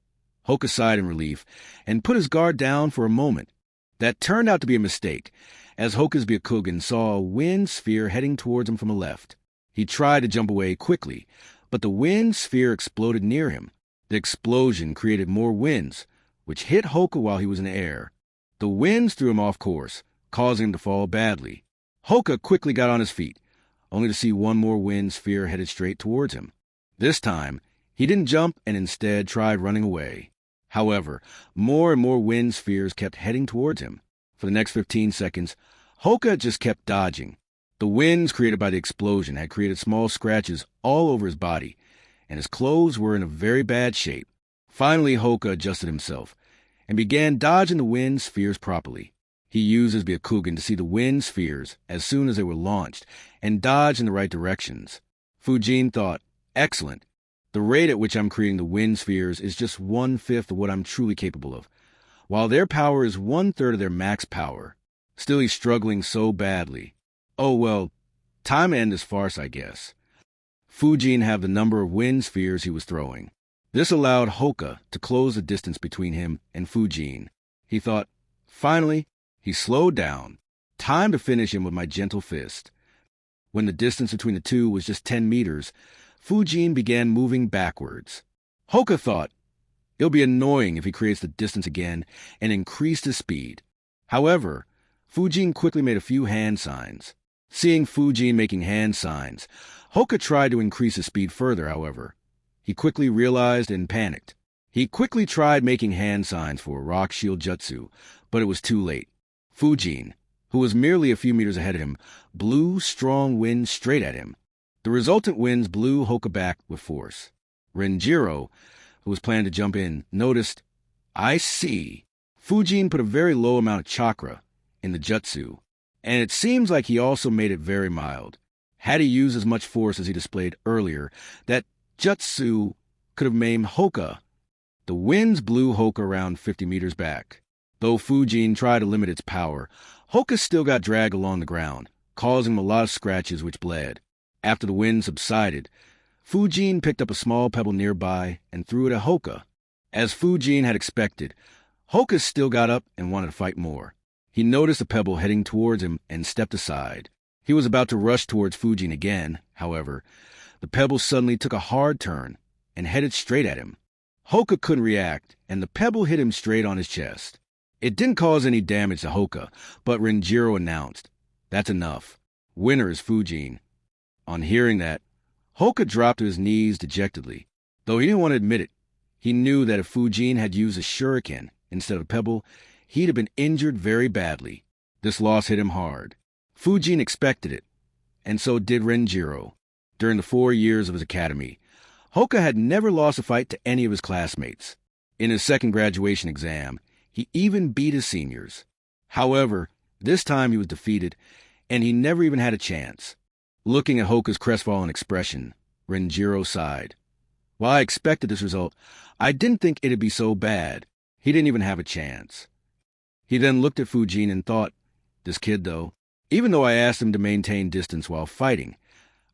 Hoka sighed in relief and put his guard down for a moment. That turned out to be a mistake, as Hoka's Byakugan saw a wind sphere heading towards him from the left. He tried to jump away quickly, but the wind sphere exploded near him. The explosion created more winds, which hit Hoka while he was in the air. The winds threw him off course, causing him to fall badly. Hoka quickly got on his feet, only to see one more wind sphere headed straight towards him. This time, he didn't jump and instead tried running away. However, more and more wind spheres kept heading towards him. For the next 15 seconds, Hoka just kept dodging. The winds created by the explosion had created small scratches all over his body, and his clothes were in a very bad shape. Finally, Hoka adjusted himself and began dodging the wind spheres properly. He used his Byakugan to see the wind spheres as soon as they were launched and dodge in the right directions. Fujin thought, "Excellent. The rate at which I'm creating the wind spheres is just 1/5 of what I'm truly capable of, while their power is 1/3 of their max power. Still, he's struggling so badly. Oh well, time to end this farce, I guess." Fujin had the number of wind spheres he was throwing. This allowed Hoka to close the distance between him and Fujin. He thought, finally, he slowed down. Time to finish him with my gentle fist. When the distance between the two was just 10 meters, Fujin began moving backwards. Hoka thought, it'll be annoying if he creates the distance again and increased his speed. However, Fujin quickly made a few hand signs. Seeing Fujin making hand signs, Hoka tried to increase his speed further, however. He quickly realized and panicked. He quickly tried making hand signs for a rock shield jutsu, but it was too late. Fujin, who was merely a few meters ahead of him, blew strong winds straight at him. The resultant winds blew Hoka back with force. Renjiro, who was planning to jump in, noticed, "I see." Fujin put a very low amount of chakra in the jutsu, and it seems like he also made it very mild. Had he used as much force as he displayed earlier, that jutsu could have maimed Hoka. The winds blew Hoka around 50 meters back. Though Fujin tried to limit its power, Hoka still got dragged along the ground, causing him a lot of scratches which bled. After the wind subsided, Fujin picked up a small pebble nearby and threw it at Hoka. As Fujin had expected, Hoka still got up and wanted to fight more. He noticed the pebble heading towards him and stepped aside. He was about to rush towards Fujin again, however. The pebble suddenly took a hard turn and headed straight at him. Hoka couldn't react, and the pebble hit him straight on his chest. It didn't cause any damage to Hoka, but Renjiro announced, "That's enough. Winner is Fujin." On hearing that, Hoka dropped to his knees dejectedly. Though he didn't want to admit it, he knew that if Fujin had used a shuriken instead of a pebble, he'd have been injured very badly. This loss hit him hard. Fujin expected it, and so did Renjiro. During the 4 years of his academy, Hoka had never lost a fight to any of his classmates. In his second graduation exam, he even beat his seniors. However, this time he was defeated, and he never even had a chance. Looking at Hoka's crestfallen expression, Renjiro sighed. While I expected this result, I didn't think it'd be so bad. He didn't even have a chance. He then looked at Fujin and thought, this kid though, even though I asked him to maintain distance while fighting,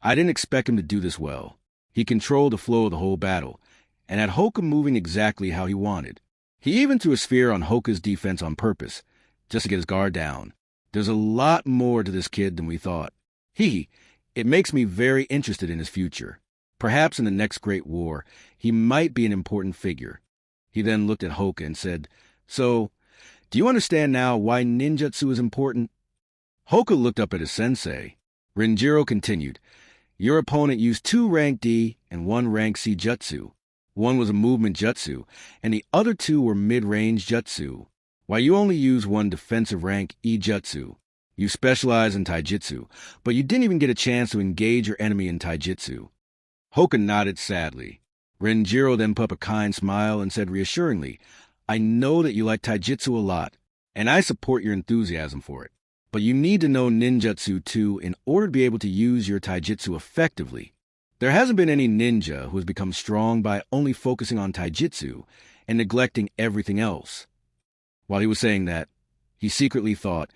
I didn't expect him to do this well. He controlled the flow of the whole battle, and had Hoka moving exactly how he wanted. He even threw a sphere on Hoka's defense on purpose, just to get his guard down. There's a lot more to this kid than we thought. It makes me very interested in his future. Perhaps in the next great war, he might be an important figure. He then looked at Hoka and said, "So, do you understand now why ninjutsu is important?" Hoka looked up at his sensei. Renjiro continued, "Your opponent used 2 rank D and 1 rank C jutsu. One was a movement jutsu, and the other 2 were mid-range jutsu, while you only use 1 defensive rank E jutsu. You specialize in taijutsu, but you didn't even get a chance to engage your enemy in taijutsu." Hoka nodded sadly. Renjiro then put up a kind smile and said reassuringly, "I know that you like taijutsu a lot, and I support your enthusiasm for it. But you need to know ninjutsu too in order to be able to use your taijutsu effectively. There hasn't been any ninja who has become strong by only focusing on taijutsu, and neglecting everything else. While he was saying that, he secretly thought,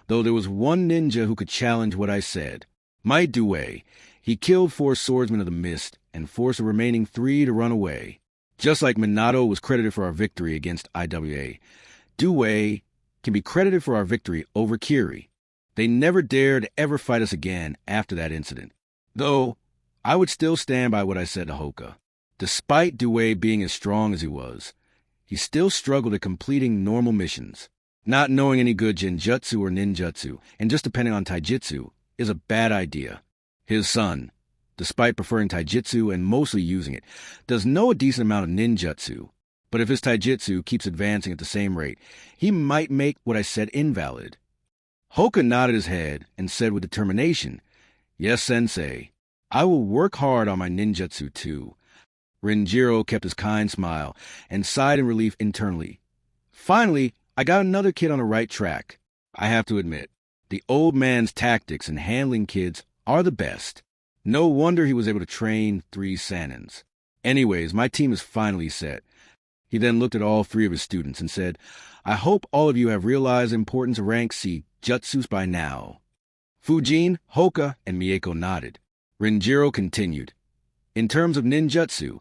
though there was one ninja who could challenge what I said, Might Due, he killed 4 swordsmen of the mist and forced the remaining 3 to run away. Just like Minato was credited for our victory against IWA, Due can be credited for our victory over Kiri. They never dared to ever fight us again after that incident. Though, I would still stand by what I said to Hoka. Despite Due being as strong as he was, he still struggled at completing normal missions. Not knowing any good genjutsu or ninjutsu, and just depending on taijutsu, is a bad idea. His son, despite preferring taijutsu and mostly using it, does know a decent amount of ninjutsu, but if his taijutsu keeps advancing at the same rate, he might make what I said invalid. Hoka nodded his head and said with determination, Yes, sensei, I will work hard on my ninjutsu too. Renjiro kept his kind smile and sighed in relief internally. Finally, I got another kid on the right track. I have to admit, the old man's tactics in handling kids are the best. No wonder he was able to train 3 Sanins. Anyways, my team is finally set. He then looked at all 3 of his students and said, I hope all of you have realized the importance of rank C jutsus by now. Fujin, Hoka, and Mieko nodded. Renjiro continued. In terms of ninjutsu,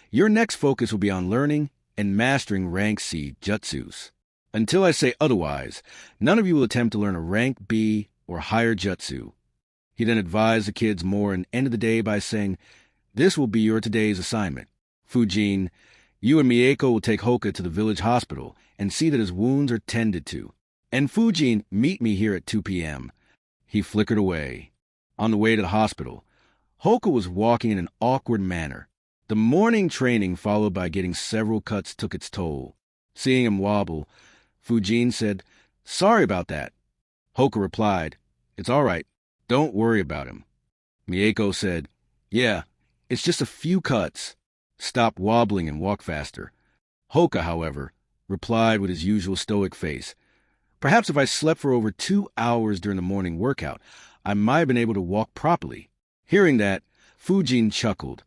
your next focus will be on learning and mastering rank C jutsus. Until I say otherwise, none of you will attempt to learn a rank B or higher jutsu. He then advised the kids more and ended the day by saying, This will be your today's assignment. Fujin, you and Mieko will take Hoka to the village hospital and see that his wounds are tended to. And Fujin, meet me here at 2 p.m. He flickered away. On the way to the hospital, Hoka was walking in an awkward manner. The morning training followed by getting several cuts took its toll. Seeing him wobble, Fujin said, Sorry about that. Hoka replied, It's all right. Don't worry about him. Mieko said, Yeah, it's just a few cuts. Stop wobbling and walk faster. Hoka, however, replied with his usual stoic face, Perhaps if I slept for over 2 hours during the morning workout, I might have been able to walk properly. Hearing that, Fujin chuckled,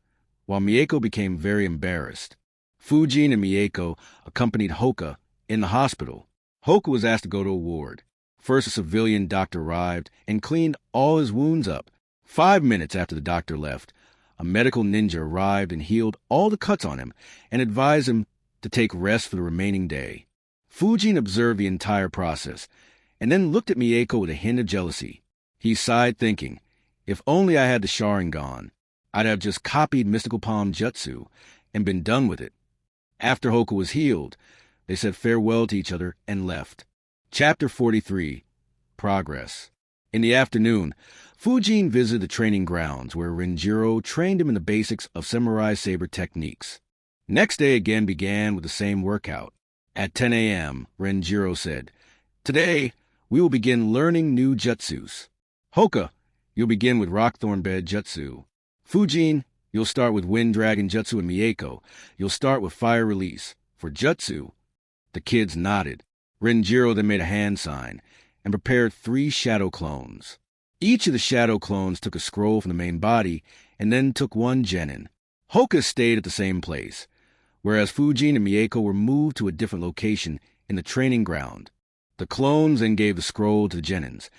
while Mieko became very embarrassed. Fujin and Mieko accompanied Hoka in the hospital. Hoka was asked to go to a ward. First, a civilian doctor arrived and cleaned all his wounds up. 5 minutes after the doctor left, a medical ninja arrived and healed all the cuts on him and advised him to take rest for the remaining day. Fujin observed the entire process and then looked at Mieko with a hint of jealousy. He sighed, thinking, If only I had the Sharingan, I'd have just copied Mystical Palm Jutsu and been done with it. After Hoka was healed, they said farewell to each other and left. Chapter 43, Progress. In the afternoon, Fujin visited the training grounds where Renjiro trained him in the basics of samurai saber techniques. Next day again began with the same workout. At 10 a.m., Renjiro said, Today, we will begin learning new jutsus. Hoka, you'll begin with Rockthorn Bed Jutsu. Fujin, you'll start with Wind Dragon Jutsu, and Mieko, you'll start with Fire Release. For Jutsu, the kids nodded. Renjiro then made a hand sign and prepared 3 shadow clones. Each of the shadow clones took a scroll from the main body and then took 1 genin. Hoka stayed at the same place, whereas Fujin and Mieko were moved to a different location in the training ground. The clones then gave the scroll to the genins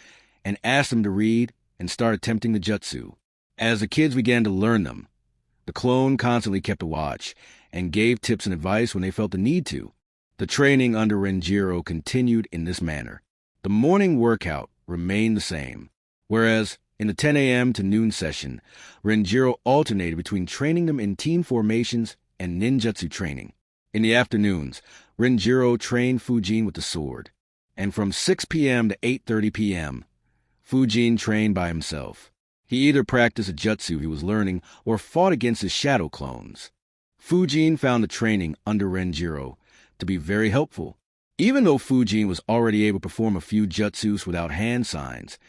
and asked them to read and start attempting the jutsu. As the kids began to learn them, the clone constantly kept a watch and gave tips and advice when they felt the need to. The training under Renjiro continued in this manner. The morning workout remained the same, whereas in the 10 a.m. to noon session, Renjiro alternated between training them in team formations and ninjutsu training. In the afternoons, Renjiro trained Fujin with the sword, and from 6 p.m. to 8:30 p.m., Fujin trained by himself. He either practiced a jutsu he was learning or fought against his shadow clones. Fujin found the training under Renjiro to be very helpful. Even though Fujin was already able to perform a few jutsus without hand signs,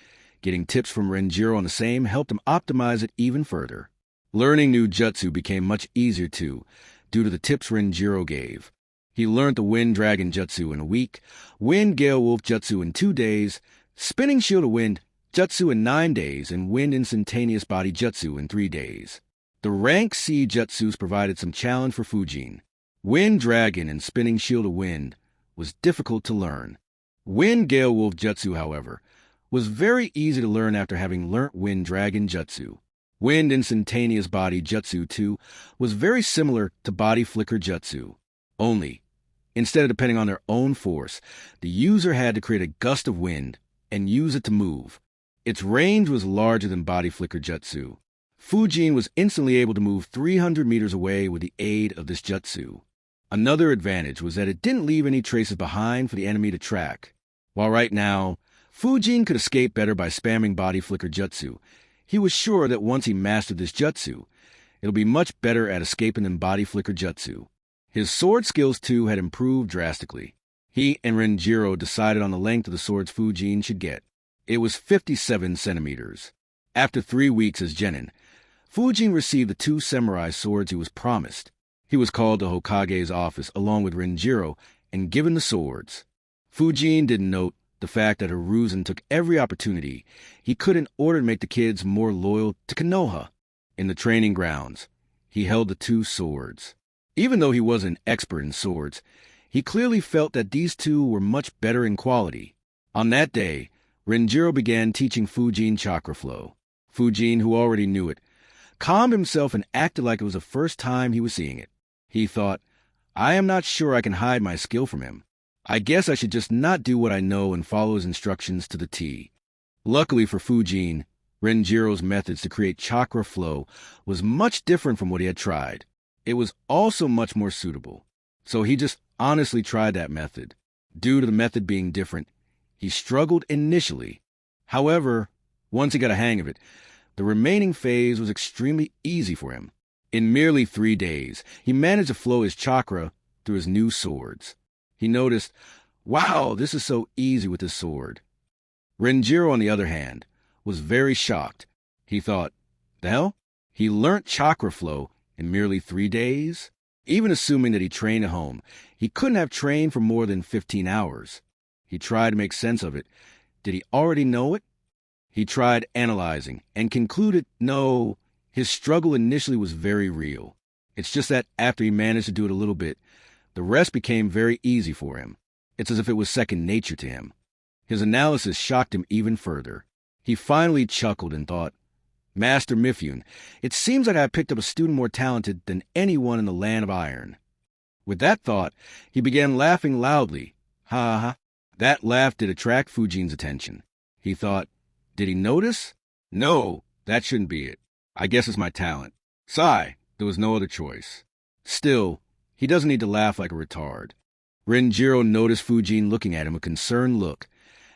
getting tips from Renjiro on the same helped him optimize it even further. Learning new jutsu became much easier too, due to the tips Renjiro gave. He learned the Wind Dragon Jutsu in a week, Wind Gale Wolf Jutsu in 2 days, Spinning Shield of Wind Jutsu in 9 days, and Wind Instantaneous Body Jutsu in 3 days. The rank C jutsus provided some challenge for Fujin. Wind Dragon and Spinning Shield of Wind was difficult to learn. Wind Gale Wolf Jutsu, however, was very easy to learn after having learnt Wind Dragon Jutsu. Wind Instantaneous Body Jutsu 2 was very similar to Body Flicker Jutsu, only, instead of depending on their own force, the user had to create a gust of wind and use it to move. Its range was larger than Body Flicker Jutsu. Fujin was instantly able to move 300 meters away with the aid of this jutsu. Another advantage was that it didn't leave any traces behind for the enemy to track. While right now, Fujin could escape better by spamming Body Flicker Jutsu, he was sure that once he mastered this jutsu, it'll be much better at escaping than Body Flicker Jutsu. His sword skills, too, had improved drastically. He and Renjiro decided on the length of the swords Fujin should get. It was 57 centimeters. After 3 weeks as genin, Fujin received the 2 samurai swords he was promised. He was called to Hokage's office along with Renjiro and given the swords. Fujin didn't note the fact that Hiruzen took every opportunity he could in order to make the kids more loyal to Konoha. In the training grounds, he held the 2 swords. Even though he wasn't an expert in swords, he clearly felt that these 2 were much better in quality. On that day, Renjiro began teaching Fujin chakra flow. Fujin, who already knew it, calmed himself and acted like it was the first time he was seeing it. He thought, I am not sure I can hide my skill from him. I guess I should just not do what I know and follow his instructions to the T. Luckily for Fujin, Renjiro's methods to create chakra flow was much different from what he had tried. It was also much more suitable. So he just honestly tried that method. Due to the method being different, he struggled initially. However, once he got a hang of it, the remaining phase was extremely easy for him. In merely 3 days, he managed to flow his chakra through his new swords. He noticed, wow, this is so easy with this sword. Renjiro, on the other hand, was very shocked. He thought, the hell? He learnt chakra flow in merely 3 days? Even assuming that he trained at home, he couldn't have trained for more than 15 hours. He tried to make sense of it. Did he already know it? He tried analyzing and concluded, no, his struggle initially was very real. It's just that after he managed to do it a little bit, the rest became very easy for him. It's as if it was second nature to him. His analysis shocked him even further. He finally chuckled and thought, Master Mifune, it seems like I picked up a student more talented than anyone in the land of iron. With that thought, he began laughing loudly. Ha ha. That laugh did attract Fujin's attention. He thought, did he notice? No, that shouldn't be it. I guess it's my talent. Sigh, there was no other choice. Still, he doesn't need to laugh like a retard. Renjiro noticed Fujin looking at him with a concerned look,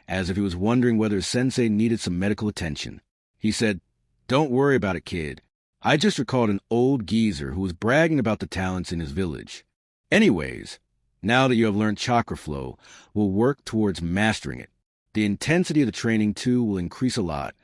as if he was wondering whether his sensei needed some medical attention. He said, don't worry about it, kid. I just recalled an old geezer who was bragging about the talents in his village. Anyways, now that you have learned chakra flow, we'll work towards mastering it. The intensity of the training, too, will increase a lot.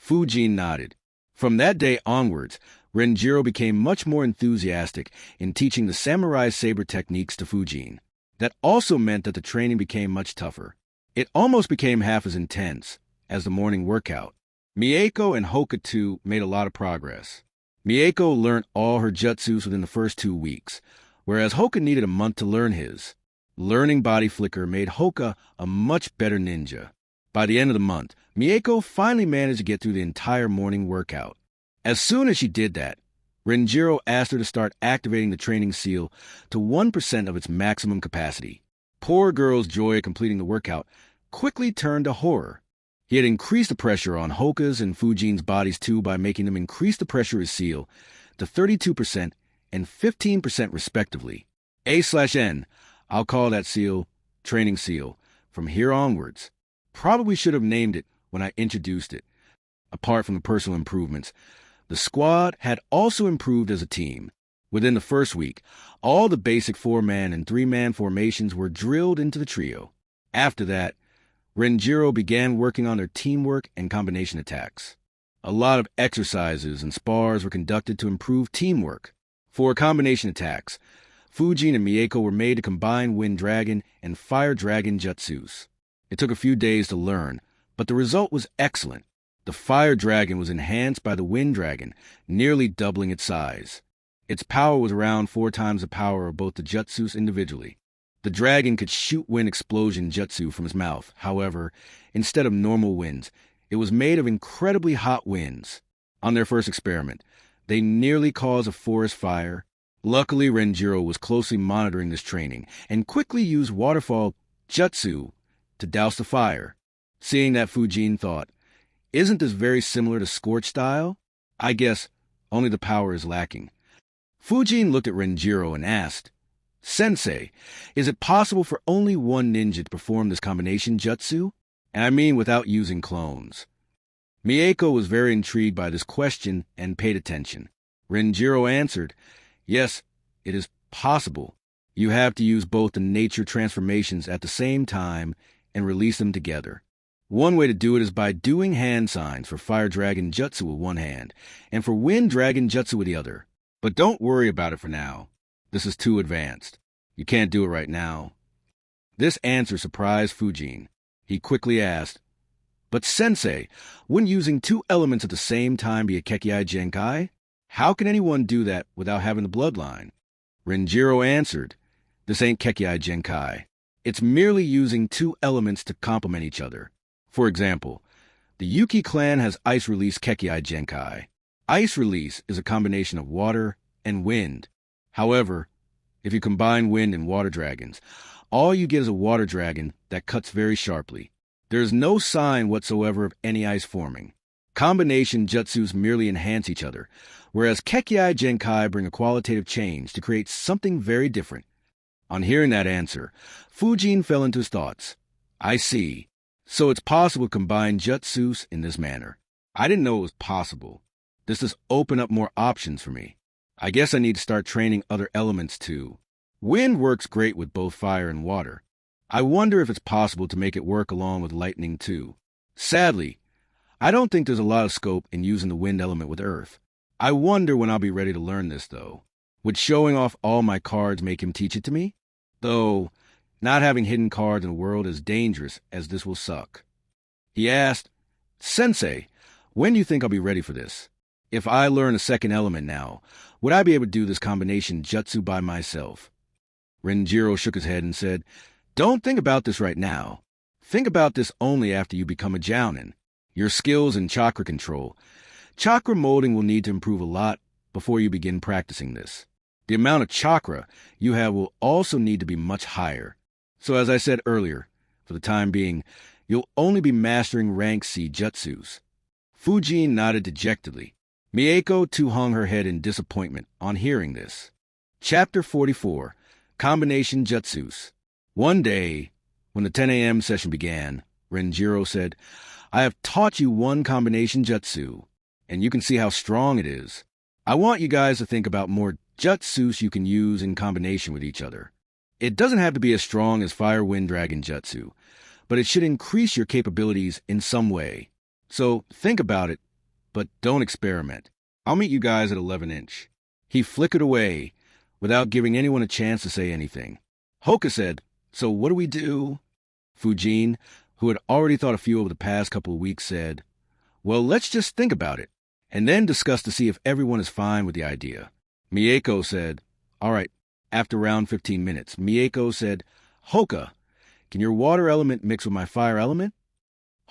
Fujin nodded. From that day onwards, Renjiro became much more enthusiastic in teaching the samurai saber techniques to Fujin. That also meant that the training became much tougher. It almost became half as intense as the morning workout. Mieko and Hoka, too, made a lot of progress. Mieko learned all her jutsus within the first 2 weeks, whereas Hoka needed a month to learn his. Learning Body Flicker made Hoka a much better ninja. By the end of the month, Mieko finally managed to get through the entire morning workout. As soon as she did that, Renjiro asked her to start activating the training seal to 1% of its maximum capacity. Poor girl's joy at completing the workout quickly turned to horror. He had increased the pressure on Hoka's and Fujin's bodies too by making them increase the pressure of his seal to 32% and 15% respectively. A/N, I'll call that seal Training Seal from here onwards. Probably should have named it when I introduced it. Apart from the personal improvements, the squad had also improved as a team. Within the first week, all the basic 4-man and 3-man formations were drilled into the trio. After that, Renjiro began working on their teamwork and combination attacks. A lot of exercises and spars were conducted to improve teamwork. For combination attacks, Fujin and Mieko were made to combine Wind Dragon and Fire Dragon jutsus. It took a few days to learn, but the result was excellent. The Fire Dragon was enhanced by the Wind Dragon, nearly doubling its size. Its power was around 4 times the power of both the jutsus individually. The dragon could shoot wind explosion jutsu from his mouth. However, instead of normal winds, it was made of incredibly hot winds. On their first experiment, they nearly caused a forest fire. Luckily, Renjiro was closely monitoring this training and quickly used waterfall jutsu to douse the fire. Seeing that, Fujin thought, isn't this very similar to Scorch style? I guess only the power is lacking. Fujin looked at Renjiro and asked, Sensei, is it possible for only one ninja to perform this combination jutsu? And I mean without using clones. Mieko was very intrigued by this question and paid attention. Renjiro answered, yes, it is possible. You have to use both the nature transformations at the same time and release them together. One way to do it is by doing hand signs for Fire Dragon Jutsu with one hand and for Wind Dragon Jutsu with the other. But don't worry about it for now. This is too advanced. You can't do it right now. This answer surprised Fujin. He quickly asked, but Sensei, wouldn't using 2 elements at the same time be a Kekkei Genkai? How can anyone do that without having the bloodline? Renjiro answered, this ain't Kekkei Genkai. It's merely using 2 elements to complement each other. For example, the Yuki clan has Ice Release Kekkei Genkai. Ice Release is a combination of water and wind. However, if you combine wind and water dragons, all you get is a water dragon that cuts very sharply. There is no sign whatsoever of any ice forming. Combination jutsus merely enhance each other, whereas Kekkei Genkai bring a qualitative change to create something very different. On hearing that answer, Fujin fell into his thoughts. I see. So it's possible to combine jutsus in this manner. I didn't know it was possible. This does open up more options for me. I guess I need to start training other elements too. Wind works great with both fire and water. I wonder if it's possible to make it work along with lightning too. Sadly, I don't think there's a lot of scope in using the wind element with earth. I wonder when I'll be ready to learn this though. Would showing off all my cards make him teach it to me? Though, not having hidden cards in the world is dangerous as this will suck. He asked, Sensei, when do you think I'll be ready for this? If I learn a second element now, would I be able to do this combination jutsu by myself? Renjiro shook his head and said, don't think about this right now. Think about this only after you become a jounin. Your skills in chakra control. Chakra molding will need to improve a lot before you begin practicing this. The amount of chakra you have will also need to be much higher. So as I said earlier, for the time being, you'll only be mastering rank C jutsus. Fujin nodded dejectedly. Mieko too hung her head in disappointment on hearing this. Chapter 44, Combination Jutsus. One day, when the 10 a.m. session began, Renjiro said, I have taught you one combination jutsu, and you can see how strong it is. I want you guys to think about more jutsus you can use in combination with each other. It doesn't have to be as strong as Fire Wind Dragon Jutsu, but it should increase your capabilities in some way. So think about it, but don't experiment. I'll meet you guys at 11-inch. He flickered away without giving anyone a chance to say anything. Hoka said, so what do we do? Fujin, who had already thought a few over the past couple of weeks, said, well, let's just think about it, and then discuss to see if everyone is fine with the idea. Mieko said, all right. After around 15 minutes, Mieko said, Hoka, can your water element mix with my fire element?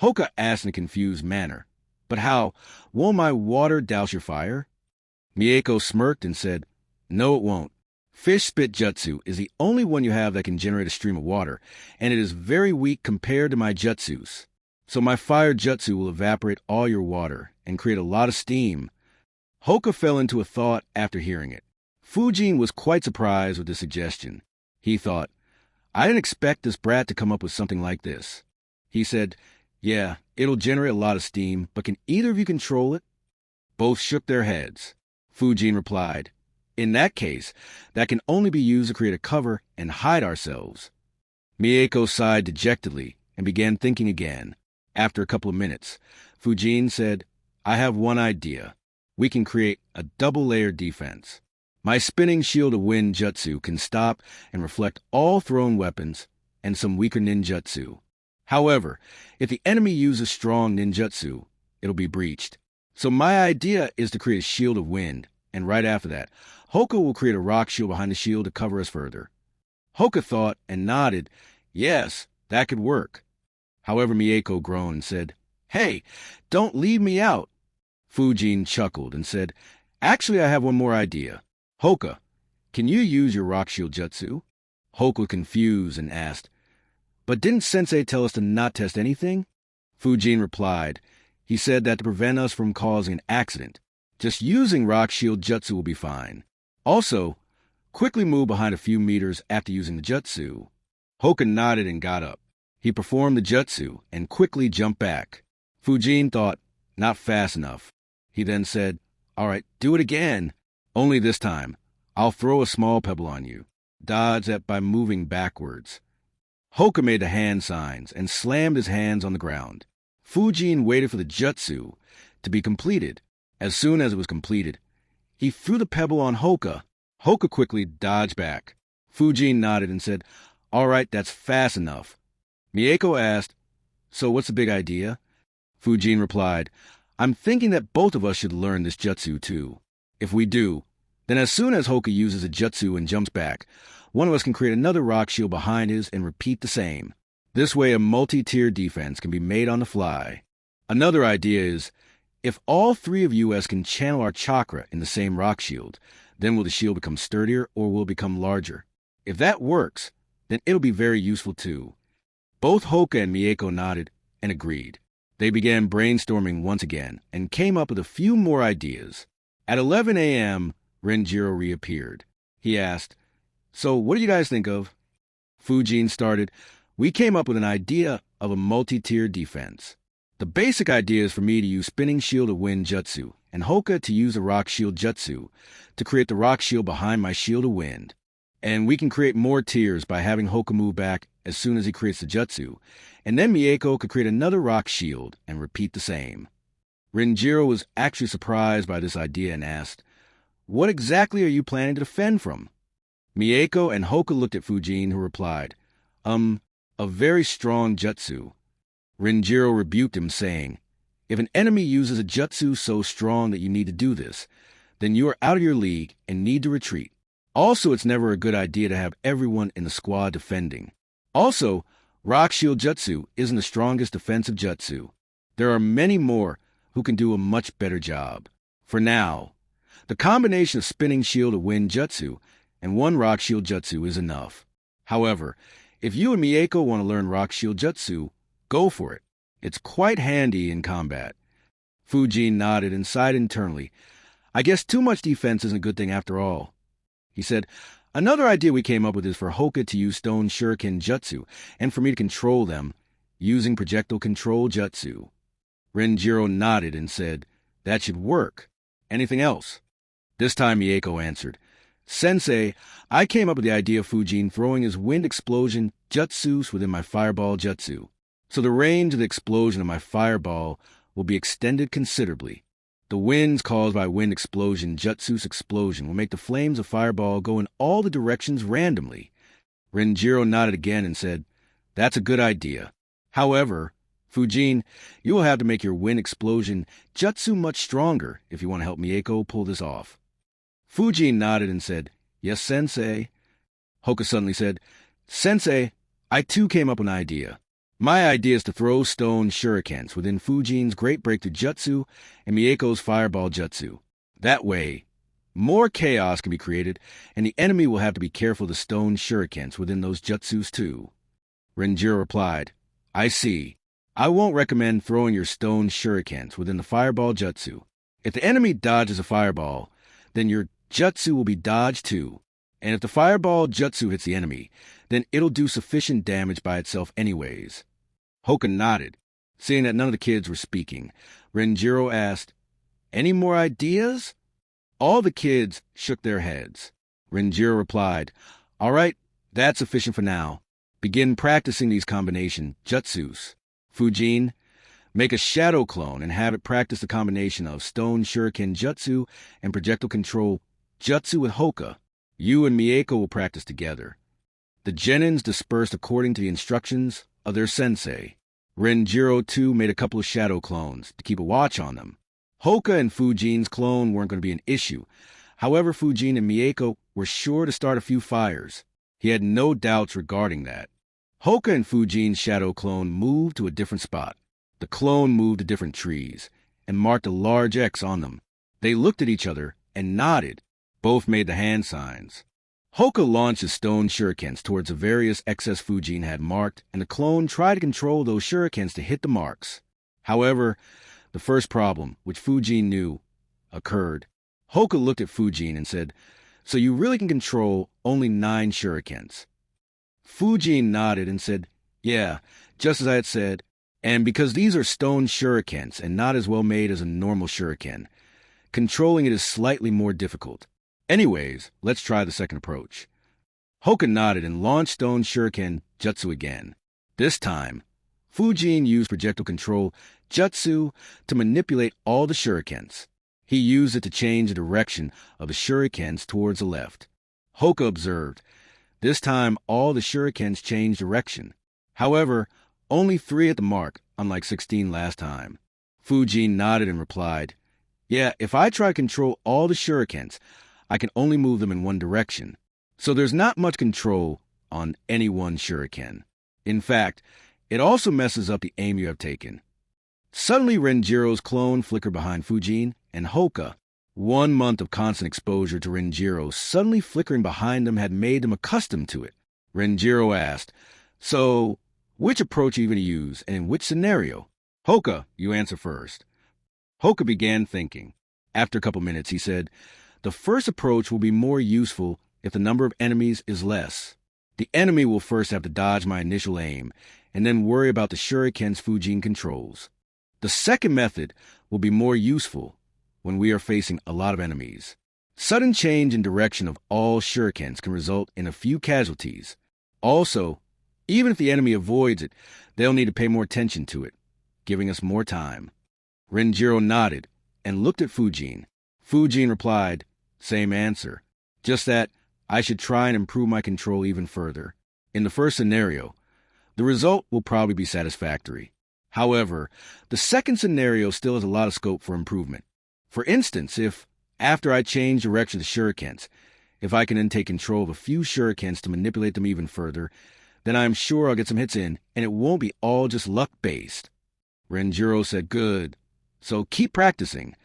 Hoka asked in a confused manner, but how? Won't my water douse your fire? Mieko smirked and said, no, it won't. Fish Spit Jutsu is the only one you have that can generate a stream of water, and it is very weak compared to my jutsus. So my fire jutsu will evaporate all your water and create a lot of steam. Hoka fell into a thought after hearing it. Fujin was quite surprised with the suggestion. He thought, I didn't expect this brat to come up with something like this. He said, yeah, it'll generate a lot of steam, but can either of you control it? Both shook their heads. Fujin replied, in that case, that can only be used to create a cover and hide ourselves. Mieko sighed dejectedly and began thinking again. After a couple of minutes, Fujin said, I have one idea. We can create a double-layered defense. My spinning shield of wind jutsu can stop and reflect all thrown weapons and some weaker ninjutsu. However, if the enemy uses strong ninjutsu, it'll be breached. So my idea is to create a shield of wind, and right after that, Hoka will create a rock shield behind the shield to cover us further. Hoka thought and nodded. Yes, that could work. However, Mieko groaned and said, "Hey, don't leave me out." Fujin chuckled and said, "Actually, I have one more idea. Hoka, can you use your rock shield jutsu?" Hoka was confused and asked, "But didn't Sensei tell us to not test anything?" Fujin replied, "He said that to prevent us from causing an accident. Just using rock shield jutsu will be fine. Also, quickly move behind a few meters after using the jutsu." Hoka nodded and got up. He performed the jutsu and quickly jumped back. Fujin thought, not fast enough. He then said, "All right, do it again. Only this time, I'll throw a small pebble on you. Dodge that by moving backwards." Hoka made the hand signs and slammed his hands on the ground. Fujin waited for the jutsu to be completed. As soon as it was completed, he threw the pebble on Hoka. Hoka quickly dodged back. Fujin nodded and said, "All right, that's fast enough." Mieko asked, "So what's the big idea?" Fujin replied, "I'm thinking that both of us should learn this jutsu too. If we do, then as soon as Hoka uses a jutsu and jumps back, one of us can create another rock shield behind his and repeat the same. This way a multi-tier defense can be made on the fly. Another idea is, if all three of us can channel our chakra in the same rock shield, then will the shield become sturdier or will it become larger? If that works, then it'll be very useful too." Both Hoka and Mieko nodded and agreed. They began brainstorming once again and came up with a few more ideas. At 11 a.m., Renjiro reappeared. He asked, "So what do you guys think of?" Fujin started, "We came up with an idea of a multi-tier defense. The basic idea is for me to use Spinning Shield of Wind Jutsu and Hoka to use a Rock Shield Jutsu to create the Rock Shield behind my Shield of Wind. And we can create more tiers by having Hoka move back as soon as he creates the jutsu, and then Mieko could create another rock shield and repeat the same." Renjiro was actually surprised by this idea and asked, "What exactly are you planning to defend from?" Mieko and Hoka looked at Fujin, who replied, A very strong jutsu." Renjiro rebuked him, saying, "If an enemy uses a jutsu so strong that you need to do this, then you are out of your league and need to retreat. Also, it's never a good idea to have everyone in the squad defending. Also, Rock Shield Jutsu isn't the strongest defensive jutsu. There are many more who can do a much better job. For now, the combination of Spinning Shield of Wind Jutsu and one Rock Shield Jutsu is enough. However, if you and Mieko want to learn Rock Shield Jutsu, go for it. It's quite handy in combat." Fujin nodded and sighed internally. "I guess too much defense isn't a good thing after all." He said, "Another idea we came up with is for Hoka to use Stone Shuriken Jutsu, and for me to control them, using Projectile Control Jutsu." Renjiro nodded and said, "That should work. Anything else?" This time Mieko answered, "Sensei, I came up with the idea of Fujin throwing his Wind Explosion Jutsus within my Fireball Jutsu. So the range of the explosion of my Fireball will be extended considerably. The winds caused by Wind Explosion Jutsu's explosion will make the flames of Fireball go in all the directions randomly." Renjiro nodded again and said, "That's a good idea. However, Fujin, you will have to make your Wind Explosion Jutsu much stronger if you want to help Mieko pull this off." Fujin nodded and said, "Yes, Sensei." Hoka suddenly said, "Sensei, I too came up with an idea. My idea is to throw stone shurikens within Fujin's Great Breakthrough Jutsu and Mieko's Fireball Jutsu. That way, more chaos can be created, and the enemy will have to be careful of the stone shurikens within those jutsus too." Renjiro replied, "I see. I won't recommend throwing your stone shurikens within the Fireball Jutsu. If the enemy dodges a fireball, then your jutsu will be dodged too. And if the Fireball Jutsu hits the enemy, then it'll do sufficient damage by itself anyways." Hoka nodded. Seeing that none of the kids were speaking, Renjiro asked, "Any more ideas?" All the kids shook their heads. Renjiro replied, "All right, that's sufficient for now. Begin practicing these combination jutsus. Fujin, make a shadow clone and have it practice the combination of Stone Shuriken Jutsu and Projectile Control Jutsu with Hoka. You and Mieko will practice together." The genins dispersed according to the instructions of their sensei. Renjiro, too, made a couple of shadow clones to keep a watch on them. Hoka and Fujin's clone weren't going to be an issue. However, Fujin and Mieko were sure to start a few fires. He had no doubts regarding that. Hoka and Fujin's shadow clone moved to a different spot. The clone moved to different trees and marked a large X on them. They looked at each other and nodded. Both made the hand signs. Hoka launched his stone shurikens towards the various X's Fujin had marked, and the clone tried to control those shurikens to hit the marks. However, the first problem, which Fujin knew, occurred. Hoka looked at Fujin and said, "So you really can control only 9 shurikens?" Fujin nodded and said, "Yeah, just as I had said, and because these are stone shurikens and not as well made as a normal shuriken, controlling it is slightly more difficult. Anyways, let's try the second approach." Hoka nodded and launched stone shuriken jutsu again. This time, Fujin used projectile control jutsu to manipulate all the shurikens. He used it to change the direction of the shurikens towards the left. Hoka observed. This time, all the shurikens changed direction. However, only 3 at the mark, unlike 16 last time. Fujin nodded and replied, "Yeah, if I try to control all the shurikens, I can only move them in one direction. So there's not much control on any one shuriken. In fact, it also messes up the aim you have taken." Suddenly, Renjiro's clone flickered behind Fujin and Hoka. 1 month of constant exposure to Renjiro suddenly flickering behind them had made them accustomed to it. Renjiro asked, "So, which approach are you going to use, and in which scenario?" "Hoka, you answer first." Hoka began thinking. After a couple minutes, he said, "The first approach will be more useful if the number of enemies is less. The enemy will first have to dodge my initial aim, and then worry about the shurikens Fujin controls. The second method will be more useful when we are facing a lot of enemies. Sudden change in direction of all shurikens can result in a few casualties. Also, even if the enemy avoids it, they'll need to pay more attention to it, giving us more time." Renjiro nodded and looked at Fujin. Fujin replied, "Same answer. Just that I should try and improve my control even further. In the first scenario, the result will probably be satisfactory. However, the second scenario still has a lot of scope for improvement. For instance, if, after I change direction of the shurikens, if I can then take control of a few shurikens to manipulate them even further, then I am sure I'll get some hits in, and it won't be all just luck-based." Renjiro said, "Good. So keep practicing."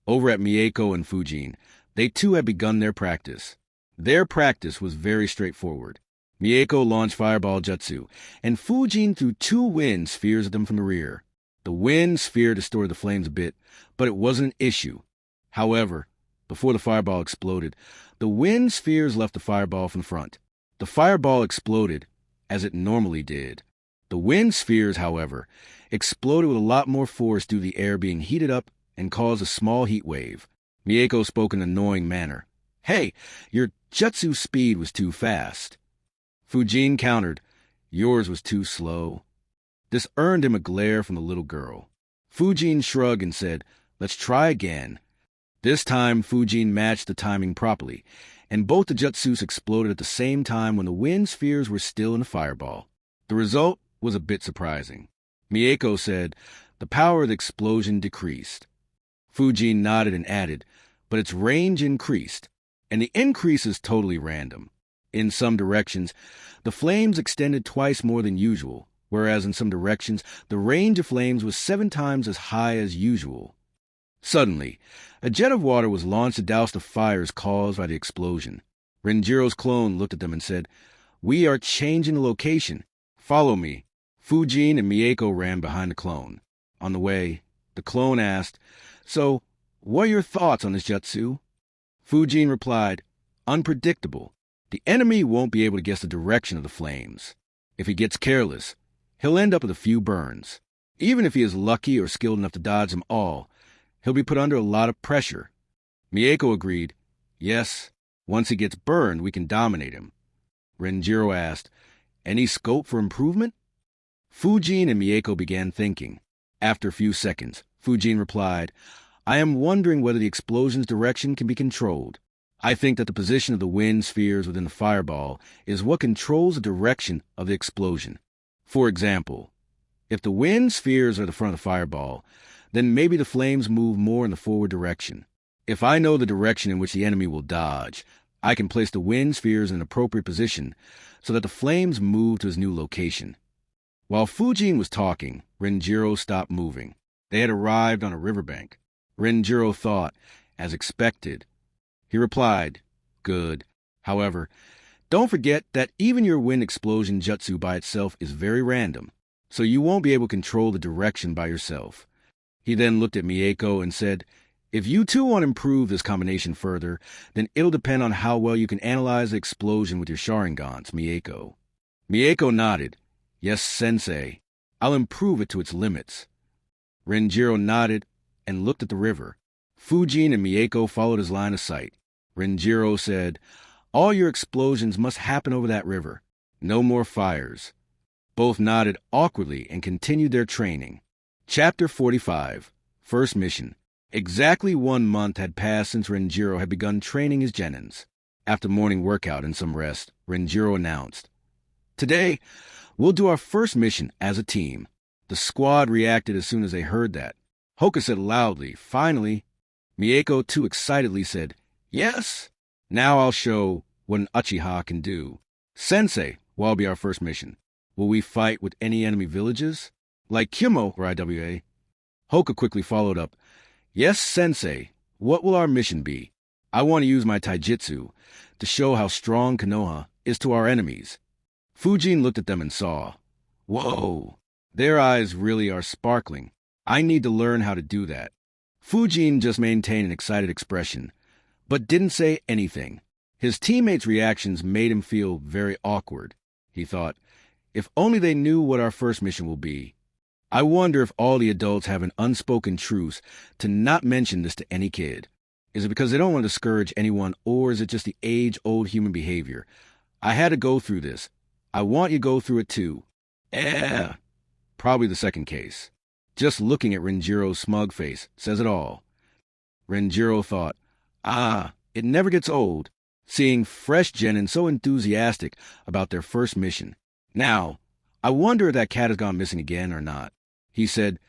Over at Mieko and Fujin, they too had begun their practice. Their practice was very straightforward. Mieko launched Fireball Jutsu, and Fujin threw 2 wind spheres at them from the rear. The wind sphere distorted the flames a bit, but it wasn't an issue. However, before the fireball exploded, the wind spheres left the fireball from the front. The fireball exploded, as it normally did. The wind spheres, however, exploded with a lot more force due to the air being heated up and caused a small heat wave. Mieko spoke in an annoying manner. "Hey, your jutsu speed was too fast." Fujin countered, "Yours was too slow." This earned him a glare from the little girl. Fujin shrugged and said, "Let's try again." This time, Fujin matched the timing properly, and both the jutsus exploded at the same time when the wind spheres were still in the fireball. The result was a bit surprising. Mieko said, "The power of the explosion decreased." Fujin nodded and added, "But its range increased, and the increase is totally random. In some directions, the flames extended twice more than usual, whereas in some directions, the range of flames was 7 times as high as usual." Suddenly, a jet of water was launched to douse the fires caused by the explosion. Renjiro's clone looked at them and said, "We are changing the location. Follow me." Fujin and Mieko ran behind the clone. On the way, the clone asked, "So, what are your thoughts on this jutsu?" Fujin replied, "Unpredictable. The enemy won't be able to guess the direction of the flames. If he gets careless, he'll end up with a few burns. Even if he is lucky or skilled enough to dodge them all, he'll be put under a lot of pressure." Mieko agreed, "Yes, once he gets burned, we can dominate him." Renjiro asked, "Any scope for improvement?" Fujin and Mieko began thinking. After a few seconds, Fujin replied, "I am wondering whether the explosion's direction can be controlled. I think that the position of the wind spheres within the fireball is what controls the direction of the explosion. For example, if the wind spheres are the front of the fireball, then maybe the flames move more in the forward direction. If I know the direction in which the enemy will dodge, I can place the wind spheres in an appropriate position so that the flames move to his new location. While Fujin was talking, Renjiro stopped moving. They had arrived on a riverbank. Renjiro thought, as expected. He replied, "Good. However, don't forget that even your wind explosion jutsu by itself is very random, so you won't be able to control the direction by yourself." He then looked at Mieko and said, "If you two want to improve this combination further, then it'll depend on how well you can analyze the explosion with your Sharingans, Mieko." Mieko nodded. "Yes, sensei. I'll improve it to its limits." Renjiro nodded and looked at the river. Fujin and Mieko followed his line of sight. Renjiro said, "All your explosions must happen over that river. No more fires." Both nodded awkwardly and continued their training. Chapter 45, First Mission. Exactly 1 month had passed since Renjiro had begun training his genins. After morning workout and some rest, Renjiro announced, "Today, we'll do our first mission as a team." The squad reacted as soon as they heard that. Hoka said loudly, "Finally." Mieko, too excitedly, said, "Yes. Now I'll show what an Uchiha can do." "Sensei, what'll be our first mission? Will we fight with any enemy villages? Like Kyumo or IWA?" Hoka quickly followed up, "Yes, sensei. What will our mission be? I want to use my taijutsu to show how strong Konoha is to our enemies." Fujin looked at them and saw, "Whoa, their eyes really are sparkling. I need to learn how to do that." Fujin just maintained an excited expression, but didn't say anything. His teammates' reactions made him feel very awkward. He thought, if only they knew what our first mission will be. I wonder if all the adults have an unspoken truce to not mention this to any kid. Is it because they don't want to discourage anyone, or is it just the age-old human behavior? I had to go through this. I want you to go through it too. Probably the second case. Just looking at Renjiro's smug face says it all. Renjiro thought, it never gets old, seeing fresh genin so enthusiastic about their first mission. Now, I wonder if that cat has gone missing again or not. He said,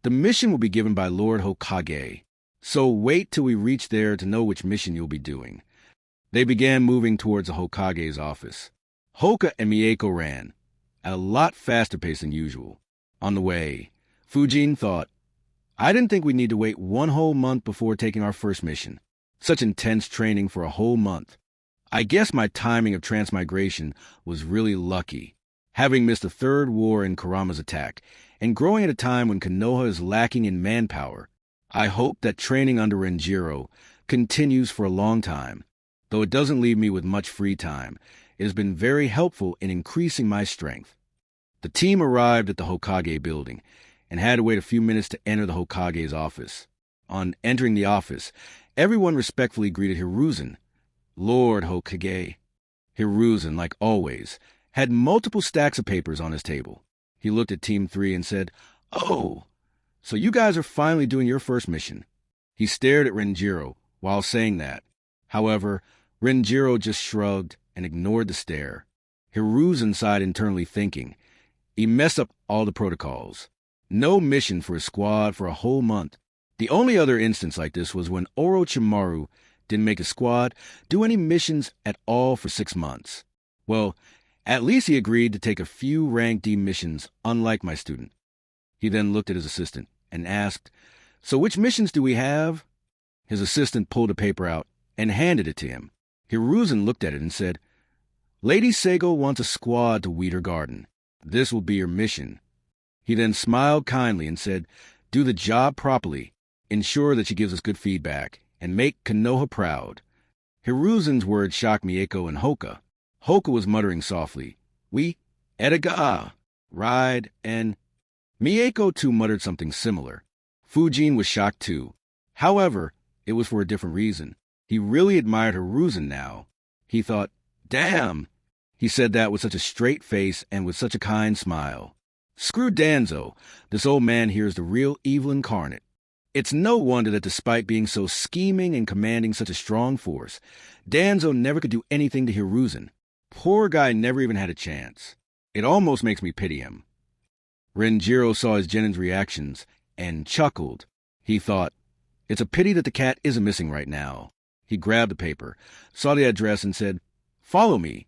"The mission will be given by Lord Hokage, so wait till we reach there to know which mission you'll be doing." They began moving towards the Hokage's office. Hoka and Mieko ran, at a lot faster pace than usual. On the way, Fujin thought, "I didn't think we'd need to wait 1 whole month before taking our first mission. Such intense training for a whole month. I guess my timing of transmigration was really lucky, having missed the 3rd war in Kurama's attack, and growing at a time when Konoha is lacking in manpower. I hope that training under Renjiro continues for a long time. Though it doesn't leave me with much free time, it has been very helpful in increasing my strength." The team arrived at the Hokage building and had to wait a few minutes to enter the Hokage's office. On entering the office, everyone respectfully greeted Hiruzen. "Lord Hokage." Hiruzen, like always, had multiple stacks of papers on his table. He looked at Team 3 and said, "Oh, so you guys are finally doing your first mission." He stared at Renjiro while saying that. However, Renjiro just shrugged and ignored the stare. Hiruzen sighed internally, thinking, he messed up all the protocols. No mission for his squad for a whole month. The only other instance like this was when Orochimaru didn't make his squad do any missions at all for 6 months. Well, at least he agreed to take a few rank D missions, unlike my student. He then looked at his assistant and asked, "So which missions do we have?" His assistant pulled a paper out and handed it to him. Hiruzen looked at it and said, "Lady Seigo wants a squad to weed her garden. This will be your mission." He then smiled kindly and said, "Do the job properly, ensure that she gives us good feedback, and make Konoha proud." Hiruzen's words shocked Mieko and Hoka. Hoka was muttering softly, "We, Edaga, ride," and Mieko too muttered something similar. Fujin was shocked too. However, it was for a different reason. He really admired Hiruzen now. He thought, "Damn!" He said that with such a straight face and with such a kind smile. Screw Danzo. This old man here is the real evil incarnate. It's no wonder that despite being so scheming and commanding such a strong force, Danzo never could do anything to Hiruzen. Poor guy never even had a chance. It almost makes me pity him. Renjiro saw his genin's reactions and chuckled. He thought, It's a pity that the cat isn't missing right now. He grabbed the paper, saw the address, and said, "Follow me."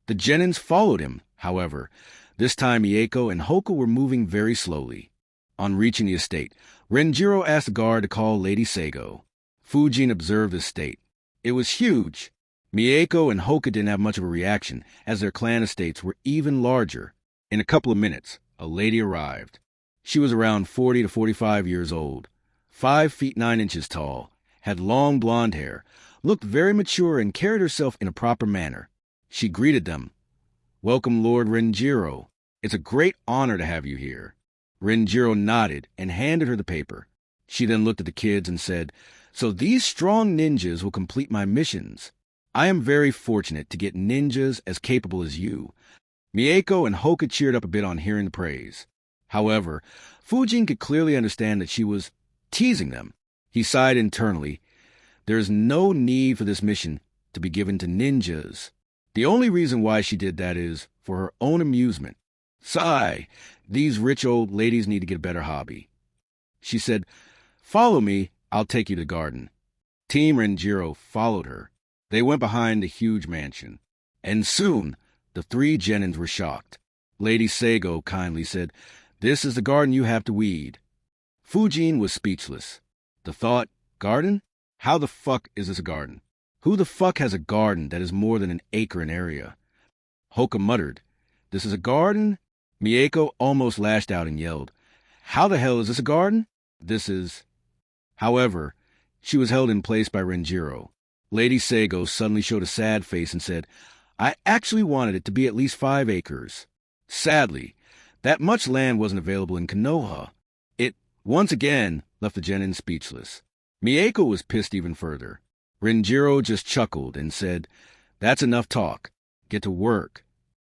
The Genins followed him, however. This time Mieko and Hoka were moving very slowly. On reaching the estate, Renjiro asked the guard to call Lady Seigo. Fujin observed the estate. It was huge. Mieko and Hoka didn't have much of a reaction, as their clan estates were even larger. In a couple of minutes, a lady arrived. She was around 40 to 45 years old, 5 feet 9 inches tall, had long blonde hair, looked very mature, and carried herself in a proper manner. She greeted them. "Welcome, Lord Renjiro. It's a great honor to have you here." Renjiro nodded and handed her the paper. She then looked at the kids and said, "So these strong ninjas will complete my missions. I am very fortunate to get ninjas as capable as you." Mieko and Hoka cheered up a bit on hearing the praise. However, Fujin could clearly understand that she was teasing them. He sighed internally. There is no need for this mission to be given to ninjas. The only reason why she did that is for her own amusement. Sigh, these rich old ladies need to get a better hobby. She said, "Follow me, I'll take you to the garden." Team Renjiro followed her. They went behind the huge mansion. And soon, the 3 Genins were shocked. Lady Seigo kindly said, "This is the garden you have to weed." Fujin was speechless. The thought, garden? How the fuck is this a garden? Who the fuck has a garden that is more than an acre in area? Hoka muttered, "This is a garden?" Mieko almost lashed out and yelled, "How the hell is this a garden? This is..." However, she was held in place by Renjiro. Lady Seigo suddenly showed a sad face and said, "I actually wanted it to be at least 5 acres. Sadly, that much land wasn't available in Konoha. It, once again, left the Genin speechless." Mieko was pissed even further. Renjiro just chuckled and said, "That's enough talk. Get to work."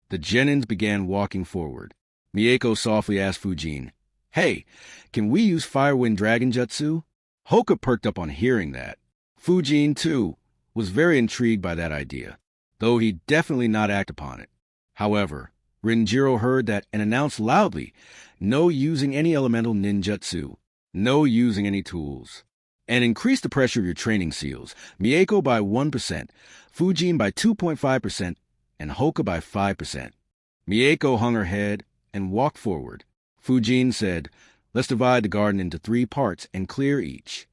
The Genins began walking forward. Mieko softly asked Fujin, "Hey, can we use Firewind Dragon Jutsu?" Hoka perked up on hearing that. Fujin, too, was very intrigued by that idea, though he definitely not act upon it. However, Renjiro heard that and announced loudly, "No using any elemental ninjutsu. No using any tools. And increase the pressure of your training seals. Mieko by 1%, Fujin by 2.5%, and Hoka by 5%. Mieko hung her head and walked forward. Fujin said, "Let's divide the garden into 3 parts and clear each."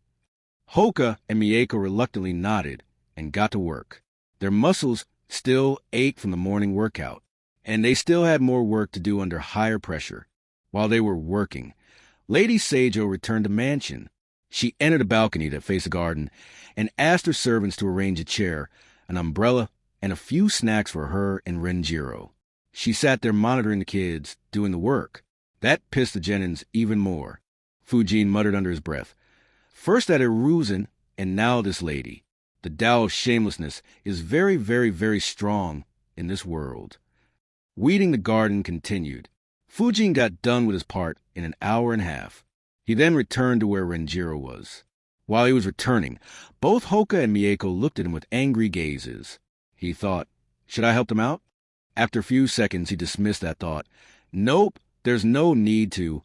Hoka and Mieko reluctantly nodded and got to work. Their muscles still ached from the morning workout, and they still had more work to do under higher pressure. While they were working, Lady Seijo returned to the mansion. She entered a balcony that faced the garden and asked her servants to arrange a chair, an umbrella, and a few snacks for her and Renjiro. She sat there monitoring the kids, doing the work. That pissed the Genins even more. Fujin muttered under his breath, "First that Hiruzen, and now this lady. The Tao of shamelessness is very, very, very strong in this world." Weeding the garden continued. Fujin got done with his part in an hour and a half. He then returned to where Renjiro was. While he was returning, both Hoka and Mieko looked at him with angry gazes. He thought, should I help them out? After a few seconds, he dismissed that thought. Nope, there's no need to.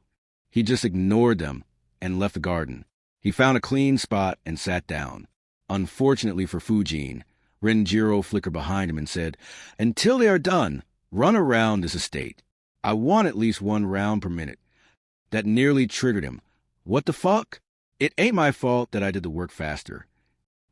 He just ignored them and left the garden. He found a clean spot and sat down. Unfortunately for Fujin, Renjiro flickered behind him and said, "Until they are done, run around this estate. I want at least 1 round per minute." That nearly triggered him. What the fuck? It ain't my fault that I did the work faster.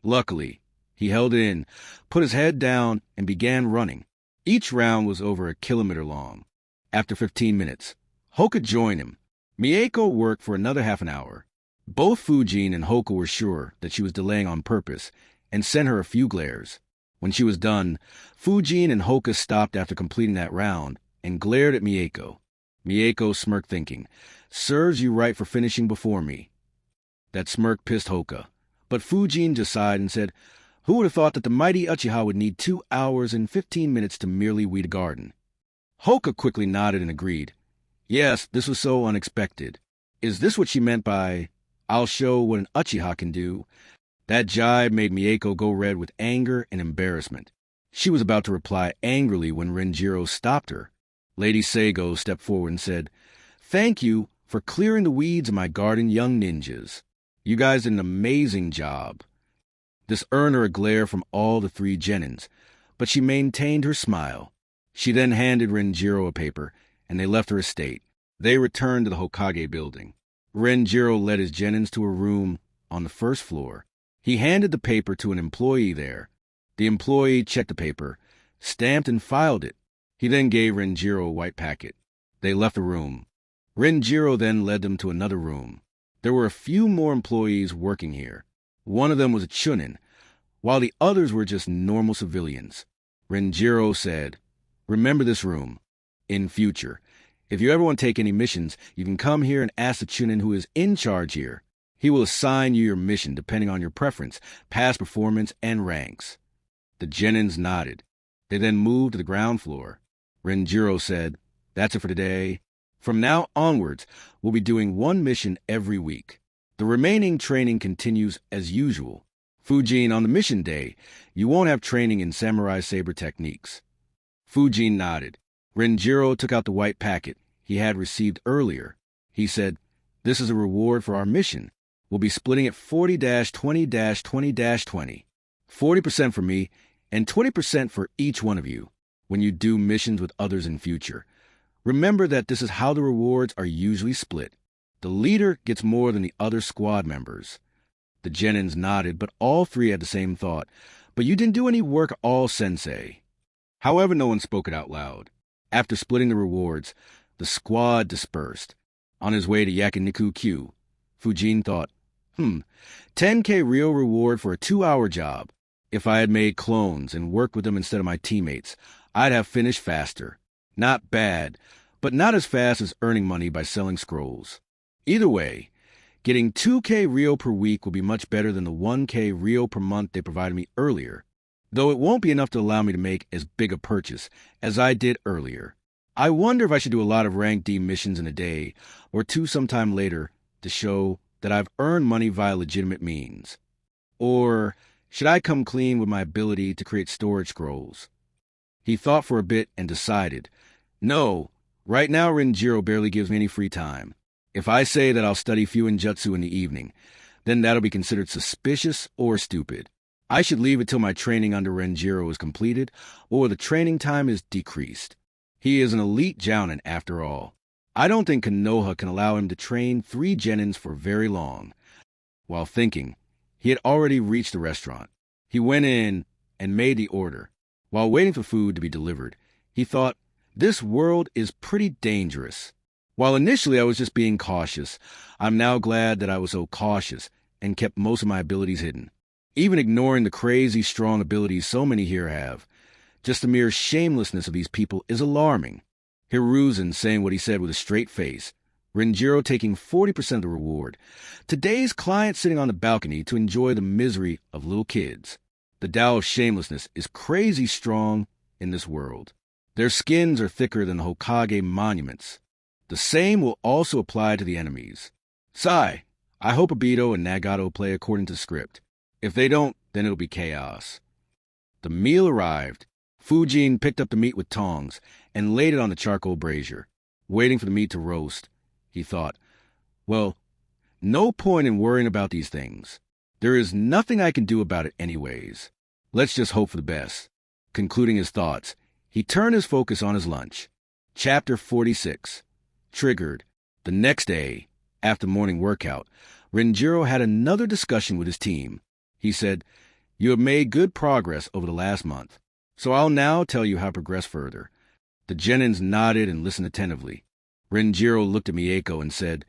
Luckily, he held it in, put his head down, and began running. Each round was over 1 kilometer long. After 15 minutes, Hoka joined him. Mieko worked for another half an hour. Both Fujin and Hoka were sure that she was delaying on purpose and sent her a few glares. When she was done, Fujin and Hoka stopped after completing that round and glared at Mieko. Mieko smirked, thinking, "Serves you right for finishing before me." That smirk pissed Hoka, but Fujin just sighed and said, "Who would have thought that the mighty Uchiha would need 2 hours and 15 minutes to merely weed a garden?" Hoka quickly nodded and agreed. Yes, this was so unexpected. Is this what she meant by, "I'll show what an Uchiha can do"? That jibe made Mieko go red with anger and embarrassment. She was about to reply angrily when Renjiro stopped her. Lady Seigo stepped forward and said, "Thank you for clearing the weeds in my garden, young ninjas." You guys did an amazing job." This earned her a glare from all the 3 genins, but she maintained her smile. She then handed Renjiro a paper, and they left her estate. They returned to the Hokage building. Renjiro led his genins to a room on the first floor. He handed the paper to an employee there. The employee checked the paper, stamped and filed it. He then gave Renjiro a white packet. They left the room. Renjiro then led them to another room. There were a few more employees working here. One of them was a Chunin, while the others were just normal civilians. Renjiro said, "Remember this room. In future, if you ever want to take any missions, you can come here and ask the Chunin who is in charge here. He will assign you your mission depending on your preference, past performance, and ranks." The genins nodded. They then moved to the ground floor. Renjiro said, "That's it for today. From now onwards, we'll be doing 1 mission every week. The remaining training continues as usual. Fujin, on the mission day, you won't have training in samurai saber techniques." Fujin nodded. Renjiro took out the white packet he had received earlier. He said, "This is a reward for our mission. We'll be splitting it 40-20-20-20. 40% for me and 20% for each one of you when you do missions with others in future. Remember that this is how the rewards are usually split. The leader gets more than the other squad members." The genins nodded, but all 3 had the same thought. "But you didn't do any work at all, Sensei." However, no one spoke it out loud. After splitting the rewards, the squad dispersed. On his way to Yakiniku-Q, Fujin thought, 10K real reward for a 2-hour job. If I had made clones and worked with them instead of my teammates, I'd have finished faster. Not bad, but not as fast as earning money by selling scrolls. Either way, getting 2K real per week will be much better than the 1K real per month they provided me earlier, though it won't be enough to allow me to make as big a purchase as I did earlier. I wonder if I should do a lot of rank D missions in a day or 2 sometime later to show that I've earned money via legitimate means. Or should I come clean with my ability to create storage scrolls? He thought for a bit and decided, no, right now Renjiro barely gives me any free time. If I say that I'll study Fuinjutsu in the evening, then that'll be considered suspicious or stupid. I should leave it till my training under Renjiro is completed or the training time is decreased. He is an elite jounin after all. I don't think Konoha can allow him to train 3 genins for very long. While thinking, he had already reached the restaurant. He went in and made the order. While waiting for food to be delivered, he thought, this world is pretty dangerous. While initially I was just being cautious, I'm now glad that I was so cautious and kept most of my abilities hidden. Even ignoring the crazy strong abilities so many here have, just the mere shamelessness of these people is alarming. Hiruzen saying what he said with a straight face, Renjiro taking 40% of the reward, today's client sitting on the balcony to enjoy the misery of little kids. The Tao of shamelessness is crazy strong in this world. Their skins are thicker than the Hokage monuments. The same will also apply to the enemies. Sai, I hope Obito and Nagato play according to script. If they don't, then it'll be chaos. The meal arrived. Fujin picked up the meat with tongs and laid it on the charcoal brazier, waiting for the meat to roast. He thought, well, no point in worrying about these things. There is nothing I can do about it anyways. Let's just hope for the best. Concluding his thoughts, he turned his focus on his lunch. Chapter 46. Triggered. The next day, after morning workout, Renjiro had another discussion with his team. He said, you have made good progress over the last month, so I'll now tell you how to progress further. The genins nodded and listened attentively. Renjiro looked at Mieko and said,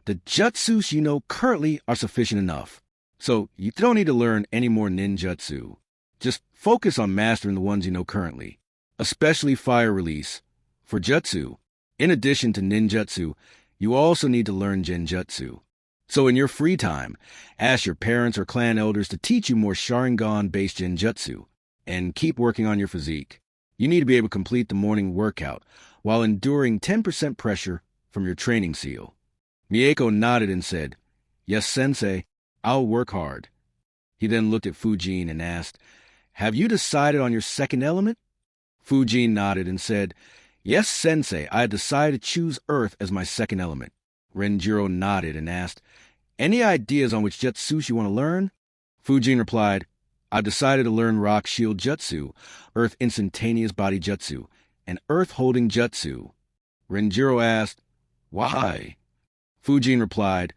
the jutsus you know currently are sufficient enough, so you don't need to learn any more ninjutsu. Just focus on mastering the ones you know currently, especially fire release. For jutsu, in addition to ninjutsu, you also need to learn genjutsu. So in your free time, ask your parents or clan elders to teach you more Sharingan-based genjutsu, and keep working on your physique. You need to be able to complete the morning workout while enduring 10% pressure from your training seal. Mieko nodded and said, yes, sensei, I'll work hard. He then looked at Fujin and asked, have you decided on your second element? Fujin nodded and said, yes, sensei, I had decided to choose earth as my second element. Renjiro nodded and asked, Any ideas on which jutsus you want to learn? Fujin replied, I've decided to learn Rock Shield Jutsu, Earth Instantaneous Body Jutsu, and Earth Holding Jutsu. Renjiro asked, Why? Fujin replied,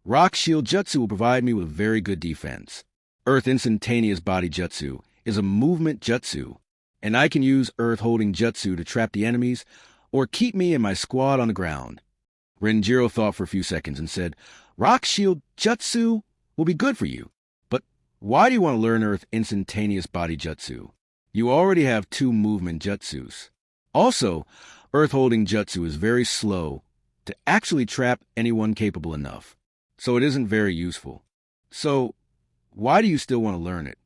Rock Shield Jutsu will provide me with very good defense. Earth Instantaneous Body Jutsu is a movement jutsu, and I can use Earth Holding Jutsu to trap the enemies or keep me and my squad on the ground. Renjiro thought for a few seconds and said, Rock Shield Jutsu will be good for you. Why do you want to learn Earth Instantaneous Body Jutsu? You already have 2 movement jutsus. Also, Earth Holding Jutsu is very slow to actually trap anyone capable enough, so it isn't very useful. So, why do you still want to learn it?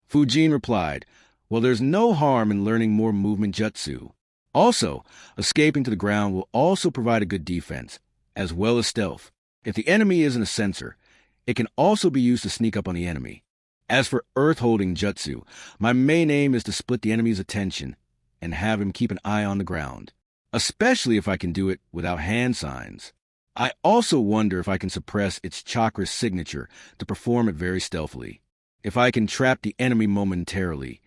Fujin replied, Well, there's no harm in learning more movement jutsu. Also, escaping to the ground will also provide a good defense, as well as stealth. If the enemy isn't a sensor, it can also be used to sneak up on the enemy. As for Earth-holding jutsu, my main aim is to split the enemy's attention and have him keep an eye on the ground, especially if I can do it without hand signs. I also wonder if I can suppress its chakra signature to perform it very stealthily. If I can trap the enemy momentarily,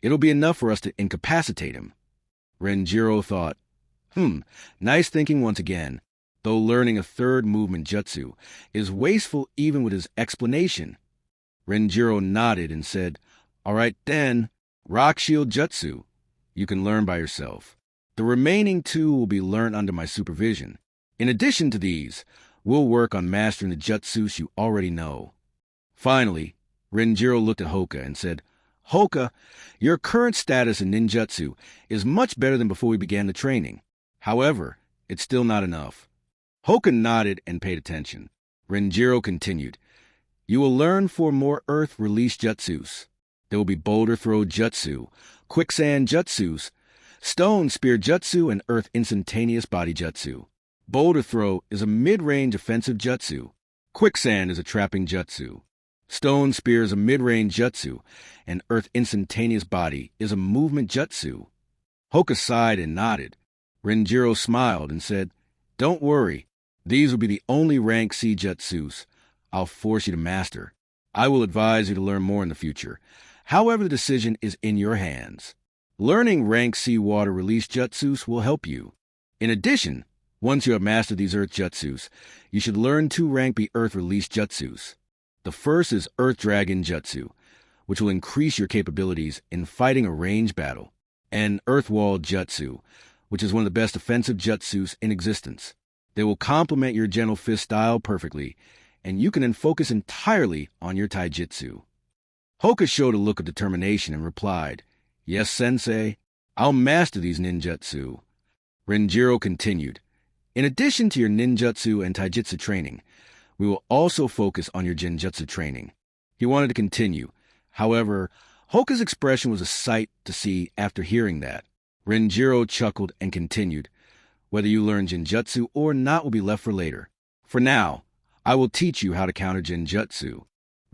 it'll be enough for us to incapacitate him. Renjiro thought, nice thinking once again, though learning a 3rd movement jutsu is wasteful even with his explanation. Renjiro nodded and said, All right then, Rock Shield Jutsu. You can learn by yourself. The remaining 2 will be learned under my supervision. In addition to these, we'll work on mastering the jutsus you already know. Finally, Renjiro looked at Hoka and said, Hoka, your current status in ninjutsu is much better than before we began the training. However, it's still not enough. Hoka nodded and paid attention. Renjiro continued, You will learn 4 more Earth Release Jutsus. There will be Boulder Throw Jutsu, Quicksand Jutsus, Stone Spear Jutsu, and Earth Instantaneous Body Jutsu. Boulder Throw is a mid-range offensive jutsu. Quicksand is a trapping jutsu. Stone Spear is a mid-range jutsu, and Earth Instantaneous Body is a movement jutsu. Hoka sighed and nodded. Renjiro smiled and said, Don't worry, these will be the only rank C jutsus I'll force you to master. I will advise you to learn more in the future. However, the decision is in your hands. Learning rank C water release jutsus will help you. In addition, once you have mastered these Earth jutsus, you should learn 2 rank B Earth release jutsus. The first is Earth Dragon Jutsu, which will increase your capabilities in fighting a range battle, and Earth Wall Jutsu, which is one of the best offensive jutsus in existence. They will complement your gentle fist style perfectly, and you can then focus entirely on your taijutsu. Hoka showed a look of determination and replied, Yes, sensei, I'll master these ninjutsu. Renjiro continued, In addition to your ninjutsu and taijutsu training, we will also focus on your genjutsu training. He wanted to continue. However, Hoka's expression was a sight to see after hearing that. Renjiro chuckled and continued, Whether you learn genjutsu or not will be left for later. For now, I will teach you how to counter genjutsu.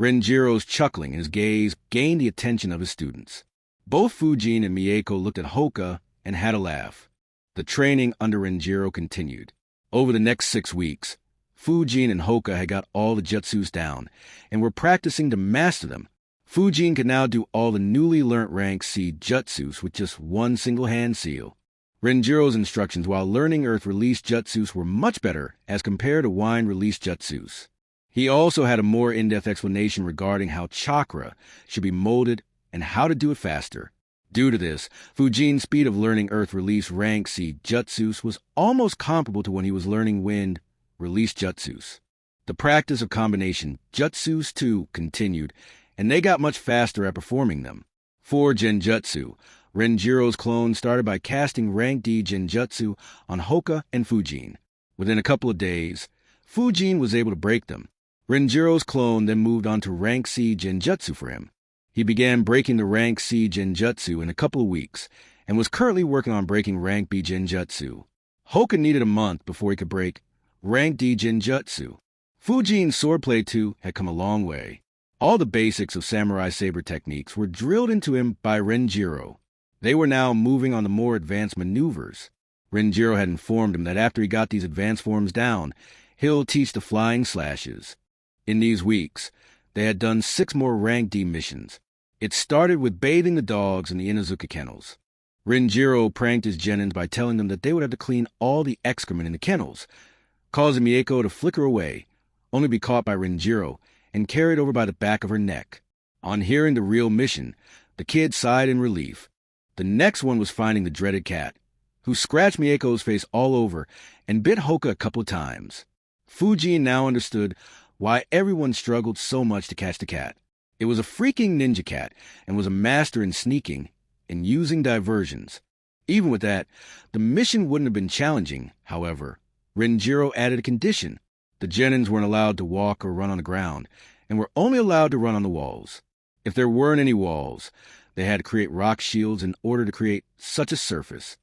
Renjiro's chuckling and his gaze gained the attention of his students. Both Fujin and Mieko looked at Hoka and had a laugh. The training under Renjiro continued. Over the next 6 weeks, Fujin and Hoka had got all the jutsus down and were practicing to master them. Fujin could now do all the newly learnt rank C jutsus with just 1 single hand seal. Renjiro's instructions while learning Earth Release Jutsus were much better as compared to Wind Release Jutsus. He also had a more in-depth explanation regarding how chakra should be molded and how to do it faster. Due to this, Fujin's speed of learning Earth Release Rank C Jutsus was almost comparable to when he was learning Wind Release Jutsus. The practice of combination Jutsus too continued, and they got much faster at performing them. For Genjutsu, Renjiro's clone started by casting Rank D Genjutsu on Hoka and Fujin. Within a couple of days, Fujin was able to break them. Renjiro's clone then moved on to Rank C Genjutsu for him. He began breaking the Rank C Genjutsu in a couple of weeks, and was currently working on breaking Rank B Genjutsu. Hoka needed a month before he could break Rank D Genjutsu. Fujin's swordplay too had come a long way. All the basics of samurai saber techniques were drilled into him by Renjiro. They were now moving on to more advanced maneuvers. Renjiro had informed him that after he got these advanced forms down, he'll teach the flying slashes. In these weeks, they had done 6 more Rank D missions. It started with bathing the dogs in the Inazuka kennels. Renjiro pranked his genins by telling them that they would have to clean all the excrement in the kennels, causing Mieko to flicker away, only to be caught by Renjiro and carried over by the back of her neck. On hearing the real mission, the kid sighed in relief. The next one was finding the dreaded cat, who scratched Mieko's face all over and bit Hoka a couple of times. Fujin now understood why everyone struggled so much to catch the cat. It was a freaking ninja cat and was a master in sneaking and using diversions. Even with that, the mission wouldn't have been challenging, however. Renjiro added a condition. The genins weren't allowed to walk or run on the ground, and were only allowed to run on the walls. If there weren't any walls, they had to create rock shields in order to create such a surface.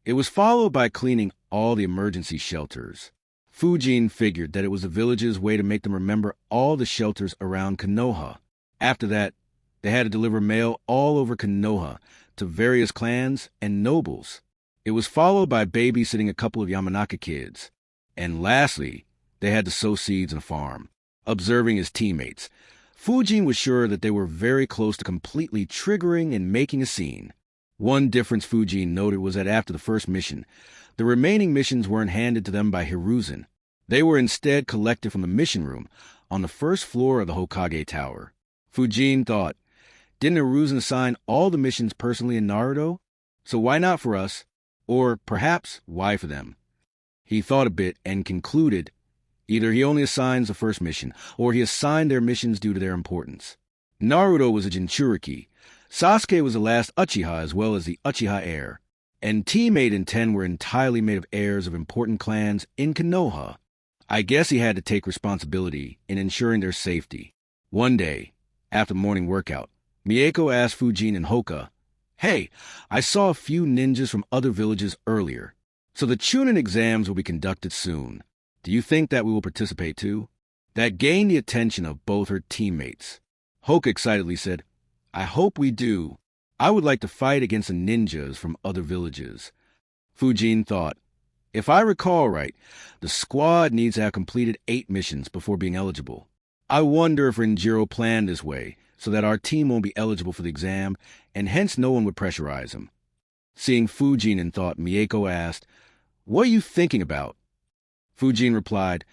It was followed by cleaning all the emergency shelters. Fujin figured that it was the village's way to make them remember all the shelters around Konoha. After that, they had to deliver mail all over Konoha to various clans and nobles. It was followed by babysitting a couple of Yamanaka kids. And lastly, they had to sow seeds in a farm. Observing his teammates, Fujin was sure that they were very close to completely triggering and making a scene. One difference Fujin noted was that after the first mission, the remaining missions weren't handed to them by Hiruzen. They were instead collected from the mission room on the first floor of the Hokage Tower. Fujin thought, didn't Hiruzen assign all the missions personally in Naruto? So why not for us? Or perhaps why for them? He thought a bit and concluded, either he only assigns the first mission, or he assigned their missions due to their importance. Naruto was a Jinchuriki. Sasuke was the last Uchiha as well as the Uchiha heir. And Team 8 and 10 were entirely made of heirs of important clans in Konoha. I guess he had to take responsibility in ensuring their safety. One day, after the morning workout, Mieko asked Fujin and Hoka, "Hey, I saw a few ninjas from other villages earlier, so the Chunin exams will be conducted soon. Do you think that we will participate too?" That gained the attention of both her teammates. Hoka excitedly said, "I hope we do. I would like to fight against the ninjas from other villages." Fujin thought, if I recall right, the squad needs to have completed 8 missions before being eligible. I wonder if Renjiro planned this way so that our team won't be eligible for the exam, and hence no one would pressurize him. Seeing Fujin in thought, Mieko asked, "What are you thinking about?" Fujin replied,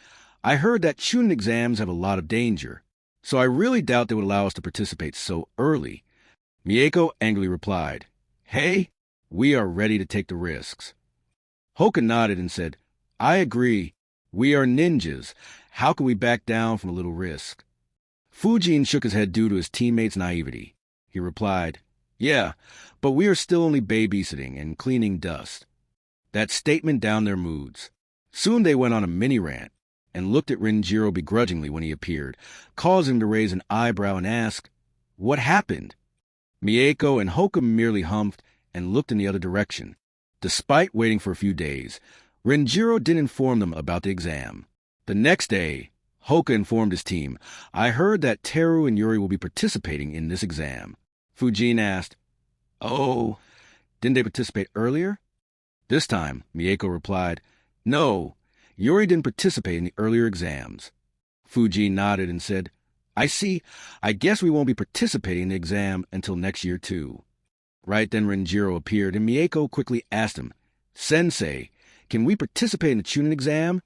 "I heard that Chunin exams have a lot of danger, so I really doubt they would allow us to participate so early." Mieko angrily replied, "Hey, we are ready to take the risks." Hoka nodded and said, "I agree. We are ninjas. How can we back down from a little risk?" Fujin shook his head due to his teammates' naivety. He replied, "Yeah, but we are still only babysitting and cleaning dust." That statement downed their moods. Soon they went on a mini-rant and looked at Renjiro begrudgingly when he appeared, causing him to raise an eyebrow and ask, "What happened?" Mieko and Hoka merely humphed and looked in the other direction. Despite waiting for a few days, Renjiro didn't inform them about the exam. The next day, Hoka informed his team, "I heard that Teru and Yuri will be participating in this exam." Fujin asked, "Oh, didn't they participate earlier?" This time, Mieko replied, "No, Yuri didn't participate in the earlier exams." Fujin nodded and said, "I see. I guess we won't be participating in the exam until next year, too." Right then Renjiro appeared, and Mieko quickly asked him, "Sensei, can we participate in the Chunin exam?"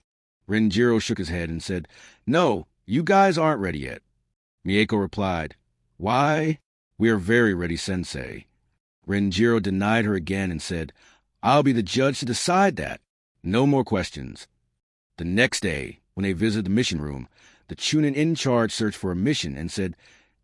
Renjiro shook his head and said, "No, you guys aren't ready yet." Mieko replied, "Why? We are very ready, Sensei." Renjiro denied her again and said, "I'll be the judge to decide that. No more questions." The next day, when they visited the mission room, the Chunin in charge searched for a mission and said,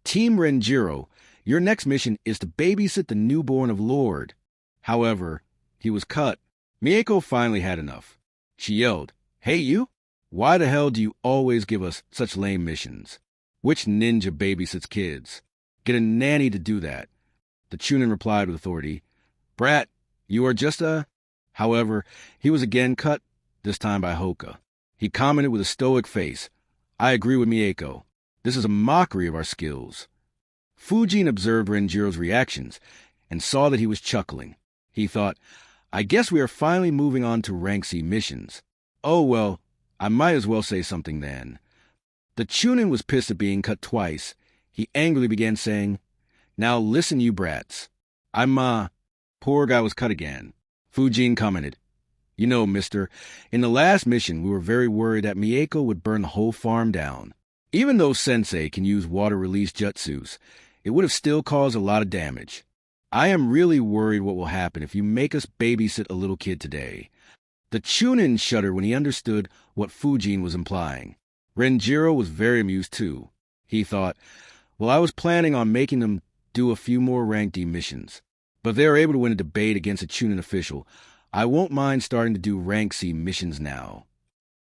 "Team Renjiro, your next mission is to babysit the newborn of Lord." However, he was cut. Mieko finally had enough. She yelled, "Hey you! Why the hell do you always give us such lame missions? Which ninja babysits kids? Get a nanny to do that." The Chunin replied with authority, "Brat, you are just a..." However, he was again cut, this time by Hoka. He commented with a stoic face, "I agree with Mieko. This is a mockery of our skills." Fujin observed Renjiro's reactions and saw that he was chuckling. He thought, I guess we are finally moving on to rank C missions. Oh well, I might as well say something then. The Chunin was pissed at being cut twice. He angrily began saying, "Now listen, you brats. Poor guy was cut again." Fujin commented, "You know, mister, in the last mission we were very worried that Mieko would burn the whole farm down. Even though Sensei can use water-release jutsus, it would have still caused a lot of damage. I am really worried what will happen if you make us babysit a little kid today." The Chunin shuddered when he understood what Fujin was implying. Renjiro was very amused too. He thought, well, I was planning on making them do a few more rank D missions, but if they are able to win a debate against a Chunin official, I won't mind starting to do rank C missions now.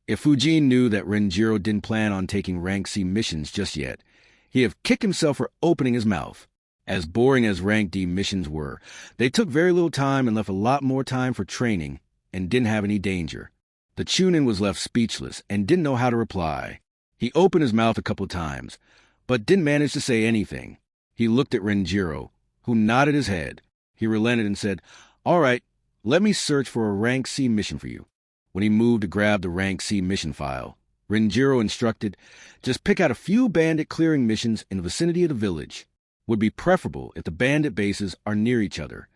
If Fujin knew that Renjiro didn't plan on taking rank C missions just yet, he'd have kicked himself for opening his mouth. As boring as rank D missions were, they took very little time and left a lot more time for training and didn't have any danger. The Chunin was left speechless and didn't know how to reply. He opened his mouth a couple times, but didn't manage to say anything. He looked at Renjiro, who nodded his head. He relented and said, "All right, let me search for a rank C mission for you." When he moved to grab the rank C mission file, Renjiro instructed, "Just pick out a few bandit clearing missions in the vicinity of the village. Would be preferable if the bandit bases are near each other."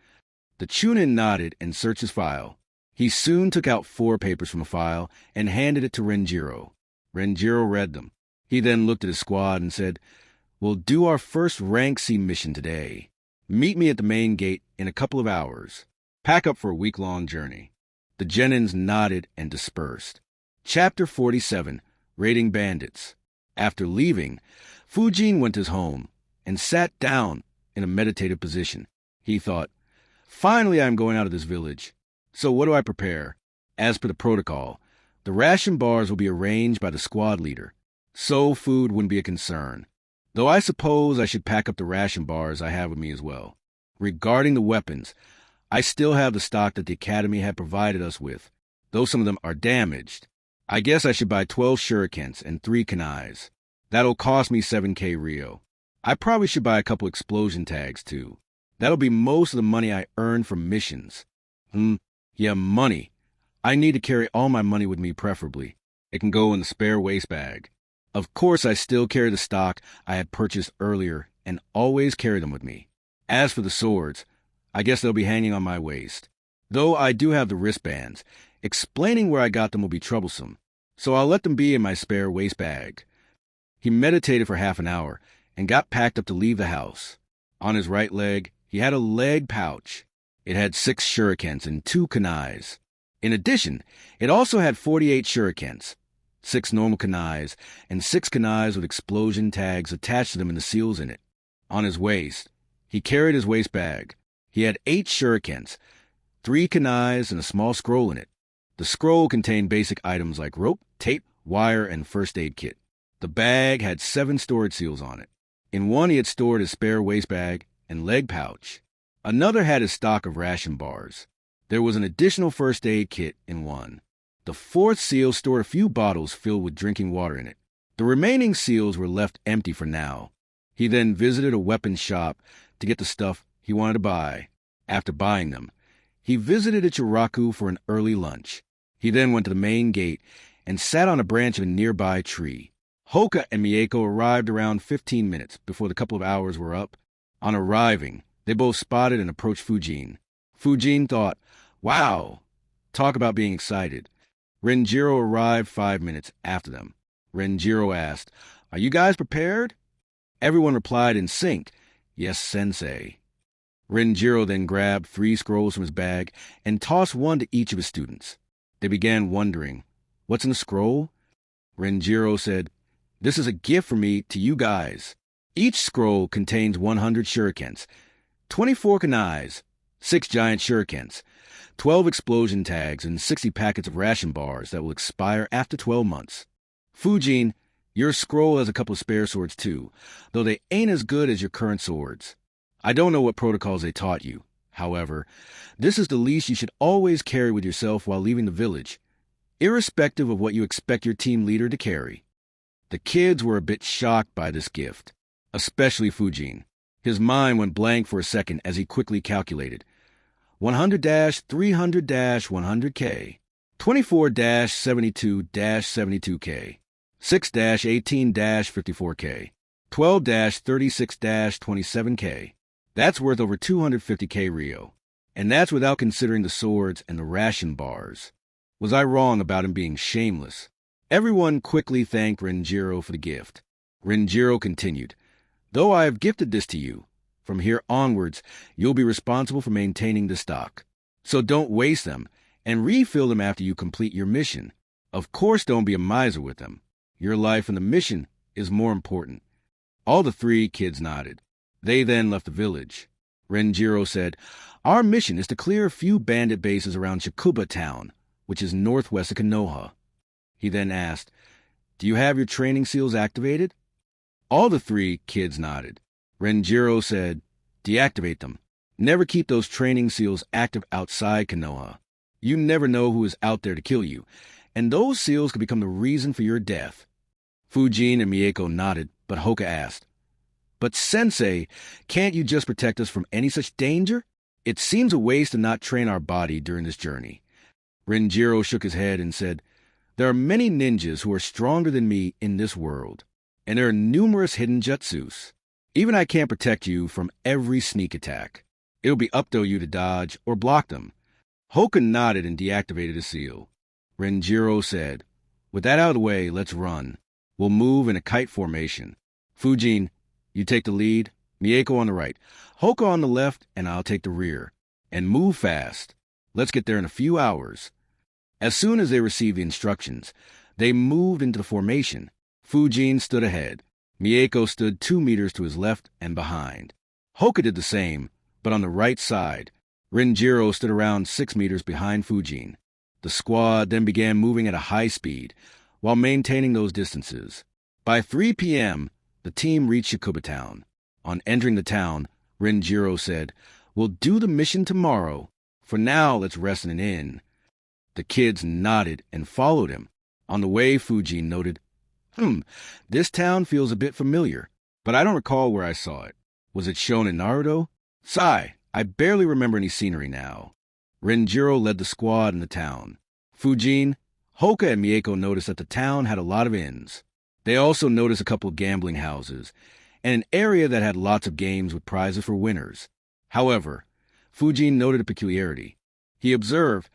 The Chunin nodded and searched his file. He soon took out 4 papers from a file and handed it to Renjiro. Renjiro read them. He then looked at his squad and said, "We'll do our first rank C mission today. Meet me at the main gate in a couple of hours. Pack up for a week-long journey." The Genins nodded and dispersed. Chapter 47, Raiding Bandits. After leaving, Fujin went to his home and sat down in a meditative position. He thought, finally I'm going out of this village. So what do I prepare? As per the protocol, the ration bars will be arranged by the squad leader, so food wouldn't be a concern. Though I suppose I should pack up the ration bars I have with me as well. Regarding the weapons, I still have the stock that the Academy had provided us with, though some of them are damaged. I guess I should buy 12 shurikens and 3 kunais. That'll cost me 7k Rio. I probably should buy a couple explosion tags too. That'll be most of the money I earned from missions. Yeah, money. I need to carry all my money with me preferably. It can go in the spare waist bag. Of course, I still carry the stock I had purchased earlier and always carry them with me. As for the swords, I guess they'll be hanging on my waist. Though I do have the wristbands, explaining where I got them will be troublesome, so I'll let them be in my spare waist bag. He meditated for half an hour and got packed up to leave the house. On his right leg, he had a leg pouch. It had 6 shurikens and 2 kunais. In addition, it also had 48 shurikens, 6 normal kunais, and 6 kunais with explosion tags attached to them and the seals in it. On his waist, he carried his waist bag. He had 8 shurikens, 3 kunais, and a small scroll in it. The scroll contained basic items like rope, tape, wire, and first aid kit. The bag had 7 storage seals on it. In one he had stored his spare waist bag and leg pouch. Another had his stock of ration bars. There was an additional first aid kit in one. The 4th seal stored a few bottles filled with drinking water in it. The remaining seals were left empty for now. He then visited a weapons shop to get the stuff he wanted to buy. After buying them, he visited Ichiraku for an early lunch. He then went to the main gate and sat on a branch of a nearby tree. Hoka and Mieko arrived around 15 minutes before the couple of hours were up. On arriving, they both spotted and approached Fujin. Fujin thought, wow, talk about being excited. Renjiro arrived 5 minutes after them. Renjiro asked, are you guys prepared? Everyone replied in sync, yes, sensei. Renjiro then grabbed 3 scrolls from his bag and tossed one to each of his students. They began wondering, what's in the scroll? Renjiro said, this is a gift from me to you guys. Each scroll contains 100 shurikens, 24 kunais, 6 giant shurikens, 12 explosion tags, and 60 packets of ration bars that will expire after 12 months. Fujin, your scroll has a couple of spare swords too, though they ain't as good as your current swords. I don't know what protocols they taught you. However, this is the least you should always carry with yourself while leaving the village, irrespective of what you expect your team leader to carry. The kids were a bit shocked by this gift, especially Fujin. His mind went blank for a second as he quickly calculated. 100-300-100K, 24-72-72K, 6-18-54K, 12-36-27K. That's worth over 250K Rio. And that's without considering the swords and the ration bars. Was I wrong about him being shameless? Everyone quickly thanked Renjiro for the gift. Renjiro continued, "Though I have gifted this to you, from here onwards, you'll be responsible for maintaining the stock. So don't waste them, and refill them after you complete your mission. Of course, don't be a miser with them. Your life and the mission is more important." All the three kids nodded. They then left the village. Renjiro said, "Our mission is to clear a few bandit bases around Chicuba town, which is northwest of Konoha." He then asked, "Do you have your training seals activated?" All the three kids nodded. Renjiro said, "Deactivate them. Never keep those training seals active outside Konoha. You never know who is out there to kill you, and those seals could become the reason for your death." Fujin and Mieko nodded, but Hoka asked, "But Sensei, can't you just protect us from any such danger? It seems a waste to not train our body during this journey." Renjiro shook his head and said, "There are many ninjas who are stronger than me in this world, and there are numerous hidden jutsus. Even I can't protect you from every sneak attack. It'll be up to you to dodge or block them." Hoka nodded and deactivated a seal. Renjiro said, "With that out of the way, let's run. We'll move in a kite formation. Fujin, you take the lead, Mieko on the right, Hoka on the left, and I'll take the rear. And move fast. Let's get there in a few hours." As soon as they received the instructions, they moved into the formation. Fujin stood ahead. Mieko stood 2 meters to his left and behind. Hoka did the same, but on the right side. Renjiro stood around 6 meters behind Fujin. The squad then began moving at a high speed, while maintaining those distances. By 3 p.m., the team reached Chicuba town. On entering the town, Renjiro said, "We'll do the mission tomorrow. For now, let's rest in an inn." The kids nodded and followed him. On the way, Fujin noted, "This town feels a bit familiar, but I don't recall where I saw it. Was it shown in Naruto? Sigh, I barely remember any scenery now." Renjiro led the squad in the town. Fujin, Hoka, and Mieko noticed that the town had a lot of inns. They also noticed a couple of gambling houses, and an area that had lots of games with prizes for winners. However, Fujin noted a peculiarity. He observed,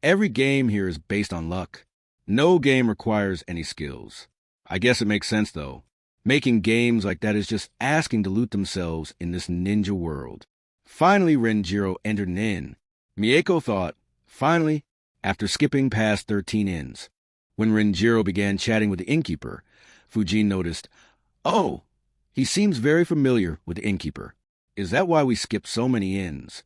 every game here is based on luck. No game requires any skills. I guess it makes sense, though. Making games like that is just asking to loot themselves in this ninja world. Finally, Renjiro entered an inn. Mieko thought, finally, after skipping past 13 inns. When Renjiro began chatting with the innkeeper, Fujin noticed, "Oh, he seems very familiar with the innkeeper. Is that why we skipped so many inns?"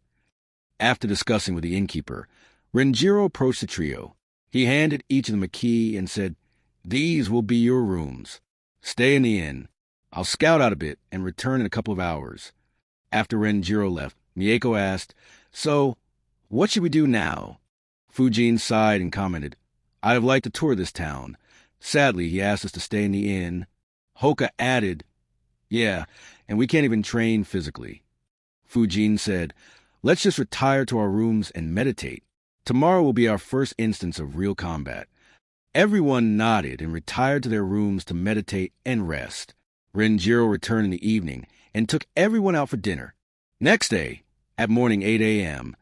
After discussing with the innkeeper, Renjiro approached the trio. He handed each of them a key and said, "These will be your rooms. Stay in the inn. I'll scout out a bit and return in a couple of hours." After Renjiro left, Mieko asked, "So, what should we do now?" Fujin sighed and commented, "I'd have liked to tour this town. Sadly, he asked us to stay in the inn." Hoka added, "Yeah, and we can't even train physically." Fujin said, "Let's just retire to our rooms and meditate. Tomorrow will be our first instance of real combat." Everyone nodded and retired to their rooms to meditate and rest. Renjiro returned in the evening and took everyone out for dinner. Next day, at morning 8 a.m.,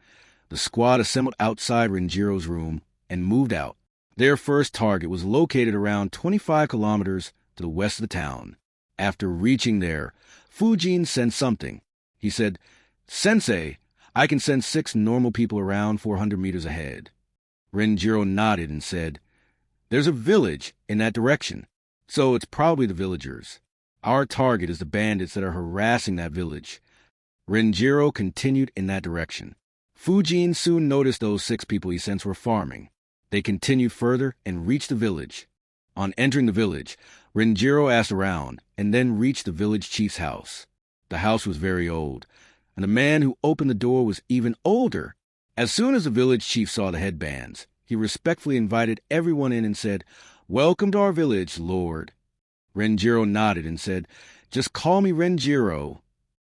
the squad assembled outside Renjiro's room and moved out. Their first target was located around 25 kilometers to the west of the town. After reaching there, Fujin sensed something. He said, "Sensei, I can send 6 normal people around 400 meters ahead." Renjiro nodded and said, "There's a village in that direction, so it's probably the villagers. Our target is the bandits that are harassing that village." Renjiro continued in that direction. Fujin soon noticed those 6 people he sensed were farming. They continued further and reached the village. On entering the village, Renjiro asked around and then reached the village chief's house. The house was very old, and the man who opened the door was even older. As soon as the village chief saw the headbands, he respectfully invited everyone in and said, "Welcome to our village, Lord." Renjiro nodded and said, "Just call me Renjiro."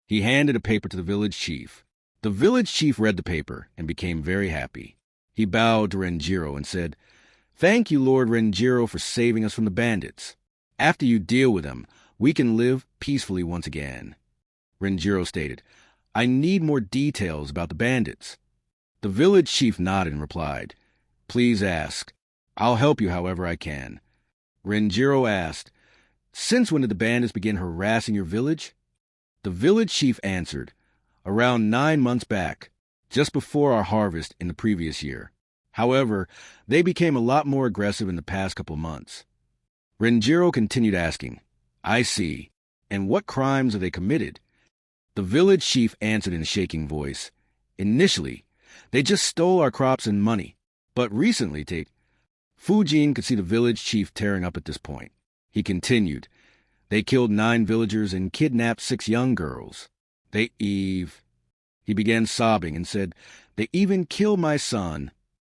He handed a paper to the village chief. The village chief read the paper and became very happy. He bowed to Renjiro and said, "Thank you, Lord Renjiro, for saving us from the bandits. After you deal with them, we can live peacefully once again. Renjiro stated, I need more details about the bandits. The village chief nodded and replied, Please ask. I'll help you however I can. Renjiro asked, Since when did the bandits begin harassing your village? The village chief answered, Around 9 months back, just before our harvest in the previous year. However, they became a lot more aggressive in the past couple months. Renjiro continued asking, I see. And what crimes have they committed? The village chief answered in a shaking voice, Initially, they just stole our crops and money. But recently, Fujin could see the village chief tearing up at this point. He continued, They killed 9 villagers and kidnapped 6 young girls. He began sobbing and said, They even killed my son.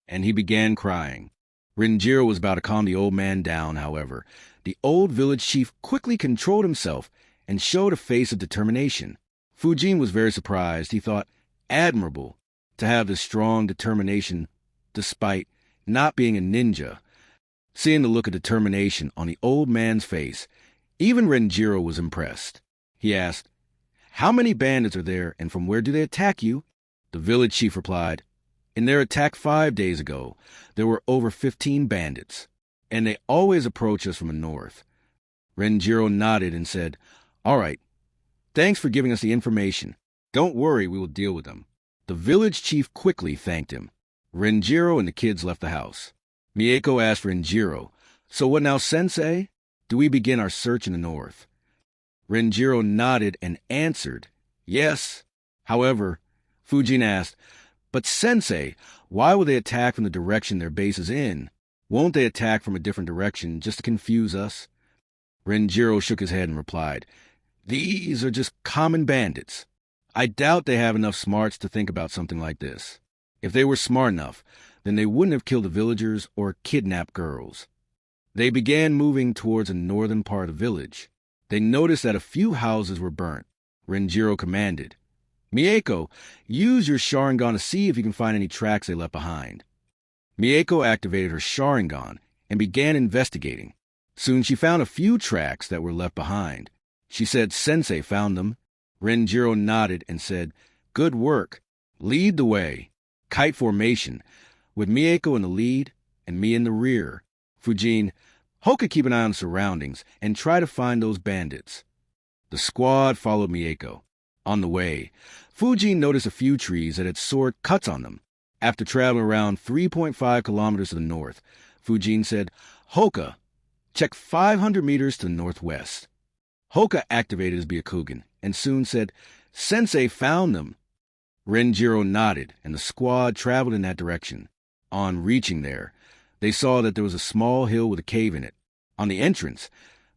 And he began crying. Renjiro was about to calm the old man down, however. The old village chief quickly controlled himself and showed a face of determination. Fujin was very surprised. He thought, admirable, to have this strong determination despite not being a ninja. Seeing the look of determination on the old man's face, even Renjiro was impressed. He asked, How many bandits are there and from where do they attack you? The village chief replied, In their attack 5 days ago, there were over 15 bandits, and they always approach us from the north. Renjiro nodded and said, All right, thanks for giving us the information. Don't worry, we will deal with them. The village chief quickly thanked him. Renjiro and the kids left the house. Mieko asked Renjiro, So what now, sensei? Do we begin our search in the north? Renjiro nodded and answered, Yes. However, Fujin asked, But sensei, why will they attack from the direction their base is in? Won't they attack from a different direction just to confuse us? Renjiro shook his head and replied, These are just common bandits. I doubt they have enough smarts to think about something like this. If they were smart enough, then they wouldn't have killed the villagers or kidnapped girls. They began moving towards the northern part of the village. They noticed that a few houses were burnt. Renjiro commanded, Mieko, use your Sharingan to see if you can find any tracks they left behind. Mieko activated her Sharingan and began investigating. Soon she found a few tracks that were left behind. She said Sensei found them. Renjiro nodded and said, Good work. Lead the way. Kite formation, with Mieko in the lead and me in the rear. Fujin, Hoka keep an eye on the surroundings and try to find those bandits. The squad followed Mieko. On the way, Fujin noticed a few trees that had sword cuts on them. After traveling around 3.5 kilometers to the north, Fujin said, Hoka, check 500 meters to the northwest. Hoka activated his Byakugan and soon said, Sensei found them. Renjiro nodded, and the squad traveled in that direction. On reaching there, they saw that there was a small hill with a cave in it. On the entrance,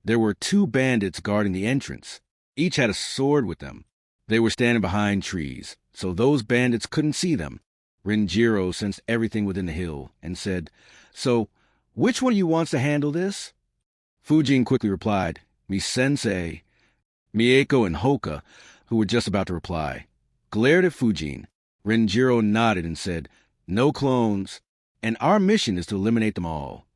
there were 2 bandits guarding the entrance. Each had a sword with them. They were standing behind trees, so those bandits couldn't see them. Renjiro sensed everything within the hill and said, So, which one of you wants to handle this? Fujin quickly replied, Me sensei. Mieko and Hoka, who were just about to reply, glared at Fujin. Renjiro nodded and said, No clones, and our mission is to eliminate them all.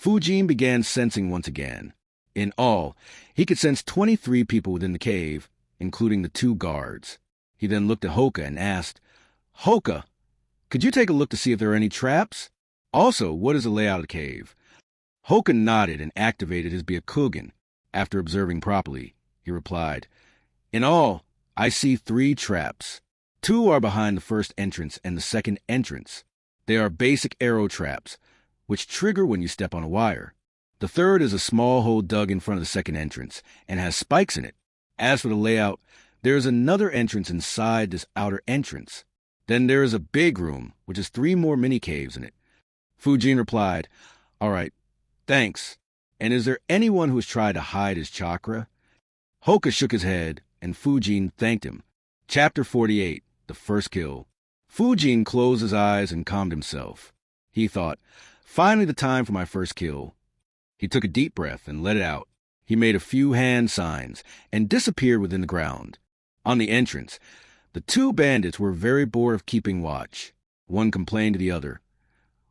Fujin began sensing once again. In all, he could sense 23 people within the cave, including the 2 guards. He then looked at Hoka and asked, Hoka, could you take a look to see if there are any traps? Also, what is the layout of the cave? Hoka nodded and activated his Byakugan. After observing properly, he replied, In all, I see 3 traps. 2 are behind the first entrance and the second entrance. They are basic arrow traps, which trigger when you step on a wire. The third is a small hole dug in front of the second entrance and has spikes in it. As for the layout, there is another entrance inside this outer entrance. Then there is a big room, which has 3 more mini-caves in it. Fujin replied, All right, thanks. And is there anyone who has tried to hide his chakra? Hoka shook his head, and Fujin thanked him. Chapter 48, The First Kill. Fujin closed his eyes and calmed himself. He thought, Finally the time for my first kill. He took a deep breath and let it out. He made a few hand signs and disappeared within the ground. On the entrance, the 2 bandits were very bored of keeping watch. One complained to the other,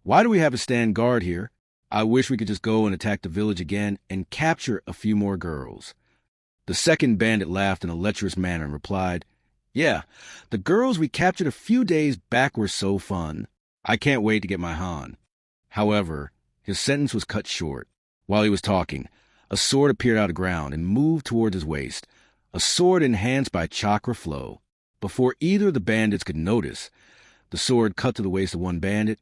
Why do we have to stand guard here? I wish we could just go and attack the village again and capture a few more girls." The second bandit laughed in a lecherous manner and replied, "Yeah, the girls we captured a few days back were so fun. I can't wait to get my Han." However, his sentence was cut short. While he was talking, a sword appeared out of the ground and moved toward his waist, a sword enhanced by chakra flow. Before either of the bandits could notice, the sword cut to the waist of one bandit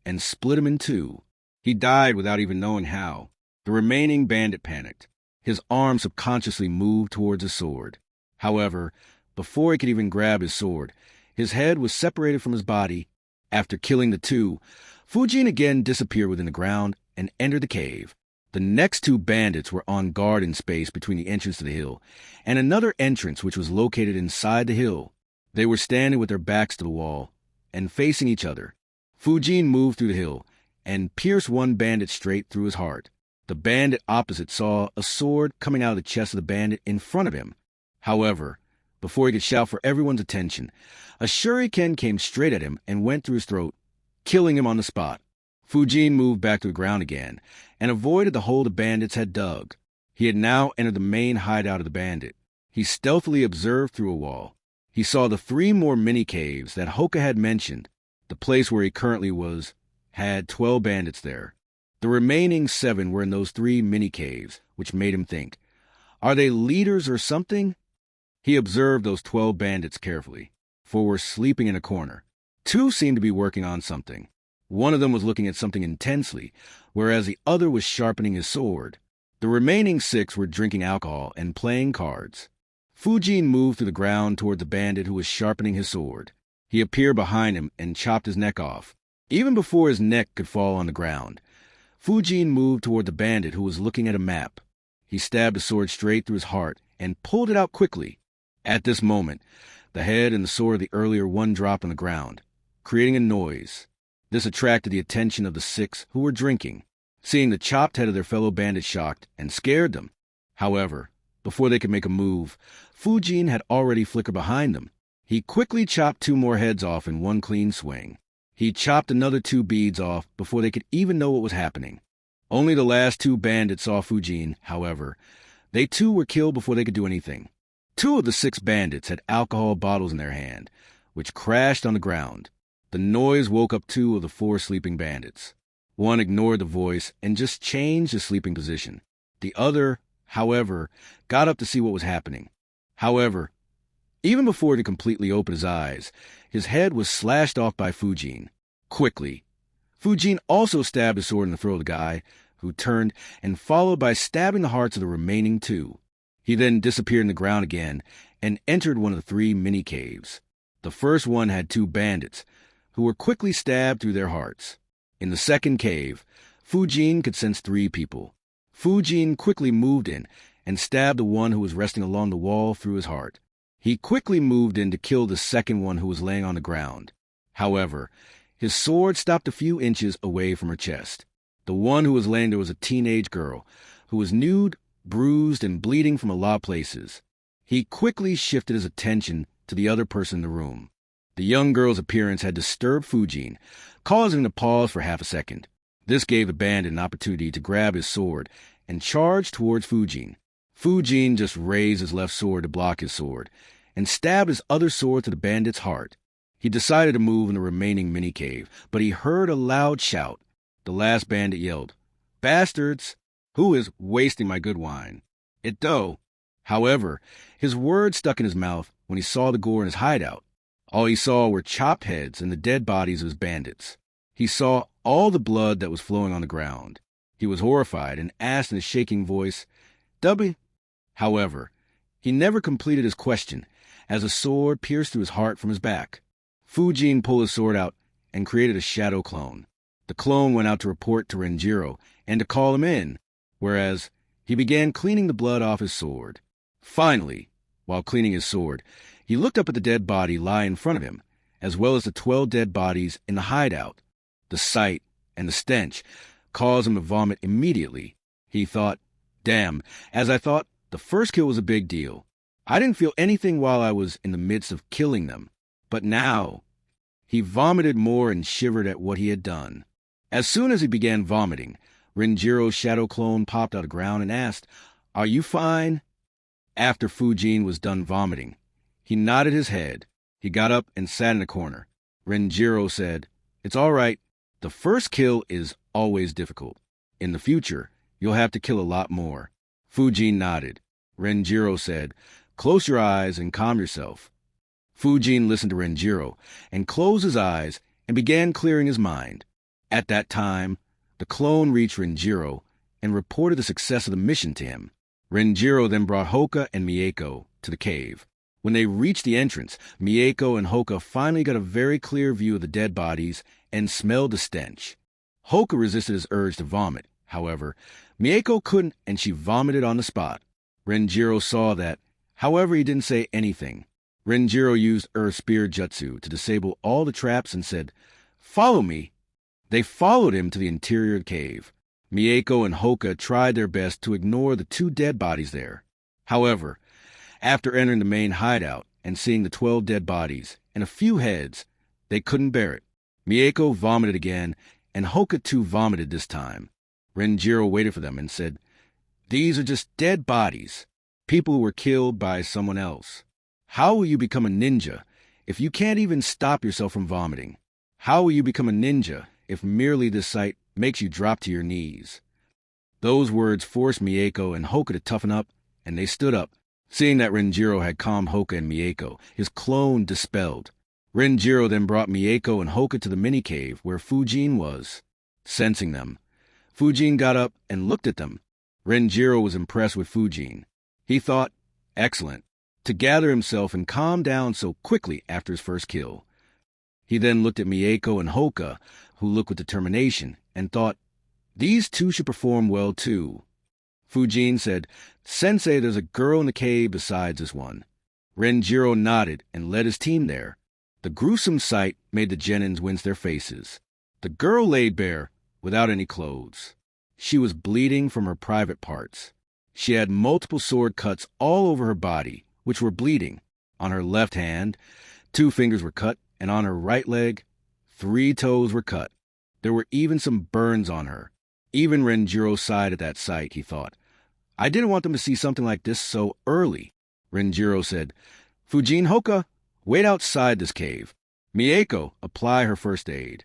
and split him in two. He died without even knowing how. The remaining bandit panicked. His arm subconsciously moved towards his sword. However, before he could even grab his sword, his head was separated from his body. After killing the two, Fujin again disappeared within the ground and entered the cave. The next two bandits were on guard in space between the entrance to the hill and another entrance which was located inside the hill. They were standing with their backs to the wall and facing each other. Fujin moved through the hill and pierced one bandit straight through his heart. The bandit opposite saw a sword coming out of the chest of the bandit in front of him. However, before he could shout for everyone's attention, a shuriken came straight at him and went through his throat, killing him on the spot. Fujin moved back to the ground again and avoided the hole the bandits had dug. He had now entered the main hideout of the bandit. He stealthily observed through a wall. He saw the 3 more mini-caves that Hoka had mentioned. The place where he currently was had 12 bandits there. The remaining 7 were in those 3 mini-caves, which made him think, are they leaders or something? He observed those 12 bandits carefully, 4 were sleeping in a corner. 2 seemed to be working on something. One of them was looking at something intensely, whereas the other was sharpening his sword. The remaining 6 were drinking alcohol and playing cards. Fujin moved through the ground toward the bandit who was sharpening his sword. He appeared behind him and chopped his neck off. Even before his neck could fall on the ground, Fujin moved toward the bandit who was looking at a map. He stabbed the sword straight through his heart and pulled it out quickly. At this moment, the head and the sword of the earlier one dropped on the ground, creating a noise. This attracted the attention of the 6 who were drinking. Seeing the chopped head of their fellow bandit shocked and scared them. However, before they could make a move, Fujin had already flickered behind them. He quickly chopped 2 more heads off in one clean swing. He chopped another 2 beads off before they could even know what was happening. Only the last 2 bandits saw Fujin, however. They too were killed before they could do anything. 2 of the 6 bandits had alcohol bottles in their hand, which crashed on the ground. The noise woke up 2 of the 4 sleeping bandits. One ignored the voice and just changed his sleeping position. The other, however, got up to see what was happening. However, even before he could completely open his eyes, his head was slashed off by Fujin. Quickly, Fujin also stabbed his sword in the throat of the guy, who turned and followed by stabbing the hearts of the remaining 2. He then disappeared in the ground again and entered one of the 3 mini-caves. The first one had 2 bandits, who were quickly stabbed through their hearts. In the second cave, Fujin could sense 3 people. Fujin quickly moved in and stabbed the one who was resting along the wall through his heart. He quickly moved in to kill the second one who was laying on the ground. However, his sword stopped a few inches away from her chest. The one who was laying there was a teenage girl, who was nude, bruised, and bleeding from a lot of places. He quickly shifted his attention to the other person in the room. The young girl's appearance had disturbed Fujin, causing him to pause for half a second. This gave the bandit an opportunity to grab his sword and charge towards Fujin. Fujin just raised his left sword to block his sword and stabbed his other sword to the bandit's heart. He decided to move in the remaining mini-cave, but he heard a loud shout. The last bandit yelled, "Bastards! Who is wasting my good wine?" It do. However, his words stuck in his mouth when he saw the gore in his hideout. All he saw were chopped heads and the dead bodies of his bandits. He saw all the blood that was flowing on the ground. He was horrified and asked in a shaking voice, "W?" However, he never completed his question, as a sword pierced through his heart from his back. Fujin pulled his sword out and created a shadow clone. The clone went out to report to Renjiro and to call him in, whereas he began cleaning the blood off his sword. Finally, while cleaning his sword, he looked up at the dead body lying in front of him, as well as the 12 dead bodies in the hideout. The sight and the stench caused him to vomit immediately. He thought, "Damn, as I thought, the first kill was a big deal. I didn't feel anything while I was in the midst of killing them. But now..." He vomited more and shivered at what he had done. As soon as he began vomiting, Renjiro's shadow clone popped out of the ground and asked, "Are you fine?" After Fujin was done vomiting, he nodded his head. He got up and sat in a corner. Renjiro said, "It's all right. The first kill is always difficult. In the future, you'll have to kill a lot more." Fujin nodded. Renjiro said, "Close your eyes and calm yourself." Fujin listened to Renjiro and closed his eyes and began clearing his mind. At that time, the clone reached Renjiro and reported the success of the mission to him. Renjiro then brought Hoka and Mieko to the cave. When they reached the entrance, Mieko and Hoka finally got a very clear view of the dead bodies and smelled the stench. Hoka resisted his urge to vomit. However, Mieko couldn't, and she vomited on the spot. Renjiro saw that. However, he didn't say anything. Renjiro used Earth Spear Jutsu to disable all the traps and said, "Follow me." They followed him to the interior of the cave. Mieko and Hoka tried their best to ignore the 2 dead bodies there. However, after entering the main hideout and seeing the 12 dead bodies and a few heads, they couldn't bear it. Mieko vomited again, and Hoka too vomited this time. Renjiro waited for them and said, "These are just dead bodies, people who were killed by someone else. How will you become a ninja if you can't even stop yourself from vomiting? How will you become a ninja if merely this sight makes you drop to your knees?" Those words forced Mieko and Hoka to toughen up, and they stood up. Seeing that Renjiro had calmed Hoka and Mieko, his clone dispelled. Renjiro then brought Mieko and Hoka to the mini-cave where Fujin was. Sensing them, Fujin got up and looked at them. Renjiro was impressed with Fujin. He thought, excellent, to gather himself and calm down so quickly after his first kill. He then looked at Mieko and Hoka, who looked with determination, and thought, these 2 should perform well too. Fujin said, "Sensei, there's a girl in the cave besides this one." Renjiro nodded and led his team there. The gruesome sight made the genins wince their faces. The girl laid bare, without any clothes. She was bleeding from her private parts. She had multiple sword cuts all over her body, which were bleeding. On her left hand, 2 fingers were cut, and on her right leg, 3 toes were cut. There were even some burns on her. Even Renjiro sighed at that sight, he thought. I didn't want them to see something like this so early. Renjiro said, "Fujin, Hoka, wait outside this cave. Mieko, apply her first aid."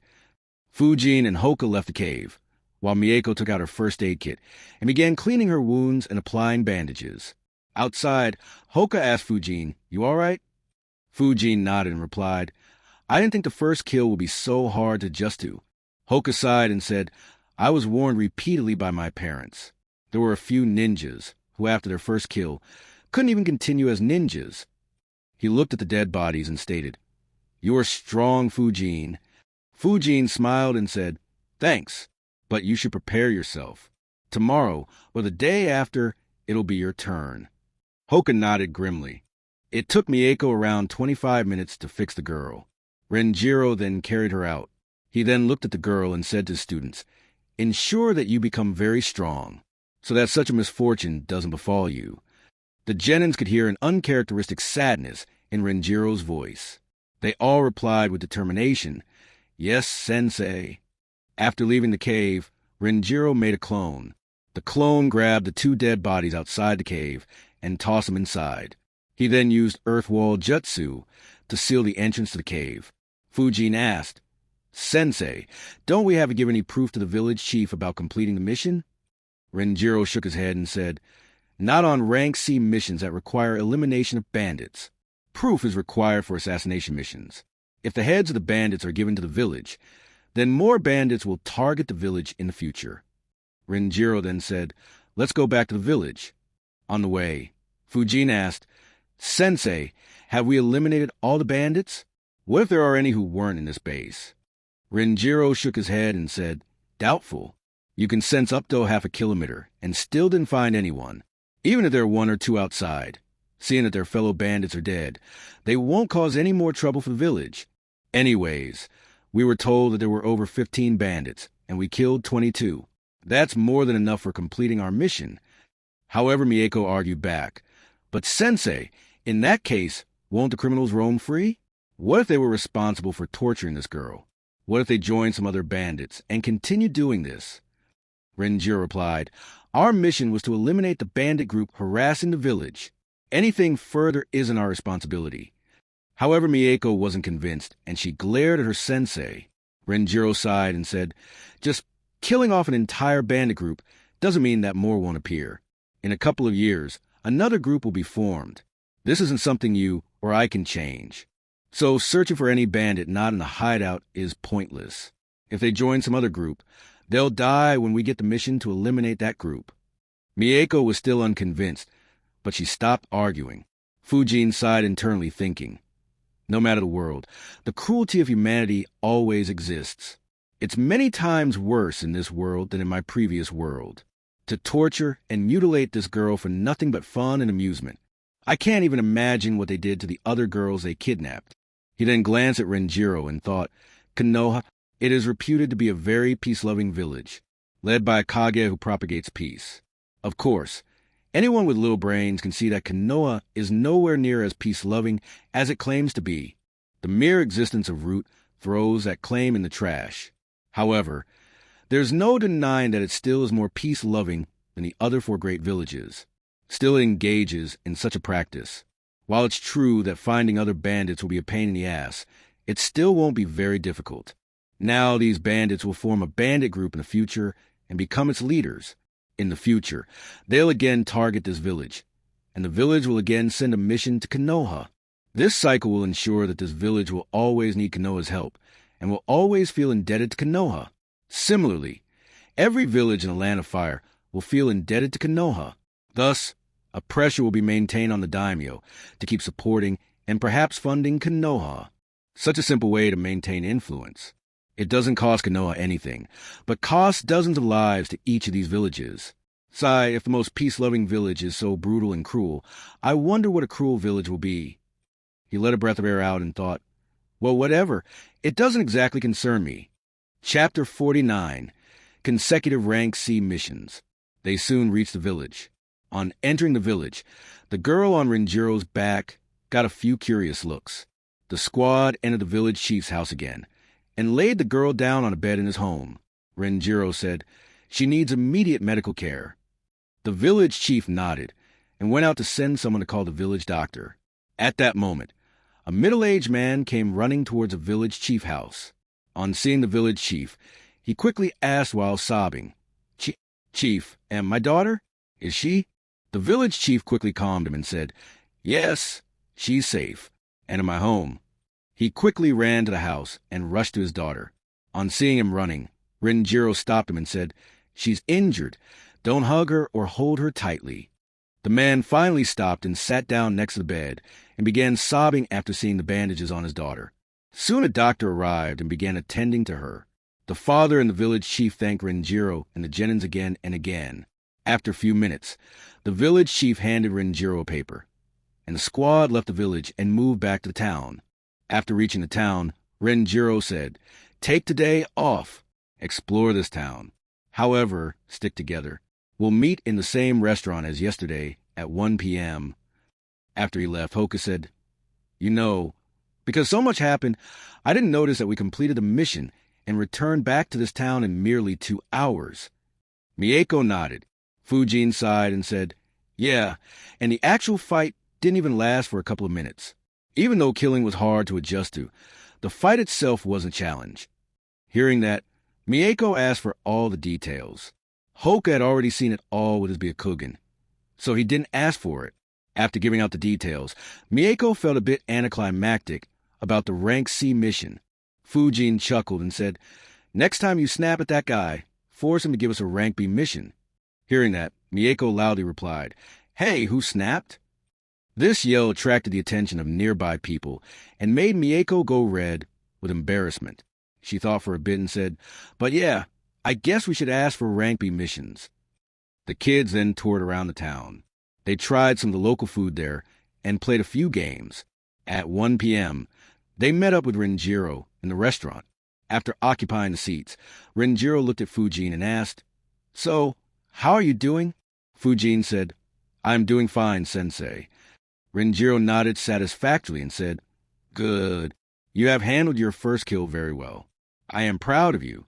Fujin and Hoka left the cave, while Mieko took out her first aid kit and began cleaning her wounds and applying bandages. Outside, Hoka asked Fujin, "You all right?" Fujin nodded and replied, "I didn't think the first kill would be so hard to adjust to." Hoka sighed and said, "I was warned repeatedly by my parents. There were a few ninjas who, after their first kill, couldn't even continue as ninjas." He looked at the dead bodies and stated, "You are strong, Fujin." Fujin smiled and said, "Thanks, but you should prepare yourself. Tomorrow, or the day after, it'll be your turn." Hoka nodded grimly. It took Mieko around 25 minutes to fix the girl. Renjiro then carried her out. He then looked at the girl and said to the students, "Ensure that you become very strong, so that such a misfortune doesn't befall you." The genins could hear an uncharacteristic sadness in Renjiro's voice. They all replied with determination, "Yes, sensei." After leaving the cave, Renjiro made a clone. The clone grabbed the 2 dead bodies outside the cave and tossed them inside. He then used Earth Wall Jutsu to seal the entrance to the cave. Fujin asked, "Sensei, don't we have to give any proof to the village chief about completing the mission?" Renjiro shook his head and said, "Not on rank C missions that require elimination of bandits. Proof is required for assassination missions. If the heads of the bandits are given to the village, then more bandits will target the village in the future." Renjiro then said, "Let's go back to the village." On the way, Fujin asked, "Sensei, have we eliminated all the bandits? What if there are any who weren't in this base?" Renjiro shook his head and said, "Doubtful. You can sense up to half a kilometer and still didn't find anyone. Even if there are 1 or 2 outside, seeing that their fellow bandits are dead, they won't cause any more trouble for the village. Anyways, we were told that there were over 15 bandits, and we killed 22. That's more than enough for completing our mission." However, Mieko argued back, "But sensei, in that case, won't the criminals roam free? What if they were responsible for torturing this girl? What if they joined some other bandits and continued doing this?" Renjiro replied. Our mission was to eliminate the bandit group harassing the village. Anything further isn't our responsibility. However, Mieko wasn't convinced, and she glared at her sensei. Renjiro sighed and said, just killing off an entire bandit group doesn't mean that more won't appear. In a couple of years, another group will be formed. This isn't something you or I can change. So searching for any bandit not in a hideout is pointless. If they join some other group, they'll die when we get the mission to eliminate that group. Mieko was still unconvinced, but she stopped arguing. Fujin sighed internally, thinking, no matter the world, the cruelty of humanity always exists. It's many times worse in this world than in my previous world. To torture and mutilate this girl for nothing but fun and amusement. I can't even imagine what they did to the other girls they kidnapped. He then glanced at Renjiro and thought, Konoha, it is reputed to be a very peace-loving village, led by a Kage who propagates peace. Of course, anyone with little brains can see that Konoha is nowhere near as peace-loving as it claims to be. The mere existence of Root throws that claim in the trash. However, there's no denying that it still is more peace-loving than the other four great villages. Still it engages in such a practice. While it's true that finding other bandits will be a pain in the ass, it still won't be very difficult. Now these bandits will form a bandit group in the future and become its leaders. In the future, they'll again target this village, and the village will again send a mission to Konoha. This cycle will ensure that this village will always need Konoha's help, and will always feel indebted to Konoha. Similarly, every village in the Land of Fire will feel indebted to Konoha. Thus, a pressure will be maintained on the daimyo to keep supporting and perhaps funding Konoha. Such a simple way to maintain influence. It doesn't cost Konoha anything, but costs dozens of lives to each of these villages. Sigh, if the most peace-loving village is so brutal and cruel, I wonder what a cruel village will be. He let a breath of air out and thought, well, whatever. It doesn't exactly concern me. Chapter 49, Consecutive Rank C Missions. They soon reached the village. On entering the village, the girl on Renjiro's back got a few curious looks. The squad entered the village chief's house again, and laid the girl down on a bed in his home. Renjiro said, she needs immediate medical care. The village chief nodded, and went out to send someone to call the village doctor. At that moment, a middle-aged man came running towards the village chief house. On seeing the village chief, he quickly asked while sobbing, Chief, and my daughter? Is she? The village chief quickly calmed him and said, yes, she's safe, and in my home. He quickly ran to the house and rushed to his daughter. On seeing him running, Renjiro stopped him and said, she's injured. Don't hug her or hold her tightly. The man finally stopped and sat down next to the bed and began sobbing after seeing the bandages on his daughter. Soon a doctor arrived and began attending to her. The father and the village chief thanked Renjiro and the genins again and again. After a few minutes, the village chief handed Renjiro a paper, and the squad left the village and moved back to the town. After reaching the town, Renjiro said, take today off. Explore this town. However, stick together. We'll meet in the same restaurant as yesterday at 1 p.m. After he left, Hoka said, because so much happened, I didn't notice that we completed the mission and returned back to this town in merely 2 hours. Mieko nodded. Fujin sighed and said, yeah, and the actual fight didn't even last for a couple of minutes. Even though killing was hard to adjust to, the fight itself was a challenge. Hearing that, Mieko asked for all the details. Hoka had already seen it all with his Byakugan, so he didn't ask for it. After giving out the details, Mieko felt a bit anticlimactic about the Rank C mission. Fujin chuckled and said, next time you snap at that guy, force him to give us a Rank B mission. Hearing that, Mieko loudly replied, hey, who snapped? This yell attracted the attention of nearby people and made Mieko go red with embarrassment. She thought for a bit and said, but yeah, I guess we should ask for Rank B missions. The kids then toured around the town. They tried some of the local food there and played a few games. At 1 p.m., they met up with Renjiro in the restaurant. After occupying the seats, Renjiro looked at Fujin and asked, so, how are you doing? Fujin said, I'm doing fine, sensei. Renjiro nodded satisfactorily and said, good. You have handled your first kill very well. I am proud of you.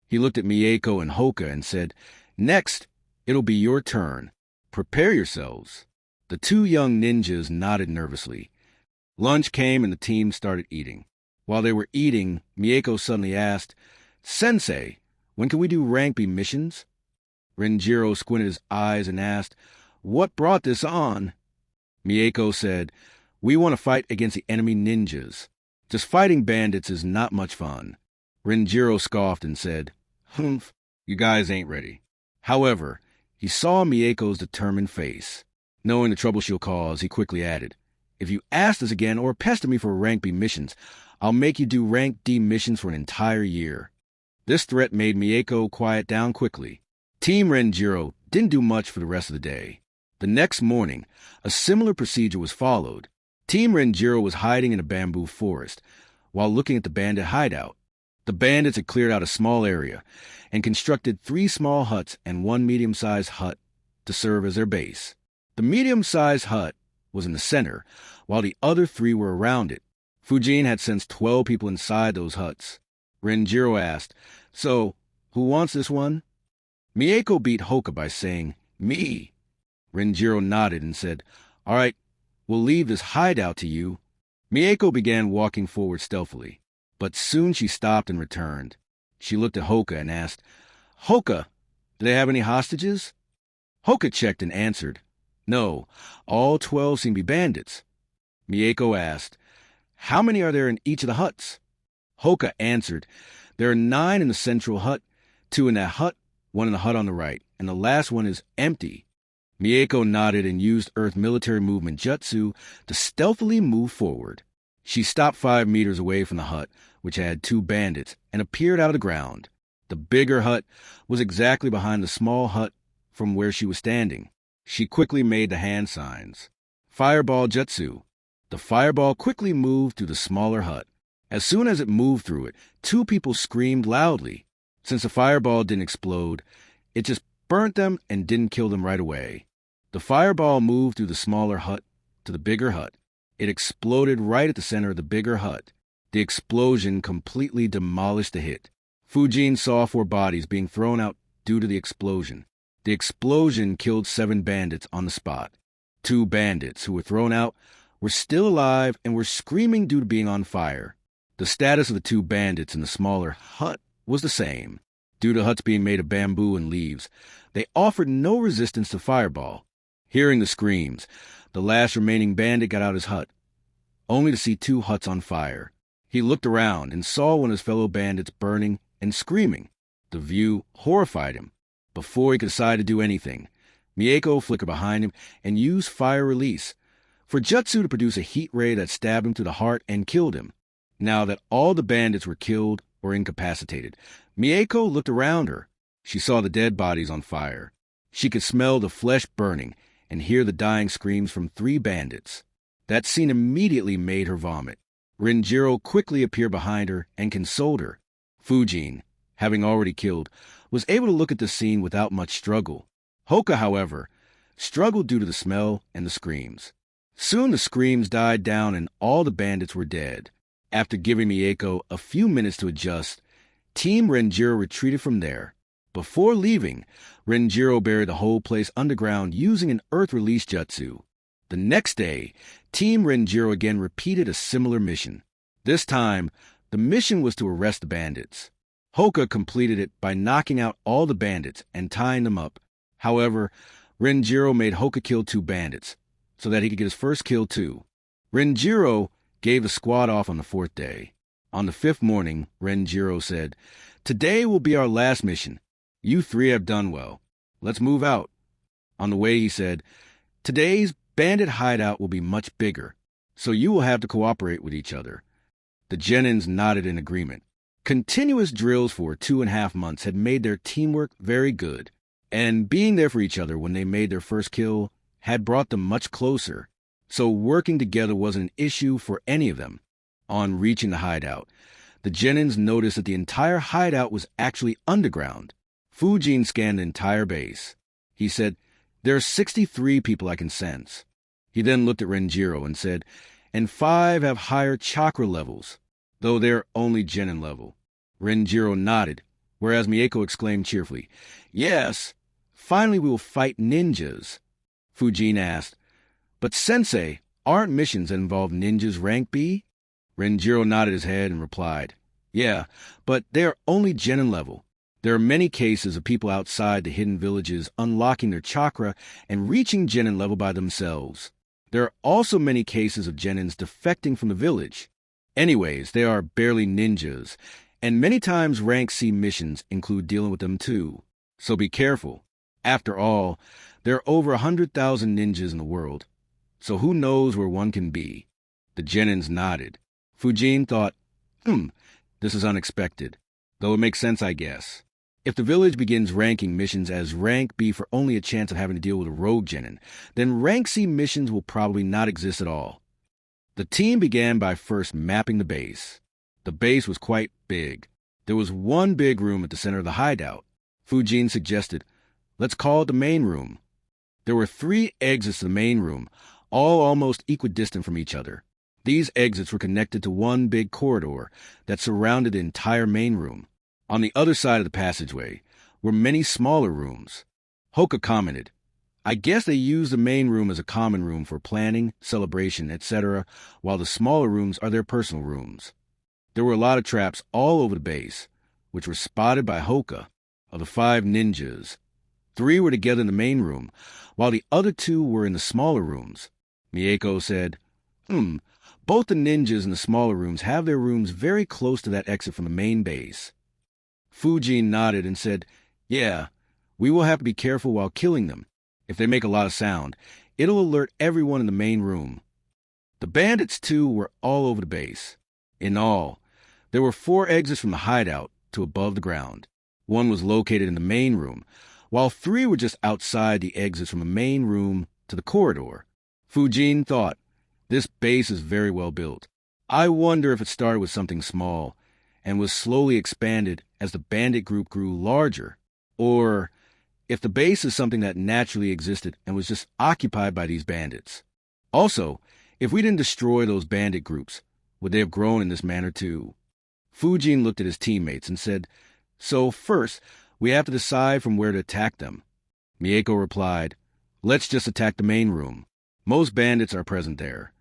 He looked at Mieko and Hoka and said, Next, it'll be your turn. Prepare yourselves." The two young ninjas nodded nervously. Lunch came and the team started eating. While they were eating, Mieko suddenly asked, "Sensei, when can we do rank B missions?" Renjiro squinted his eyes and asked, "What brought this on?" Mieko said, "We want to fight against the enemy ninjas. Just fighting bandits is not much fun." Renjiro scoffed and said, "Humph, you guys ain't ready." However, he saw Mieko's determined face. Knowing the trouble she'll cause, he quickly added, "If you ask this again or pester me for rank B missions, I'll make you do rank D missions for an entire year." This threat made Mieko quiet down quickly. Team Renjiro didn't do much for the rest of the day. The next morning, a similar procedure was followed. Team Renjiro was hiding in a bamboo forest while looking at the bandit hideout. The bandits had cleared out a small area and constructed 3 small huts and 1 medium-sized hut to serve as their base. The medium-sized hut was in the center, while the other 3 were around it. Fujin had sensed 12 people inside those huts. Renjiro asked, "So, who wants this one?" Mieko beat Hoka by saying, "Me." Renjiro nodded and said, "All right, we'll leave this hideout to you." Mieko began walking forward stealthily, but soon she stopped and returned. She looked at Hoka and asked, "Hoka, do they have any hostages?" Hoka checked and answered, "No, all 12 seem to be bandits." Mieko asked, "How many are there in each of the huts?" Hoka answered, "There are 9 in the central hut, 2 in that hut, 1 in the hut on the right, and the last one is empty." Mieko nodded and used Earth military movement jutsu to stealthily move forward. She stopped 5 meters away from the hut, which had 2 bandits, and appeared out of the ground. The bigger hut was exactly behind the small hut from where she was standing. She quickly made the hand signs. Fireball jutsu. The fireball quickly moved through the smaller hut. As soon as it moved through it, 2 people screamed loudly. Since the fireball didn't explode, it just burnt them and didn't kill them right away. The fireball moved through the smaller hut to the bigger hut. It exploded right at the center of the bigger hut. The explosion completely demolished the hit. Fujin saw 4 bodies being thrown out due to the explosion. The explosion killed 7 bandits on the spot. 2 bandits who were thrown out were still alive and were screaming due to being on fire. The status of the 2 bandits in the smaller hut was the same. Due to huts being made of bamboo and leaves, they offered no resistance to fireball. Hearing the screams, the last remaining bandit got out his hut, only to see 2 huts on fire. He looked around and saw one of his fellow bandits burning and screaming. The view horrified him. Before he could decide to do anything, Mieko flickered behind him and used fire release for jutsu to produce a heat ray that stabbed him to the heart and killed him. Now that all the bandits were killed or incapacitated, Mieko looked around her. She saw the dead bodies on fire. She could smell the flesh burning and hear the dying screams from 3 bandits. That scene immediately made her vomit. Renjiro quickly appeared behind her and consoled her. Fujin, having already killed, was able to look at the scene without much struggle. Hoka, however, struggled due to the smell and the screams. Soon the screams died down and all the bandits were dead. After giving Mieko a few minutes to adjust, Team Renjiro retreated from there. Before leaving, Renjiro buried the whole place underground using an earth release jutsu. The next day, Team Renjiro again repeated a similar mission. This time, the mission was to arrest the bandits. Hoka completed it by knocking out all the bandits and tying them up. However, Renjiro made Hoka kill 2 bandits, so that he could get his first kill too. Renjiro gave the squad off on the 4th day. On the 5th morning, Renjiro said, "Today will be our last mission. You 3 have done well. Let's move out." On the way, he said, "Today's bandit hideout will be much bigger, so you will have to cooperate with each other." The genins nodded in agreement. Continuous drills for 2.5 months had made their teamwork very good, and being there for each other when they made their first kill had brought them much closer, so working together wasn't an issue for any of them. On reaching the hideout, the genins noticed that the entire hideout was actually underground. Fujin scanned the entire base. He said, "There are 63 people I can sense." He then looked at Renjiro and said, "And 5 have higher chakra levels, though they're only genin level." Renjiro nodded, whereas Mieko exclaimed cheerfully, "Yes, Finally, we will fight ninjas. Fujin asked, but Sensei, aren't missions that involve ninjas rank B? Renjiro nodded his head and replied, yeah, but they are only genin level. There are many cases of people outside the hidden villages unlocking their chakra and reaching genin level by themselves. There are also many cases of genins defecting from the village. Anyways, they are barely ninjas, and many times rank C missions include dealing with them too. So be careful. After all, there are over 100,000 ninjas in the world, so who knows where one can be? The genins nodded. Fujin thought, this is unexpected, though it makes sense, I guess. If the village begins ranking missions as rank B for only a chance of having to deal with a rogue genin, then rank C missions will probably not exist at all. The team began by first mapping the base. The base was quite big. There was one big room at the center of the hideout. Fujin suggested, let's call it the main room. There were 3 exits to the main room, all almost equidistant from each other. These exits were connected to one big corridor that surrounded the entire main room. On the other side of the passageway were many smaller rooms. Hoka commented, I guess they use the main room as a common room for planning, celebration, etc., while the smaller rooms are their personal rooms. There were a lot of traps all over the base, which were spotted by Hoka. Of the 5 ninjas, 3 were together in the main room, while the other 2 were in the smaller rooms. Mieko said, both the ninjas in the smaller rooms have their rooms very close to that exit from the main base. Fujin nodded and said, yeah, we will have to be careful while killing them. If they make a lot of sound, it'll alert everyone in the main room. The bandits, too, were all over the base. In all, there were 4 exits from the hideout to above the ground. 1 was located in the main room, while 3 were just outside the exits from the main room to the corridor. Fujin thought, this base is very well built. I wonder if it started with something small and was slowly expanded as the bandit group grew larger, or if the base is something that naturally existed and was just occupied by these bandits. Also, if we didn't destroy those bandit groups, would they have grown in this manner too? Fujin looked at his teammates and said, so first, we have to decide from where to attack them. Mieko replied, let's just attack the main room. Most bandits are present there.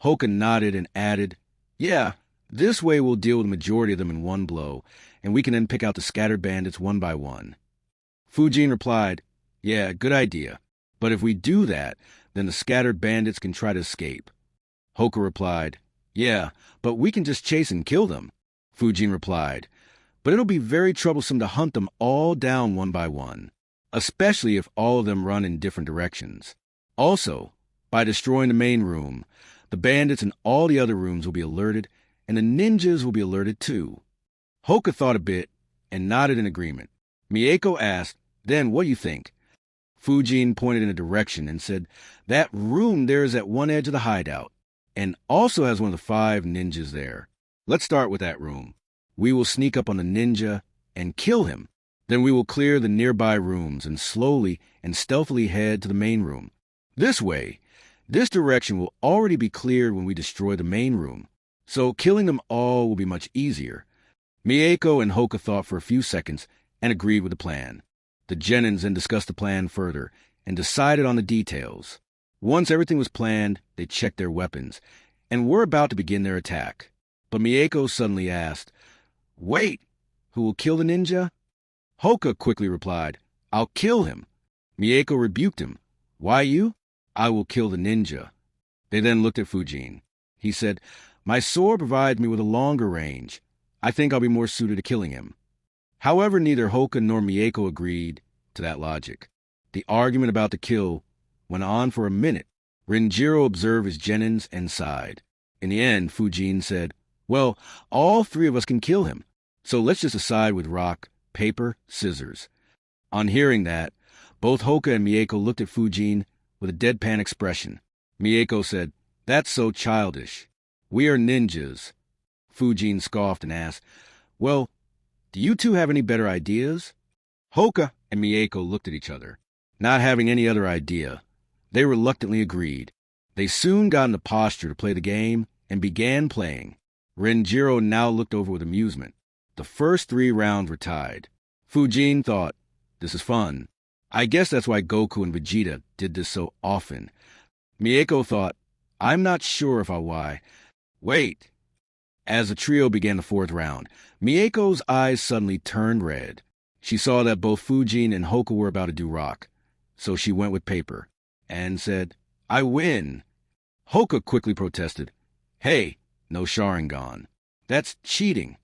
Hoka nodded and added, yeah, this way we'll deal with the majority of them in one blow, and we can then pick out the scattered bandits one by one. Fujin replied, yeah, good idea. But if we do that, then the scattered bandits can try to escape. Hoka replied, yeah, but we can just chase and kill them. Fujin replied, but it'll be very troublesome to hunt them all down one by one, especially if all of them run in different directions. Also, by destroying the main room, the bandits in all the other rooms will be alerted, and the ninjas will be alerted too. Hoka thought a bit and nodded in agreement. Mieko asked, then what do you think? Fujin pointed in a direction and said, that room there is at one edge of the hideout, and also has one of the 5 ninjas there. Let's start with that room. We will sneak up on the ninja and kill him. Then we will clear the nearby rooms and slowly and stealthily head to the main room. This way, this direction will already be cleared when we destroy the main room, so killing them all will be much easier. Mieko and Hoka thought for a few seconds and agreed with the plan. The genins then discussed the plan further and decided on the details. Once everything was planned, they checked their weapons and were about to begin their attack. But Mieko suddenly asked, wait, who will kill the ninja? Hoka quickly replied, I'll kill him. Mieko rebuked him. Why you? I will kill the ninja. They then looked at Fujin. He said, my sword provides me with a longer range. I think I'll be more suited to killing him. However, neither Hoka nor Mieko agreed to that logic. The argument about the kill went on for a minute. Renjiro observed his genins and sighed. In the end, Fujin said, well, all 3 of us can kill him, so let's just decide with rock, paper, scissors. On hearing that, both Hoka and Mieko looked at Fujin with a deadpan expression. Mieko said, that's so childish. We are ninjas. Fujin scoffed and asked, well, do you 2 have any better ideas? Hoka and Mieko looked at each other, not having any other idea. They reluctantly agreed. They soon got in the posture to play the game and began playing. Renjiro now looked over with amusement. The first 3 rounds were tied. Fujin thought, this is fun. I guess that's why Goku and Vegeta did this so often. Mieko thought, I'm not sure if I'll why. Wait. As the trio began the fourth round, Mieko's eyes suddenly turned red. She saw that both Fujin and Hoka were about to do rock. So she went with paper and said, I win. Hoka quickly protested, Hey, no Sharingan. That's cheating.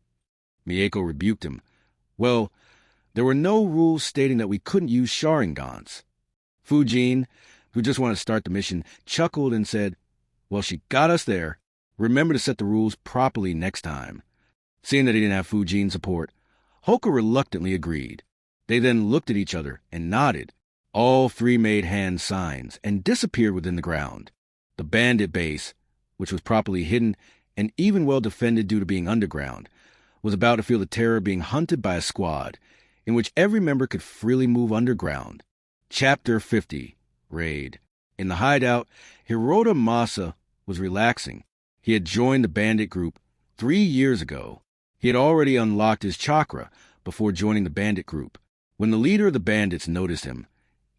Mieko rebuked him. Well, there were no rules stating that we couldn't use Sharingans. Fujin, who just wanted to start the mission, chuckled and said, Well, she got us there. Remember to set the rules properly next time. Seeing that he didn't have Fujin's support, Hoka reluctantly agreed. They then looked at each other and nodded. All three made hand signs and disappeared within the ground. The bandit base, which was properly hidden and even well defended due to being underground, was about to feel the terror of being hunted by a squad, in which every member could freely move underground. Chapter 50, Raid. In the hideout, Hirota Masa was relaxing. He had joined the bandit group 3 years ago. He had already unlocked his chakra before joining the bandit group. When the leader of the bandits noticed him,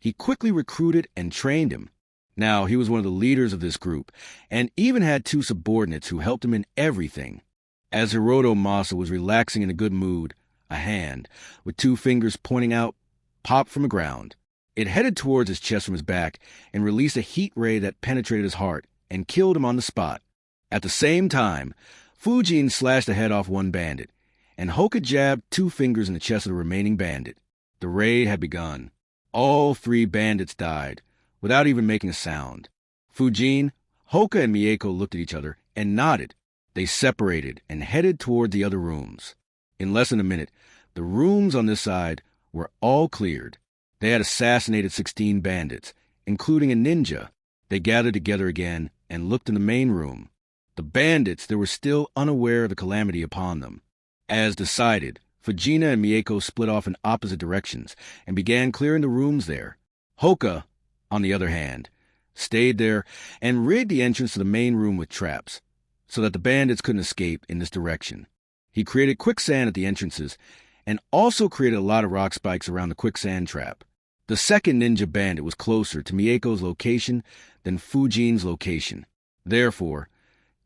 he quickly recruited and trained him. Now he was one of the leaders of this group, and even had 2 subordinates who helped him in everything. As Hirota Masa was relaxing in a good mood, a hand, with 2 fingers pointing out, popped from the ground. It headed towards his chest from his back and released a heat ray that penetrated his heart and killed him on the spot. At the same time, Fujin slashed the head off one bandit, and Hoka jabbed 2 fingers in the chest of the remaining bandit. The raid had begun. All 3 bandits died, without even making a sound. Fujin, Hoka, and Mieko looked at each other and nodded. They separated and headed toward the other rooms. In less than a minute, the rooms on this side were all cleared. They had assassinated 16 bandits, including a ninja. They gathered together again and looked in the main room. The bandits, they were still unaware of the calamity upon them. As decided, Fujina and Mieko split off in opposite directions and began clearing the rooms there. Hoka, on the other hand, stayed there and rigged the entrance to the main room with traps, so that the bandits couldn't escape in this direction. He created quicksand at the entrances and also created a lot of rock spikes around the quicksand trap. The second ninja bandit was closer to Mieko's location than Fujin's location. Therefore,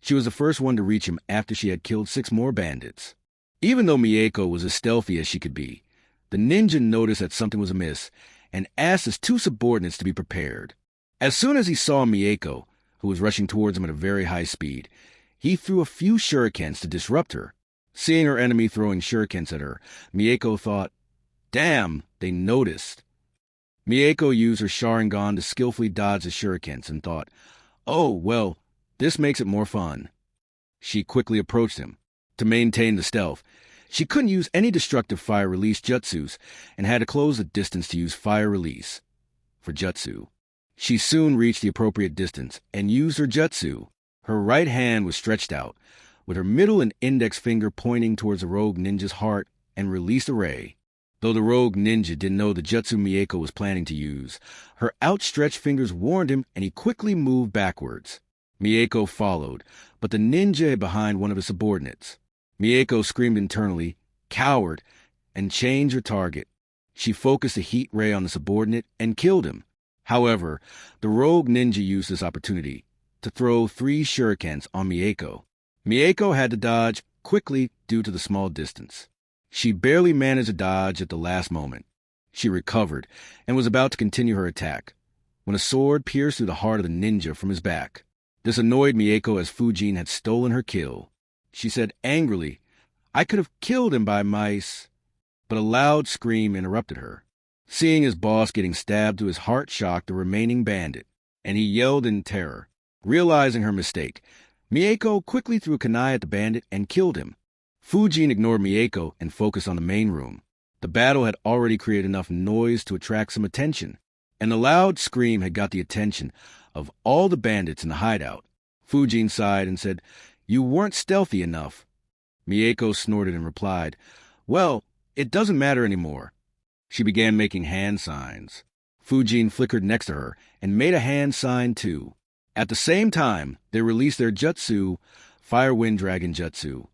she was the first one to reach him after she had killed 6 more bandits. Even though Mieko was as stealthy as she could be, the ninja noticed that something was amiss and asked his 2 subordinates to be prepared. As soon as he saw Mieko, who was rushing towards him at a very high speed, he threw a few shurikens to disrupt her. Seeing her enemy throwing shurikens at her, Mieko thought, Damn, they noticed. Mieko used her Sharingan to skillfully dodge the shurikens and thought, Oh, well, this makes it more fun. She quickly approached him. To maintain the stealth, she couldn't use any destructive fire release jutsus and had to close the distance to use fire release for jutsu. She soon reached the appropriate distance and used her jutsu. Her right hand was stretched out, with her middle and index finger pointing towards the rogue ninja's heart, and released a ray. Though the rogue ninja didn't know the jutsu Mieko was planning to use, her outstretched fingers warned him and he quickly moved backwards. Mieko followed, but the ninja hid behind one of his subordinates. Mieko screamed internally, coward, and changed her target. She focused a heat ray on the subordinate and killed him. However, the rogue ninja used this opportunity to throw 3 shurikens on Mieko. Mieko had to dodge quickly due to the small distance. She barely managed to dodge at the last moment. She recovered and was about to continue her attack when a sword pierced through the heart of the ninja from his back. This annoyed Mieko as Fujin had stolen her kill. She said angrily, I could have killed him by mice. But a loud scream interrupted her. Seeing his boss getting stabbed to his heart shocked the remaining bandit, and he yelled in terror. Realizing her mistake, Mieko quickly threw a kunai at the bandit and killed him. Fujin ignored Mieko and focused on the main room. The battle had already created enough noise to attract some attention, and the loud scream had got the attention of all the bandits in the hideout. Fujin sighed and said, You weren't stealthy enough. Mieko snorted and replied, Well, it doesn't matter anymore. She began making hand signs. Fujin flickered next to her and made a hand sign too. At the same time, they released their jutsu, Fire Wind Dragon Jutsu.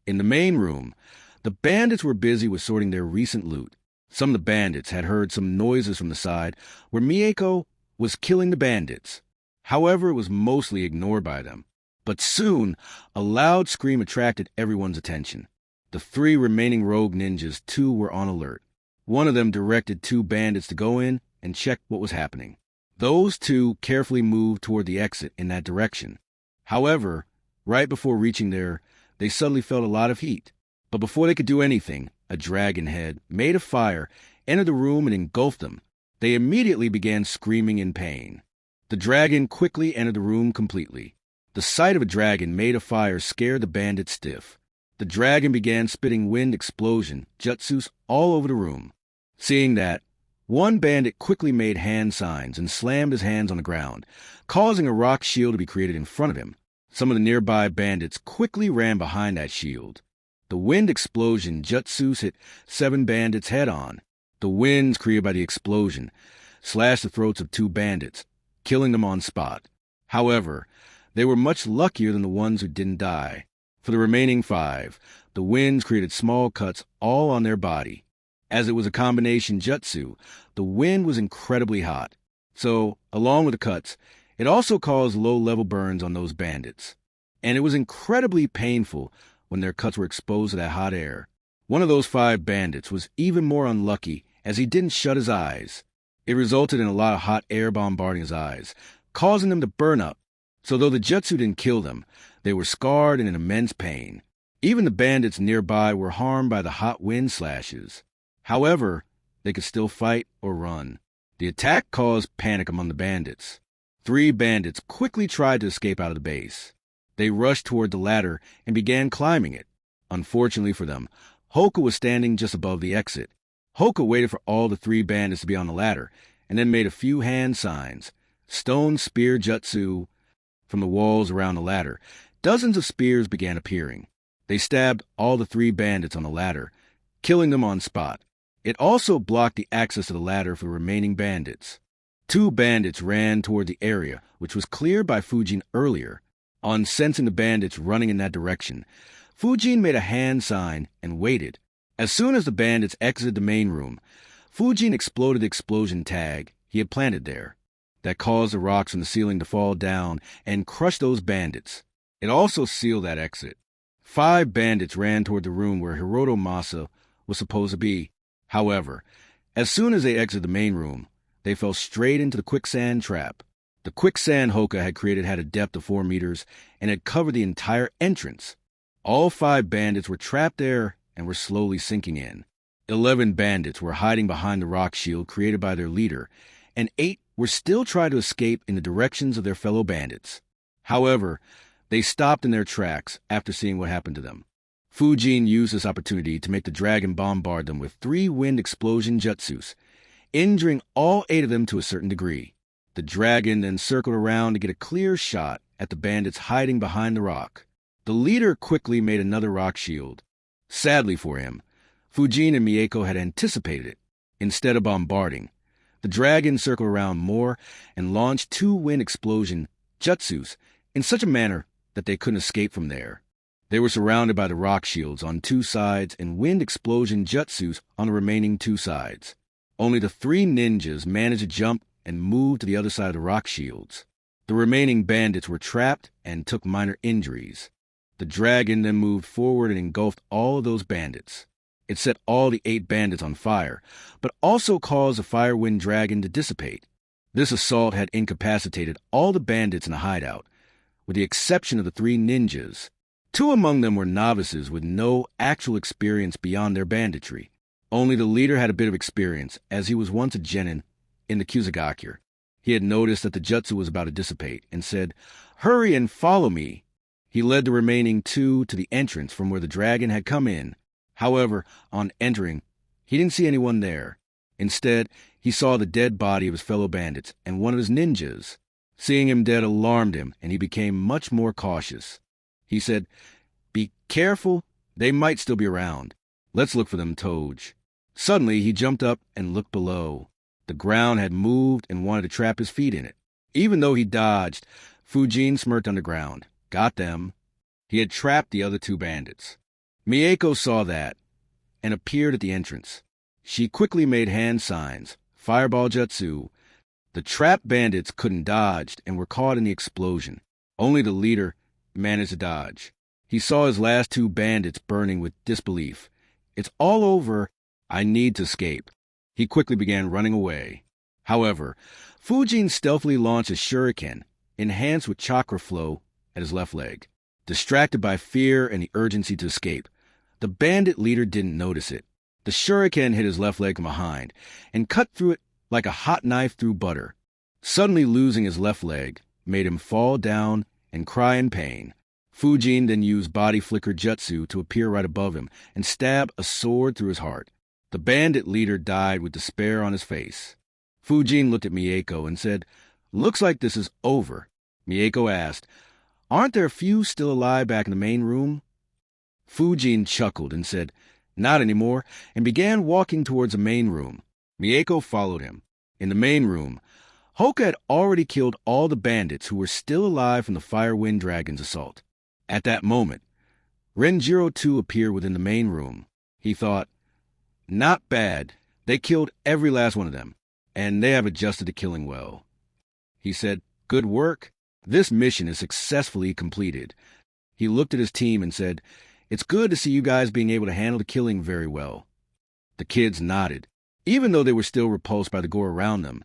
In the main room, the bandits were busy with sorting their recent loot. Some of the bandits had heard some noises from the side where Mieko was killing the bandits. However, it was mostly ignored by them. But soon, a loud scream attracted everyone's attention. The 3 remaining rogue ninjas, too, were on alert. One of them directed 2 bandits to go in and check what was happening. Those 2 carefully moved toward the exit in that direction. However, right before reaching there, they suddenly felt a lot of heat. But before they could do anything, a dragon head, made of fire, entered the room and engulfed them. They immediately began screaming in pain. The dragon quickly entered the room completely. The sight of a dragon made of fire scared the bandits stiff. The dragon began spitting wind explosion jutsus all over the room. Seeing that, one bandit quickly made hand signs and slammed his hands on the ground, causing a rock shield to be created in front of him. Some of the nearby bandits quickly ran behind that shield. The wind explosion jutsus hit 7 bandits head-on. The winds created by the explosion slashed the throats of 2 bandits, killing them on spot. However, they were much luckier than the ones who didn't die. For the remaining 5, the winds created small cuts all on their body. As it was a combination jutsu, the wind was incredibly hot. So, along with the cuts, it also caused low-level burns on those bandits. And it was incredibly painful when their cuts were exposed to that hot air. One of those 5 bandits was even more unlucky as he didn't shut his eyes. It resulted in a lot of hot air bombarding his eyes, causing them to burn up. So though the jutsu didn't kill them, they were scarred and in immense pain. Even the bandits nearby were harmed by the hot wind slashes. However, they could still fight or run. The attack caused panic among the bandits. 3 bandits quickly tried to escape out of the base. They rushed toward the ladder and began climbing it. Unfortunately for them, Hoka was standing just above the exit. Hoka waited for all the 3 bandits to be on the ladder and then made a few hand signs. Stone spear jutsu from the walls around the ladder. Dozens of spears began appearing. They stabbed all the 3 bandits on the ladder, killing them on spot. It also blocked the access to the ladder for the remaining bandits. 2 bandits ran toward the area, which was cleared by Fujin earlier. On sensing the bandits running in that direction, Fujin made a hand sign and waited. As soon as the bandits exited the main room, Fujin exploded the explosion tag he had planted there. That caused the rocks from the ceiling to fall down and crush those bandits. It also sealed that exit. 5 bandits ran toward the room where Hiroto Masa was supposed to be. However, as soon as they exited the main room, they fell straight into the quicksand trap. The quicksand Hoka had created had a depth of 4 meters and had covered the entire entrance. All 5 bandits were trapped there and were slowly sinking in. 11 bandits were hiding behind the rock shield created by their leader, and 8 were still trying to escape in the directions of their fellow bandits. However, they stopped in their tracks after seeing what happened to them. Fujin used this opportunity to make the dragon bombard them with 3 wind explosion jutsus, injuring all 8 of them to a certain degree. The dragon then circled around to get a clear shot at the bandits hiding behind the rock. The leader quickly made another rock shield. Sadly for him, Fujin and Mieko had anticipated it. Instead of bombarding, the dragon circled around more and launched 2 wind explosion jutsus in such a manner that they couldn't escape from there. They were surrounded by the rock shields on 2 sides and wind explosion jutsus on the remaining 2 sides. Only the 3 ninjas managed to jump and move to the other side of the rock shields. The remaining bandits were trapped and took minor injuries. The dragon then moved forward and engulfed all of those bandits. It set all the 8 bandits on fire, but also caused the Firewind Dragon to dissipate. This assault had incapacitated all the bandits in the hideout, with the exception of the 3 ninjas. 2 among them were novices with no actual experience beyond their banditry. Only the leader had a bit of experience, as he was once a genin in the Kusagakure. He had noticed that the jutsu was about to dissipate and said, "Hurry and follow me." He led the remaining 2 to the entrance from where the dragon had come in. However, on entering, he didn't see anyone there. Instead, he saw the dead body of his fellow bandits and one of his ninjas. Seeing him dead alarmed him, and he became much more cautious. He said, "Be careful, they might still be around. Let's look for them, Toj." Suddenly, he jumped up and looked below. The ground had moved and wanted to trap his feet in it. Even though he dodged, Fujin smirked underground. Got them. He had trapped the other 2 bandits. Mieko saw that and appeared at the entrance. She quickly made hand signs, fireball jutsu. The trapped bandits couldn't dodge and were caught in the explosion. Only the leader managed to dodge. He saw his last two bandits burning with disbelief. It's all over. I need to escape. He quickly began running away. However, Fujin stealthily launched a shuriken, enhanced with chakra flow, at his left leg. Distracted by fear and the urgency to escape, the bandit leader didn't notice it. The shuriken hit his left leg from behind and cut through it like a hot knife through butter. Suddenly losing his left leg made him fall down and cry in pain. Fujin then used body flicker jutsu to appear right above him and stab a sword through his heart. The bandit leader died with despair on his face. Fujin looked at Mieko and said, "Looks like this is over." Mieko asked, "Aren't there a few still alive back in the main room?" Fujin chuckled and said, "Not anymore," and began walking towards the main room. Mieko followed him. In the main room, Hoka had already killed all the bandits who were still alive from the Fire Wind Dragon's assault. At that moment, Renjiro too appeared within the main room. He thought, "Not bad. They killed every last one of them, and they have adjusted to killing well." He said, "Good work. This mission is successfully completed." He looked at his team and said, "It's good to see you guys being able to handle the killing very well." The kids nodded. Even though they were still repulsed by the gore around them,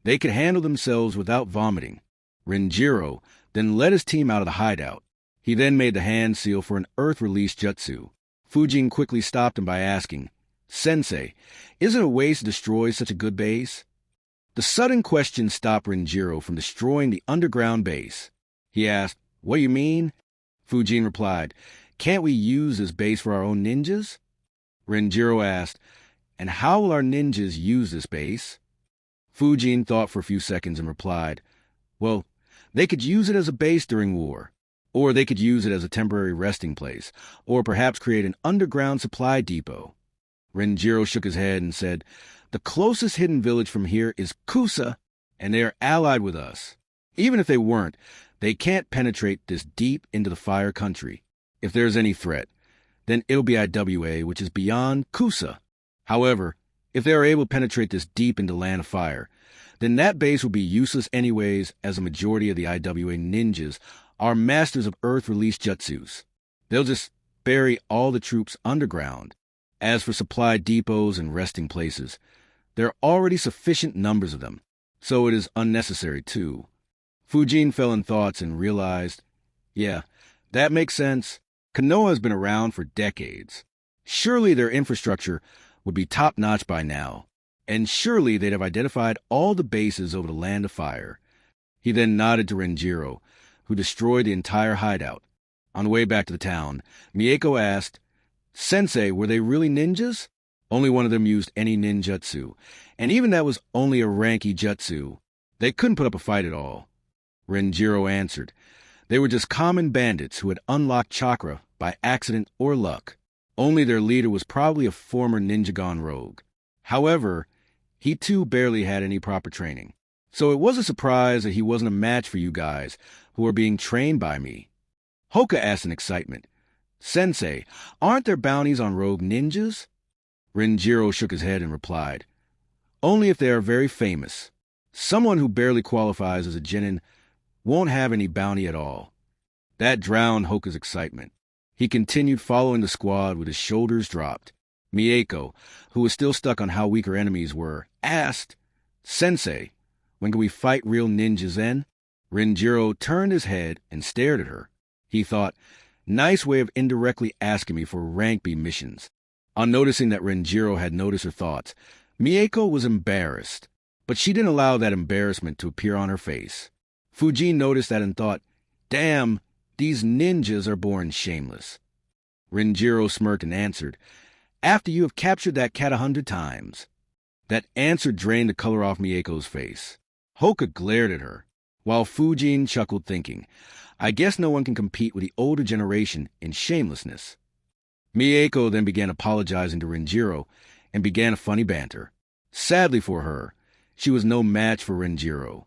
they could handle themselves without vomiting. Renjiro then led his team out of the hideout. He then made the hand seal for an earth release jutsu. Fujin quickly stopped him by asking, "Sensei, isn't it a waste to destroy such a good base?" The sudden question stopped Renjiro from destroying the underground base. He asked, "What do you mean?" Fujin replied, "Can't we use this base for our own ninjas?" Renjiro asked, "And how will our ninjas use this base?" Fujin thought for a few seconds and replied, "Well, they could use it as a base during war, or they could use it as a temporary resting place, or perhaps create an underground supply depot." Renjiro shook his head and said, "The closest hidden village from here is Kusa, and they are allied with us. Even if they weren't, they can't penetrate this deep into the fire country. If there's any threat, then it'll be IWA, which is beyond Kusa. However, if they are able to penetrate this deep into Land of Fire, then that base will be useless anyways, as a majority of the IWA ninjas are masters of Earth Release Jutsus. They'll just bury all the troops underground. As for supply depots and resting places, there are already sufficient numbers of them, so it is unnecessary too." Fujin fell in thoughts and realized, yeah, that makes sense. Konoha has been around for decades. Surely their infrastructure would be top-notch by now, and surely they'd have identified all the bases over the Land of Fire. He then nodded to Renjiro, who destroyed the entire hideout. On the way back to the town, Mieko asked, "Sensei, were they really ninjas?" Only one of them used any ninjutsu, and even that was only a ranky jutsu. They couldn't put up a fight at all. Renjiro answered, "They were just common bandits who had unlocked chakra by accident or luck. Only their leader was probably a former ninja gone rogue. However, he too barely had any proper training. So it was a surprise that he wasn't a match for you guys who are being trained by me." Hoka asked in excitement, "Sensei, aren't there bounties on rogue ninjas?" Renjiro shook his head and replied, "Only if they are very famous. Someone who barely qualifies as a genin won't have any bounty at all." That drowned Hoka's excitement. He continued following the squad with his shoulders dropped. Mieko, who was still stuck on how weak her enemies were, asked, "Sensei, when can we fight real ninjas then?" Renjiro turned his head and stared at her. He thought, nice way of indirectly asking me for rank B missions. On noticing that Renjiro had noticed her thoughts, Mieko was embarrassed, but she didn't allow that embarrassment to appear on her face. Fujin noticed that and thought, damn, these ninjas are born shameless. Renjiro smirked and answered, "After you have captured that cat 100 times. That answer drained the color off Mieko's face. Hoka glared at her, while Fujin chuckled thinking, I guess no one can compete with the older generation in shamelessness. Mieko then began apologizing to Renjiro and began a funny banter. Sadly for her, she was no match for Renjiro.